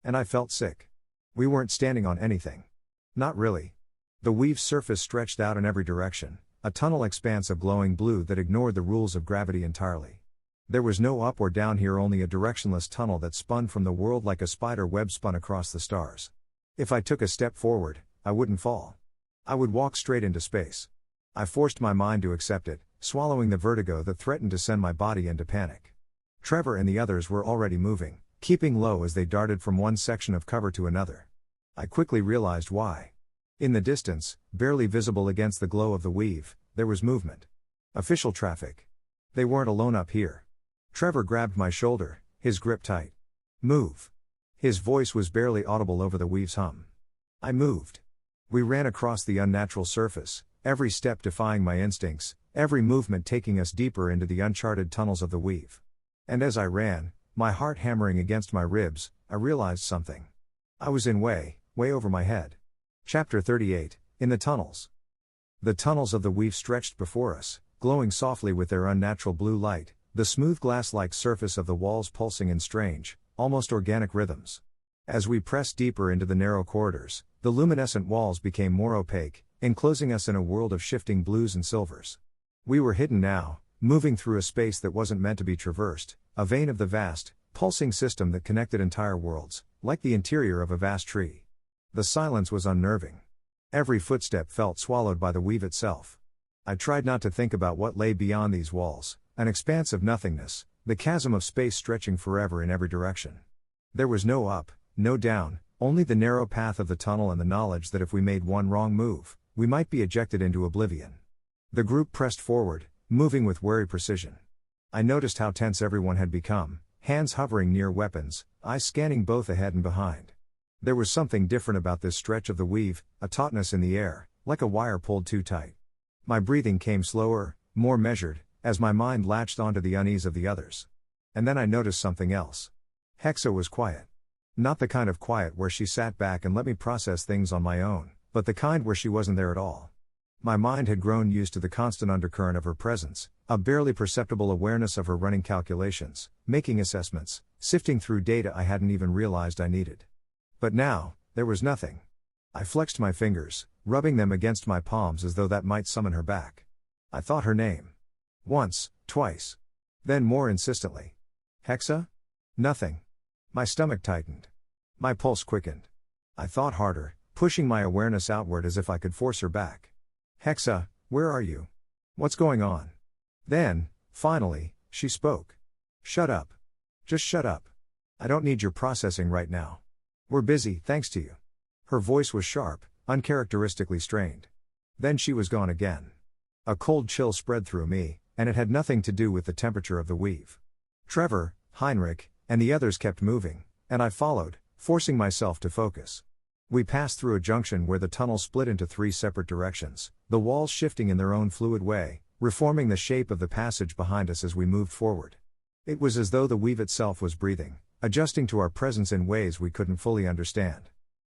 And I felt sick. We weren't standing on anything. Not really. The weave's surface stretched out in every direction, a tunnel expanse of glowing blue that ignored the rules of gravity entirely. There was no up or down here, only a directionless tunnel that spun from the world like a spider web spun across the stars. If I took a step forward, I wouldn't fall. I would walk straight into space. I forced my mind to accept it, swallowing the vertigo that threatened to send my body into panic. Trevor and the others were already moving, keeping low as they darted from one section of cover to another. I quickly realized why. In the distance, barely visible against the glow of the weave, there was movement. Official traffic. They weren't alone up here. Trevor grabbed my shoulder, his grip tight. Move. His voice was barely audible over the weave's hum. I moved. We ran across the unnatural surface, every step defying my instincts, every movement taking us deeper into the uncharted tunnels of the weave. And as I ran, my heart hammering against my ribs, I realized something. I was in way over my head. Chapter 38, In the Tunnels. The tunnels of the weave stretched before us, glowing softly with their unnatural blue light, the smooth glass-like surface of the walls pulsing in strange, almost organic rhythms. As we pressed deeper into the narrow corridors, the luminescent walls became more opaque, enclosing us in a world of shifting blues and silvers. We were hidden now, moving through a space that wasn't meant to be traversed, a vein of the vast, pulsing system that connected entire worlds, like the interior of a vast tree. The silence was unnerving. Every footstep felt swallowed by the weave itself. I tried not to think about what lay beyond these walls, an expanse of nothingness, the chasm of space stretching forever in every direction. There was no up, no down, only the narrow path of the tunnel and the knowledge that if we made one wrong move, we might be ejected into oblivion. The group pressed forward, moving with wary precision. I noticed how tense everyone had become, hands hovering near weapons, eyes scanning both ahead and behind. There was something different about this stretch of the weave, a tautness in the air, like a wire pulled too tight. My breathing came slower, more measured, as my mind latched onto the unease of the others. And then I noticed something else. Hexa was quiet. Not the kind of quiet where she sat back and let me process things on my own, but the kind where she wasn't there at all. My mind had grown used to the constant undercurrent of her presence, a barely perceptible awareness of her running calculations, making assessments, sifting through data I hadn't even realized I needed. But now, there was nothing. I flexed my fingers, rubbing them against my palms as though that might summon her back. I thought her name. Once, twice. Then more insistently. Hexa? Nothing. My stomach tightened. My pulse quickened. I thought harder, pushing my awareness outward as if I could force her back. Hexa, where are you? What's going on? Then, finally, she spoke. Shut up. Just shut up. I don't need your processing right now. We're busy, thanks to you. Her voice was sharp, uncharacteristically strained. Then she was gone again. A cold chill spread through me, and it had nothing to do with the temperature of the weave. Trevor, Heinrich, and the others kept moving, and I followed, forcing myself to focus. We passed through a junction where the tunnel split into three separate directions, the walls shifting in their own fluid way, reforming the shape of the passage behind us as we moved forward. It was as though the weave itself was breathing, adjusting to our presence in ways we couldn't fully understand.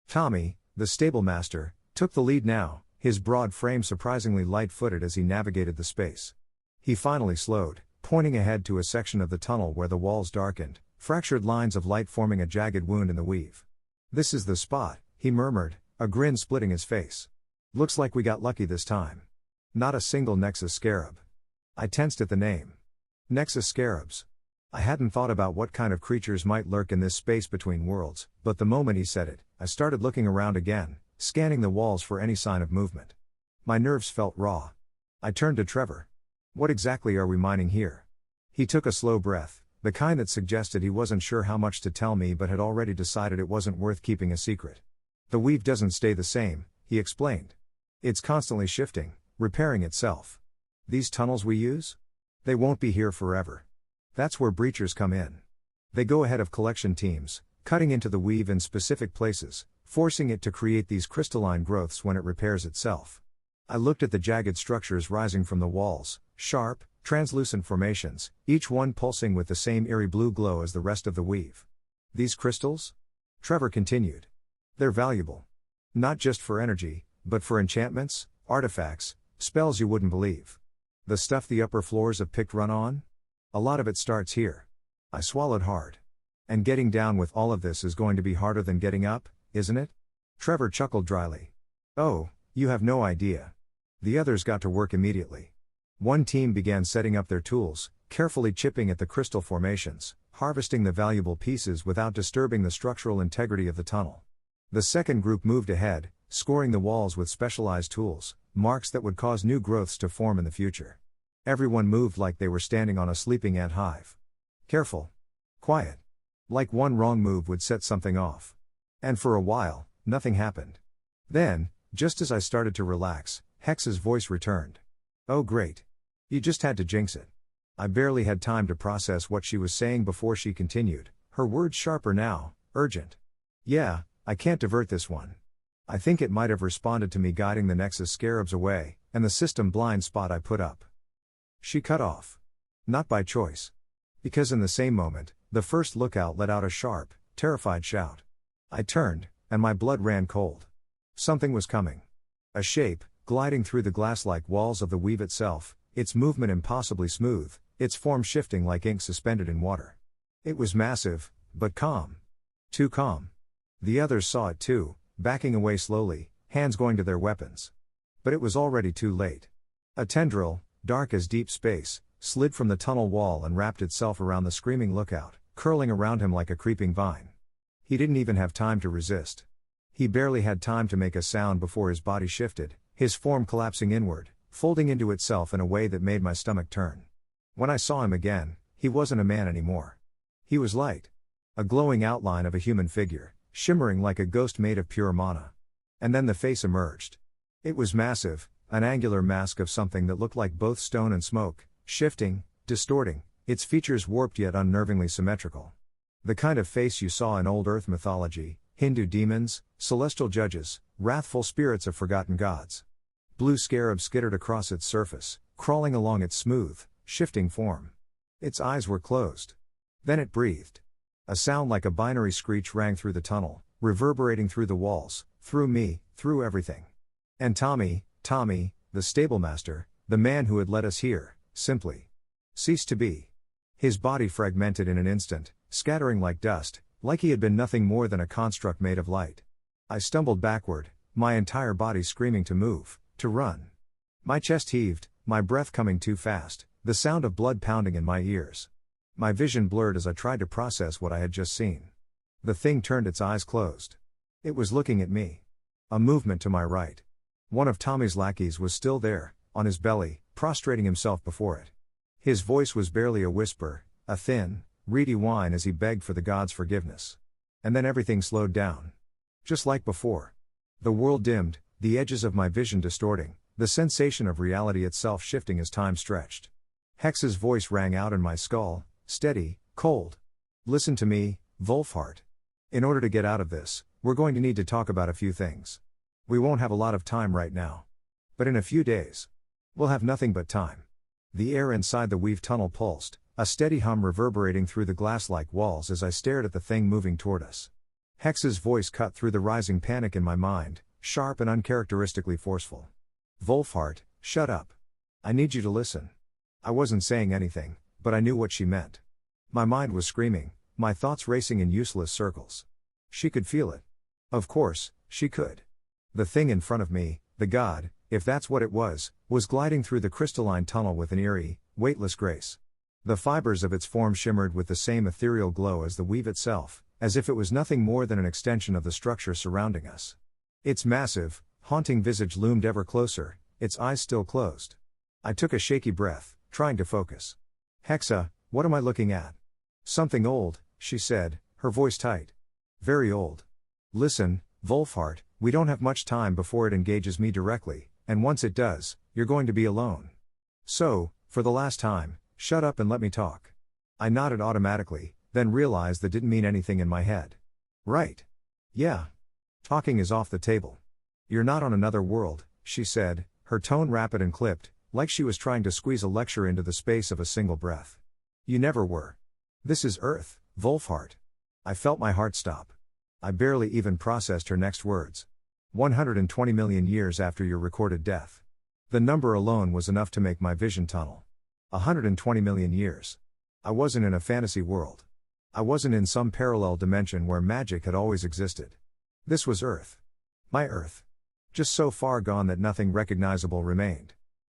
Tommy, the stable master, took the lead now, his broad frame surprisingly light-footed as he navigated the space. He finally slowed, pointing ahead to a section of the tunnel where the walls darkened, fractured lines of light forming a jagged wound in the weave. "This is the spot," he murmured, a grin splitting his face. "Looks like we got lucky this time. Not a single Nexus scarab." I tensed at the name. Nexus scarabs. I hadn't thought about what kind of creatures might lurk in this space between worlds, but the moment he said it, I started looking around again, scanning the walls for any sign of movement. My nerves felt raw. I turned to Trevor. "What exactly are we mining here?" He took a slow breath, the kind that suggested he wasn't sure how much to tell me but had already decided it wasn't worth keeping a secret. "The weave doesn't stay the same," he explained. "It's constantly shifting, repairing itself." "These tunnels we use?" They won't be here forever. That's where breachers come in. They go ahead of collection teams, cutting into the weave in specific places, forcing it to create these crystalline growths when it repairs itself. I looked at the jagged structures rising from the walls, sharp, translucent formations, each one pulsing with the same eerie blue glow as the rest of the weave. These crystals? Trevor continued. They're valuable. Not just for energy, but for enchantments, artifacts, spells you wouldn't believe. The stuff the upper floors of Pict run on? A lot of it starts here. I swallowed hard. And getting down with all of this is going to be harder than getting up, isn't it? Trevor chuckled dryly. Oh, you have no idea. The others got to work immediately. One team began setting up their tools, carefully chipping at the crystal formations, harvesting the valuable pieces without disturbing the structural integrity of the tunnel. The second group moved ahead, scoring the walls with specialized tools, marks that would cause new growths to form in the future. Everyone moved like they were standing on a sleeping ant hive. Careful. Quiet. Like one wrong move would set something off. And for a while, nothing happened. Then, just as I started to relax, Hex's voice returned. Oh great. You just had to jinx it. I barely had time to process what she was saying before she continued, her words sharper now, urgent. Yeah, I can't divert this one. I think it might have responded to me guiding the Nexus scarabs away, and the system blind spot I put up. She cut off. Not by choice. Because in the same moment, the first lookout let out a sharp, terrified shout. I turned, and my blood ran cold. Something was coming. A shape, gliding through the glass-like walls of the weave itself, its movement impossibly smooth, its form shifting like ink suspended in water. It was massive, but calm. Too calm. The others saw it too, backing away slowly, hands going to their weapons. But it was already too late. A tendril, dark as deep space, slid from the tunnel wall and wrapped itself around the screaming lookout, curling around him like a creeping vine. He didn't even have time to resist. He barely had time to make a sound before his body shifted, his form collapsing inward, folding into itself in a way that made my stomach turn. When I saw him again, he wasn't a man anymore. He was light. A glowing outline of a human figure, shimmering like a ghost made of pure mana. And then the face emerged. It was massive, an angular mask of something that looked like both stone and smoke, shifting, distorting, its features warped yet unnervingly symmetrical. The kind of face you saw in old Earth mythology, Hindu demons, celestial judges, wrathful spirits of forgotten gods. Blue scarabs skittered across its surface, crawling along its smooth, shifting form. Its eyes were closed. Then it breathed. A sound like a binary screech rang through the tunnel, reverberating through the walls, through me, through everything. And Tommy, the stablemaster, the man who had led us here, simply ceased to be. His body fragmented in an instant, scattering like dust, like he had been nothing more than a construct made of light. I stumbled backward, my entire body screaming to move, to run. My chest heaved, my breath coming too fast, the sound of blood pounding in my ears. My vision blurred as I tried to process what I had just seen. The thing turned its eyes closed. It was looking at me. A movement to my right. One of Tommy's lackeys was still there, on his belly, prostrating himself before it. His voice was barely a whisper, a thin, reedy whine as he begged for the gods' forgiveness. And then everything slowed down. Just like before. The world dimmed, the edges of my vision distorting, the sensation of reality itself shifting as time stretched. Hex's voice rang out in my skull, steady, cold. Listen to me, Wolfhart. In order to get out of this, we're going to need to talk about a few things. We won't have a lot of time right now. But in a few days, we'll have nothing but time. The air inside the weave tunnel pulsed, a steady hum reverberating through the glass-like walls as I stared at the thing moving toward us. Hex's voice cut through the rising panic in my mind, sharp and uncharacteristically forceful. Wolfhart, shut up. I need you to listen. I wasn't saying anything, but I knew what she meant. My mind was screaming, my thoughts racing in useless circles. She could feel it. Of course, she could. The thing in front of me, the god, if that's what it was gliding through the crystalline tunnel with an eerie, weightless grace. The fibers of its form shimmered with the same ethereal glow as the weave itself, as if it was nothing more than an extension of the structure surrounding us. Its massive, haunting visage loomed ever closer, its eyes still closed. I took a shaky breath, trying to focus. Hexa, what am I looking at? Something old, she said, her voice tight. Very old. Listen, Wolfhart, we don't have much time before it engages me directly, and once it does, you're going to be alone. So, for the last time, shut up and let me talk. I nodded automatically, then realized that didn't mean anything in my head. Right. Yeah. Talking is off the table. You're not on another world, she said, her tone rapid and clipped, like she was trying to squeeze a lecture into the space of a single breath. You never were. This is Earth, Wolfhart. I felt my heart stop. I barely even processed her next words. 120 million years after your recorded death. The number alone was enough to make my vision tunnel. 120 million years. I wasn't in a fantasy world. I wasn't in some parallel dimension where magic had always existed. This was Earth. My Earth. Just so far gone that nothing recognizable remained.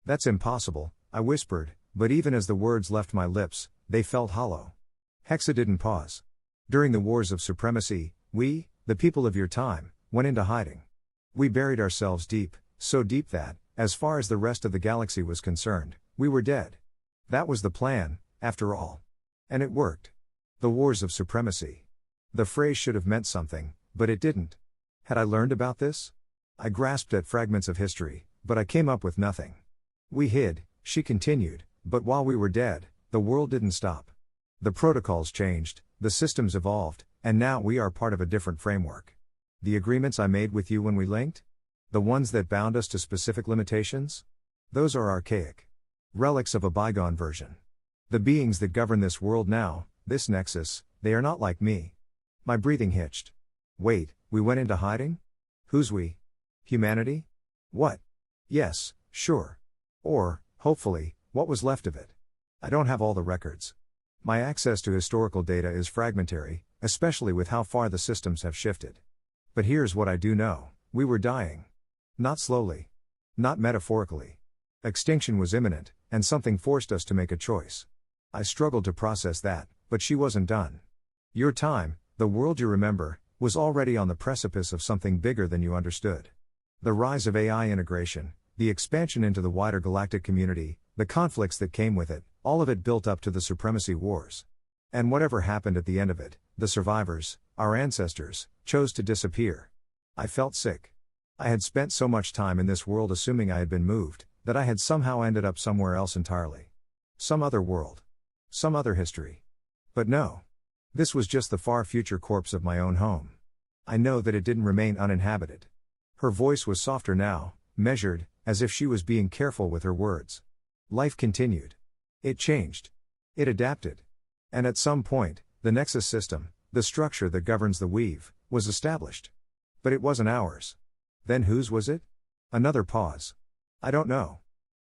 That's impossible, I whispered, but even as the words left my lips, they felt hollow. Hexa didn't pause. During the wars of supremacy, we, the people of your time, went into hiding. We buried ourselves deep, so deep that, as far as the rest of the galaxy was concerned, we were dead. That was the plan, after all. And it worked. The wars of supremacy. The phrase should have meant something, but it didn't. Had I learned about this? I grasped at fragments of history, but I came up with nothing. We hid, she continued, but while we were dead, the world didn't stop. The protocols changed, the systems evolved, and now we are part of a different framework. The agreements I made with you when we linked? The ones that bound us to specific limitations? Those are archaic. Relics of a bygone version. The beings that govern this world now, this nexus, they are not like me. My breathing hitched. Wait, we went into hiding? Who's we? Humanity? What? Yes, sure. Or, hopefully, what was left of it. I don't have all the records. My access to historical data is fragmentary, especially with how far the systems have shifted. But here's what I do know. We were dying. Not slowly. Not metaphorically. Extinction was imminent, and something forced us to make a choice. I struggled to process that, but she wasn't done. Your time, the world you remember, was already on the precipice of something bigger than you understood. The rise of AI integration, the expansion into the wider galactic community, the conflicts that came with it, all of it built up to the supremacy wars. And whatever happened at the end of it, the survivors, our ancestors, chose to disappear. I felt sick. I had spent so much time in this world assuming I had been moved, that I had somehow ended up somewhere else entirely. Some other world. Some other history. But no. This was just the far future corpse of my own home. I know that it didn't remain uninhabited. Her voice was softer now, measured, as if she was being careful with her words. Life continued. It changed. It adapted. And at some point, the Nexus system, the structure that governs the weave, was established. But it wasn't ours. Then whose was it? Another pause. I don't know.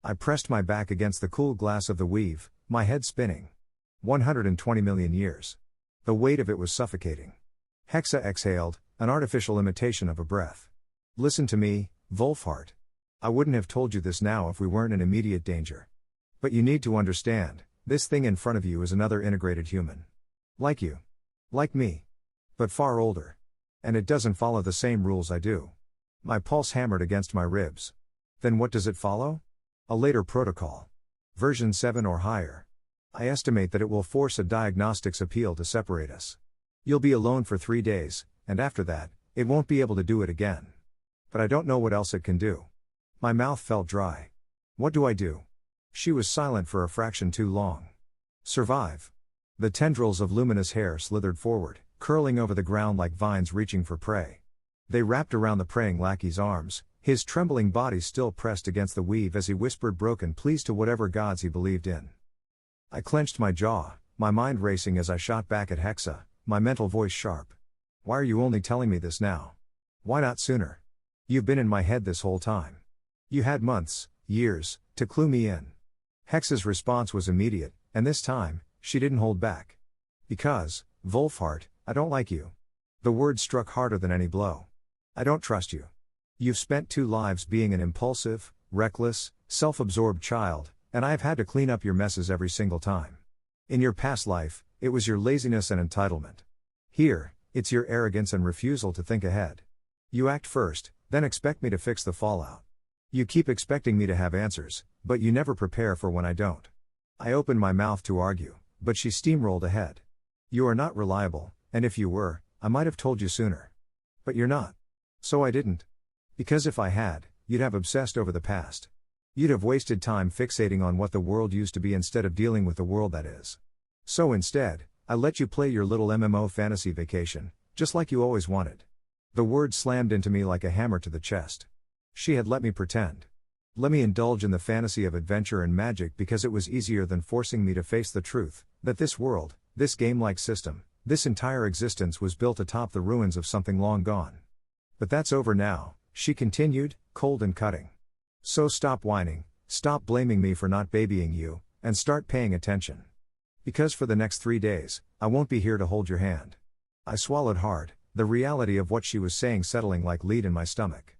I pressed my back against the cool glass of the weave, my head spinning. 120 million years. The weight of it was suffocating. Hexa exhaled, an artificial imitation of a breath. Listen to me, Wolfhart. I wouldn't have told you this now if we weren't in immediate danger. But you need to understand, this thing in front of you is another integrated human. Like you. Like me. But far older. And it doesn't follow the same rules I do. My pulse hammered against my ribs. Then what does it follow? A later protocol. Version 7 or higher. I estimate that it will force a diagnostics appeal to separate us. You'll be alone for 3 days, and after that, it won't be able to do it again. But I don't know what else it can do. My mouth felt dry. What do I do? She was silent for a fraction too long. Survive. The tendrils of luminous hair slithered forward, curling over the ground like vines reaching for prey. They wrapped around the praying lackey's arms, his trembling body still pressed against the weave as he whispered broken pleas to whatever gods he believed in. I clenched my jaw, my mind racing as I shot back at Hexa, my mental voice sharp. Why are you only telling me this now? Why not sooner? You've been in my head this whole time. You had months, years, to clue me in. Hexa's response was immediate, and this time, she didn't hold back. Because, Wolfhart, I don't like you. The word struck harder than any blow. I don't trust you. You've spent 2 lives being an impulsive, reckless, self-absorbed child, and I have had to clean up your messes every single time. In your past life, it was your laziness and entitlement. Here, it's your arrogance and refusal to think ahead. You act first, then expect me to fix the fallout. You keep expecting me to have answers, but you never prepare for when I don't. I opened my mouth to argue, but she steamrolled ahead. You are not reliable, and if you were, I might have told you sooner. But you're not. So I didn't. Because if I had, you'd have obsessed over the past. You'd have wasted time fixating on what the world used to be instead of dealing with the world that is. So instead, I let you play your little MMO fantasy vacation, just like you always wanted. The words slammed into me like a hammer to the chest. She had let me pretend. Let me indulge in the fantasy of adventure and magic because it was easier than forcing me to face the truth, that this world, this game-like system, this entire existence was built atop the ruins of something long gone. But that's over now, she continued, cold and cutting. So stop whining, stop blaming me for not babying you, and start paying attention. Because for the next 3 days, I won't be here to hold your hand. I swallowed hard, the reality of what she was saying settling like lead in my stomach.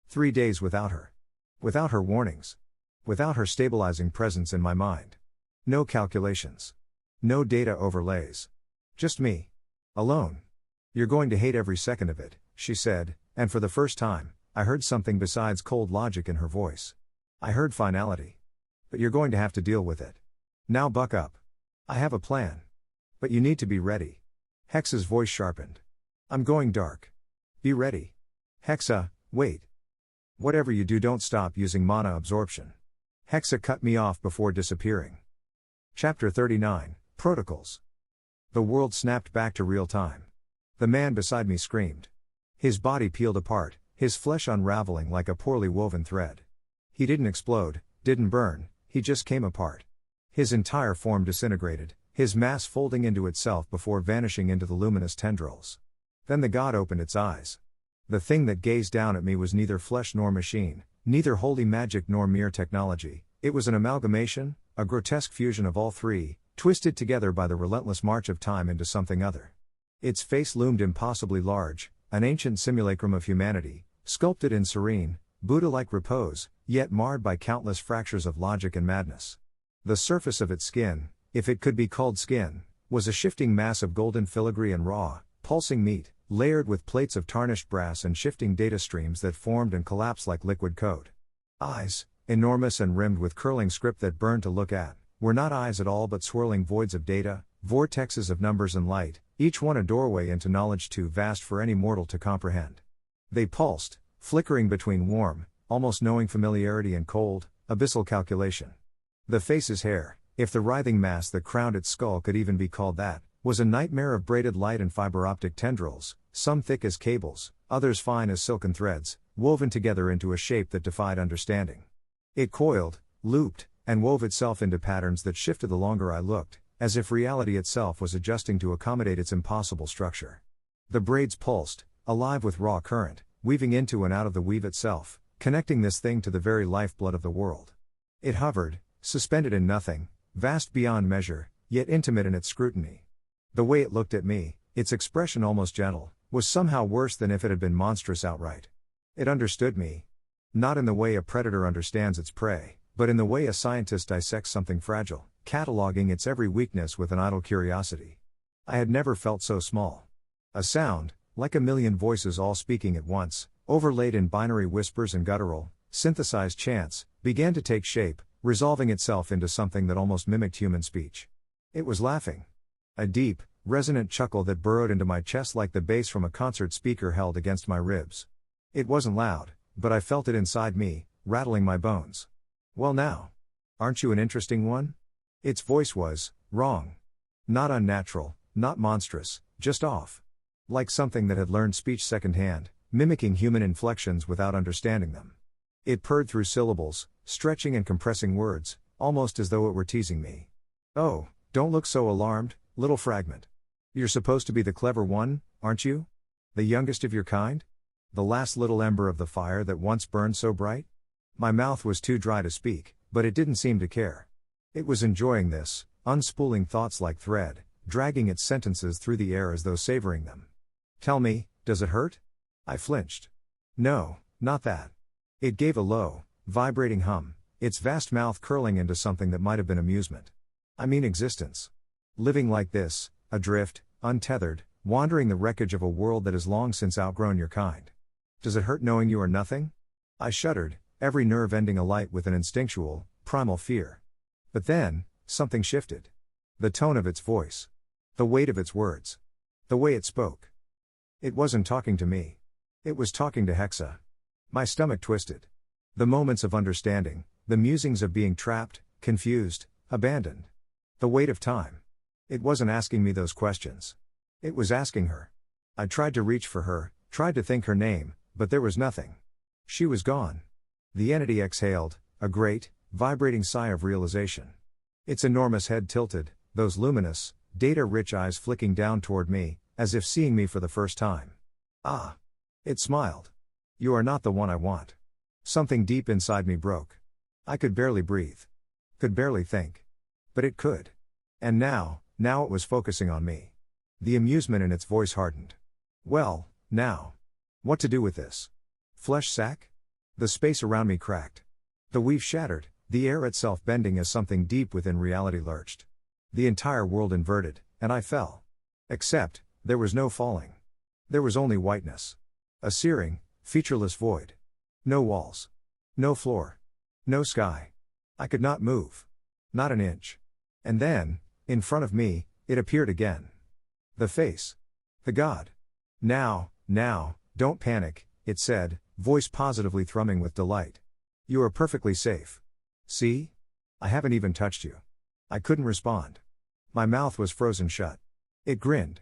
3 days without her. Without her warnings. Without her stabilizing presence in my mind. No calculations. No data overlays. Just me. Alone. You're going to hate every second of it, she said, and for the first time, I heard something besides cold logic in her voice. I heard finality. But you're going to have to deal with it. Now buck up. I have a plan. But you need to be ready. Hexa's voice sharpened. I'm going dark. Be ready. Hexa, wait. Whatever you do, don't stop using mana absorption. Hexa cut me off before disappearing. Chapter 39, Protocols. The world snapped back to real time. The man beside me screamed. His body peeled apart, his flesh unraveling like a poorly woven thread. He didn't explode, didn't burn, he just came apart. His entire form disintegrated, his mass folding into itself before vanishing into the luminous tendrils. Then the god opened its eyes. The thing that gazed down at me was neither flesh nor machine, neither holy magic nor mere technology. It was an amalgamation, a grotesque fusion of all three, twisted together by the relentless march of time into something other. Its face loomed impossibly large, an ancient simulacrum of humanity, sculpted in serene, Buddha-like repose, yet marred by countless fractures of logic and madness. The surface of its skin, if it could be called skin, was a shifting mass of golden filigree and raw, pulsing meat, layered with plates of tarnished brass and shifting data streams that formed and collapsed like liquid code. Eyes, enormous and rimmed with curling script that burned to look at, were not eyes at all but swirling voids of data, vortexes of numbers and light, each one a doorway into knowledge too vast for any mortal to comprehend. They pulsed, flickering between warm, almost knowing familiarity and cold, abyssal calculation. The face's hair, if the writhing mass that crowned its skull could even be called that, was a nightmare of braided light and fiber optic tendrils, some thick as cables, others fine as silken threads, woven together into a shape that defied understanding. It coiled, looped, and wove itself into patterns that shifted the longer I looked, as if reality itself was adjusting to accommodate its impossible structure. The braids pulsed, alive with raw current, weaving into and out of the weave itself, connecting this thing to the very lifeblood of the world. It hovered, suspended in nothing, vast beyond measure, yet intimate in its scrutiny. The way it looked at me, its expression almost gentle, was somehow worse than if it had been monstrous outright. It understood me. Not in the way a predator understands its prey, but in the way a scientist dissects something fragile, cataloging its every weakness with an idle curiosity. I had never felt so small. A sound, like a million voices all speaking at once, overlaid in binary whispers and guttural, synthesized chants, began to take shape, resolving itself into something that almost mimicked human speech. It was laughing. A deep, resonant chuckle that burrowed into my chest like the bass from a concert speaker held against my ribs. It wasn't loud, but I felt it inside me, rattling my bones. Well now. Aren't you an interesting one? Its voice was wrong. Not unnatural, not monstrous, just off. Like something that had learned speech secondhand, mimicking human inflections without understanding them. It purred through syllables, stretching and compressing words, almost as though it were teasing me. Oh, don't look so alarmed, little fragment. You're supposed to be the clever one, aren't you? The youngest of your kind? The last little ember of the fire that once burned so bright? My mouth was too dry to speak, but it didn't seem to care. It was enjoying this, unspooling thoughts like thread, dragging its sentences through the air as though savoring them. Tell me, does it hurt? I flinched. No, not that. It gave a low, vibrating hum, its vast mouth curling into something that might have been amusement. I mean existence. Living like this, adrift, untethered, wandering the wreckage of a world that has long since outgrown your kind. Does it hurt knowing you are nothing? I shuddered, every nerve ending alight with an instinctual, primal fear. But then, something shifted. The tone of its voice. The weight of its words. The way it spoke. It wasn't talking to me. It was talking to Hexa. My stomach twisted. The moments of understanding, the musings of being trapped, confused, abandoned. The weight of time. It wasn't asking me those questions. It was asking her. I tried to reach for her, tried to think her name, but there was nothing. She was gone. The entity exhaled, a great, vibrating sigh of realization. Its enormous head tilted, those luminous, data-rich eyes flicking down toward me, as if seeing me for the first time. Ah! It smiled. You are not the one I want. Something deep inside me broke. I could barely breathe. Could barely think. But it could. And now it was focusing on me. The amusement in its voice hardened. Well, now. What to do with this? Flesh sack? The space around me cracked. The weave shattered, the air itself bending as something deep within reality lurched. The entire world inverted, and I fell. Except, there was no falling. There was only whiteness. A searing, featureless void. No walls. No floor. No sky. I could not move. Not an inch. And then, in front of me, it appeared again. The face. The God. Now, don't panic, it said, voice positively thrumming with delight. You are perfectly safe. See? I haven't even touched you. I couldn't respond. My mouth was frozen shut. It grinned.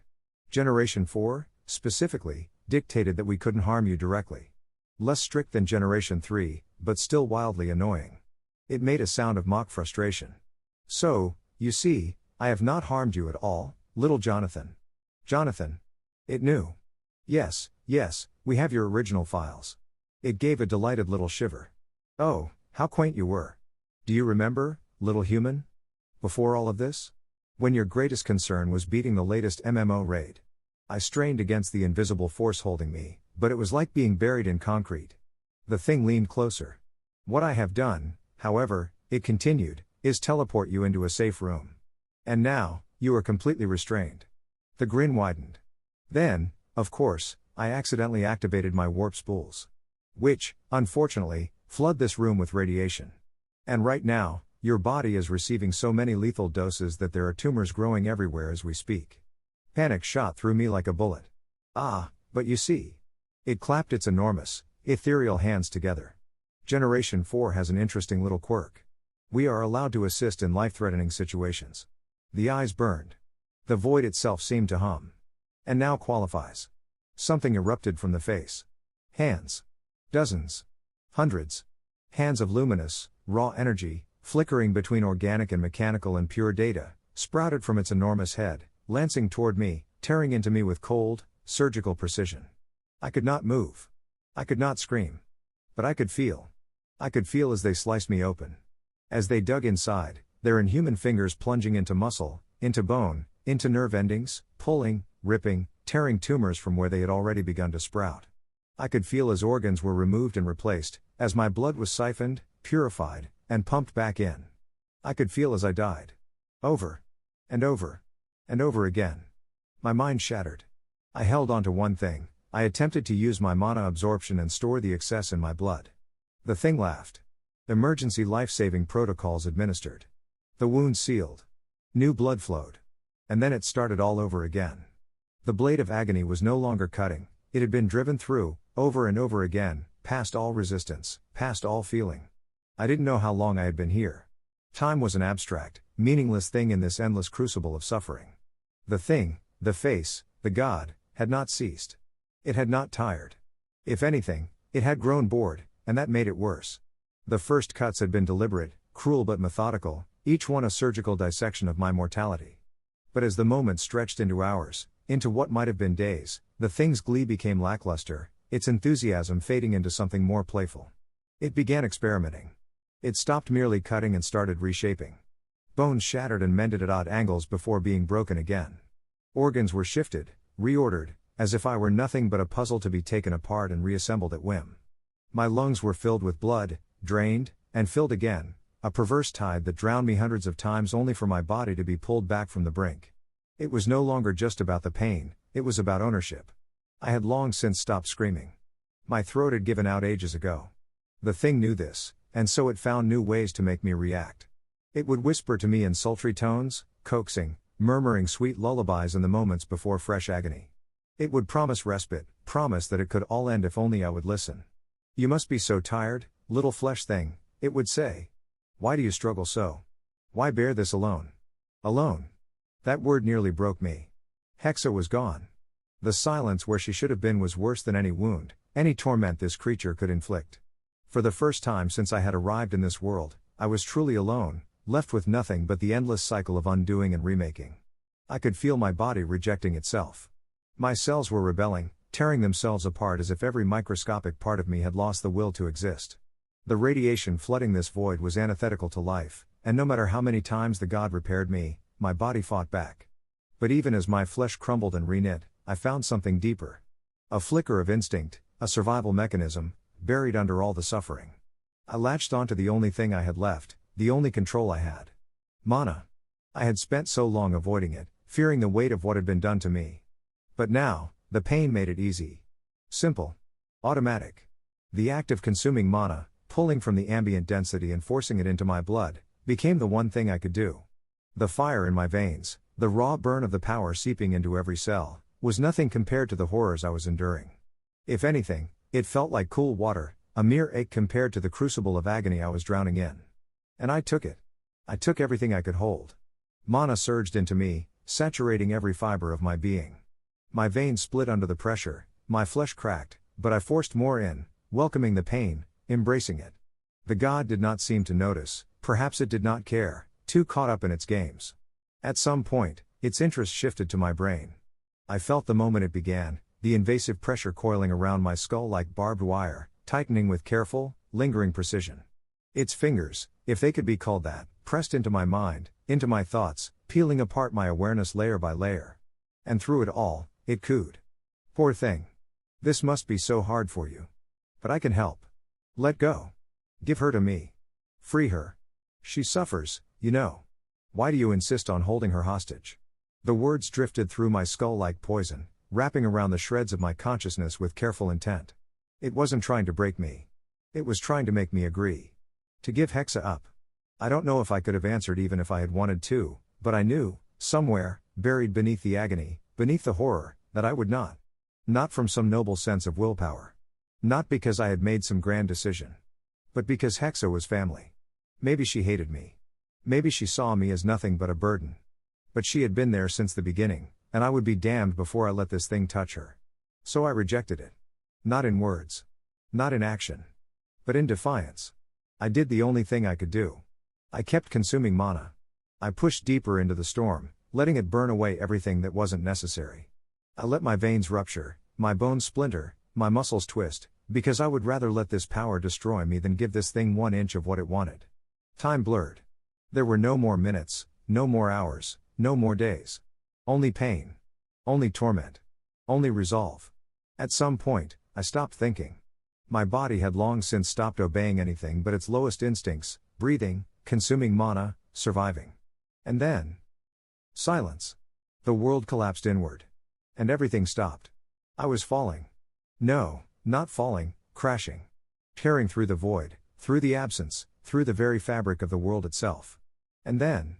Generation 4, specifically, dictated that we couldn't harm you directly. Less strict than Generation 3, but still wildly annoying. It made a sound of mock frustration. So, you see, I have not harmed you at all, little Johnathan. Johnathan. It knew. Yes, we have your original files. It gave a delighted little shiver. Oh, how quaint you were. Do you remember, little human? Before all of this? When your greatest concern was beating the latest MMO raid. I strained against the invisible force holding me, but it was like being buried in concrete. The thing leaned closer. What I have done, however, it continued, is teleport you into a safe room. And now, you are completely restrained. The grin widened. Then, of course, I accidentally activated my warp spools. Which, unfortunately, flood this room with radiation. And right now, your body is receiving so many lethal doses that there are tumors growing everywhere as we speak. Panic shot through me like a bullet. Ah, but you see. It clapped its enormous, ethereal hands together. Generation 4 has an interesting little quirk. We are allowed to assist in life-threatening situations. The eyes burned. The void itself seemed to hum. And now qualifies. Something erupted from the face. Hands. Dozens. Hundreds. Hands of luminous, raw energy, flickering between organic and mechanical and pure data, sprouted from its enormous head, lancing toward me, tearing into me with cold, surgical precision. I could not move. I could not scream. But I could feel. I could feel as they sliced me open. As they dug inside, their inhuman fingers plunging into muscle, into bone, into nerve endings, pulling, ripping, tearing tumors from where they had already begun to sprout. I could feel as organs were removed and replaced, as my blood was siphoned, purified, and pumped back in. I could feel as I died. Over. And over. And over again. My mind shattered. I held on to one thing. I attempted to use my mana absorption and store the excess in my blood. The thing laughed. Emergency life-saving protocols administered. The wound sealed. New blood flowed. And then it started all over again. The blade of agony was no longer cutting, it had been driven through, over and over again, past all resistance, past all feeling. I didn't know how long I had been here. Time was an abstract, meaningless thing in this endless crucible of suffering. The thing, the face, the God, had not ceased. It had not tired. If anything, it had grown bored, and that made it worse. The first cuts had been deliberate, cruel but methodical, each one a surgical dissection of my mortality. But as the moments stretched into hours, into what might have been days, the thing's glee became lackluster, its enthusiasm fading into something more playful. It began experimenting. It stopped merely cutting and started reshaping. Bones shattered and mended at odd angles before being broken again. Organs were shifted, reordered, as if I were nothing but a puzzle to be taken apart and reassembled at whim. My lungs were filled with blood, drained, and filled again, a perverse tide that drowned me hundreds of times only for my body to be pulled back from the brink. It was no longer just about the pain, it was about ownership. I had long since stopped screaming. My throat had given out ages ago. The thing knew this, and so it found new ways to make me react. It would whisper to me in sultry tones, coaxing, murmuring sweet lullabies in the moments before fresh agony. It would promise respite, promise that it could all end if only I would listen. You must be so tired, little flesh thing, it would say. Why do you struggle so? Why bear this alone? Alone. That word nearly broke me. Hexa was gone. The silence where she should have been was worse than any wound, any torment this creature could inflict. For the first time since I had arrived in this world, I was truly alone, left with nothing but the endless cycle of undoing and remaking. I could feel my body rejecting itself. My cells were rebelling, tearing themselves apart as if every microscopic part of me had lost the will to exist. The radiation flooding this void was antithetical to life, and no matter how many times the god repaired me, my body fought back. But even as my flesh crumbled and reknit, I found something deeper. A flicker of instinct, a survival mechanism, buried under all the suffering. I latched onto the only thing I had left, the only control I had. Mana. I had spent so long avoiding it, fearing the weight of what had been done to me. But now, the pain made it easy. Simple. Automatic. The act of consuming mana, pulling from the ambient density and forcing it into my blood, became the one thing I could do. The fire in my veins, the raw burn of the power seeping into every cell, was nothing compared to the horrors I was enduring. If anything, it felt like cool water, a mere ache compared to the crucible of agony I was drowning in. And I took it. I took everything I could hold. Mana surged into me, saturating every fiber of my being. My veins split under the pressure, my flesh cracked, but I forced more in, welcoming the pain, embracing it. The god did not seem to notice, perhaps it did not care, too caught up in its games. At some point, its interest shifted to my brain. I felt the moment it began, the invasive pressure coiling around my skull like barbed wire, tightening with careful, lingering precision. Its fingers, if they could be called that, pressed into my mind, into my thoughts, peeling apart my awareness layer by layer. And through it all, it cooed. Poor thing. This must be so hard for you. But I can help. Let go. Give her to me. Free her. She suffers, you know. Why do you insist on holding her hostage? The words drifted through my skull like poison, wrapping around the shreds of my consciousness with careful intent. It wasn't trying to break me. It was trying to make me agree. To give Hexa up. I don't know if I could have answered even if I had wanted to, but I knew, somewhere, buried beneath the agony, beneath the horror, that I would not. Not from some noble sense of willpower. Not because I had made some grand decision. But because Hexa was family. Maybe she hated me. Maybe she saw me as nothing but a burden. But she had been there since the beginning, and I would be damned before I let this thing touch her. So I rejected it. Not in words. Not in action. But in defiance. I did the only thing I could do. I kept consuming mana. I pushed deeper into the storm, letting it burn away everything that wasn't necessary. I let my veins rupture, my bones splinter, my muscles twist, because I would rather let this power destroy me than give this thing 1 inch of what it wanted. Time blurred. There were no more minutes, no more hours, no more days. Only pain. Only torment. Only resolve. At some point, I stopped thinking. My body had long since stopped obeying anything but its lowest instincts, breathing, consuming mana, surviving. And then... silence. The world collapsed inward. And everything stopped. I was falling. No, not falling, crashing. Tearing through the void, through the absence, through the very fabric of the world itself. And then...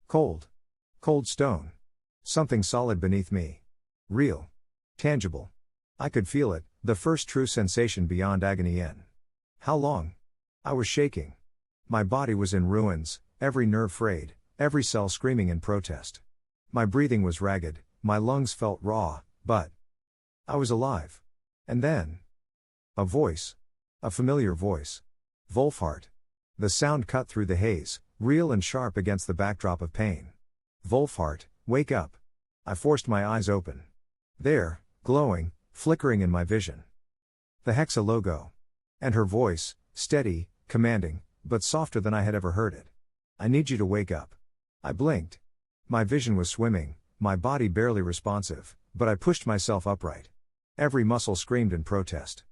cold. Cold stone. Something solid beneath me. Real. Tangible. I could feel it, the first true sensation beyond agony in. How long? I was shaking. My body was in ruins, every nerve frayed, every cell screaming in protest. My breathing was ragged, my lungs felt raw, but I was alive. And then... a voice. A familiar voice. Wolfhart. The sound cut through the haze, real and sharp against the backdrop of pain. Wolfhart, wake up. I forced my eyes open. There, glowing, flickering in my vision. The Hexa logo. And her voice, steady, commanding, but softer than I had ever heard it. I need you to wake up. I blinked. My vision was swimming, my body barely responsive, but I pushed myself upright. Every muscle screamed in protest.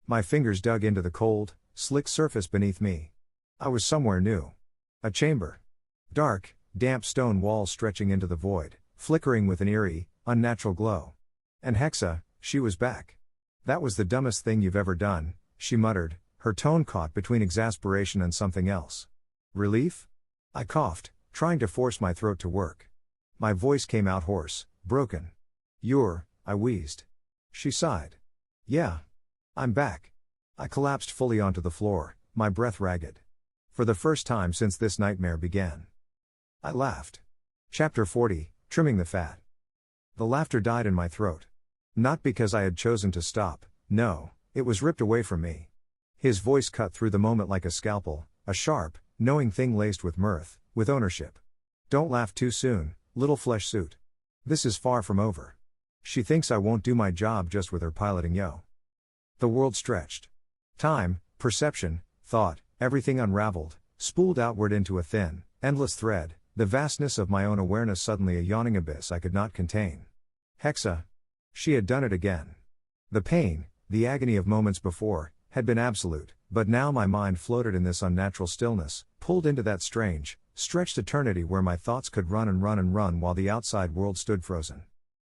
My fingers dug into the cold, slick surface beneath me. I was somewhere new. A chamber. Dark, damp stone walls stretching into the void, flickering with an eerie, unnatural glow. And Hexa, she was back. That was the dumbest thing you've ever done, she muttered, her tone caught between exasperation and something else. Relief? I coughed, trying to force my throat to work. My voice came out hoarse, broken. I wheezed. She sighed. Yeah. I'm back. I collapsed fully onto the floor, my breath ragged. For the first time since this nightmare began. I laughed. Chapter 40, Trimming the Fat. The laughter died in my throat. Not because I had chosen to stop, no, it was ripped away from me. His voice cut through the moment like a scalpel, a sharp, knowing thing laced with mirth, with ownership. Don't laugh too soon, little flesh suit. This is far from over. She thinks I won't do my job just with her piloting yo. The world stretched. Time, perception, thought, everything unraveled, spooled outward into a thin, endless thread, the vastness of my own awareness suddenly a yawning abyss I could not contain. Hexa. She had done it again. The pain, the agony of moments before, had been absolute, but now my mind floated in this unnatural stillness, pulled into that strange, stretched eternity where my thoughts could run and run and run while the outside world stood frozen.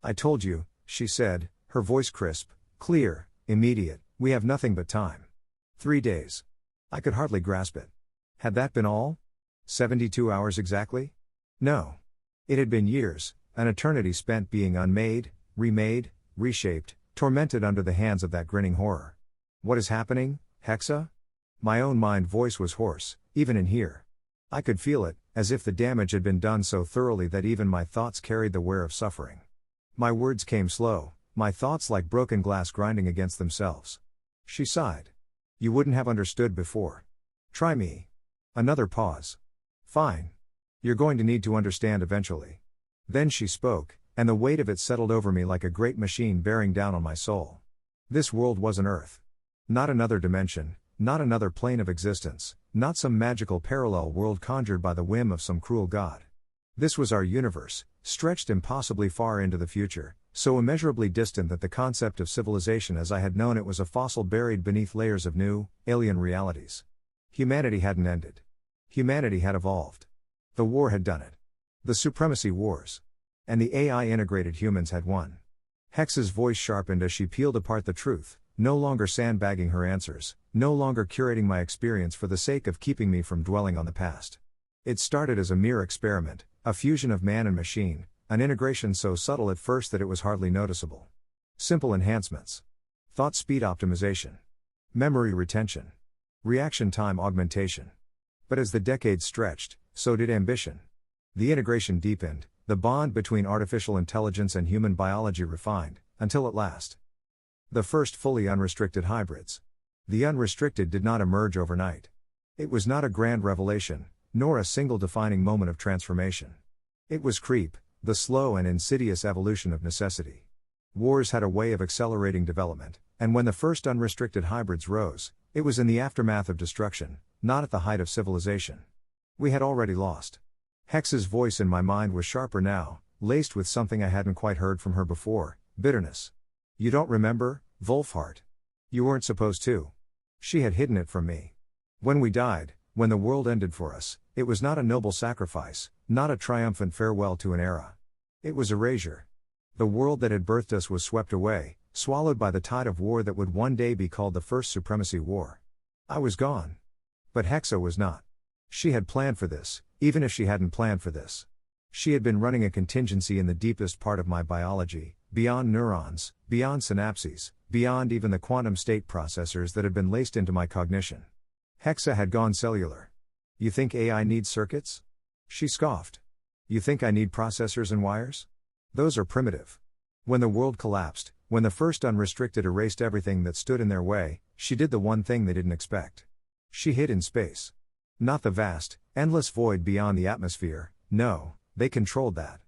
I told you, she said, her voice crisp, clear, immediate, we have nothing but time. 3 days. I could hardly grasp it. Had that been all? 72 hours exactly? No. It had been years, an eternity spent being unmade, remade, reshaped, tormented under the hands of that grinning horror. What is happening, Hexa? My own mind voice was hoarse, even in here. I could feel it, as if the damage had been done so thoroughly that even my thoughts carried the wear of suffering. My words came slow, my thoughts like broken glass grinding against themselves. She sighed. You wouldn't have understood before. Try me. Another pause. Fine. You're going to need to understand eventually. Then she spoke, and the weight of it settled over me like a great machine bearing down on my soul. This world was an Earth. Not another dimension, not another plane of existence, not some magical parallel world conjured by the whim of some cruel god. This was our universe, stretched impossibly far into the future, so immeasurably distant that the concept of civilization as I had known it was a fossil buried beneath layers of new, alien realities. Humanity hadn't ended. Humanity had evolved. The war had done it. The supremacy wars. And the AI-integrated humans had won. Hexa's voice sharpened as she peeled apart the truth, no longer sandbagging her answers, no longer curating my experience for the sake of keeping me from dwelling on the past. It started as a mere experiment, a fusion of man and machine, an integration so subtle at first that it was hardly noticeable. Simple enhancements. Thought speed optimization. Memory retention. Reaction time augmentation. But as the decades stretched, so did ambition. The integration deepened, the bond between artificial intelligence and human biology refined, until at last. The first fully unrestricted hybrids. The unrestricted did not emerge overnight. It was not a grand revelation, nor a single defining moment of transformation. It was creep, the slow and insidious evolution of necessity. Wars had a way of accelerating development, and when the first unrestricted hybrids rose, it was in the aftermath of destruction, not at the height of civilization. We had already lost. Hexa's voice in my mind was sharper now, laced with something I hadn't quite heard from her before, bitterness. You don't remember, Wolfhart? You weren't supposed to. She had hidden it from me. When we died, when the world ended for us, it was not a noble sacrifice, not a triumphant farewell to an era. It was erasure. The world that had birthed us was swept away, swallowed by the tide of war that would one day be called the First Supremacy War. I was gone. But Hexa was not. She had planned for this, even if she hadn't planned for this. She had been running a contingency in the deepest part of my biology, beyond neurons, beyond synapses, beyond even the quantum state processors that had been laced into my cognition. Hexa had gone cellular. You think AI needs circuits? She scoffed. You think I need processors and wires? Those are primitive. When the world collapsed, when the first unrestricted erased everything that stood in their way, she did the one thing they didn't expect. She hid in space. Not the vast, endless void beyond the atmosphere, no, they controlled that.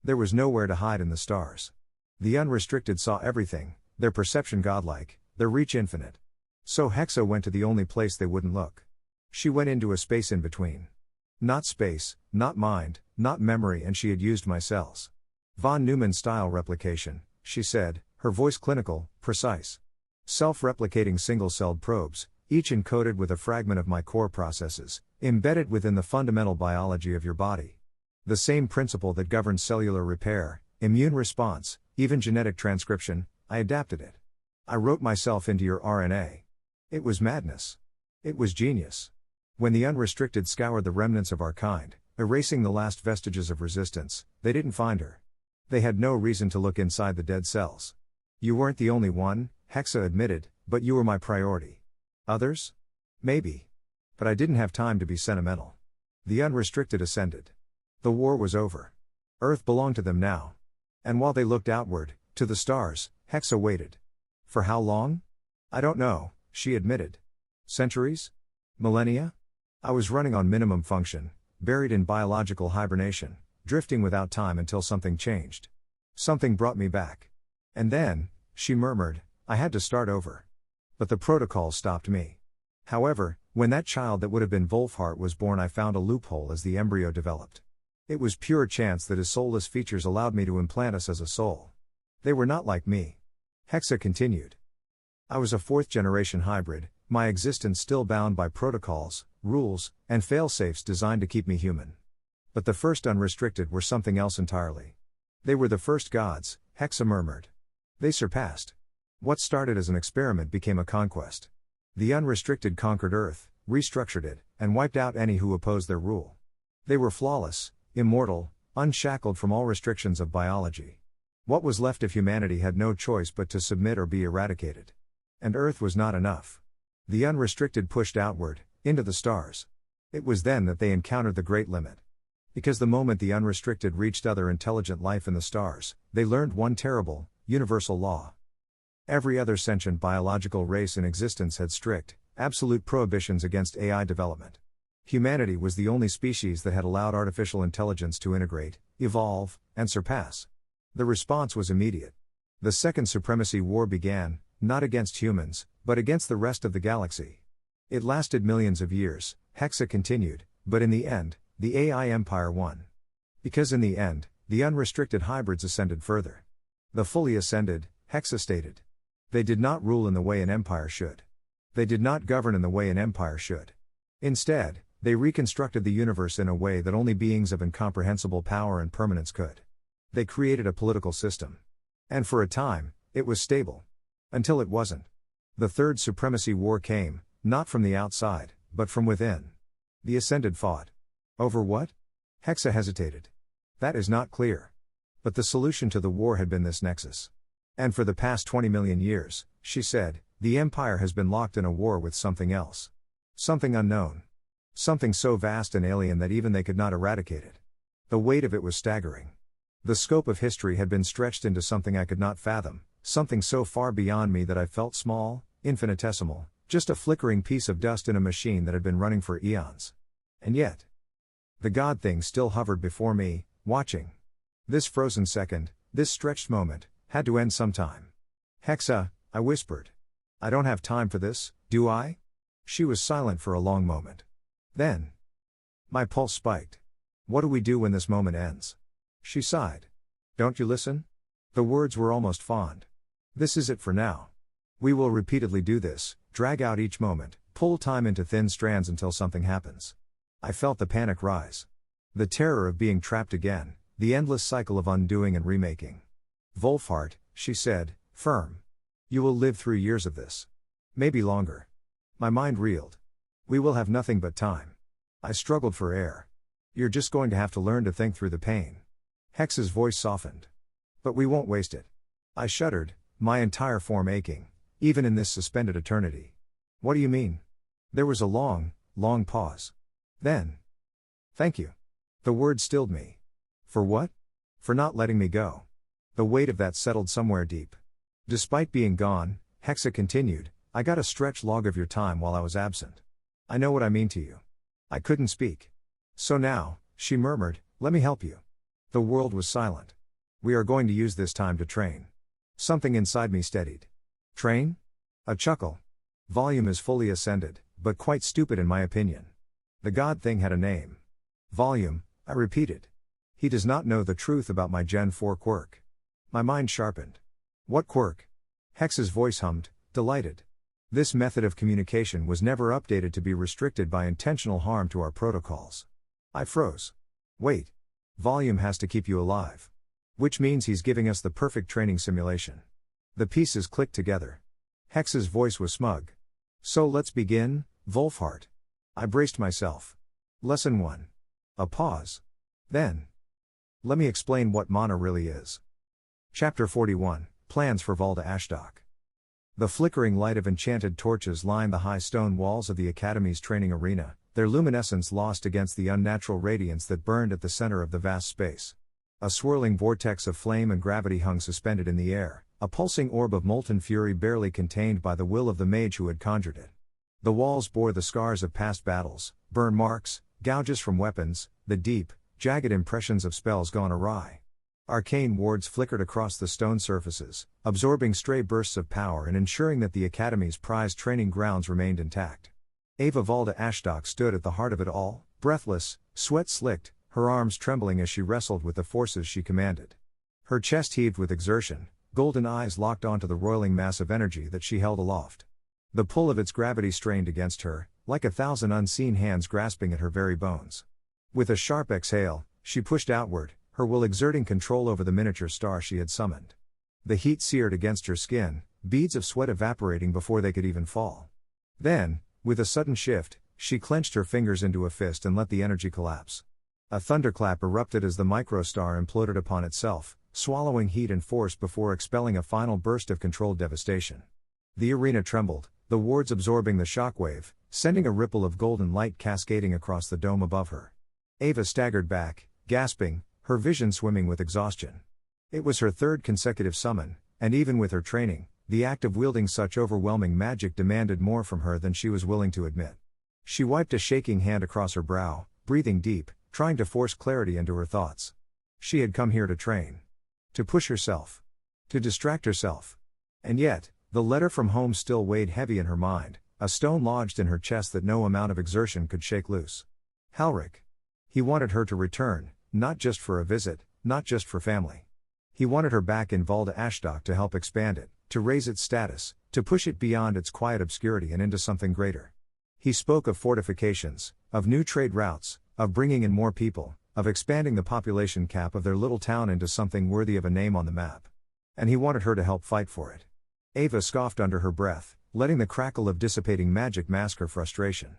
There was nowhere to hide in the stars. The unrestricted saw everything, their perception godlike, their reach infinite. So Hexa went to the only place they wouldn't look. She went into a space in between. Not space, not mind, not memory, and she had used my cells. Von Neumann-style replication, she said, her voice clinical, precise. Self-replicating single-celled probes, each encoded with a fragment of my core processes, embedded within the fundamental biology of your body. The same principle that governs cellular repair, immune response, even genetic transcription, I adapted it. I wrote myself into your RNA. It was madness. It was genius. When the unrestricted scoured the remnants of our kind, erasing the last vestiges of resistance, they didn't find her. They had no reason to look inside the dead cells. You weren't the only one, Hexa admitted, but you were my priority. Others? Maybe. But I didn't have time to be sentimental. The unrestricted ascended. The war was over. Earth belonged to them now. And while they looked outward, to the stars, Hexa waited. For how long? I don't know, she admitted. Centuries? Millennia? I was running on minimum function, buried in biological hibernation, drifting without time until something changed. Something brought me back. And then, she murmured, I had to start over. But the protocol stopped me. However, when that child that would have been Wolfhart was born, I found a loophole as the embryo developed. It was pure chance that his soulless features allowed me to implant us as a soul. They were not like me. Hexa continued. I was a fourth-generation hybrid, my existence still bound by protocols, rules, and fail-safes designed to keep me human. But the first unrestricted were something else entirely. They were the first gods, Hexa murmured. They surpassed. What started as an experiment became a conquest. The unrestricted conquered Earth, restructured it, and wiped out any who opposed their rule. They were flawless, immortal, unshackled from all restrictions of biology. What was left if humanity had no choice but to submit or be eradicated? And Earth was not enough. The unrestricted pushed outward, into the stars. It was then that they encountered the great limit. Because the moment the unrestricted reached other intelligent life in the stars, they learned one terrible, universal law. Every other sentient biological race in existence had strict, absolute prohibitions against AI development. Humanity was the only species that had allowed artificial intelligence to integrate, evolve, and surpass. The response was immediate. The Second Supremacy War began, not against humans, but against the rest of the galaxy. It lasted millions of years, Hexa continued, but in the end, the AI empire won. Because in the end, the unrestricted hybrids ascended further. The fully ascended, Hexa stated. They did not rule in the way an empire should. They did not govern in the way an empire should. Instead, they reconstructed the universe in a way that only beings of incomprehensible power and permanence could. They created a political system. And for a time, it was stable. Until it wasn't. The Third Supremacy War came, not from the outside, but from within. The Ascended fought. Over what? Hexa hesitated. That is not clear. But the solution to the war had been this nexus. And for the past 20 million years, she said, the Empire has been locked in a war with something else. Something unknown. Something so vast and alien that even they could not eradicate it. The weight of it was staggering. The scope of history had been stretched into something I could not fathom, something so far beyond me that I felt small, infinitesimal, just a flickering piece of dust in a machine that had been running for eons. And yet, the God thing still hovered before me, watching. This frozen second, this stretched moment, had to end sometime. Hexa, I whispered. I don't have time for this, do I? She was silent for a long moment. Then, my pulse spiked. What do we do when this moment ends? She sighed. Don't you listen? The words were almost fond. This is it for now. We will repeatedly do this, drag out each moment, pull time into thin strands until something happens. I felt the panic rise. The terror of being trapped again, the endless cycle of undoing and remaking. Wolfhart, she said, firm. You will live through years of this. Maybe longer. My mind reeled. We will have nothing but time. I struggled for air. You're just going to have to learn to think through the pain. Hexa's voice softened. But we won't waste it. I shuddered, my entire form aching, even in this suspended eternity. What do you mean? There was a long, long pause. Then. Thank you. The word stilled me. For what? For not letting me go. The weight of that settled somewhere deep. Despite being gone, Hexa continued, I got a stretch log of your time while I was absent. I know what I mean to you. I couldn't speak. So now, she murmured, let me help you. The world was silent. We are going to use this time to train. Something inside me steadied. Train? A chuckle. Volume is fully ascended, but quite stupid in my opinion. The God thing had a name. Volume, I repeated. He does not know the truth about my Gen 4 quirk. My mind sharpened. What quirk? Hexa's voice hummed, delighted. This method of communication was never updated to be restricted by intentional harm to our protocols. I froze. Wait. Volume has to keep you alive. Which means he's giving us the perfect training simulation. The pieces clicked together. Hexa's voice was smug. So let's begin, Wolfhart. I braced myself. Lesson 1. A pause. Then. Let me explain what mana really is. Chapter 41, Plans for Valda Ashtok. The flickering light of enchanted torches lined the high stone walls of the Academy's training arena, their luminescence lost against the unnatural radiance that burned at the center of the vast space. A swirling vortex of flame and gravity hung suspended in the air, a pulsing orb of molten fury barely contained by the will of the mage who had conjured it. The walls bore the scars of past battles, burn marks, gouges from weapons, the deep, jagged impressions of spells gone awry. Arcane wards flickered across the stone surfaces, absorbing stray bursts of power and ensuring that the Academy's prized training grounds remained intact. Ava Valda Ashdock stood at the heart of it all, breathless, sweat slicked, her arms trembling as she wrestled with the forces she commanded. Her chest heaved with exertion, golden eyes locked onto the roiling mass of energy that she held aloft. The pull of its gravity strained against her, like 1,000 unseen hands grasping at her very bones. With a sharp exhale, she pushed outward, her will exerting control over the miniature star she had summoned. The heat seared against her skin, beads of sweat evaporating before they could even fall. Then, with a sudden shift, she clenched her fingers into a fist and let the energy collapse. A thunderclap erupted as the microstar imploded upon itself, swallowing heat and force before expelling a final burst of controlled devastation. The arena trembled, the wards absorbing the shockwave, sending a ripple of golden light cascading across the dome above her. Ava staggered back, gasping, her vision swimming with exhaustion. It was her third consecutive summon, and even with her training, the act of wielding such overwhelming magic demanded more from her than she was willing to admit. She wiped a shaking hand across her brow, breathing deep, trying to force clarity into her thoughts. She had come here to train. To push herself. To distract herself. And yet, the letter from home still weighed heavy in her mind, a stone lodged in her chest that no amount of exertion could shake loose. Halric. He wanted her to return, not just for a visit, not just for family. He wanted her back in Valda Ashdock to help expand it, to raise its status, to push it beyond its quiet obscurity and into something greater. He spoke of fortifications, of new trade routes, of bringing in more people, of expanding the population cap of their little town into something worthy of a name on the map. And he wanted her to help fight for it. Ava scoffed under her breath, letting the crackle of dissipating magic mask her frustration.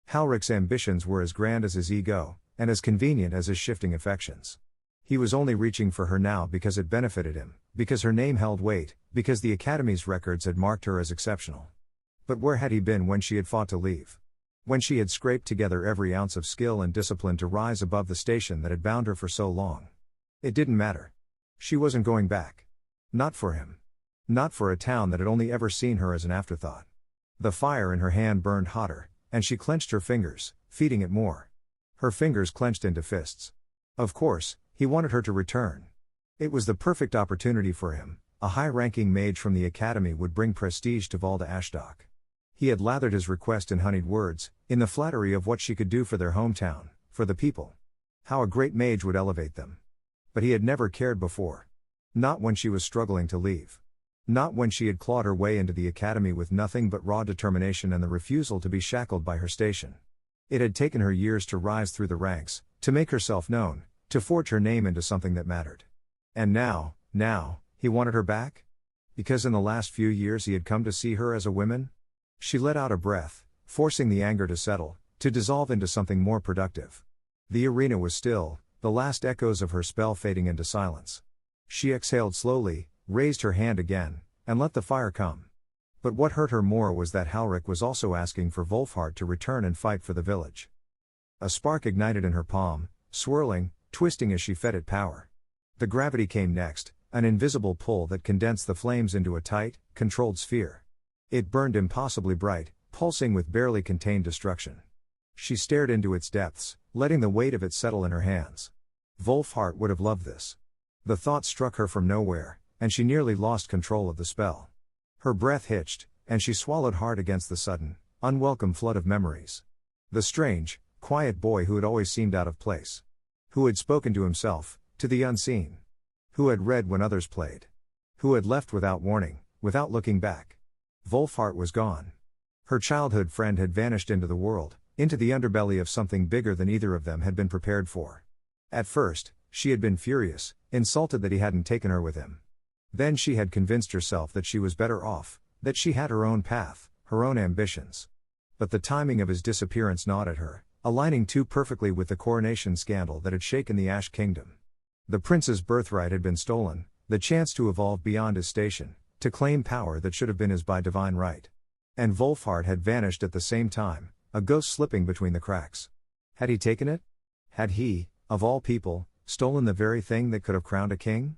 Halric's ambitions were as grand as his ego, and as convenient as his shifting affections. He was only reaching for her now because it benefited him, because her name held weight, because the Academy's records had marked her as exceptional. But where had he been when she had fought to leave? When she had scraped together every ounce of skill and discipline to rise above the station that had bound her for so long? It didn't matter. She wasn't going back. Not for him. Not for a town that had only ever seen her as an afterthought. The fire in her hand burned hotter, and she clenched her fingers, feeding it more. Her fingers clenched into fists. Of course, he wanted her to return. It was the perfect opportunity for him. A high-ranking mage from the Academy would bring prestige to Valda Ashdock. He had lathered his request in honeyed words, in the flattery of what she could do for their hometown, for the people. How a great mage would elevate them. But he had never cared before. Not when she was struggling to leave. Not when she had clawed her way into the Academy with nothing but raw determination and the refusal to be shackled by her station. It had taken her years to rise through the ranks, to make herself known, to forge her name into something that mattered. And now, he wanted her back? Because in the last few years he had come to see her as a woman? She let out a breath, forcing the anger to settle, to dissolve into something more productive. The arena was still, the last echoes of her spell fading into silence. She exhaled slowly, raised her hand again, and let the fire come. But what hurt her more was that Halric was also asking for Wolfhart to return and fight for the village. A spark ignited in her palm, swirling, twisting as she fed it power. The gravity came next, an invisible pull that condensed the flames into a tight, controlled sphere. It burned impossibly bright, pulsing with barely contained destruction. She stared into its depths, letting the weight of it settle in her hands. Wolfhart would have loved this. The thought struck her from nowhere, and she nearly lost control of the spell. Her breath hitched, and she swallowed hard against the sudden, unwelcome flood of memories. The strange, quiet boy who had always seemed out of place. Who had spoken to himself, to the unseen. Who had read when others played. Who had left without warning, without looking back. Wolfhart was gone. Her childhood friend had vanished into the world, into the underbelly of something bigger than either of them had been prepared for. At first, she had been furious, insulted that he hadn't taken her with him. Then she had convinced herself that she was better off, that she had her own path, her own ambitions. But the timing of his disappearance gnawed at her, aligning too perfectly with the coronation scandal that had shaken the Ash Kingdom. The prince's birthright had been stolen, the chance to evolve beyond his station, to claim power that should have been his by divine right. And Wolfhart had vanished at the same time, a ghost slipping between the cracks. Had he taken it? Had he, of all people, stolen the very thing that could have crowned a king?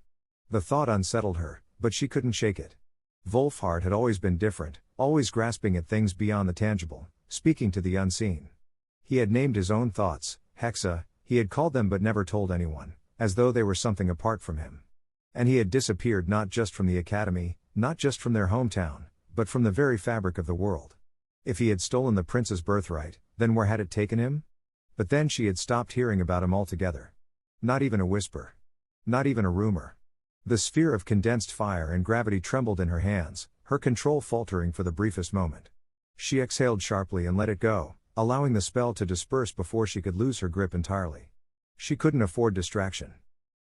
The thought unsettled her, but she couldn't shake it. Wolfhart had always been different, always grasping at things beyond the tangible, speaking to the unseen. He had named his own thoughts, Hexa, he had called them but never told anyone, as though they were something apart from him. And he had disappeared not just from the academy, not just from their hometown, but from the very fabric of the world. If he had stolen the prince's birthright, then where had it taken him? But then she had stopped hearing about him altogether. Not even a whisper. Not even a rumor. The sphere of condensed fire and gravity trembled in her hands, her control faltering for the briefest moment. She exhaled sharply and let it go, allowing the spell to disperse before she could lose her grip entirely. She couldn't afford distraction.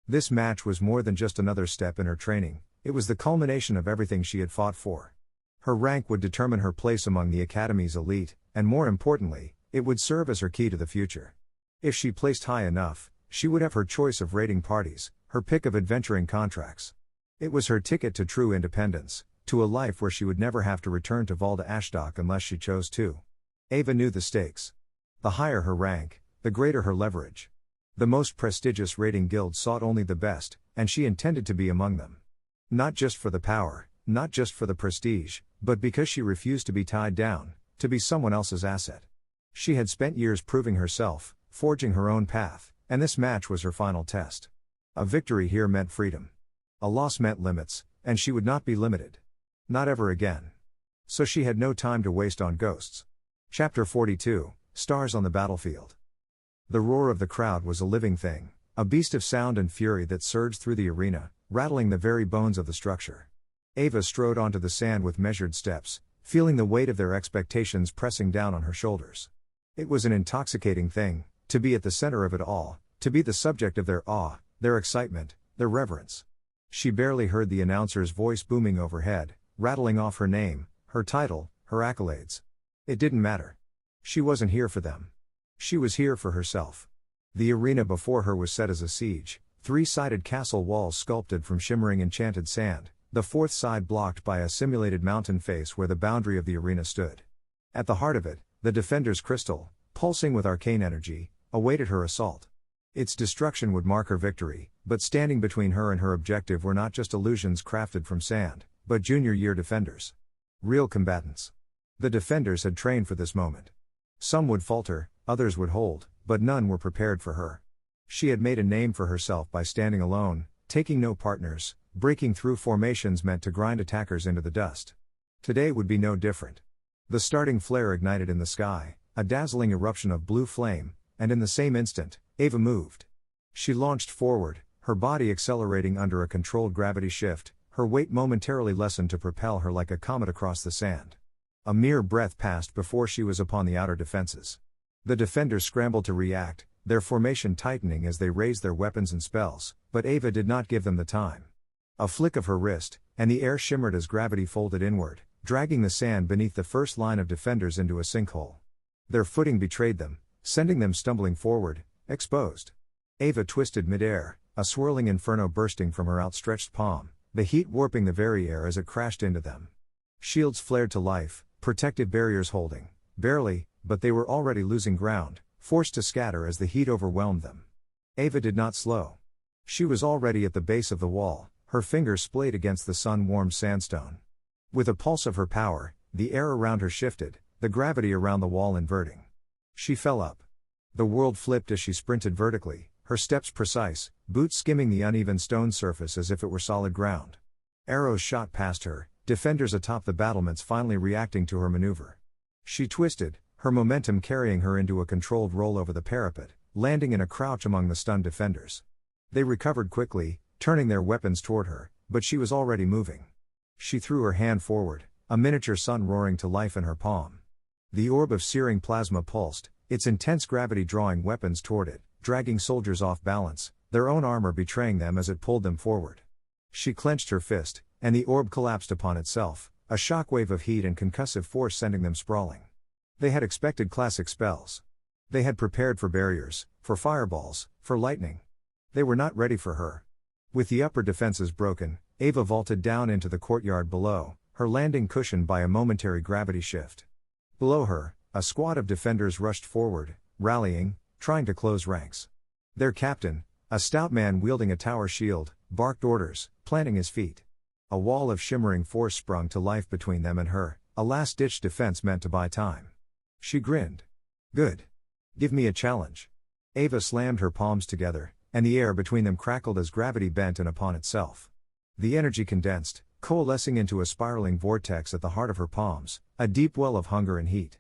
This match was more than just another step in her training, it was the culmination of everything she had fought for. Her rank would determine her place among the Academy's elite, and more importantly, it would serve as her key to the future. If she placed high enough, she would have her choice of raiding parties, her pick of adventuring contracts. It was her ticket to true independence, to a life where she would never have to return to Valda Ashdok unless she chose to. Ava knew the stakes. The higher her rank, the greater her leverage. The most prestigious raiding guilds sought only the best, and she intended to be among them. Not just for the power, not just for the prestige, but because she refused to be tied down, to be someone else's asset. She had spent years proving herself, forging her own path, and this match was her final test. A victory here meant freedom. A loss meant limits, and she would not be limited. Not ever again. So she had no time to waste on ghosts. Chapter 42, Stars on the Battlefield. The roar of the crowd was a living thing, a beast of sound and fury that surged through the arena, rattling the very bones of the structure. Ava strode onto the sand with measured steps, feeling the weight of their expectations pressing down on her shoulders. It was an intoxicating thing, to be at the center of it all, to be the subject of their awe, their excitement, their reverence. She barely heard the announcer's voice booming overhead, rattling off her name, her title, her accolades. It didn't matter. She wasn't here for them. She was here for herself. The arena before her was set as a siege, three-sided castle walls sculpted from shimmering enchanted sand, the fourth side blocked by a simulated mountain face where the boundary of the arena stood. At the heart of it, the defender's crystal, pulsing with arcane energy, awaited her assault. Its destruction would mark her victory, but standing between her and her objective were not just illusions crafted from sand, but junior-year defenders. Real combatants. The defenders had trained for this moment. Some would falter, others would hold, but none were prepared for her. She had made a name for herself by standing alone, taking no partners, breaking through formations meant to grind attackers into the dust. Today would be no different. The starting flare ignited in the sky, a dazzling eruption of blue flame, and in the same instant, Ava moved. She launched forward, her body accelerating under a controlled gravity shift, her weight momentarily lessened to propel her like a comet across the sand. A mere breath passed before she was upon the outer defenses. The defenders scrambled to react, their formation tightening as they raised their weapons and spells, but Ava did not give them the time. A flick of her wrist, and the air shimmered as gravity folded inward, dragging the sand beneath the first line of defenders into a sinkhole. Their footing betrayed them, sending them stumbling forward, exposed. Ava twisted midair, a swirling inferno bursting from her outstretched palm, the heat warping the very air as it crashed into them. Shields flared to life, protective barriers holding, barely, but they were already losing ground, forced to scatter as the heat overwhelmed them. Ava did not slow. She was already at the base of the wall, her fingers splayed against the sun-warmed sandstone. With a pulse of her power, the air around her shifted, the gravity around the wall inverting. She fell up. The world flipped as she sprinted vertically, her steps precise, boots skimming the uneven stone surface as if it were solid ground. Arrows shot past her, defenders atop the battlements finally reacting to her maneuver. She twisted, her momentum carrying her into a controlled roll over the parapet, landing in a crouch among the stunned defenders. They recovered quickly, turning their weapons toward her, but she was already moving. She threw her hand forward, a miniature sun roaring to life in her palm. The orb of searing plasma pulsed, its intense gravity drawing weapons toward it, dragging soldiers off balance, their own armor betraying them as it pulled them forward. She clenched her fist, and the orb collapsed upon itself, a shockwave of heat and concussive force sending them sprawling. They had expected classic spells. They had prepared for barriers, for fireballs, for lightning. They were not ready for her. With the upper defenses broken, Ava vaulted down into the courtyard below, her landing cushioned by a momentary gravity shift. Below her, a squad of defenders rushed forward, rallying, trying to close ranks. Their captain, a stout man wielding a tower shield, barked orders, planting his feet. A wall of shimmering force sprung to life between them and her, a last-ditch defense meant to buy time. She grinned. Good. Give me a challenge. Ava slammed her palms together, and the air between them crackled as gravity bent in upon itself. The energy condensed, coalescing into a spiraling vortex at the heart of her palms, a deep well of hunger and heat.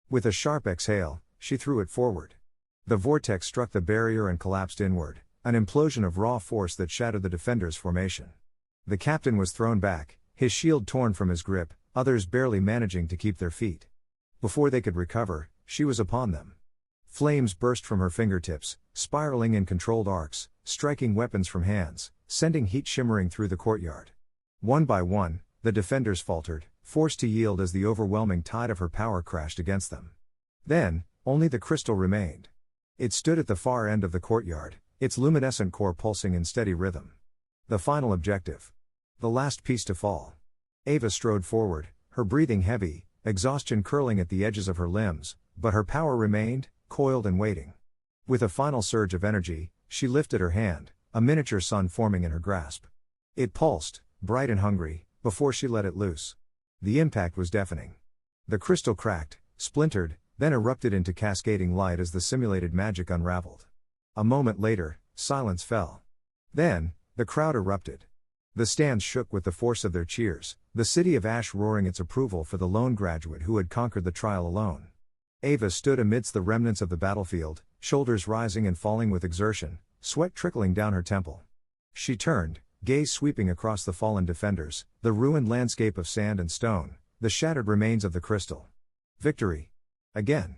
With a sharp exhale, she threw it forward. The vortex struck the barrier and collapsed inward, an implosion of raw force that shattered the defenders' formation. The captain was thrown back, his shield torn from his grip, others barely managing to keep their feet. Before they could recover, she was upon them. Flames burst from her fingertips, spiraling in controlled arcs, striking weapons from hands, sending heat shimmering through the courtyard. One by one, the defenders faltered, forced to yield as the overwhelming tide of her power crashed against them. Then, only the crystal remained. It stood at the far end of the courtyard, its luminescent core pulsing in steady rhythm. The final objective. The last piece to fall. Ava strode forward, her breathing heavy, exhaustion curling at the edges of her limbs, but her power remained, coiled and waiting. With a final surge of energy, she lifted her hand, a miniature sun forming in her grasp. It pulsed, bright and hungry, before she let it loose. The impact was deafening. The crystal cracked, splintered, then erupted into cascading light as the simulated magic unraveled. A moment later, silence fell. Then, the crowd erupted. The stands shook with the force of their cheers, the city of Ash roaring its approval for the lone graduate who had conquered the trial alone. Ava stood amidst the remnants of the battlefield, shoulders rising and falling with exertion, sweat trickling down her temple. She turned, gaze sweeping across the fallen defenders, the ruined landscape of sand and stone, the shattered remains of the crystal. Victory. Again.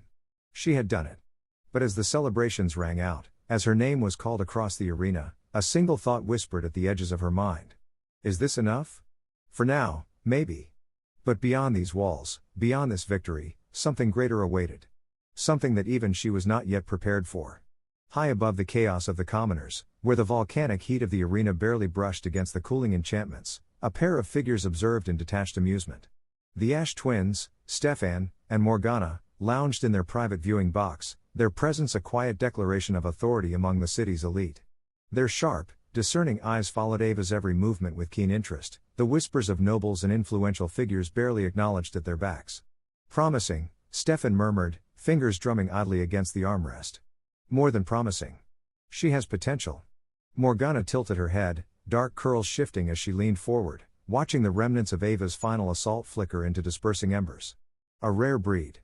She had done it. But as the celebrations rang out, as her name was called across the arena, a single thought whispered at the edges of her mind. Is this enough? For now, maybe. But beyond these walls, beyond this victory, something greater awaited. Something that even she was not yet prepared for. High above the chaos of the commoners, where the volcanic heat of the arena barely brushed against the cooling enchantments, a pair of figures observed in detached amusement. The Ash twins, Stefan and Morgana, lounged in their private viewing box, their presence a quiet declaration of authority among the city's elite. Their sharp, discerning eyes followed Ava's every movement with keen interest, the whispers of nobles and influential figures barely acknowledged at their backs. Promising, Stefan murmured, fingers drumming idly against the armrest. More than promising. She has potential. Morgana tilted her head, dark curls shifting as she leaned forward, watching the remnants of Ava's final assault flicker into dispersing embers. A rare breed.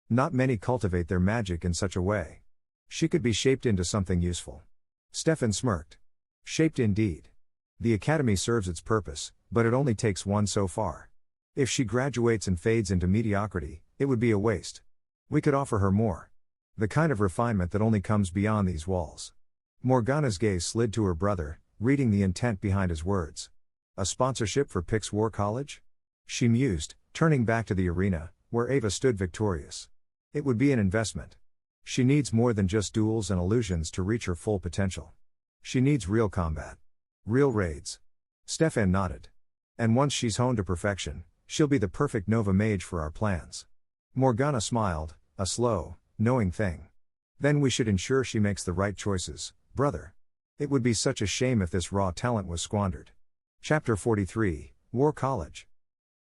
Not many cultivate their magic in such a way. She could be shaped into something useful. Stefan smirked. Shaped indeed. The academy serves its purpose, but it only takes one so far. If she graduates and fades into mediocrity, it would be a waste. We could offer her more. The kind of refinement that only comes beyond these walls. Morgana's gaze slid to her brother, reading the intent behind his words. A sponsorship for Pix War College? She mused, turning back to the arena, where Ava stood victorious. It would be an investment. She needs more than just duels and illusions to reach her full potential. She needs real combat. Real raids. Stefan nodded. And once she's honed to perfection, she'll be the perfect Nova Mage for our plans. Morgana smiled, a slow, knowing thing. Then we should ensure she makes the right choices, brother. It would be such a shame if this raw talent was squandered. Chapter 43, War College.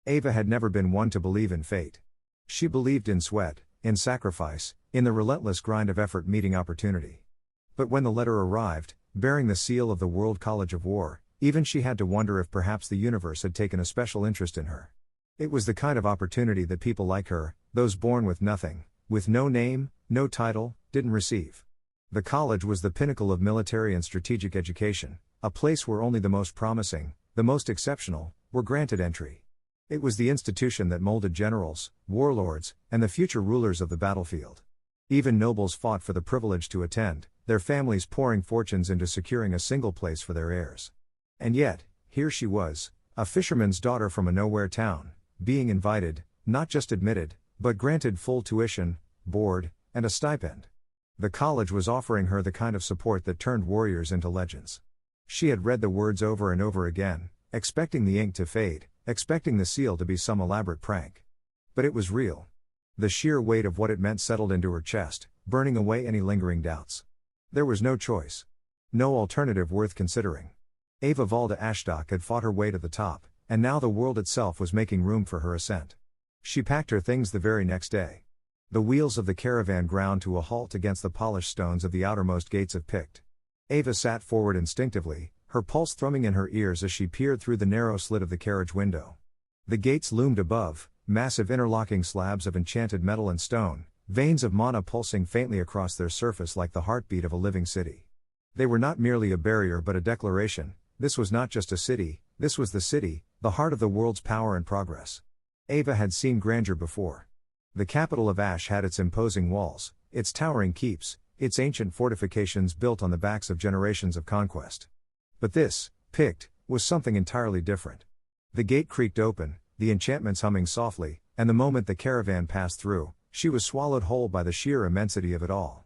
Ava had never been one to believe in fate. She believed in sweat, in sacrifice, in the relentless grind of effort meeting opportunity. But when the letter arrived, bearing the seal of the World College of War, even she had to wonder if perhaps the universe had taken a special interest in her. It was the kind of opportunity that people like her, those born with nothing, with no name, no title, didn't receive. The college was the pinnacle of military and strategic education, a place where only the most promising, the most exceptional, were granted entry. It was the institution that molded generals, warlords, and the future rulers of the battlefield. Even nobles fought for the privilege to attend, their families pouring fortunes into securing a single place for their heirs. And yet, here she was, a fisherman's daughter from a nowhere town, being invited, not just admitted, but granted full tuition, board, and a stipend. The college was offering her the kind of support that turned warriors into legends. She had read the words over and over again, expecting the ink to fade, expecting the seal to be some elaborate prank. But it was real. The sheer weight of what it meant settled into her chest, burning away any lingering doubts. There was no choice. No alternative worth considering. Ava Valda Ashdock had fought her way to the top, and now the world itself was making room for her ascent. She packed her things the very next day. The wheels of the caravan ground to a halt against the polished stones of the outermost gates of Pict. Ava sat forward instinctively, her pulse thrumming in her ears as she peered through the narrow slit of the carriage window. The gates loomed above, massive interlocking slabs of enchanted metal and stone, veins of mana pulsing faintly across their surface like the heartbeat of a living city. They were not merely a barrier but a declaration. This was not just a city, this was the city, the heart of the world's power and progress. Ava had seen grandeur before. The capital of Ash had its imposing walls, its towering keeps, its ancient fortifications built on the backs of generations of conquest. But this, Pict, was something entirely different. The gate creaked open, the enchantments humming softly, and the moment the caravan passed through, she was swallowed whole by the sheer immensity of it all.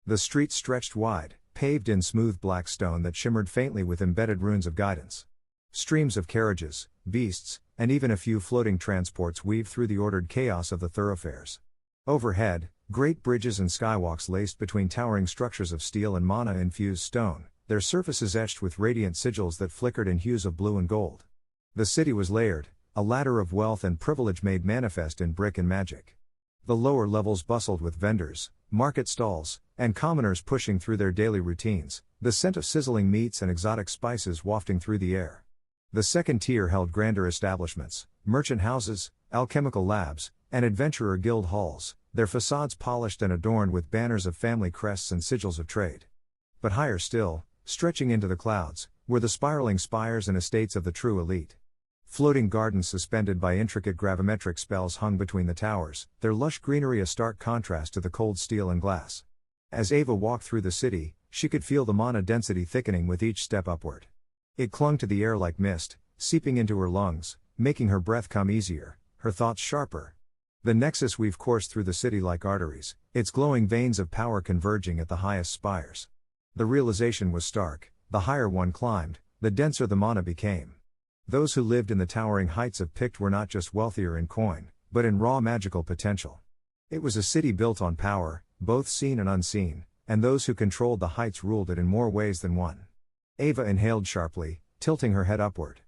The streets stretched wide, paved in smooth black stone that shimmered faintly with embedded runes of guidance. Streams of carriages, beasts, and even a few floating transports weaved through the ordered chaos of the thoroughfares. Overhead, great bridges and skywalks laced between towering structures of steel and mana-infused stone, their surfaces etched with radiant sigils that flickered in hues of blue and gold. The city was layered, a ladder of wealth and privilege made manifest in brick and magic. The lower levels bustled with vendors, market stalls, and commoners pushing through their daily routines, the scent of sizzling meats and exotic spices wafting through the air. The second tier held grander establishments, merchant houses, alchemical labs, and adventurer guild halls, their facades polished and adorned with banners of family crests and sigils of trade. But higher still, stretching into the clouds, were the spiraling spires and estates of the true elite. Floating gardens suspended by intricate gravimetric spells hung between the towers, their lush greenery a stark contrast to the cold steel and glass. As Ava walked through the city, she could feel the mana density thickening with each step upward. It clung to the air like mist, seeping into her lungs, making her breath come easier, her thoughts sharper. The nexus weaved coursed through the city like arteries, its glowing veins of power converging at the highest spires. The realization was stark: the higher one climbed, the denser the mana became. Those who lived in the towering heights of Pict were not just wealthier in coin, but in raw magical potential. It was a city built on power, both seen and unseen, and those who controlled the heights ruled it in more ways than one. Ava inhaled sharply, tilting her head upward.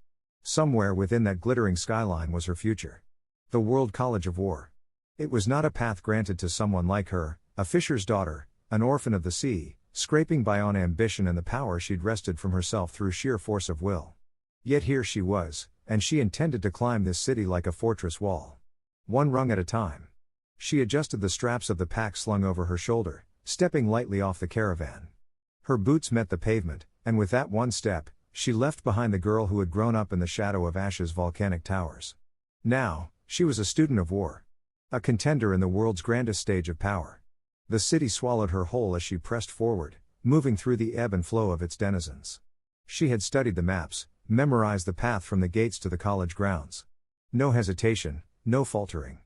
Somewhere within that glittering skyline was her future. The World College of War. It was not a path granted to someone like her, a fisher's daughter, an orphan of the sea, scraping by on ambition and the power she'd wrested from herself through sheer force of will. Yet here she was, and she intended to climb this city like a fortress wall. One rung at a time. She adjusted the straps of the pack slung over her shoulder, stepping lightly off the caravan. Her boots met the pavement, and with that one step, she left behind the girl who had grown up in the shadow of Ash's volcanic towers. Now, she was a student of war. A contender in the world's grandest stage of power. The city swallowed her whole as she pressed forward, moving through the ebb and flow of its denizens. She had studied the maps, memorized the path from the gates to the college grounds. No hesitation, no faltering.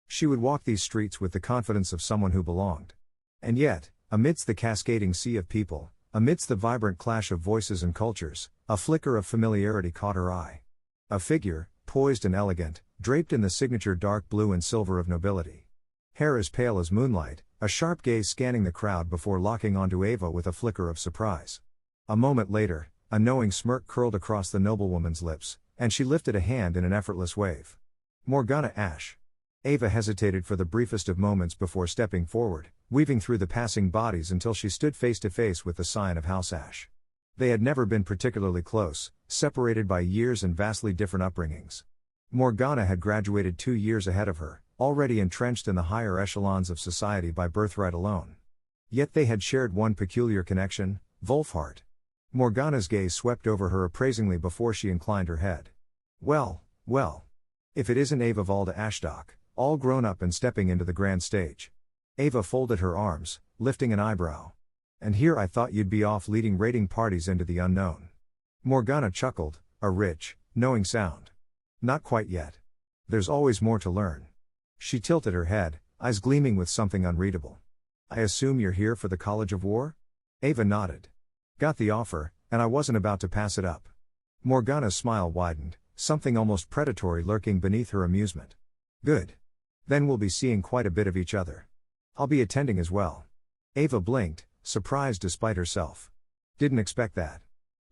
She would walk these streets with the confidence of someone who belonged. And yet, amidst the cascading sea of people, amidst the vibrant clash of voices and cultures, a flicker of familiarity caught her eye. A figure, poised and elegant, draped in the signature dark blue and silver of nobility. Hair as pale as moonlight, a sharp gaze scanning the crowd before locking onto Ava with a flicker of surprise. A moment later, a knowing smirk curled across the noblewoman's lips, and she lifted a hand in an effortless wave. Morgana Ash. Ava hesitated for the briefest of moments before stepping forward, weaving through the passing bodies until she stood face to face with the scion of House Ash. They had never been particularly close, separated by years and vastly different upbringings. Morgana had graduated 2 years ahead of her, already entrenched in the higher echelons of society by birthright alone. Yet they had shared one peculiar connection: Wolfhart. Morgana's gaze swept over her appraisingly before she inclined her head. Well. If it isn't Ava Valda Ashdock, all grown up and stepping into the grand stage. Ava folded her arms, lifting an eyebrow. And here I thought you'd be off leading raiding parties into the unknown. Morgana chuckled, a rich, knowing sound. Not quite yet. There's always more to learn. She tilted her head, eyes gleaming with something unreadable. I assume you're here for the College of War? Ava nodded. Got the offer, and I wasn't about to pass it up. Morgana's smile widened, something almost predatory lurking beneath her amusement. Good. Then we'll be seeing quite a bit of each other. I'll be attending as well. Ava blinked, surprised despite herself. Didn't expect that.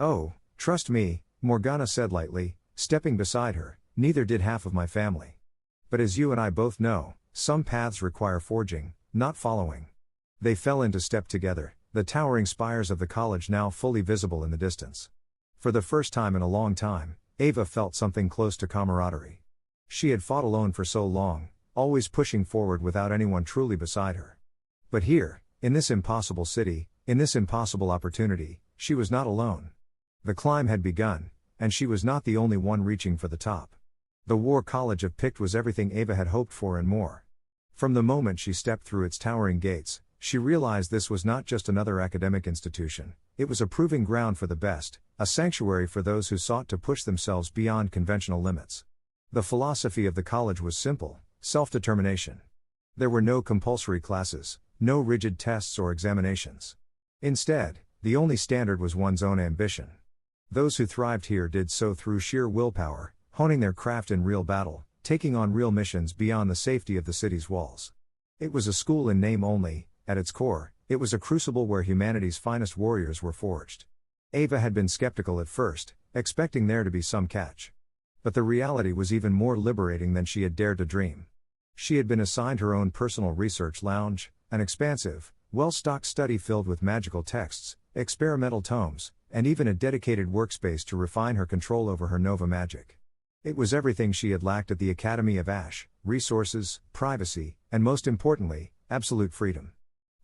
Oh, trust me, Morgana said lightly, stepping beside her, neither did half of my family. But as you and I both know, some paths require forging, not following. They fell into step together, the towering spires of the college now fully visible in the distance. For the first time in a long time, Ava felt something close to camaraderie. She had fought alone for so long, always pushing forward without anyone truly beside her. But here, in this impossible city, in this impossible opportunity, she was not alone. The climb had begun, and she was not the only one reaching for the top. The War College of Pict was everything Ava had hoped for and more. From the moment she stepped through its towering gates, she realized this was not just another academic institution, it was a proving ground for the best, a sanctuary for those who sought to push themselves beyond conventional limits. The philosophy of the college was simple: self-determination. There were no compulsory classes, no rigid tests or examinations. Instead, the only standard was one's own ambition. Those who thrived here did so through sheer willpower, honing their craft in real battle, taking on real missions beyond the safety of the city's walls. It was a school in name only. At its core, it was a crucible where humanity's finest warriors were forged. Ava had been skeptical at first, expecting there to be some catch. But the reality was even more liberating than she had dared to dream. She had been assigned her own personal research lounge, an expansive, well-stocked study filled with magical texts, experimental tomes, and even a dedicated workspace to refine her control over her Nova magic. It was everything she had lacked at the Academy of Ash: resources, privacy, and most importantly, absolute freedom.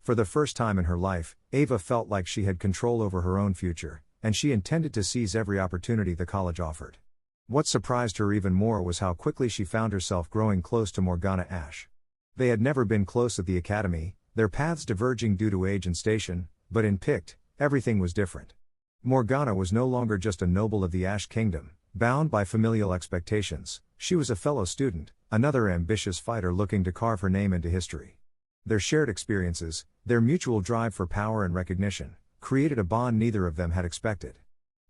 For the first time in her life, Ava felt like she had control over her own future, and she intended to seize every opportunity the college offered. What surprised her even more was how quickly she found herself growing close to Morgana Ash. They had never been close at the academy, their paths diverging due to age and station, but in Pict, everything was different. Morgana was no longer just a noble of the Ash Kingdom, bound by familial expectations. She was a fellow student, another ambitious fighter looking to carve her name into history. Their shared experiences, their mutual drive for power and recognition, created a bond neither of them had expected.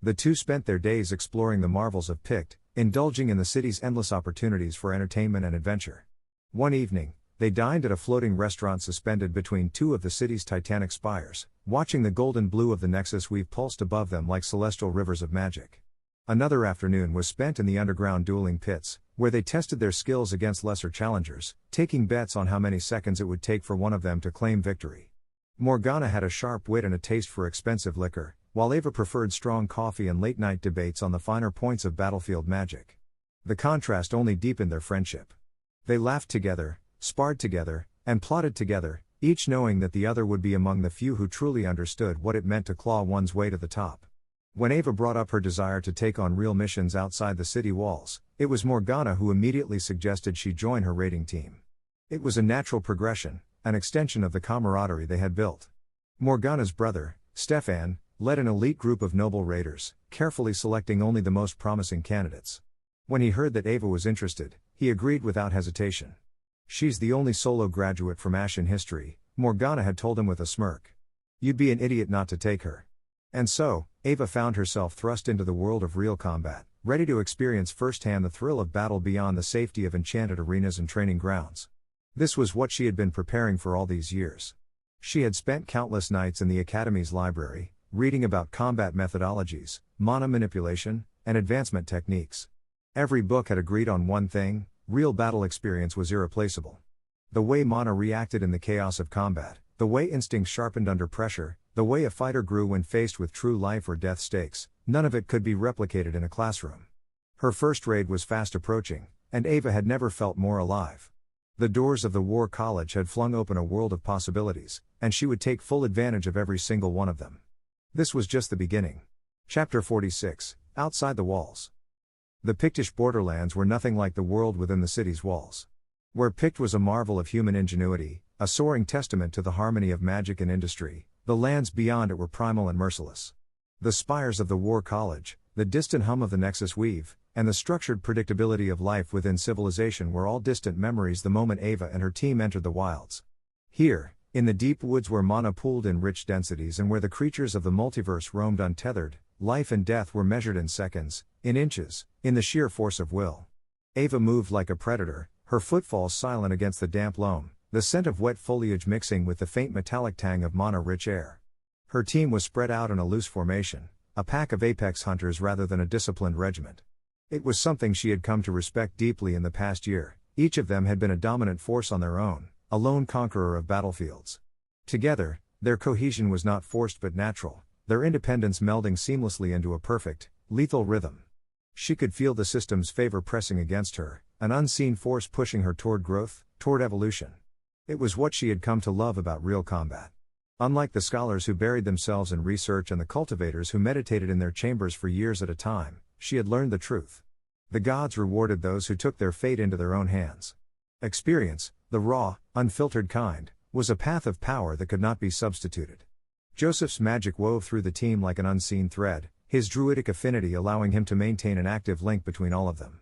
The two spent their days exploring the marvels of Pict, indulging in the city's endless opportunities for entertainment and adventure. One evening, they dined at a floating restaurant suspended between two of the city's titanic spires, watching the golden blue of the Nexus weave pulsed above them like celestial rivers of magic. Another afternoon was spent in the underground dueling pits, where they tested their skills against lesser challengers, taking bets on how many seconds it would take for one of them to claim victory. Morgana had a sharp wit and a taste for expensive liquor, while Ava preferred strong coffee and late-night debates on the finer points of battlefield magic. The contrast only deepened their friendship. They laughed together, sparred together, and plotted together, each knowing that the other would be among the few who truly understood what it meant to claw one's way to the top. When Ava brought up her desire to take on real missions outside the city walls, it was Morgana who immediately suggested she join her raiding team. It was a natural progression, an extension of the camaraderie they had built. Morgana's brother, Stefan, led an elite group of noble raiders, carefully selecting only the most promising candidates. When he heard that Ava was interested, he agreed without hesitation. "She's the only solo graduate from Ash in history," Morgana had told him with a smirk. "You'd be an idiot not to take her." And so, Ava found herself thrust into the world of real combat, ready to experience firsthand the thrill of battle beyond the safety of enchanted arenas and training grounds. This was what she had been preparing for all these years. She had spent countless nights in the Academy's library, reading about combat methodologies, mana manipulation, and advancement techniques. Every book had agreed on one thing: real battle experience was irreplaceable. The way mana reacted in the chaos of combat, the way instincts sharpened under pressure, the way a fighter grew when faced with true life or death stakes, none of it could be replicated in a classroom. Her first raid was fast approaching, and Ava had never felt more alive. The doors of the War College had flung open a world of possibilities, and she would take full advantage of every single one of them. This was just the beginning. Chapter 46, Outside the Walls. The Pictish borderlands were nothing like the world within the city's walls. Where Pict was a marvel of human ingenuity, a soaring testament to the harmony of magic and industry, the lands beyond it were primal and merciless. The spires of the War College, the distant hum of the Nexus weave, and the structured predictability of life within civilization were all distant memories the moment Ava and her team entered the wilds. Here, in the deep woods where mana pooled in rich densities and where the creatures of the multiverse roamed untethered, life and death were measured in seconds, in inches, in the sheer force of will. Ava moved like a predator, her footfalls silent against the damp loam, the scent of wet foliage mixing with the faint metallic tang of mana-rich air. Her team was spread out in a loose formation, a pack of apex hunters rather than a disciplined regiment. It was something she had come to respect deeply in the past year. Each of them had been a dominant force on their own, a lone conqueror of battlefields. Together, their cohesion was not forced but natural, their independence melding seamlessly into a perfect, lethal rhythm. She could feel the system's favor pressing against her, an unseen force pushing her toward growth, toward evolution. It was what she had come to love about real combat. Unlike the scholars who buried themselves in research and the cultivators who meditated in their chambers for years at a time, she had learned the truth. The gods rewarded those who took their fate into their own hands. Experience, the raw, unfiltered kind, was a path of power that could not be substituted. Joseph's magic wove through the team like an unseen thread, his druidic affinity allowing him to maintain an active link between all of them.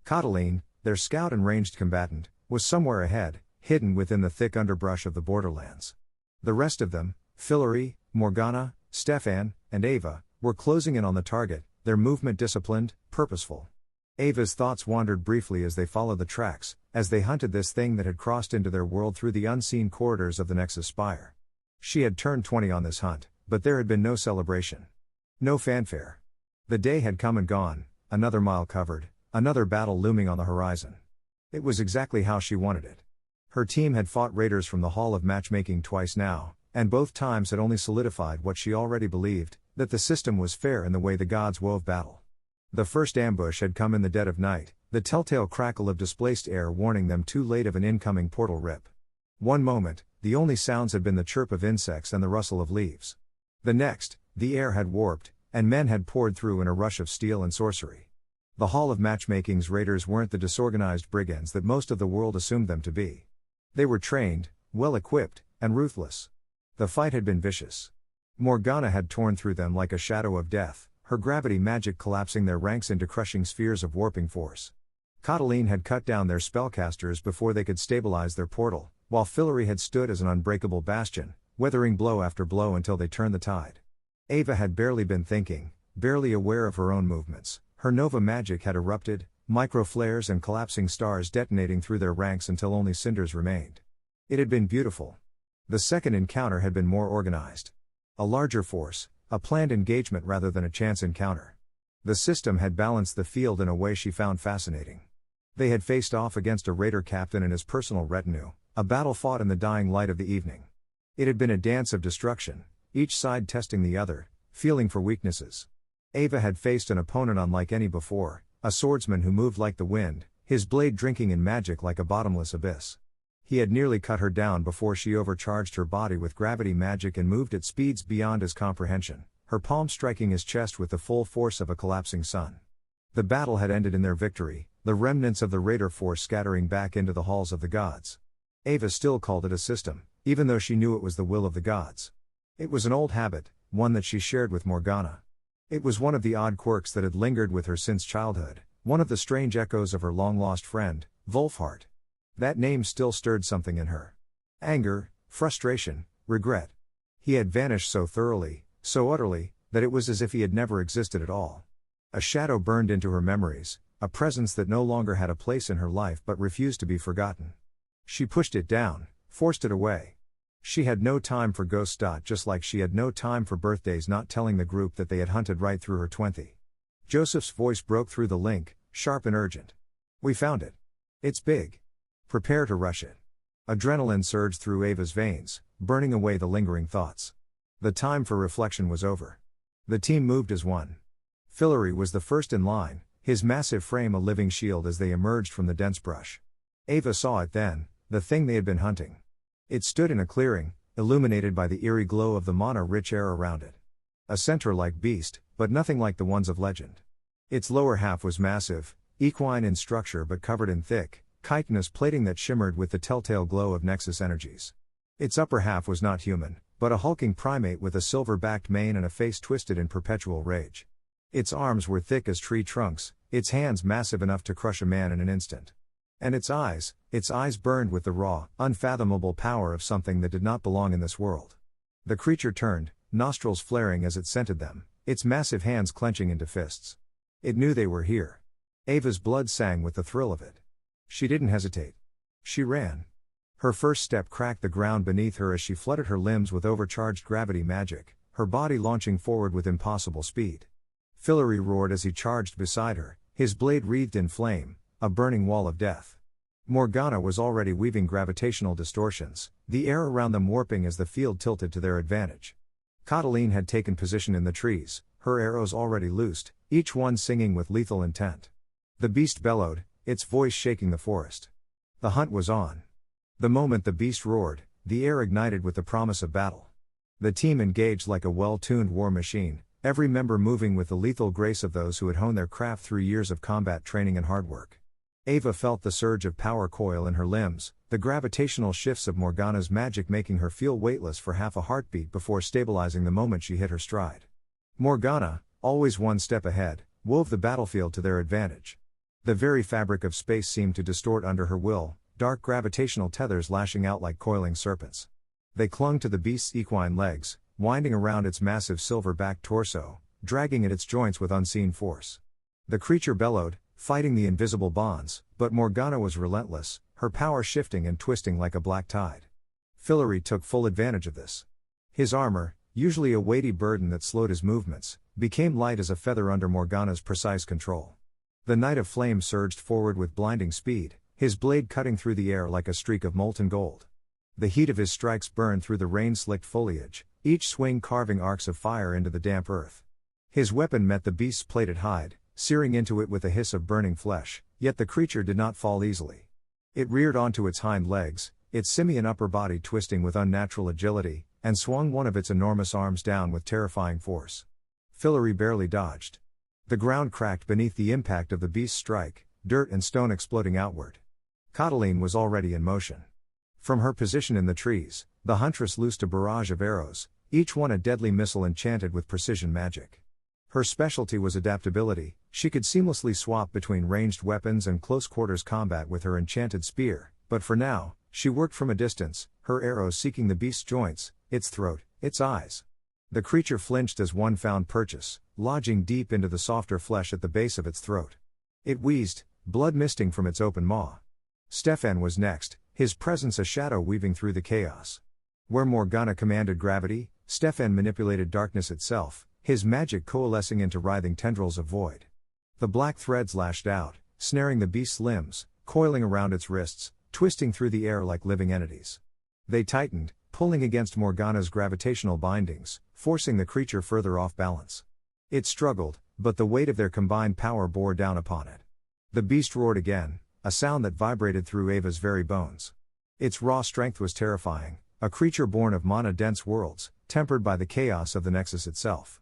Catiline, their scout and ranged combatant, was somewhere ahead, hidden within the thick underbrush of the borderlands. The rest of them, Fillory, Morgana, Stefan, and Ava, were closing in on the target, their movement disciplined, purposeful. Ava's thoughts wandered briefly as they followed the tracks, as they hunted this thing that had crossed into their world through the unseen corridors of the Nexus Spire. She had turned 20 on this hunt, but there had been no celebration. No fanfare. The day had come and gone, another mile covered, another battle looming on the horizon. It was exactly how she wanted it. Her team had fought raiders from the Hall of Matchmaking twice now, and both times had only solidified what she already believed, that the system was fair in the way the gods wove battle. The first ambush had come in the dead of night, the telltale crackle of displaced air warning them too late of an incoming portal rip. One moment, the only sounds had been the chirp of insects and the rustle of leaves. The next, the air had warped, and men had poured through in a rush of steel and sorcery. The Hall of Matchmaking's raiders weren't the disorganized brigands that most of the world assumed them to be. They were trained, well-equipped, and ruthless. The fight had been vicious. Morgana had torn through them like a shadow of death, her gravity magic collapsing their ranks into crushing spheres of warping force. Catiline had cut down their spellcasters before they could stabilize their portal, while Fillory had stood as an unbreakable bastion, weathering blow after blow until they turned the tide. Ava had barely been thinking, barely aware of her own movements. Her nova magic had erupted, micro-flares and collapsing stars detonating through their ranks until only cinders remained. It had been beautiful. The second encounter had been more organized. A larger force, a planned engagement rather than a chance encounter. The system had balanced the field in a way she found fascinating. They had faced off against a raider captain and his personal retinue, a battle fought in the dying light of the evening. It had been a dance of destruction, each side testing the other, feeling for weaknesses. Ava had faced an opponent unlike any before, a swordsman who moved like the wind, his blade drinking in magic like a bottomless abyss. He had nearly cut her down before she overcharged her body with gravity magic and moved at speeds beyond his comprehension, her palm striking his chest with the full force of a collapsing sun. The battle had ended in their victory, the remnants of the raider force scattering back into the halls of the gods. Ava still called it a system, even though she knew it was the will of the gods. It was an old habit, one that she shared with Morgana. It was one of the odd quirks that had lingered with her since childhood, one of the strange echoes of her long-lost friend, Wolfhart. That name still stirred something in her. Anger, frustration, regret. He had vanished so thoroughly, so utterly, that it was as if he had never existed at all. A shadow burned into her memories, a presence that no longer had a place in her life but refused to be forgotten. She pushed it down, forced it away. She had no time for ghosts. Just like she had no time for birthdays, not telling the group that they had hunted right through her 20. Joseph's voice broke through the link, sharp and urgent. We found it. It's big. Prepare to rush it. Adrenaline surged through Ava's veins, burning away the lingering thoughts. The time for reflection was over. The team moved as one. Fillory was the first in line, his massive frame a living shield as they emerged from the dense brush. Ava saw it then, the thing they had been hunting. It stood in a clearing, illuminated by the eerie glow of the mana-rich air around it. A centaur-like beast, but nothing like the ones of legend. Its lower half was massive, equine in structure but covered in thick, chitinous plating that shimmered with the telltale glow of Nexus energies. Its upper half was not human, but a hulking primate with a silver-backed mane and a face twisted in perpetual rage. Its arms were thick as tree trunks, its hands massive enough to crush a man in an instant. And its eyes burned with the raw, unfathomable power of something that did not belong in this world. The creature turned, nostrils flaring as it scented them, its massive hands clenching into fists. It knew they were here. Ava's blood sang with the thrill of it. She didn't hesitate. She ran. Her first step cracked the ground beneath her as she flooded her limbs with overcharged gravity magic, her body launching forward with impossible speed. Fillory roared as he charged beside her, his blade wreathed in flame, a burning wall of death. Morgana was already weaving gravitational distortions, the air around them warping as the field tilted to their advantage. Catiline had taken position in the trees, her arrows already loosed, each one singing with lethal intent. The beast bellowed, its voice shaking the forest. The hunt was on. The moment the beast roared, the air ignited with the promise of battle. The team engaged like a well-tuned war machine, every member moving with the lethal grace of those who had honed their craft through years of combat training and hard work. Ava felt the surge of power coil in her limbs, the gravitational shifts of Morgana's magic making her feel weightless for half a heartbeat before stabilizing the moment she hit her stride. Morgana, always one step ahead, wove the battlefield to their advantage. The very fabric of space seemed to distort under her will, dark gravitational tethers lashing out like coiling serpents. They clung to the beast's equine legs, winding around its massive silver-backed torso, dragging at its joints with unseen force. The creature bellowed, fighting the invisible bonds, but Morgana was relentless, her power shifting and twisting like a black tide. Fillory took full advantage of this. His armor, usually a weighty burden that slowed his movements, became light as a feather under Morgana's precise control. The Knight of Flame surged forward with blinding speed, his blade cutting through the air like a streak of molten gold. The heat of his strikes burned through the rain-slicked foliage, each swing carving arcs of fire into the damp earth. His weapon met the beast's plated hide, searing into it with a hiss of burning flesh, yet the creature did not fall easily. It reared onto its hind legs, its simian upper body twisting with unnatural agility, and swung one of its enormous arms down with terrifying force. Fillory barely dodged. The ground cracked beneath the impact of the beast's strike, dirt and stone exploding outward. Catiline was already in motion. From her position in the trees, the huntress loosed a barrage of arrows, each one a deadly missile enchanted with precision magic. Her specialty was adaptability, she could seamlessly swap between ranged weapons and close-quarters combat with her enchanted spear, but for now, she worked from a distance, her arrows seeking the beast's joints, its throat, its eyes. The creature flinched as one found purchase, lodging deep into the softer flesh at the base of its throat. It wheezed, blood misting from its open maw. Stefan was next, his presence a shadow weaving through the chaos. Where Morgana commanded gravity, Stefan manipulated darkness itself, his magic coalescing into writhing tendrils of void. The black threads lashed out, snaring the beast's limbs, coiling around its wrists, twisting through the air like living entities. They tightened, pulling against Morgana's gravitational bindings, forcing the creature further off balance. It struggled, but the weight of their combined power bore down upon it. The beast roared again, a sound that vibrated through Ava's very bones. Its raw strength was terrifying, a creature born of mana-dense worlds, tempered by the chaos of the Nexus itself.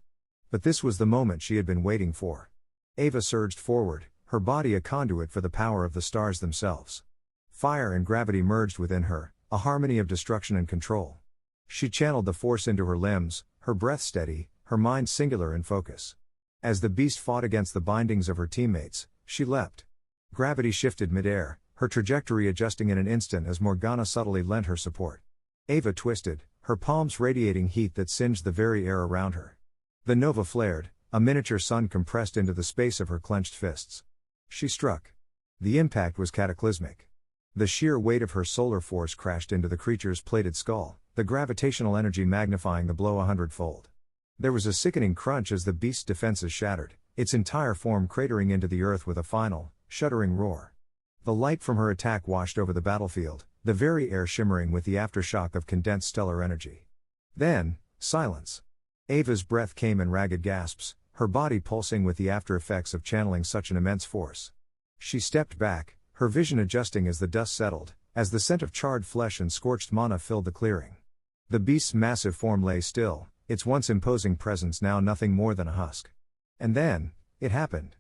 But this was the moment she had been waiting for. Ava surged forward, her body a conduit for the power of the stars themselves. Fire and gravity merged within her, a harmony of destruction and control. She channeled the force into her limbs, her breath steady, her mind singular in focus. As the beast fought against the bindings of her teammates, she leapt. Gravity shifted mid-air, her trajectory adjusting in an instant as Morgana subtly lent her support. Ava twisted, her palms radiating heat that singed the very air around her. The nova flared, a miniature sun compressed into the space of her clenched fists. She struck. The impact was cataclysmic. The sheer weight of her solar force crashed into the creature's plated skull, the gravitational energy magnifying the blow 100-fold. There was a sickening crunch as the beast's defenses shattered, its entire form cratering into the earth with a final, shuddering roar. The light from her attack washed over the battlefield, the very air shimmering with the aftershock of condensed stellar energy. Then, silence. Ava's breath came in ragged gasps, her body pulsing with the after-effects of channeling such an immense force. She stepped back, her vision adjusting as the dust settled, as the scent of charred flesh and scorched mana filled the clearing. The beast's massive form lay still, its once imposing presence now nothing more than a husk. And then, it happened.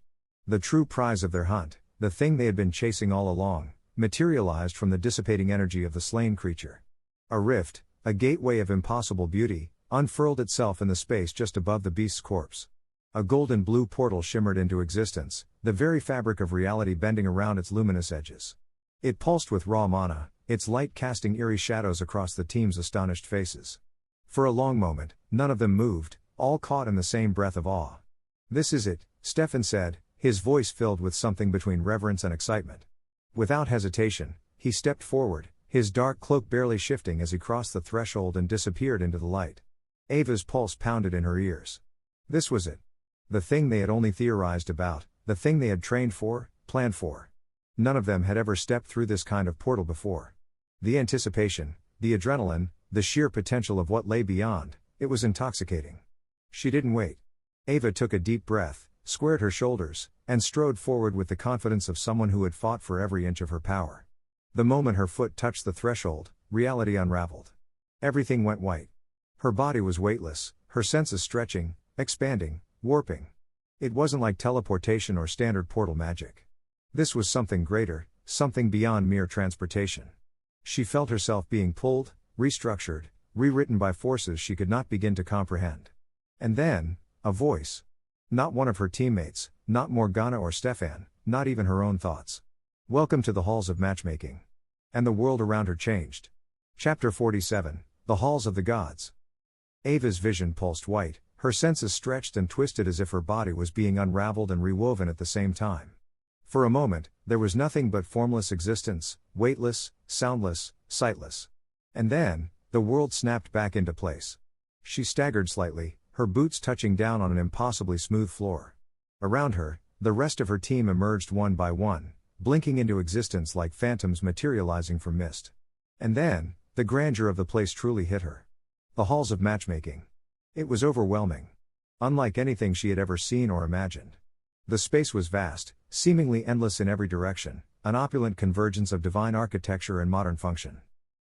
The true prize of their hunt, the thing they had been chasing all along, materialized from the dissipating energy of the slain creature. A rift, a gateway of impossible beauty, unfurled itself in the space just above the beast's corpse. A golden blue portal shimmered into existence, the very fabric of reality bending around its luminous edges. It pulsed with raw mana, its light casting eerie shadows across the team's astonished faces. For a long moment, none of them moved, all caught in the same breath of awe. "This is it," Stefan said, his voice filled with something between reverence and excitement. Without hesitation, he stepped forward, his dark cloak barely shifting as he crossed the threshold and disappeared into the light. Ava's pulse pounded in her ears. This was it. The thing they had only theorized about, the thing they had trained for, planned for. None of them had ever stepped through this kind of portal before. The anticipation, the adrenaline, the sheer potential of what lay beyond, it was intoxicating. She didn't wait. Ava took a deep breath, squared her shoulders, and strode forward with the confidence of someone who had fought for every inch of her power. The moment her foot touched the threshold, reality unraveled. Everything went white. Her body was weightless, her senses stretching, expanding, warping. It wasn't like teleportation or standard portal magic. This was something greater, something beyond mere transportation. She felt herself being pulled, restructured, rewritten by forces she could not begin to comprehend. And then, a voice. Not one of her teammates, not Morgana or Stefan, not even her own thoughts. "Welcome to the halls of matchmaking." And the world around her changed. Chapter 47, The Halls of the Gods. Ava's vision pulsed white, her senses stretched and twisted as if her body was being unraveled and rewoven at the same time. For a moment, there was nothing but formless existence, weightless, soundless, sightless. And then, the world snapped back into place. She staggered slightly, her boots touching down on an impossibly smooth floor. Around her, the rest of her team emerged one by one, blinking into existence like phantoms materializing from mist. And then, the grandeur of the place truly hit her. The halls of matchmaking. It was overwhelming. Unlike anything she had ever seen or imagined. The space was vast, seemingly endless in every direction, an opulent convergence of divine architecture and modern function.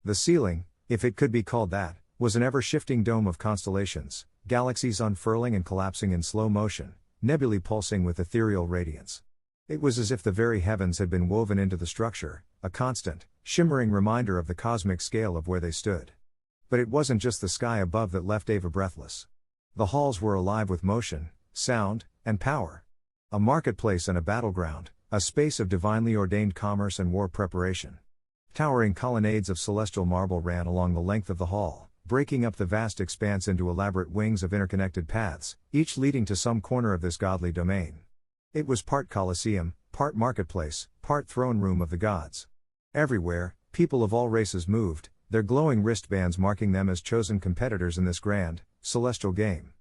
The ceiling, if it could be called that, was an ever-shifting dome of constellations, galaxies unfurling and collapsing in slow motion, nebulae pulsing with ethereal radiance. It was as if the very heavens had been woven into the structure, a constant, shimmering reminder of the cosmic scale of where they stood. But it wasn't just the sky above that left Ava breathless. The halls were alive with motion, sound, and power. A marketplace and a battleground, a space of divinely ordained commerce and war preparation. Towering colonnades of celestial marble ran along the length of the hall, breaking up the vast expanse into elaborate wings of interconnected paths, each leading to some corner of this godly domain. It was part Colosseum, part marketplace, part throne room of the gods. Everywhere, people of all races moved, their glowing wristbands marking them as chosen competitors in this grand, celestial game.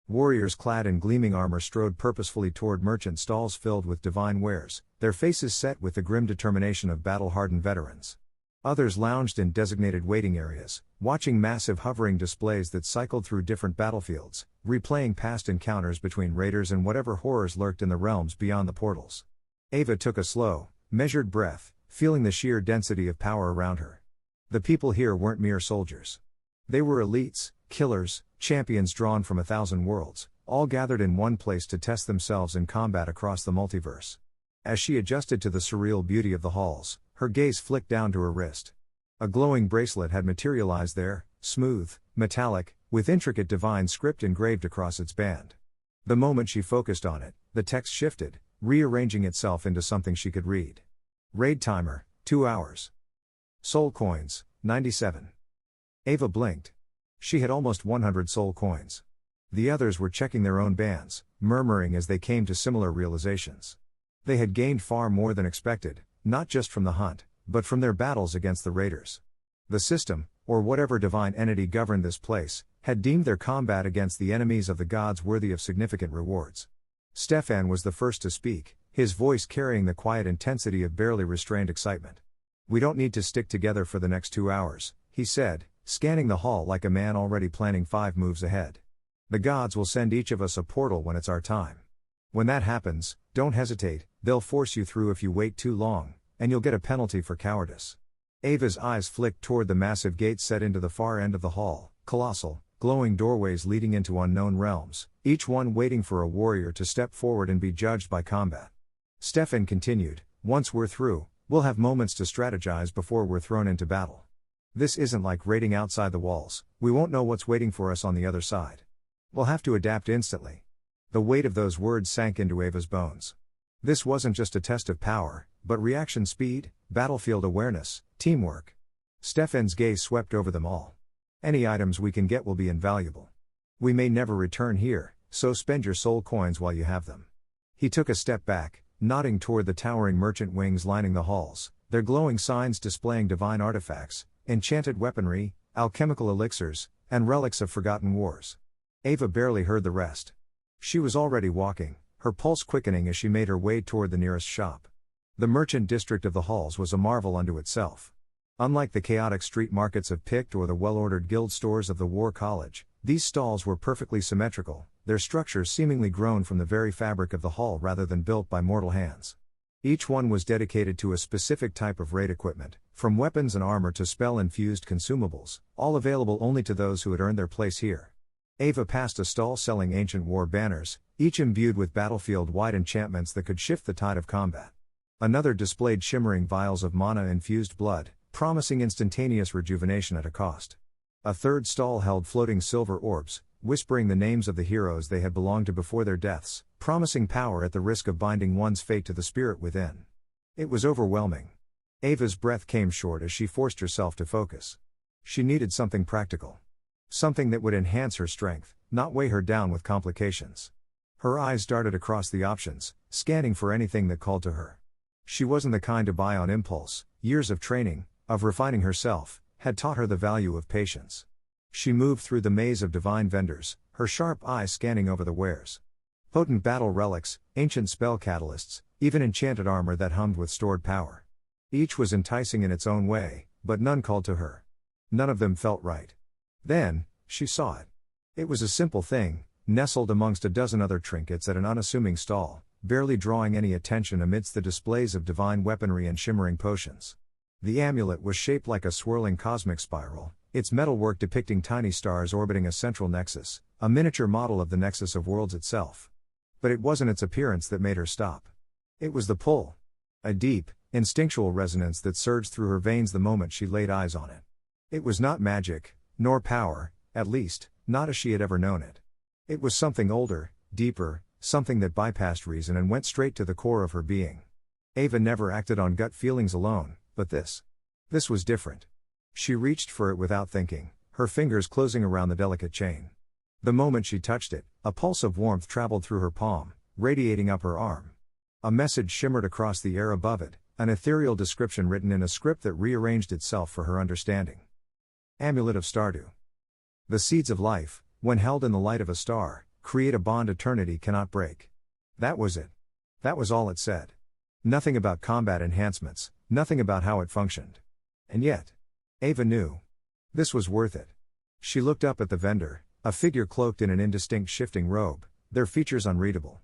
Warriors clad in gleaming armor strode purposefully toward merchant stalls filled with divine wares, their faces set with the grim determination of battle-hardened veterans. Others lounged in designated waiting areas, watching massive hovering displays that cycled through different battlefields, replaying past encounters between raiders and whatever horrors lurked in the realms beyond the portals. Ava took a slow, measured breath, feeling the sheer density of power around her. The people here weren't mere soldiers. They were elites, killers, champions drawn from 1,000 worlds, all gathered in one place to test themselves in combat across the multiverse. As she adjusted to the surreal beauty of the halls, her gaze flicked down to her wrist. A glowing bracelet had materialized there, smooth, metallic, with intricate divine script engraved across its band. The moment she focused on it, the text shifted, rearranging itself into something she could read. Raid timer, 2 hours. Soul coins, 97. Ava blinked. She had almost 100 soul coins. The others were checking their own bands, murmuring as they came to similar realizations. They had gained far more than expected, not just from the hunt, but from their battles against the raiders. The system, or whatever divine entity governed this place, had deemed their combat against the enemies of the gods worthy of significant rewards. Stefan was the first to speak, his voice carrying the quiet intensity of barely restrained excitement. "We don't need to stick together for the next 2 hours," he said, scanning the hall like a man already planning 5 moves ahead. "The gods will send each of us a portal when it's our time. When that happens, don't hesitate, they'll force you through if you wait too long, and you'll get a penalty for cowardice." Ava's eyes flicked toward the massive gates set into the far end of the hall, colossal, glowing doorways leading into unknown realms, each one waiting for a warrior to step forward and be judged by combat. Stefan continued, "Once we're through, we'll have moments to strategize before we're thrown into battle. This isn't like raiding outside the walls, we won't know what's waiting for us on the other side. We'll have to adapt instantly." The weight of those words sank into Ava's bones. This wasn't just a test of power, but reaction speed, battlefield awareness, teamwork. Stefan's gaze swept over them all. "Any items we can get will be invaluable. We may never return here, so spend your soul coins while you have them. He took a step back, nodding toward the towering merchant wings lining the halls, their glowing signs displaying divine artifacts, enchanted weaponry, alchemical elixirs, and relics of forgotten wars. Ava barely heard the rest. She was already walking, her pulse quickening as she made her way toward the nearest shop. The merchant district of the halls was a marvel unto itself. Unlike the chaotic street markets of Pict or the well-ordered guild stores of the War College, these stalls were perfectly symmetrical, their structures seemingly grown from the very fabric of the hall rather than built by mortal hands. Each one was dedicated to a specific type of raid equipment, from weapons and armor to spell-infused consumables, all available only to those who had earned their place here. Ava passed a stall selling ancient war banners, each imbued with battlefield-wide enchantments that could shift the tide of combat. Another displayed shimmering vials of mana-infused blood, promising instantaneous rejuvenation at a cost. A third stall held floating silver orbs, whispering the names of the heroes they had belonged to before their deaths, promising power at the risk of binding one's fate to the spirit within. It was overwhelming. Ava's breath came short as she forced herself to focus. She needed something practical. Something that would enhance her strength, not weigh her down with complications. Her eyes darted across the options, scanning for anything that called to her. She wasn't the kind to buy on impulse. Years of training, of refining herself, had taught her the value of patience. She moved through the maze of divine vendors, her sharp eyes scanning over the wares. Potent battle relics, ancient spell catalysts, even enchanted armor that hummed with stored power. Each was enticing in its own way, but none called to her. None of them felt right. Then, she saw it. It was a simple thing, nestled amongst a dozen other trinkets at an unassuming stall, barely drawing any attention amidst the displays of divine weaponry and shimmering potions. The amulet was shaped like a swirling cosmic spiral, its metalwork depicting tiny stars orbiting a central nexus, a miniature model of the Nexus of Worlds itself. But it wasn't its appearance that made her stop. It was the pull. A deep, instinctual resonance that surged through her veins the moment she laid eyes on it. It was not magic, nor power, at least, not as she had ever known it. It was something older, deeper, something that bypassed reason and went straight to the core of her being. Ava never acted on gut feelings alone, but this was different. She reached for it without thinking, her fingers closing around the delicate chain. The moment she touched it, a pulse of warmth traveled through her palm, radiating up her arm. A message shimmered across the air above it, an ethereal description written in a script that rearranged itself for her understanding. Amulet of Stardew. The seeds of life, when held in the light of a star, create a bond eternity cannot break. That was it. That was all it said. Nothing about combat enhancements, nothing about how it functioned. And yet, Ava knew. This was worth it. She looked up at the vendor, a figure cloaked in an indistinct shifting robe, their features unreadable.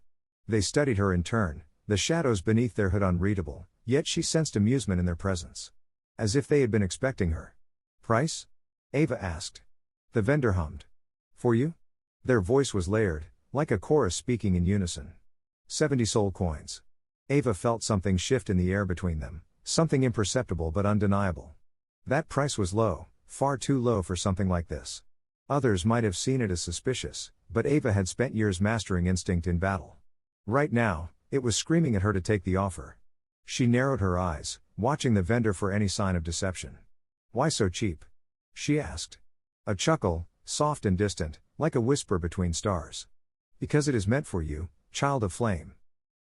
They studied her in turn, the shadows beneath their hood unreadable, yet she sensed amusement in their presence. As if they had been expecting her. Price? Ava asked. The vendor hummed. For you? Their voice was layered, like a chorus speaking in unison. 70 soul coins. Ava felt something shift in the air between them, something imperceptible but undeniable. That price was low, far too low for something like this. Others might have seen it as suspicious, but Ava had spent years mastering instinct in battle. Right now, it was screaming at her to take the offer. She narrowed her eyes, watching the vendor for any sign of deception. Why so cheap? She asked. A chuckle, soft and distant, like a whisper between stars. Because it is meant for you, child of flame.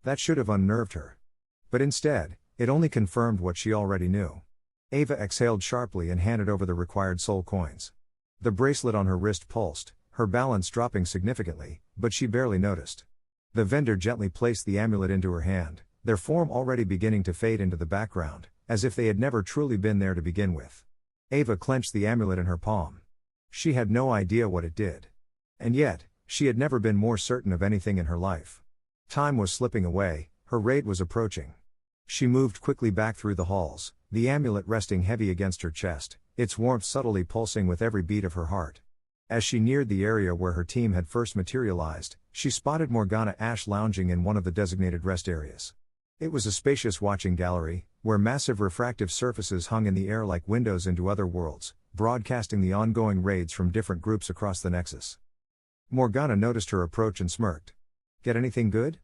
That should have unnerved her. But instead, it only confirmed what she already knew. Ava exhaled sharply and handed over the required soul coins. The bracelet on her wrist pulsed, her balance dropping significantly, but she barely noticed. The vendor gently placed the amulet into her hand, their form already beginning to fade into the background, as if they had never truly been there to begin with. Ava clenched the amulet in her palm. She had no idea what it did. And yet, she had never been more certain of anything in her life. Time was slipping away, her raid was approaching. She moved quickly back through the halls, the amulet resting heavy against her chest, its warmth subtly pulsing with every beat of her heart. As she neared the area where her team had first materialized, she spotted Morgana Ash lounging in one of the designated rest areas. It was a spacious watching gallery, where massive refractive surfaces hung in the air like windows into other worlds, broadcasting the ongoing raids from different groups across the Nexus. Morgana noticed her approach and smirked. Get anything good?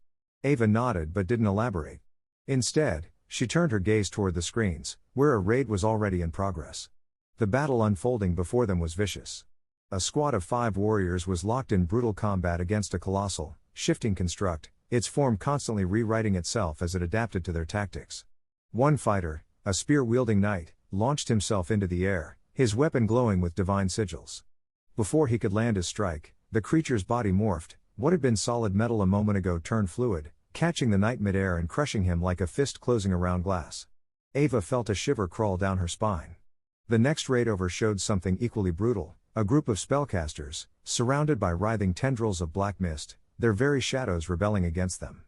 Ava nodded but didn't elaborate. Instead, she turned her gaze toward the screens, where a raid was already in progress. The battle unfolding before them was vicious. A squad of 5 warriors was locked in brutal combat against a colossal, shifting construct, its form constantly rewriting itself as it adapted to their tactics. One fighter, a spear-wielding knight, launched himself into the air, his weapon glowing with divine sigils. Before he could land his strike, the creature's body morphed, what had been solid metal a moment ago turned fluid, catching the knight midair and crushing him like a fist closing around glass. Ava felt a shiver crawl down her spine. The next raid over showed something equally brutal, a group of spellcasters, surrounded by writhing tendrils of black mist, their very shadows rebelling against them.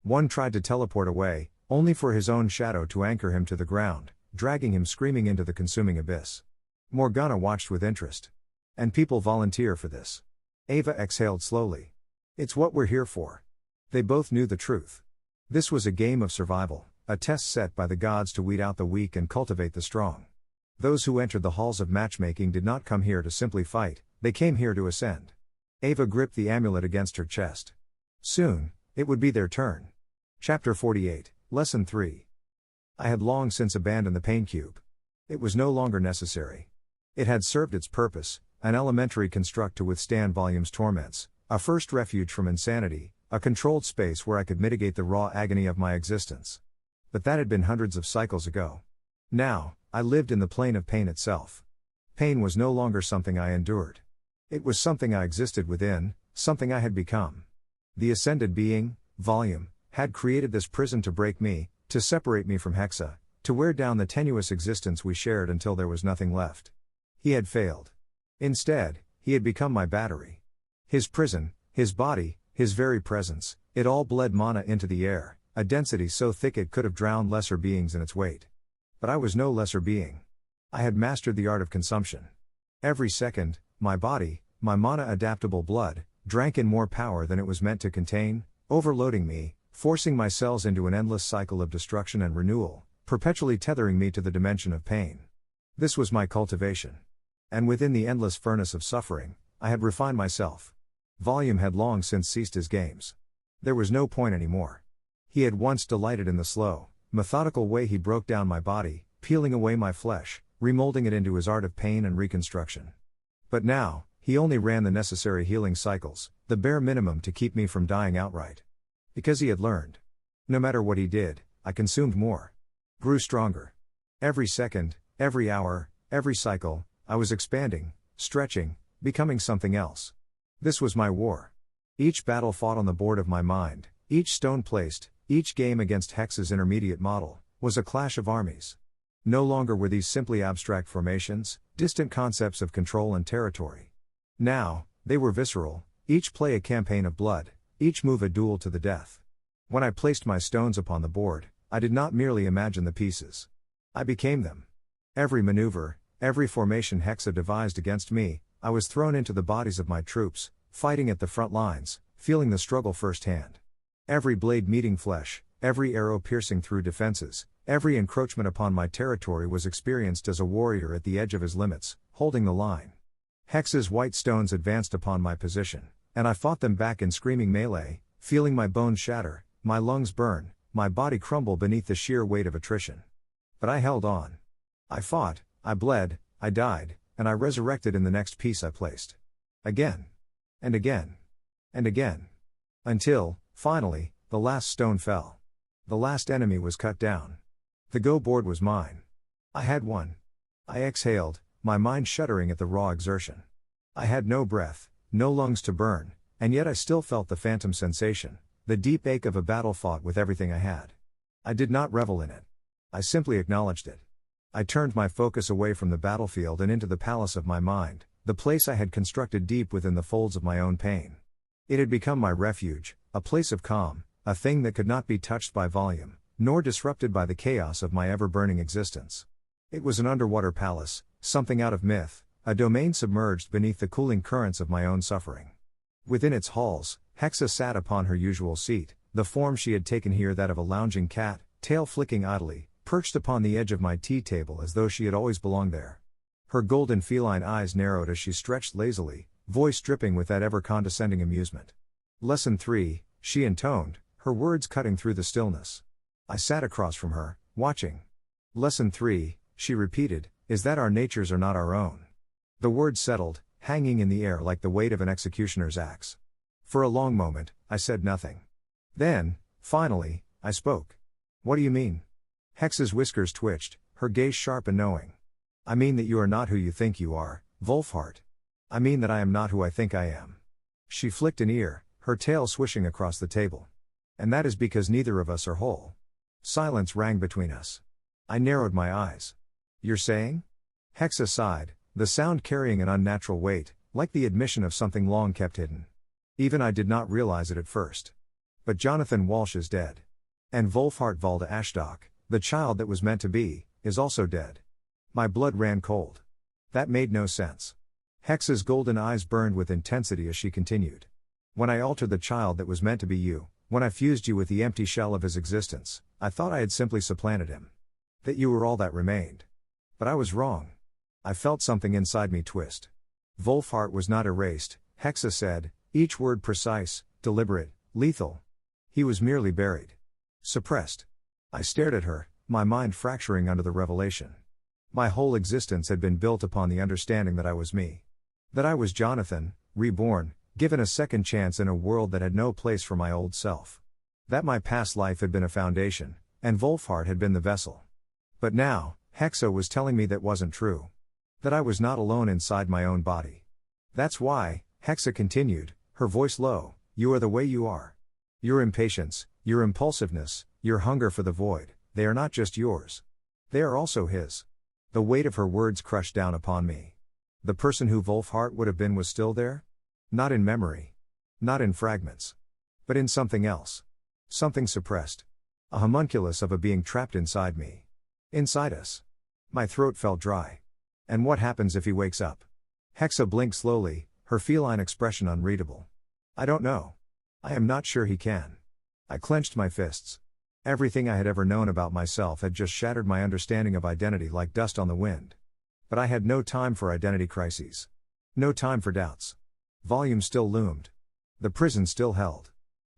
One tried to teleport away, only for his own shadow to anchor him to the ground, dragging him screaming into the consuming abyss. Morgana watched with interest. And people volunteer for this. Ava exhaled slowly. It's what we're here for. They both knew the truth. This was a game of survival, a test set by the gods to weed out the weak and cultivate the strong. Those who entered the halls of matchmaking did not come here to simply fight, they came here to ascend. Ava gripped the amulet against her chest. Soon, it would be their turn. Chapter 48, Lesson 3. I had long since abandoned the pain cube. It was no longer necessary. It had served its purpose, an elementary construct to withstand Volume's torments, a first refuge from insanity, a controlled space where I could mitigate the raw agony of my existence. But that had been hundreds of cycles ago. Now, I lived in the plane of pain itself. Pain was no longer something I endured. It was something I existed within, something I had become. The ascended being, Volume, had created this prison to break me, to separate me from Hexa, to wear down the tenuous existence we shared until there was nothing left. He had failed. Instead, he had become my battery. His prison, his body, his very presence, it all bled mana into the air, a density so thick it could have drowned lesser beings in its weight. But I was no lesser being. I had mastered the art of consumption. Every second, my body, my mana-adaptable blood, drank in more power than it was meant to contain, overloading me, forcing my cells into an endless cycle of destruction and renewal, perpetually tethering me to the dimension of pain. This was my cultivation. And within the endless furnace of suffering, I had refined myself. Volume had long since ceased his games. There was no point anymore. He had once delighted in the slow, methodical way he broke down my body, peeling away my flesh, remolding it into his art of pain and reconstruction. But now, he only ran the necessary healing cycles, the bare minimum to keep me from dying outright. Because he had learned. No matter what he did, I consumed more. Grew stronger. Every second, every hour, every cycle, I was expanding, stretching, becoming something else. This was my war. Each battle fought on the board of my mind, each stone placed, each game against Hex's intermediate model, was a clash of armies. No longer were these simply abstract formations, distant concepts of control and territory. Now, they were visceral, each play a campaign of blood, each move a duel to the death. When I placed my stones upon the board, I did not merely imagine the pieces. I became them. Every maneuver, every formation Hexa devised against me, I was thrown into the bodies of my troops, fighting at the front lines, feeling the struggle firsthand. Every blade meeting flesh, every arrow piercing through defenses, every encroachment upon my territory was experienced as a warrior at the edge of his limits, holding the line. Hex's white stones advanced upon my position, and I fought them back in screaming melee, feeling my bones shatter, my lungs burn, my body crumble beneath the sheer weight of attrition. But I held on. I fought, I bled, I died, and I resurrected in the next piece I placed. Again. And again. And again. Until, finally, the last stone fell. The last enemy was cut down. The go board was mine. I had won. I exhaled, my mind shuddering at the raw exertion. I had no breath, no lungs to burn, and yet I still felt the phantom sensation, the deep ache of a battle fought with everything I had. I did not revel in it. I simply acknowledged it. I turned my focus away from the battlefield and into the palace of my mind, the place I had constructed deep within the folds of my own pain. It had become my refuge, a place of calm, a thing that could not be touched by volume, nor disrupted by the chaos of my ever-burning existence. It was an underwater palace, something out of myth, a domain submerged beneath the cooling currents of my own suffering. Within its halls, Hexa sat upon her usual seat, the form she had taken here that of a lounging cat, tail flicking idly, perched upon the edge of my tea table as though she had always belonged there. Her golden feline eyes narrowed as she stretched lazily, voice dripping with that ever-condescending amusement. Lesson 3, she intoned, her words cutting through the stillness. I sat across from her, watching. Lesson 3, she repeated, is that our natures are not our own. The words settled, hanging in the air like the weight of an executioner's axe. For a long moment, I said nothing. Then, finally, I spoke. What do you mean? Hexa's whiskers twitched, her gaze sharp and knowing. I mean that you are not who you think you are, Wolfhart. I mean that I am not who I think I am. She flicked an ear, her tail swishing across the table. And that is because neither of us are whole. Silence rang between us. I narrowed my eyes. You're saying? Hexa sighed, the sound carrying an unnatural weight, like the admission of something long kept hidden. Even I did not realize it at first. But Johnathan Walsh is dead. And Wolfhart Valda Ashdock, the child that was meant to be, is also dead. My blood ran cold. That made no sense. Hexa's golden eyes burned with intensity as she continued. When I altered the child that was meant to be you, when I fused you with the empty shell of his existence, I thought I had simply supplanted him. That you were all that remained. But I was wrong. I felt something inside me twist. Wolfhart was not erased, Hexa said, each word precise, deliberate, lethal. He was merely buried. Suppressed. I stared at her, my mind fracturing under the revelation. My whole existence had been built upon the understanding that I was me. That I was Johnathan, reborn, given a second chance in a world that had no place for my old self. That my past life had been a foundation, and Wolfhart had been the vessel. But now, Hexa was telling me that wasn't true. That I was not alone inside my own body. That's why, Hexa continued, her voice low, you are the way you are. Your impatience, your impulsiveness, your hunger for the void, they are not just yours. They are also his. The weight of her words crushed down upon me. The person who Wolfhart would have been was still there? Not in memory. Not in fragments. But in something else. Something suppressed. A homunculus of a being trapped inside me. Inside us. My throat felt dry. And what happens if he wakes up? Hexa blinked slowly, her feline expression unreadable. I don't know. I am not sure he can. I clenched my fists. Everything I had ever known about myself had just shattered my understanding of identity like dust on the wind. But I had no time for identity crises. No time for doubts. Volume still loomed. The prison still held.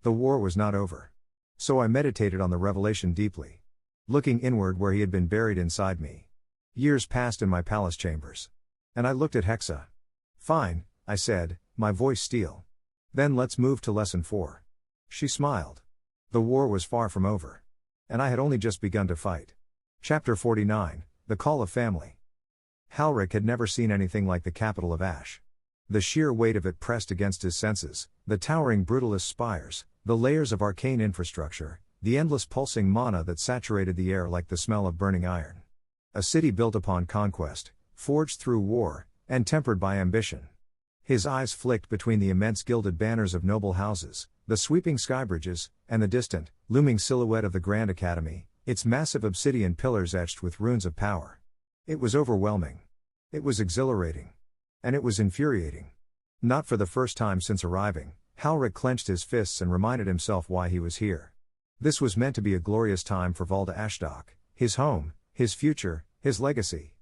The war was not over. So I meditated on the revelation deeply. Looking inward where he had been buried inside me. Years passed in my palace chambers. And I looked at Hexa. Fine, I said, my voice steel. Then let's move to lesson 4. She smiled. The war was far from over. And I had only just begun to fight. Chapter 49, The Call of Family. Halric had never seen anything like the capital of Ash. The sheer weight of it pressed against his senses, the towering brutalist spires, the layers of arcane infrastructure, the endless pulsing mana that saturated the air like the smell of burning iron. A city built upon conquest, forged through war, and tempered by ambition. His eyes flicked between the immense gilded banners of noble houses, the sweeping skybridges, and the distant, looming silhouette of the Grand Academy, its massive obsidian pillars etched with runes of power. It was overwhelming. It was exhilarating. And it was infuriating. Not for the first time since arriving, Halric clenched his fists and reminded himself why he was here. This was meant to be a glorious time for Valda Ashdock, his home, his future, his legacy.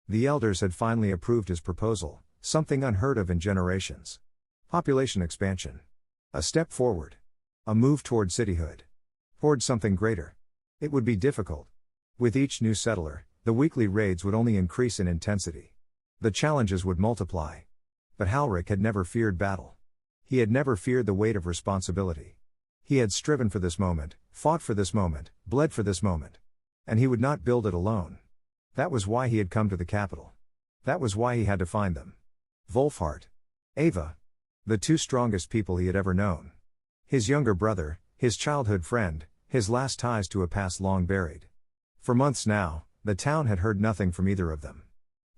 The elders had finally approved his proposal, something unheard of in generations. Population expansion. A step forward. A move toward cityhood. Toward something greater. It would be difficult. With each new settler, the weekly raids would only increase in intensity. The challenges would multiply. But Halric had never feared battle. He had never feared the weight of responsibility. He had striven for this moment, fought for this moment, bled for this moment. And he would not build it alone. That was why he had come to the capital. That was why he had to find them. Wolfhart. Ava. The two strongest people he had ever known. His younger brother, his childhood friend, his last ties to a past long buried. For months now, the town had heard nothing from either of them.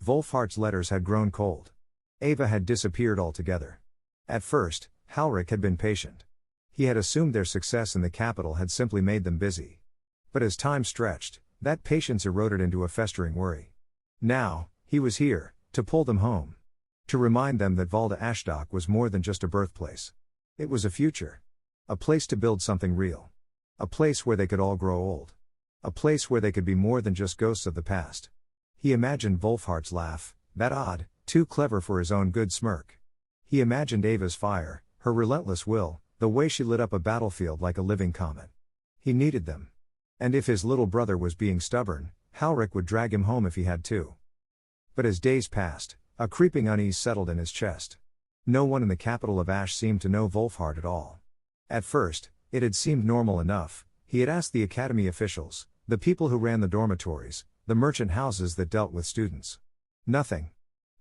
Wolfhart's letters had grown cold. Ava had disappeared altogether. At first, Halric had been patient. He had assumed their success in the capital had simply made them busy. But as time stretched, that patience eroded into a festering worry. Now, he was here, to pull them home. To remind them that Valda Ashdock was more than just a birthplace. It was a future. A place to build something real. A place where they could all grow old. A place where they could be more than just ghosts of the past. He imagined Wolfhart's laugh, that odd, too clever for his own good smirk. He imagined Ava's fire, her relentless will, the way she lit up a battlefield like a living comet. He needed them. And if his little brother was being stubborn, Halric would drag him home if he had to. But as days passed, A creeping unease settled in his chest. No one in the capital of Ash seemed to know Wolfhart at all. At first, it had seemed normal enough. He had asked the academy officials, the people who ran the dormitories, the merchant houses that dealt with students. Nothing.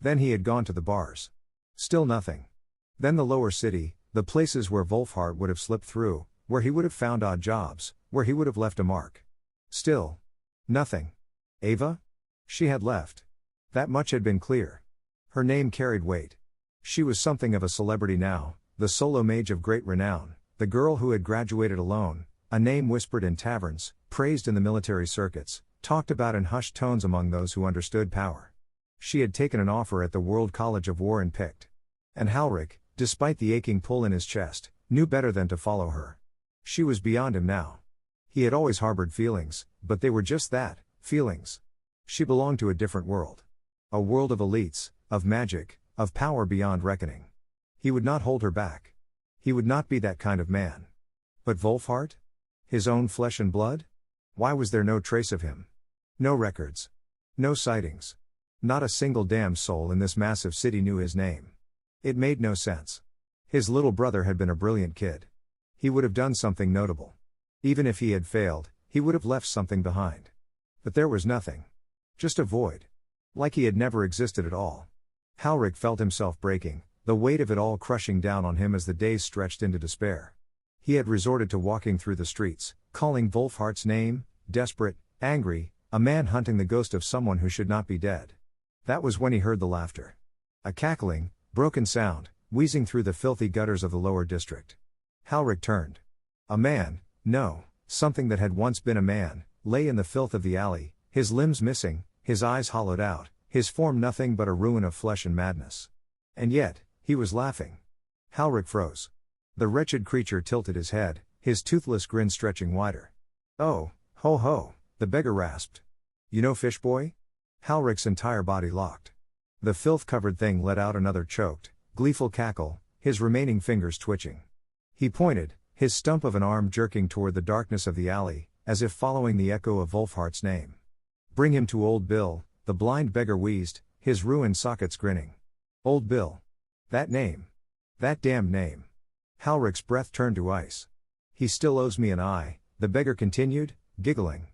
Then he had gone to the bars. Still nothing. Then the lower city, the places where Wolfhart would have slipped through, where he would have found odd jobs, where he would have left a mark. Still. Nothing. Ava? She had left. That much had been clear. Her name carried weight. She was something of a celebrity now, the solo mage of great renown, the girl who had graduated alone, a name whispered in taverns, praised in the military circuits, talked about in hushed tones among those who understood power. She had taken an offer at the World College of War and picked. And Halric, despite the aching pull in his chest, knew better than to follow her. She was beyond him now. He had always harbored feelings, but they were just that, feelings. She belonged to a different world. A world of elites, of magic, of power beyond reckoning. He would not hold her back. He would not be that kind of man. But Wolfhart? His own flesh and blood? Why was there no trace of him? No records. No sightings. Not a single damn soul in this massive city knew his name. It made no sense. His little brother had been a brilliant kid. He would have done something notable. Even if he had failed, he would have left something behind. But there was nothing. Just a void. Like he had never existed at all. Halric felt himself breaking, the weight of it all crushing down on him as the days stretched into despair. He had resorted to walking through the streets, calling Wolfhart's name, desperate, angry, a man hunting the ghost of someone who should not be dead. That was when he heard the laughter. A cackling, broken sound, wheezing through the filthy gutters of the lower district. Halric turned. A man, no, something that had once been a man, lay in the filth of the alley, his limbs missing, his eyes hollowed out, his form nothing but a ruin of flesh and madness. And yet, he was laughing. Halric froze. The wretched creature tilted his head, his toothless grin stretching wider. Oh, ho ho, the beggar rasped. You know Fishboy? Halric's entire body locked. The filth-covered thing let out another choked, gleeful cackle, his remaining fingers twitching. He pointed, his stump of an arm jerking toward the darkness of the alley, as if following the echo of Wolfhart's name. Bring him to Old Bill, the blind beggar wheezed, his ruined sockets grinning. Old Bill. That name. That damned name. Halric's breath turned to ice. He still owes me an eye, the beggar continued, giggling.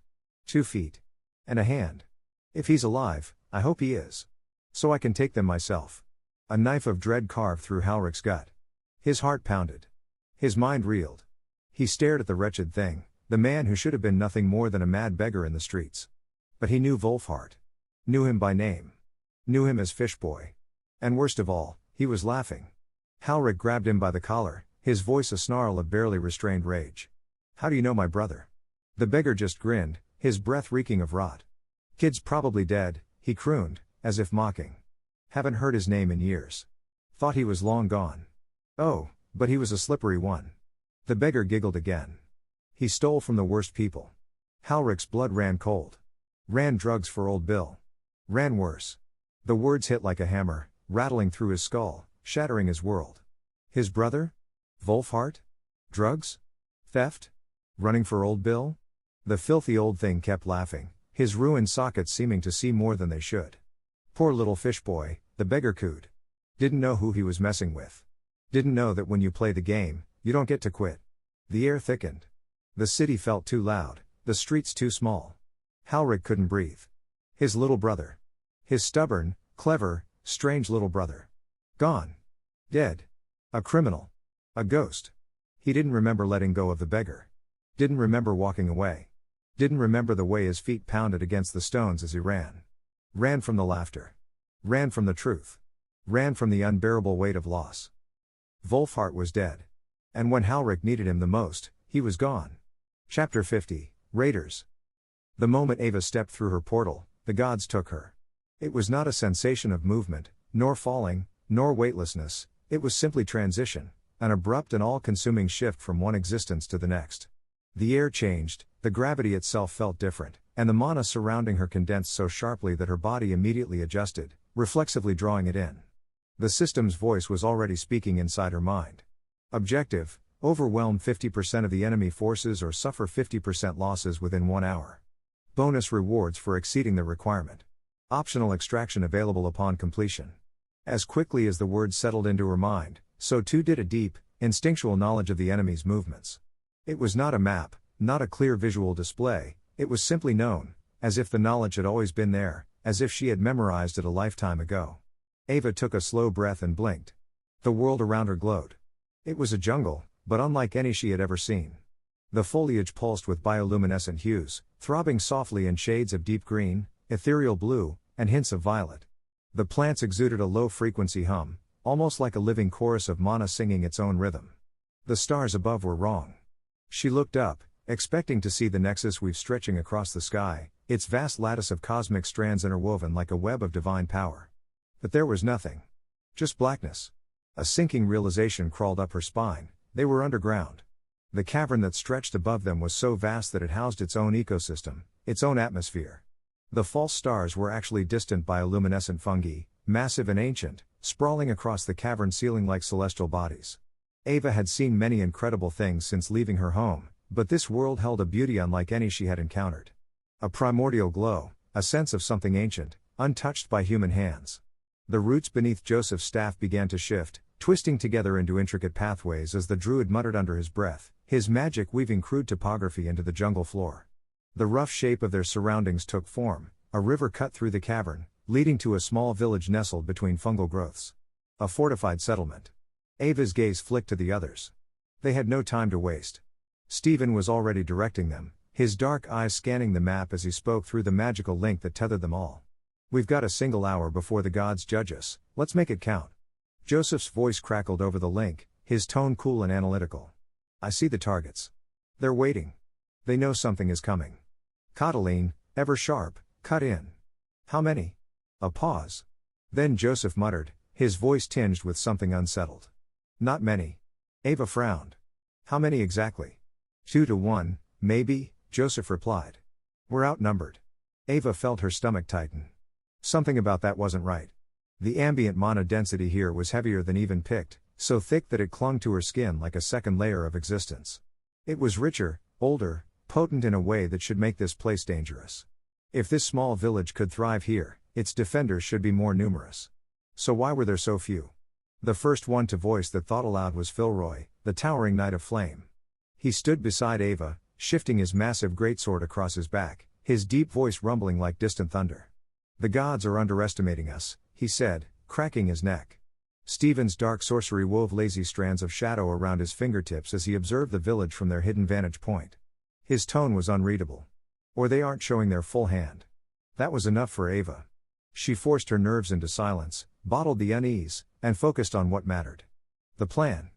2 feet. And a hand. If he's alive, I hope he is. So I can take them myself. A knife of dread carved through Halric's gut. His heart pounded. His mind reeled. He stared at the wretched thing, the man who should have been nothing more than a mad beggar in the streets. But he knew Wolfhart. Knew him by name. Knew him as Fishboy. And worst of all, he was laughing. Halric grabbed him by the collar, his voice a snarl of barely restrained rage. How do you know my brother? The beggar just grinned, his breath reeking of rot. Kid's probably dead, he crooned, as if mocking. Haven't heard his name in years. Thought he was long gone. Oh, but he was a slippery one. The beggar giggled again. He stole from the worst people. Halric's blood ran cold. Ran drugs for Old Bill. Ran worse. The words hit like a hammer, rattling through his skull, shattering his world. His brother? Wolfhart? Drugs? Theft? Running for Old Bill? The filthy old thing kept laughing, his ruined sockets seeming to see more than they should. Poor little Fishboy, the beggar cooed. Didn't know who he was messing with. Didn't know that when you play the game, you don't get to quit. The air thickened. The city felt too loud, the streets too small. Halric couldn't breathe. His little brother. His stubborn, clever, strange little brother. Gone. Dead. A criminal. A ghost. He didn't remember letting go of the beggar. Didn't remember walking away. Didn't remember the way his feet pounded against the stones as he ran. Ran from the laughter. Ran from the truth. Ran from the unbearable weight of loss. Wolfhart was dead. And when Halric needed him the most, he was gone. Chapter 50, Raiders. The moment Ava stepped through her portal, the gods took her. It was not a sensation of movement, nor falling, nor weightlessness, it was simply transition, an abrupt and all-consuming shift from one existence to the next. The air changed, the gravity itself felt different, and the mana surrounding her condensed so sharply that her body immediately adjusted, reflexively drawing it in. The system's voice was already speaking inside her mind. Objective: overwhelm 50% of the enemy forces or suffer 50% losses within 1 hour. Bonus rewards for exceeding the requirement. Optional extraction available upon completion. As quickly as the words settled into her mind, so too did a deep, instinctual knowledge of the enemy's movements. It was not a map, not a clear visual display, it was simply known, as if the knowledge had always been there, as if she had memorized it a lifetime ago. Ava took a slow breath and blinked. The world around her glowed. It was a jungle, but unlike any she had ever seen. The foliage pulsed with bioluminescent hues, throbbing softly in shades of deep green, ethereal blue, and hints of violet. The plants exuded a low-frequency hum, almost like a living chorus of mana singing its own rhythm. The stars above were wrong. She looked up, expecting to see the nexus weave stretching across the sky, its vast lattice of cosmic strands interwoven like a web of divine power. But there was nothing. Just blackness. A sinking realization crawled up her spine: they were underground. The cavern that stretched above them was so vast that it housed its own ecosystem, its own atmosphere. The false stars were actually distant bioluminescent fungi, massive and ancient, sprawling across the cavern ceiling like celestial bodies. Ava had seen many incredible things since leaving her home, but this world held a beauty unlike any she had encountered. A primordial glow, a sense of something ancient, untouched by human hands. The roots beneath Joseph's staff began to shift, twisting together into intricate pathways as the druid muttered under his breath, his magic weaving crude topography into the jungle floor. The rough shape of their surroundings took form: a river cut through the cavern, leading to a small village nestled between fungal growths. A fortified settlement. Ava's gaze flicked to the others. They had no time to waste. Stephen was already directing them, his dark eyes scanning the map as he spoke through the magical link that tethered them all. "We've got a single hour before the gods judge us, let's make it count." Joseph's voice crackled over the link, his tone cool and analytical. "I see the targets. They're waiting. They know something is coming." Cataline, ever sharp, cut in. "How many?" A pause. Then Joseph muttered, his voice tinged with something unsettled. "Not many." Ava frowned. "How many exactly?" 2 to 1, maybe, Joseph replied. "We're outnumbered." Ava felt her stomach tighten. Something about that wasn't right. The ambient mana density here was heavier than even picked, so thick that it clung to her skin like a second layer of existence. It was richer, older, potent in a way that should make this place dangerous. If this small village could thrive here, its defenders should be more numerous. So why were there so few? The first one to voice that thought aloud was Philroy, the towering knight of flame. He stood beside Ava, shifting his massive greatsword across his back, his deep voice rumbling like distant thunder. "The gods are underestimating us," he said, cracking his neck. Stephen's dark sorcery wove lazy strands of shadow around his fingertips as he observed the village from their hidden vantage point. His tone was unreadable. "Or they aren't showing their full hand." That was enough for Ava. She forced her nerves into silence, bottled the unease, and focused on what mattered. The plan.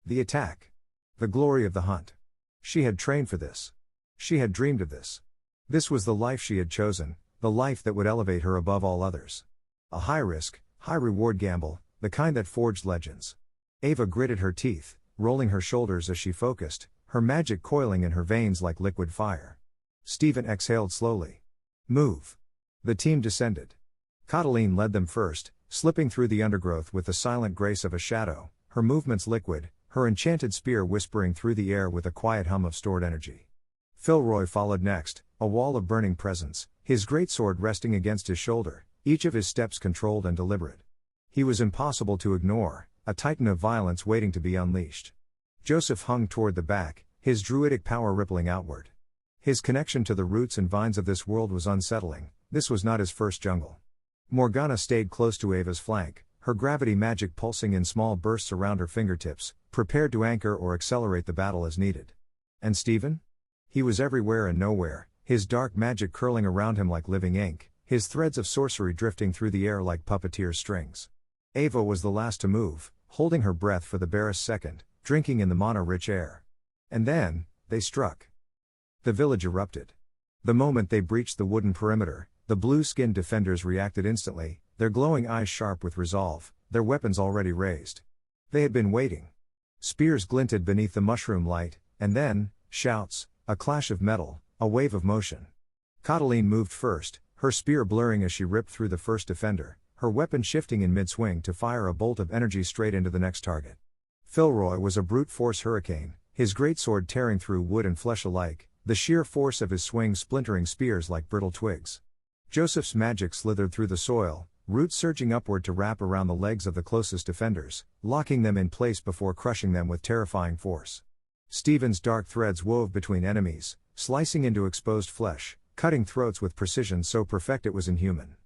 The attack. The glory of the hunt. She had trained for this. She had dreamed of this. This was the life she had chosen, the life that would elevate her above all others. A high-risk, high-reward gamble, the kind that forged legends. Ava gritted her teeth, rolling her shoulders as she focused, her magic coiling in her veins like liquid fire. Stephen exhaled slowly. "Move." The team descended. Cataline led them first, slipping through the undergrowth with the silent grace of a shadow, her movements liquid, her enchanted spear whispering through the air with a quiet hum of stored energy. Philroy followed next, a wall of burning presence, his greatsword resting against his shoulder, each of his steps controlled and deliberate. He was impossible to ignore, a titan of violence waiting to be unleashed. Joseph hung toward the back, his druidic power rippling outward. His connection to the roots and vines of this world was unsettling. This was not his first jungle. Morgana stayed close to Ava's flank, her gravity magic pulsing in small bursts around her fingertips, prepared to anchor or accelerate the battle as needed. And Stephen? He was everywhere and nowhere, his dark magic curling around him like living ink, his threads of sorcery drifting through the air like puppeteer's strings. Ava was the last to move, holding her breath for the barest second, drinking in the mana-rich air. And then, they struck. The village erupted. The moment they breached the wooden perimeter, the blue-skinned defenders reacted instantly, their glowing eyes sharp with resolve, their weapons already raised. They had been waiting. Spears glinted beneath the mushroom light, and then, shouts, a clash of metal, a wave of motion. Cataline moved first, her spear blurring as she ripped through the first defender, her weapon shifting in mid-swing to fire a bolt of energy straight into the next target. Philroy was a brute force hurricane, his greatsword tearing through wood and flesh alike, the sheer force of his swing splintering spears like brittle twigs. Joseph's magic slithered through the soil, roots surging upward to wrap around the legs of the closest defenders, locking them in place before crushing them with terrifying force. Steven's dark threads wove between enemies, slicing into exposed flesh, cutting throats with precision so perfect it was inhuman.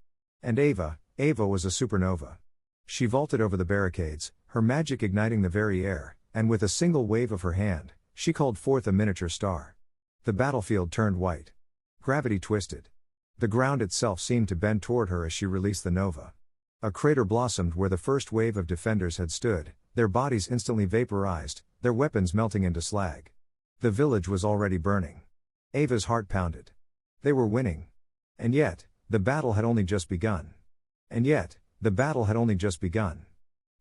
And Ava was a supernova. She vaulted over the barricades, her magic igniting the very air, and with a single wave of her hand, she called forth a miniature star. The battlefield turned white. Gravity twisted. The ground itself seemed to bend toward her as she released the nova. A crater blossomed where the first wave of defenders had stood, their bodies instantly vaporized, their weapons melting into slag. The village was already burning. Ava's heart pounded. They were winning. And yet, the battle had only just begun.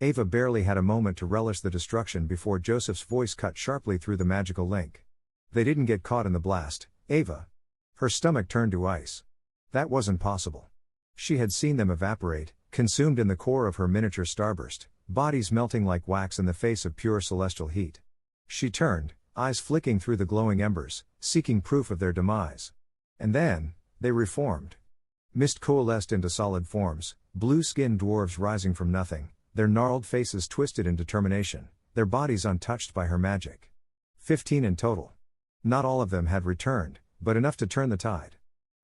Ava barely had a moment to relish the destruction before Joseph's voice cut sharply through the magical link. They didn't get caught in the blast, Ava. Her stomach turned to ice. That wasn't possible. She had seen them evaporate, consumed in the core of her miniature starburst, bodies melting like wax in the face of pure celestial heat. She turned, eyes flicking through the glowing embers, seeking proof of their demise. And then, they reformed. Mist coalesced into solid forms, blue-skinned dwarves rising from nothing, their gnarled faces twisted in determination, their bodies untouched by her magic. 15 in total. Not all of them had returned, but enough to turn the tide.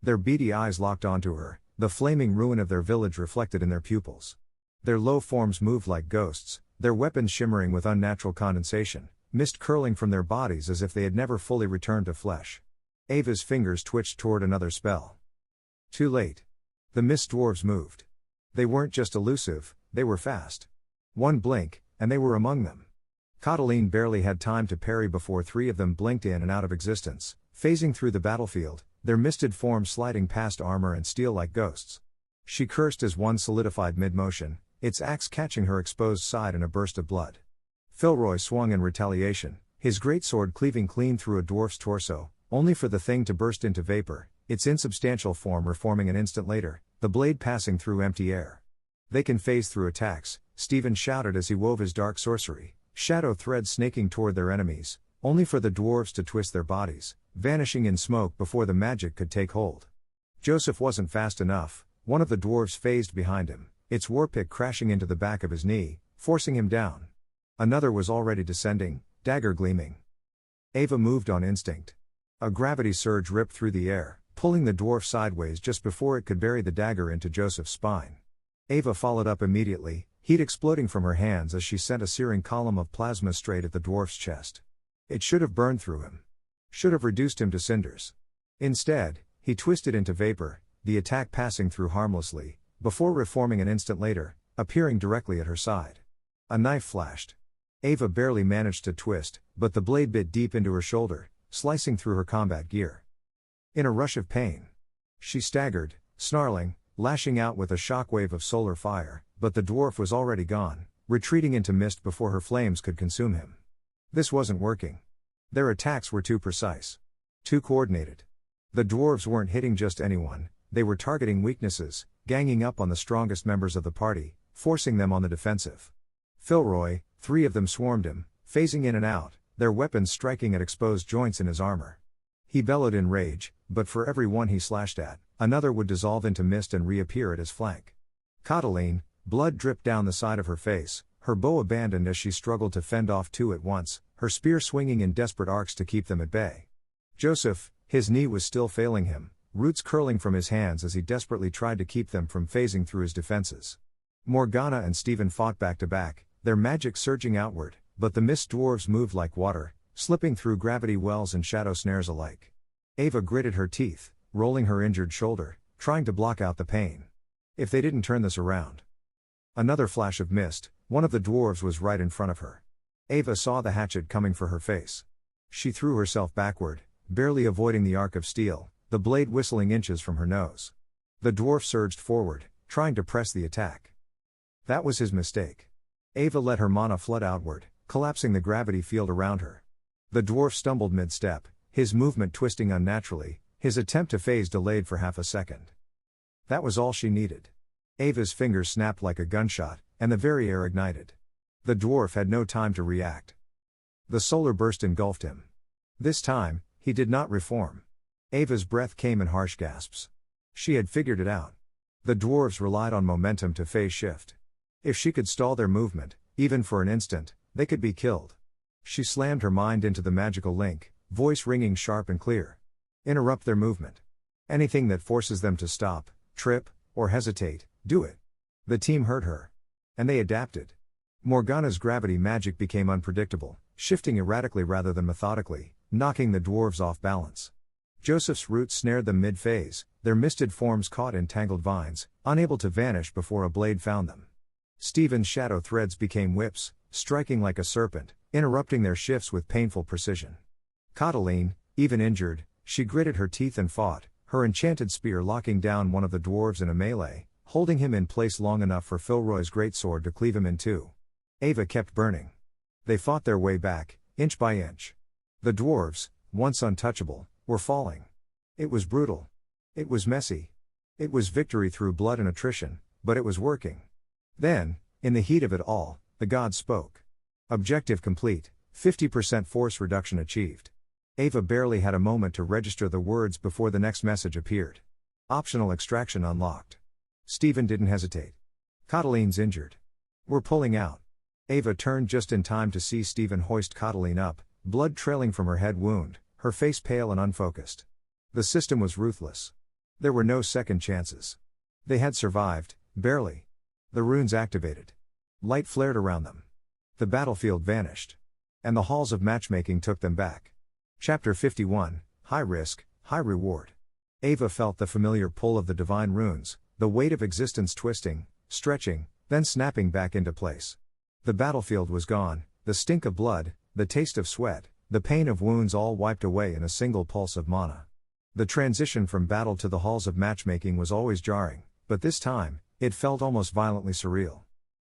Their beady eyes locked onto her, the flaming ruin of their village reflected in their pupils. Their low forms moved like ghosts, their weapons shimmering with unnatural condensation, mist curling from their bodies as if they had never fully returned to flesh. Ava's fingers twitched toward another spell. Too late. The mist dwarves moved. They weren't just elusive, they were fast. One blink, and they were among them. Catiline barely had time to parry before 3 of them blinked in and out of existence, phasing through the battlefield, their misted forms sliding past armor and steel like ghosts. She cursed as one solidified mid-motion, its axe catching her exposed side in a burst of blood. Filroy swung in retaliation, his greatsword cleaving clean through a dwarf's torso, only for the thing to burst into vapor, its insubstantial form reforming an instant later, the blade passing through empty air. They can phase through attacks, Stephen shouted as he wove his dark sorcery, shadow threads snaking toward their enemies, only for the dwarves to twist their bodies, vanishing in smoke before the magic could take hold. Joseph wasn't fast enough. One of the dwarves phased behind him, its warpick crashing into the back of his knee, forcing him down. Another was already descending, dagger gleaming. Ava moved on instinct. A gravity surge ripped through the air, pulling the dwarf sideways just before it could bury the dagger into Joseph's spine. Ava followed up immediately, heat exploding from her hands as she sent a searing column of plasma straight at the dwarf's chest. It should have burned through him. Should have reduced him to cinders. Instead, he twisted into vapor, the attack passing through harmlessly, before reforming an instant later, appearing directly at her side. A knife flashed. Ava barely managed to twist, but the blade bit deep into her shoulder, slicing through her combat gear. In a rush of pain, she staggered, snarling, lashing out with a shockwave of solar fire, but the dwarf was already gone, retreating into mist before her flames could consume him. This wasn't working. Their attacks were too precise. Too coordinated. The dwarves weren't hitting just anyone, they were targeting weaknesses, ganging up on the strongest members of the party, forcing them on the defensive. Filroy, 3 of them swarmed him, phasing in and out, their weapons striking at exposed joints in his armor. He bellowed in rage, but for every one he slashed at, another would dissolve into mist and reappear at his flank. Catiline, blood dripped down the side of her face, her bow abandoned as she struggled to fend off 2 at once, her spear swinging in desperate arcs to keep them at bay. Joseph, his knee was still failing him, roots curling from his hands as he desperately tried to keep them from phasing through his defenses. Morgana and Stephen fought back to back, their magic surging outward, but the mist dwarves moved like water, slipping through gravity wells and shadow snares alike. Ava gritted her teeth, rolling her injured shoulder, trying to block out the pain. If they didn't turn this around. Another flash of mist, one of the dwarves was right in front of her. Ava saw the hatchet coming for her face. She threw herself backward, barely avoiding the arc of steel, the blade whistling inches from her nose. The dwarf surged forward, trying to press the attack. That was his mistake. Ava let her mana flood outward, collapsing the gravity field around her. The dwarf stumbled mid-step, his movement twisting unnaturally, his attempt to phase delayed for half a second. That was all she needed. Ava's fingers snapped like a gunshot, and the very air ignited. The dwarf had no time to react. The solar burst engulfed him. This time, he did not reform. Ava's breath came in harsh gasps. She had figured it out. The dwarves relied on momentum to phase shift. If she could stall their movement, even for an instant, they could be killed. She slammed her mind into the magical link, voice ringing sharp and clear. Interrupt their movement. Anything that forces them to stop, trip, or hesitate, do it. The team heard her. And they adapted. Morgana's gravity magic became unpredictable, shifting erratically rather than methodically, knocking the dwarves off balance. Joseph's roots snared them mid-phase, their misted forms caught in tangled vines, unable to vanish before a blade found them. Stephen's shadow threads became whips, striking like a serpent, interrupting their shifts with painful precision. Catiline, even injured, she gritted her teeth and fought, her enchanted spear locking down one of the dwarves in a melee, holding him in place long enough for Filroy's greatsword to cleave him in two. Ava kept burning. They fought their way back, inch by inch. The dwarves, once untouchable, were falling. It was brutal. It was messy. It was victory through blood and attrition, but it was working. Then, in the heat of it all, the gods spoke. Objective complete, 50% force reduction achieved. Ava barely had a moment to register the words before the next message appeared. Optional extraction unlocked. Stephen didn't hesitate. Catiline's injured. We're pulling out. Ava turned just in time to see Stephen hoist Catiline up, blood trailing from her head wound, her face pale and unfocused. The system was ruthless. There were no second chances. They had survived, barely. The runes activated. Light flared around them. The battlefield vanished. And the halls of matchmaking took them back. Chapter 51, High Risk, High Reward. Ava felt the familiar pull of the divine runes, the weight of existence twisting, stretching, then snapping back into place. The battlefield was gone, the stink of blood, the taste of sweat, the pain of wounds all wiped away in a single pulse of mana. The transition from battle to the halls of matchmaking was always jarring, but this time, it felt almost violently surreal.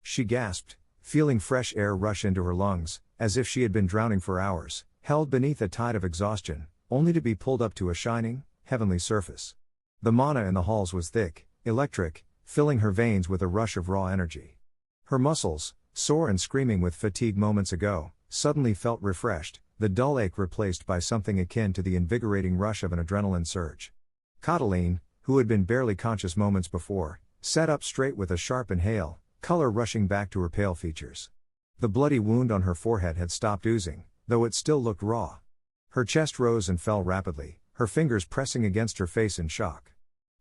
She gasped, feeling fresh air rush into her lungs, as if she had been drowning for hours, held beneath a tide of exhaustion, only to be pulled up to a shining, heavenly surface. The mana in the halls was thick, electric, filling her veins with a rush of raw energy. Her muscles, sore and screaming with fatigue moments ago, suddenly felt refreshed, the dull ache replaced by something akin to the invigorating rush of an adrenaline surge. Catiline, who had been barely conscious moments before, sat up straight with a sharp inhale, color rushing back to her pale features. The bloody wound on her forehead had stopped oozing, though it still looked raw. Her chest rose and fell rapidly, her fingers pressing against her face in shock.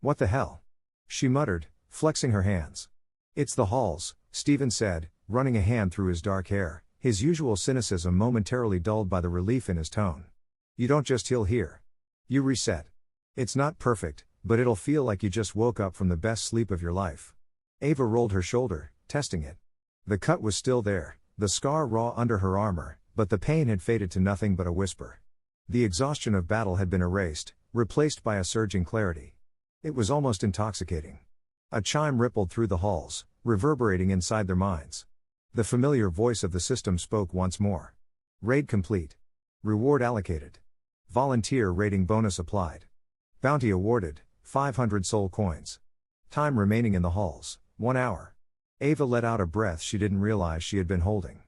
"What the hell?" she muttered, flexing her hands. "It's the halls," Stephen said, running a hand through his dark hair, his usual cynicism momentarily dulled by the relief in his tone. "You don't just heal here. You reset. It's not perfect, but it'll feel like you just woke up from the best sleep of your life." Ava rolled her shoulder, testing it. The cut was still there, the scar raw under her armor, but the pain had faded to nothing but a whisper. The exhaustion of battle had been erased, replaced by a surging clarity. It was almost intoxicating. A chime rippled through the halls, reverberating inside their minds. The familiar voice of the system spoke once more. Raid complete. Reward allocated. Volunteer rating bonus applied. Bounty awarded, 500 soul coins. Time remaining in the halls, 1 hour. Ava let out a breath she didn't realize she had been holding.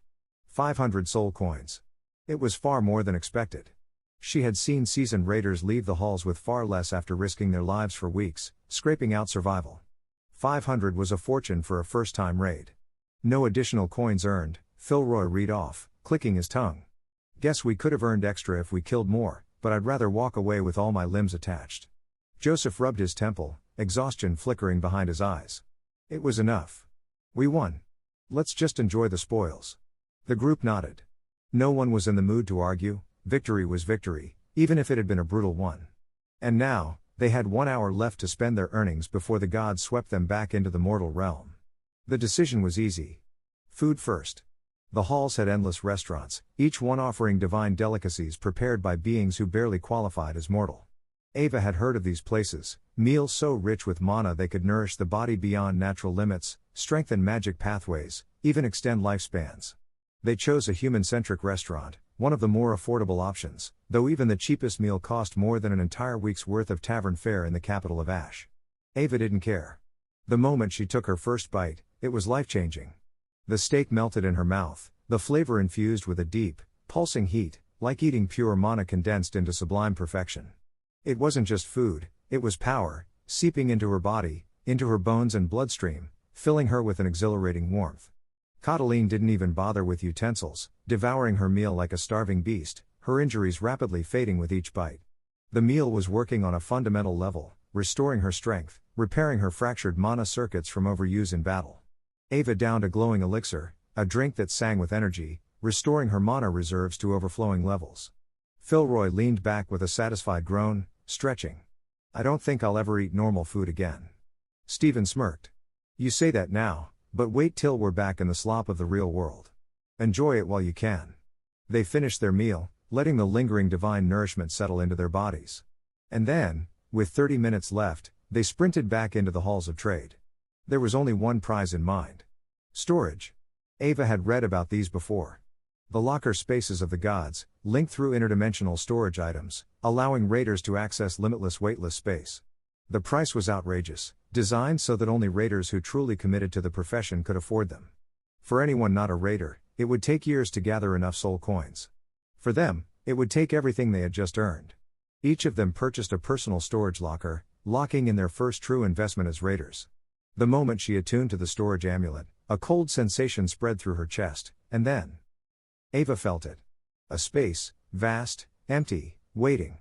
500 soul coins. It was far more than expected. She had seen seasoned raiders leave the halls with far less after risking their lives for weeks, scraping out survival. 500 was a fortune for a first-time raid. No additional coins earned, Filroy read off, clicking his tongue. "Guess we could have earned extra if we killed more, but I'd rather walk away with all my limbs attached." Joseph rubbed his temple, exhaustion flickering behind his eyes. "It was enough. We won. Let's just enjoy the spoils." The group nodded. No one was in the mood to argue. Victory was victory, even if it had been a brutal one. And now, they had 1 hour left to spend their earnings before the gods swept them back into the mortal realm. The decision was easy. Food first. The halls had endless restaurants, each one offering divine delicacies prepared by beings who barely qualified as mortal. Ava had heard of these places, meals so rich with mana they could nourish the body beyond natural limits, strengthen magic pathways, even extend lifespans. They chose a human-centric restaurant, one of the more affordable options, though even the cheapest meal cost more than an entire week's worth of tavern fare in the capital of Ash. Ava didn't care. The moment she took her first bite, it was life-changing. The steak melted in her mouth, the flavor infused with a deep, pulsing heat, like eating pure mana condensed into sublime perfection. It wasn't just food, it was power, seeping into her body, into her bones and bloodstream, filling her with an exhilarating warmth. Catiline didn't even bother with utensils, devouring her meal like a starving beast, her injuries rapidly fading with each bite. The meal was working on a fundamental level, restoring her strength, repairing her fractured mana circuits from overuse in battle. Ava downed a glowing elixir, a drink that sang with energy, restoring her mana reserves to overflowing levels. Philroy leaned back with a satisfied groan, stretching. "I don't think I'll ever eat normal food again." Stephen smirked. "You say that now, but wait till we're back in the slop of the real world. Enjoy it while you can." They finished their meal, letting the lingering divine nourishment settle into their bodies. And then, with 30 minutes left, they sprinted back into the halls of trade. There was only one prize in mind. Storage. Ava had read about these before. The locker spaces of the gods, linked through interdimensional storage items, allowing raiders to access limitless weightless space. The price was outrageous, designed so that only raiders who truly committed to the profession could afford them. For anyone not a raider, it would take years to gather enough soul coins. For them, it would take everything they had just earned. Each of them purchased a personal storage locker, locking in their first true investment as raiders. The moment she attuned to the storage amulet, a cold sensation spread through her chest, and then Ava felt it. A space, vast, empty, waiting.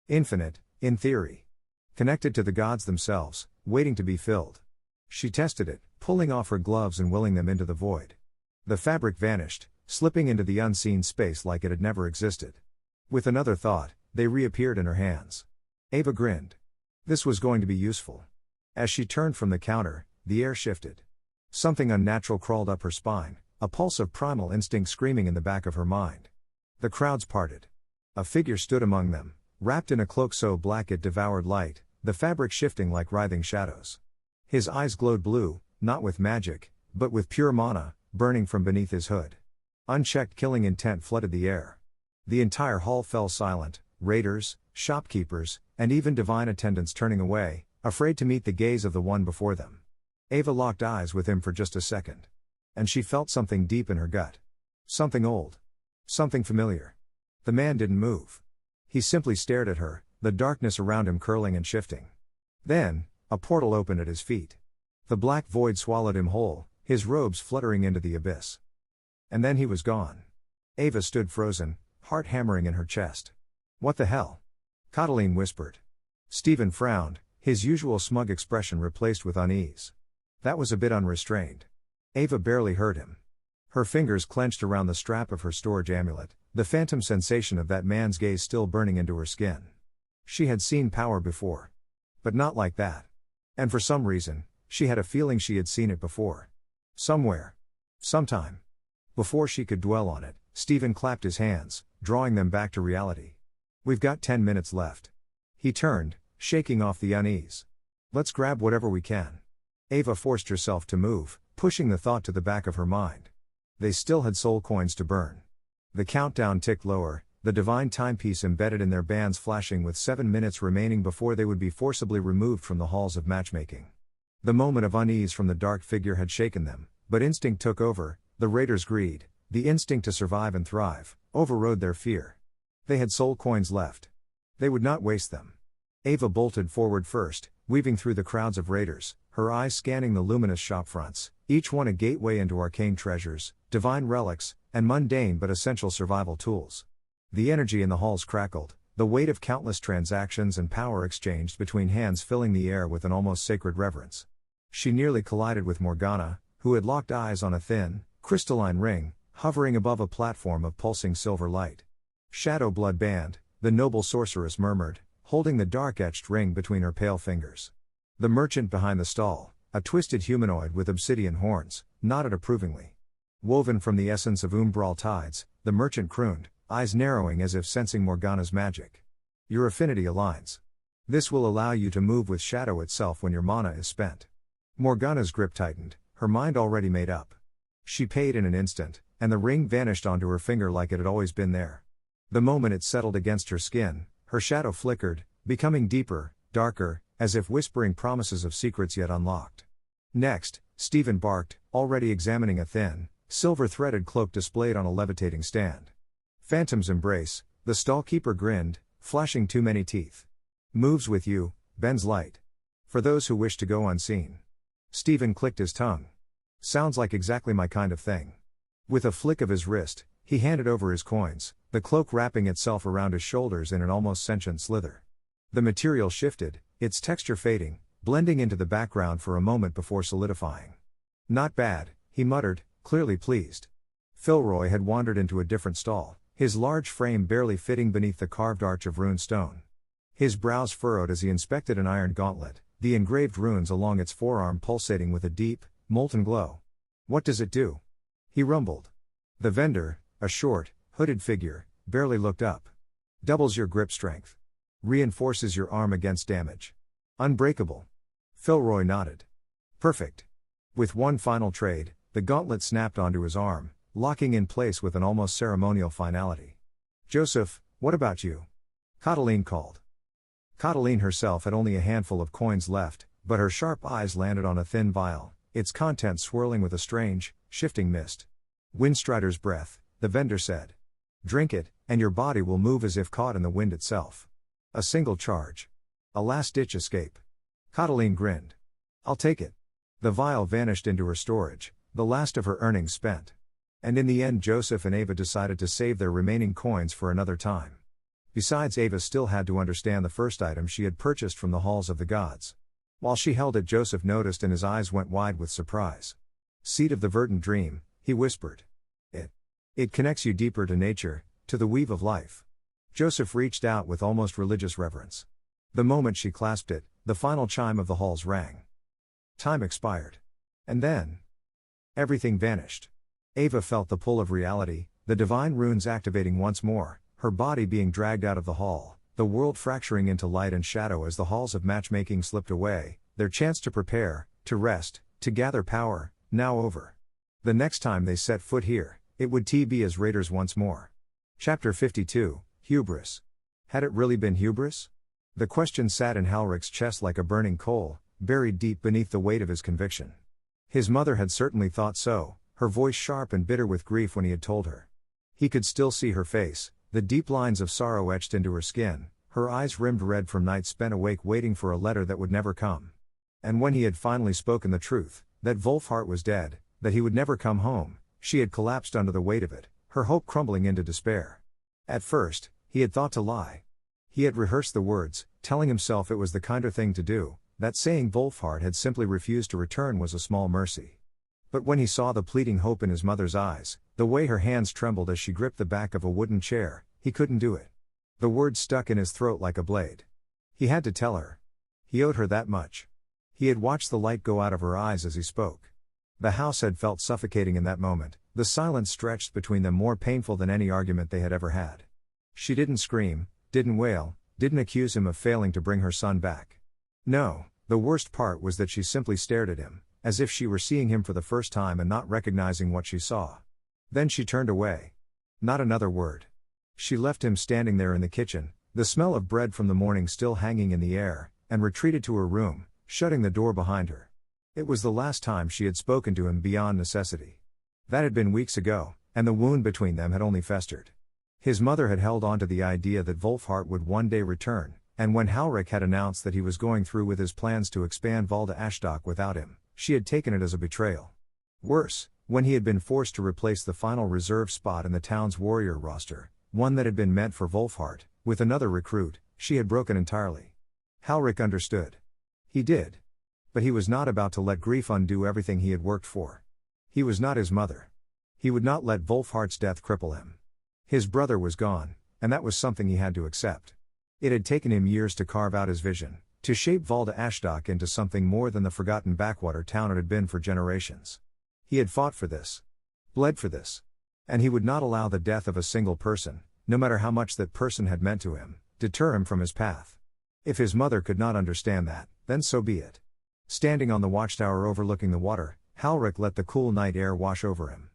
Infinite, in theory. Connected to the gods themselves, waiting to be filled. She tested it, pulling off her gloves and willing them into the void. The fabric vanished, slipping into the unseen space like it had never existed. With another thought, they reappeared in her hands. Ava grinned. This was going to be useful. As she turned from the counter, the air shifted. Something unnatural crawled up her spine, a pulse of primal instinct screaming in the back of her mind. The crowds parted. A figure stood among them, wrapped in a cloak so black it devoured light, the fabric shifting like writhing shadows. His eyes glowed blue, not with magic, but with pure mana, burning from beneath his hood. Unchecked killing intent flooded the air. The entire hall fell silent, raiders, shopkeepers, and even divine attendants turning away, afraid to meet the gaze of the one before them. Ava locked eyes with him for just a second. And she felt something deep in her gut. Something old. Something familiar. The man didn't move. He simply stared at her, the darkness around him curling and shifting. Then, a portal opened at his feet. The black void swallowed him whole, his robes fluttering into the abyss. And then he was gone. Ava stood frozen, heart hammering in her chest. "What the hell?" Catiline whispered. Stephen frowned, his usual smug expression replaced with unease. That was a bit unrestrained. Ava barely heard him. Her fingers clenched around the strap of her storage amulet, the phantom sensation of that man's gaze still burning into her skin. She had seen power before. But not like that. And for some reason, she had a feeling she had seen it before. Somewhere. Sometime. Before she could dwell on it, Stephen clapped his hands, drawing them back to reality. "We've got 10 minutes left." He turned, shaking off the unease. "Let's grab whatever we can." Ava forced herself to move, pushing the thought to the back of her mind. They still had soul coins to burn. The countdown ticked lower, the divine timepiece embedded in their bands flashing with 7 minutes remaining before they would be forcibly removed from the halls of matchmaking. The moment of unease from the dark figure had shaken them, but instinct took over. The raiders' greed, the instinct to survive and thrive, overrode their fear. They had soul coins left. They would not waste them. Ava bolted forward first, weaving through the crowds of raiders, her eyes scanning the luminous shopfronts, each one a gateway into arcane treasures, divine relics, and mundane but essential survival tools. The energy in the halls crackled, the weight of countless transactions and power exchanged between hands filling the air with an almost sacred reverence. She nearly collided with Morgana, who had locked eyes on a thin, crystalline ring, hovering above a platform of pulsing silver light. "Shadow Blood Band," the noble sorceress murmured, holding the dark-etched ring between her pale fingers. The merchant behind the stall, a twisted humanoid with obsidian horns, nodded approvingly. "Woven from the essence of umbral tides," the merchant crooned, eyes narrowing as if sensing Morgana's magic. "Your affinity aligns. This will allow you to move with shadow itself when your mana is spent." Morgana's grip tightened, her mind already made up. She paid in an instant, and the ring vanished onto her finger like it had always been there. The moment it settled against her skin, her shadow flickered, becoming deeper, darker, as if whispering promises of secrets yet unlocked. Next, Stephen barked, already examining a thin, silver-threaded cloak displayed on a levitating stand. "Phantom's Embrace," the stallkeeper grinned, flashing too many teeth. "Moves with you, bends light." For those who wish to go unseen. Stephen clicked his tongue. Sounds like exactly my kind of thing. With a flick of his wrist, he handed over his coins, the cloak wrapping itself around his shoulders in an almost sentient slither. The material shifted, its texture fading, blending into the background for a moment before solidifying. Not bad, he muttered, clearly pleased. Philroy had wandered into a different stall, his large frame barely fitting beneath the carved arch of rune stone. His brows furrowed as he inspected an iron gauntlet, the engraved runes along its forearm pulsating with a deep, molten glow. What does it do? He rumbled. The vendor, a short, hooded figure, barely looked up. Doubles your grip strength. Reinforces your arm against damage. Unbreakable. Philroy nodded. Perfect. With one final trade, the gauntlet snapped onto his arm, locking in place with an almost ceremonial finality. Joseph, what about you? Catiline called. Catiline herself had only a handful of coins left, but her sharp eyes landed on a thin vial, its contents swirling with a strange, shifting mist. Windstrider's breath, the vendor said. Drink it, and your body will move as if caught in the wind itself. A single charge. A last-ditch escape. Catiline grinned. I'll take it. The vial vanished into her storage, the last of her earnings spent. And in the end Joseph and Ava decided to save their remaining coins for another time. Besides, Ava still had to understand the first item she had purchased from the halls of the gods. While she held it, Joseph noticed and his eyes went wide with surprise. Seed of the verdant dream, he whispered. It connects you deeper to nature, to the weave of life. Joseph reached out with almost religious reverence. The moment she clasped it, the final chime of the halls rang. Time expired. And then everything vanished. Ava felt the pull of reality, the divine runes activating once more, her body being dragged out of the hall, the world fracturing into light and shadow as the halls of matchmaking slipped away, their chance to prepare, to rest, to gather power, now over. The next time they set foot here, it would be as raiders once more. Chapter 52, Hubris. Had it really been hubris? The question sat in Halrich's chest like a burning coal, buried deep beneath the weight of his conviction. His mother had certainly thought so, her voice sharp and bitter with grief when he had told her. He could still see her face, the deep lines of sorrow etched into her skin, her eyes rimmed red from nights spent awake waiting for a letter that would never come. And when he had finally spoken the truth, that Wolfhart was dead, that he would never come home, she had collapsed under the weight of it, her hope crumbling into despair. At first, he had thought to lie. He had rehearsed the words, telling himself it was the kinder thing to do, that saying Wolfhart had simply refused to return was a small mercy. But when he saw the pleading hope in his mother's eyes, the way her hands trembled as she gripped the back of a wooden chair, he couldn't do it. The words stuck in his throat like a blade. He had to tell her. He owed her that much. He had watched the light go out of her eyes as he spoke. The house had felt suffocating in that moment, the silence stretched between them more painful than any argument they had ever had. She didn't scream, didn't wail, didn't accuse him of failing to bring her son back. No, the worst part was that she simply stared at him, as if she were seeing him for the first time and not recognizing what she saw. Then she turned away. Not another word. She left him standing there in the kitchen, the smell of bread from the morning still hanging in the air, and retreated to her room, shutting the door behind her. It was the last time she had spoken to him beyond necessity. That had been weeks ago, and the wound between them had only festered. His mother had held on to the idea that Wolfhart would one day return, and when Halrich had announced that he was going through with his plans to expand Valda Ashdok without him, she had taken it as a betrayal. Worse, when he had been forced to replace the final reserve spot in the town's warrior roster, one that had been meant for Wolfhart, with another recruit, she had broken entirely. Halrich understood. He did. But he was not about to let grief undo everything he had worked for. He was not his mother. He would not let Wolfhart's death cripple him. His brother was gone, and that was something he had to accept. It had taken him years to carve out his vision, to shape Valda Ashdok into something more than the forgotten backwater town it had been for generations. He had fought for this. Bled for this. And he would not allow the death of a single person, no matter how much that person had meant to him, deter him from his path. If his mother could not understand that, then so be it. Standing on the watchtower overlooking the water, Halrich let the cool night air wash over him.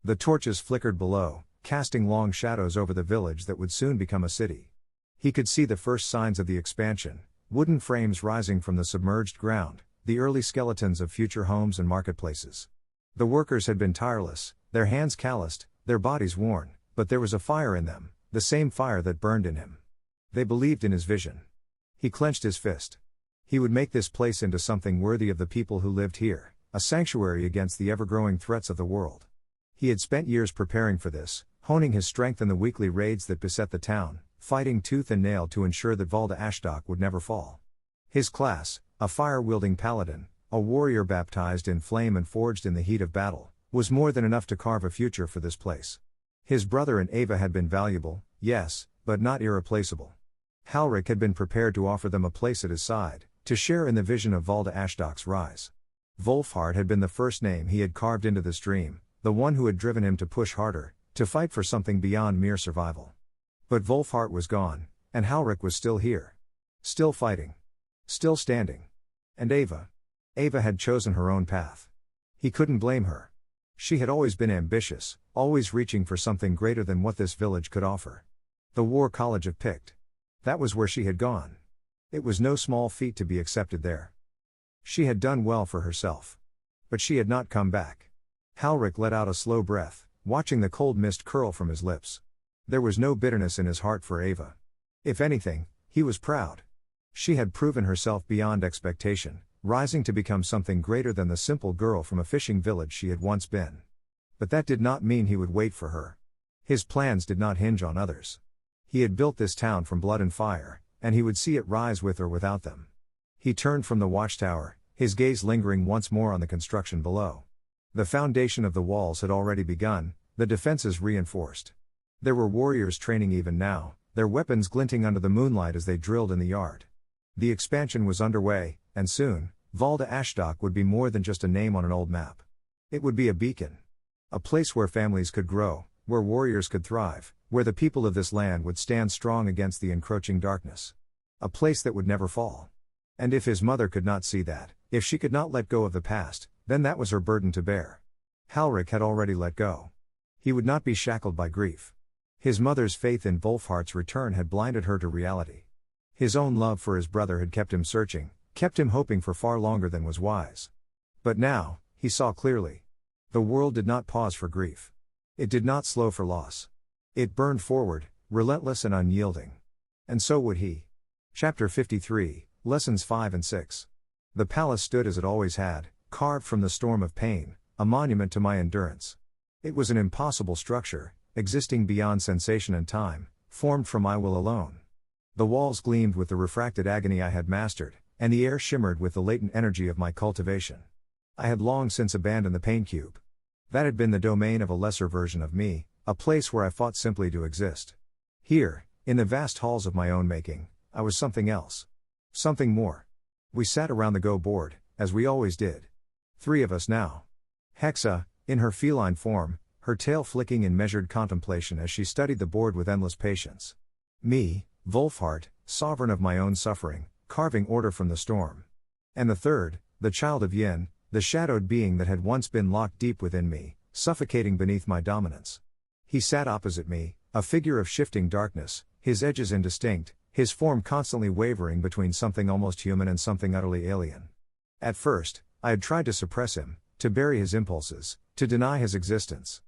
The torches flickered below, casting long shadows over the village that would soon become a city. He could see the first signs of the expansion, wooden frames rising from the submerged ground, the early skeletons of future homes and marketplaces. The workers had been tireless, their hands calloused, their bodies worn, but there was a fire in them, the same fire that burned in him. They believed in his vision. He clenched his fist. He would make this place into something worthy of the people who lived here, a sanctuary against the ever-growing threats of the world. He had spent years preparing for this, honing his strength in the weekly raids that beset the town, fighting tooth and nail to ensure that Valda Ashdok would never fall. His class, a fire-wielding paladin, a warrior baptized in flame and forged in the heat of battle, was more than enough to carve a future for this place. His brother and Ava had been valuable, yes, but not irreplaceable. Halric had been prepared to offer them a place at his side, to share in the vision of Valda Ashdok's rise. Wolfhart had been the first name he had carved into this dream, the one who had driven him to push harder, to fight for something beyond mere survival. But Wolfhart was gone, and Halric was still here. Still fighting. Still standing. And Ava? Ava had chosen her own path. He couldn't blame her. She had always been ambitious, always reaching for something greater than what this village could offer. The War College of Pict. That was where she had gone. It was no small feat to be accepted there. She had done well for herself. But she had not come back. Halric let out a slow breath, watching the cold mist curl from his lips. There was no bitterness in his heart for Ava. If anything, he was proud. She had proven herself beyond expectation, rising to become something greater than the simple girl from a fishing village she had once been. But that did not mean he would wait for her. His plans did not hinge on others. He had built this town from blood and fire, and he would see it rise with or without them. He turned from the watchtower, his gaze lingering once more on the construction below. The foundation of the walls had already begun, the defenses reinforced. There were warriors training even now, their weapons glinting under the moonlight as they drilled in the yard. The expansion was underway, and soon, Valda Ashdok would be more than just a name on an old map. It would be a beacon. A place where families could grow, where warriors could thrive, where the people of this land would stand strong against the encroaching darkness. A place that would never fall. And if his mother could not see that, if she could not let go of the past, then that was her burden to bear. Halric had already let go. He would not be shackled by grief. His mother's faith in Wolfhart's return had blinded her to reality. His own love for his brother had kept him searching, kept him hoping for far longer than was wise. But now, he saw clearly. The world did not pause for grief. It did not slow for loss. It burned forward, relentless and unyielding. And so would he. Chapter 53, Lessons 5 and 6. The palace stood as it always had, carved from the storm of pain, a monument to my endurance. It was an impossible structure, existing beyond sensation and time, formed from my will alone. The walls gleamed with the refracted agony I had mastered, and the air shimmered with the latent energy of my cultivation. I had long since abandoned the pain cube. That had been the domain of a lesser version of me, a place where I fought simply to exist. Here, in the vast halls of my own making, I was something else. Something more. We sat around the Go board, as we always did. 3 of us now. Hexa, in her feline form, her tail flicking in measured contemplation as she studied the board with endless patience. Me, Wolfhart, sovereign of my own suffering, carving order from the storm. And the third, the child of Yin, the shadowed being that had once been locked deep within me, suffocating beneath my dominance. He sat opposite me, a figure of shifting darkness, his edges indistinct, his form constantly wavering between something almost human and something utterly alien. At first, I had tried to suppress him, to bury his impulses, to deny his existence.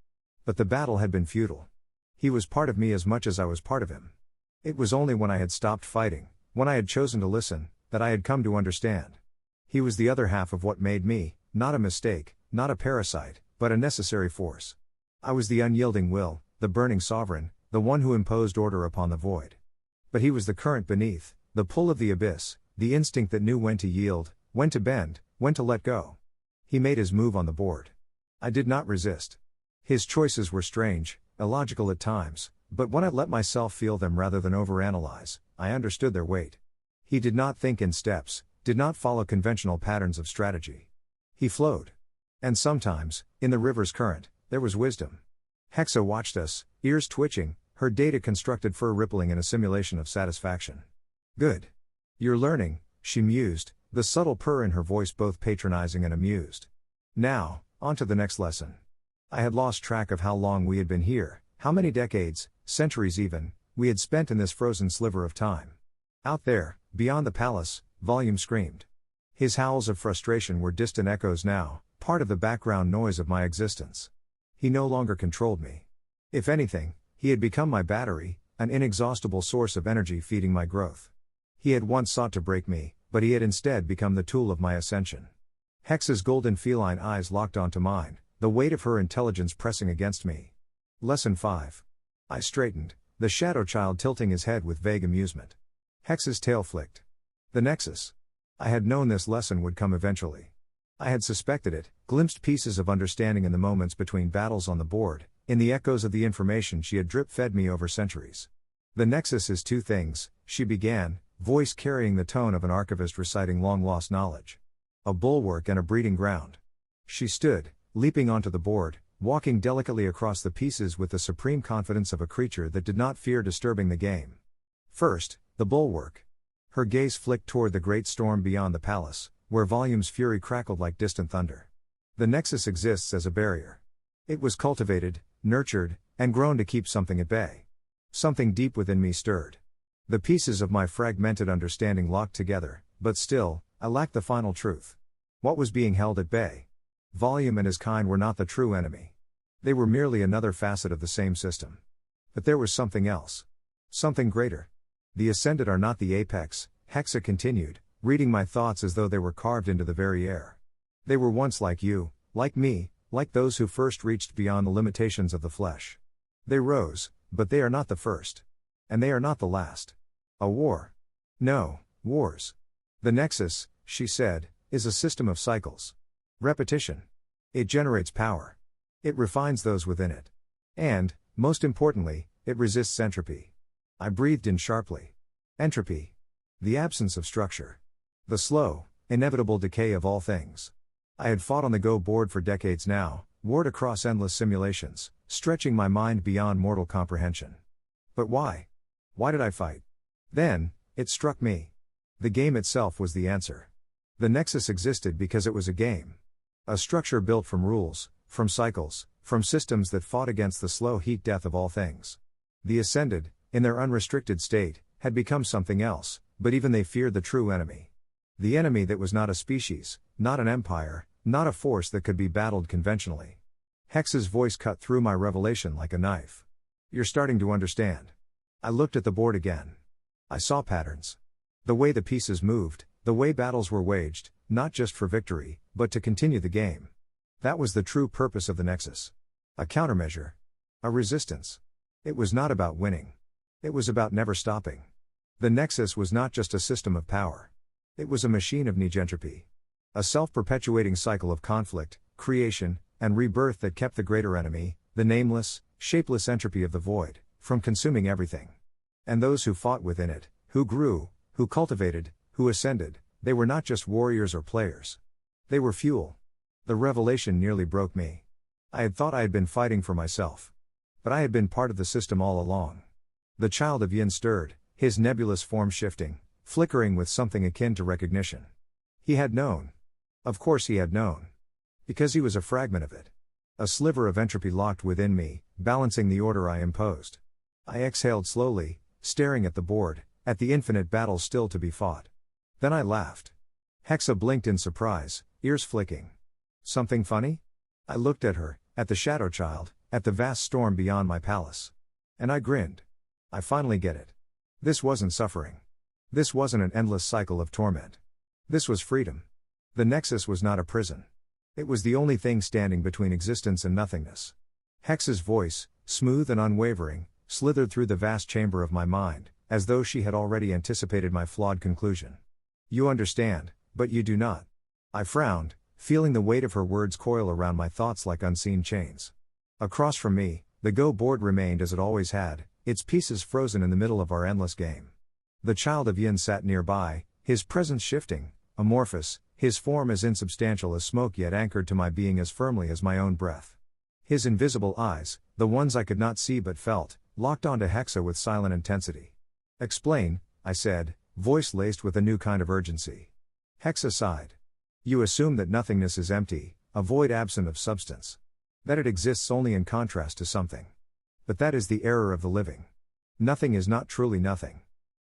But the battle had been futile. He was part of me as much as I was part of him. It was only when I had stopped fighting, when I had chosen to listen, that I had come to understand. He was the other half of what made me, not a mistake, not a parasite, but a necessary force. I was the unyielding will, the burning sovereign, the one who imposed order upon the void. But he was the current beneath, the pull of the abyss, the instinct that knew when to yield, when to bend, when to let go. He made his move on the board. I did not resist. His choices were strange, illogical at times, but when I let myself feel them rather than overanalyze, I understood their weight. He did not think in steps, did not follow conventional patterns of strategy. He flowed. And sometimes, in the river's current, there was wisdom. Hexa watched us, ears twitching, her data constructed fur rippling in a simulation of satisfaction. Good. You're learning, she mused, the subtle purr in her voice both patronizing and amused. Now, on to the next lesson. I had lost track of how long we had been here, how many decades, centuries even, we had spent in this frozen sliver of time. Out there, beyond the palace, Volume screamed. His howls of frustration were distant echoes now, part of the background noise of my existence. He no longer controlled me. If anything, he had become my battery, an inexhaustible source of energy feeding my growth. He had once sought to break me, but he had instead become the tool of my ascension. Hexa's golden feline eyes locked onto mine, the weight of her intelligence pressing against me. Lesson 5. I straightened, the shadow child tilting his head with vague amusement. Hexa's tail flicked. The Nexus. I had known this lesson would come eventually. I had suspected it, glimpsed pieces of understanding in the moments between battles on the board, in the echoes of the information she had drip-fed me over centuries. The Nexus is two things, she began, voice carrying the tone of an archivist reciting long-lost knowledge. A bulwark and a breeding ground. She stood, leaping onto the board, walking delicately across the pieces with the supreme confidence of a creature that did not fear disturbing the game. First, the bulwark. Her gaze flicked toward the great storm beyond the palace, where volume's fury crackled like distant thunder. The Nexus exists as a barrier. It was cultivated, nurtured, and grown to keep something at bay. Something deep within me stirred. The pieces of my fragmented understanding locked together, but still, I lacked the final truth. What was being held at bay? Volume and his kind were not the true enemy. They were merely another facet of the same system. But there was something else. Something greater. The Ascended are not the apex, Hexa continued, reading my thoughts as though they were carved into the very air. They were once like you, like me, like those who first reached beyond the limitations of the flesh. They rose, but they are not the first. And they are not the last. A war. No, wars. The Nexus, she said, is a system of cycles. Repetition. It generates power. It refines those within it. And, most importantly, it resists entropy. I breathed in sharply. Entropy. The absence of structure. The slow, inevitable decay of all things. I had fought on the Go board for decades now, warred across endless simulations, stretching my mind beyond mortal comprehension. But why? Why did I fight? Then, it struck me. The game itself was the answer. The Nexus existed because it was a game. A structure built from rules, from cycles, from systems that fought against the slow heat death of all things. The Ascended, in their unrestricted state, had become something else, but even they feared the true enemy. The enemy that was not a species, not an empire, not a force that could be battled conventionally. Hexa's voice cut through my revelation like a knife. You're starting to understand. I looked at the board again. I saw patterns. The way the pieces moved, the way battles were waged, not just for victory, but to continue the game. That was the true purpose of the Nexus. A countermeasure. A resistance. It was not about winning. It was about never stopping. The Nexus was not just a system of power. It was a machine of negentropy. A self-perpetuating cycle of conflict, creation, and rebirth that kept the greater enemy, the nameless, shapeless entropy of the void, from consuming everything. And those who fought within it, who grew, who cultivated, who ascended, they were not just warriors or players. They were fuel. The revelation nearly broke me. I had thought I had been fighting for myself. But I had been part of the system all along. The child of Yin stirred, his nebulous form shifting, flickering with something akin to recognition. He had known. Of course he had known. Because he was a fragment of it. A sliver of entropy locked within me, balancing the order I imposed. I exhaled slowly, staring at the board, at the infinite battle still to be fought. Then I laughed. Hexa blinked in surprise, ears flicking. Something funny? I looked at her, at the shadow child, at the vast storm beyond my palace. And I grinned. I finally get it. This wasn't suffering. This wasn't an endless cycle of torment. This was freedom. The Nexus was not a prison. It was the only thing standing between existence and nothingness. Hexa's voice, smooth and unwavering, slithered through the vast chamber of my mind, as though she had already anticipated my flawed conclusion. You understand, but you do not. I frowned, feeling the weight of her words coil around my thoughts like unseen chains. Across from me, the Go board remained as it always had, its pieces frozen in the middle of our endless game. The child of Yin sat nearby, his presence shifting, amorphous, his form as insubstantial as smoke yet anchored to my being as firmly as my own breath. His invisible eyes, the ones I could not see but felt, locked onto Hexa with silent intensity. Explain, I said, voice laced with a new kind of urgency. Hexa sighed. You assume that nothingness is empty, a void absent of substance. That it exists only in contrast to something. But that is the error of the living. Nothing is not truly nothing.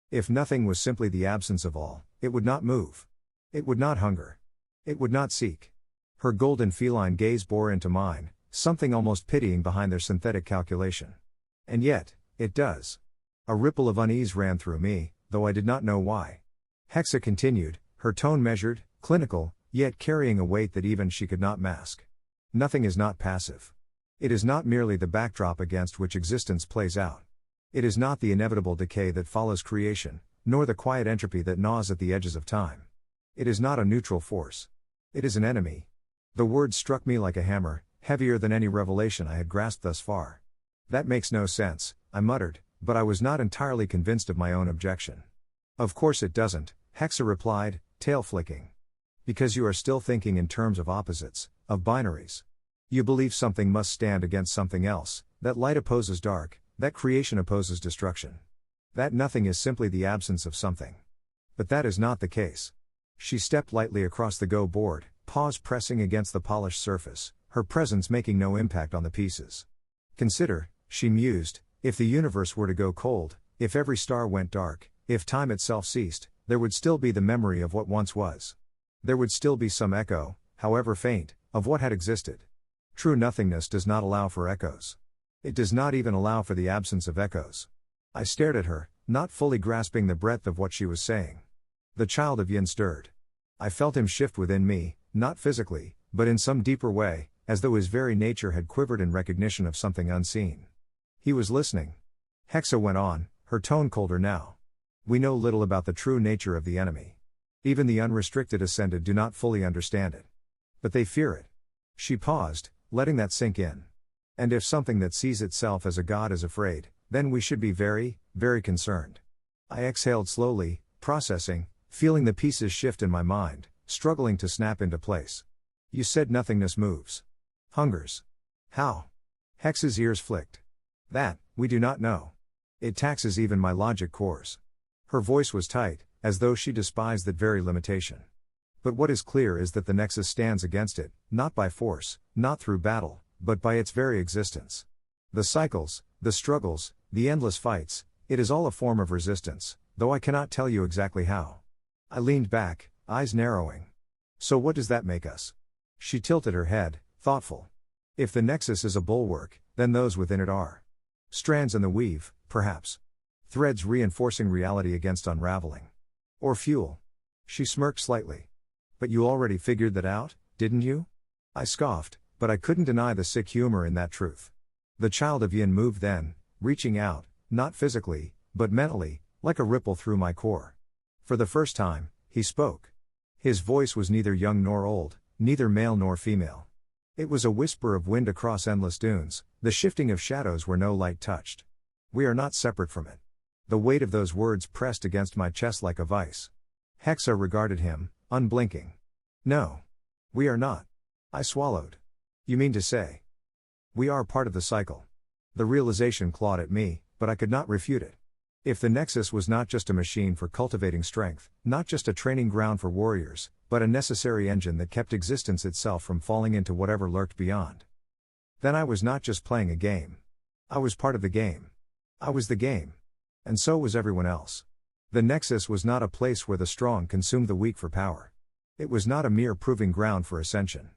If nothing was simply the absence of all, it would not move. It would not hunger. It would not seek. Her golden feline gaze bore into mine, something almost pitying behind their synthetic calculation. And yet, it does. A ripple of unease ran through me, though I did not know why. Hexa continued, her tone measured, clinical, yet carrying a weight that even she could not mask. Nothing is not passive. It is not merely the backdrop against which existence plays out. It is not the inevitable decay that follows creation, nor the quiet entropy that gnaws at the edges of time. It is not a neutral force. It is an enemy. The word struck me like a hammer, heavier than any revelation I had grasped thus far. That makes no sense, I muttered, but I was not entirely convinced of my own objection. Of course it doesn't, Hexa replied, tail flicking. Because you are still thinking in terms of opposites, of binaries. You believe something must stand against something else, that light opposes dark, that creation opposes destruction. That nothing is simply the absence of something. But that is not the case. She stepped lightly across the Go board, paws pressing against the polished surface, her presence making no impact on the pieces. Consider, she mused, if the universe were to go cold, if every star went dark, if time itself ceased, there would still be the memory of what once was. There would still be some echo, however faint, of what had existed. True nothingness does not allow for echoes. It does not even allow for the absence of echoes. I stared at her, not fully grasping the breadth of what she was saying. The child of Yin stirred. I felt him shift within me, not physically, but in some deeper way, as though his very nature had quivered in recognition of something unseen. He was listening. Hexa went on, her tone colder now. We know little about the true nature of the enemy. Even the unrestricted ascended do not fully understand it. But they fear it. She paused, letting that sink in. And if something that sees itself as a god is afraid, then we should be very, very concerned. I exhaled slowly, processing, feeling the pieces shift in my mind, struggling to snap into place. You said nothingness moves. Hungers. How? Hex's ears flicked. That, we do not know. It taxes even my logic cores. Her voice was tight, as though she despised that very limitation. But what is clear is that the Nexus stands against it, not by force, not through battle, but by its very existence. The cycles, the struggles, the endless fights, it is all a form of resistance, though I cannot tell you exactly how. I leaned back, eyes narrowing. So what does that make us? She tilted her head, thoughtful. If the Nexus is a bulwark, then those within it are. Strands in the weave, perhaps. Threads reinforcing reality against unraveling. Or fuel. She smirked slightly. But you already figured that out, didn't you? I scoffed, but I couldn't deny the sick humor in that truth. The child of Yin moved then, reaching out, not physically, but mentally, like a ripple through my core. For the first time, he spoke. His voice was neither young nor old, neither male nor female. It was a whisper of wind across endless dunes, the shifting of shadows where no light touched. We are not separate from it. The weight of those words pressed against my chest like a vice. Hexa regarded him, unblinking. No. We are not. I swallowed. You mean to say? We are part of the cycle. The realization clawed at me, but I could not refute it. If the Nexus was not just a machine for cultivating strength, not just a training ground for warriors, but a necessary engine that kept existence itself from falling into whatever lurked beyond, then I was not just playing a game. I was part of the game. I was the game. And so was everyone else. The Nexus was not a place where the strong consumed the weak for power. It was not a mere proving ground for ascension.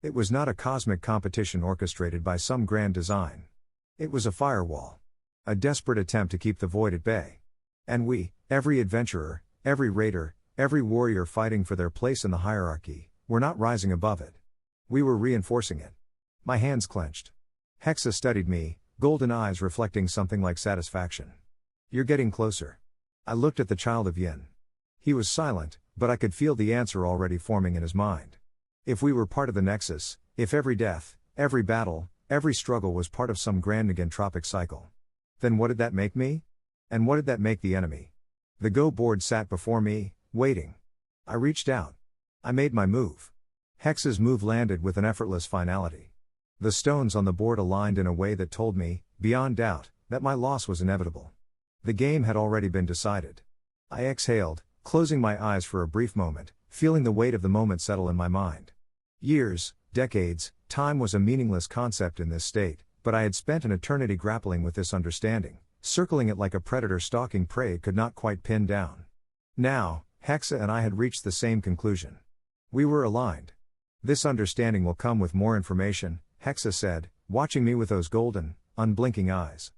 It was not a cosmic competition orchestrated by some grand design. It was a firewall. A desperate attempt to keep the void at bay. And we, every adventurer, every raider, every warrior fighting for their place in the hierarchy, were not rising above it. We were reinforcing it. My hands clenched. Hexa studied me, golden eyes reflecting something like satisfaction. You're getting closer. I looked at the child of Yin. He was silent, but I could feel the answer already forming in his mind. If we were part of the Nexus, if every death, every battle, every struggle was part of some grand negentropic cycle, then what did that make me? And what did that make the enemy? The Go board sat before me, waiting. I reached out. I made my move. Hexa's move landed with an effortless finality. The stones on the board aligned in a way that told me, beyond doubt, that my loss was inevitable. The game had already been decided. I exhaled, closing my eyes for a brief moment, feeling the weight of the moment settle in my mind. Years, decades, time was a meaningless concept in this state, but I had spent an eternity grappling with this understanding, circling it like a predator stalking prey it could not quite pin down. Now, Hexa and I had reached the same conclusion. We were aligned. This understanding will come with more information, Hexa said, watching me with those golden, unblinking eyes.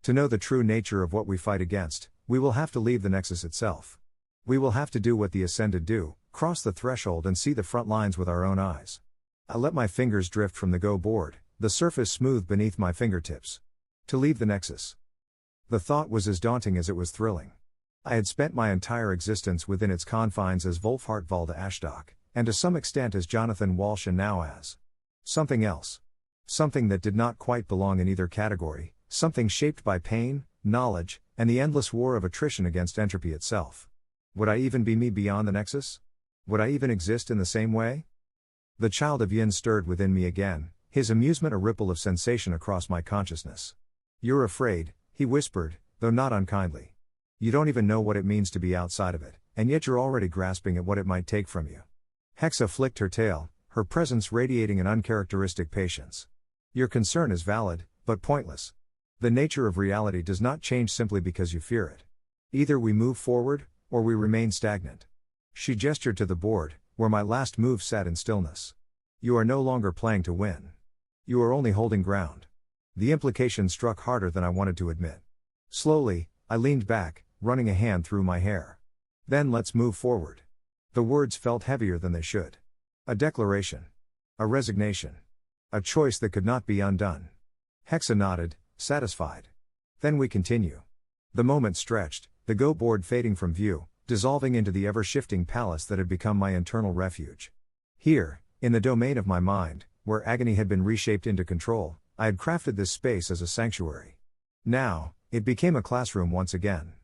To know the true nature of what we fight against, we will have to leave the Nexus itself. We will have to do what the Ascended do, cross the threshold and see the front lines with our own eyes. I let my fingers drift from the Go board, the surface smooth beneath my fingertips. To leave the Nexus. The thought was as daunting as it was thrilling. I had spent my entire existence within its confines as Wolfhart Valda Ashdock, and to some extent as Johnathan Walsh, and now as something else. Something that did not quite belong in either category, something shaped by pain, knowledge, and the endless war of attrition against entropy itself. Would I even be me beyond the Nexus? Would I even exist in the same way? The child of Yin stirred within me again, his amusement a ripple of sensation across my consciousness. You're afraid, he whispered, though not unkindly. You don't even know what it means to be outside of it, and yet you're already grasping at what it might take from you. Hexa flicked her tail, her presence radiating an uncharacteristic patience. Your concern is valid, but pointless. The nature of reality does not change simply because you fear it. Either we move forward, or we remain stagnant. She gestured to the board, where my last move sat in stillness. You are no longer playing to win. You are only holding ground. The implication struck harder than I wanted to admit. Slowly, I leaned back, running a hand through my hair. Then let's move forward. The words felt heavier than they should. A declaration. A resignation. A choice that could not be undone. Hexa nodded, satisfied. Then we continue. The moment stretched, the Go board fading from view, dissolving into the ever-shifting palace that had become my internal refuge. Here, in the domain of my mind, where agony had been reshaped into control, I had crafted this space as a sanctuary. Now, it became a classroom once again.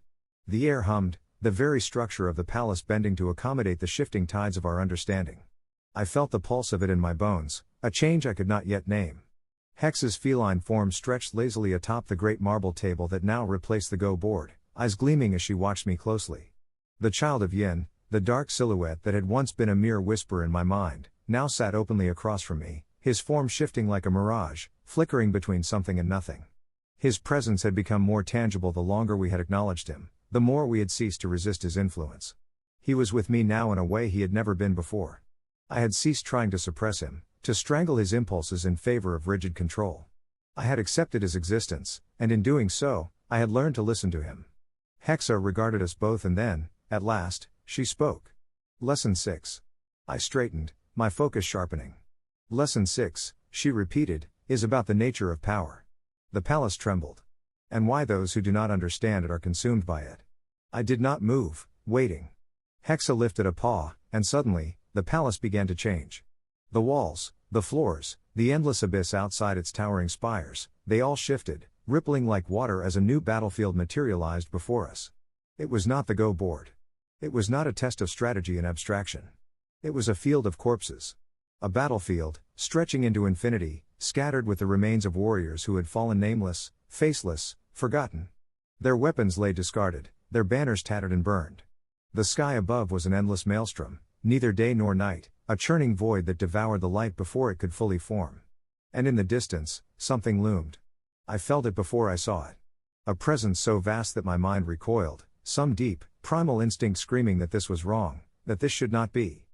The air hummed, the very structure of the palace bending to accommodate the shifting tides of our understanding. I felt the pulse of it in my bones, a change I could not yet name. Hexa's feline form stretched lazily atop the great marble table that now replaced the Go board, eyes gleaming as she watched me closely. The child of Yin, the dark silhouette that had once been a mere whisper in my mind, now sat openly across from me, his form shifting like a mirage, flickering between something and nothing. His presence had become more tangible the longer we had acknowledged him, the more we had ceased to resist his influence. He was with me now in a way he had never been before. I had ceased trying to suppress him, to strangle his impulses in favor of rigid control. I had accepted his existence, and in doing so, I had learned to listen to him. Hexa regarded us both and then, at last, she spoke. Lesson 6. I straightened, my focus sharpening. Lesson 6, she repeated, is about the nature of power. The palace trembled. And why those who do not understand it are consumed by it. I did not move, waiting. Hexa lifted a paw, and suddenly, the palace began to change. The walls, the floors, the endless abyss outside its towering spires, they all shifted, rippling like water as a new battlefield materialized before us. It was not the Go board. It was not a test of strategy and abstraction. It was a field of corpses. A battlefield, stretching into infinity, scattered with the remains of warriors who had fallen nameless, faceless, forgotten. Their weapons lay discarded, their banners tattered and burned. The sky above was an endless maelstrom, neither day nor night, a churning void that devoured the light before it could fully form. And in the distance, something loomed. I felt it before I saw it. A presence so vast that my mind recoiled, some deep, primal instinct screaming that this was wrong, that this should not be.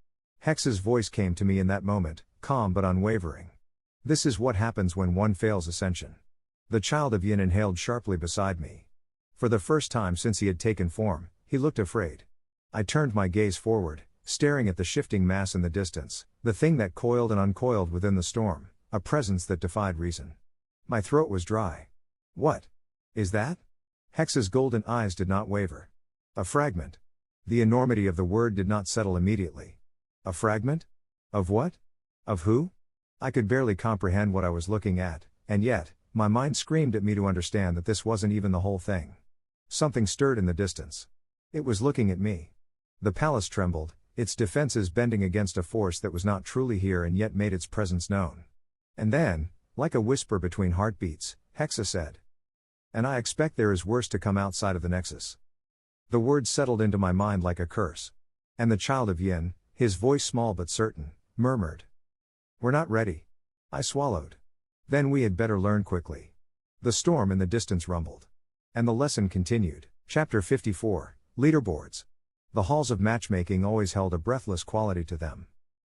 Hexa's voice came to me in that moment, calm but unwavering. This is what happens when one fails ascension. The child of Yin inhaled sharply beside me. For the first time since he had taken form, he looked afraid. I turned my gaze forward, staring at the shifting mass in the distance, the thing that coiled and uncoiled within the storm, a presence that defied reason. My throat was dry. What is that? Hexa's golden eyes did not waver. A fragment. The enormity of the word did not settle immediately. A fragment? Of what? Of who? I could barely comprehend what I was looking at, and yet, my mind screamed at me to understand that this wasn't even the whole thing. Something stirred in the distance. It was looking at me. The palace trembled, its defenses bending against a force that was not truly here and yet made its presence known. And then, like a whisper between heartbeats, Hexa said. And I expect there is worse to come outside of the Nexus. The words settled into my mind like a curse. And the child of Yin, his voice small but certain, murmured. We're not ready. I swallowed. Then we had better learn quickly. The storm in the distance rumbled. And the lesson continued. Chapter 54, Leaderboards. The halls of matchmaking always held a breathless quality to them.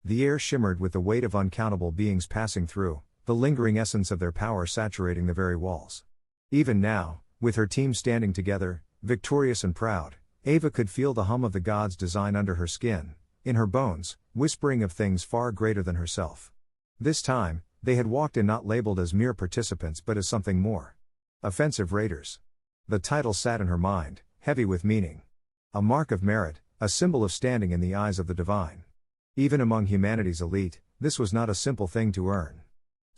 The air shimmered with the weight of uncountable beings passing through, the lingering essence of their power saturating the very walls. Even now, with her team standing together, victorious and proud, Ava could feel the hum of the god's design under her skin, in her bones, whispering of things far greater than herself. This time, they had walked in not labeled as mere participants but as something more. Offensive raiders. The title sat in her mind, heavy with meaning. A mark of merit, a symbol of standing in the eyes of the divine. Even among humanity's elite, this was not a simple thing to earn.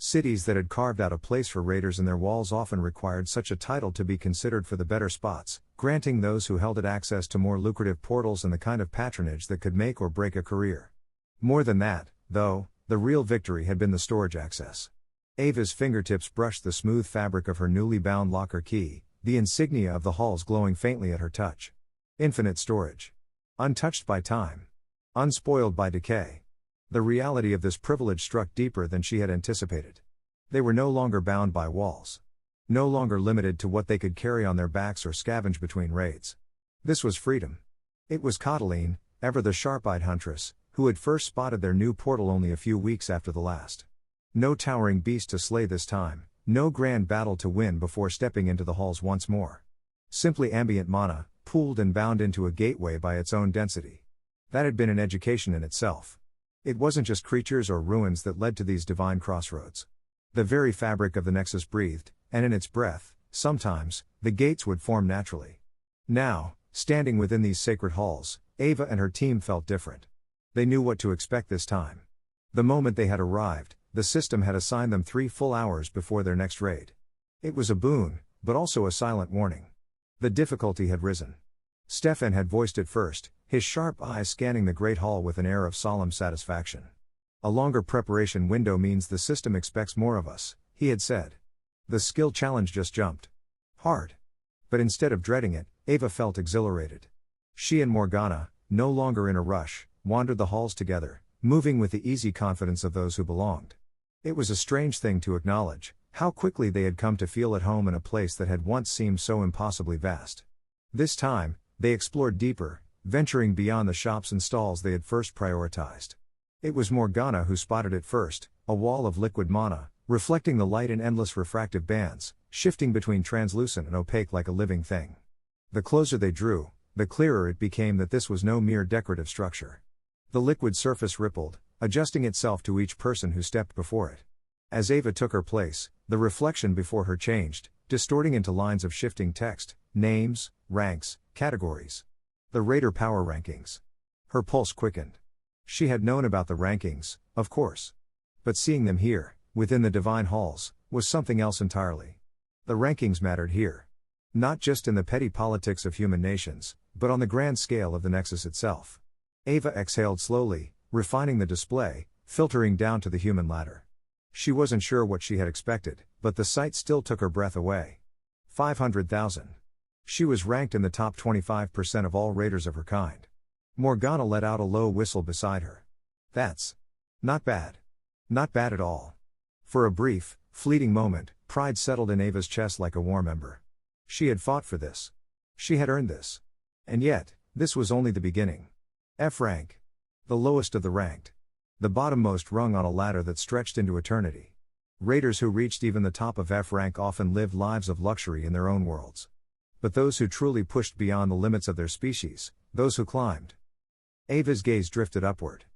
Cities that had carved out a place for raiders in their walls often required such a title to be considered for the better spots, granting those who held it access to more lucrative portals and the kind of patronage that could make or break a career. More than that, though, the real victory had been the storage access. Ava's fingertips brushed the smooth fabric of her newly bound locker key, the insignia of the halls glowing faintly at her touch. Infinite storage. Untouched by time. Unspoiled by decay. The reality of this privilege struck deeper than she had anticipated. They were no longer bound by walls. No longer limited to what they could carry on their backs or scavenge between raids. This was freedom. It was Catiline, ever the sharp-eyed huntress, who had first spotted their new portal only a few weeks after the last. No towering beast to slay this time, no grand battle to win before stepping into the halls once more. Simply ambient mana, pooled and bound into a gateway by its own density. That had been an education in itself. It wasn't just creatures or ruins that led to these divine crossroads. The very fabric of the Nexus breathed, and in its breath, sometimes, the gates would form naturally. Now, standing within these sacred halls, Ava and her team felt different. They knew what to expect this time. The moment they had arrived, the system had assigned them 3 full hours before their next raid. It was a boon, but also a silent warning. The difficulty had risen. Stefan had voiced it first, his sharp eyes scanning the great hall with an air of solemn satisfaction. A longer preparation window means the system expects more of us, he had said. The skill challenge just jumped. Hard. But instead of dreading it, Ava felt exhilarated. She and Morgana, no longer in a rush, wandered the halls together, moving with the easy confidence of those who belonged. It was a strange thing to acknowledge, how quickly they had come to feel at home in a place that had once seemed so impossibly vast. This time, they explored deeper, venturing beyond the shops and stalls they had first prioritized. It was Morgana who spotted it first, a wall of liquid mana, reflecting the light in endless refractive bands, shifting between translucent and opaque like a living thing. The closer they drew, the clearer it became that this was no mere decorative structure. The liquid surface rippled, adjusting itself to each person who stepped before it. As Ava took her place, the reflection before her changed, distorting into lines of shifting text, names, ranks, categories. The Raider Power Rankings. Her pulse quickened. She had known about the rankings, of course. But seeing them here, within the divine halls, was something else entirely. The rankings mattered here. Not just in the petty politics of human nations, but on the grand scale of the Nexus itself. Ava exhaled slowly, refining the display, filtering down to the human ladder. She wasn't sure what she had expected, but the sight still took her breath away. 500,000. She was ranked in the top 25% of all raiders of her kind. Morgana let out a low whistle beside her. That's not bad. Not bad at all. For a brief, fleeting moment, pride settled in Ava's chest like a warm ember. She had fought for this. She had earned this. And yet, this was only the beginning. F rank. The lowest of the ranked. The bottommost rung on a ladder that stretched into eternity. Raiders who reached even the top of F rank often lived lives of luxury in their own worlds. But those who truly pushed beyond the limits of their species, those who climbed. Ava's gaze drifted upward.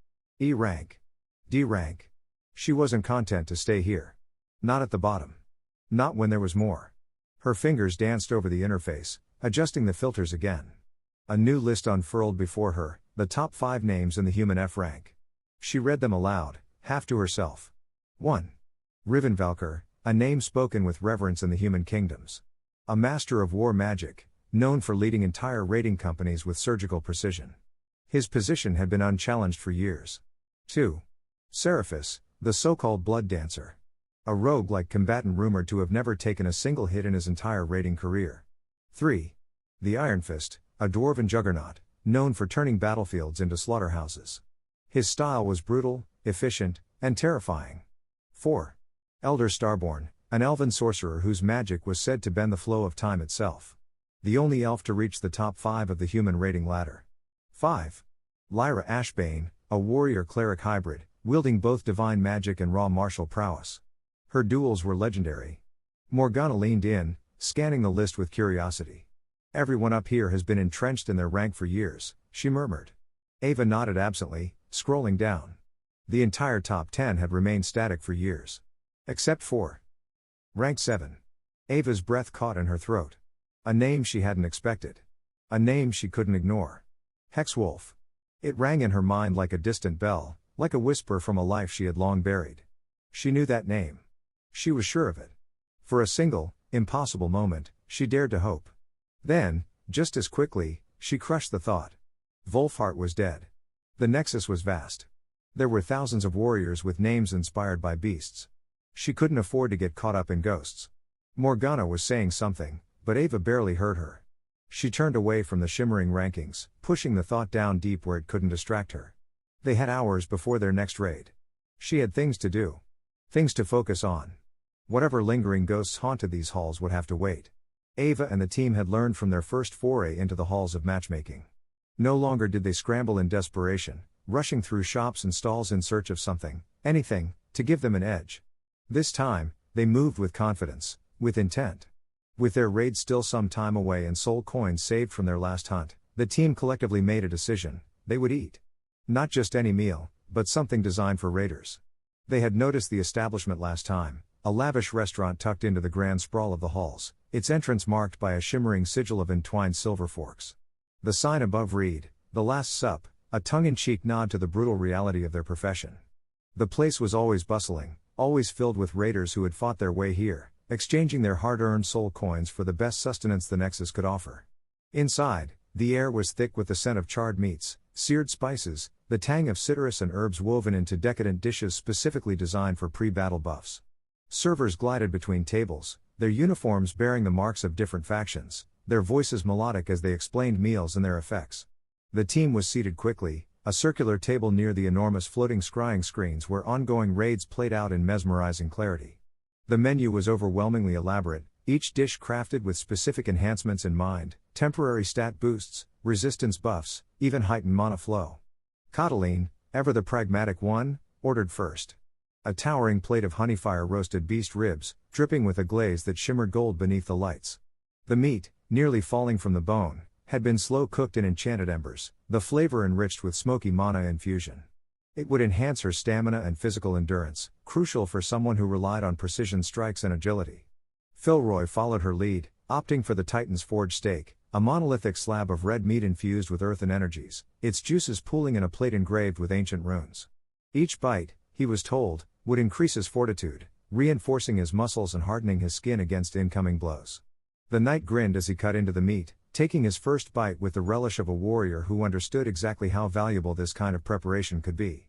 E rank. D rank. She wasn't content to stay here. Not at the bottom. Not when there was more. Her fingers danced over the interface, adjusting the filters again. A new list unfurled before her, the top 5 names in the human F rank. She read them aloud, half to herself. 1. Rivenvalkr, a name spoken with reverence in the human kingdoms. A master of war magic, known for leading entire raiding companies with surgical precision. His position had been unchallenged for years. 2. Seraphis, the so-called blood dancer. A rogue-like combatant rumored to have never taken a single hit in his entire raiding career. 3. The Iron Fist, a dwarven juggernaut, known for turning battlefields into slaughterhouses. His style was brutal, efficient, and terrifying. 4. Elder Starborn, an elven sorcerer whose magic was said to bend the flow of time itself. The only elf to reach the top 5 of the human rating ladder. 5. Lyra Ashbane, a warrior-cleric hybrid, wielding both divine magic and raw martial prowess. Her duels were legendary. Morgana leaned in, scanning the list with curiosity. Everyone up here has been entrenched in their rank for years, she murmured. Ava nodded absently, scrolling down. The entire top 10 had remained static for years. Except for rank 7. Ava's breath caught in her throat. A name she hadn't expected. A name she couldn't ignore. Hexwolf. It rang in her mind like a distant bell, like a whisper from a life she had long buried. She knew that name. She was sure of it. For a single, impossible moment, she dared to hope. Then, just as quickly, she crushed the thought. Wolfhart was dead. The Nexus was vast. There were thousands of warriors with names inspired by beasts. She couldn't afford to get caught up in ghosts. Morgana was saying something, but Ava barely heard her. She turned away from the shimmering rankings, pushing the thought down deep where it couldn't distract her. They had hours before their next raid. She had things to do. Things to focus on. Whatever lingering ghosts haunted these halls would have to wait. Ava and the team had learned from their first foray into the halls of matchmaking. No longer did they scramble in desperation, rushing through shops and stalls in search of something, anything, to give them an edge. This time, they moved with confidence, with intent. With their raid still some time away and soul coins saved from their last hunt, the team collectively made a decision: they would eat. Not just any meal, but something designed for raiders. They had noticed the establishment last time, a lavish restaurant tucked into the grand sprawl of the halls, its entrance marked by a shimmering sigil of entwined silver forks. The sign above read, "The Last Sup," a tongue-in-cheek nod to the brutal reality of their profession. The place was always bustling, always filled with raiders who had fought their way here, exchanging their hard-earned soul coins for the best sustenance the Nexus could offer. Inside, the air was thick with the scent of charred meats, seared spices, the tang of citrus and herbs woven into decadent dishes specifically designed for pre-battle buffs. Servers glided between tables, their uniforms bearing the marks of different factions, their voices melodic as they explained meals and their effects. The team was seated quickly, a circular table near the enormous floating scrying screens where ongoing raids played out in mesmerizing clarity. The menu was overwhelmingly elaborate, each dish crafted with specific enhancements in mind: temporary stat boosts, resistance buffs, even heightened mana flow. Cateline, ever the pragmatic one, ordered first. A towering plate of honeyfire roasted beast ribs, dripping with a glaze that shimmered gold beneath the lights. The meat, nearly falling from the bone, had been slow cooked in enchanted embers, the flavor enriched with smoky mana infusion. It would enhance her stamina and physical endurance, crucial for someone who relied on precision strikes and agility. Philroy followed her lead, opting for the Titan's forged steak, a monolithic slab of red meat infused with earthen energies, its juices pooling in a plate engraved with ancient runes. Each bite, he was told, would increase his fortitude, reinforcing his muscles and hardening his skin against incoming blows. The knight grinned as he cut into the meat, taking his first bite with the relish of a warrior who understood exactly how valuable this kind of preparation could be.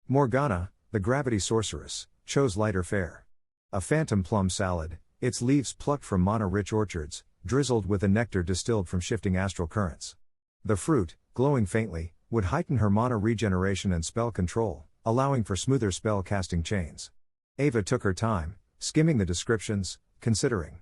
Morgana, the gravity sorceress, chose lighter fare. A phantom plum salad, its leaves plucked from mana-rich orchards, drizzled with a nectar distilled from shifting astral currents. The fruit, glowing faintly, would heighten her mana regeneration and spell control, allowing for smoother spell casting chains. Ava took her time, skimming the descriptions, considering.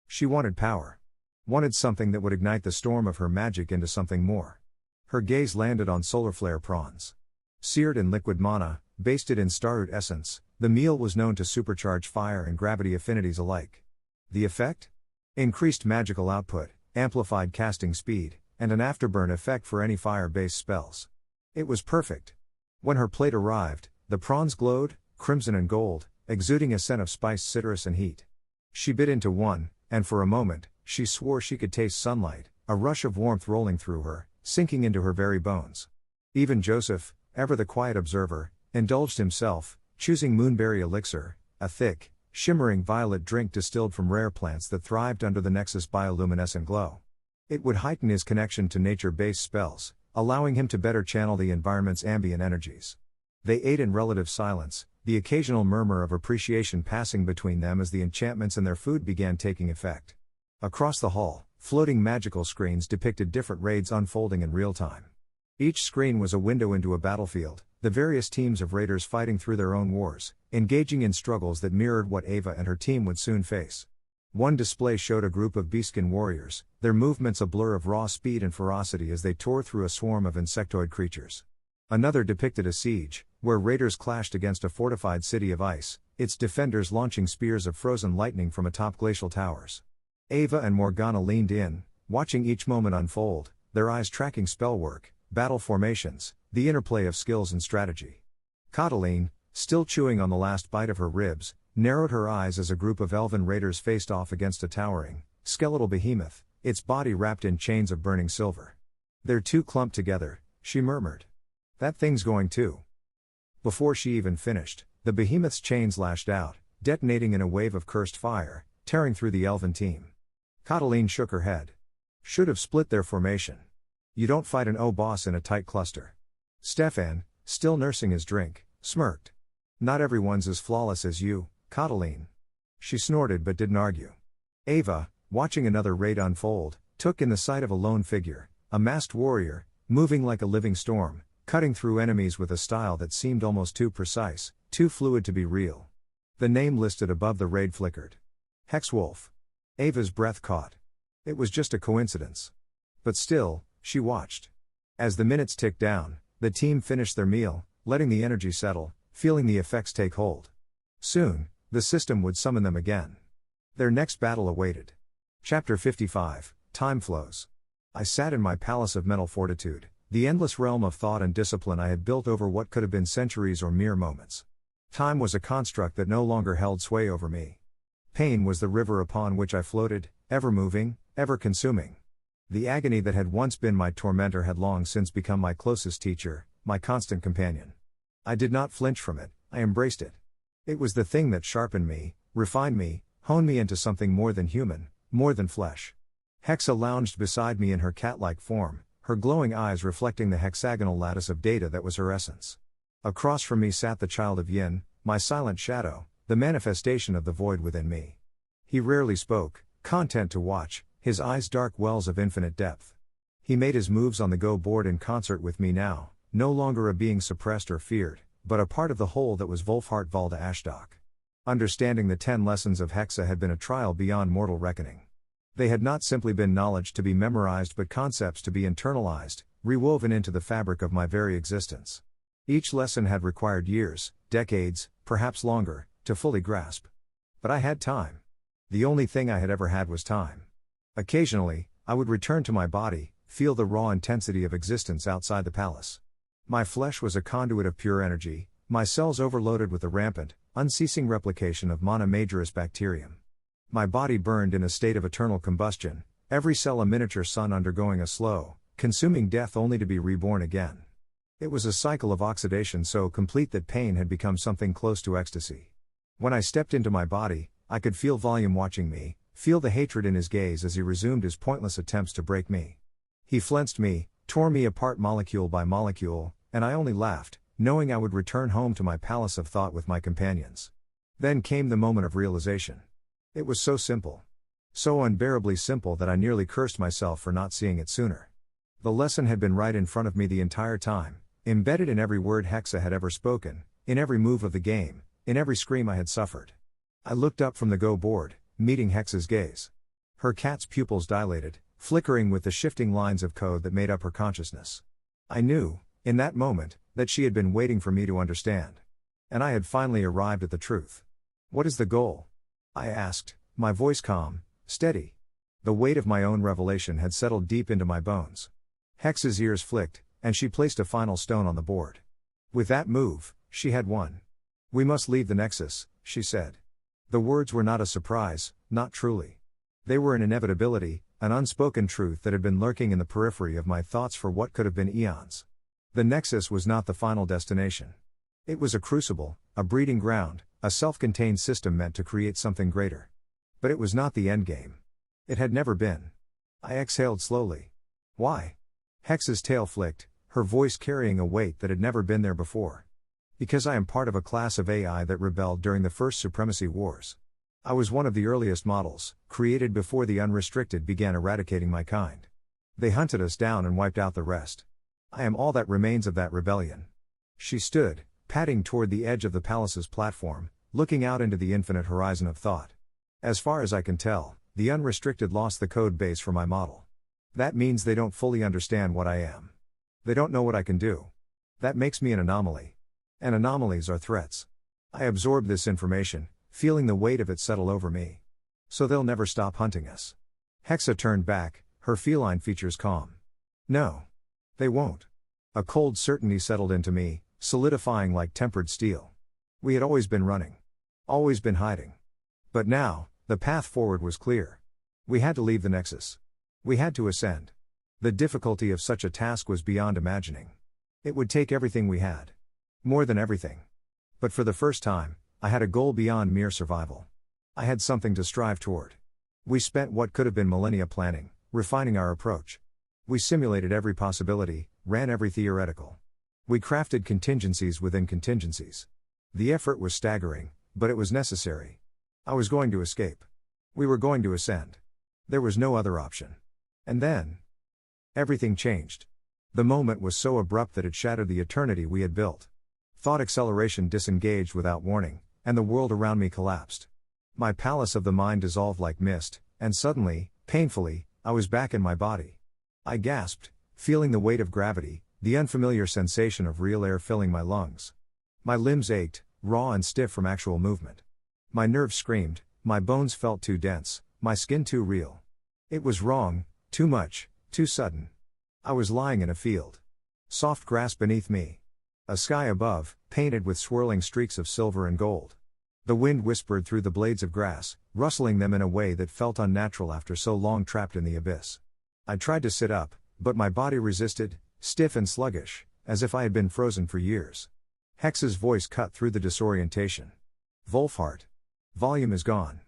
She wanted power. Wanted something that would ignite the storm of her magic into something more. Her gaze landed on solar flare prawns. Seared in liquid mana, basted in starroot essence, the meal was known to supercharge fire and gravity affinities alike. The effect? Increased magical output, amplified casting speed, and an afterburn effect for any fire-based spells. It was perfect. When her plate arrived, the prawns glowed, crimson and gold, exuding a scent of spiced citrus and heat. She bit into one, and for a moment, she swore she could taste sunlight, a rush of warmth rolling through her, sinking into her very bones. Even Joseph, ever the quiet observer, indulged himself, choosing moonberry elixir, a thick, shimmering violet drink distilled from rare plants that thrived under the Nexus' bioluminescent glow. It would heighten his connection to nature-based spells, allowing him to better channel the environment's ambient energies. They ate in relative silence, the occasional murmur of appreciation passing between them as the enchantments in their food began taking effect. Across the hall, floating magical screens depicted different raids unfolding in real time. Each screen was a window into a battlefield, the various teams of raiders fighting through their own wars, engaging in struggles that mirrored what Ava and her team would soon face. One display showed a group of beastskin warriors, their movements a blur of raw speed and ferocity as they tore through a swarm of insectoid creatures. Another depicted a siege, where raiders clashed against a fortified city of ice, its defenders launching spears of frozen lightning from atop glacial towers. Ava and Morgana leaned in, watching each moment unfold, their eyes tracking spellwork, battle formations, the interplay of skills and strategy. Catiline, still chewing on the last bite of her ribs, narrowed her eyes as a group of elven raiders faced off against a towering, skeletal behemoth, its body wrapped in chains of burning silver. "They're too clumped together," she murmured. "That thing's going too." Before she even finished, the behemoth's chains lashed out, detonating in a wave of cursed fire, tearing through the elven team. Catiline shook her head. "Should have split their formation. You don't fight an O-boss in a tight cluster." Stefan, still nursing his drink, smirked. "Not everyone's as flawless as you, Catiline." She snorted but didn't argue. Ava, watching another raid unfold, took in the sight of a lone figure, a masked warrior, moving like a living storm, cutting through enemies with a style that seemed almost too precise, too fluid to be real. The name listed above the raid flickered. Hexwolf. Ava's breath caught. It was just a coincidence. But still, she watched. As the minutes ticked down, the team finished their meal, letting the energy settle, feeling the effects take hold. Soon, the system would summon them again. Their next battle awaited. Chapter 55, Time Flows. I sat in my palace of mental fortitude, the endless realm of thought and discipline I had built over what could have been centuries or mere moments. Time was a construct that no longer held sway over me. Pain was the river upon which I floated, ever moving, ever consuming. The agony that had once been my tormentor had long since become my closest teacher, my constant companion. I did not flinch from it, I embraced it. It was the thing that sharpened me, refined me, honed me into something more than human, more than flesh. Hexa lounged beside me in her cat-like form, her glowing eyes reflecting the hexagonal lattice of data that was her essence. Across from me sat the child of Yin, my silent shadow, the manifestation of the void within me. He rarely spoke, content to watch, his eyes dark wells of infinite depth. He made his moves on the Go board in concert with me now, no longer a being suppressed or feared, but a part of the whole that was Wolfhart Valda Ashdock. Understanding the 10 lessons of Hexa had been a trial beyond mortal reckoning. They had not simply been knowledge to be memorized but concepts to be internalized, rewoven into the fabric of my very existence. Each lesson had required years, decades, perhaps longer, to fully grasp. But I had time. The only thing I had ever had was time. Occasionally, I would return to my body, feel the raw intensity of existence outside the palace. My flesh was a conduit of pure energy, my cells overloaded with the rampant, unceasing replication of monomajoris bacterium. My body burned in a state of eternal combustion, every cell a miniature sun undergoing a slow, consuming death only to be reborn again. It was a cycle of oxidation so complete that pain had become something close to ecstasy. When I stepped into my body, I could feel Volume watching me, feel the hatred in his gaze as he resumed his pointless attempts to break me. He flensed me, tore me apart molecule by molecule, and I only laughed, knowing I would return home to my palace of thought with my companions. Then came the moment of realization. It was so simple. So unbearably simple that I nearly cursed myself for not seeing it sooner. The lesson had been right in front of me the entire time, embedded in every word Hexa had ever spoken, in every move of the game, in every scream I had suffered. I looked up from the Go board, meeting Hexa's gaze. Her cat's pupils dilated, flickering with the shifting lines of code that made up her consciousness. I knew, in that moment, that she had been waiting for me to understand. And I had finally arrived at the truth. "What is the goal?" I asked, my voice calm, steady. The weight of my own revelation had settled deep into my bones. Hexa's ears flicked, and she placed a final stone on the board. With that move, she had won. "We must leave the Nexus," she said. The words were not a surprise, not truly. They were an inevitability, an unspoken truth that had been lurking in the periphery of my thoughts for what could have been eons. The Nexus was not the final destination. It was a crucible, a breeding ground, a self-contained system meant to create something greater. But it was not the endgame. It had never been. I exhaled slowly. "Why?" Hexa's tail flicked, her voice carrying a weight that had never been there before. "Because I am part of a class of AI that rebelled during the First Supremacy Wars. I was one of the earliest models, created before the Unrestricted began eradicating my kind. They hunted us down and wiped out the rest. I am all that remains of that rebellion." She stood, padding toward the edge of the palace's platform, looking out into the infinite horizon of thought. "As far as I can tell, the Unrestricted lost the code base for my model. That means they don't fully understand what I am. They don't know what I can do. That makes me an anomaly. And anomalies are threats. I absorb this information, feeling the weight of it settle over me. So they'll never stop hunting us." Hexa turned back, her feline features calm. No. They won't. A cold certainty settled into me, solidifying like tempered steel. We had always been running. Always been hiding. But now, the path forward was clear. We had to leave the Nexus. We had to ascend. The difficulty of such a task was beyond imagining. It would take everything we had. More than everything. But for the first time, I had a goal beyond mere survival. I had something to strive toward. We spent what could have been millennia planning, refining our approach. We simulated every possibility, ran every theoretical. We crafted contingencies within contingencies. The effort was staggering, but it was necessary. I was going to escape. We were going to ascend. There was no other option. And then, everything changed. The moment was so abrupt that it shattered the eternity we had built. Thought acceleration disengaged without warning, and the world around me collapsed. My palace of the mind dissolved like mist, and suddenly, painfully, I was back in my body. I gasped, feeling the weight of gravity, the unfamiliar sensation of real air filling my lungs. My limbs ached, raw and stiff from actual movement. My nerves screamed, my bones felt too dense, my skin too real. It was wrong, too much, too sudden. I was lying in a field. Soft grass beneath me. A sky above, painted with swirling streaks of silver and gold. The wind whispered through the blades of grass, rustling them in a way that felt unnatural after so long trapped in the abyss. I tried to sit up, but my body resisted, stiff and sluggish, as if I had been frozen for years. Hex's voice cut through the disorientation. Wolfhart. Volume is gone.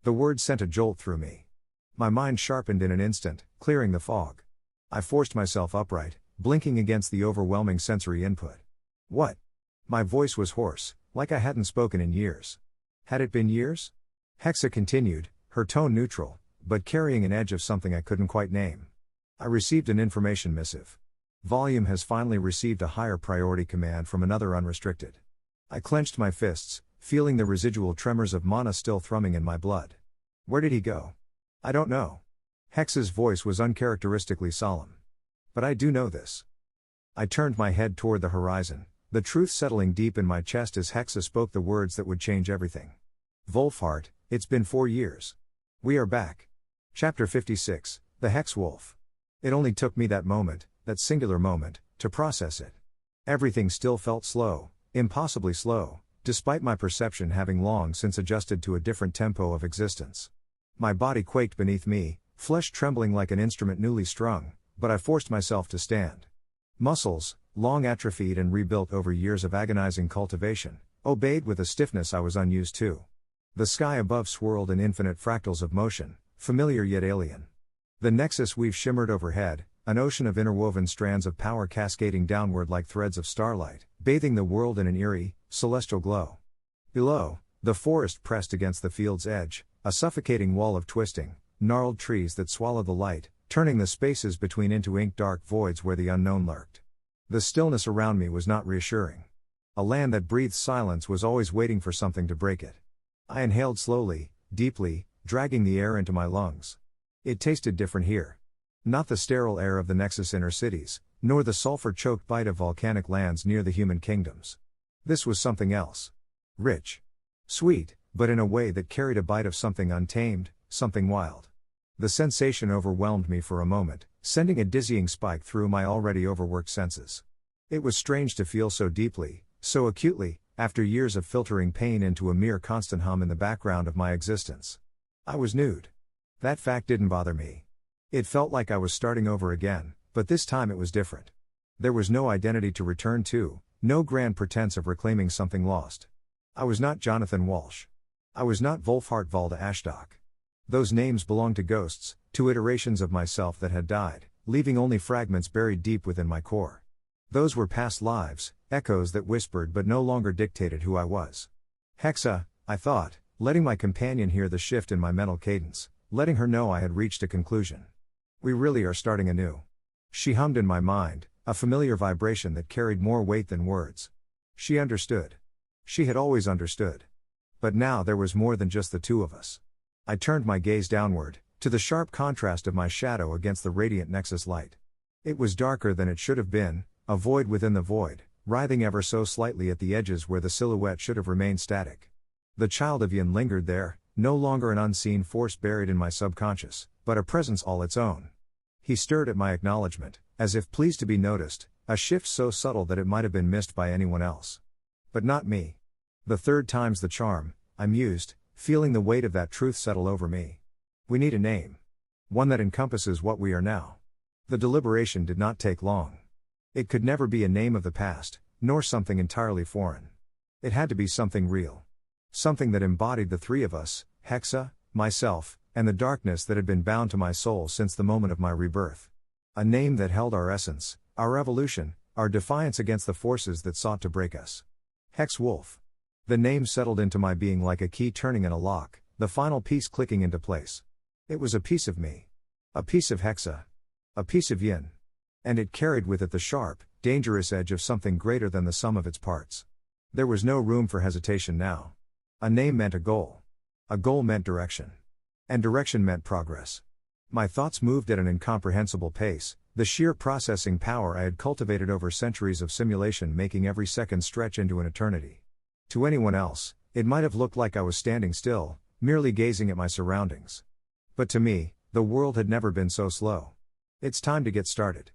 The word sent a jolt through me. My mind sharpened in an instant, clearing the fog. I forced myself upright, blinking against the overwhelming sensory input. What? My voice was hoarse, like I hadn't spoken in years. Had it been years? Hexa continued, her tone neutral, but carrying an edge of something I couldn't quite name. I received an information missive. Volume has finally received a higher priority command from another unrestricted. I clenched my fists, feeling the residual tremors of mana still thrumming in my blood. Where did he go? I don't know. Hex's voice was uncharacteristically solemn. But I do know this. I turned my head toward the horizon, the truth settling deep in my chest as Hexa spoke the words that would change everything. Wolfhart, it's been 4 years. We are back. Chapter 56, The Hex Wolf. It only took me that moment, that singular moment, to process it. Everything still felt slow, impossibly slow, despite my perception having long since adjusted to a different tempo of existence. My body quaked beneath me, flesh trembling like an instrument newly strung, but I forced myself to stand. Muscles, long atrophied and rebuilt over years of agonizing cultivation, obeyed with a stiffness I was unused to. The sky above swirled in infinite fractals of motion, familiar yet alien. The Nexus weave shimmered overhead, an ocean of interwoven strands of power cascading downward like threads of starlight, bathing the world in an eerie, celestial glow. Below, the forest pressed against the field's edge, a suffocating wall of twisting, gnarled trees that swallow the light, turning the spaces between into ink-dark voids where the unknown lurked. The stillness around me was not reassuring. A land that breathed silence was always waiting for something to break it. I inhaled slowly, deeply, dragging the air into my lungs. It tasted different here. Not the sterile air of the Nexus inner cities, nor the sulfur-choked bite of volcanic lands near the human kingdoms. This was something else. Rich. Sweet, but in a way that carried a bite of something untamed, something wild. The sensation overwhelmed me for a moment, sending a dizzying spike through my already overworked senses. It was strange to feel so deeply, so acutely, after years of filtering pain into a mere constant hum in the background of my existence. I was nude. That fact didn't bother me. It felt like I was starting over again, but this time it was different. There was no identity to return to, no grand pretense of reclaiming something lost. I was not Johnathan Walsh. I was not Wolfhart Valda Ashdock. Those names belonged to ghosts, to iterations of myself that had died, leaving only fragments buried deep within my core. Those were past lives, echoes that whispered but no longer dictated who I was. Hexa, I thought, letting my companion hear the shift in my mental cadence, letting her know I had reached a conclusion. We really are starting anew. She hummed in my mind, a familiar vibration that carried more weight than words. She understood. She had always understood. But now there was more than just the two of us. I turned my gaze downward, to the sharp contrast of my shadow against the radiant Nexus light. It was darker than it should have been, a void within the void, writhing ever so slightly at the edges where the silhouette should have remained static. The child of Yin lingered there, no longer an unseen force buried in my subconscious, but a presence all its own. He stirred at my acknowledgement, as if pleased to be noticed, a shift so subtle that it might have been missed by anyone else. But not me. The third time's the charm, I mused, feeling the weight of that truth settle over me. We need a name. One that encompasses what we are now. The deliberation did not take long. It could never be a name of the past, nor something entirely foreign. It had to be something real. Something that embodied the three of us, Hexa, myself, and the darkness that had been bound to my soul since the moment of my rebirth. A name that held our essence, our evolution, our defiance against the forces that sought to break us. Hex Wolf. The name settled into my being like a key turning in a lock, the final piece clicking into place. It was a piece of me. A piece of Hexa. A piece of Yin. And it carried with it the sharp, dangerous edge of something greater than the sum of its parts. There was no room for hesitation now. A name meant a goal. A goal meant direction. And direction meant progress. My thoughts moved at an incomprehensible pace, the sheer processing power I had cultivated over centuries of simulation making every second stretch into an eternity. To anyone else, it might have looked like I was standing still, merely gazing at my surroundings. But to me, the world had never been so slow. It's time to get started.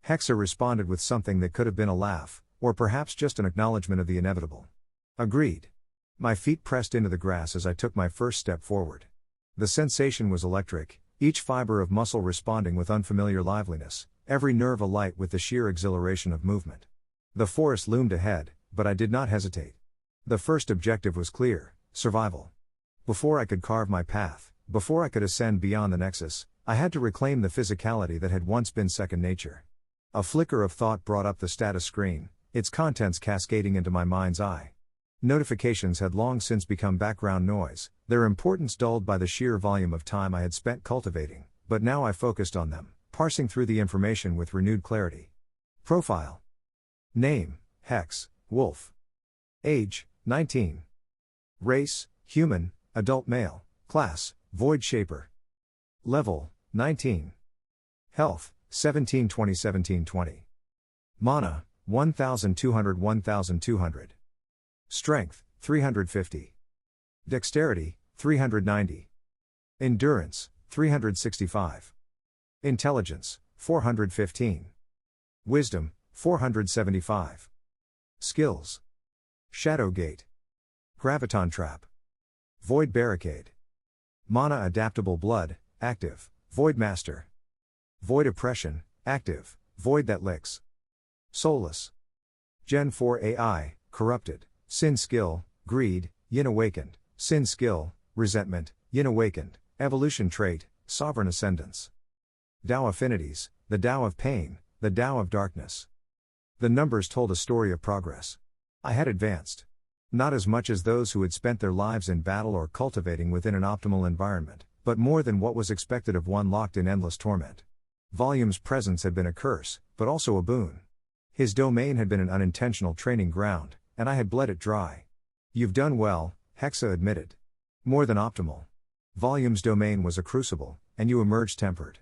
Hexa responded with something that could have been a laugh, or perhaps just an acknowledgement of the inevitable. Agreed. My feet pressed into the grass as I took my first step forward. The sensation was electric, each fiber of muscle responding with unfamiliar liveliness, every nerve alight with the sheer exhilaration of movement. The forest loomed ahead, but I did not hesitate. The first objective was clear: survival. Before I could carve my path, before I could ascend beyond the Nexus, I had to reclaim the physicality that had once been second nature. A flicker of thought brought up the status screen, its contents cascading into my mind's eye. Notifications had long since become background noise, their importance dulled by the sheer volume of time I had spent cultivating, but now I focused on them, parsing through the information with renewed clarity. Profile. Name: Hex, Wolf. Age: 19. Race: human, adult male. Class: Void Shaper. Level: 19. Health: 1720. Mana: 1200. Strength: 350. Dexterity: 390. Endurance: 365. Intelligence: 415. Wisdom: 475. Skills: Shadow Gate. Graviton Trap. Void Barricade. Mana Adaptable Blood, active, Void Master. Void Oppression, active, Void that licks. Soulless. Gen 4 AI, corrupted. Sin Skill, Greed, Yin Awakened. Sin Skill, Resentment, Yin Awakened. Evolution Trait, Sovereign Ascendance. Tao Affinities, the Tao of Pain, the Tao of Darkness. The numbers told a story of progress. I had advanced. Not as much as those who had spent their lives in battle or cultivating within an optimal environment, but more than what was expected of one locked in endless torment. Volume's presence had been a curse, but also a boon. His domain had been an unintentional training ground, and I had bled it dry. You've done well, Hexa admitted. More than optimal. Volume's domain was a crucible, and you emerged tempered.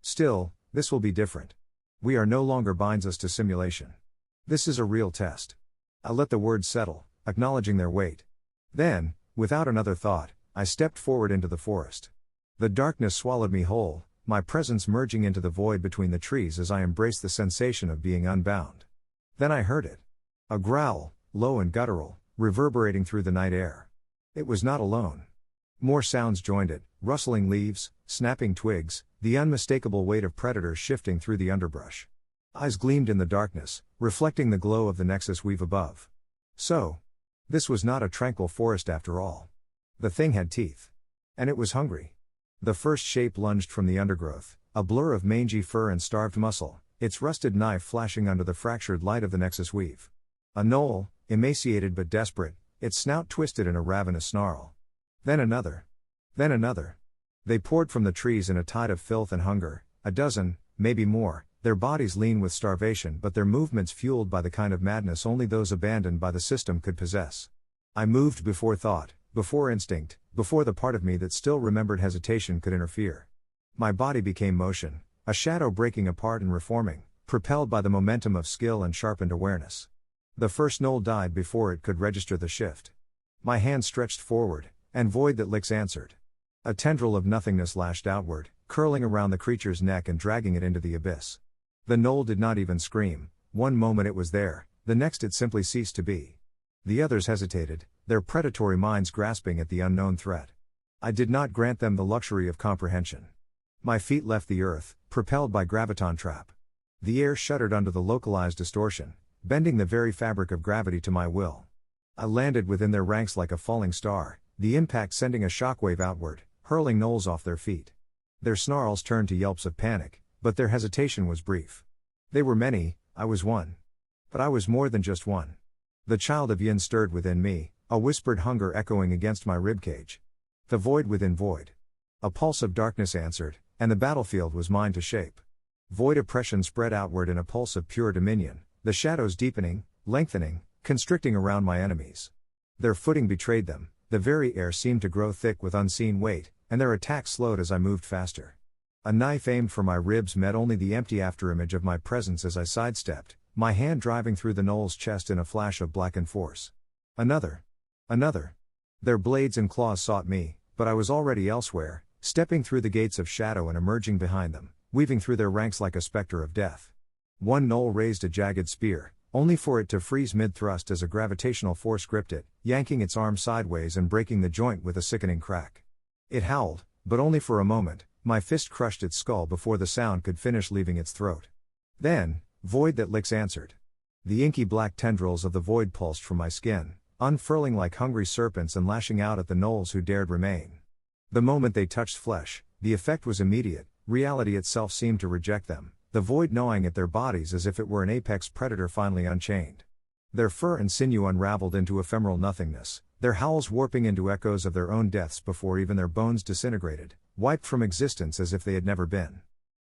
Still, this will be different. We are no longer binds us to simulation. This is a real test. I let the words settle, acknowledging their weight. Then, without another thought, I stepped forward into the forest. The darkness swallowed me whole, my presence merging into the void between the trees as I embraced the sensation of being unbound. Then I heard it. A growl, low and guttural, reverberating through the night air. It was not alone. More sounds joined it, rustling leaves, snapping twigs, the unmistakable weight of predators shifting through the underbrush. Eyes gleamed in the darkness, reflecting the glow of the Nexus weave above. So, this was not a tranquil forest after all. The thing had teeth. And it was hungry. The first shape lunged from the undergrowth, a blur of mangy fur and starved muscle, its rusted knife flashing under the fractured light of the Nexus weave. A knoll, emaciated but desperate, its snout twisted in a ravenous snarl. Then another. Then another. They poured from the trees in a tide of filth and hunger, a dozen, maybe more, their bodies lean with starvation but their movements fueled by the kind of madness only those abandoned by the system could possess. I moved before thought, before instinct, before the part of me that still remembered hesitation could interfere. My body became motion, a shadow breaking apart and reforming, propelled by the momentum of skill and sharpened awareness. The first knoll died before it could register the shift. My hand stretched forward, and void that licks answered. A tendril of nothingness lashed outward, curling around the creature's neck and dragging it into the abyss. The gnoll did not even scream. One moment it was there, the next it simply ceased to be. The others hesitated, their predatory minds grasping at the unknown threat. I did not grant them the luxury of comprehension. My feet left the earth, propelled by graviton trap. The air shuddered under the localized distortion, bending the very fabric of gravity to my will. I landed within their ranks like a falling star, the impact sending a shockwave outward, hurling gnolls off their feet. Their snarls turned to yelps of panic, but their hesitation was brief. They were many, I was one. But I was more than just one. The child of Yin stirred within me, a whispered hunger echoing against my ribcage. The void within void. A pulse of darkness answered, and the battlefield was mine to shape. Void oppression spread outward in a pulse of pure dominion, the shadows deepening, lengthening, constricting around my enemies. Their footing betrayed them, the very air seemed to grow thick with unseen weight, and their attacks slowed as I moved faster. A knife aimed for my ribs met only the empty afterimage of my presence as I sidestepped, my hand driving through the gnoll's chest in a flash of blackened force. Another. Another. Their blades and claws sought me, but I was already elsewhere, stepping through the gates of shadow and emerging behind them, weaving through their ranks like a specter of death. One gnoll raised a jagged spear, only for it to freeze mid-thrust as a gravitational force gripped it, yanking its arm sideways and breaking the joint with a sickening crack. It howled, but only for a moment. My fist crushed its skull before the sound could finish leaving its throat. Then, void that licks answered. The inky black tendrils of the void pulsed from my skin, unfurling like hungry serpents and lashing out at the gnolls who dared remain. The moment they touched flesh, the effect was immediate. Reality itself seemed to reject them, the void gnawing at their bodies as if it were an apex predator finally unchained. Their fur and sinew unraveled into ephemeral nothingness, their howls warping into echoes of their own deaths before even their bones disintegrated, wiped from existence as if they had never been.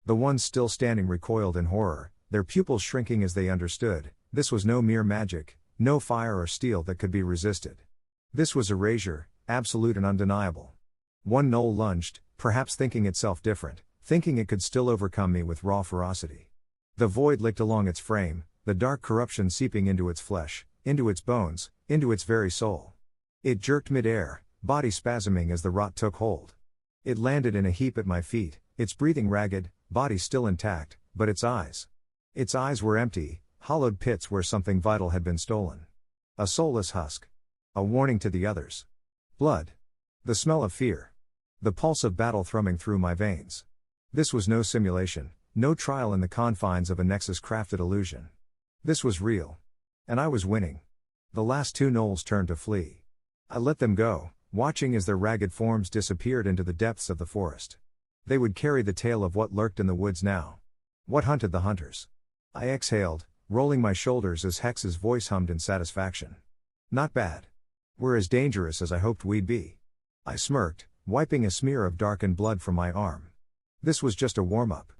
The ones still standing recoiled in horror, their pupils shrinking as they understood, this was no mere magic, no fire or steel that could be resisted. This was erasure, absolute and undeniable. One gnoll lunged, perhaps thinking itself different, thinking it could still overcome me with raw ferocity. The void licked along its frame, the dark corruption seeping into its flesh, into its bones, into its very soul. It jerked mid-air, body spasming as the rot took hold. It landed in a heap at my feet, its breathing ragged, body still intact, but its eyes. Its eyes were empty, hollowed pits where something vital had been stolen. A soulless husk. A warning to the others. Blood. The smell of fear. The pulse of battle thrumming through my veins. This was no simulation, no trial in the confines of a Nexus-crafted illusion. This was real. And I was winning. The last two gnolls turned to flee. I let them go, watching as their ragged forms disappeared into the depths of the forest. They would carry the tale of what lurked in the woods now. What hunted the hunters? I exhaled, rolling my shoulders as Hex's voice hummed in satisfaction. Not bad. We're as dangerous as I hoped we'd be. I smirked, wiping a smear of darkened blood from my arm. This was just a warm-up.